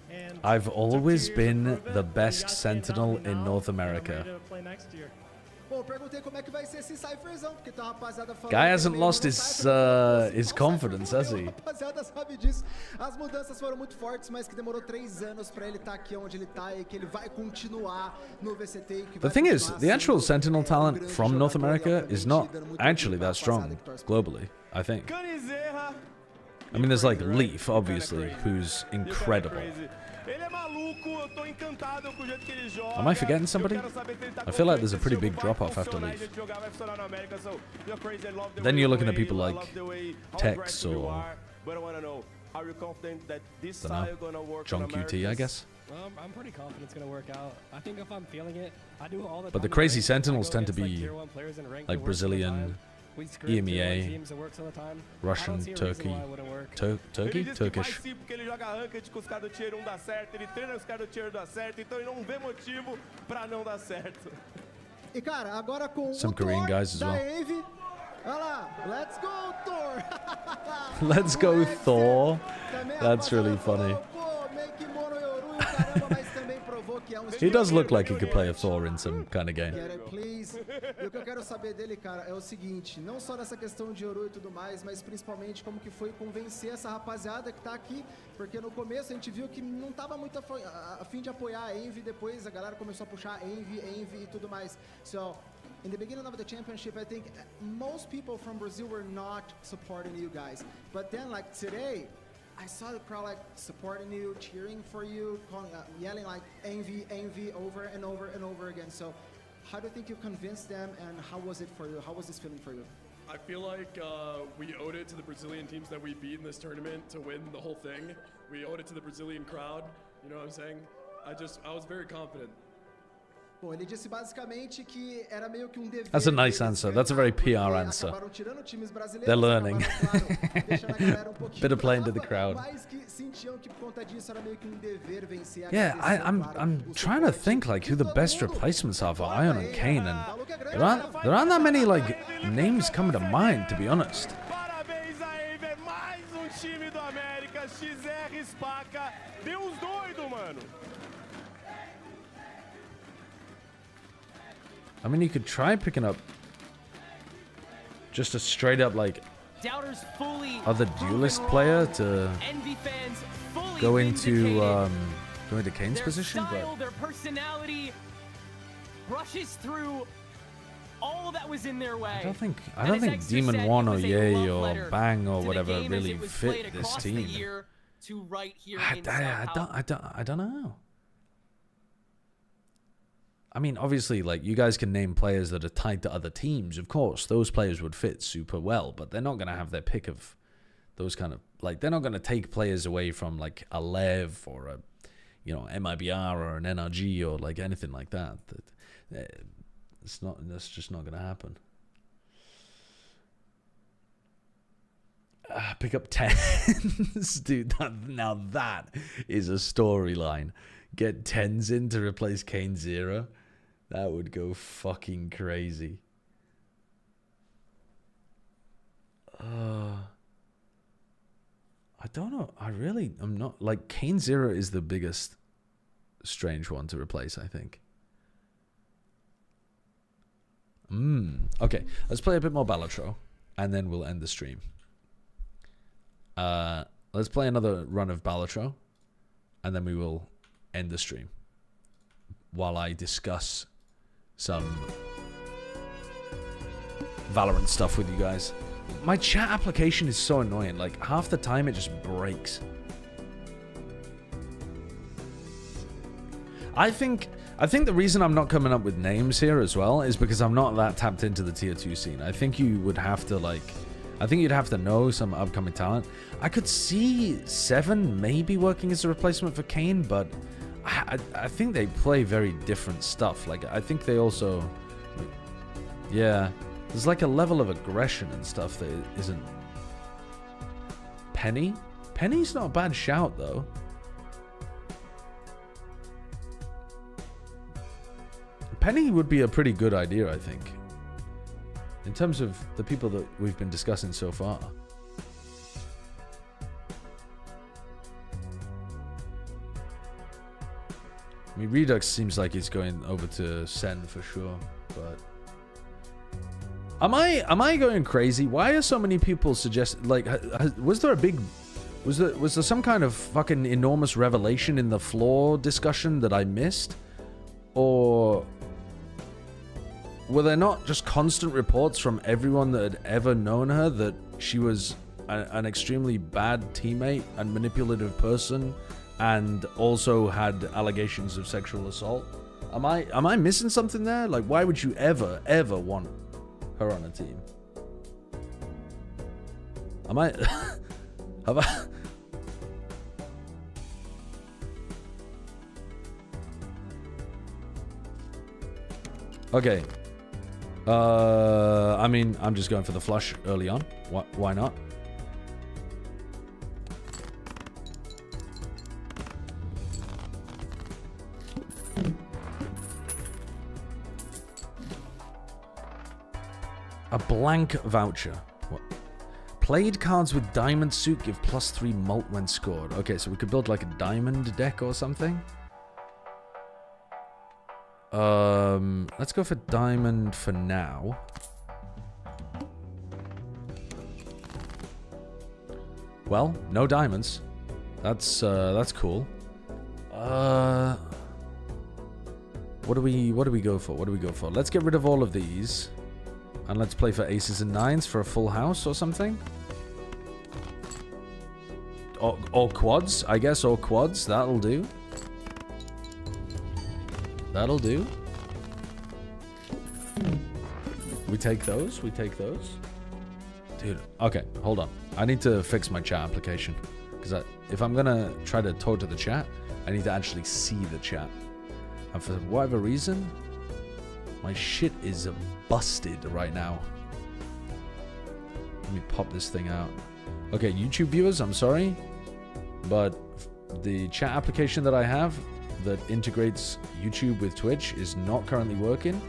F: And
C: I've always been the best Sentinel in North America. Guy hasn't lost his confidence, has he?
L: As mudanças foram muito fortes, mas que demorou 3 anos para ele estar aqui onde ele está e que ele vai continuar no VCT.
C: The thing is, the actual Sentinel talent from North America is not actually that strong globally, I think. I mean, there's Leaf, obviously, who's incredible. Am I forgetting somebody? I feel like there's a pretty big drop-off after Leaf. Then you're looking at people like Tex or... John QT, I guess.
F: I'm pretty confident it's going to work out. I think if I'm feeling it, I do all the
C: But the crazy Sentinels tend to be Brazilian, EMEA, Russian, Turkey, Turkish. Some Korean guys as well.
L: Let's go, Thor!
C: Let's go, Thor. That's really funny. He does look like he could play a Thor in some kind of game.
L: E o que eu quero saber dele, cara, é o seguinte, não só nessa questão de Yoru e tudo mais, mas principalmente como que foi convencer essa rapaziada que tá aqui, porque no começo a gente viu que não tava muito a fim de apoiar a Envy, depois a galera começou a puxar Envy e tudo mais. So, in the beginning of the championship, I think most people from Brazil were not supporting you guys. But then, today, I saw the crowd supporting you, cheering for you, yelling Envy over and over and over again. So, how do you think you convinced them, and how was it for you? How was this feeling for you?
N: I feel like we owed it to the Brazilian teams that we beat in this tournament to win the whole thing. We owed it to the Brazilian crowd. You know what I'm saying? I was very confident.
L: Bom, ele disse basicamente que era meio que dever.
C: That's a nice answer. That's a very PR answer. They're learning. Bit of playing to the crowd. Yeah, I'm trying to think who the best replacements are for Ion and Kane, and there aren't that many names coming to mind, to be honest.
A: Parabéns a Envy, mais time do América, XR Spaca, Deus doido, mano.
C: I mean, you could try picking up just a straight up other duelist player to go into Kane's position, but
S: their personality brushes through all that that was in their way.
C: I don't think Demon 1 or Yay or Bang or whatever really fit this team. I don't know. I mean, obviously, like, you guys can name players that are tied to other teams. Of course, those players would fit super well, but they're not going to have their pick of those kind of, like, they're not going to take players away from, like, a Lev or a, you know, MIBR or an NRG or, like, anything like that. That's just not going to happen. Pick up 10s, dude. Now that is a storyline. Get 10s in to replace Kane 0. That would go fucking crazy. I don't know. I'm not, like, Kane 0 is the biggest strange one to replace, I think. Okay, let's play a bit more Balatro, and then we'll end the stream. Let's play another run of Balatro, and then we will end the stream while I discuss some Valorant stuff with you guys. My chat application is so annoying. Like, half the time it just breaks. I think the reason I'm not coming up with names here as well is because I'm not that tapped into the tier 2 scene. I think you would have to, like, I think you'd have to know some upcoming talent. I could see 7 maybe working as a replacement for Kane, but I think they play very different stuff. Like, I think they also, yeah, there's like a level of aggression and stuff that isn't. Penny? Penny's not a bad shout, though. Penny would be a pretty good idea, I think. In terms of the people that we've been discussing so far. I mean, Redux seems like he's going over to Sen for sure, but am I going crazy? Why are so many people suggest, like, was there some kind of fucking enormous revelation in the floor discussion that I missed? Or were there not just constant reports from everyone that had ever known her that she was an extremely bad teammate and manipulative person, and also had allegations of sexual assault? Am I missing something there? Like, why would you ever want her on a team? Am I have I Okay. I mean, I'm just going for the flush early on. Why not? A blank voucher. What? Played cards with diamond suit give +3 mult when scored. Okay, so we could build like a diamond deck or something. Let's go for diamond for now. Well, no diamonds. That's cool. What do we go for? What do we go for? Let's get rid of all of these. And let's play for aces and nines for a full house or something. Or quads, I guess, or quads. That'll do. That'll do. We take those. We take those. Dude, okay, hold on. I need to fix my chat application. Because if I'm going to try to talk to the chat, I need to actually see the chat. And for whatever reason, my shit is busted right now. Let me pop this thing out. Okay, YouTube viewers, I'm sorry. But the chat application that I have that integrates YouTube with Twitch is not currently working.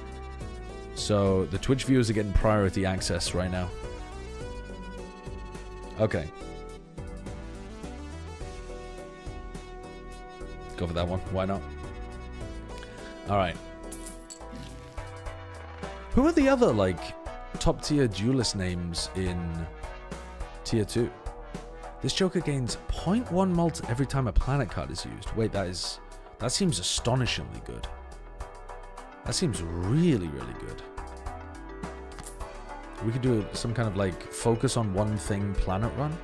C: So the Twitch viewers are getting priority access right now. Okay. Go for that one. Why not? Alright. Who are the other, like, top tier duelist names in tier 2? This Joker gains 0.1 mult every time a planet card is used. Wait, that seems astonishingly good. That seems really, really good. We could do some kind of like focus on one thing planet run.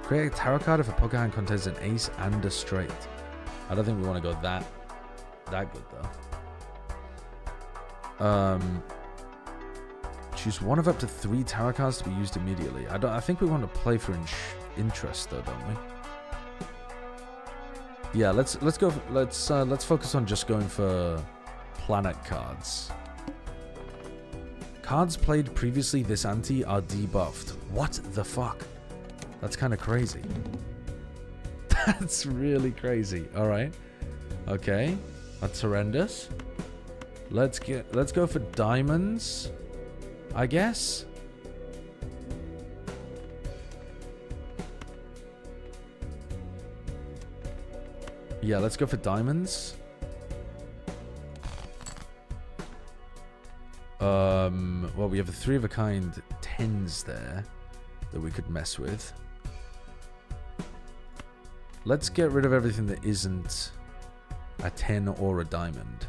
C: Create a tarot card if a poker hand contains an ace and a straight. I don't think we want to go that good though. Choose one of up to 3 tarot cards to be used immediately. I think we want to play for interest though, don't we? Yeah, let's focus on just going for planet cards. Cards played previously this ante are debuffed. What the fuck? That's kind of crazy. That's really crazy. All right. Okay. That's horrendous. Let's go for diamonds, I guess. Yeah, let's go for diamonds. Well, we have a 3 of a kind 10s there that we could mess with. Let's get rid of everything that isn't a 10 or a diamond.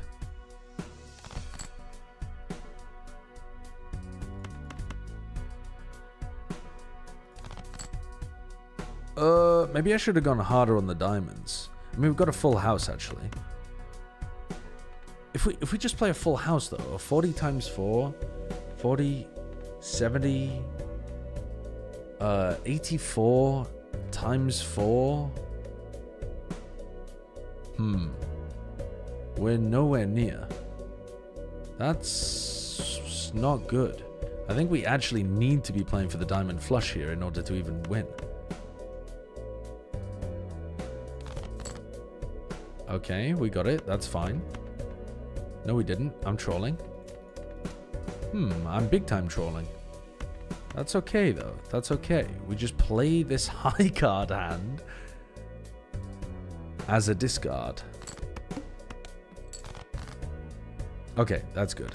C: Maybe I should have gone harder on the diamonds. I mean, we've got a full house, actually. If we just play a full house, though, a 40 times 4, 40, 70, 84 times 4. We're nowhere near. That's not good. I think we actually need to be playing for the diamond flush here in order to even win. Okay, we got it. That's fine. No, we didn't. I'm trolling. I'm big time trolling. That's okay, though. That's okay. We just play this high card hand as a discard. Okay, that's good.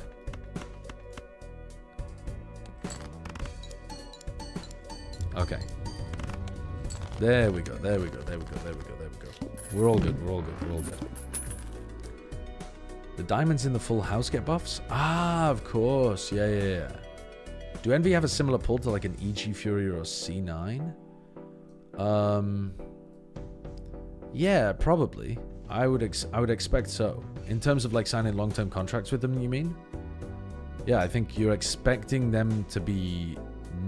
C: Okay. There we go. There we go. There we go. There we go. There we go. We're all good. We're all good. We're all good. The diamonds in the full house get buffs? Ah, of course. Yeah, yeah, yeah. Do Envy have a similar pull to like an EG Fury or a C9? Yeah, probably. I would expect so. In terms of like signing long-term contracts with them, you mean? Yeah, I think you're expecting them to be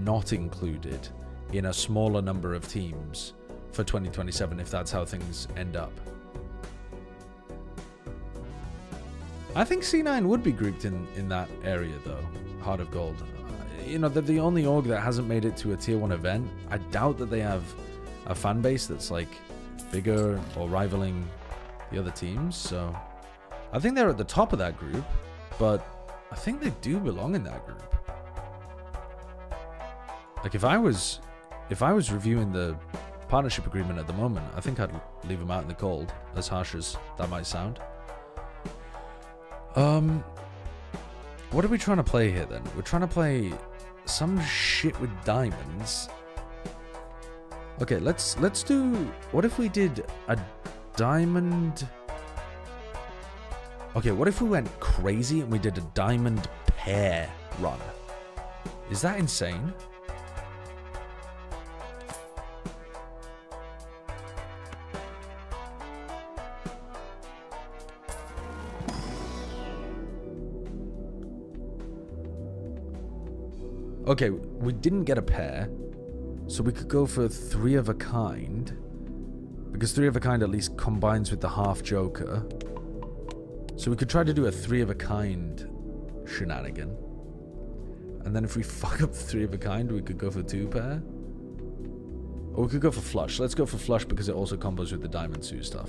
C: not included in a smaller number of teams for 2027 if that's how things end up. I think C9 would be grouped in that area though. Heart of Gold. You know, they're the only org that hasn't made it to a tier 1 event. I doubt that they have a fan base that's like bigger or rivaling the other teams, so I think they're at the top of that group, but I think they do belong in that group. Like if I was reviewing the partnership agreement at the moment, I think I'd leave them out in the cold, as harsh as that might sound. What are we trying to play here then? We're trying to play some shit with diamonds. Okay, let's do... What if we did a diamond... Okay, what if we went crazy and we did a diamond pair run? Is that insane? Okay, we didn't get a pair, so we could go for 3 of a kind, because 3 of a kind at least combines with the half joker. So we could try to do a 3 of a kind shenanigan, and then if we fuck up 3 of a kind, we could go for 2 pair, or we could go for flush. Let's go for flush because it also combos with the diamond suit stuff.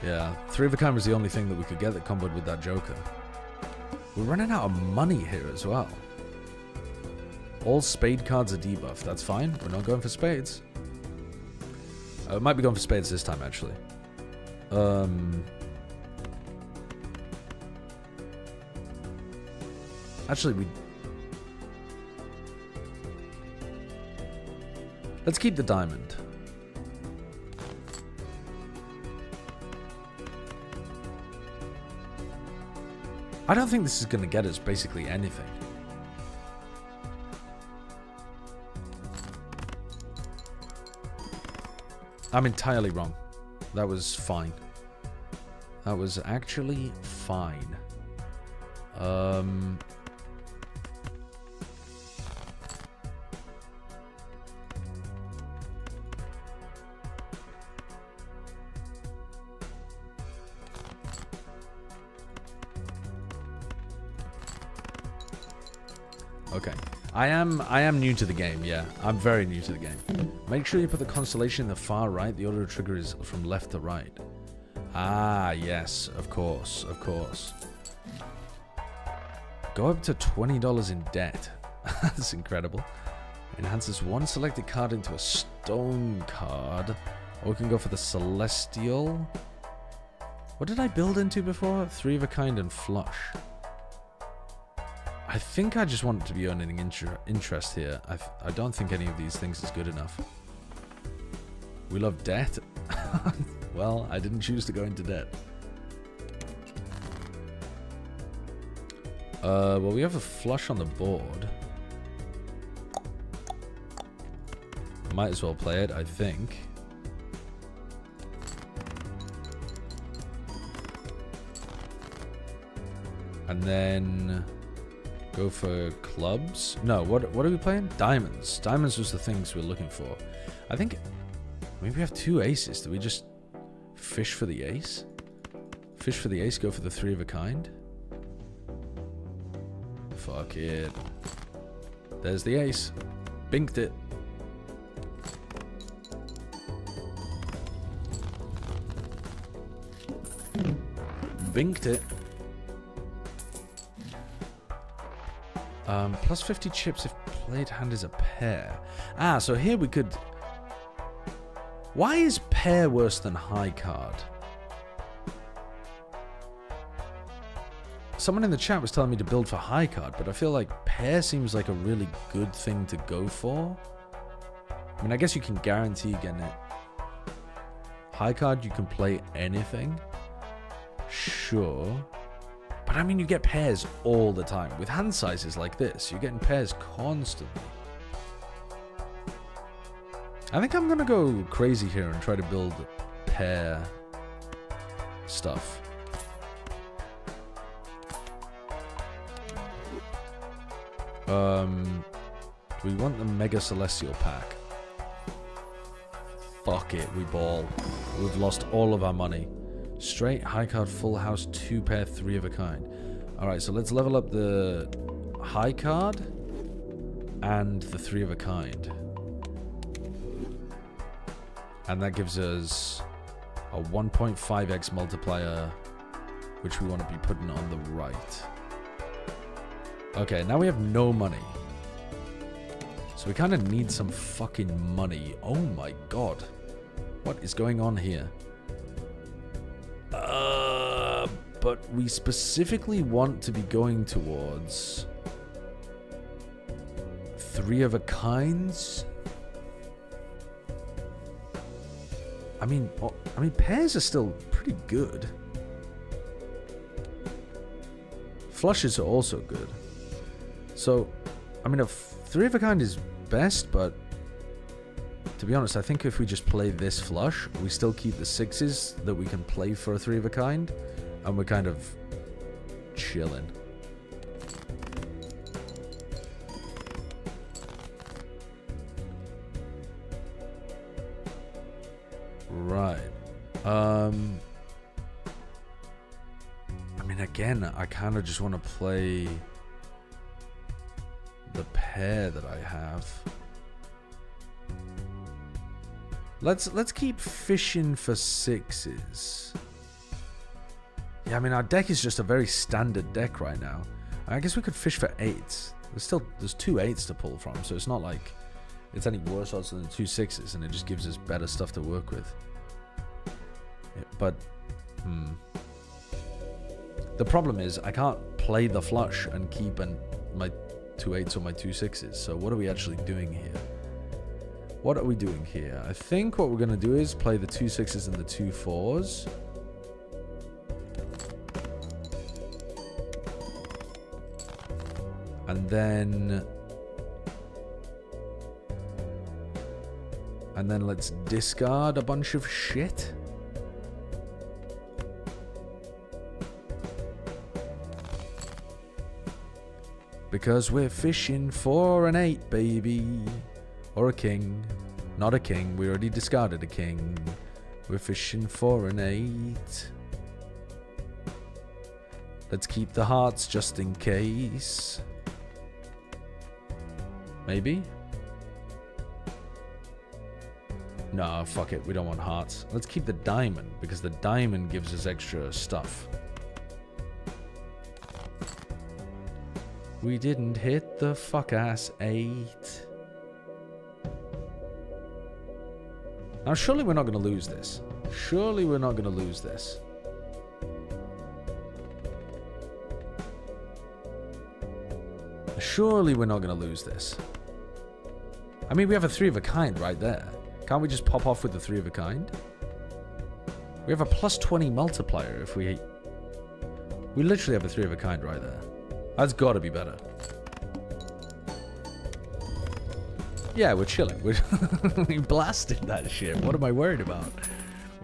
C: Yeah, 3 of a kind was the only thing that we could get that comboed with that joker. We're running out of money here as well. All spade cards are debuffed. That's fine. We're not going for spades. We might be going for spades this time, actually. Actually, let's keep the diamond. I don't think this is going to get us basically anything. I'm entirely wrong. That was fine. That was actually fine. Okay. I am new to the game, yeah. I'm very new to the game. Make sure you put the constellation in the far right. The auto trigger is from left to right. Ah, yes, of course, of course. Go up to $20 in debt. That's incredible. Enhances one selected card into a stone card. Or we can go for the celestial. What did I build into before? 3 of a kind and flush. I think I just want it to be earning interest here. I don't think any of these things is good enough. We love debt. Well, I didn't choose to go into debt. Well, we have a flush on the board. Might as well play it, I think. And then go for clubs. No, what are we playing? Diamonds. Diamonds was the things we're looking for. I think maybe we have 2 aces. Do we just fish for the ace? Fish for the ace, go for the 3 of a kind. Fuck it. There's the ace. Binked it. Binked it. Plus 50 chips if played hand is a pair. Ah, so here we could... Why is pair worse than high card? Someone in the chat was telling me to build for high card, but I feel like pair seems like a really good thing to go for. I mean, I guess you can guarantee getting it. High card, you can play anything. Sure. But I mean, you get pairs all the time. With hand sizes like this, you're getting pairs constantly. I think I'm going to go crazy here and try to build pair stuff. Do we want the Mega Celestial pack? Fuck it, we ball. We've lost all of our money. Straight, high card, full house, 2 pair, 3 of a kind. Alright, so let's level up the high card and the 3 of a kind. And that gives us a 1.5x multiplier, which we want to be putting on the right. Okay, now we have no money. So we kind of need some fucking money. Oh my god. What is going on here? But we specifically want to be going towards 3 of a kinds. I mean, pairs are still pretty good. Flushes are also good. So, I mean, a 3 of a kind is best, but to be honest, I think if we just play this flush, we still keep the 6s that we can play for a 3 of a kind, and we're kind of chilling. Right. I mean, again, I kind of just want to play the pair that I have. Let's keep fishing for 6s. Yeah, I mean, our deck is just a very standard deck right now. I guess we could fish for 8s. There's 2 8s to pull from, so it's not like it's any worse odds than the 2 6s, and it just gives us better stuff to work with. Yeah, but the problem is I can't play the flush and keep my 2 8s or my 2 6s. So what are we actually doing here? What are we doing here? I think what we're going to do is play the 2 6s and the 2 4s. And then let's discard a bunch of shit. Because we're fishing for an 8, baby. Or a king. Not a king. We already discarded a king. We're fishing for an 8. Let's keep the hearts just in case. Maybe? No, fuck it. We don't want hearts. Let's keep the diamond, because the diamond gives us extra stuff. We didn't hit the fuck-ass 8. Now, surely we're not going to lose this. Surely we're not going to lose this. Surely we're not going to lose this. I mean, we have a 3 of a kind right there. Can't we just pop off with the 3 of a kind? We have a plus 20 multiplier if we... We literally have a 3 of a kind right there. That's got to be better. Yeah, we're chilling. We blasted that shit. What am I worried about?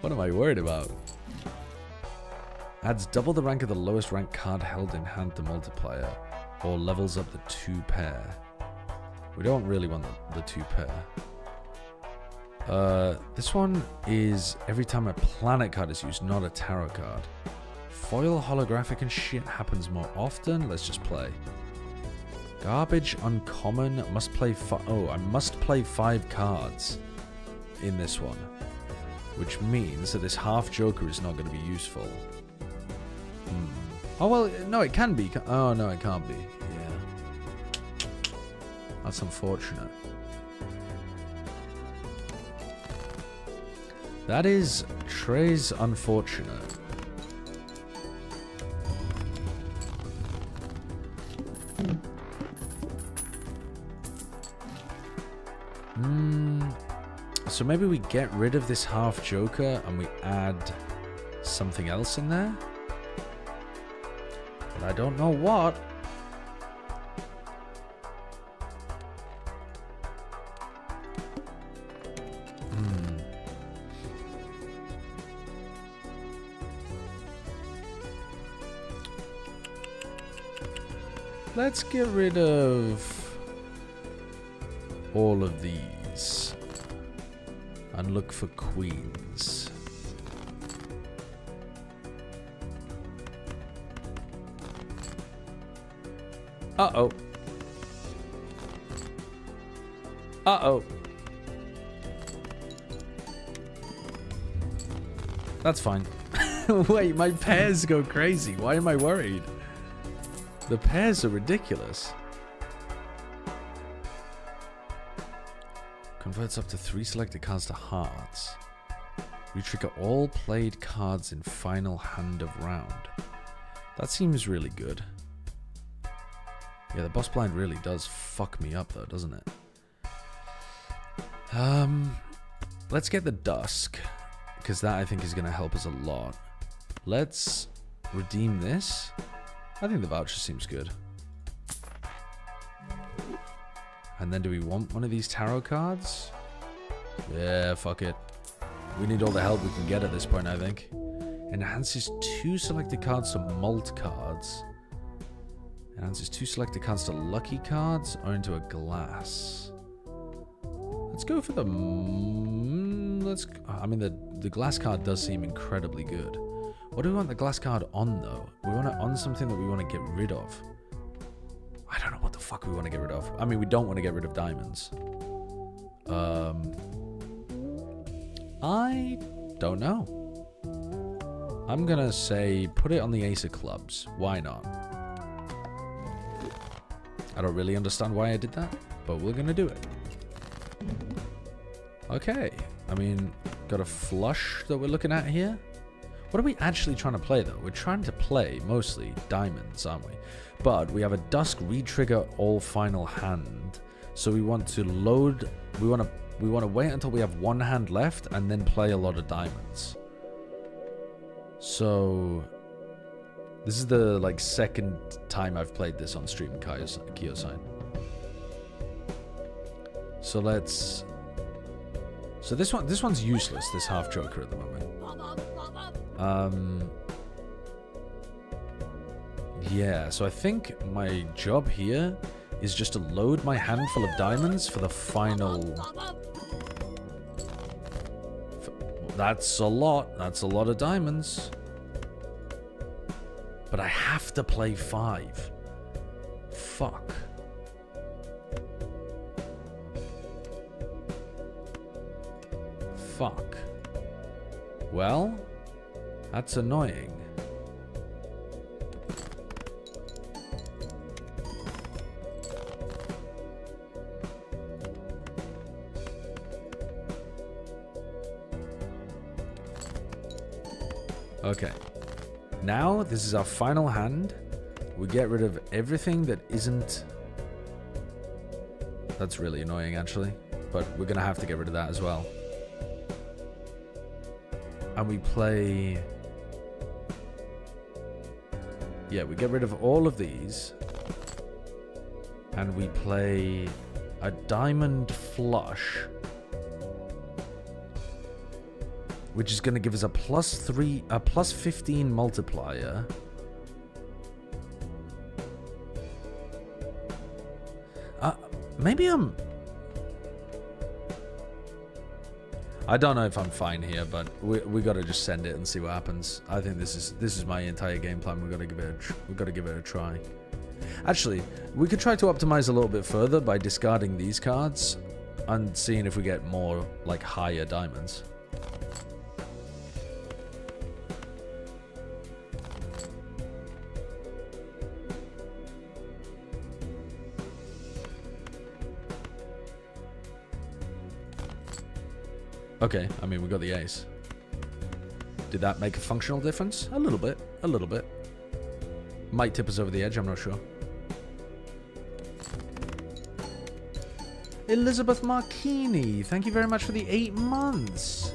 C: What am I worried about? Adds double the rank of the lowest rank card held in hand to multiplier. Or levels up the 2 pair. We don't really want the 2 pair. This one is every time a planet card is used, not a tarot card. Foil holographic and shit happens more often. Let's just play. Garbage uncommon. Must play I must play 5 cards in this one. Which means that this half joker is not going to be useful. Oh, well, no, it can be. Oh, no, it can't be. Yeah. That's unfortunate. That is Trey's unfortunate. So maybe we get rid of this half joker and we add something else in there? But I don't know what. Let's get rid of all of these and look for queens. Uh-oh. Uh-oh. That's fine. Wait, my pairs go crazy. Why am I worried? The pairs are ridiculous. Converts up to 3 selected cards to hearts. Retrigger all played cards in final hand of round. That seems really good. Yeah, the boss blind really does fuck me up though, doesn't it? Let's get the Dusk, because that I think is going to help us a lot. Let's redeem this. I think the voucher seems good. And then do we want one of these tarot cards? Yeah, fuck it. We need all the help we can get at this point, I think. Enhances 2 selected cards to mult cards. Enhances 2 selected cards to lucky cards or into a glass. Let's go for the... I mean, the glass card does seem incredibly good. What do we want the glass card on, though? We want it on something that we want to get rid of. I don't know what the fuck we want to get rid of. I mean, we don't want to get rid of diamonds. I don't know. I'm going to say put it on the ace of clubs. Why not? I don't really understand why I did that, but we're going to do it. Okay. I mean, got a flush that we're looking at here. What are we actually trying to play, though? We're trying to play mostly diamonds, aren't we? But we have a Dusk retrigger all final hand. So we want to load... We want to wait until we have 1 hand left and then play a lot of diamonds. So This is the like second time I've played this on stream, Kyo-sign. So let's. So this one's useless. This half joker at the moment. Yeah. So I think my job here is just to load my handful of diamonds for the final. That's a lot. That's a lot of diamonds. But I have to play 5. Fuck. Fuck. Well, that's annoying. Okay. Now, this is our final hand. We get rid of everything that isn't... That's really annoying, actually. But we're going to have to get rid of that as well. And we play... Yeah, we get rid of all of these. And we play a diamond flush. Which is going to give us a plus 15 multiplier. Maybe I don't know if I'm fine here, but we got to just send it and see what happens. I think this is my entire game plan. We got to give it a try. Actually, we could try to optimize a little bit further by discarding these cards and seeing if we get more like higher diamonds. Okay, I mean, we got the ace. Did that make a functional difference? A little bit. A little bit. Might tip us over the edge, I'm not sure. Elizabeth Marchini, thank you very much for the 8 months.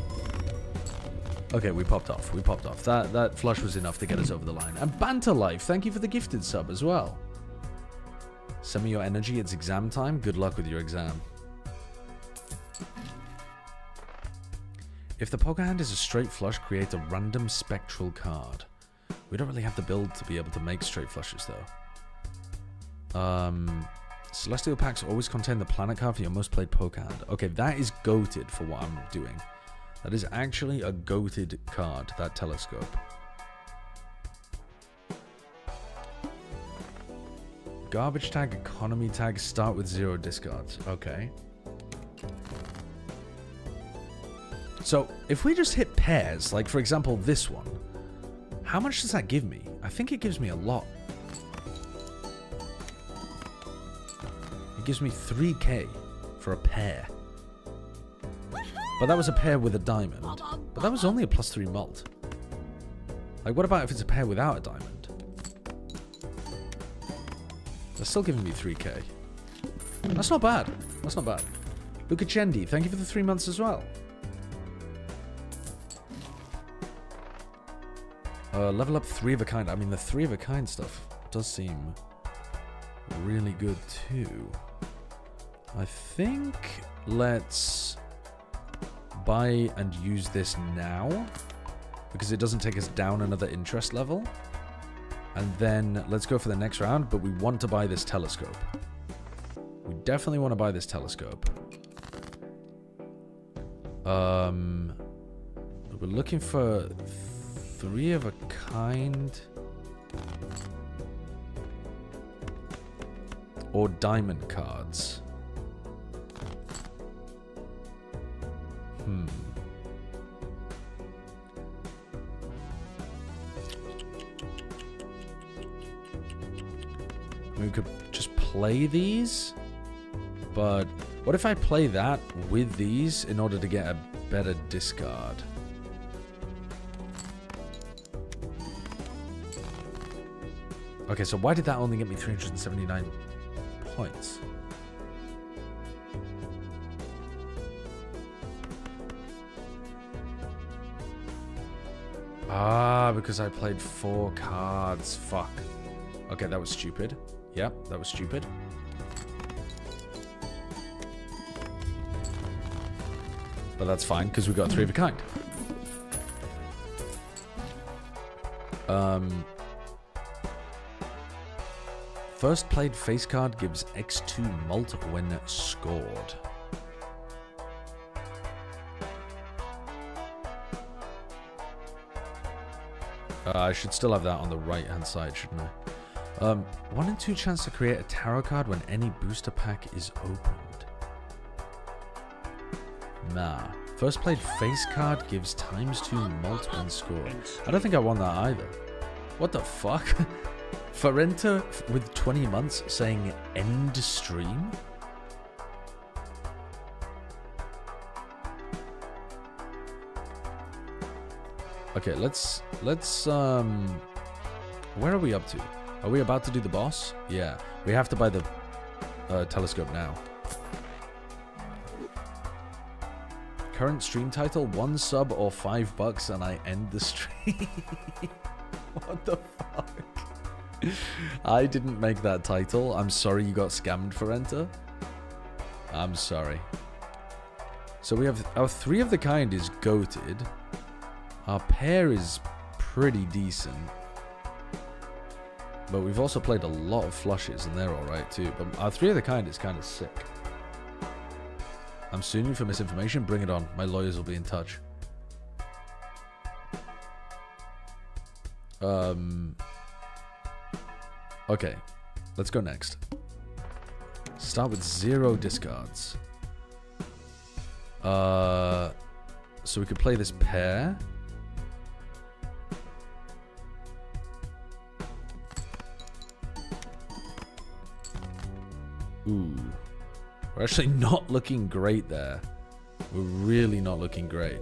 C: Okay, we popped off. We popped off. That flush was enough to get us over the line. And Banter Life, thank you for the gifted sub as well. Send me your energy. It's exam time. Good luck with your exam. If the poker hand is a straight flush, create a random spectral card. We don't really have the build to be able to make straight flushes, though. Celestial packs always contain the planet card for your most played poker hand. Okay, that is goated for what I'm doing. That is actually a goated card, that telescope. Garbage tag, economy tag, start with 0 discards. Okay. So, if we just hit pairs, like for example this one, how much does that give me? I think it gives me a lot. It gives me 3k for a pair. But that was a pair with a diamond. But that was only a +3 mult. Like, what about if it's a pair without a diamond? They're still giving me 3k. That's not bad. That's not bad. Luca Chendi, thank you for the 3 months as well. Level up 3 of a kind. I mean, the 3 of a kind stuff does seem really good too. I think let's buy and use this now because it doesn't take us down another interest level. And then let's go for the next round, but we want to buy this telescope. We definitely want to buy this telescope. We're looking for 3 of a kind or diamond cards. We could just play these, but what if I play that with these in order to get a better discard? Okay, so why did that only get me 379 points? Ah, because I played 4 cards. Fuck. Okay, that was stupid. Yep, that was stupid. But that's fine, because we got 3 of a kind. First played face card gives X2 mult when scored. I should still have that on the right hand side, shouldn't I? 1 in 2 chance to create a tarot card when any booster pack is opened. Nah. First played face card gives ×2 mult when scored. I don't think I won that either. What the fuck? Farenta with 20 months saying end stream? Okay, let's where are we up to? Are we about to do the boss? Yeah, we have to buy the telescope now. Current stream title, 1 sub or $5 and I end the stream. What the fuck? I didn't make that title. I'm sorry you got scammed, Farenta. I'm sorry. So we have our 3 of the kind is goated. Our pair is pretty decent. But we've also played a lot of flushes and they're alright too. But our 3 of the kind is kind of sick. I'm suing you for misinformation. Bring it on. My lawyers will be in touch. Okay. Let's go next. Start with 0 discards. So we could play this pair. Ooh. We're actually not looking great there. We're really not looking great.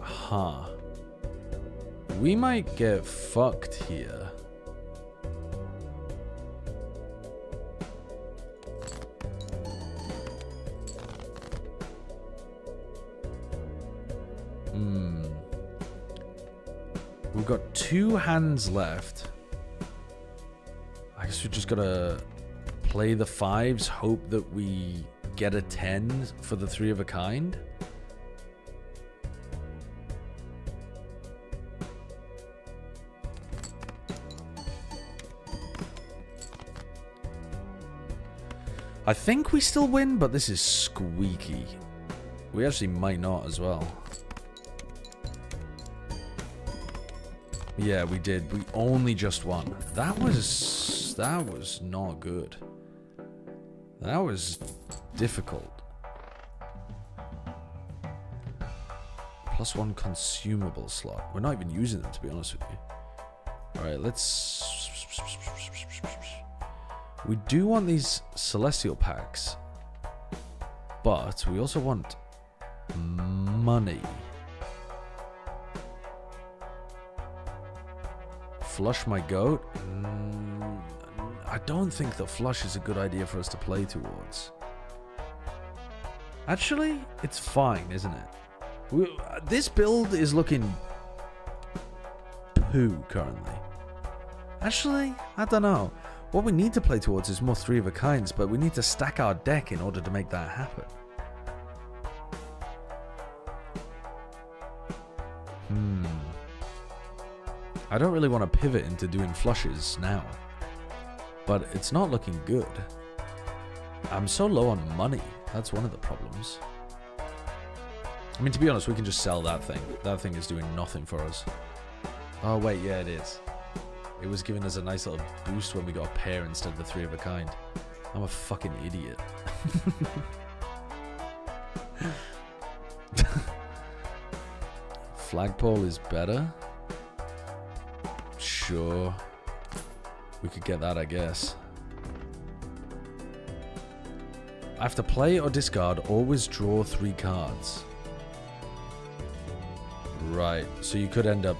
C: Huh. We might get fucked here. We've got 2 hands left. I guess we just gotta play the 5s, hope that we get a 10 for the 3 of a kind. I think we still win, but this is squeaky. We actually might not as well. Yeah, we did. We only just won. That was not good. That was difficult. +1 consumable slot. We're not even using them, to be honest with you. Alright, let's... We do want these celestial packs. But we also want money. Flush my goat? I don't think that flush is a good idea for us to play towards. Actually, it's fine, isn't it? This build is looking poo currently. Actually, I don't know. What we need to play towards is more 3 of a kinds, but we need to stack our deck in order to make that happen. I don't really want to pivot into doing flushes now, but it's not looking good. I'm so low on money. That's one of the problems. I mean, to be honest, we can just sell that thing. That thing is doing nothing for us. Oh, wait, yeah, it is. It was giving us a nice little boost when we got a pair instead of the 3 of a kind. I'm a fucking idiot. Flagpole is better? Sure. We could get that, I guess. I have to play or discard, always draw 3 cards. Right, so you could end up...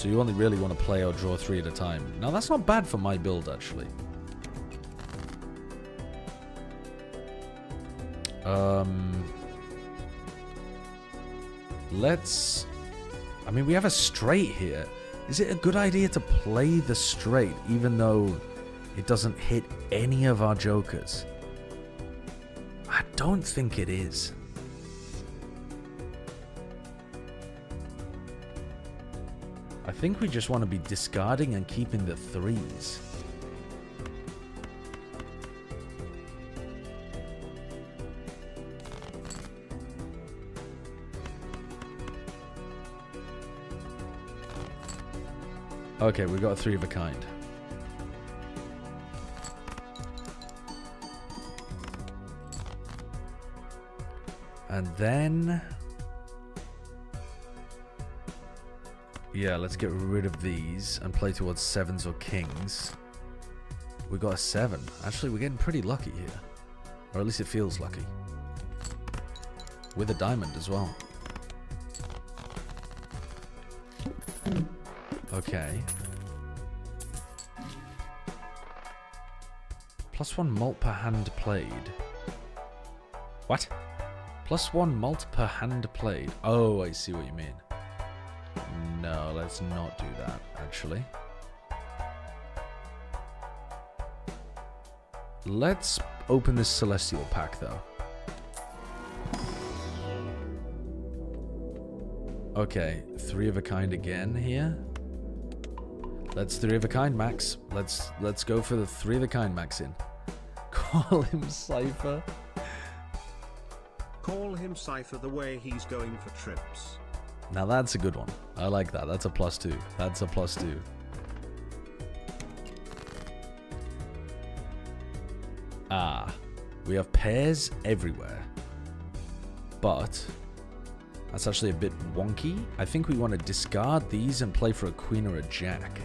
C: So you only really want to play or draw 3 at a time. Now that's not bad for my build, actually. Let's... I mean, we have a straight here. Is it a good idea to play the straight, even though it doesn't hit any of our jokers? I don't think it is. I think we just want to be discarding and keeping the 3s. Okay, we got a 3 of a kind. And then... yeah, let's get rid of these and play towards 7s or kings. We got a 7. Actually, we're getting pretty lucky here. Or at least it feels lucky. With a diamond as well. Okay. +1 mult per hand played. What? +1 mult per hand played. Oh, I see what you mean. No, let's not do that, actually. Let's open this Celestial pack, though. Okay, 3 of a kind again here. Let's 3 of a kind max. Let's go for the 3 of a kind max in. Call him Cypher.
B: Call him Cypher the way he's going for trips.
C: Now that's a good one. I like that. That's a +2. That's a +2. Ah, we have pairs everywhere. But that's actually a bit wonky. I think we want to discard these and play for a queen or a jack.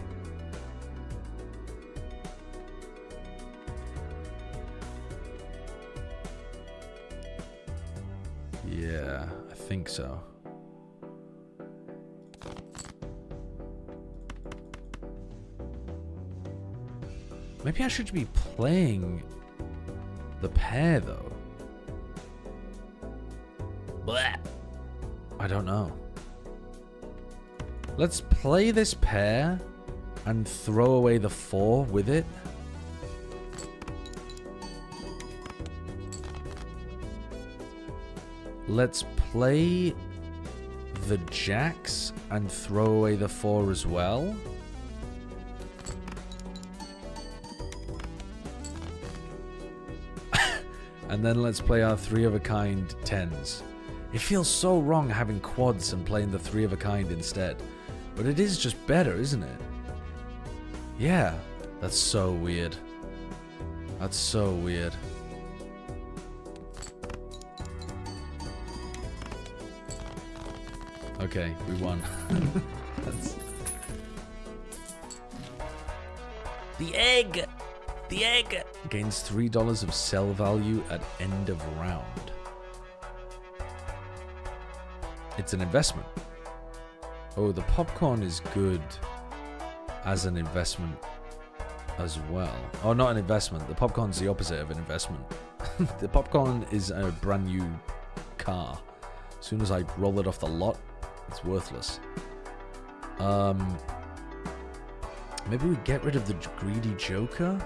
C: Yeah, I think so. Maybe I should be playing the pair, though. Blech. I don't know. Let's play this pair and throw away the 4 with it. Let's play the jacks and throw away the 4 as well. And then let's play our 3 of a kind 10s. It feels so wrong having quads and playing the 3 of a kind instead. But it is just better, isn't it? Yeah, that's so weird. That's so weird. Okay, we won. That's... The egg! The egg! Gains $3 of sell value at end of round. It's an investment. Oh, the popcorn is good as an investment as well. Oh, not an investment. The popcorn's the opposite of an investment. The popcorn is a brand new car. As soon as I roll it off the lot, it's worthless. Maybe we get rid of the greedy Joker?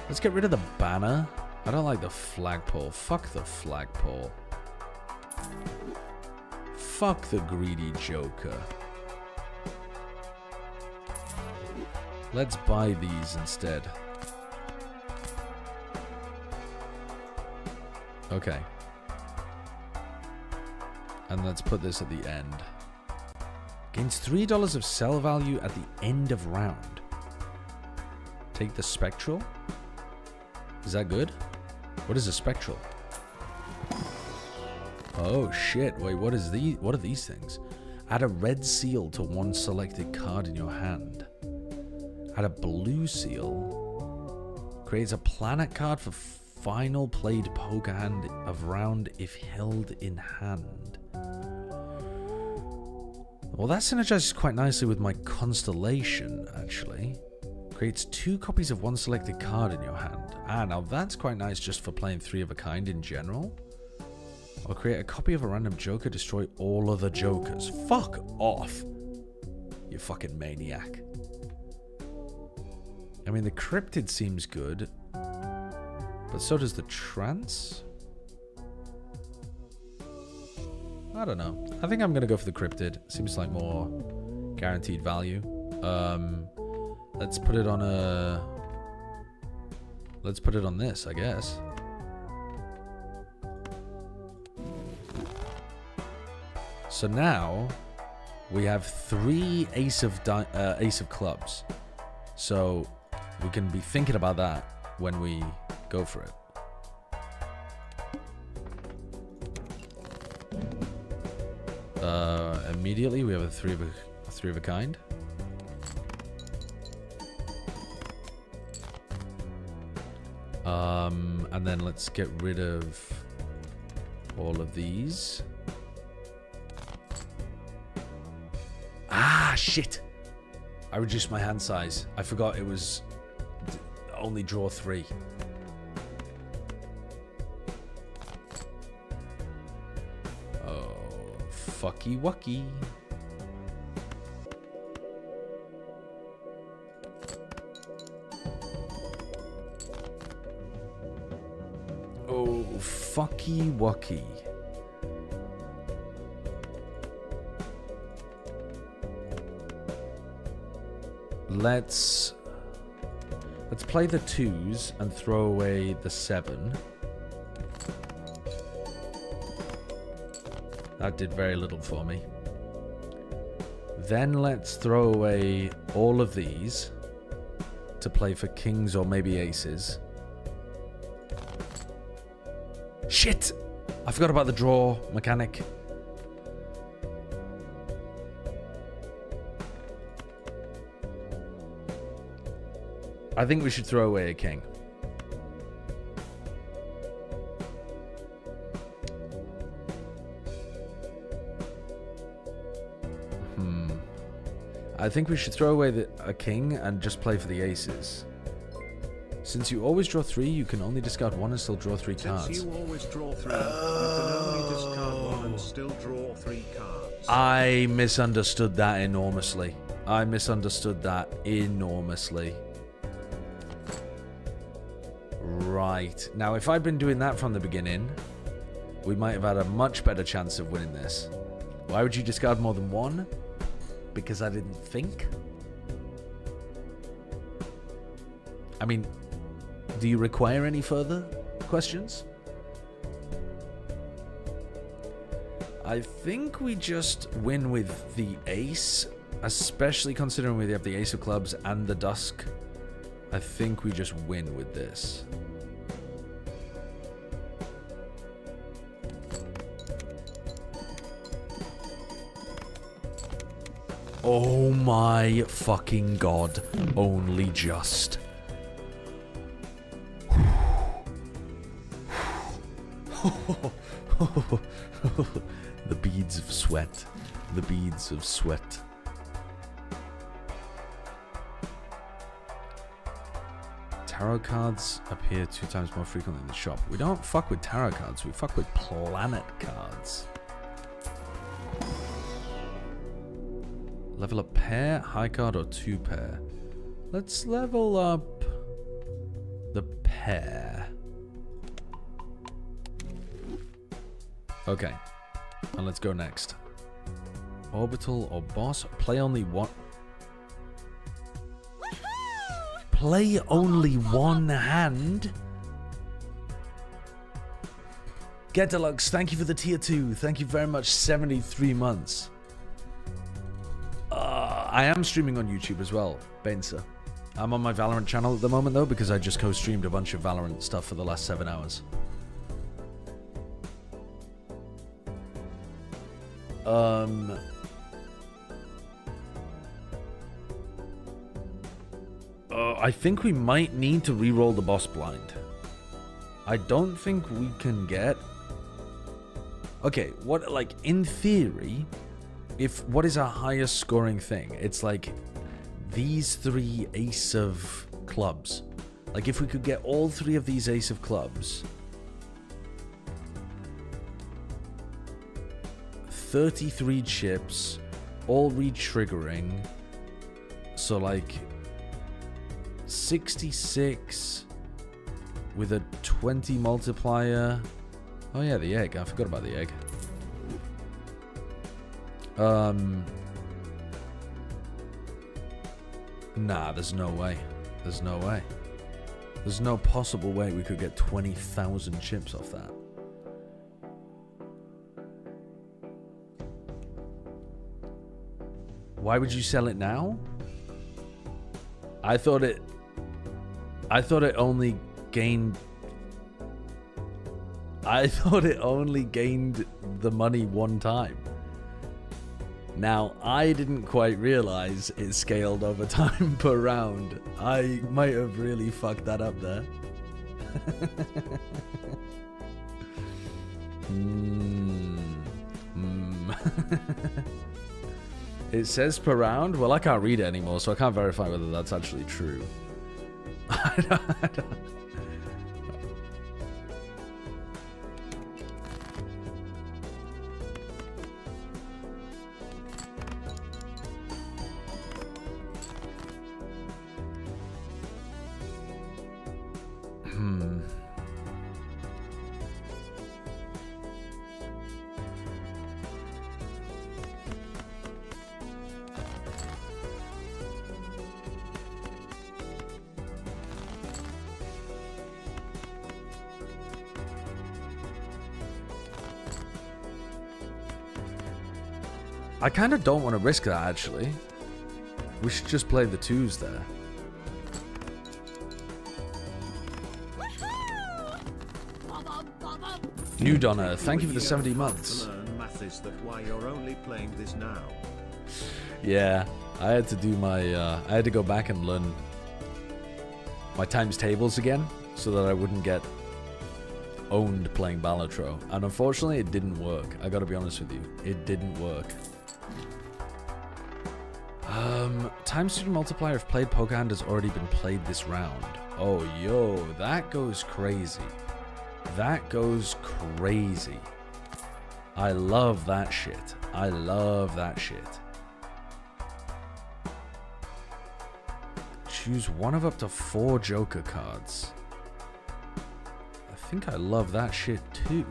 C: Let's get rid of the banner. I don't like the flagpole. Fuck the flagpole. Fuck the greedy Joker. Let's buy these instead. Okay. And let's put this at the end. Gains $3 of sell value at the end of round. Take the spectral. Is that good? What is a spectral? Oh shit, wait, what are these things? Add a red seal to one selected card in your hand. Add a blue seal. Creates a planet card for final played poker hand of round if held in hand. Well, that synergizes quite nicely with my Constellation, actually. Creates 2 copies of one selected card in your hand. Ah, now that's quite nice just for playing 3 of a kind in general. Or create a copy of a random Joker, destroy all other Jokers. Fuck off, you fucking maniac. I mean, the Cryptid seems good, but so does the Trance. I don't know. I think I'm gonna go for the Cryptid. Seems like more guaranteed value. Let's put it on a... Let's put it on this, I guess. So now we have 3 Ace of Clubs. So we can be thinking about that when we go for it. Immediately we have a 3 of a kind. And then let's get rid of all of these. Ah, shit! I reduced my hand size. I forgot it was only draw 3. Oh, fucky wucky. Oh, fucky wucky. Let's play the 2s and throw away the 7. That did very little for me. Then let's throw away all of these to play for kings or maybe aces. Shit! I forgot about the draw mechanic. I think we should throw away a king. I think we should throw away a king and just play for the aces. Since you always draw 3, you can only discard 1 and still draw 3 cards.
B: Since you always draw 3, you can only discard 1 and still draw 3 cards.
C: I misunderstood that enormously. Right. Now, if I'd been doing that from the beginning, we might have had a much better chance of winning this. Why would you discard more than 1? Because I didn't think? I mean, do you require any further questions? I think we just win with the ace, especially considering we have the ace of clubs and the dusk. I think we just win with this. Oh my fucking god, only just. The beads of sweat. The beads of sweat. Tarot cards appear 2 times more frequently in the shop. We don't fuck with tarot cards, we fuck with planet cards. Level up pair, high card, or 2 pair. Let's level up the pair. Okay, and let's go next. Orbital or boss. Play only one. Play only 1 hand. Get Deluxe, thank you for the tier 2. Thank you very much. 73 months. I am streaming on YouTube as well, Banter. I'm on my Valorant channel at the moment though, because I just co-streamed a bunch of Valorant stuff for the last 7 hours. I think we might need to re-roll the boss blind. I don't think we can get... Okay, what, like, in theory, what is our highest scoring thing? It's like these 3 ace of clubs. Like if we could get all 3 of these ace of clubs, 33 chips, all re-triggering, so like 66 with a 20 multiplier. Oh yeah, the egg. I forgot about the egg. Nah, there's no way. There's no way. There's no possible way we could get 20,000 chips off that. Why would you sell it now? I thought it only gained the money one time. Now, I didn't quite realize it scaled over time per round. I might have really fucked that up there. It says per round? Well, I can't read it anymore, so I can't verify whether that's actually true. I don't. I kind of don't want to risk that, actually. We should just play the 2s there. New Donna, thank you for the 70 months.
B: Math is that why you're only playing this now.
C: Yeah, I had to do my, I had to go back and learn my times tables again so that I wouldn't get owned playing Balatro. And unfortunately, it didn't work. I gotta be honest with you. It didn't work. Time student multiplier if played poker hand has already been played this round. Oh, yo, that goes crazy. That goes crazy. I love that shit. I love that shit. Choose one of up to 4 Joker cards. I think I love that shit too.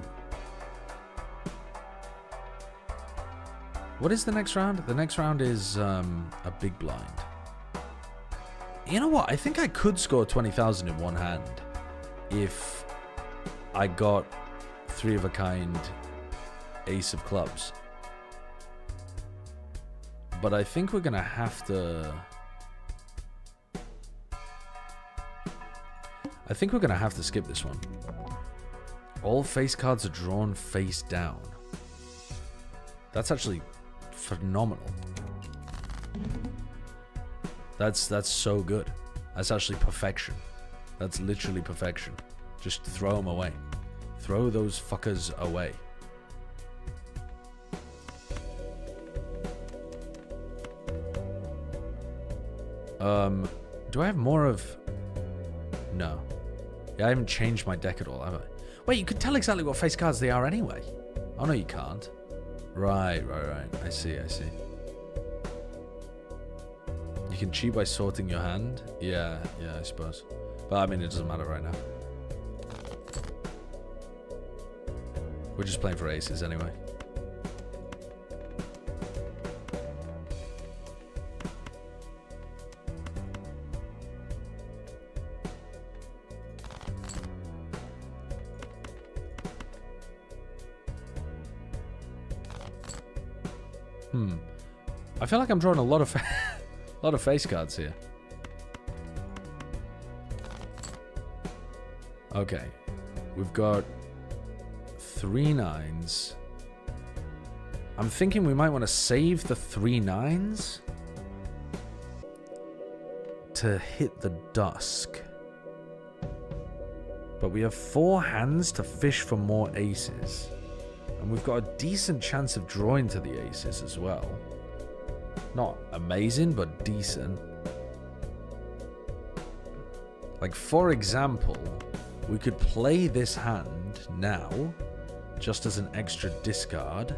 C: What is the next round? The next round is a big blind. You know what? I think I could score 20,000 in one hand if I got 3 of a kind ace of clubs. But I think we're gonna have to... I think we're gonna have to skip this one. All face cards are drawn face down. That's actually phenomenal. That's so good. That's actually perfection. That's literally perfection. Just throw them away. Throw those fuckers away. Do I have more of... No. Yeah, I haven't changed my deck at all, have I? Wait, you could tell exactly what face cards they are anyway. Oh, no, you can't. Right. I see. You can cheat by sorting your hand? Yeah, I suppose. But, I mean, it doesn't matter right now. We're just playing for aces anyway. I feel like I'm drawing a lot of face cards here. Okay, we've got 3 9s. I'm thinking we might want to save the 3 9s to hit the dusk. But we have 4 hands to fish for more aces. And we've got a decent chance of drawing to the aces as well. Not amazing, but decent. Like, for example, we could play this hand now, just as an extra discard.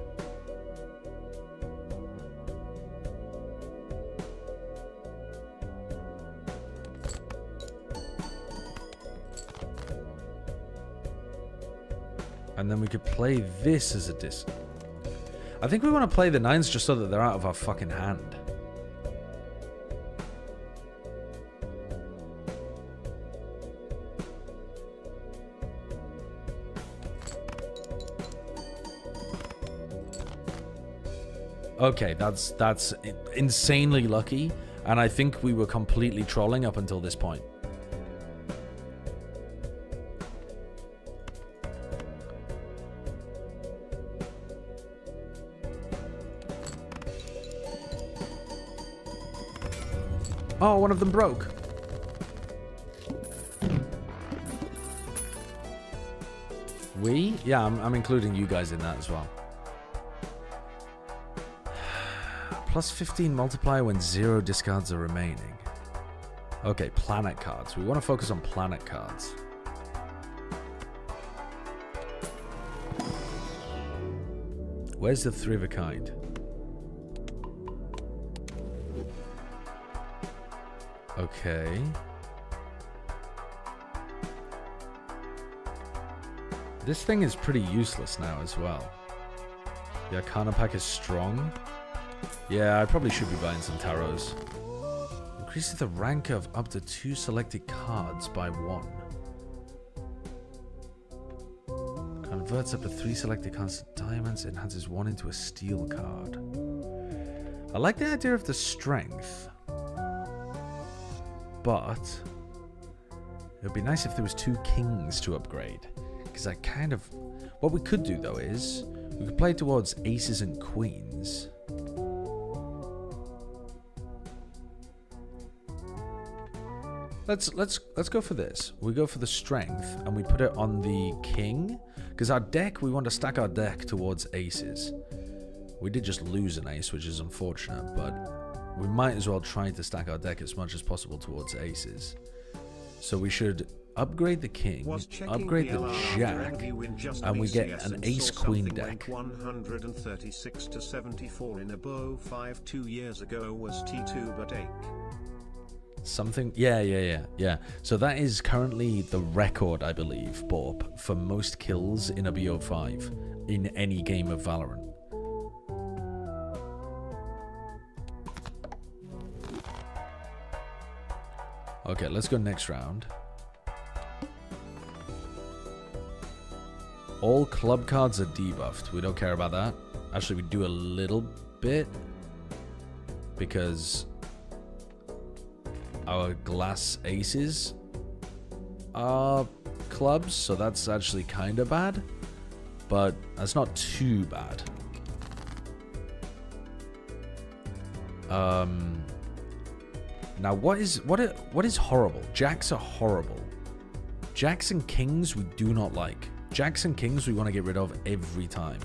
C: And then we could play this as a disc. I think we want to play the 9s just so that they're out of our fucking hand. Okay, that's insanely lucky, and I think we were completely trolling up until this point. Oh, one of them broke. We? Yeah, I'm including you guys in that as well. Plus 15 multiplier when 0 discards are remaining. Okay, planet cards. We want to focus on planet cards. Where's the 3 of a kind? Okay. This thing is pretty useless now as well. The Arcana pack is strong. Yeah, I probably should be buying some tarots. Increases the rank of up to 2 selected cards by 1. Converts up to 3 selected cards to diamonds. Enhances 1 into a steel card. I like the idea of the strength. But it would be nice if there was 2 kings to upgrade. Because I kind of... What we could do, though, is... We could play towards aces and queens. Let's go for this. We go for the strength, and we put it on the king. Because our deck, we want to stack our deck towards aces. We did just lose an ace, which is unfortunate, but... We might as well try to stack our deck as much as possible towards aces. So we should upgrade the king, upgrade the jack, and we get an ace-queen deck.
B: 136 to 74 in a bow 5 2 years ago was T2 but 8.
C: Something, yeah. So that is currently the record, I believe, Borp, for most kills in a BO5 in any game of Valorant. Okay, let's go next round. All club cards are debuffed. We don't care about that. Actually, we do a little bit. Because our glass aces are clubs. So that's actually kind of bad. But that's not too bad. Now, what is horrible? Jacks are horrible. Jacks and kings we do not like. Jacks and kings we want to get rid of every time.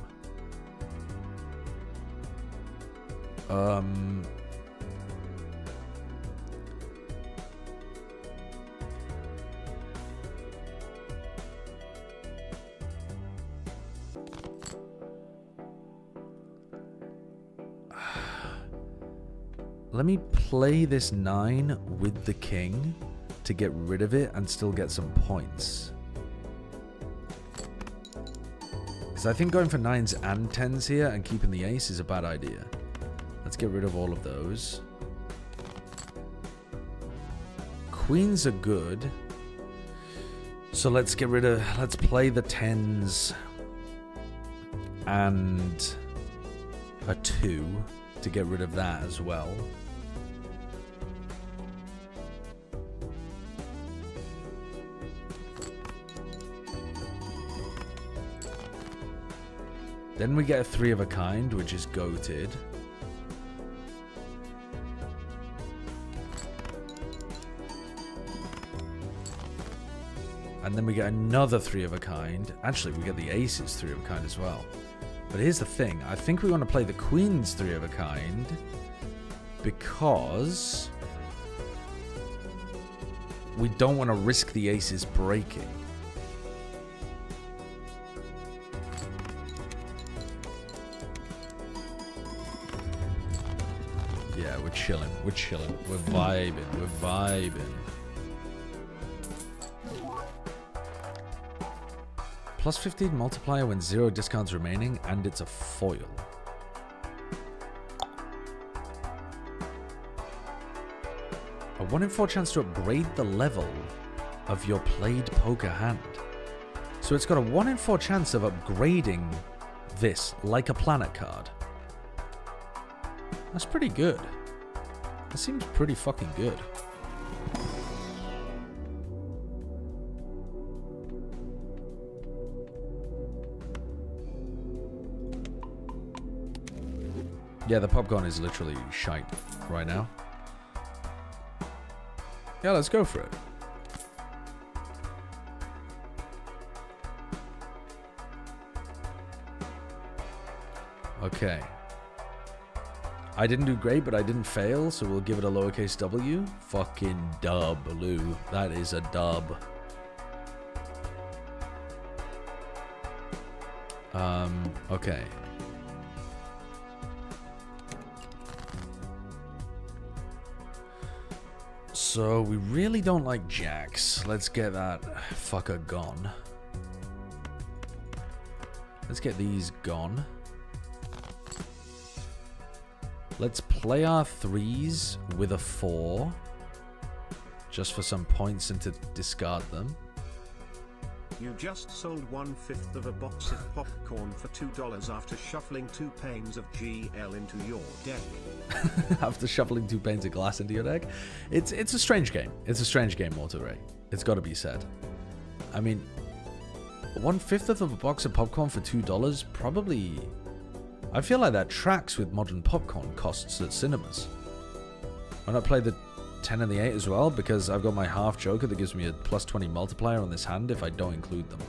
C: Let me play this 9 with the king to get rid of it and still get some points. Because I think going for 9s and 10s here and keeping the ace is a bad idea. Let's get rid of all of those. Queens are good. So let's get rid of... Let's play the 10s and a 2 to get rid of that as well. Then we get a 3 of a kind, which is goated. And then we get another 3 of a kind. Actually, we get the aces 3 of a kind as well. But here's the thing. I think we want to play the Queen's 3 of a kind because we don't want to risk the aces breaking. Yeah, we're chilling. We're chilling. We're vibing. We're vibing. Plus 15 multiplier when 0 discards remaining, and it's a foil. A 1 in 4 chance to upgrade the level of your played poker hand. So it's got a 1 in 4 chance of upgrading this like a planet card. That's pretty good. That seems pretty fucking good. Yeah, the popcorn is literally shite right now. Yeah, let's go for it. Okay. I didn't do great, but I didn't fail, so we'll give it a lowercase w. Fucking dub, Lou. That is a dub. Okay. So, we really don't like jacks. Let's get that fucker gone. Let's get these gone. Let's play our 3s with a 4. Just for some points and to discard them.
B: You just sold 1/5 of a box of popcorn for $2 after shuffling 2 panes of GL into your deck.
C: After shuffling 2 panes of glass into your deck? It's a strange game. It's a strange game, Mortaray. It's got to be said. I mean, 1/5 of a box of popcorn for $2 probably... I feel like that tracks with modern popcorn costs at cinemas. Why not play the 10 and the 8 as well? Because I've got my half joker that gives me a plus 20 multiplier on this hand if I don't include them.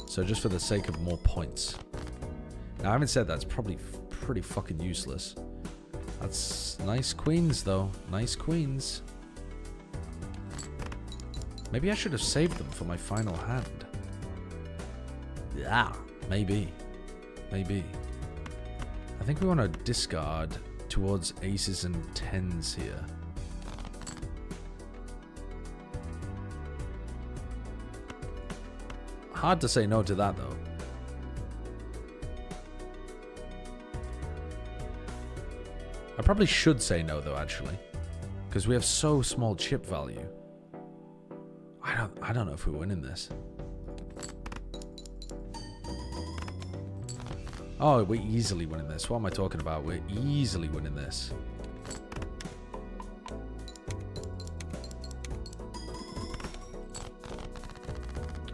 C: So just for the sake of more points. Now, having said that, it's probably pretty fucking useless. That's nice queens, though. Nice queens. Maybe I should have saved them for my final hand. Yeah, maybe. Maybe. I think we want to discard towards aces and 10s here. Hard to say no to that, though. I probably should say no, though, actually. Because we have so small chip value. I don't know if we're winning this. Oh, we're easily winning this. What am I talking about? We're easily winning this.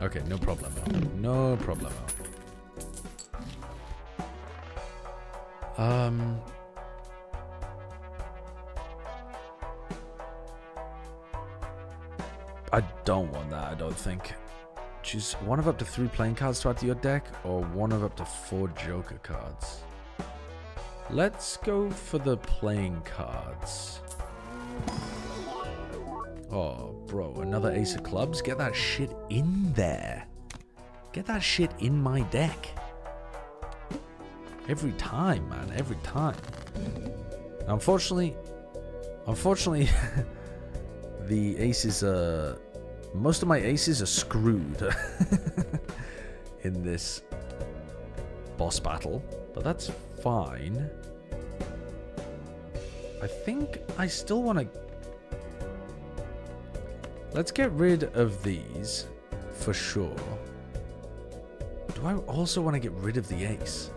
C: Okay, no problem. No problem. I don't want that, I don't think. Choose one of up to 3 playing cards to add to your deck, or one of up to 4 joker cards. Let's go for the playing cards. Oh, bro, another ace of clubs? Get that shit in there. Get that shit in my deck. Every time, man, every time. Now, unfortunately, the aces are... Most of my aces are screwed in this boss battle, but that's fine. I think I still want to... Let's get rid of these for sure. Do I also want to get rid of the ace?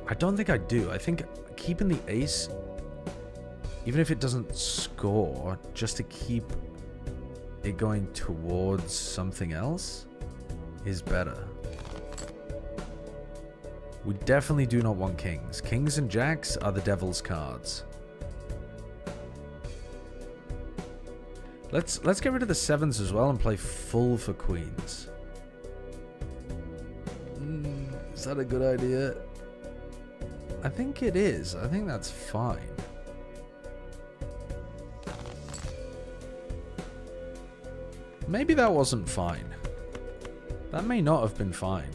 C: I don't think I do. I think keeping the ace, even if it doesn't score, just to keep it going towards something else is better. We definitely do not want kings. Kings and jacks are the devil's cards. Let's get rid of the 7s as well and play full for queens. that a good idea? I think it is. I think that's fine. Maybe that wasn't fine. That may not have been fine.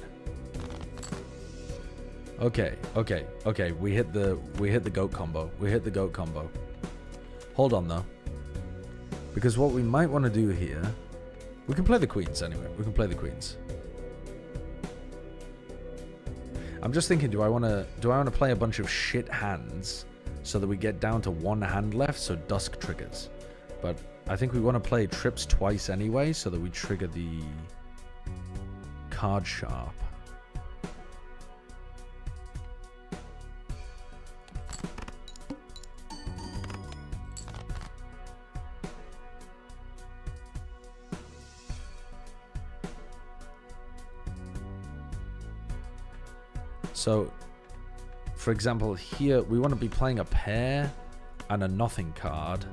C: Okay. We hit the goat combo. We hit the goat combo. Hold on though. Because what we might want to do here, we can play the queens anyway. We can play the queens. I'm just thinking, do I want to play a bunch of shit hands so that we get down to one hand left so dusk triggers? But I think we want to play trips twice anyway so that we trigger the card sharp. So, for example, here we want to be playing a pair and a nothing card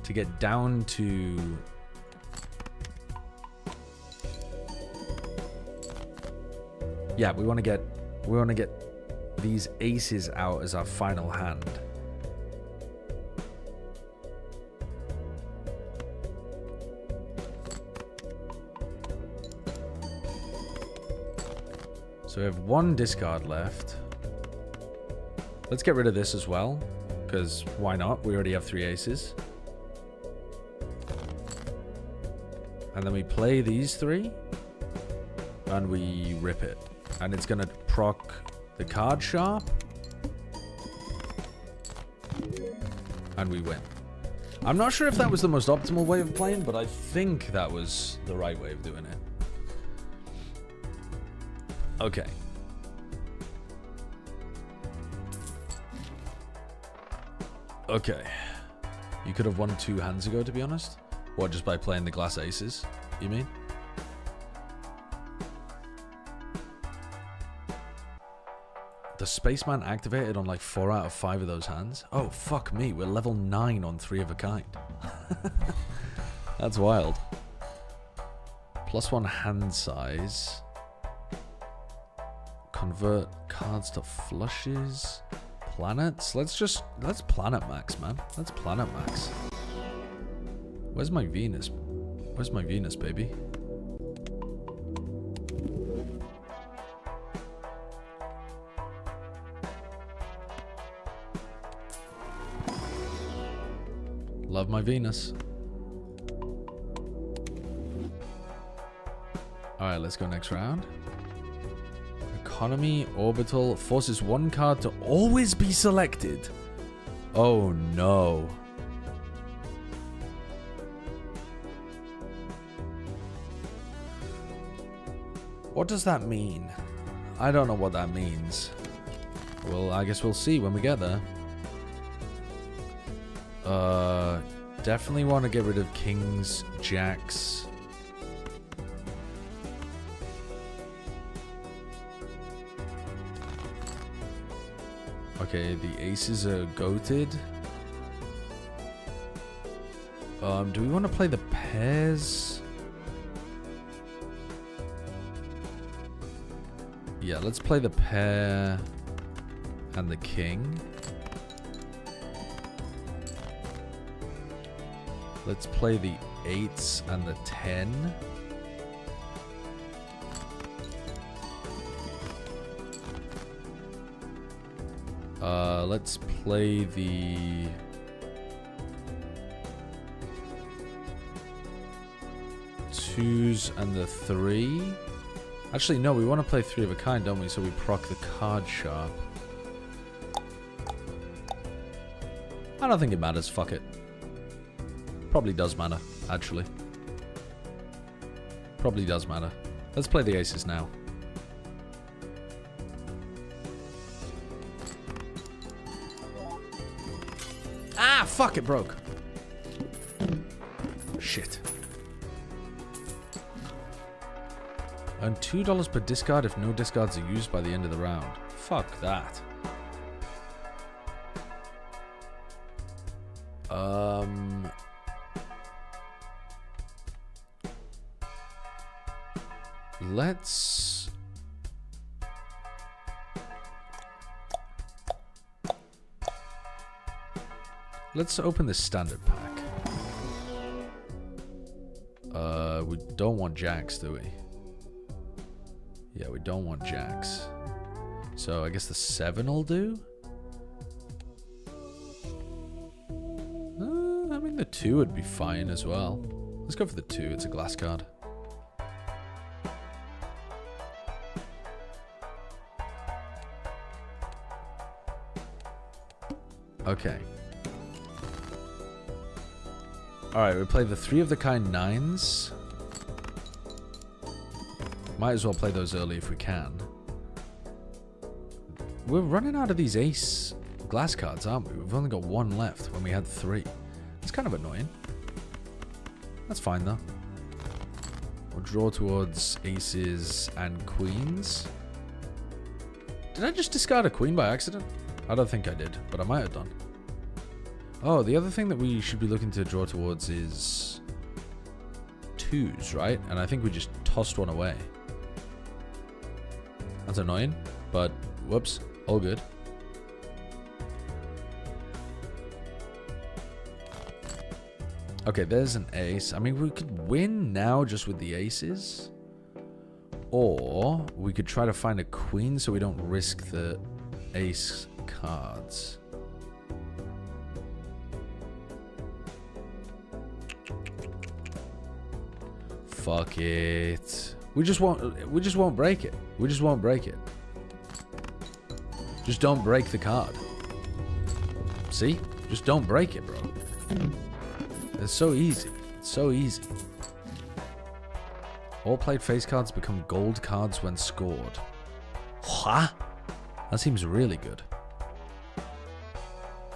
C: to get down to yeah, we want to get these aces out as our final hand. So we have one discard left. Let's get rid of this as well, because why not? We already have 3 aces. And then we play these 3, and we rip it. And it's going to proc the card sharp. And we win. I'm not sure if that was the most optimal way of playing, but I think that was the right way of doing it. Okay. Okay. You could have won 2 hands ago, to be honest. What, just by playing the glass aces, you mean? The Spaceman activated on like 4 out of 5 of those hands? Oh, fuck me. We're level 9 on 3 of a kind. That's wild. +1 hand size. Convert cards to flushes. Planets? Let's planet max, man. Let's planet max. Where's my Venus? Where's my Venus, baby? Love my Venus. Alright, let's go next round. Economy, orbital, forces 1 card to always be selected. Oh no. What does that mean? I don't know what that means. Well, I guess we'll see when we get there. Definitely want to get rid of kings, jacks. Okay, the aces are goated. Do we want to play the pairs? Yeah, let's play the pair and the king. Let's play the 8s and the 10. Let's play the... twos and the 3. Actually, no, we want to play 3 of a kind, don't we? So we proc the card sharp. I don't think it matters. Fuck it. Probably does matter, actually. Probably does matter. Let's play the aces now. Ah, fuck, it broke. Shit. Earn $2 per discard if no discards are used by the end of the round. Fuck that. Let's open this standard pack. We don't want jacks, do we? Yeah, we don't want jacks. So I guess the 7 will do? I mean, the 2 would be fine as well. Let's go for the 2. It's a glass card. Okay. Alright, we play the 3 of the kind 9s. Might as well play those early if we can. We're running out of these ace glass cards, aren't we? We've only got 1 left when we had 3. It's kind of annoying. That's fine though. We'll draw towards aces and queens. Did I just discard a queen by accident? I don't think I did, but I might have done. Oh, the other thing that we should be looking to draw towards is 2s, right? And I think we just tossed one away. That's annoying, but whoops, all good. Okay, there's an ace. I mean, we could win now just with the aces. Or we could try to find a queen so we don't risk the ace cards. Fuck it. We just won't break it. We just won't break it. Just don't break the card. See? Just don't break it, bro. It's so easy. It's so easy. All played face cards become gold cards when scored. What? That seems really good.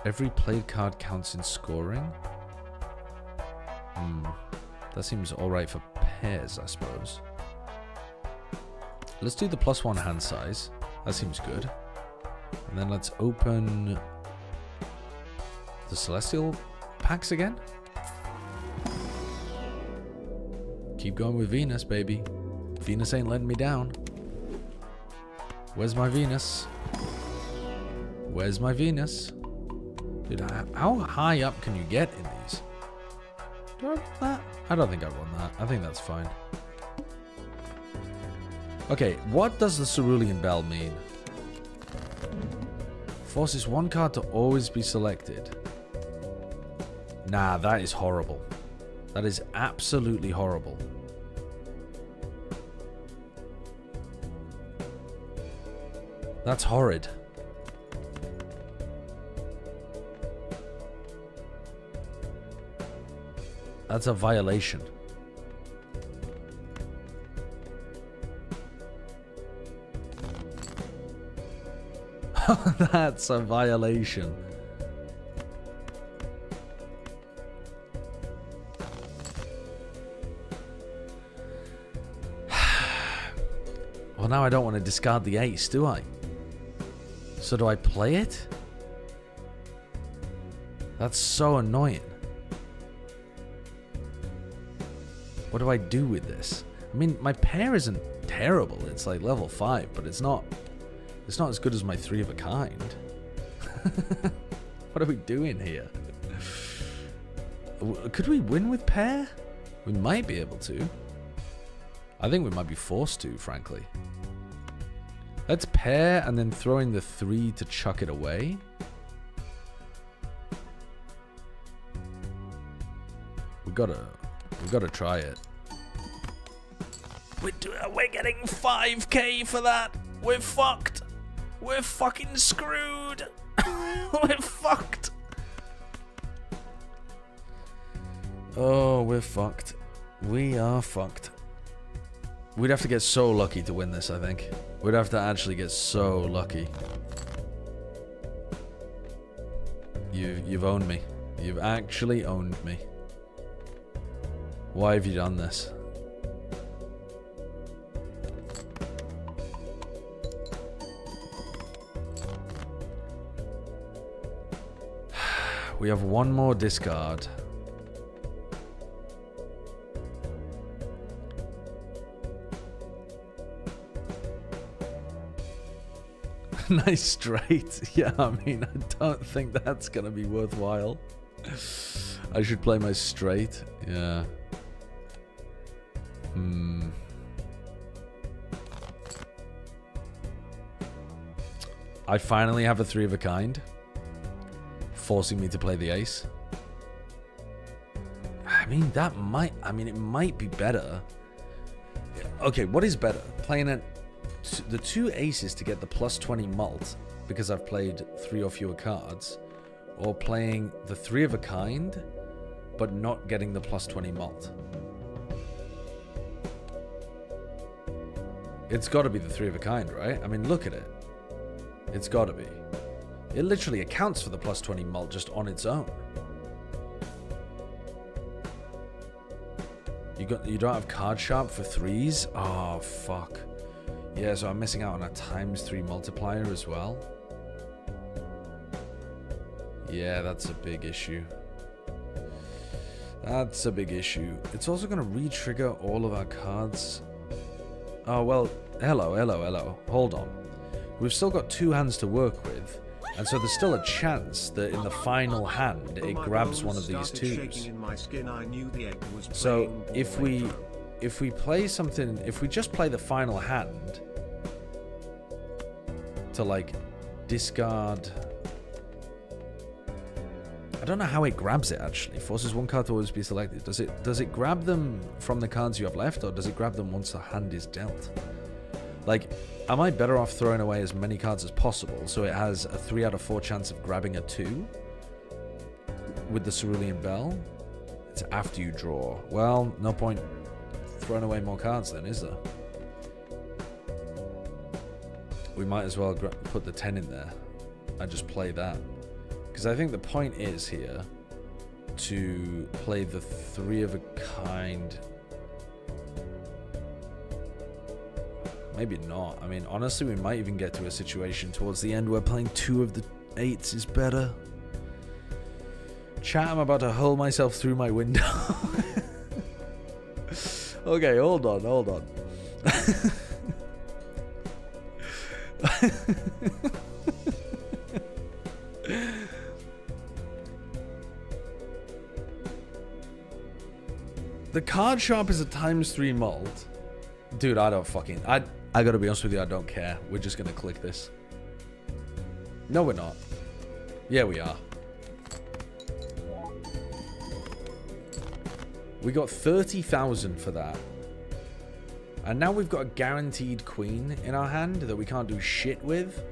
C: Every played card counts in scoring? That seems alright for pairs, I suppose. Let's do the +1 hand size. That seems good. And then let's open the Celestial packs again. Keep going with Venus, baby. Venus ain't letting me down. Where's my Venus? Where's my Venus? Dude, how high up can you get in these? Do I want that? I don't think I want that. I think that's fine. Okay, what does the Cerulean Bell mean? Forces one card to always be selected. Nah, that is horrible. That is absolutely horrible. That's horrid. That's a violation. That's a violation. Well, now I don't want to discard the ace, do I? So do I play it? That's so annoying. What do I do with this? I mean, my pair isn't terrible. It's like level 5, but it's not as good as my 3 of a kind. What are we doing here? Could we win with pair? We might be able to. I think we might be forced to, frankly. Let's pair and then throw in the 3 to chuck it away. We gotta try it. We're getting 5k for that. We're fucked. We're fucking screwed. We're fucked. Oh, we're fucked. We are fucked. We'd have to get so lucky to win this, I think. We'd have to actually get so lucky. You've owned me. You've actually owned me. Why have you done this? We have one more discard. Nice straight. Yeah, I mean, I don't think that's gonna be worthwhile. I should play my straight. Yeah. I finally have a 3 of a kind, forcing me to play the ace. I mean, that might... I mean, it might be better. Okay, what is better? Playing the 2 aces to get the +20 mult, because I've played 3 or fewer cards, or playing the 3 of a kind, but not getting the +20 mult. It's got to be the 3 of a kind, right? I mean, look at it. It's got to be. It literally accounts for the +20 mult just on its own. You don't have card sharp for 3s? Oh, fuck. Yeah, so I'm missing out on a ×3 multiplier as well. Yeah, that's a big issue. That's a big issue. It's also going to re-trigger all of our cards. Oh, well, hello. Hold on. We've still got 2 hands to work with, and so there's still a chance that in the final hand it grabs one of these 2s. So if we play something, if we just play the final hand to like discard... I don't know how it grabs it actually. Forces 1 card to always be selected. Does it grab them from the cards you have left, or does it grab them once the hand is dealt? Like, am I better off throwing away as many cards as possible so it has a 3 out of 4 chance of grabbing a 2 with the Cerulean Bell? It's after you draw. Well, no point throwing away more cards then, is there? We might as well put the 10 in there and just play that. Because I think the point is here to play the 3 of a kind. Maybe not. I mean, honestly, we might even get to a situation towards the end where playing 2 of the 8s is better. Chat, I'm about to hurl myself through my window. Okay, hold on. The card sharp is a ×3 mult. Dude, I don't fucking... I gotta be honest with you, I don't care. We're just gonna click this. No, we're not. Yeah, we are. We got 30,000 for that. And now we've got a guaranteed queen in our hand that we can't do shit with.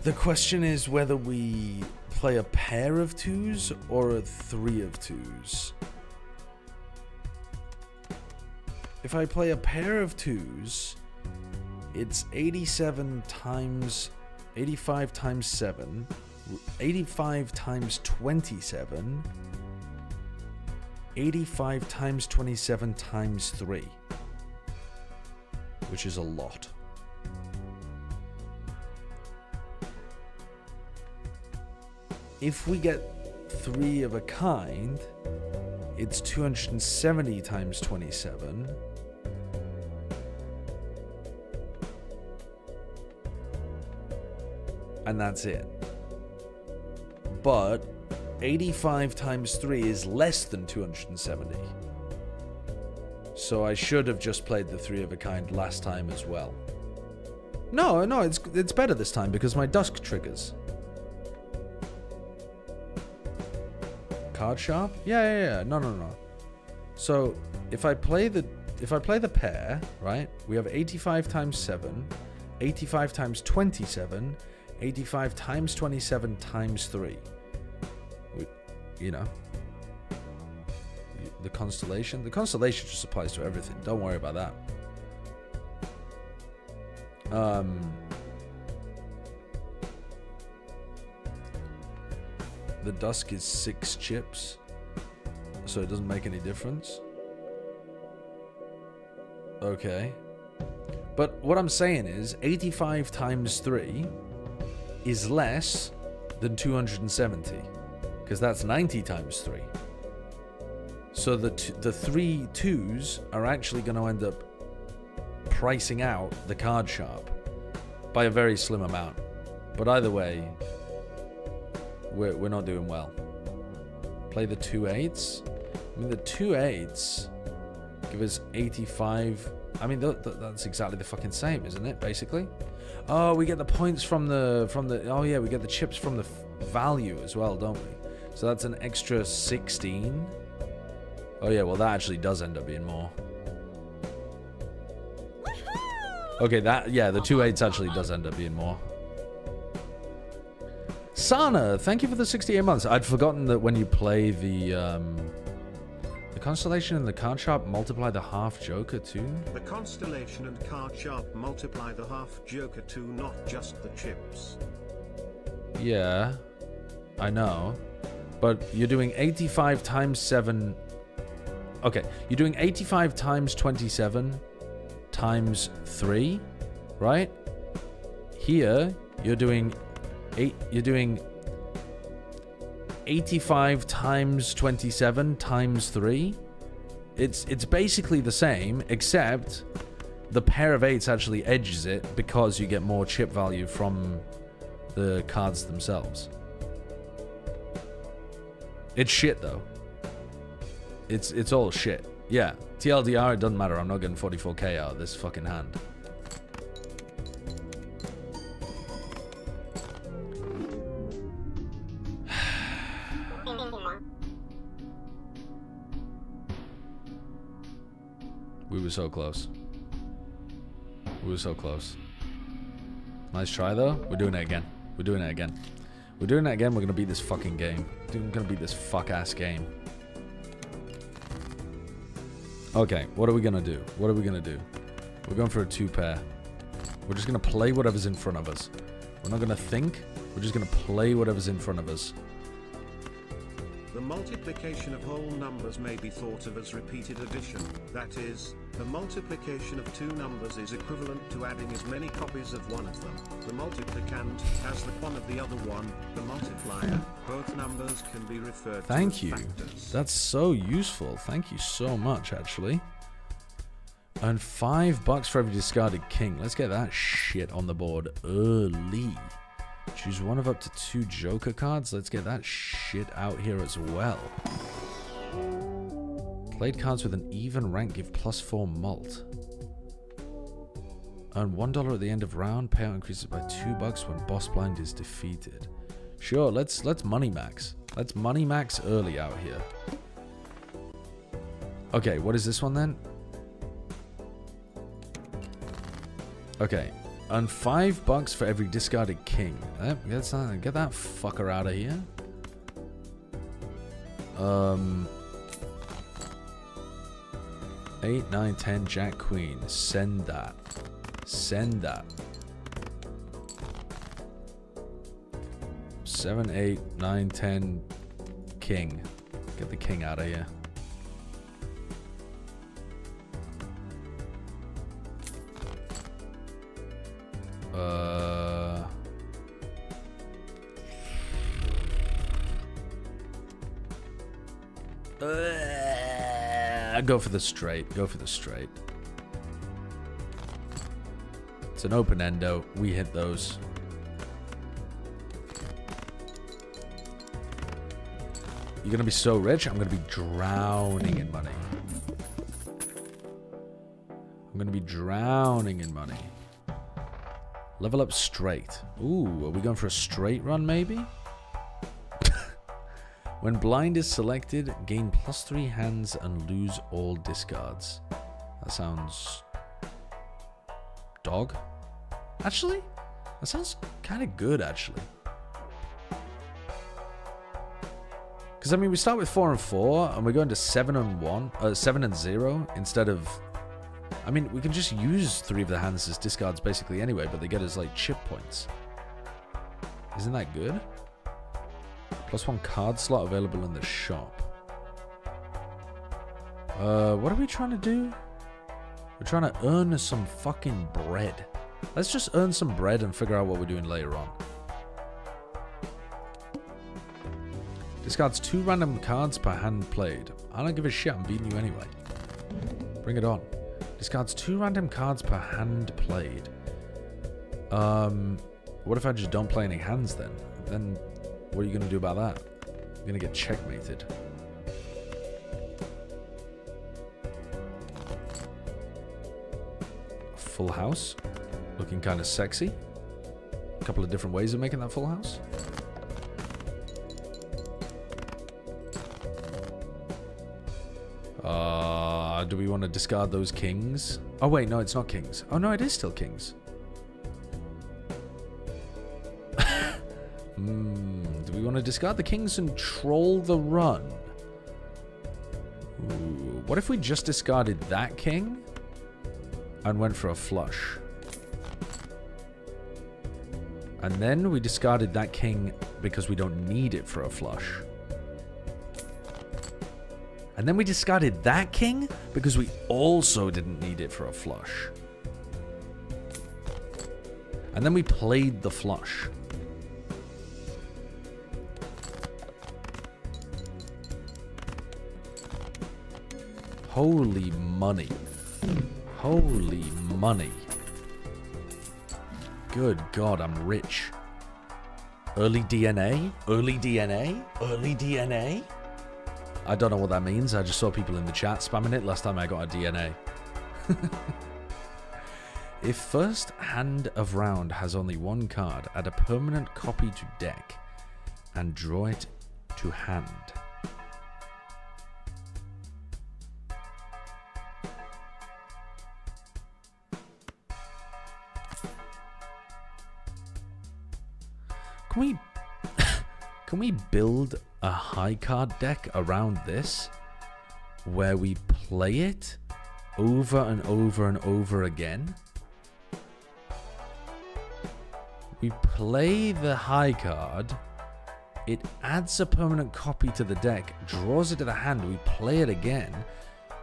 C: The question is whether we play a pair of 2s or a 3 of 2s. If I play a pair of 2s, it's 85 times 7, 85 times 27, 85 times 27 times 3, which is a lot. If we get 3 of a kind, it's 270 times 27. And that's it. But 85 times 3 is less than 270. So I should have just played the 3 of a kind last time as well. No, it's better this time because my Dusk triggers. Card sharp? Yeah. No. So if I play the pair, right? We have 85 times 7, 85 times 27, 85 times 27 times 3. You know. The constellation. The constellation just applies to everything. Don't worry about that. The Dusk is 6 chips, so it doesn't make any difference. Okay. But what I'm saying is 85 times 3 is less than 270, because that's 90 times 3. So the 3 2s are actually going to end up pricing out the card sharp by a very slim amount. But either way, we're not doing well. Play the 2/8s. I mean, the 2/8s give us 85. I mean, that's exactly the fucking same, isn't it? Basically. Oh, we get the points from the. Oh yeah, we get the chips from the value as well, don't we? So that's an extra 16. Oh yeah, well that actually does end up being more. Okay, the 2/8s actually does end up being more. Sana, thank you for the 68 months. I'd forgotten that when you play the Constellation and the Card Sharp multiply the half Joker too?
B: The Constellation and Card Sharp multiply the half Joker too, not just the chips.
C: Yeah, I know. But you're doing 85 times 7. Okay, you're doing 85 times 27 times 3, right? Here, you're doing 85 times 27 times 3. It's basically the same, except the pair of 8s actually edges it because you get more chip value from the cards themselves. It's shit though. It's all shit. Yeah, TLDR, it doesn't matter. I'm not getting 44k out of this fucking hand. We were so close. We were so close. Nice try though. We're doing it again. We're doing it again. We're doing it again. We're gonna beat this fucking game. We're gonna beat this fuck ass game. Okay, what are we gonna do? What are we gonna do? We're going for a 2-pair. We're just gonna play whatever's in front of us. We're not gonna think. We're just gonna play whatever's in front of us.
B: The multiplication of whole numbers may be thought of as repeated addition. That is, the multiplication of two numbers is equivalent to adding as many copies of one of them. The multiplicand has the one of the other one, the multiplier. Both numbers can be referred to
C: Thank
B: as
C: you.
B: factors.
C: That's so useful. Thank you so much, actually. And $5 for every discarded king. Let's get that shit on the board early. Choose one of up to 2 Joker cards. Let's get that shit out here as well. Played cards with an even rank give +4 mult. Earn $1 at the end of round. Payout increases by $2 when boss blind is defeated. Sure, let's money max. Let's money max early out here. Okay, what is this one then? Okay. And $5 for every discarded king. Get that fucker out of here. 8, 9, 10, Jack, Queen. Send that. Send that. 7, 8, 9, 10, King. Get the king out of here. Go for the straight. Go for the straight. It's an open endo. We hit those. You're gonna be so rich, I'm gonna be drowning in money. I'm gonna be drowning in money. Level up straight. Ooh, are we going for a straight run maybe? When blind is selected, gain +3 hands and lose all discards. That sounds... dog? Actually? That sounds kind of good, actually. Because, I mean, we start with 4 and 4, and we're going to 7 and 1, 7 and 0, instead of... I mean, we can just use 3 of the hands as discards basically anyway, but they get us, like, chip points. Isn't that good? +1 card slot available in the shop. What are we trying to do? We're trying to earn some fucking bread. Let's just earn some bread and figure out what we're doing later on. Discards 2 random cards per hand played. I don't give a shit, I'm beating you anyway. Bring it on. Discards 2 random cards per hand played. What if I just don't play any hands then? Then What are you going to do about that? You're going to get checkmated. Full house. Looking kind of sexy. A couple of different ways of making that full house. Do we want to discard those kings? Oh wait, no, it's not kings. Oh no, it is still kings. Do we want to discard the kings and troll the run? Ooh, what if we just discarded that king and went for a flush? And then we discarded that king because we don't need it for a flush. And then we discarded that king because we also didn't need it for a flush. And then we played the flush. Holy money. Holy money. Good God, I'm rich. Early DNA? Early DNA? Early DNA? I don't know what that means. I just saw people in the chat spamming it last time I got a DNA. If first hand of round has only one card, add a permanent copy to deck and draw it to hand. Can we build a high card deck around this where we play it over and over and over again? We play the high card, it adds a permanent copy to the deck, draws it to the hand, we play it again.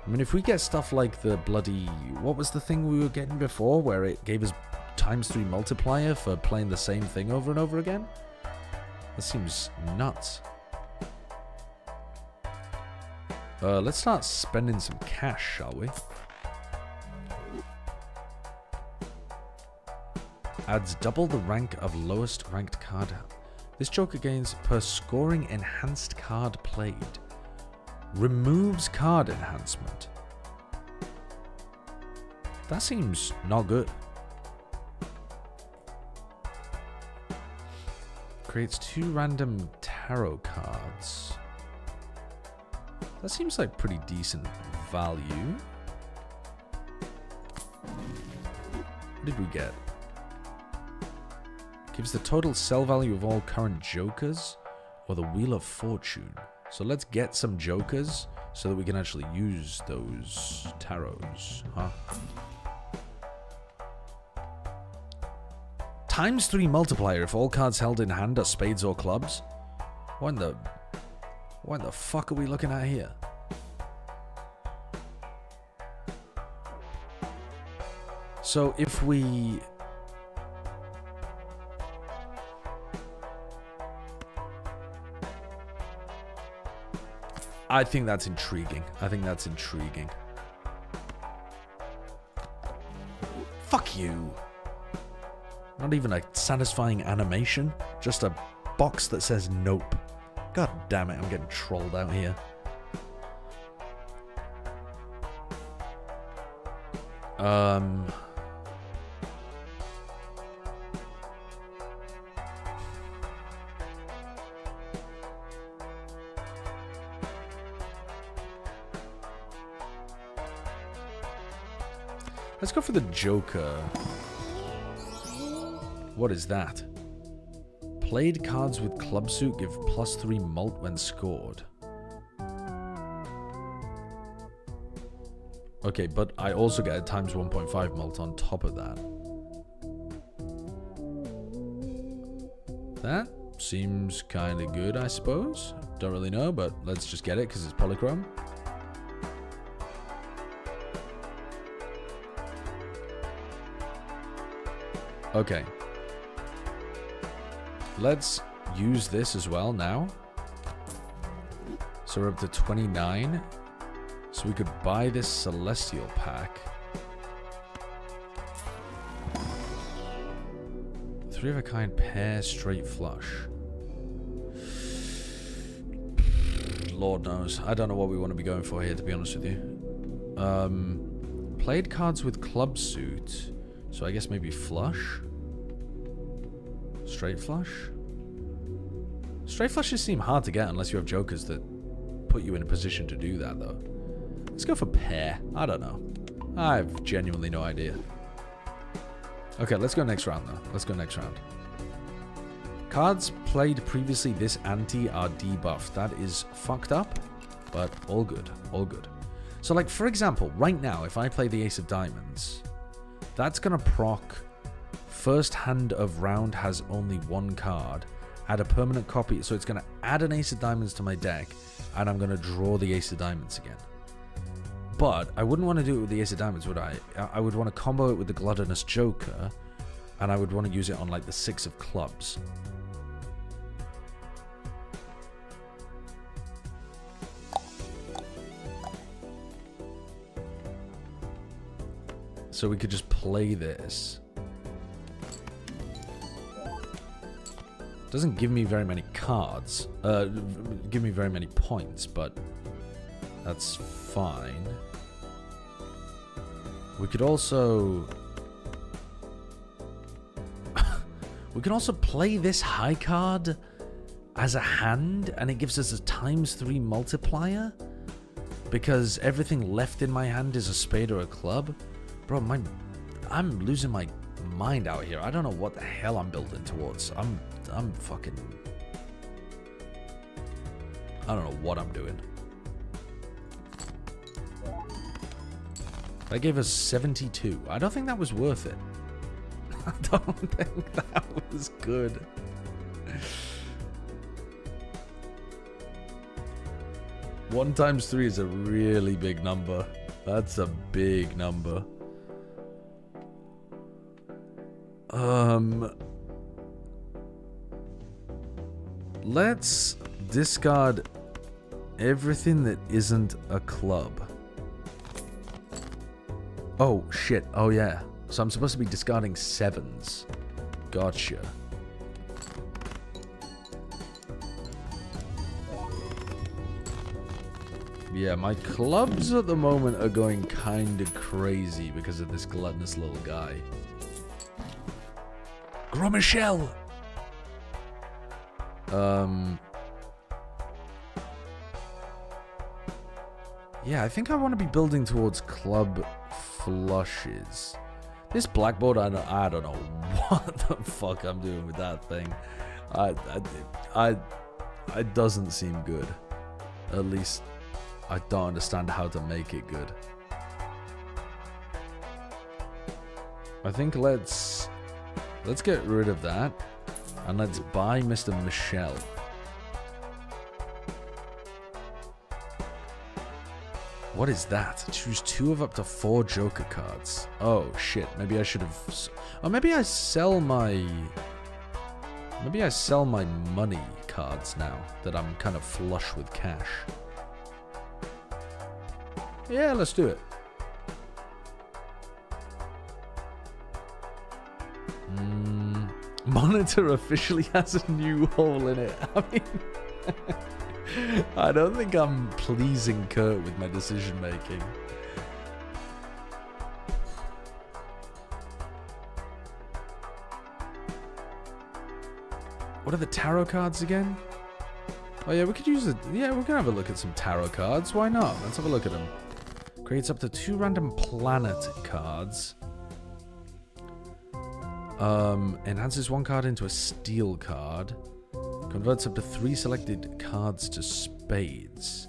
C: I mean, if we get stuff like the bloody... What was the thing we were getting before where it gave us ×3 multiplier for playing the same thing over and over again? That seems nuts. Let's start spending some cash, shall we? Adds double the rank of lowest ranked card. This joker gains per scoring enhanced card played. Removes card enhancement. That seems not good. Creates 2 random tarot cards. That seems like pretty decent value. What did we get? Gives the total sell value of all current jokers or the Wheel of Fortune. So let's get some jokers so that we can actually use those tarots, huh? ×3 multiplier if all cards held in hand are spades or clubs. What in the fuck are we looking at here? So if we... I think that's intriguing. I think that's intriguing. Fuck you. Not even a satisfying animation. Just a box that says nope. God damn it, I'm getting trolled out here. Let's go for the Joker. What is that? Played cards with club suit give +3 mult when scored. Okay, but I also get a ×1.5 mult on top of that. That seems kind of good, I suppose. Don't really know, but let's just get it because it's polychrome. Okay. Let's use this as well now. So we're up to 29. So we could buy this Celestial pack. 3 of a kind pair straight flush. Lord knows. I don't know what we want to be going for here, to be honest with you. Played cards with club suit. So I guess maybe flush? Straight flush? Straight flushes seem hard to get unless you have jokers that put you in a position to do that, though. Let's go for pair. I don't know. I have genuinely no idea. Okay, let's go next round, though. Let's go next round. Cards played previously this ante are debuffed. That is fucked up, but all good. All good. So, like, for example, right now, if I play the Ace of Diamonds, that's going to proc first hand of round has only one card. Add a permanent copy. So it's going to add an Ace of Diamonds to my deck, and I'm going to draw the Ace of Diamonds again. But I wouldn't want to do it with the Ace of Diamonds, would I? I would want to combo it with the Gluttonous Joker, and I would want to use it on, like, the 6 of clubs. So we could just play this. Doesn't give me very many cards. Give me very many points, but that's fine. We could also... we can also play this high card as a hand, and it gives us a ×3 multiplier. Because everything left in my hand is a spade or a club. Bro, I'm losing my mind out here. I don't know what the hell I'm building towards. I'm fucking... I don't know what I'm doing. That gave us 72. I don't think that was worth it. I don't think that was good. One times 3 is a really big number. That's a big number. Let's discard everything that isn't a club. Oh, shit. Oh, yeah. So I'm supposed to be discarding 7s. Gotcha. Yeah, my clubs at the moment are going kind of crazy because of this gluttonous little guy. Gros Michel! Yeah, I think I want to be building towards club flushes. This blackboard, I don't know what the fuck I'm doing with that thing. It doesn't seem good. At least I don't understand how to make it good. I think let's get rid of that, and let's buy Mr. Michel. What is that? Choose 2 of up to 4 Joker cards. Oh shit, maybe I should have... Oh, maybe I sell my... Maybe I sell my money cards now that I'm kind of flush with cash. Yeah, let's do it. Monitor officially has a new hole in it. I mean... I don't think I'm pleasing Kurt with my decision making. What are the tarot cards again? Oh yeah, we could use it. Yeah, we're gonna have a look at some tarot cards. Why not? Let's have a look at them. Creates up to 2 random planet cards. Enhances 1 card into a steel card. Converts up to 3 selected cards to spades.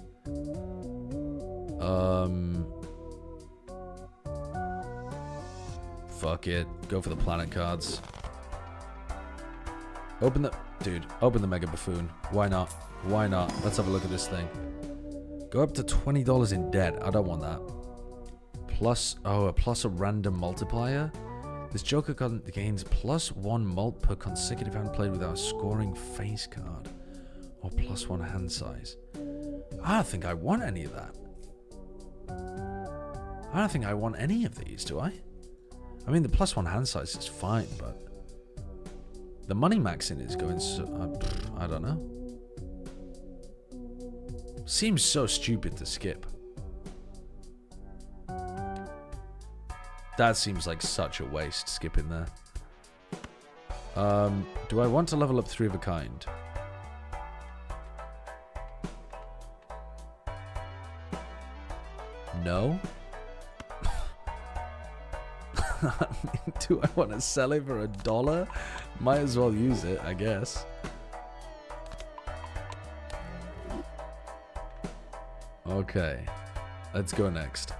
C: Fuck it. Go for the planet cards. Open the Mega Buffoon. Why not? Why not? Let's have a look at this thing. Go up to $20 in debt. I don't want that. Plus, a random multiplier. This Joker gains +1 mult per consecutive hand played without a scoring face card. Or +1 hand size. I don't think I want any of that. I don't think I want any of these, do I? I mean, the +1 hand size is fine, but... The money maxing is going so... I don't know. Seems so stupid to skip. That seems like such a waste, skipping there. Do I want to level up 3 of a kind? No. Do I want to sell it for $1? Might as well use it, I guess. Okay. Let's go next.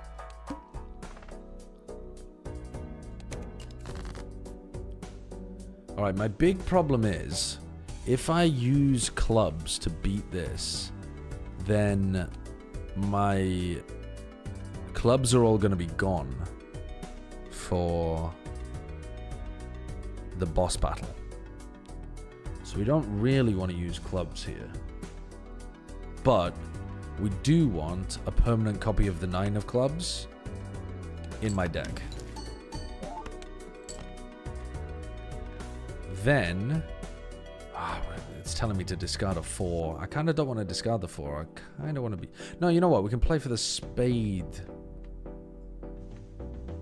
C: Alright, my big problem is, if I use clubs to beat this, then my clubs are all going to be gone for the boss battle. So we don't really want to use clubs here. But we do want a permanent copy of the 9 of clubs in my deck. Then, it's telling me to discard a 4. I kind of don't want to discard the 4. I kind of want to be... No, you know what? We can play for the spade.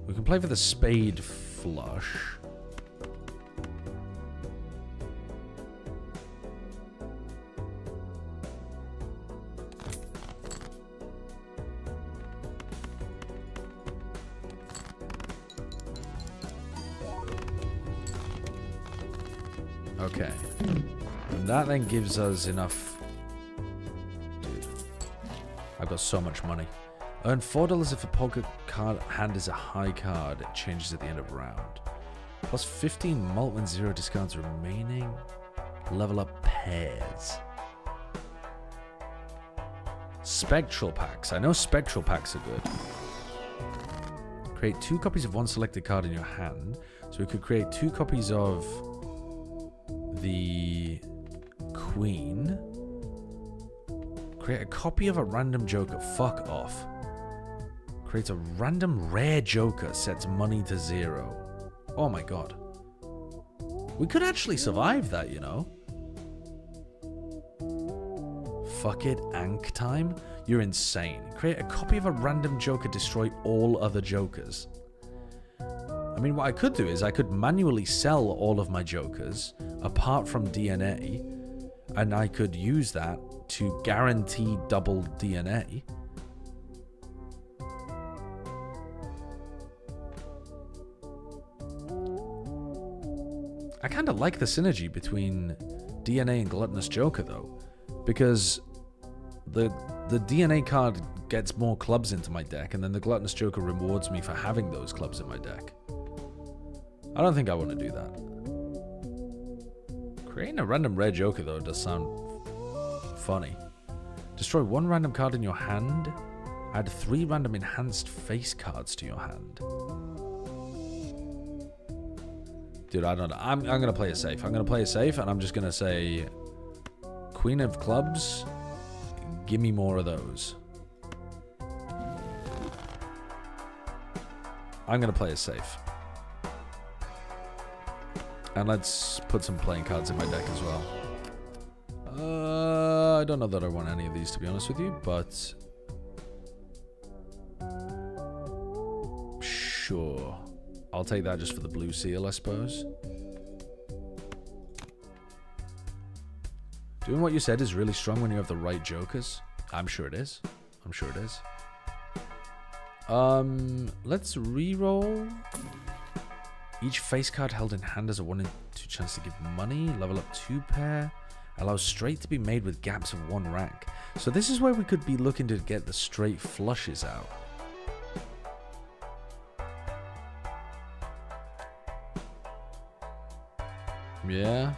C: We can play for the spade flush. Okay. And that then gives us enough... Dude. I've got so much money. Earn $4 if a poker card hand is a high card. It changes at the end of round. Plus 15 mult when 0 discards remaining. Level up pairs. Spectral packs. I know spectral packs are good. Create 2 copies of one selected card in your hand. So we could create 2 copies of the Queen. Create a copy of a random Joker. Fuck off. Creates a random rare Joker. Sets money to 0. Oh my god. We could actually survive that, you know. Fuck it, Ankh time? You're insane. Create a copy of a random Joker. Destroy all other Jokers. I mean, what I could do is I could manually sell all of my Jokers, apart from DNA, and I could use that to guarantee double DNA. I kind of like the synergy between DNA and Gluttonous Joker, though, because the DNA card gets more clubs into my deck, and then the Gluttonous Joker rewards me for having those clubs in my deck. I don't think I want to do that. Creating a random rare Joker, though, does sound funny. Destroy 1 random card in your hand. Add 3 random enhanced face cards to your hand. Dude, I don't know. I'm going to play it safe. I'm going to play it safe, and I'm just going to say... Queen of Clubs, give me more of those. I'm going to play it safe. And let's put some playing cards in my deck as well. I don't know that I want any of these, to be honest with you, but... Sure. I'll take that just for the blue seal, I suppose. Doing what you said is really strong when you have the right Jokers. I'm sure it is. I'm sure it is. Let's re-roll. Each face card held in hand has a 1 in 2 chance to give money. Level up 2 pair. Allows straight to be made with gaps of 1 rank. So this is where we could be looking to get the straight flushes out. Yeah.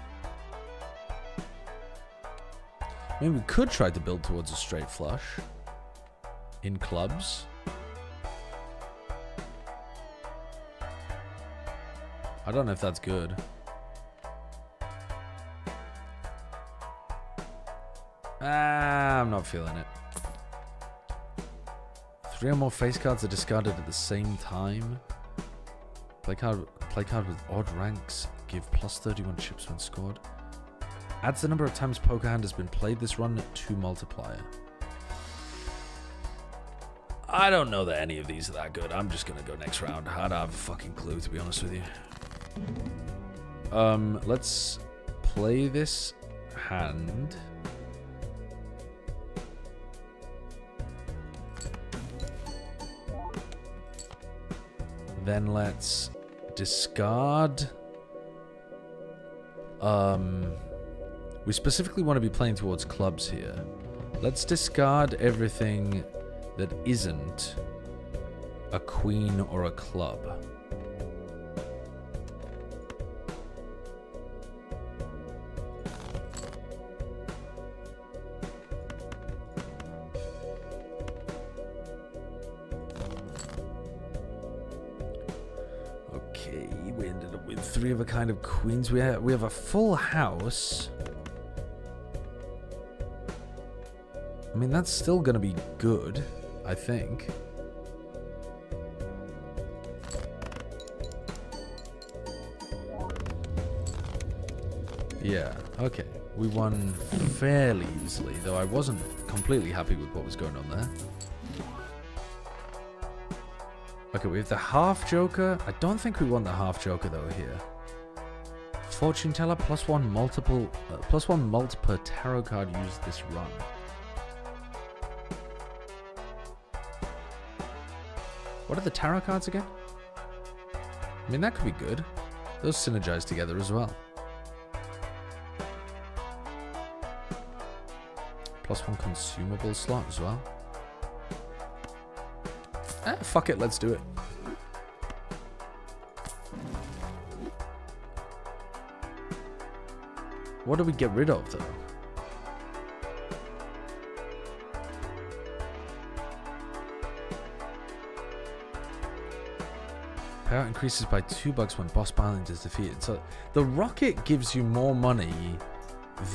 C: I mean, we could try to build towards a straight flush. In clubs. I don't know if that's good. I'm not feeling it. 3 or more face cards are discarded at the same time. Play card with odd ranks. Give plus 31 chips when scored. Adds the number of times poker hand has been played this run to multiplier. I don't know that any of these are that good. I'm just gonna go next round. I don't have a fucking clue, to be honest with you. Let's play this hand. Then let's discard. We specifically want to be playing towards clubs here. Let's discard everything that isn't a queen or a club. Okay, we ended up with 3 of a kind of queens. We have a full house. I mean, that's still gonna be good, I think. Yeah, okay. We won fairly easily, though I wasn't completely happy with what was going on there. Okay, we have the half joker. I don't think we won the half joker though here. Fortune teller +1 multiple +1 mult per tarot card used this run. What are the tarot cards again? I mean, that could be good. Those synergize together as well. +1 consumable slot as well. Fuck it, let's do it. What do we get rid of, though? Payout increases by $2 when boss balance is defeated. So the rocket gives you more money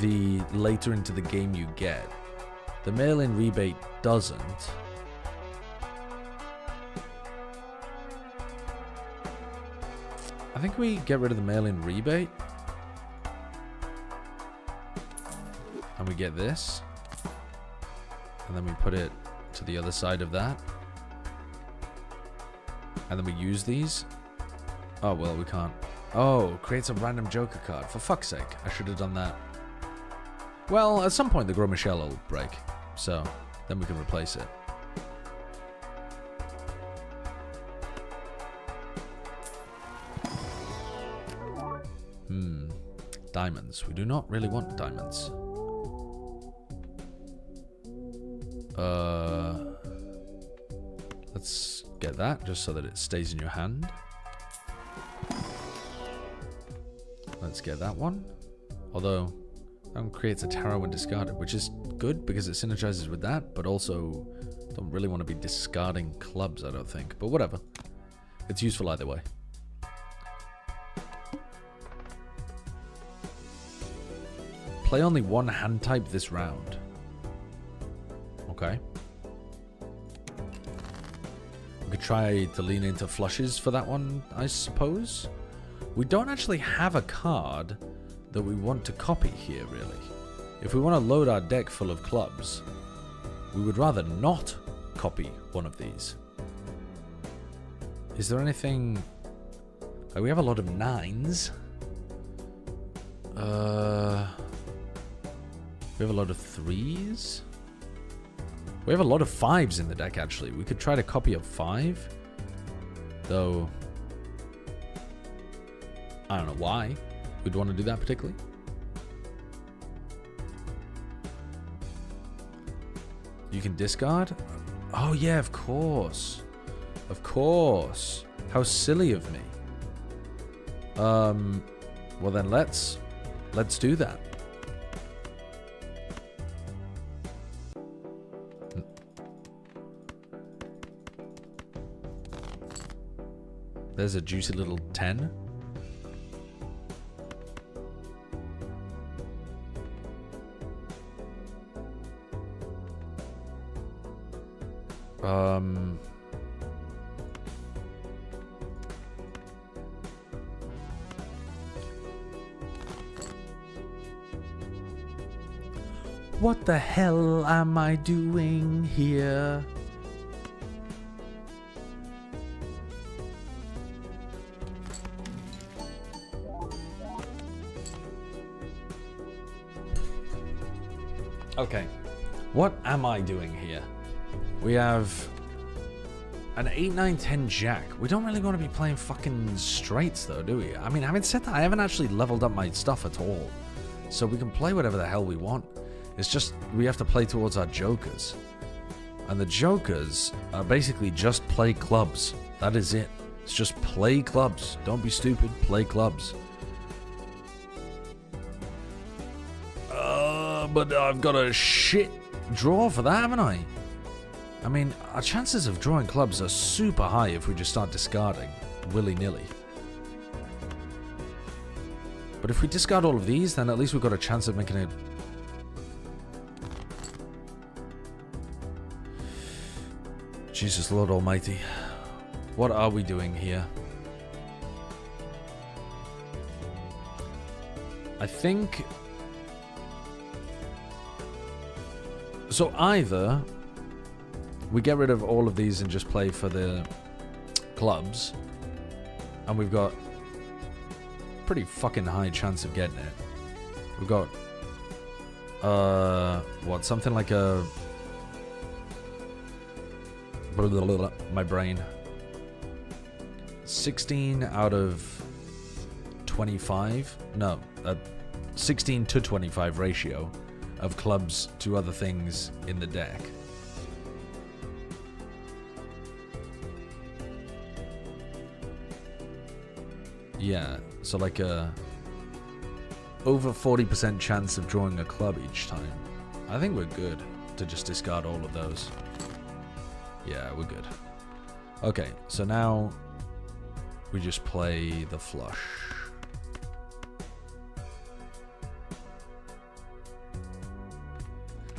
C: the later into the game you get. The mail-in rebate doesn't. I think we get rid of the mail-in rebate. And we get this. And then we put it to the other side of that. And then we use these. Oh, well, we can't. Oh, creates a random joker card. For fuck's sake, I should have done that. Well, at some point the Gros Michel will break. So, then we can replace it. Diamonds. We do not really want diamonds. Let's get that just so that it stays in your hand. Let's get that one. Although, that one creates a tarot when discarded, which is good because it synergizes with that, but also don't really want to be discarding clubs, I don't think. But whatever. It's useful either way. Play only one hand type this round. Okay. We could try to lean into flushes for that one, I suppose. We don't actually have a card that we want to copy here, really. If we want to load our deck full of clubs, we would rather not copy one of these. Is there anything... Like, we have a lot of 9s. We have a lot of 3s. We have a lot of 5s in the deck, actually. We could try to copy a 5. Though... I don't know why we'd want to do that particularly. You can discard? Oh yeah, of course. Of course. How silly of me. Well then let's do that. There's a juicy little 10. What the hell am I doing here? Okay. What am I doing here? We have an 8, 9, 10 jack. We don't really want to be playing fucking straights though, do we? I mean, having said that, I haven't actually leveled up my stuff at all. So we can play whatever the hell we want. It's just, we have to play towards our jokers. And the jokers are basically just play clubs. That is it. It's just play clubs. Don't be stupid, play clubs. But I've got a shit draw for that, haven't I? I mean, our chances of drawing clubs are super high if we just start discarding willy-nilly. But if we discard all of these, then at least we've got a chance of making it. Jesus Lord Almighty. What are we doing here? I think... So either we get rid of all of these and just play for the clubs, and we've got pretty fucking high chance of getting it. We've got what, something like a my brain 16 out of 25, no, a 16 to 25 ratio of clubs to other things in the deck. Yeah, so like a over 40% chance of drawing a club each time. I think we're good to just discard all of those. Yeah, we're good. Okay, so now we just play the flush.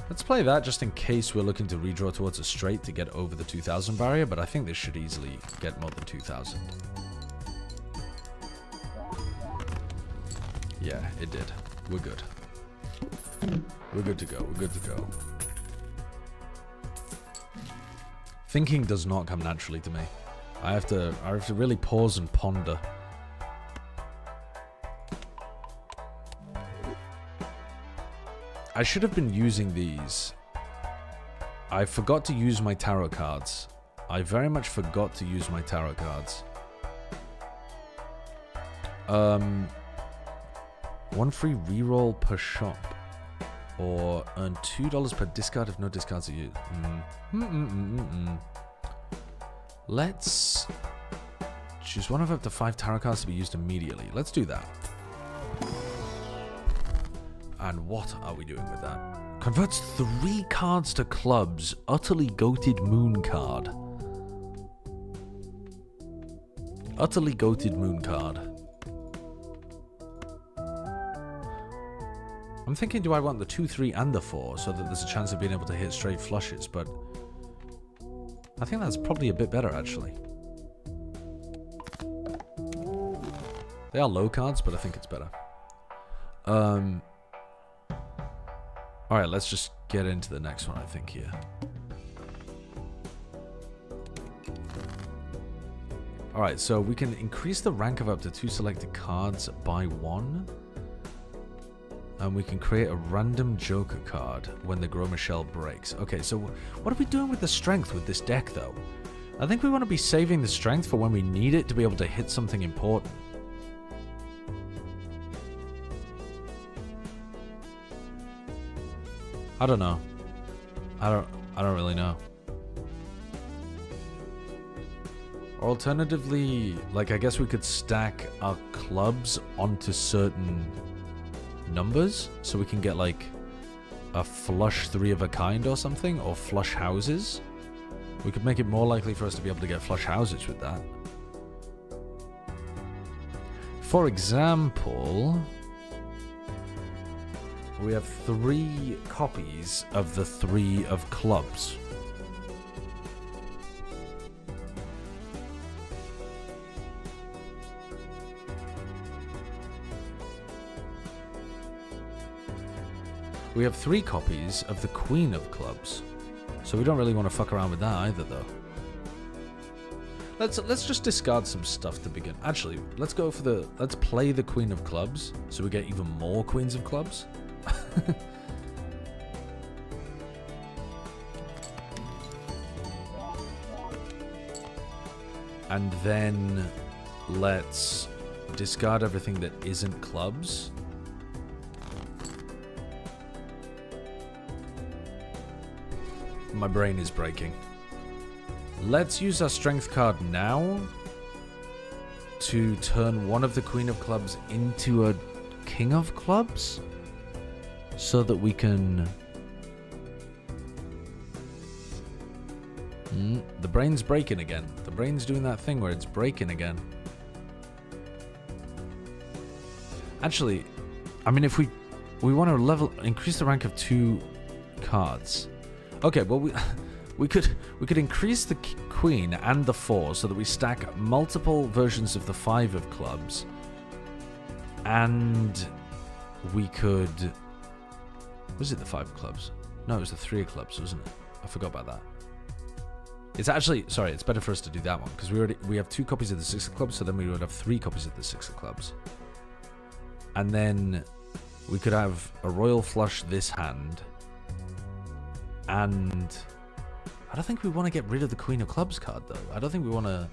C: Let's play that just in case we're looking to redraw towards a straight to get over the 2000 barrier, but I think this should easily get more than 2000. Yeah, it did. We're good. We're good to go. We're good to go. Thinking does not come naturally to me. I have to really pause and ponder. I should have been using these. I forgot to use my tarot cards. I very much forgot to use my tarot cards. 1 free reroll per shop. Or earn $2 per discard if no discards are used. Let's choose one of up to 5 tarot cards to be used immediately. Let's do that. And what are we doing with that? Converts 3 cards to clubs. Utterly goated moon card. Utterly goated moon card. I'm thinking, do I want the 2, 3, and the 4 so that there's a chance of being able to hit straight flushes, but I think that's probably a bit better, actually. They are low cards, but I think it's better. Alright, let's just get into the next one, I think, here. Alright, so we can increase the rank of up to 2 selected cards by 1. And we can create a random Joker card when the Groma Shell breaks. Okay, so what are we doing with the strength with this deck, though? I think we want to be saving the strength for when we need it to be able to hit something important. I don't know. I don't really know. Or alternatively, like, I guess we could stack our clubs onto certain numbers, so we can get like a flush 3 of a kind or something, or flush houses. We could make it more likely for us to be able to get flush houses with that. For example, we have 3 copies of the 3 of clubs. We have 3 copies of the Queen of Clubs. So we don't really want to fuck around with that either, though. Let's just discard some stuff to begin. Actually, let's go for the... Let's play the Queen of Clubs, so we get even more Queens of Clubs. And then let's discard everything that isn't clubs. My brain is breaking. Let's use our strength card now to turn one of the Queen of Clubs into a King of Clubs so that we can... the brain's breaking again. The brain's doing that thing where it's breaking again. Actually, I mean, if we want to increase the rank of 2 cards. Okay, well we could increase the Queen and the 4 so that we stack multiple versions of the 5 of clubs, and we could. Was it the 5 of clubs? No, it was the 3 of clubs, wasn't it? I forgot about that. It's actually, sorry, it's better for us to do that one because we have 2 copies of the 6 of clubs, so then we would have 3 copies of the 6 of clubs. And then we could have a royal flush this hand. And I don't think we want to get rid of the Queen of Clubs card, though. I don't think we want to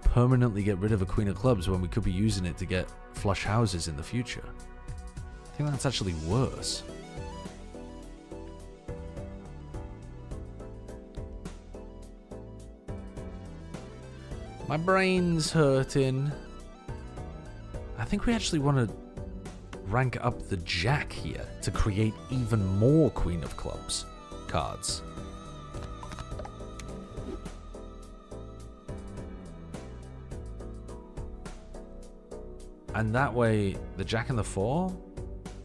C: permanently get rid of a Queen of Clubs when we could be using it to get flush houses in the future. I think that's actually worse. My brain's hurting. I think we actually want to rank up the Jack here to create even more Queen of Clubs cards. And that way, the Jack and the 4?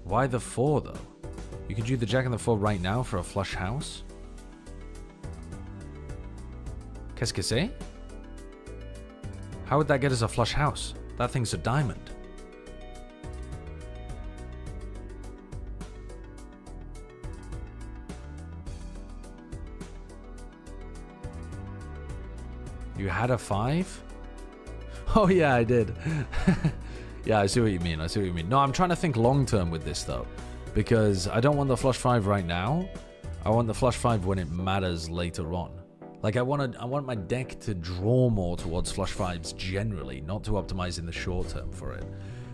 C: Why the 4 though? You could do the Jack and the 4 right now for a flush house. Qu'est-ce que c'est? How would that get us a flush house? That thing's a diamond. You had a 5? Oh yeah, I did. Yeah, I see what you mean. I see what you mean. No, I'm trying to think long term with this though, because I don't want the flush 5 right now. I want the flush 5 when it matters later on. Like I want my deck to draw more towards flush 5s generally, not to optimize in the short term for it.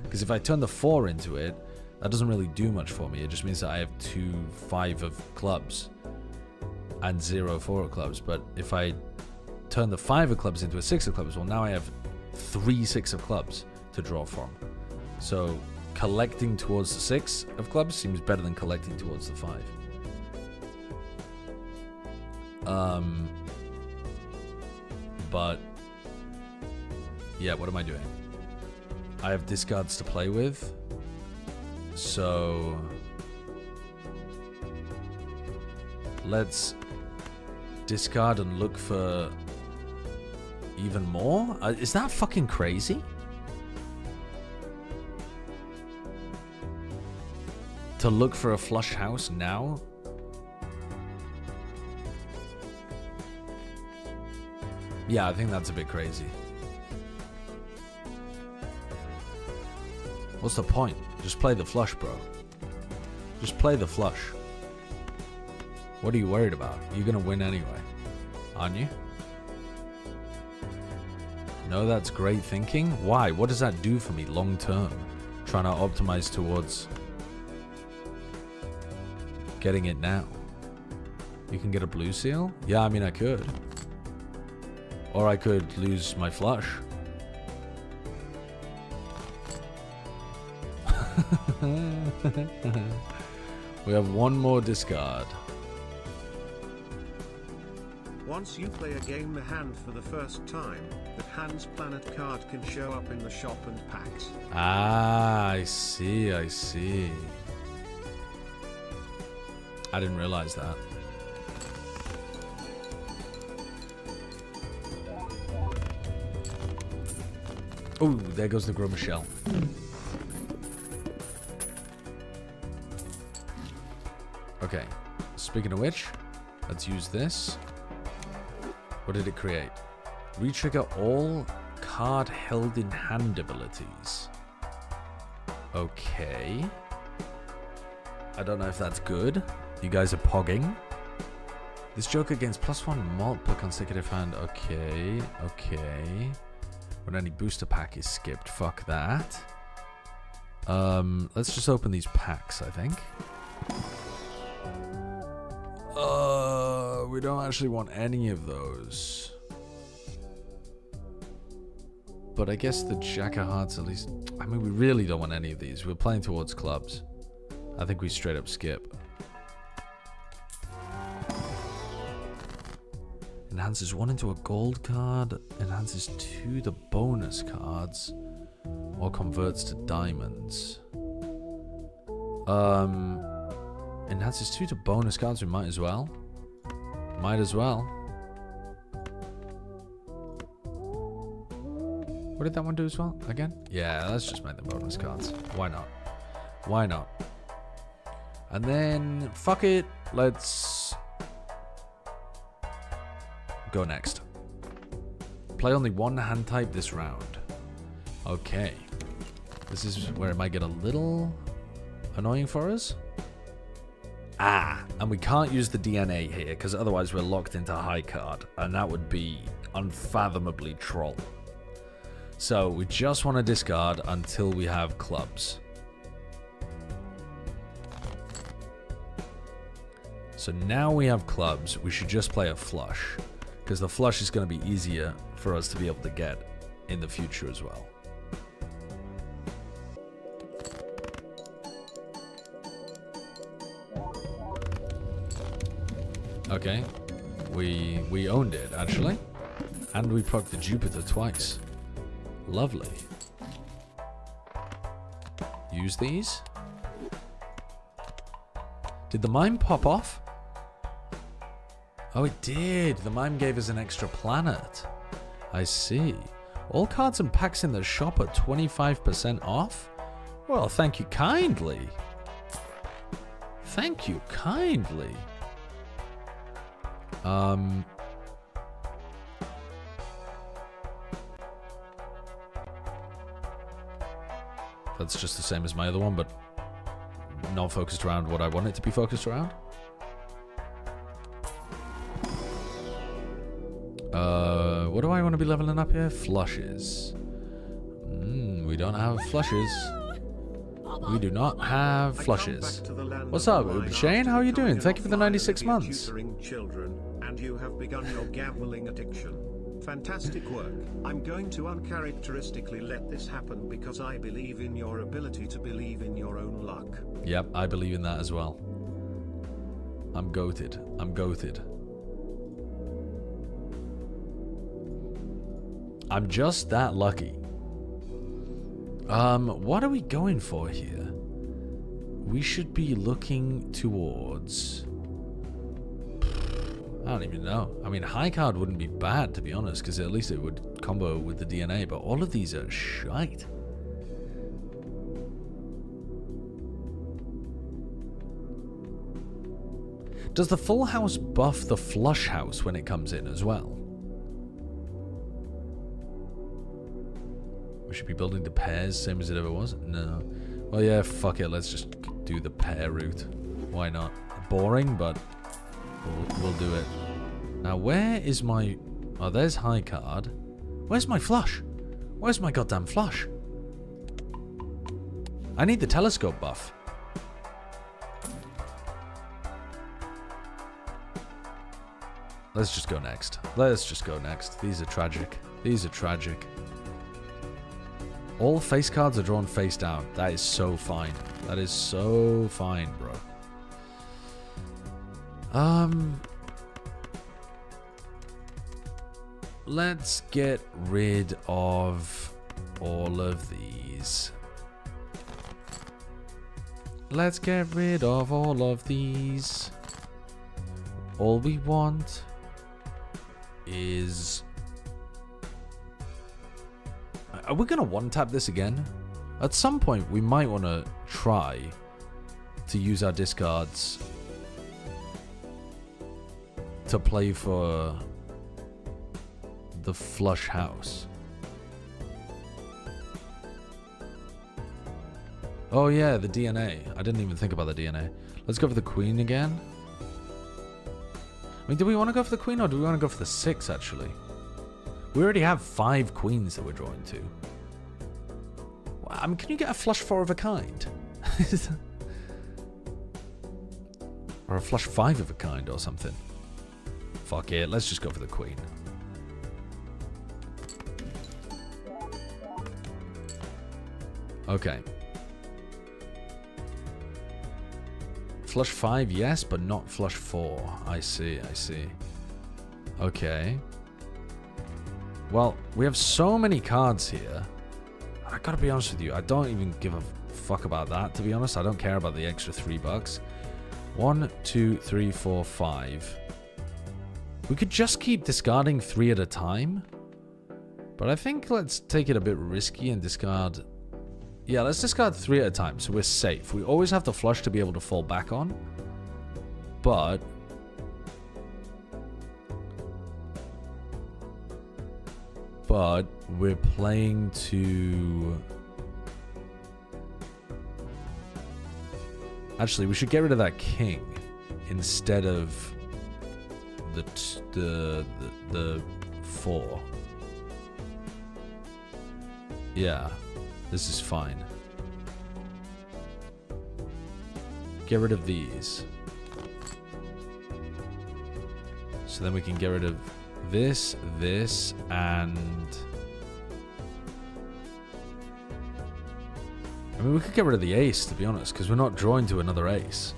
C: Because if I turn the 4 into it, that doesn't really do much for me. It just means that I have 2 5 of clubs and 0 4 of clubs. But if I turn the 5 of clubs into a 6 of clubs, well, now I have 3 6 of clubs to draw from. So collecting towards the 6 of clubs seems better than collecting towards the 5. But yeah, what am I doing? I have discards to play with, so let's discard and look for even more. Is that fucking crazy? To look for a flush house now? Yeah, I think that's a bit crazy. What's the point? Just play the flush, bro. Just play the flush. What are you worried about? You're gonna win anyway, aren't you? No, that's great thinking. Why? What does that do for me long term? Trying to optimize towards getting it now. You can get a blue seal? Yeah, I mean, I could. Or I could lose my flush. We have one more discard.
B: Once you play a game the hand for the first time, the hand's planet card can show up in the shop and packs.
C: Ah, I see, I see. I didn't realize that. Oh, there goes the Gros Michel. Okay, speaking of which, let's use this. What did it create? Retrigger all card held in hand abilities. Okay. I don't know if that's good. You guys are pogging. This Joker gains +1 mult per consecutive hand. Okay, okay. When any booster pack is skipped, fuck that. Let's just open these packs, I think. We don't actually want any of those. But I guess the Jack of Hearts at least... I mean, we really don't want any of these. We're playing towards clubs. I think we straight up skip. Enhances 1 into a gold card. Enhances 2 the bonus cards. Or converts to diamonds. Enhances 2 to bonus cards. We might as well. Might as well. What did that one do as well? Again? Yeah, let's just make the bonus cards. Why not? Why not? And then, fuck it. Let's go next. Play only one hand type this round. Okay. This is where it might get a little annoying for us. Ah, and we can't use the DNA here because otherwise we're locked into high card, and that would be unfathomably troll. So we just want to discard until we have clubs. So now we have clubs, we should just play a flush because the flush is going to be easier for us to be able to get in the future as well. Okay, we owned it actually, and we procced the Jupiter twice. Lovely. Use these. Did the mime pop off? Oh, it did. The mime gave us an extra planet. I see. All cards and packs in the shop are 25% off? Well, thank you kindly. Thank you kindly. That's just the same as my other one, but not focused around what I want it to be focused around. What do I want to be leveling up here? Flushes. We don't have flushes. We do not have flushes. What's up, Shane? How are you doing? Thank you for the 96 months.
B: Children, and you have begun your gambling addiction. Fantastic work. I'm going to uncharacteristically let this happen because I believe in your ability to believe in your own luck.
C: Yep, I believe in that as well. I'm goated. I'm goated. I'm just that lucky. What are we going for here? We should be looking towards... I don't even know. I mean, high card wouldn't be bad, to be honest, because at least it would combo with the DNA, but all of these are shite. Does the full house buff the flush house when it comes in as well? We should be building the pairs, same as it ever was? No. Well, yeah, fuck it. Let's just do the pair route. Why not? Boring, but we'll do it. Now, where is my... Oh, there's high card. Where's my flush? Where's my goddamn flush? I need the telescope buff. Let's just go next. Let's just go next. These are tragic. These are tragic. All face cards are drawn face down. That is so fine. That is so fine, bro. Let's get rid of all of these. Let's get rid of all of these. All we want is... Are we going to one-tap this again? At some point, we might want to try to use our discards to play for the flush house. Oh yeah, the DNA. I didn't even think about the DNA. Let's go for the queen again. mean, do we want to go for the queen or do we want to go for the 6, actually? We already have 5 queens that we're drawing to. I mean, can you get a flush 4 of a kind? Or a flush 5 of a kind or something. Fuck it, let's just go for the queen. Okay. Flush 5, yes, but not flush 4. I see, I see. Okay. Well, we have so many cards here. I gotta be honest with you, I don't even give a fuck about that, to be honest. I don't care about the extra $3. 1, 2, 3, 4, 5. We could just keep discarding 3 at a time. But I think let's take it a bit risky and discard... Yeah, let's discard 3 at a time, so we're safe. We always have the flush to be able to fall back on. But... we're playing to... Actually, we should get rid of that king instead of the 4. Yeah, this is fine. Get rid of these. So then we can get rid of this, this, and... I mean, we could get rid of the ace, to be honest, because we're not drawing to another ace.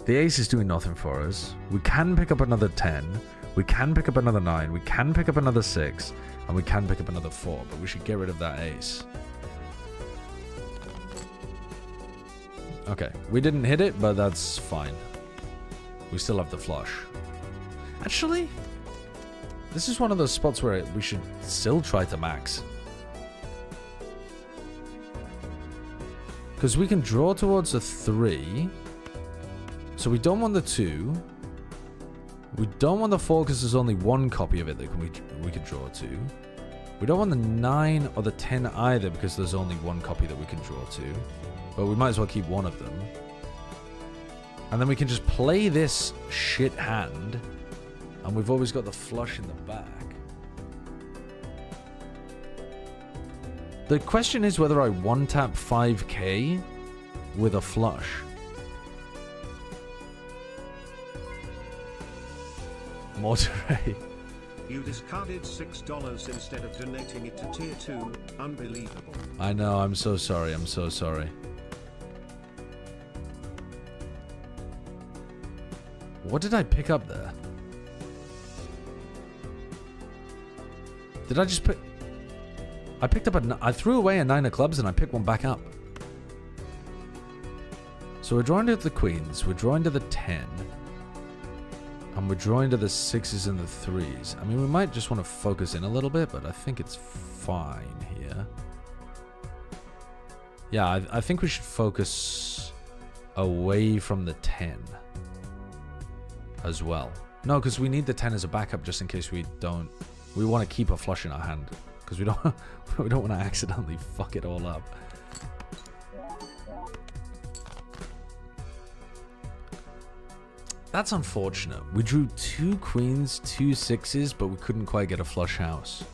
C: The ace is doing nothing for us. We can pick up another 10. We can pick up another 9. We can pick up another 6. And we can pick up another 4, but we should get rid of that ace. Okay, we didn't hit it, but that's fine. We still have the flush. Actually, this is one of those spots where we should still try to max. Because we can draw towards a 3. So we don't want the 2. We don't want the 4 because there's only 1 copy of it that we could draw to. We don't want the 9 or the 10 either because there's only 1 copy that we can draw to. But we might as well keep one of them. And then we can just play this shit hand. And we've always got the flush in the back. The question is whether I one-tap 5k with a flush. Monterey.
B: You discarded $6 instead of donating it to tier 2. Unbelievable.
C: I know, I'm so sorry, I'm so sorry. What did I pick up there? Did I just pick... I picked up I threw away a 9 of clubs and I picked one back up. So we're drawing to the queens, we're drawing to the 10. And we're drawing to the 6s and the 3s. I mean, we might just want to focus in a little bit, but I think it's fine here. Yeah, I think we should focus away from the 10 as well. No, because we need the 10 as a backup just in case we don't... We want to keep a flush in our hand because we don't want to accidentally fuck it all up. That's unfortunate. We drew 2 queens, 2 6s, but we couldn't quite get a flush house.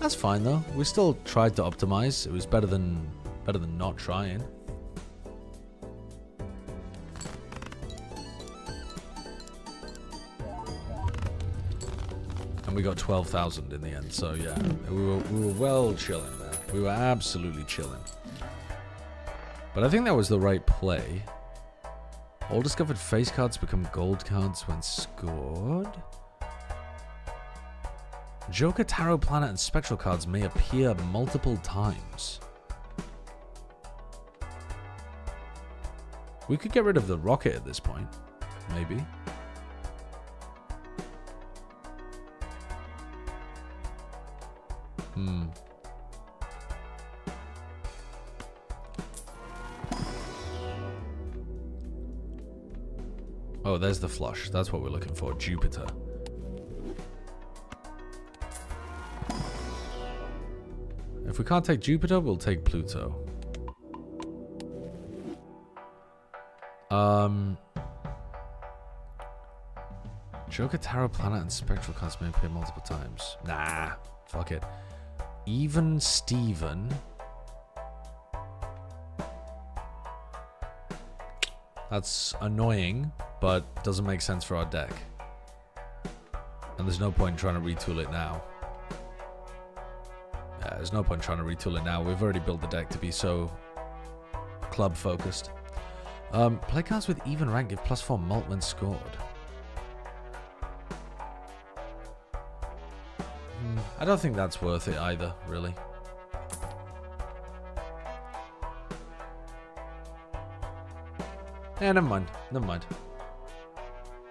C: That's fine though. We still tried to optimize. It was better than not trying. And we got 12,000 in the end, so yeah, we were well chilling there. We were absolutely chilling. But I think that was the right play. All discovered face cards become gold cards when scored. Joker, Tarot, Planet, and Spectral cards may appear multiple times. We could get rid of the rocket at this point, maybe. Oh, there's the flush. That's what we're looking for. Jupiter. If we can't take Jupiter, we'll take Pluto. Joker, Tarot, Planet, and Spectral cards may appear multiple times. Nah, fuck it. Even Steven. That's annoying, but doesn't make sense for our deck. And there's no point in trying to retool it now. Yeah, there's no point in trying to retool it now. We've already built the deck to be so club focused. Play cards with even rank give +4 mult when scored. I don't think that's worth it either, really. Yeah, never mind. Never mind.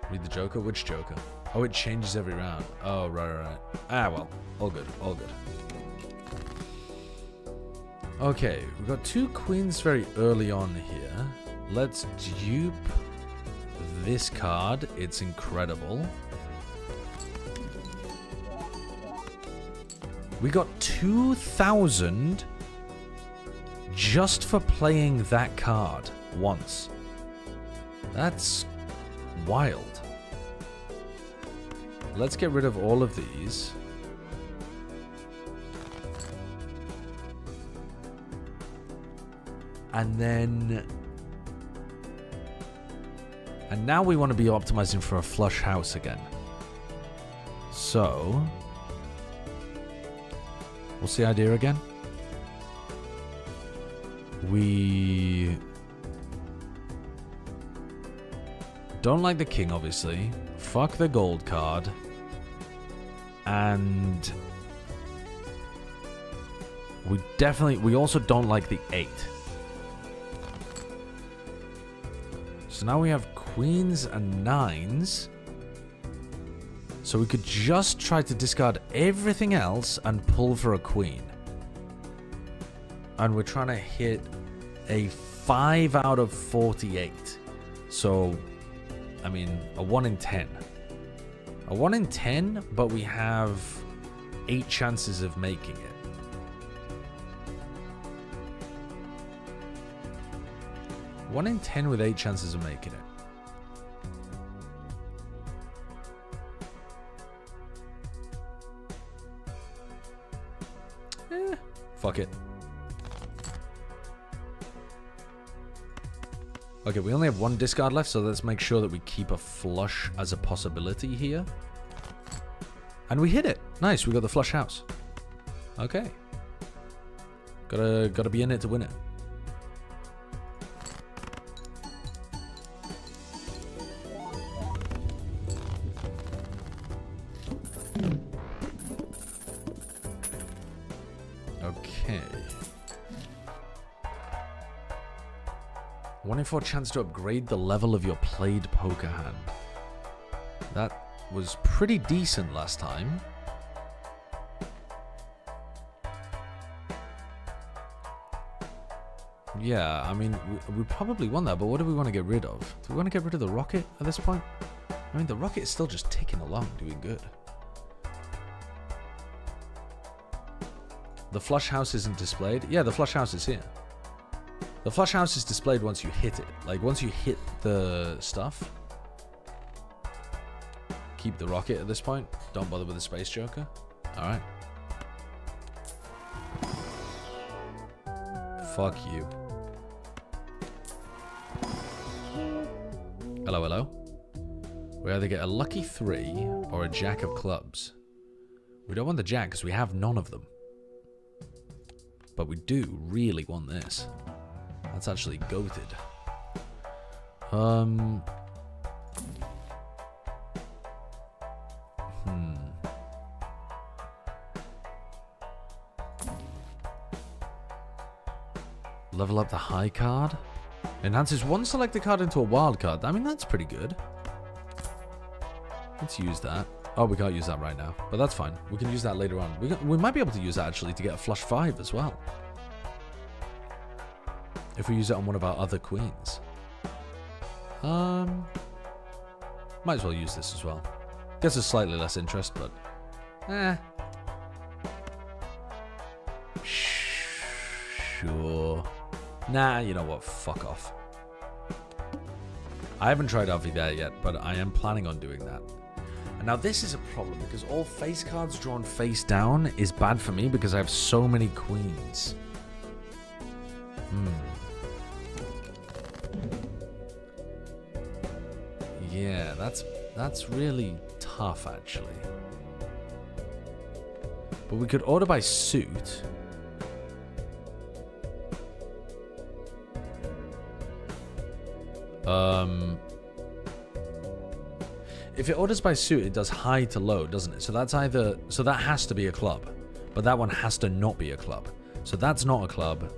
C: Read the Joker? Which Joker? Oh, it changes every round. Oh, right. Ah, well. All good. All good. Okay, we've got 2 queens very early on here. Let's dupe this card. It's incredible. We got 2,000 just for playing that card once. That's wild. Let's get rid of all of these. And now we want to be optimizing for a flush house again. So, what's the idea again? We don't like the king, obviously. Fuck the gold card. And we also don't like the 8. So now we have queens and 9s. So we could just try to discard everything else and pull for a queen. And we're trying to hit a 5 out of 48. So, I mean, a 1 in 10. A 1 in 10, but we have 8 chances of making it. One in 10 with 8 chances of making it. Fuck it. Okay, we only have 1 discard left, so let's make sure that we keep a flush as a possibility here. And we hit it. Nice, we got the flush house. Okay. Gotta be in it to win it. Okay. 1 in 4 chance to upgrade the level of your played poker hand. That was pretty decent last time. Yeah, I mean, we probably won that, but what do we want to get rid of? Do we want to get rid of the rocket at this point? I mean, the rocket is still just ticking along, doing good. The flush house isn't displayed. Yeah, the flush house is here. The flush house is displayed once you hit it. Like, once you hit the stuff. Keep the rocket at this point. Don't bother with the space joker. Alright. Fuck you. Hello, hello. We either get a lucky 3 or a jack of clubs. We don't want the jack because we have none of them. But we do really want this. That's actually goated. Level up the high card. Enhances one selected card into a wild card. I mean, that's pretty good. Let's use that. Oh, we can't use that right now, but that's fine. We can use that later on. We might be able to use that actually to get a flush 5 as well. If we use it on one of our other queens. Might as well use this as well. Gets us slightly less interest, but sure. Nah, you know what? Fuck off. I haven't tried RV there yet, but I am planning on doing that. Now this is a problem because all face cards drawn face down is bad for me because I have so many queens. Yeah, that's really tough actually. But we could order by suit. If it orders by suit, it does high to low, doesn't it? So that's either... So that has to be a club. But that one has to not be a club. So that's not a club.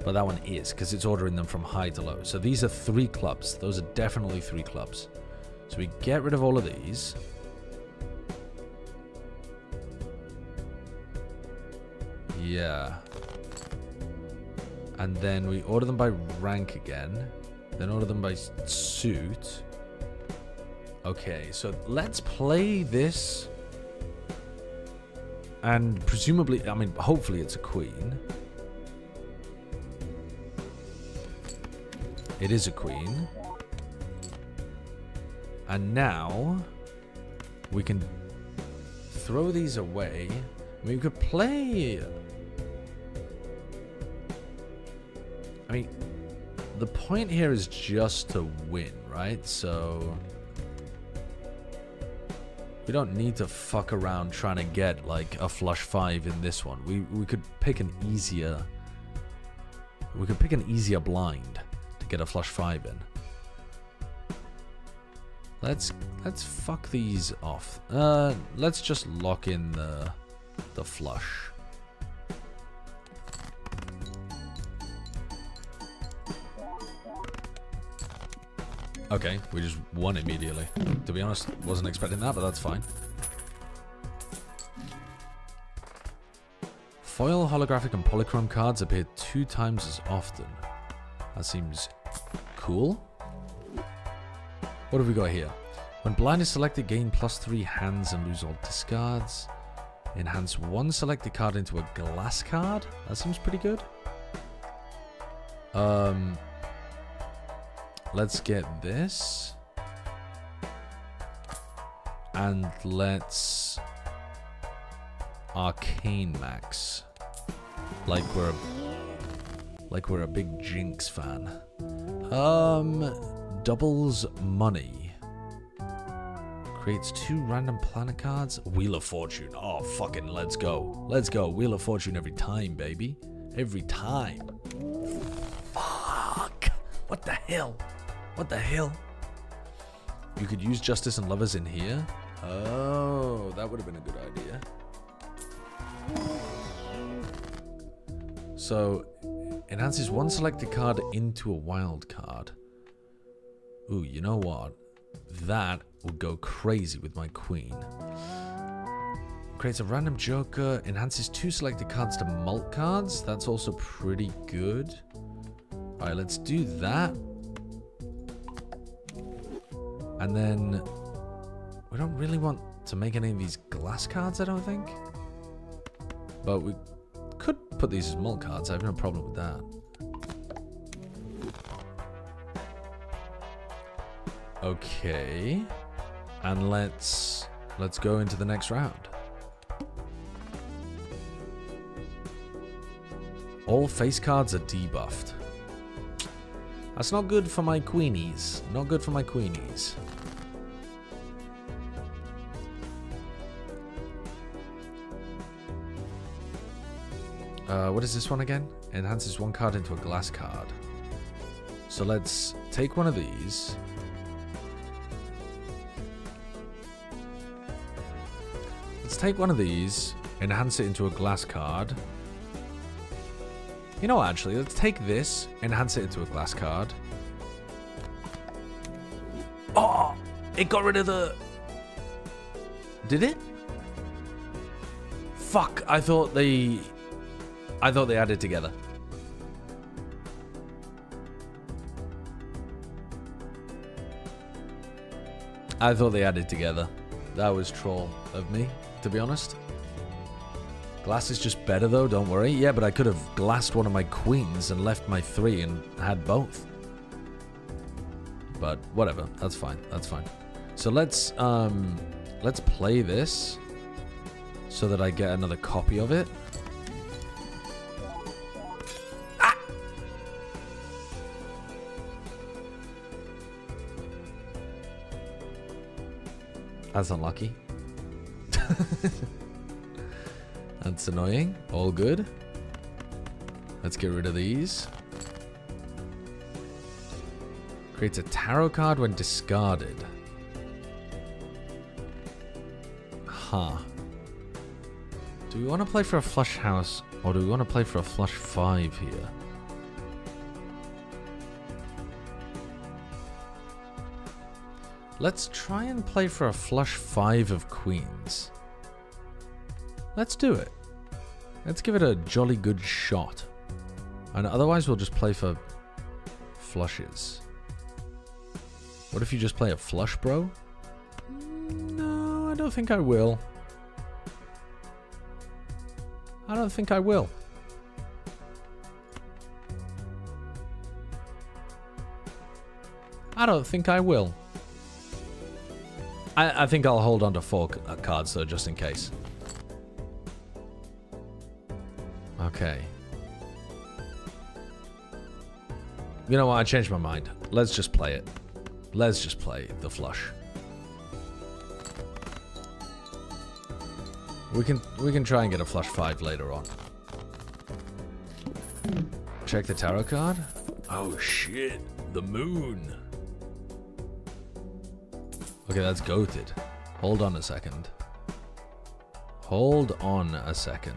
C: But that one is, because it's ordering them from high to low. So these are 3 clubs. Those are definitely 3 clubs. So we get rid of all of these. Yeah. And then we order them by rank again. Then order them by suit. Okay, so let's play this. And presumably, I mean, hopefully it's a queen. It is a queen. And now we can throw these away. I mean, we could play... I mean, the point here is just to win, right? So... we don't need to fuck around trying to get like a flush 5 in this one. We could pick an easier... we could pick an easier blind to get a flush 5 in. Let's fuck these off. Let's just lock in the flush. Okay, we just won immediately. To be honest, wasn't expecting that, but that's fine. Foil, holographic, and polychrome cards appear 2 times as often. That seems cool. What have we got here? When blind is selected, gain +3 hands and lose all discards. Enhance 1 selected card into a glass card. That seems pretty good. Let's get this. And let's Arcane Max. Like we're a big Jinx fan. Doubles money. Creates 2 random planet cards. Wheel of Fortune. Oh, fucking let's go. Let's go. Wheel of Fortune every time, baby. Every time. Fuck. What the hell? What the hell? You could use Justice and Lovers in here. Oh, that would have been a good idea. So, enhances 1 selected card into a wild card. Ooh, you know what? That would go crazy with my queen. Creates a random joker. Enhances 2 selected cards to mult cards. That's also pretty good. Alright, let's do that. And then we don't really want to make any of these glass cards, I don't think. But we could put these as mult cards. I have no problem with that. Okay. And let's go into the next round. All face cards are debuffed. That's not good for my queenies. Not good for my queenies. What is this one again? Enhances 1 card into a glass card. So let's take one of these. Let's take one of these, enhance it into a glass card. You know what, actually, let's take this, enhance it into a glass card. Oh! It got rid of the... Did it? Fuck, I thought they added together. I thought they added together. That was troll of me, to be honest. Glass is just better though, don't worry. Yeah, but I could have glassed one of my queens and left my 3 and had both. But whatever, that's fine, that's fine. So let's play this so that I get another copy of it. Ah! That's unlucky. That's annoying. All good. Let's get rid of these. Creates a tarot card when discarded. Huh. Do we want to play for a flush house or do we want to play for a flush 5 here? Let's try and play for a flush 5 of queens. Let's do it. Let's give it a jolly good shot. And otherwise we'll just play for flushes. What if you just play a flush, bro? No, I don't think I will. I don't think I will. I don't think I will. I think I'll hold on to 4 cards though, just in case. Okay. You know what? I changed my mind. Let's just play it. Let's just play the flush. We can try and get a flush 5 later on. Check the tarot card. Oh shit, the moon. Okay, that's goated. Hold on a second. Hold on a second.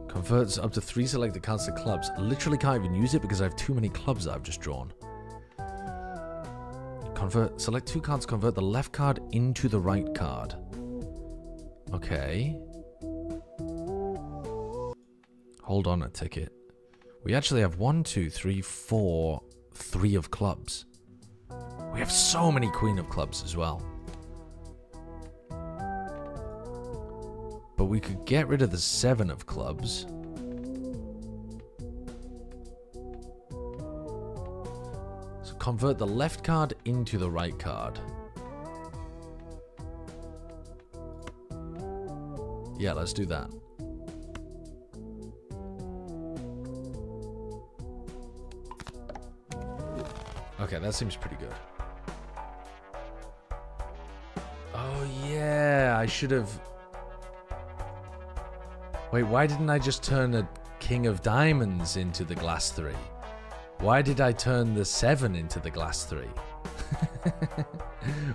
C: Converts up to 3 selected cards to clubs. Literally can't even use it because I have too many clubs that I've just drawn. Select 2 cards, convert the left card into the right card. Okay. Hold on a ticket. We actually have 1, 2, 3, 4, 3 of clubs. We have so many queen of clubs as well. But we could get rid of the 7 of clubs. So convert the left card into the right card. Yeah, let's do that. Okay, that seems pretty good. Oh yeah, I should have... Wait, why didn't I just turn a king of diamonds into the glass 3? Why did I turn the 7 into the glass 3?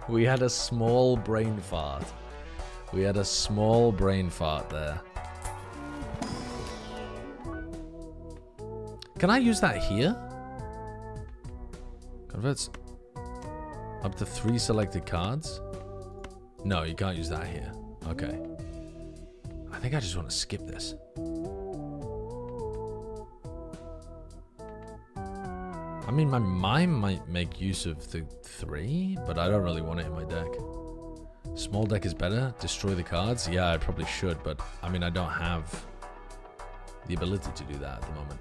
C: We had a small brain fart. We had a small brain fart there. Can I use that here? Converts up to 3 selected cards? No, you can't use that here. Okay. I think I just want to skip this. I mean, my mime might make use of the 3, but I don't really want it in my deck. Small deck is better. Destroy the cards? Yeah, I probably should, but I mean, I don't have the ability to do that at the moment.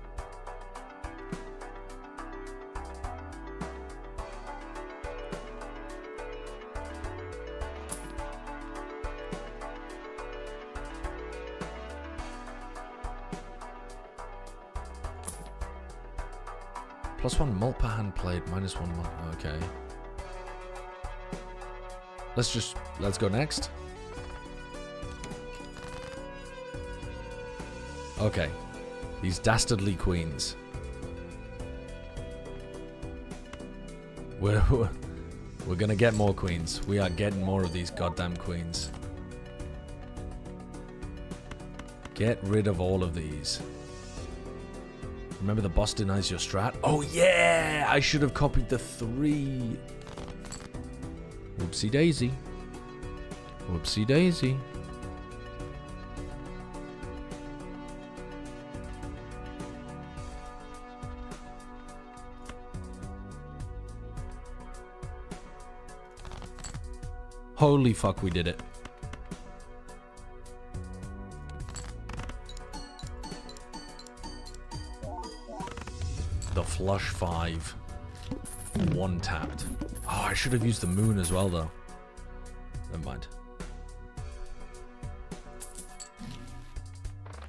C: +1 mult per hand played, -1 mult. Okay. Let's go next. Okay. These dastardly queens. We're gonna get more queens. We are getting more of these goddamn queens. Get rid of all of these. Remember the boss denies your strat? Oh yeah! I should have copied the 3. Whoopsie daisy. Whoopsie daisy. Holy fuck, we did it. the flush 5 one tapped. Oh, I should have used the moon as well though. Never mind.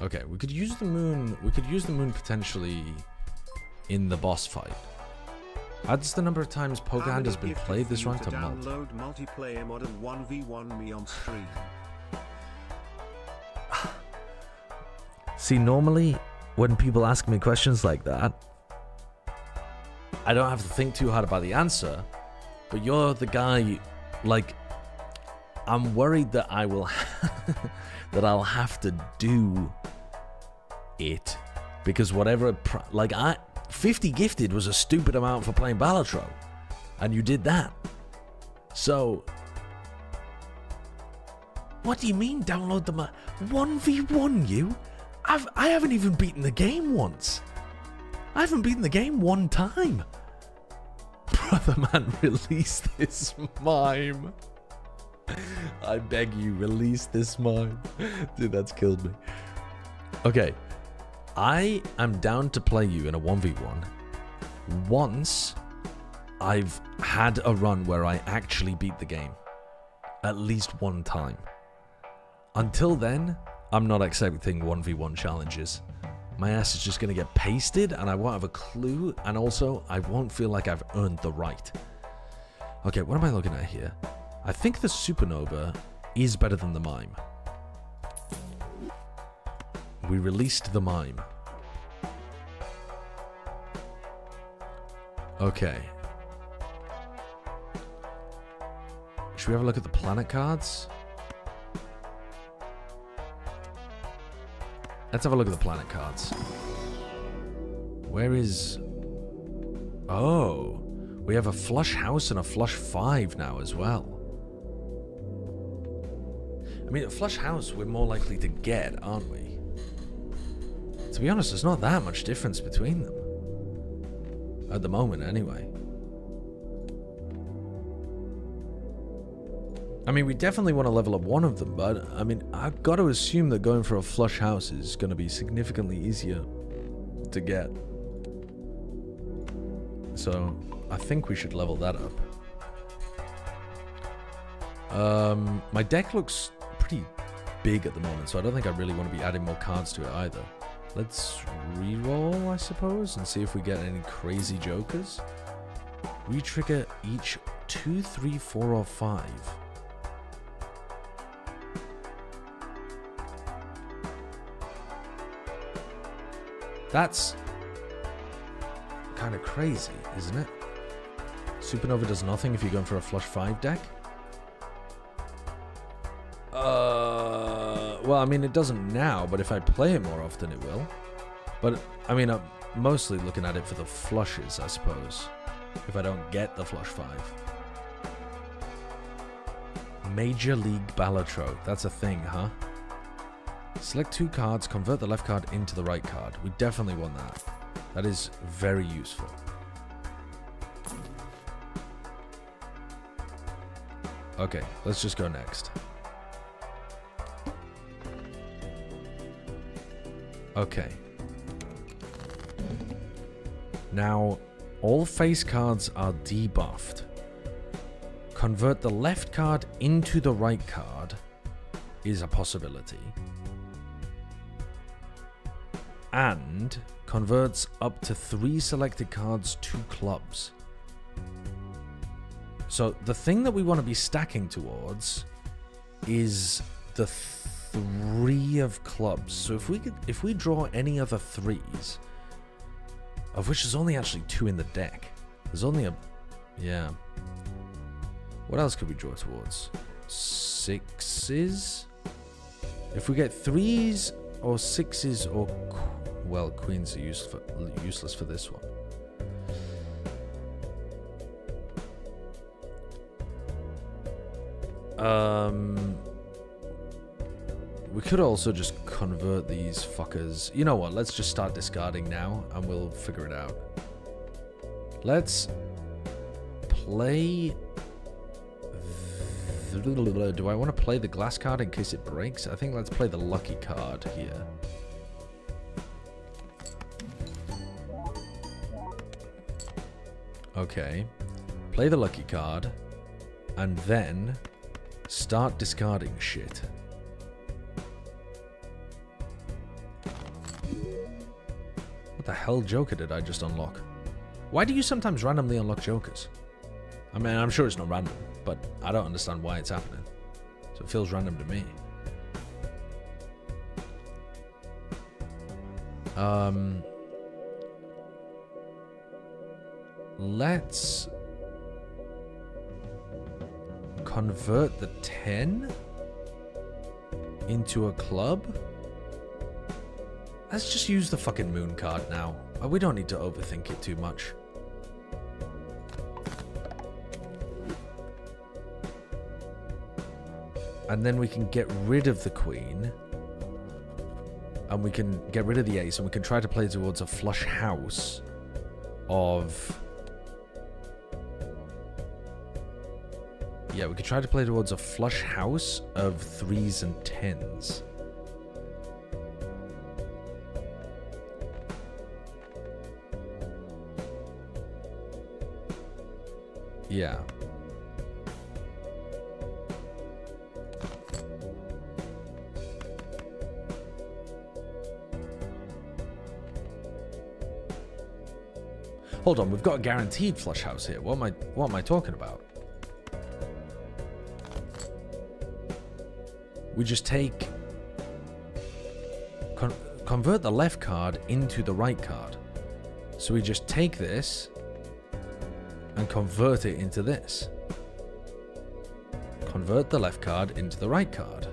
C: Okay, we could use the moon. We could use the moon potentially in the boss fight. Adds the number of times Pokehand has been played this run to
B: download multiplayer mod and 1v1 me on stream.
C: See, normally when people ask me questions like that, I don't have to think too hard about the answer. But you're the guy, like, I'm worried that I will that I'll have to do it because whatever, like 50 gifted was a stupid amount for playing Balatro, and you did that. So, what do you mean download the 1v1 you? I haven't even beaten the game once. I haven't beaten the game one time. Brother man, release this mime. I beg you, release this mime. Dude, that's killed me. Okay. I am down to play you in a 1v1 once I've had a run where I actually beat the game. At least one time. Until then, I'm not accepting 1v1 challenges. My ass is just going to get pasted and I won't have a clue, and also I won't feel like I've earned the right. Okay, what am I looking at here? I think the Supernova is better than the Mime. We released the Mime. Okay. Should we have a look at the planet cards? Let's have a look at the planet cards. Where is... Oh, we have a flush house and a flush 5 now as well. I mean, a flush house we're more likely to get, aren't we? To be honest, there's not that much difference between them. At the moment, anyway. I mean, we definitely want to level up one of them, but, I mean, I've got to assume that going for a flush house is going to be significantly easier to get. So, I think we should level that up. My deck looks pretty big at the moment, so I don't think I really want to be adding more cards to it either. Let's reroll, I suppose, and see if we get any crazy jokers. Re-trigger each 2, 3, 4, or 5. That's kind of crazy, isn't it? Supernova does nothing if you're going for a flush 5 deck. Well, I mean, it doesn't now, but if I play it more often, it will. But, I mean, I'm mostly looking at it for the flushes, I suppose. If I don't get the flush 5. Major League Balatro. That's a thing, huh? Select 2 cards, convert the left card into the right card. We definitely want that. That is very useful. Okay, let's just go next. Okay. Now, all face cards are debuffed. Convert the left card into the right card is a possibility. And converts up to 3 selected cards to clubs. So the thing that we want to be stacking towards is the 3 of clubs. So if we draw any other 3s, of which there's only actually 2 in the deck. There's only a... Yeah. What else could we draw towards? 6s? If we get 3s or 6s or... Well, queens are useless for this one. We could also just convert these fuckers. You know what? Let's just start discarding now and we'll figure it out. Let's play... Do I want to play the glass card in case it breaks? I think let's play the lucky card here. Okay. Play the lucky card. And then start discarding shit. What the hell Joker did I just unlock? Why do you sometimes randomly unlock Jokers? I mean, I'm sure it's not random, but I don't understand why it's happening. So it feels random to me. Let's convert the 10 into a club. Let's just use the fucking moon card now. We don't need to overthink it too much. And then we can get rid of the queen. And we can get rid of the ace. And we can try to play towards a flush house of... Yeah, we could try to play towards a flush house of 3s and 10s. Yeah. Hold on, we've got a guaranteed flush house here. What am I talking about? We just take... convert the left card into the right card. So we just take this and convert it into this. Convert the left card into the right card.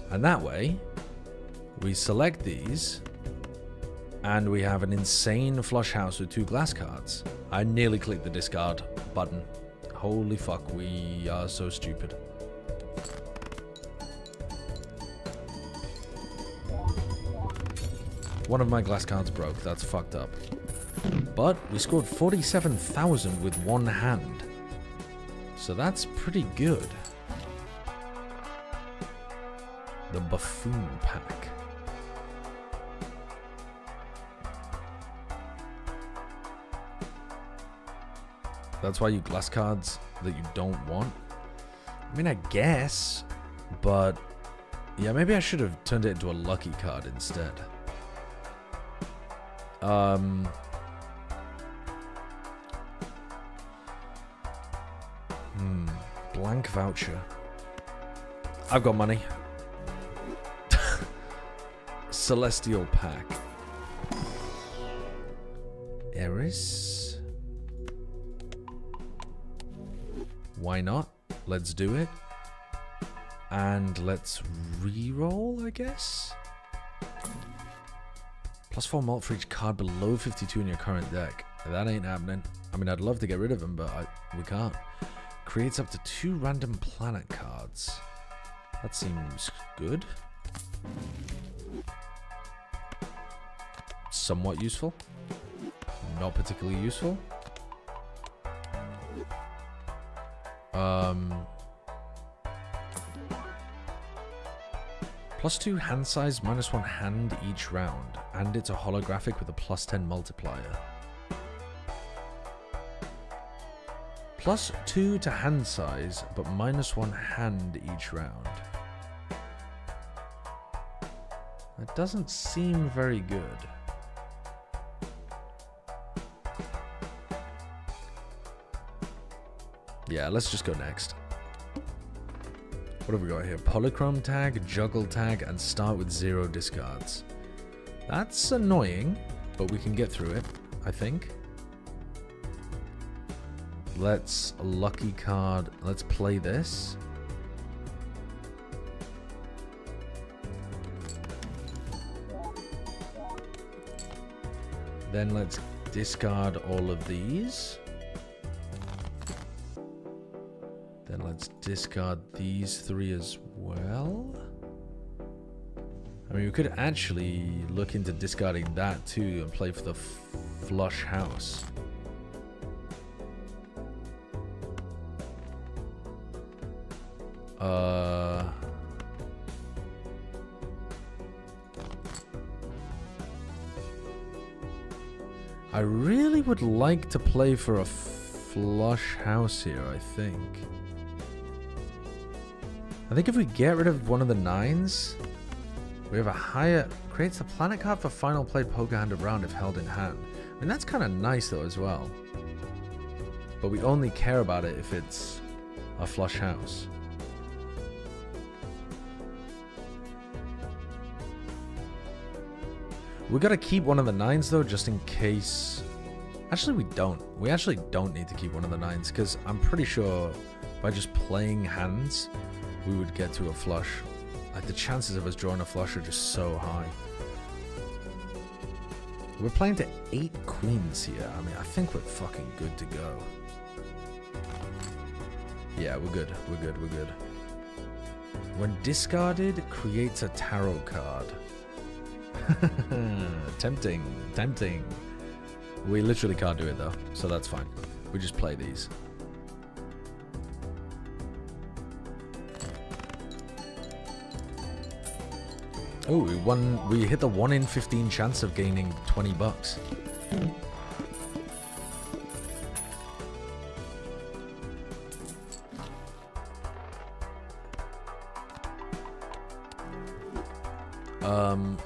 C: And that way, we select these, and we have an insane flush house with 2 glass cards. I nearly clicked the discard button. Holy fuck, we are so stupid. One of my glass cards broke, that's fucked up. But we scored 47,000 with 1 hand. So that's pretty good. The Buffoon Pack. That's why you glass cards that you don't want? I mean, I guess, but yeah, maybe I should have turned it into a lucky card instead. Blank voucher. I've got money. Celestial Pack. Eris. Why not? Let's do it. And let's re-roll, I guess? +4 mult for each card below 52 in your current deck. That ain't happening. I mean, I'd love to get rid of them, but we can't. Creates up to 2 random planet cards. That seems good. Somewhat useful. Not particularly useful. +2 hand size, -1 hand each round, and it's a holographic with a +10 multiplier. +2 to hand size, but -1 hand each round. That doesn't seem very good. Yeah, let's just go next. What have we got here? Polychrome tag, juggle tag, and start with 0 discards. That's annoying, but we can get through it, I think. Let's lucky card. Let's play this. Then let's discard all of these. Then let's discard these 3 as well. I mean, we could actually look into discarding that too and play for the flush house. I really would like to play for a flush house here, I think. I think if we get rid of one of the 9s, we have a higher... Creates a planet card for final played poker hand of round if held in hand. I mean, that's kind of nice though as well. But we only care about it if it's a flush house. We gotta keep one of the 9s though, just in case... Actually, we don't. We actually don't need to keep one of the 9s, because I'm pretty sure by just playing hands, we would get to a flush. Like, the chances of us drawing a flush are just so high. We're playing to 8 queens here. I mean, I think we're fucking good to go. Yeah, we're good. We're good. We're good. When discarded, creates a tarot card. Tempting. Tempting. We literally can't do it though, so that's fine. We just play these. Oh, we hit the 1 in 15 chance of gaining 20 bucks.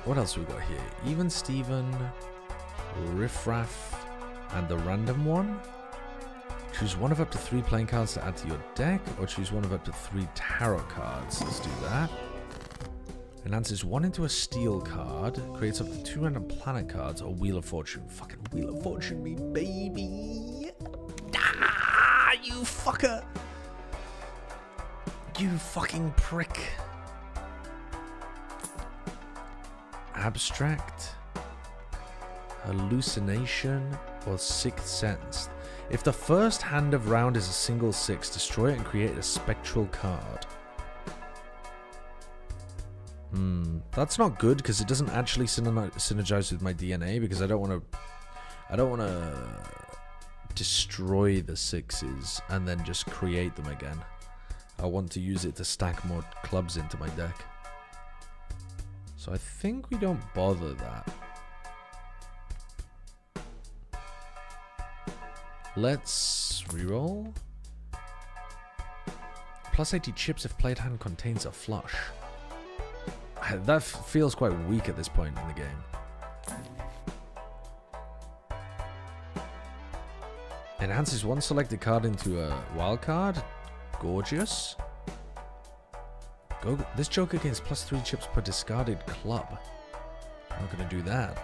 C: What else we got here? Even Steven, Riffraff, and the random one. Choose one of up to 3 playing cards to add to your deck, or choose one of up to 3 tarot cards. Let's do that. Enhances 1 into a steel card, creates up to 2 random planet cards, or Wheel of Fortune. Fucking Wheel of Fortune me, baby! Ah, you fucker! You fucking prick. Abstract, Hallucination, or Sixth Sense. If the first hand of round is a single 6, destroy it and create a spectral card. That's not good because it doesn't actually synergize with my DNA, because I don't want to destroy the 6s and then just create them again. I want to use it to stack more clubs into my deck. So I think we don't bother that. Let's reroll. Plus 80 chips if played hand contains a flush. That feels quite weak at this point in the game. Enhances 1 selected card into a wild card. Gorgeous. This Joker gains plus 3 chips per discarded club. I'm not going to do that.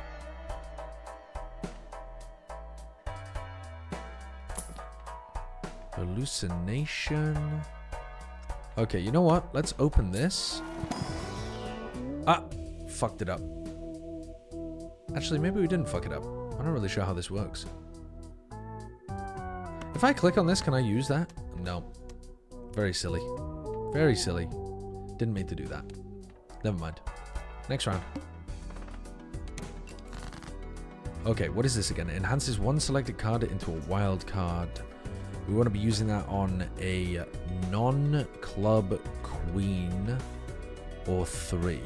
C: Hallucination. Okay, you know what? Let's open this. Ah! Fucked it up. Actually, maybe we didn't fuck it up. I'm not really sure how this works. If I click on this, can I use that? No. Very silly. Very silly. Didn't mean to do that. Never mind. Next round. Okay, what is this again? It enhances 1 selected card into a wild card. We want to be using that on a non-club queen or 3.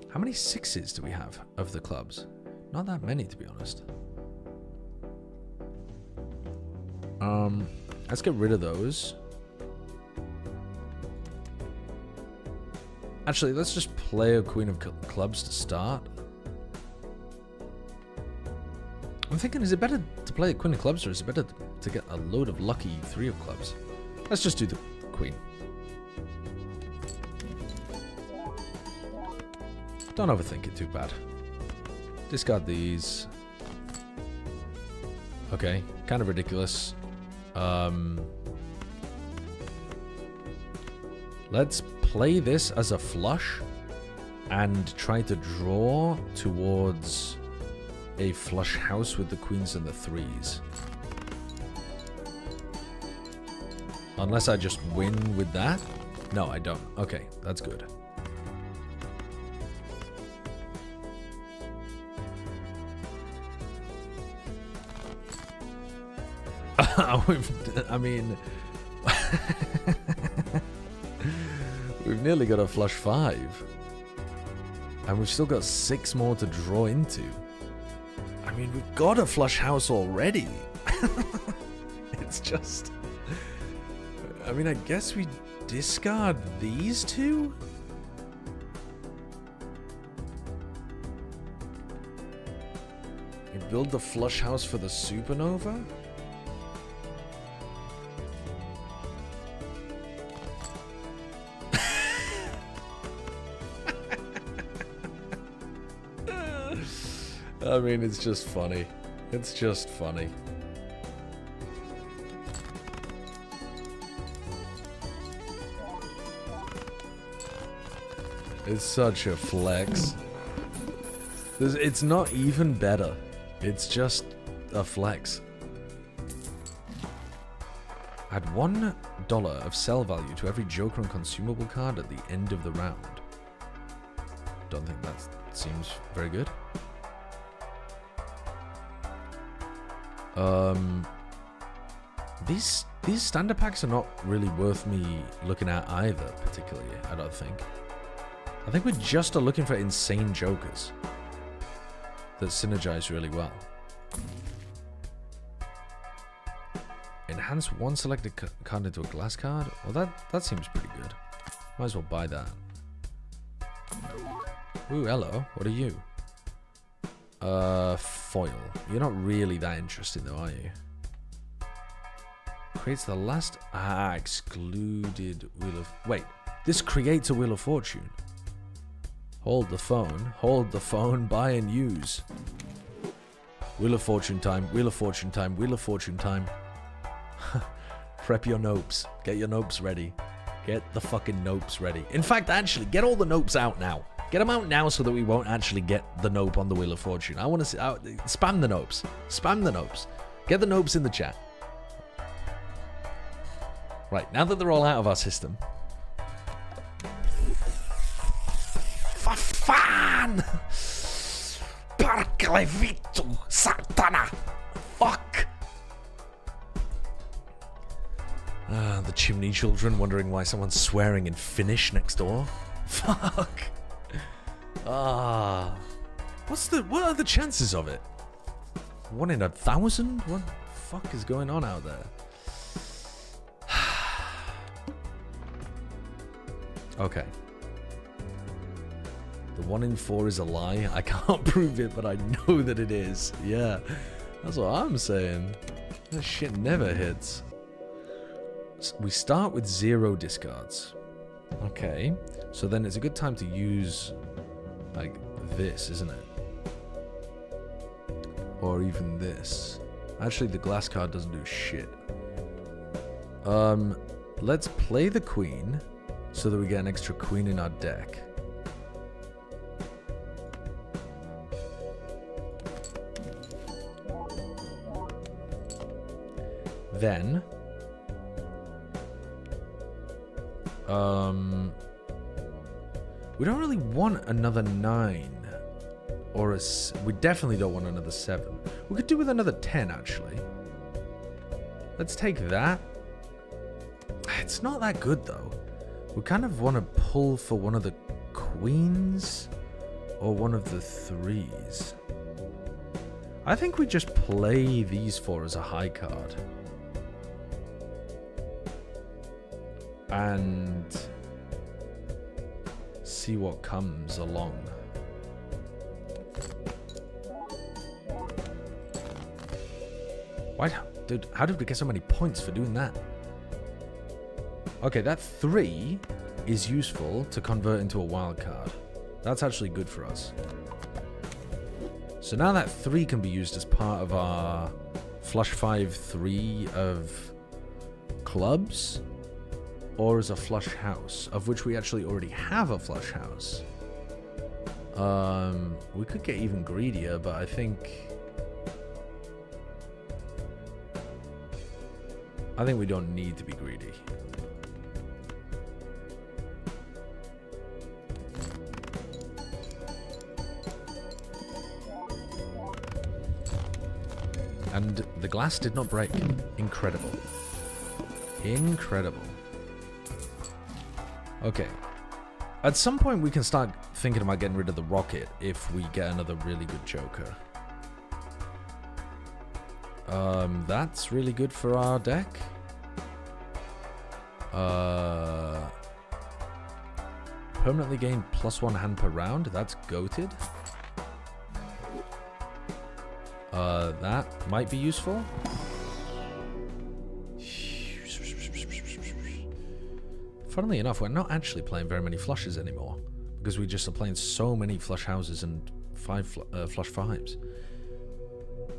C: How many 6s do we have of the clubs? Not that many, to be honest. Let's get rid of those. Actually, let's just play a queen of clubs to start. I'm thinking, is it better to play a queen of clubs, or is it better to get a load of lucky 3 of clubs? Let's just do the queen. Don't overthink it too bad. Discard these. Okay, kind of ridiculous. Let's play this as a flush and try to draw towards a flush house with the queens and the 3s. Unless I just win with that? No, I don't. Okay, that's good. I mean, we've nearly got a flush 5. And we've still got 6 more to draw into. I mean, we've got a flush house already. It's just... I mean, I guess we discard these two? We build the flush house for the supernova? I mean, it's just funny. It's just funny. It's such a flex. It's not even better. It's just a flex. Add $1 of sell value to every Joker and consumable card at the end of the round. Don't think that seems very good. These standard packs are not really worth me looking at either, particularly, I don't think. I think we just are looking for insane jokers that synergize really well. Enhance one selected card into a glass card? Well, that seems pretty good. Might as well buy that. Ooh, hello. What are you? Foil. You're not really that interested though, are you? Creates the last... excluded Wheel of... Wait, this creates a Wheel of Fortune. Hold the phone, buy and use. Wheel of Fortune time, Wheel of Fortune time, Wheel of Fortune time. Prep your nopes. Get your nopes ready. Get the fucking nopes ready. In fact, actually, get all the nopes out now. Get them out now so that we won't actually get the nope on the Wheel of Fortune. I want to see... spam the nopes. Spam the nopes. Get the nopes in the chat. Right, now that they're all out of our system... Fan! Parclevito Satana! Fuck! The chimney children wondering why someone's swearing in Finnish next door. Fuck! What are the chances of it? 1 in 1,000? What the fuck is going on out there? Okay. The 1 in 4 is a lie. I can't prove it, but I know that it is. Yeah, that's what I'm saying. That shit never hits. We start with 0 discards. Okay, so then it's a good time to use like this, isn't it? Or even this. Actually, the glass card doesn't do shit. Let's play the queen so that we get an extra queen in our deck. Then we don't really want another 9 or we definitely don't want another 7. We could do with another 10 actually. Let's take that. It's not that good though. We kind of want to pull for one of the queens or one of the 3s. I think we just play these 4 as a high card. And see what comes along. Why, dude, how did we get so many points for doing that? Okay, that 3 is useful to convert into a wild card. That's actually good for us. So now that 3 can be used as part of our flush 5/3 of clubs, or as a flush house, of which we actually already have a flush house. We could get even greedier, but I think we don't need to be greedy. And the glass did not break. Incredible. Incredible. Okay. At some point we can start thinking about getting rid of the rocket if we get another really good joker. That's really good for our deck. Permanently gain +1 hand per round. That's goated. That might be useful. Funnily enough, we're not actually playing very many flushes anymore because we just are playing so many flush houses and flush fives.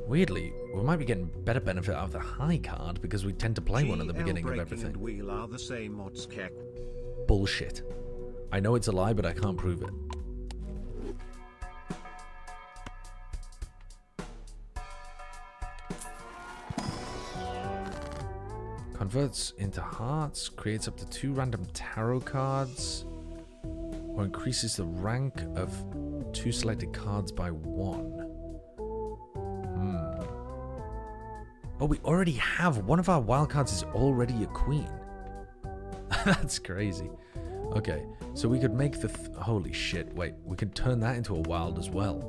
C: Weirdly, we might be getting better benefit out of the high card because we tend to play one at the beginning of everything.
B: Wheel are the same odds, Keck.
C: Bullshit. I know it's a lie, but I can't prove it. Converts into hearts, creates up to 2 random tarot cards, or increases the rank of 2 selected cards by 1. Oh, we already have. One of our wild cards is already a queen. That's crazy. Okay, so we could make the... Holy shit, wait. We could turn that into a wild as well.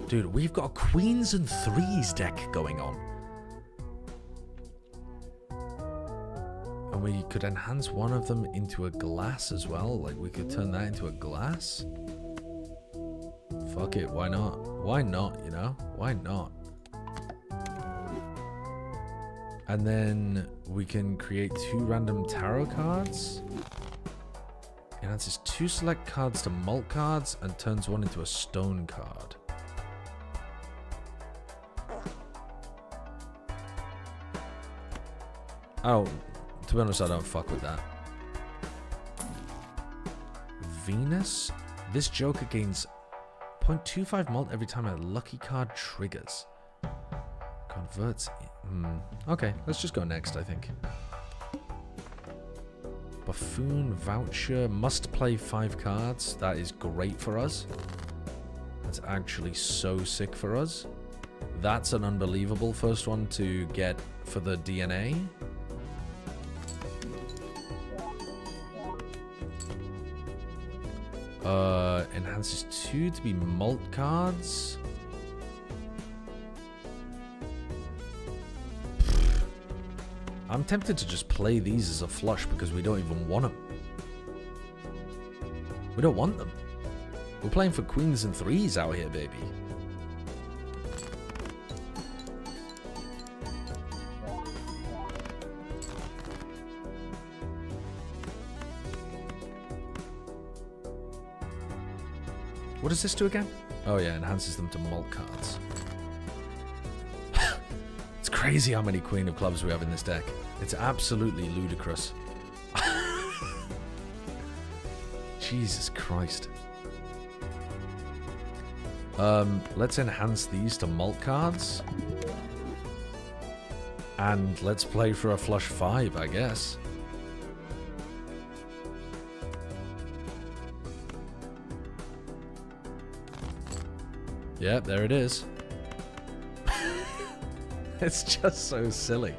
C: Dude, we've got a queens and threes deck going on. And we could enhance one of them into a glass as well. Like, we could turn that into a glass. Fuck it, why not? Why not, you know? Why not? And then we can create 2 random tarot cards. Enhances 2 select cards to mult cards and turns one into a stone card. Oh, to be honest, I don't fuck with that. Venus. This Joker gains 0.25 mult every time a lucky card triggers. Converts. Okay, let's just go next, I think. Buffoon, Voucher, must play 5 cards. That is great for us. That's actually so sick for us. That's an unbelievable first one to get for the DNA. Enhances 2 to be mult cards. I'm tempted to just play these as a flush because we don't even want them. We don't want them. We're playing for queens and threes out here, baby. What does this do again? Oh yeah, enhances them to mult cards. It's crazy how many Queen of Clubs we have in this deck. It's absolutely ludicrous. Jesus Christ. Let's enhance these to mult cards. And let's play for a flush 5, I guess. Yep, there it is. It's just so silly.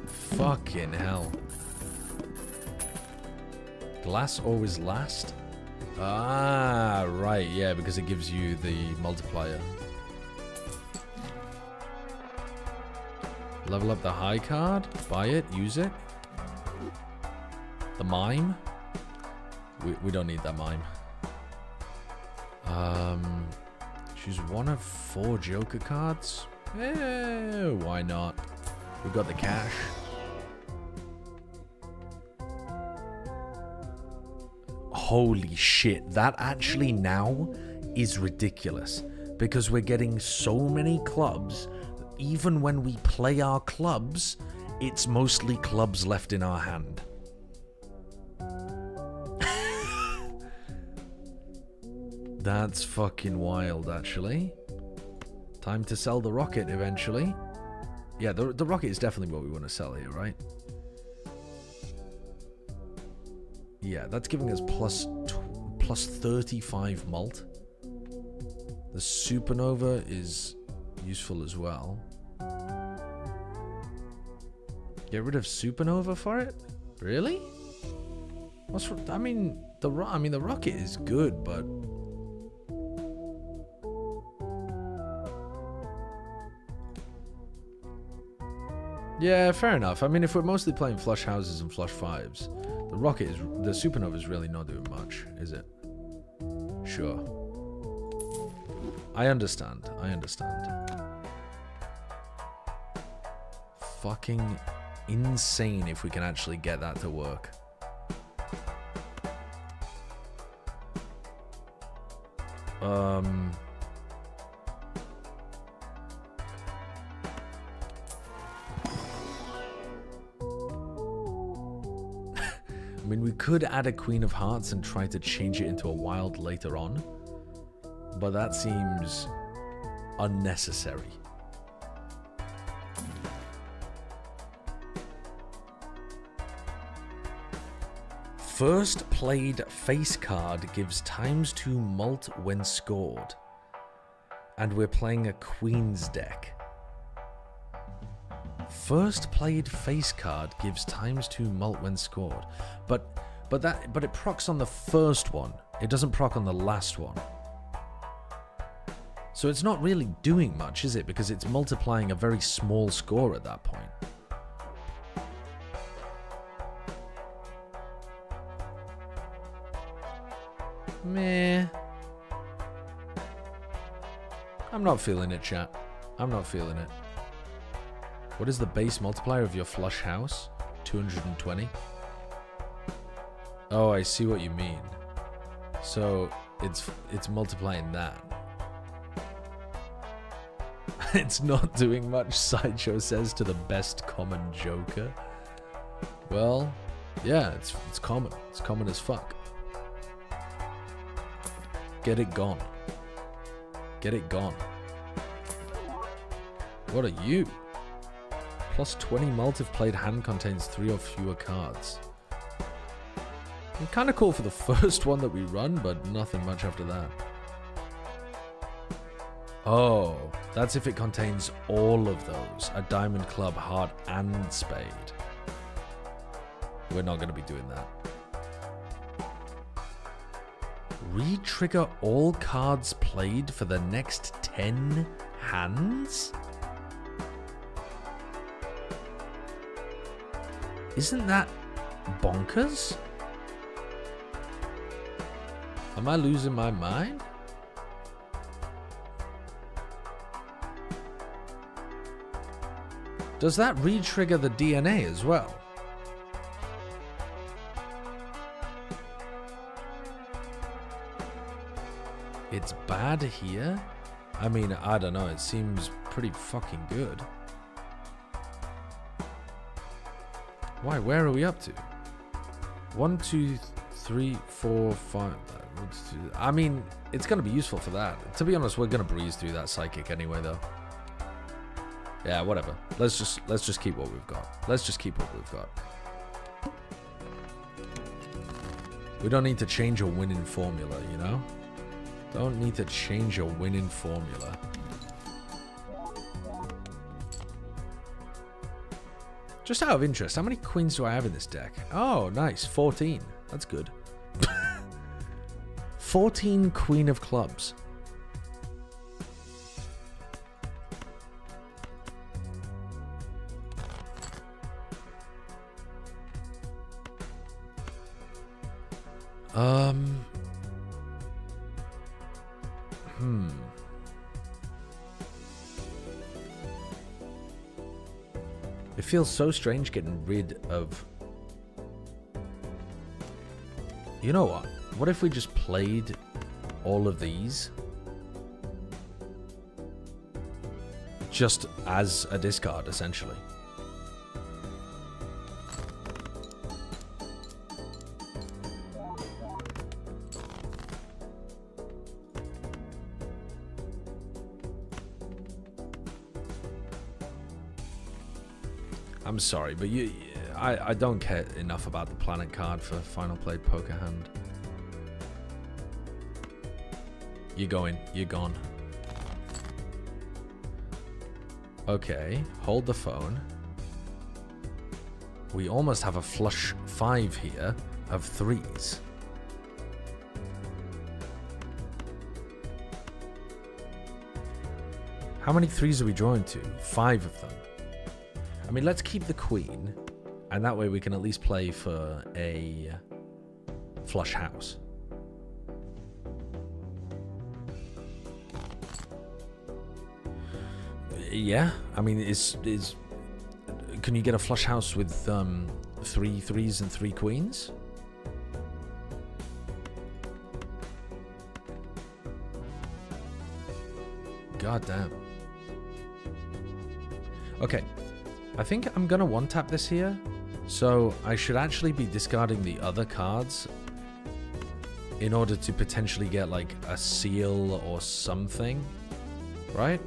C: Fucking hell. Glass always last? Ah, right, yeah, because it gives you the multiplier. Level up the high card, buy it, use it. The mime. We don't need that mime. Choose one of 4 Joker cards. Why not? We've got the cash. Holy shit, that actually now is ridiculous. Because we're getting so many clubs, even when we play our clubs, it's mostly clubs left in our hand. That's fucking wild, actually. Time to sell the rocket eventually. Yeah, the rocket is definitely what we want to sell here, right? Yeah, that's giving us plus 35 mult. The supernova is useful as well. Get rid of supernova for it? Really? I mean, the rocket is good, but yeah, fair enough. I mean, if we're mostly playing flush houses and flush fives, the supernova is really not doing much, is it? Sure. I understand. Fucking insane if we can actually get that to work. I mean, we could add a Queen of Hearts and try to change it into a wild later on, but that seems unnecessary. First played face card gives ×2 mult when scored. And we're playing a Queen's deck. First played face card gives ×2 mult when scored. But it procs on the first one. It doesn't proc on the last one. So it's not really doing much, is it? Because it's multiplying a very small score at that point. Meh. I'm not feeling it, chat. I'm not feeling it. What is the base multiplier of your flush house? 220? Oh, I see what you mean. So it's multiplying that. It's not doing much, Sideshow says to the best common joker. Well, yeah, it's common. It's common as fuck. Get it gone. Get it gone. What are you? Plus 20 mult if played hand contains 3 or fewer cards. Kind of cool for the first one that we run, but nothing much after that. Oh, that's if it contains all of those. A diamond, club, heart, and spade. We're not going to be doing that. Re-trigger all cards played for the next 10 hands? Isn't that bonkers? Am I losing my mind? Does that re-trigger the DNA as well? It's bad here? I mean, I don't know. It seems pretty fucking good. Why? Where are we up to? 1, 2, 3, 4, 5. I mean, it's going to be useful for that. To be honest, we're going to breeze through that psychic anyway, though. Yeah, whatever. Let's just keep what we've got. Let's just keep what we've got. We don't need to change a winning formula, you know? Don't need to change a winning formula. Just out of interest, how many queens do I have in this deck? Oh, nice. 14. That's good. 14 Queen of Clubs. It feels so strange getting rid of... You know what? What if we just played all of these just as a discard, essentially? I'm sorry, but I don't care enough about the planet card for final played poker hand. You're going. You're gone. Okay, hold the phone. We almost have a flush 5 here. of 3s. How many 3s are we drawing to? 5 of them. I mean, let's keep the queen, and that way we can at least play for a flush house. Yeah, I mean, can you get a flush house with 3 3s and 3 queens? God damn. Okay, I think I'm gonna one-tap this here, so I should actually be discarding the other cards in order to potentially get like a seal or something, right?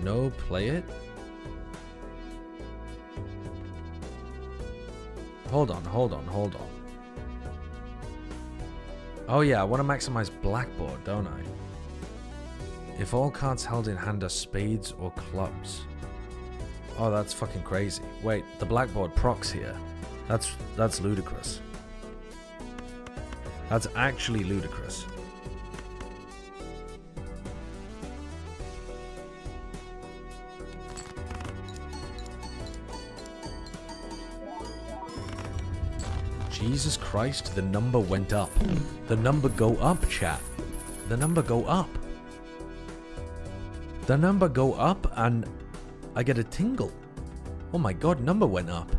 C: No, play it. Hold on. Oh yeah, I want to maximize blackboard, don't I? If all cards held in hand are spades or clubs. Oh, that's fucking crazy. Wait, the blackboard procs here. That's ludicrous. That's actually ludicrous. Jesus Christ, the number went up. The number go up, chat. The number go up. The number go up and I get a tingle. Oh my god, number went up.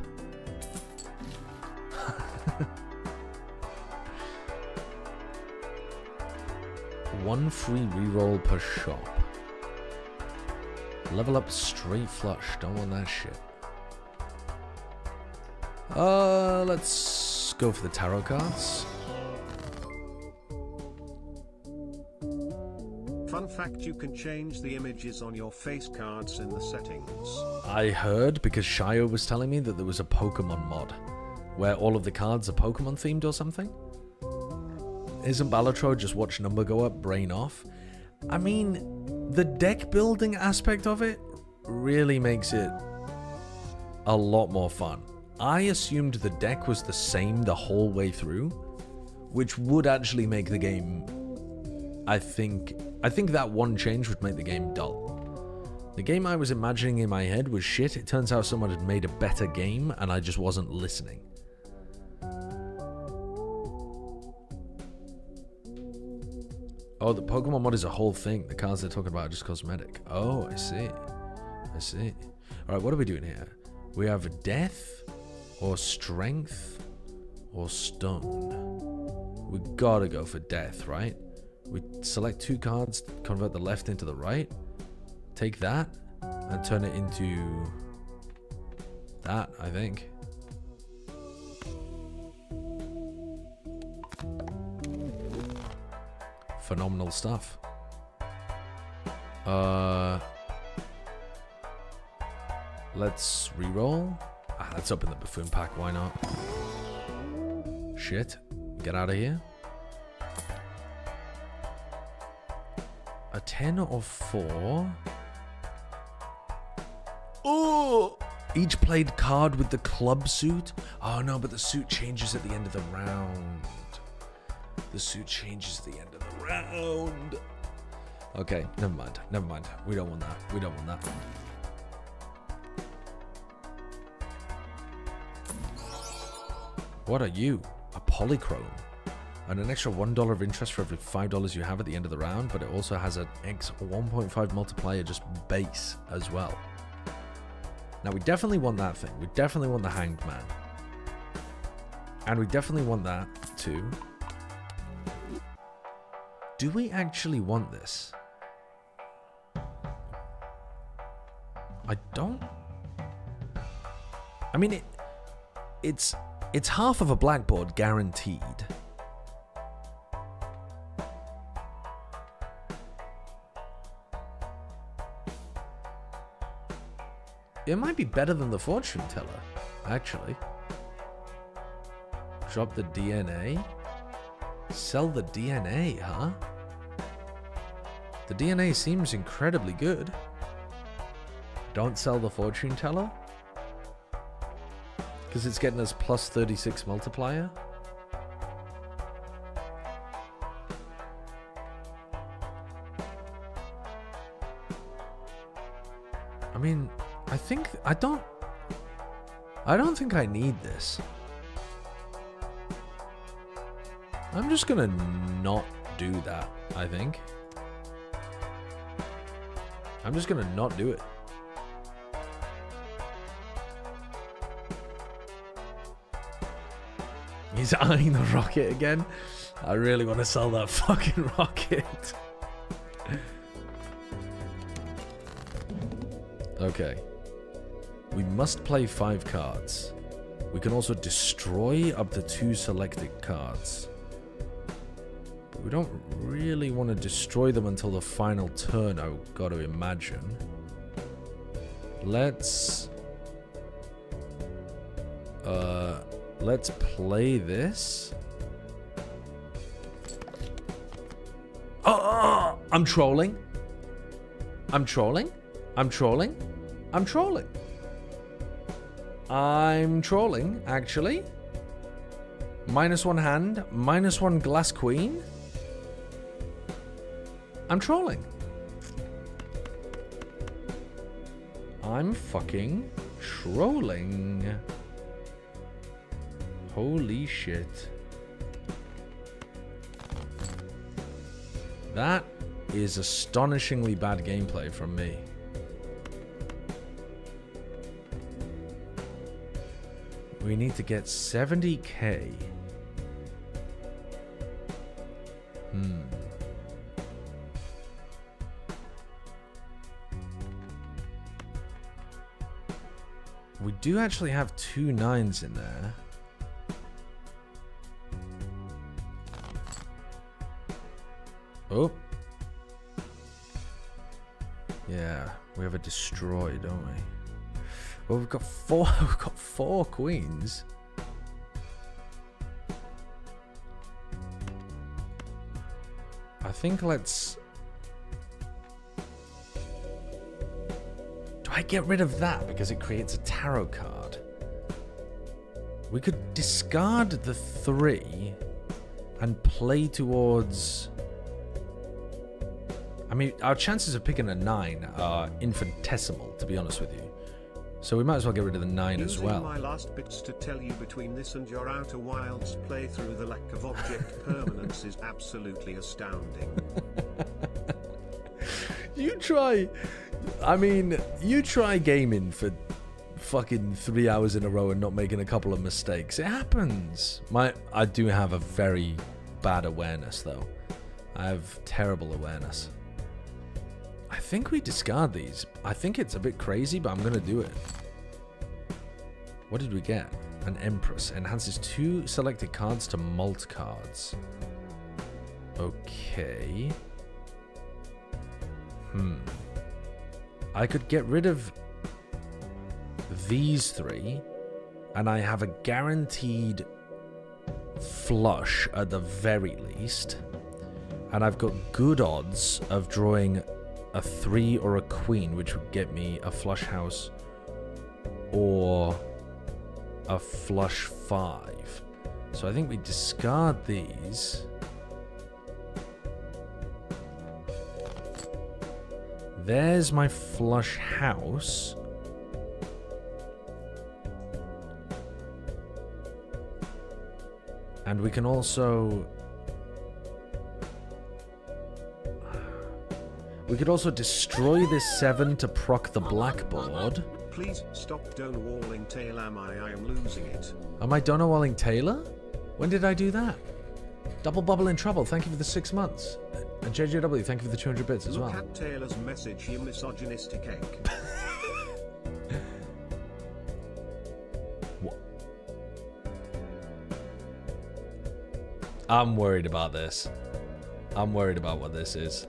C: One free reroll per shop. Level up straight flush. Don't want that shit. Let's go for the tarot cards.
B: Fun fact, you can change the images on your face cards in the settings.
C: I heard because Shio was telling me that there was a Pokemon mod where all of the cards are Pokemon themed or something. Isn't Balatro just watch number go up, brain off? I mean, the deck building aspect of it really makes it a lot more fun. I assumed the deck was the same the whole way through, which would actually make the game, I think that one change would make the game dull. The game I was imagining in my head was shit. It turns out someone had made a better game and I just wasn't listening. Oh, the Pokemon mod is a whole thing. The cards they're talking about are just cosmetic. Oh, I see. I see. Alright, what are we doing here? We have death, or strength, or stone. We gotta go for death, right? We select 2 cards, convert the left into the right, take that, and turn it into that, I think. Phenomenal stuff. Let's reroll. That's up in the buffoon pack, why not? Shit. Get out of here. A 10 or 4. Oh! Each played card with the club suit. Oh no, but the suit changes at the end of the round. The suit changes at the end of the round. Okay, never mind. Never mind. We don't want that. We don't want that. What are you? A polychrome. And an extra $1 of interest for every $5 you have at the end of the round, but it also has an X 1.5 multiplier just base as well. Now we definitely want that thing. We definitely want the Hanged Man. And we definitely want that too. Do we actually want this? I don't. I mean, it's half of a blackboard guaranteed. It might be better than the fortune teller, actually. Drop the DNA. Sell the DNA, huh? The DNA seems incredibly good. Don't sell the fortune teller? Because it's getting us plus 36 multiplier. I mean, I don't think I need this. I'm just gonna not do that, I think. I'm just gonna not do it. He's eyeing the rocket again. I really want to sell that fucking rocket. Okay. We must play 5 cards. We can also destroy up to 2 selected cards. But we don't really want to destroy them until the final turn, I've got to imagine. Let's play this. Oh, I'm trolling. I'm trolling. I'm trolling. I'm trolling. I'm trolling, actually. -1 hand, -1 glass queen. I'm trolling. I'm fucking trolling. Holy shit. That is astonishingly bad gameplay from me. We need to get 70k. We do actually have 2 9s in there. Oh. Yeah, we have a destroy, don't we? Well, we've got 4. We've got 4 queens. I think let's. Do I get rid of that because it creates a tarot card? We could discard the 3 and play towards. I mean, our chances of picking a 9 are infinitesimal, to be honest with you. So we might as well get rid of the 9 as well.
B: Using my last bits to tell you, between this and your Outer Wilds playthrough, the lack of object permanence is absolutely astounding.
C: You try gaming for fucking 3 hours in a row and not making a couple of mistakes. It happens. I do have a very bad awareness, though. I have terrible awareness. I think we discard these. I think it's a bit crazy, but I'm going to do it. What did we get? An Empress. Enhances 2 selected cards to mult cards. Okay. I could get rid of these 3, and I have a guaranteed flush at the very least. And I've got good odds of drawing a 3 or a queen, which would get me a flush house or a flush 5. So I think we discard these. There's my flush house. And we can also... We could also destroy this 7 to proc the blackboard.
B: Please stop Donewalling Tail. I am losing it.
C: Am I Donewalling Taylor? When did I do that? Double Bubble in Trouble, thank you for the 6 months. And JJW, thank you for the 200 bits as well.
B: Look at Taylor's message, you misogynistic egg.
C: What? I'm worried about this. I'm worried about what this is.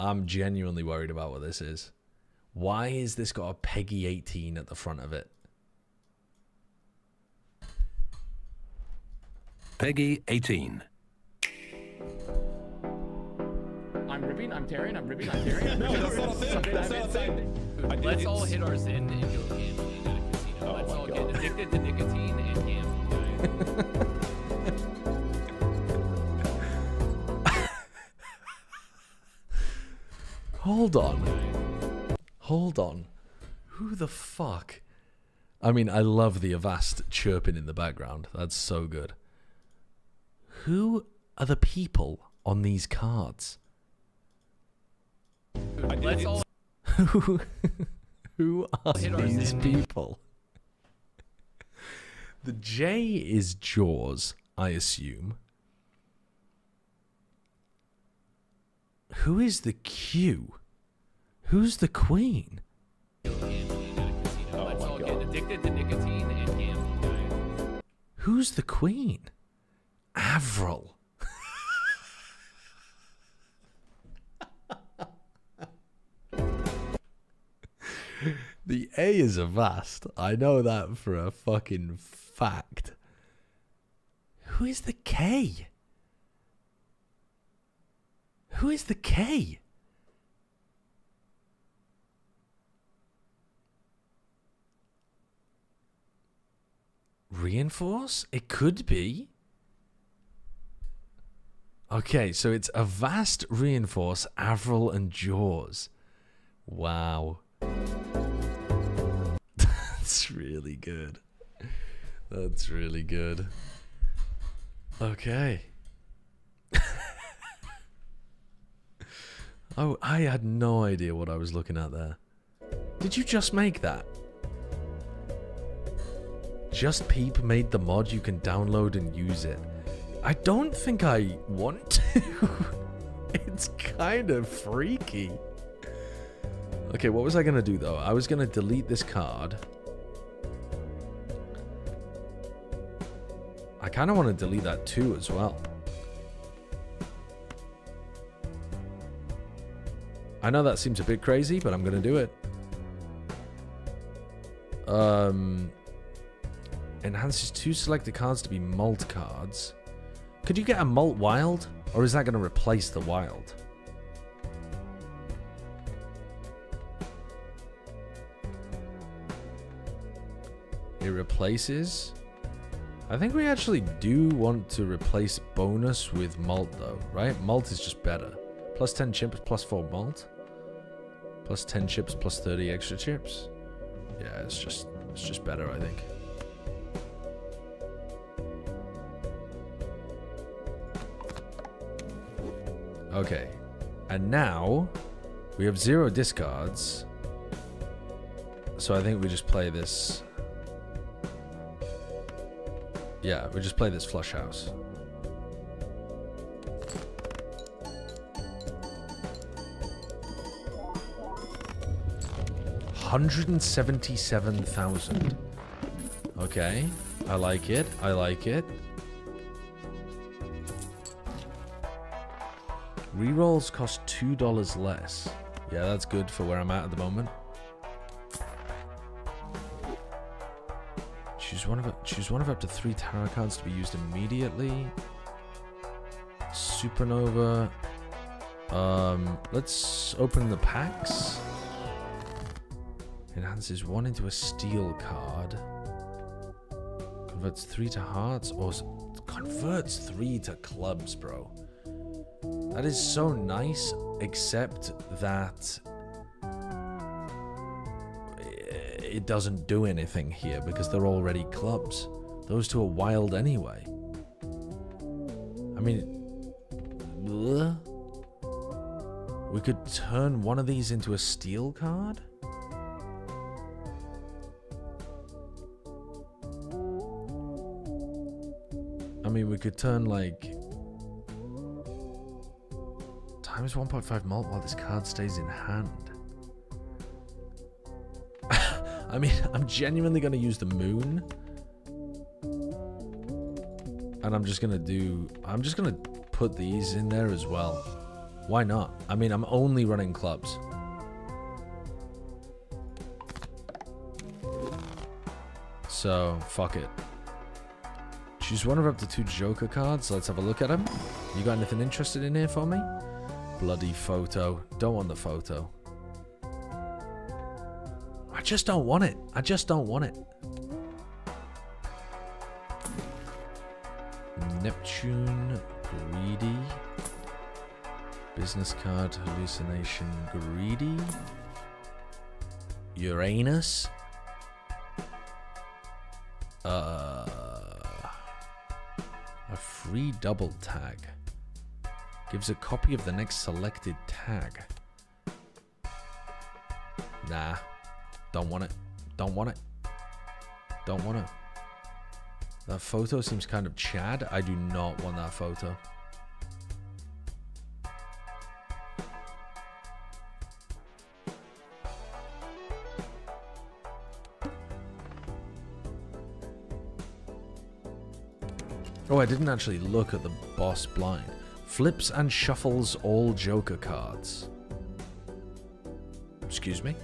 C: I'm genuinely worried about what this is. Why is this got a Peggy 18 at the front of it?
I: Peggy 18.
K: I'm ripping, I'm tearing, I'm ripping, I'm tearing. No, that's not a thing. That's not a thing.
O: Let's all hit ours in and go in a casino. Let's all get addicted
S: addicted to nicotine and gambling.
C: Hold on. Hold on. Who the fuck? I mean, I love the Avast chirping in the background. That's so good. Who are the people on these cards?
S: Let's all
C: Who are these people? The J is Jaws, I assume. Who is the Q? Who's the Queen?
S: Let's all get addicted to nicotine and gambling.
C: Who's the Queen? Avril. The A is Avast. I know that for a fucking fact. Who is the K? Who is the K? Reinforce? It could be. Okay, so it's Avast, Reinforce, Avril, and Jaws. Wow. That's really good. That's really good. Okay. Oh, I had no idea what I was looking at there. Did you just make that? Just Peep made the mod, you can download and use it. I don't think I want to. It's kind of freaky. Okay, what was I going to do though? I was going to delete this card. I kind of want to delete that too as well. I know that seems a bit crazy, but I'm going to do it. Enhances 2 selected cards to be Malt cards. Could you get a Malt Wild? Or is that going to replace the Wild? It replaces? I think we actually do want to replace bonus with Malt though, right? Malt is just better. Plus 10 chips, plus 4 Malt. Plus 10 chips, plus 30 extra chips. Yeah, it's just better, I think. Okay, and now we have 0 discards, so I think we just play this. Yeah, we just play this flush house. $177,000. Okay, I like it. I like it. Rerolls cost $2 less. Yeah, that's good for where I'm at the moment. Choose one of up to 3 tarot cards to be used immediately. Supernova. Let's open the packs. Enhances 1 into a steel card. Converts 3 to hearts or converts 3 to clubs, bro. That is so nice, except that it doesn't do anything here because they're already clubs. Those two are wild anyway. I mean, bleh. We could turn one of these into a steel card? I mean, we could turn like times 1.5 malt while this card stays in hand. I mean, I'm genuinely going to use the moon. And I'm just going to put these in there as well. Why not? I mean, I'm only running clubs. So, fuck it. Choose one of up to 2 Joker cards. Let's have a look at them. You got anything interested in here for me? Bloody photo. Don't want the photo. I just don't want it. I just don't want it. Neptune, greedy. Business card, hallucination, greedy. Uranus. A free double tag. Gives a copy of the next selected tag. Nah. Don't want it. Don't want it. Don't want it. That photo seems kind of Chad. I do not want that photo. Oh, I didn't actually look at the boss blind. Flips and shuffles all Joker cards. Excuse me?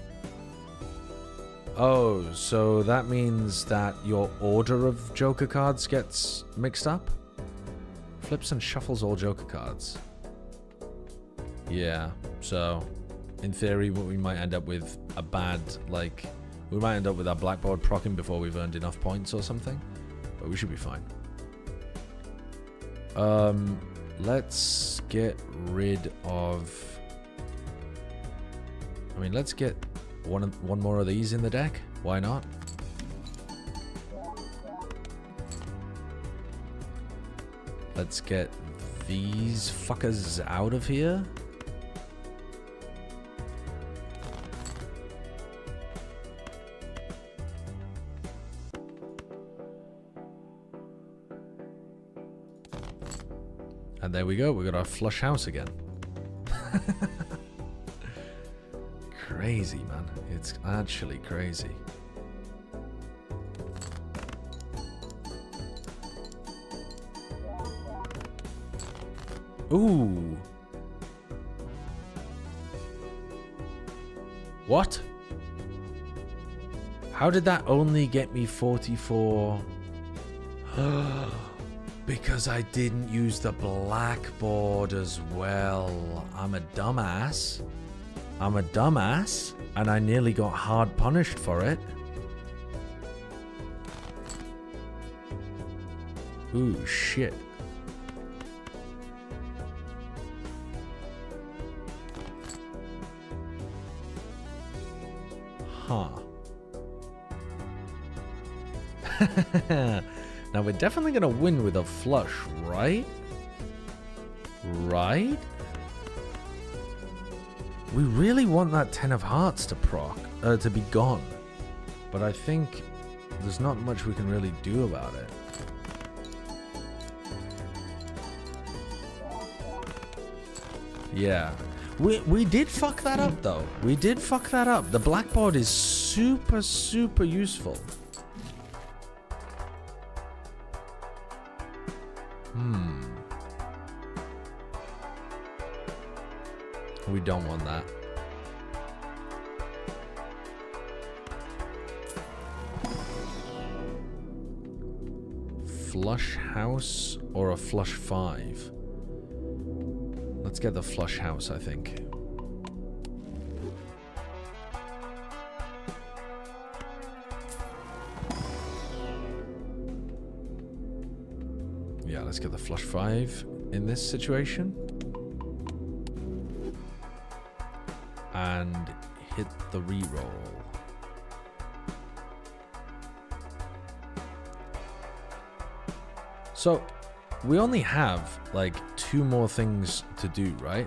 C: Oh, so that means that your order of Joker cards gets mixed up? Flips and shuffles all Joker cards. Yeah, so in theory we might end up with a bad, like, we might end up with our blackboard proccing before we've earned enough points or something, but we should be fine. Let's get rid of... I mean, let's get one more of these in the deck. Why not? Let's get these fuckers out of here. And there we go, we got our flush house again. Crazy, man. It's actually crazy. Ooh. What? How did that only get me 44? Because I didn't use the blackboard as well. I'm a dumbass. I'm a dumbass, and I nearly got hard punished for it. Ooh, shit. Huh. Now we're definitely gonna win with a flush, right? Right? We really want that 10 of hearts to proc, to be gone. But I think there's not much we can really do about it. Yeah. We did fuck that up though. We did fuck that up. The blackboard is super, super useful. We don't want that. Flush house or a flush 5? Let's get the flush house, I think. Yeah, let's get the flush 5 in this situation. And hit the reroll. So we only have like 2 more things to do, right?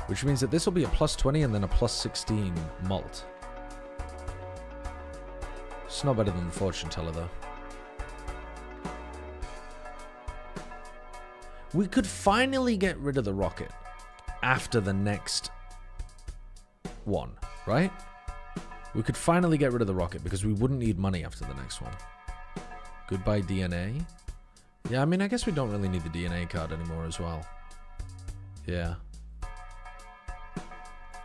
C: Which means that this will be a plus 20 and then a plus 16 mult. It's not better than the fortune teller though. We could finally get rid of the rocket after the next one, right? We could finally get rid of the rocket because we wouldn't need money after the next one. Goodbye DNA. Yeah, I mean, I guess we don't really need the DNA card anymore as well. Yeah.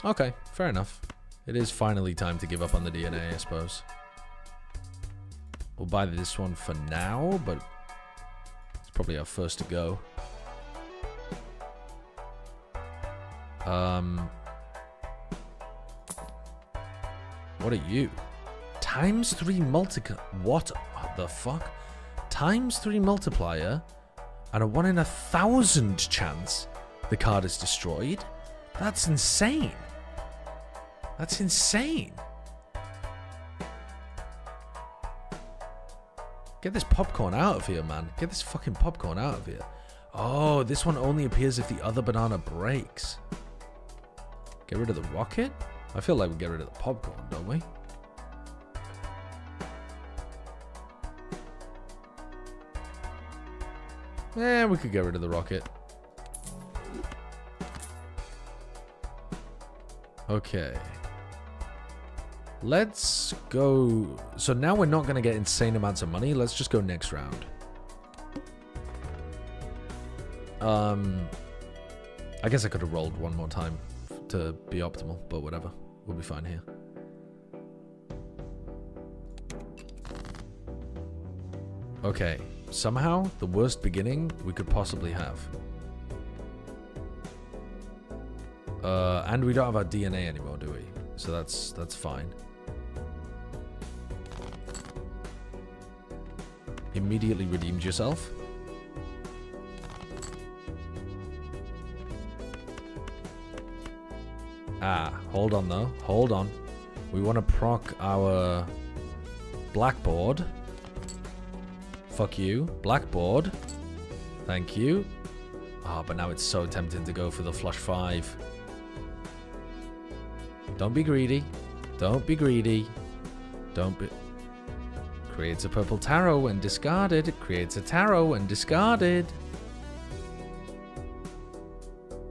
C: Okay, fair enough. It is finally time to give up on the DNA, I suppose. We'll buy this one for now, but it's probably our first to go. What are you? ×3 multiplier. What the fuck? ×3 multiplier and a 1 in 1,000 chance the card is destroyed. That's insane. That's insane. Get this popcorn out of here, man. Get this fucking popcorn out of here. Oh, this one only appears if the other banana breaks. Get rid of the rocket? I feel like we get rid of the popcorn, don't we? Eh, we could get rid of the rocket. Okay. Let's go. So now we're not going to get insane amounts of money. Let's just go next round. I guess I could have rolled one more time to be optimal, but whatever. We'll be fine here. Okay. Somehow, the worst beginning we could possibly have. And we don't have our DNA anymore, do we? So that's fine. Immediately redeemed yourself. Ah, hold on though. Hold on. We want to proc our blackboard. Fuck you. Blackboard. Thank you. Ah, but now it's so tempting to go for the flush 5. Don't be greedy. Don't be greedy. Don't be... Creates a purple tarot and discarded. Creates a tarot and discarded.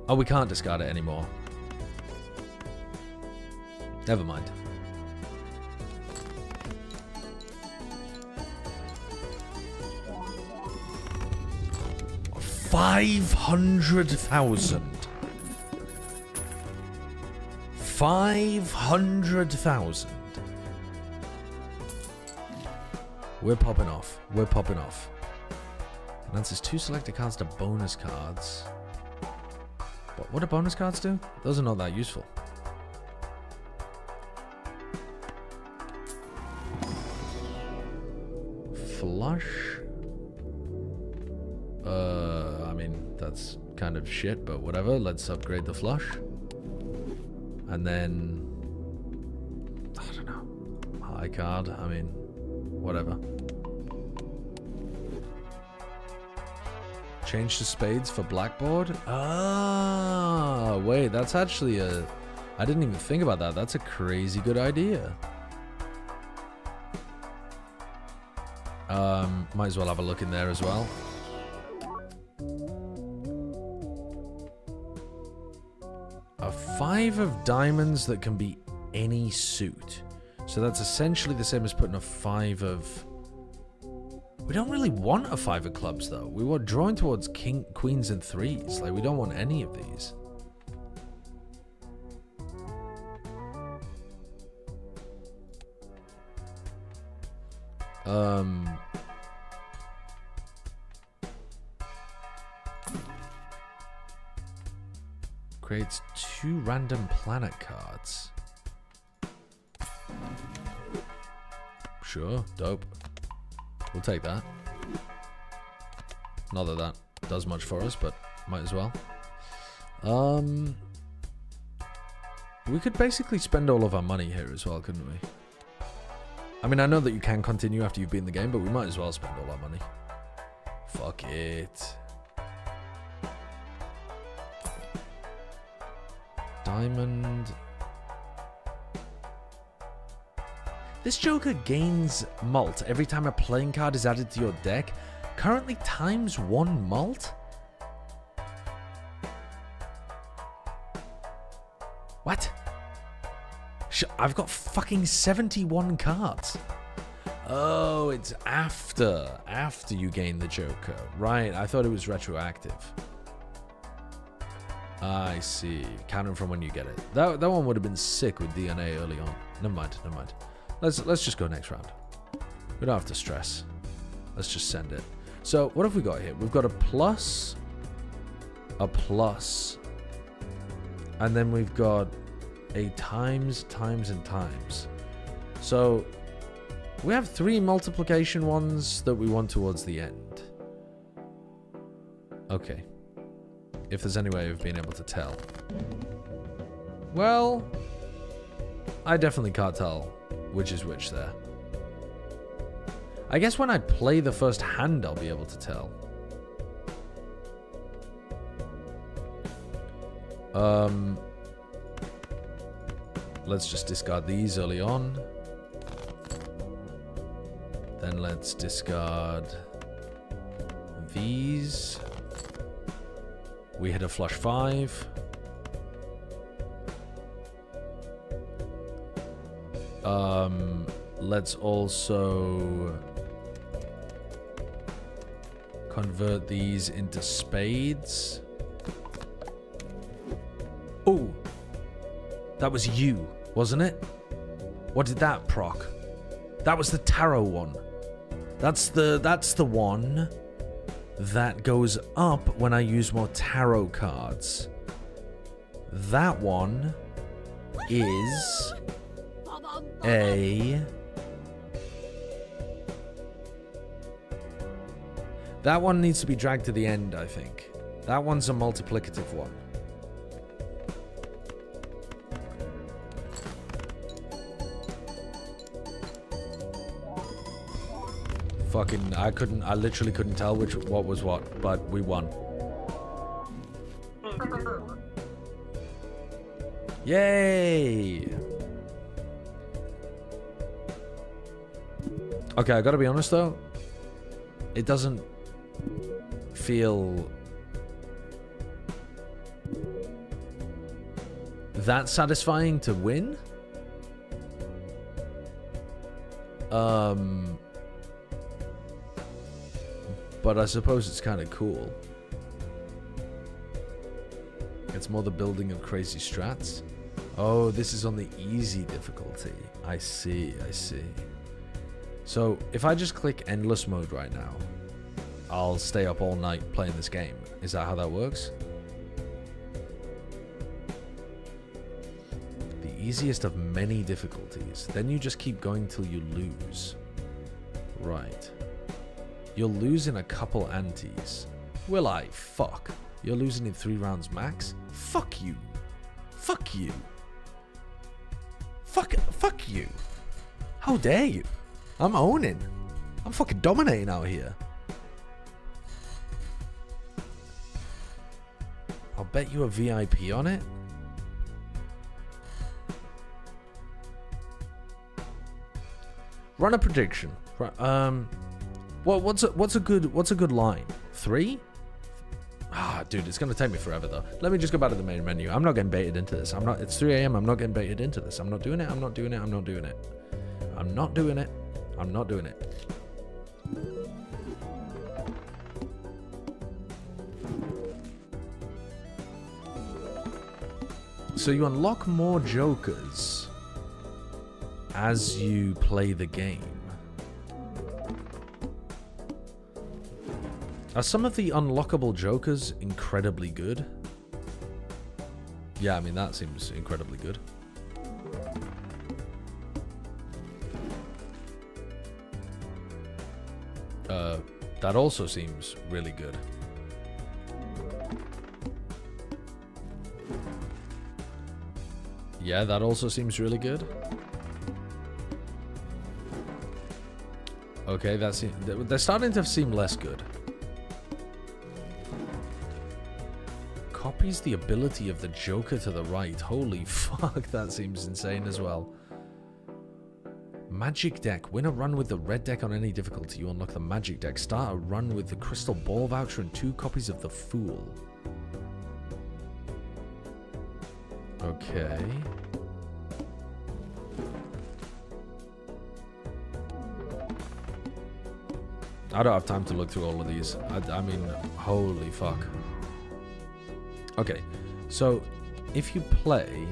C: Oh, we can't discard it anymore. Never mind. $500,000. 500,000. We're popping off. We're popping off. Announces 2 selected cards to bonus cards. But what do bonus cards do? Those are not that useful. Flush. I mean, that's kind of shit, but whatever. Let's upgrade the flush. And then... I don't know. High card. I mean, whatever. Change to spades for blackboard? Ah, wait, that's actually a... I didn't even think about that. That's a crazy good idea. Might as well have a look in there as well. A 5 of diamonds that can be any suit. So that's essentially the same as putting a 5 of... We don't really want a 5 of clubs though. We want drawing towards queens and 3s. Like, we don't want any of these. Creates 2 random planet cards. Sure, dope. We'll take that. Not that that does much for us, but might as well. We could basically spend all of our money here as well, couldn't we? I mean, I know that you can continue after you've beaten the game, but we might as well spend all our money. Fuck it. Diamond. This Joker gains mult every time a playing card is added to your deck. Currently times 1 mult? What? I've got fucking 71 cards. Oh, it's after you gain the Joker. Right, I thought it was retroactive. I see. Counting from when you get it. That one would have been sick with DNA early on. Never mind, never mind. Let's just go next round. We don't have to stress. Let's just send it. So what have we got here? We've got a plus, and then we've got a times, and times. So we have 3 multiplication ones that we want towards the end. Okay. If there's any way of being able to tell. Well, I definitely can't tell which is which there. I guess when I play the first hand, I'll be able to tell. Let's just discard these early on. Then let's discard these. We hit a flush 5. Let's also convert these into spades. Oh, that was you, wasn't it? What did that proc? That was the tarot one. That's the one that goes up when I use more tarot cards. That one is a... That one needs to be dragged to the end, I think. That one's a multiplicative one. Fucking, I literally couldn't tell what was what, but we won. Yay! Okay, I gotta be honest though. It doesn't feel that satisfying to win. But I suppose it's kind of cool. It's more the building of crazy strats. Oh, this is on the easy difficulty. I see, I see. So, if I just click endless mode right now, I'll stay up all night playing this game. Is that how that works? The easiest of many difficulties. Then you just keep going till you lose. Right. You'll lose in a couple antes. Will I? Fuck. You're losing in 3 rounds max? Fuck you. Fuck you. Fuck you. How dare you? I'm owning. I'm fucking dominating out here. I'll bet you a VIP on it. Run a prediction. Well, what's a good line? 3? Ah, dude, it's gonna take me forever though. Let me just go back to the main menu. I'm not getting baited into this. It's 3 AM. I'm not getting baited into this. I'm not doing it. I'm not doing it. I'm not doing it. I'm not doing it. I'm not doing it. So you unlock more jokers as you play the game. Are some of the unlockable jokers incredibly good? Yeah, I mean, that seems incredibly good. That also seems really good. Yeah, that also seems really good. Okay, they're starting to seem less good. Copies the ability of the Joker to the right. Holy fuck, that seems insane as well. Magic deck. Win a run with the red deck on any difficulty. You unlock the magic deck. Start a run with the crystal ball voucher and 2 copies of the Fool. Okay. I don't have time to look through all of these. I mean, holy fuck. Okay, so if you play,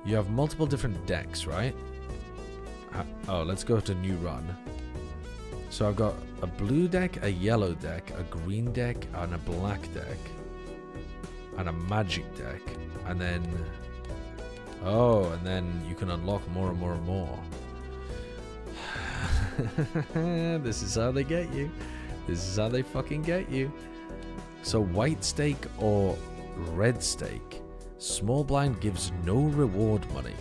C: you have multiple different decks, right? Oh, let's go to new run. So I've got a blue deck, a yellow deck, a green deck, and a black deck. And a magic deck. And then... Oh, and then you can unlock more and more and more. This is how they get you. This is how they fucking get you. So white stake or red stake? Small blind gives no reward money.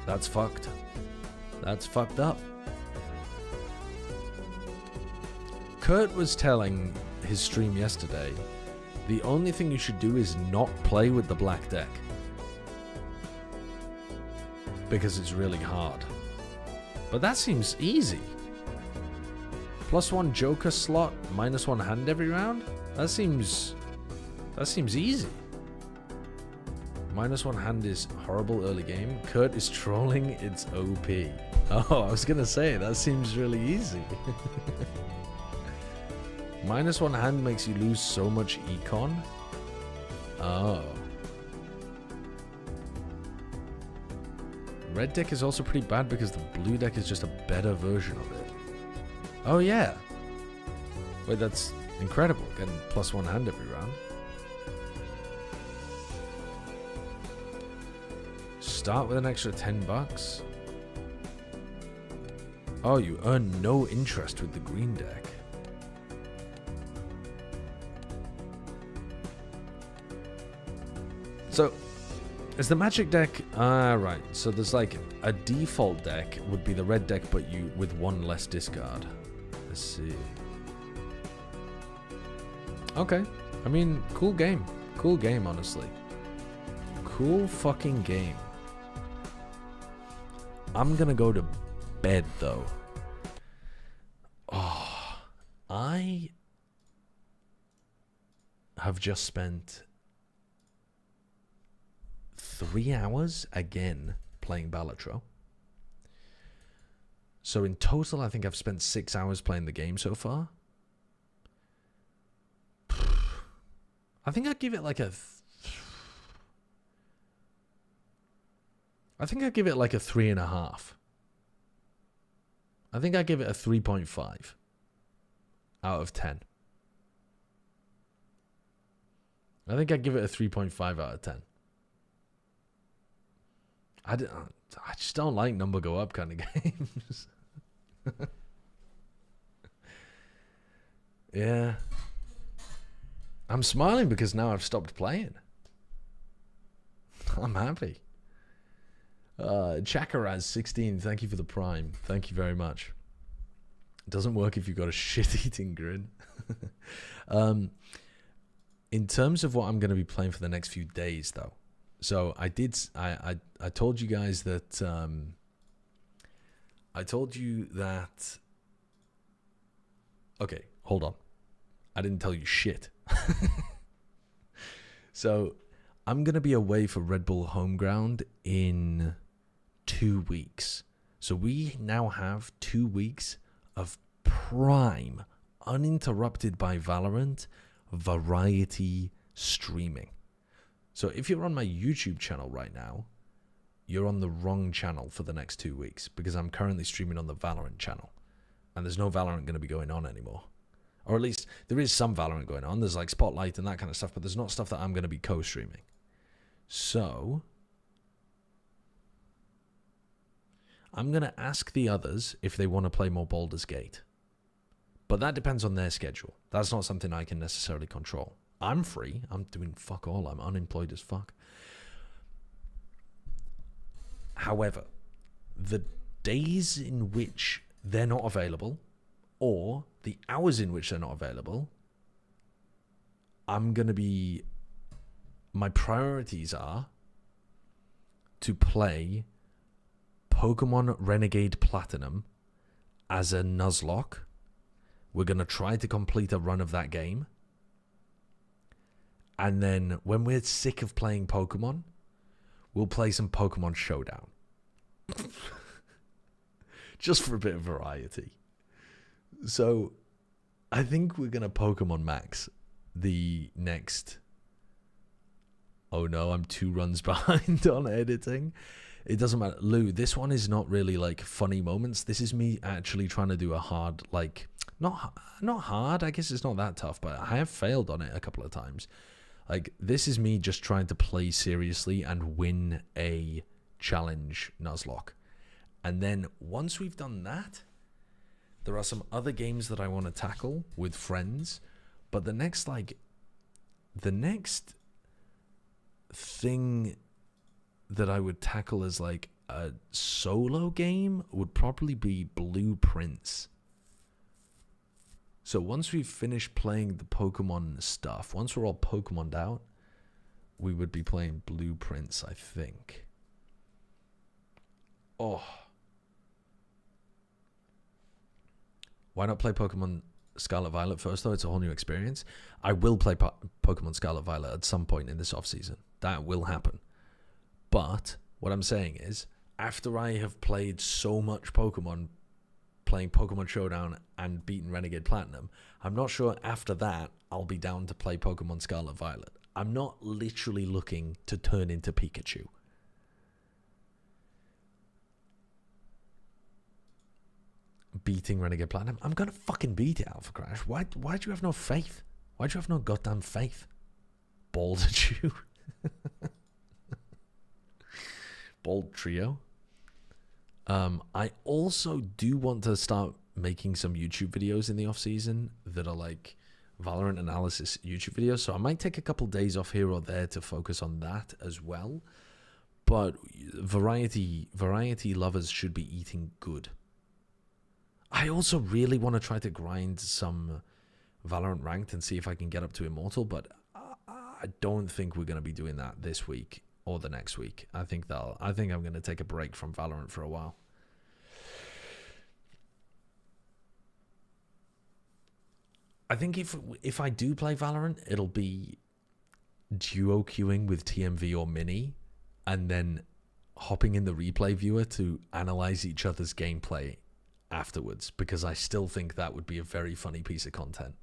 C: That's fucked. That's fucked up. Kurt was telling his stream yesterday, the only thing you should do is not play with the black deck. Because it's really hard. But that seems easy. +1 Joker slot, -1 hand every round? That seems easy. -1 hand is horrible early game. Kurt is trolling, it's OP. Oh, I was gonna say, that seems really easy. -1 hand makes you lose so much econ. Oh. Red deck is also pretty bad because the blue deck is just a better version of it. Oh yeah. Wait, that's incredible. Getting +1 hand every round. Start with an extra $10. Oh, you earn no interest with the green deck. So, is the magic deck... right. So there's like a default deck would be the red deck, but you with 1 less discard. Let's see. Okay. I mean, cool game. Cool game, honestly. Cool fucking game. I'm gonna go to bed, though. Oh, I have just spent 3 hours again playing Balatro. So in total, I think I've spent 6 hours playing the game so far. I think I'd give it like a... I think I'd give it like a 3.5. I think I'd give it a 3.5 out of 10. I think I'd give it a 3.5 out of 10. I just don't like number go up kind of games. Yeah. I'm smiling because now I've stopped playing. I'm happy. Chakaraz 16, thank you for the prime. Thank you very much. It doesn't work if you've got a shit-eating grin. In terms of what I'm going to be playing for the next few days, though. So I told you guys that okay, hold on. I didn't tell you shit. So I'm going to be away for Red Bull Homeground in 2 weeks. So we now have 2 weeks of prime, uninterrupted by Valorant, variety streaming. So if you're on my YouTube channel right now, you're on the wrong channel for the next 2 weeks because I'm currently streaming on the Valorant channel. And there's no Valorant going to be going on anymore. Or at least there is some Valorant going on. There's like Spotlight and that kind of stuff, but there's not stuff that I'm going to be co-streaming. So I'm going to ask the others if they want to play more Baldur's Gate. But that depends on their schedule. That's not something I can necessarily control. I'm free. I'm doing fuck all. I'm unemployed as fuck. However, the days in which they're not available or the hours in which they're not available, I'm going to be... My priorities are to play Pokemon Renegade Platinum as a Nuzlocke. We're going to try to complete a run of that game. And then when we're sick of playing Pokemon, we'll play some Pokemon Showdown. Just for a bit of variety. So I think we're going to Pokemon Max the next... Oh no, I'm 2 runs behind on editing. It doesn't matter. Lou, this one is not really like funny moments. This is me actually trying to do a hard, like, not hard. I guess it's not that tough, but I have failed on it a couple of times. Like, this is me just trying to play seriously and win a challenge Nuzlocke. And then once we've done that, There are some other games that I want to tackle with friends, but the next thing that I would tackle as like a solo game would probably be Blueprints. So once we've finished playing the Pokemon stuff, once we're all Pokemon'd out, we would be playing Blueprints, I think. Oh. Why not play Pokemon Scarlet Violet first, though? It's a whole new experience. I will play Pokemon Scarlet Violet at some point in this off-season. That will happen. But what I'm saying is, after I have played so much Pokemon, playing Pokemon Showdown and beaten Renegade Platinum, I'm not sure after that I'll be down to play Pokemon Scarlet Violet. I'm not literally looking to turn into Pikachu. Beating Renegade Platinum? I'm gonna fucking beat it, Alpha Crash. Why do you have no faith? Why do you have no goddamn faith? Balls at you. Bold trio. I also do want to start making some YouTube videos in the off season that are like Valorant analysis YouTube videos. So I might take a couple days off here or there to focus on that as well. But variety lovers should be eating good. I also really want to try to grind some Valorant ranked and see if I can get up to Immortal, but I don't think we're going to be doing that this week or the next week. I think I'm going to take a break from Valorant for a while. I think if I do play Valorant, it'll be duo queuing with TMV or Mini, and then hopping in the replay viewer to analyze each other's gameplay afterwards, because I still think that would be a very funny piece of content.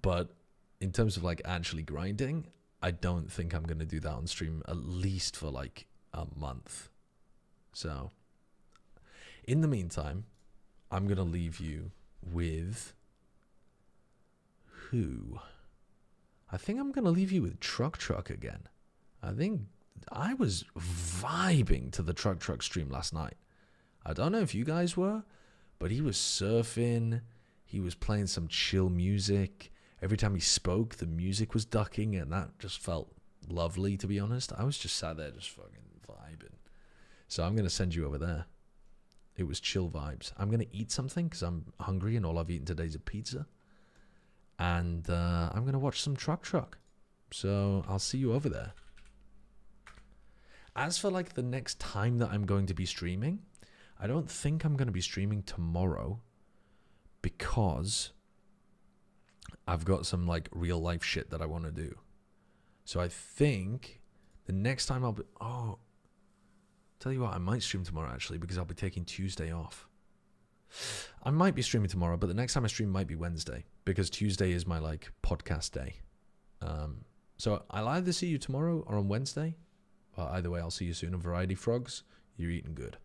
C: But in terms of like actually grinding, I don't think I'm going to do that on stream, at least for like a month. So in the meantime, I'm going to leave you with who? I think I'm going to leave you with Truck again. I think I was vibing to the Truck stream last night. I don't know if you guys were, but he was surfing. He was playing some chill music. Every time he spoke, the music was ducking, and that just felt lovely, to be honest. I was just sat there just fucking vibing. So I'm going to send you over there. It was chill vibes. I'm going to eat something because I'm hungry, and all I've eaten today is a pizza. And I'm going to watch some Truck. So I'll see you over there. As for like the next time that I'm going to be streaming, I don't think I'm going to be streaming tomorrow because I've got some like real life shit that I want to do. So I think the next time I'll be... Oh, tell you what, I might stream tomorrow actually because I'll be taking Tuesday off. I might be streaming tomorrow, but the next time I stream might be Wednesday because Tuesday is my like podcast day. So I'll either see you tomorrow or on Wednesday. Either way, I'll see you soon. And Variety Frogs, you're eating good.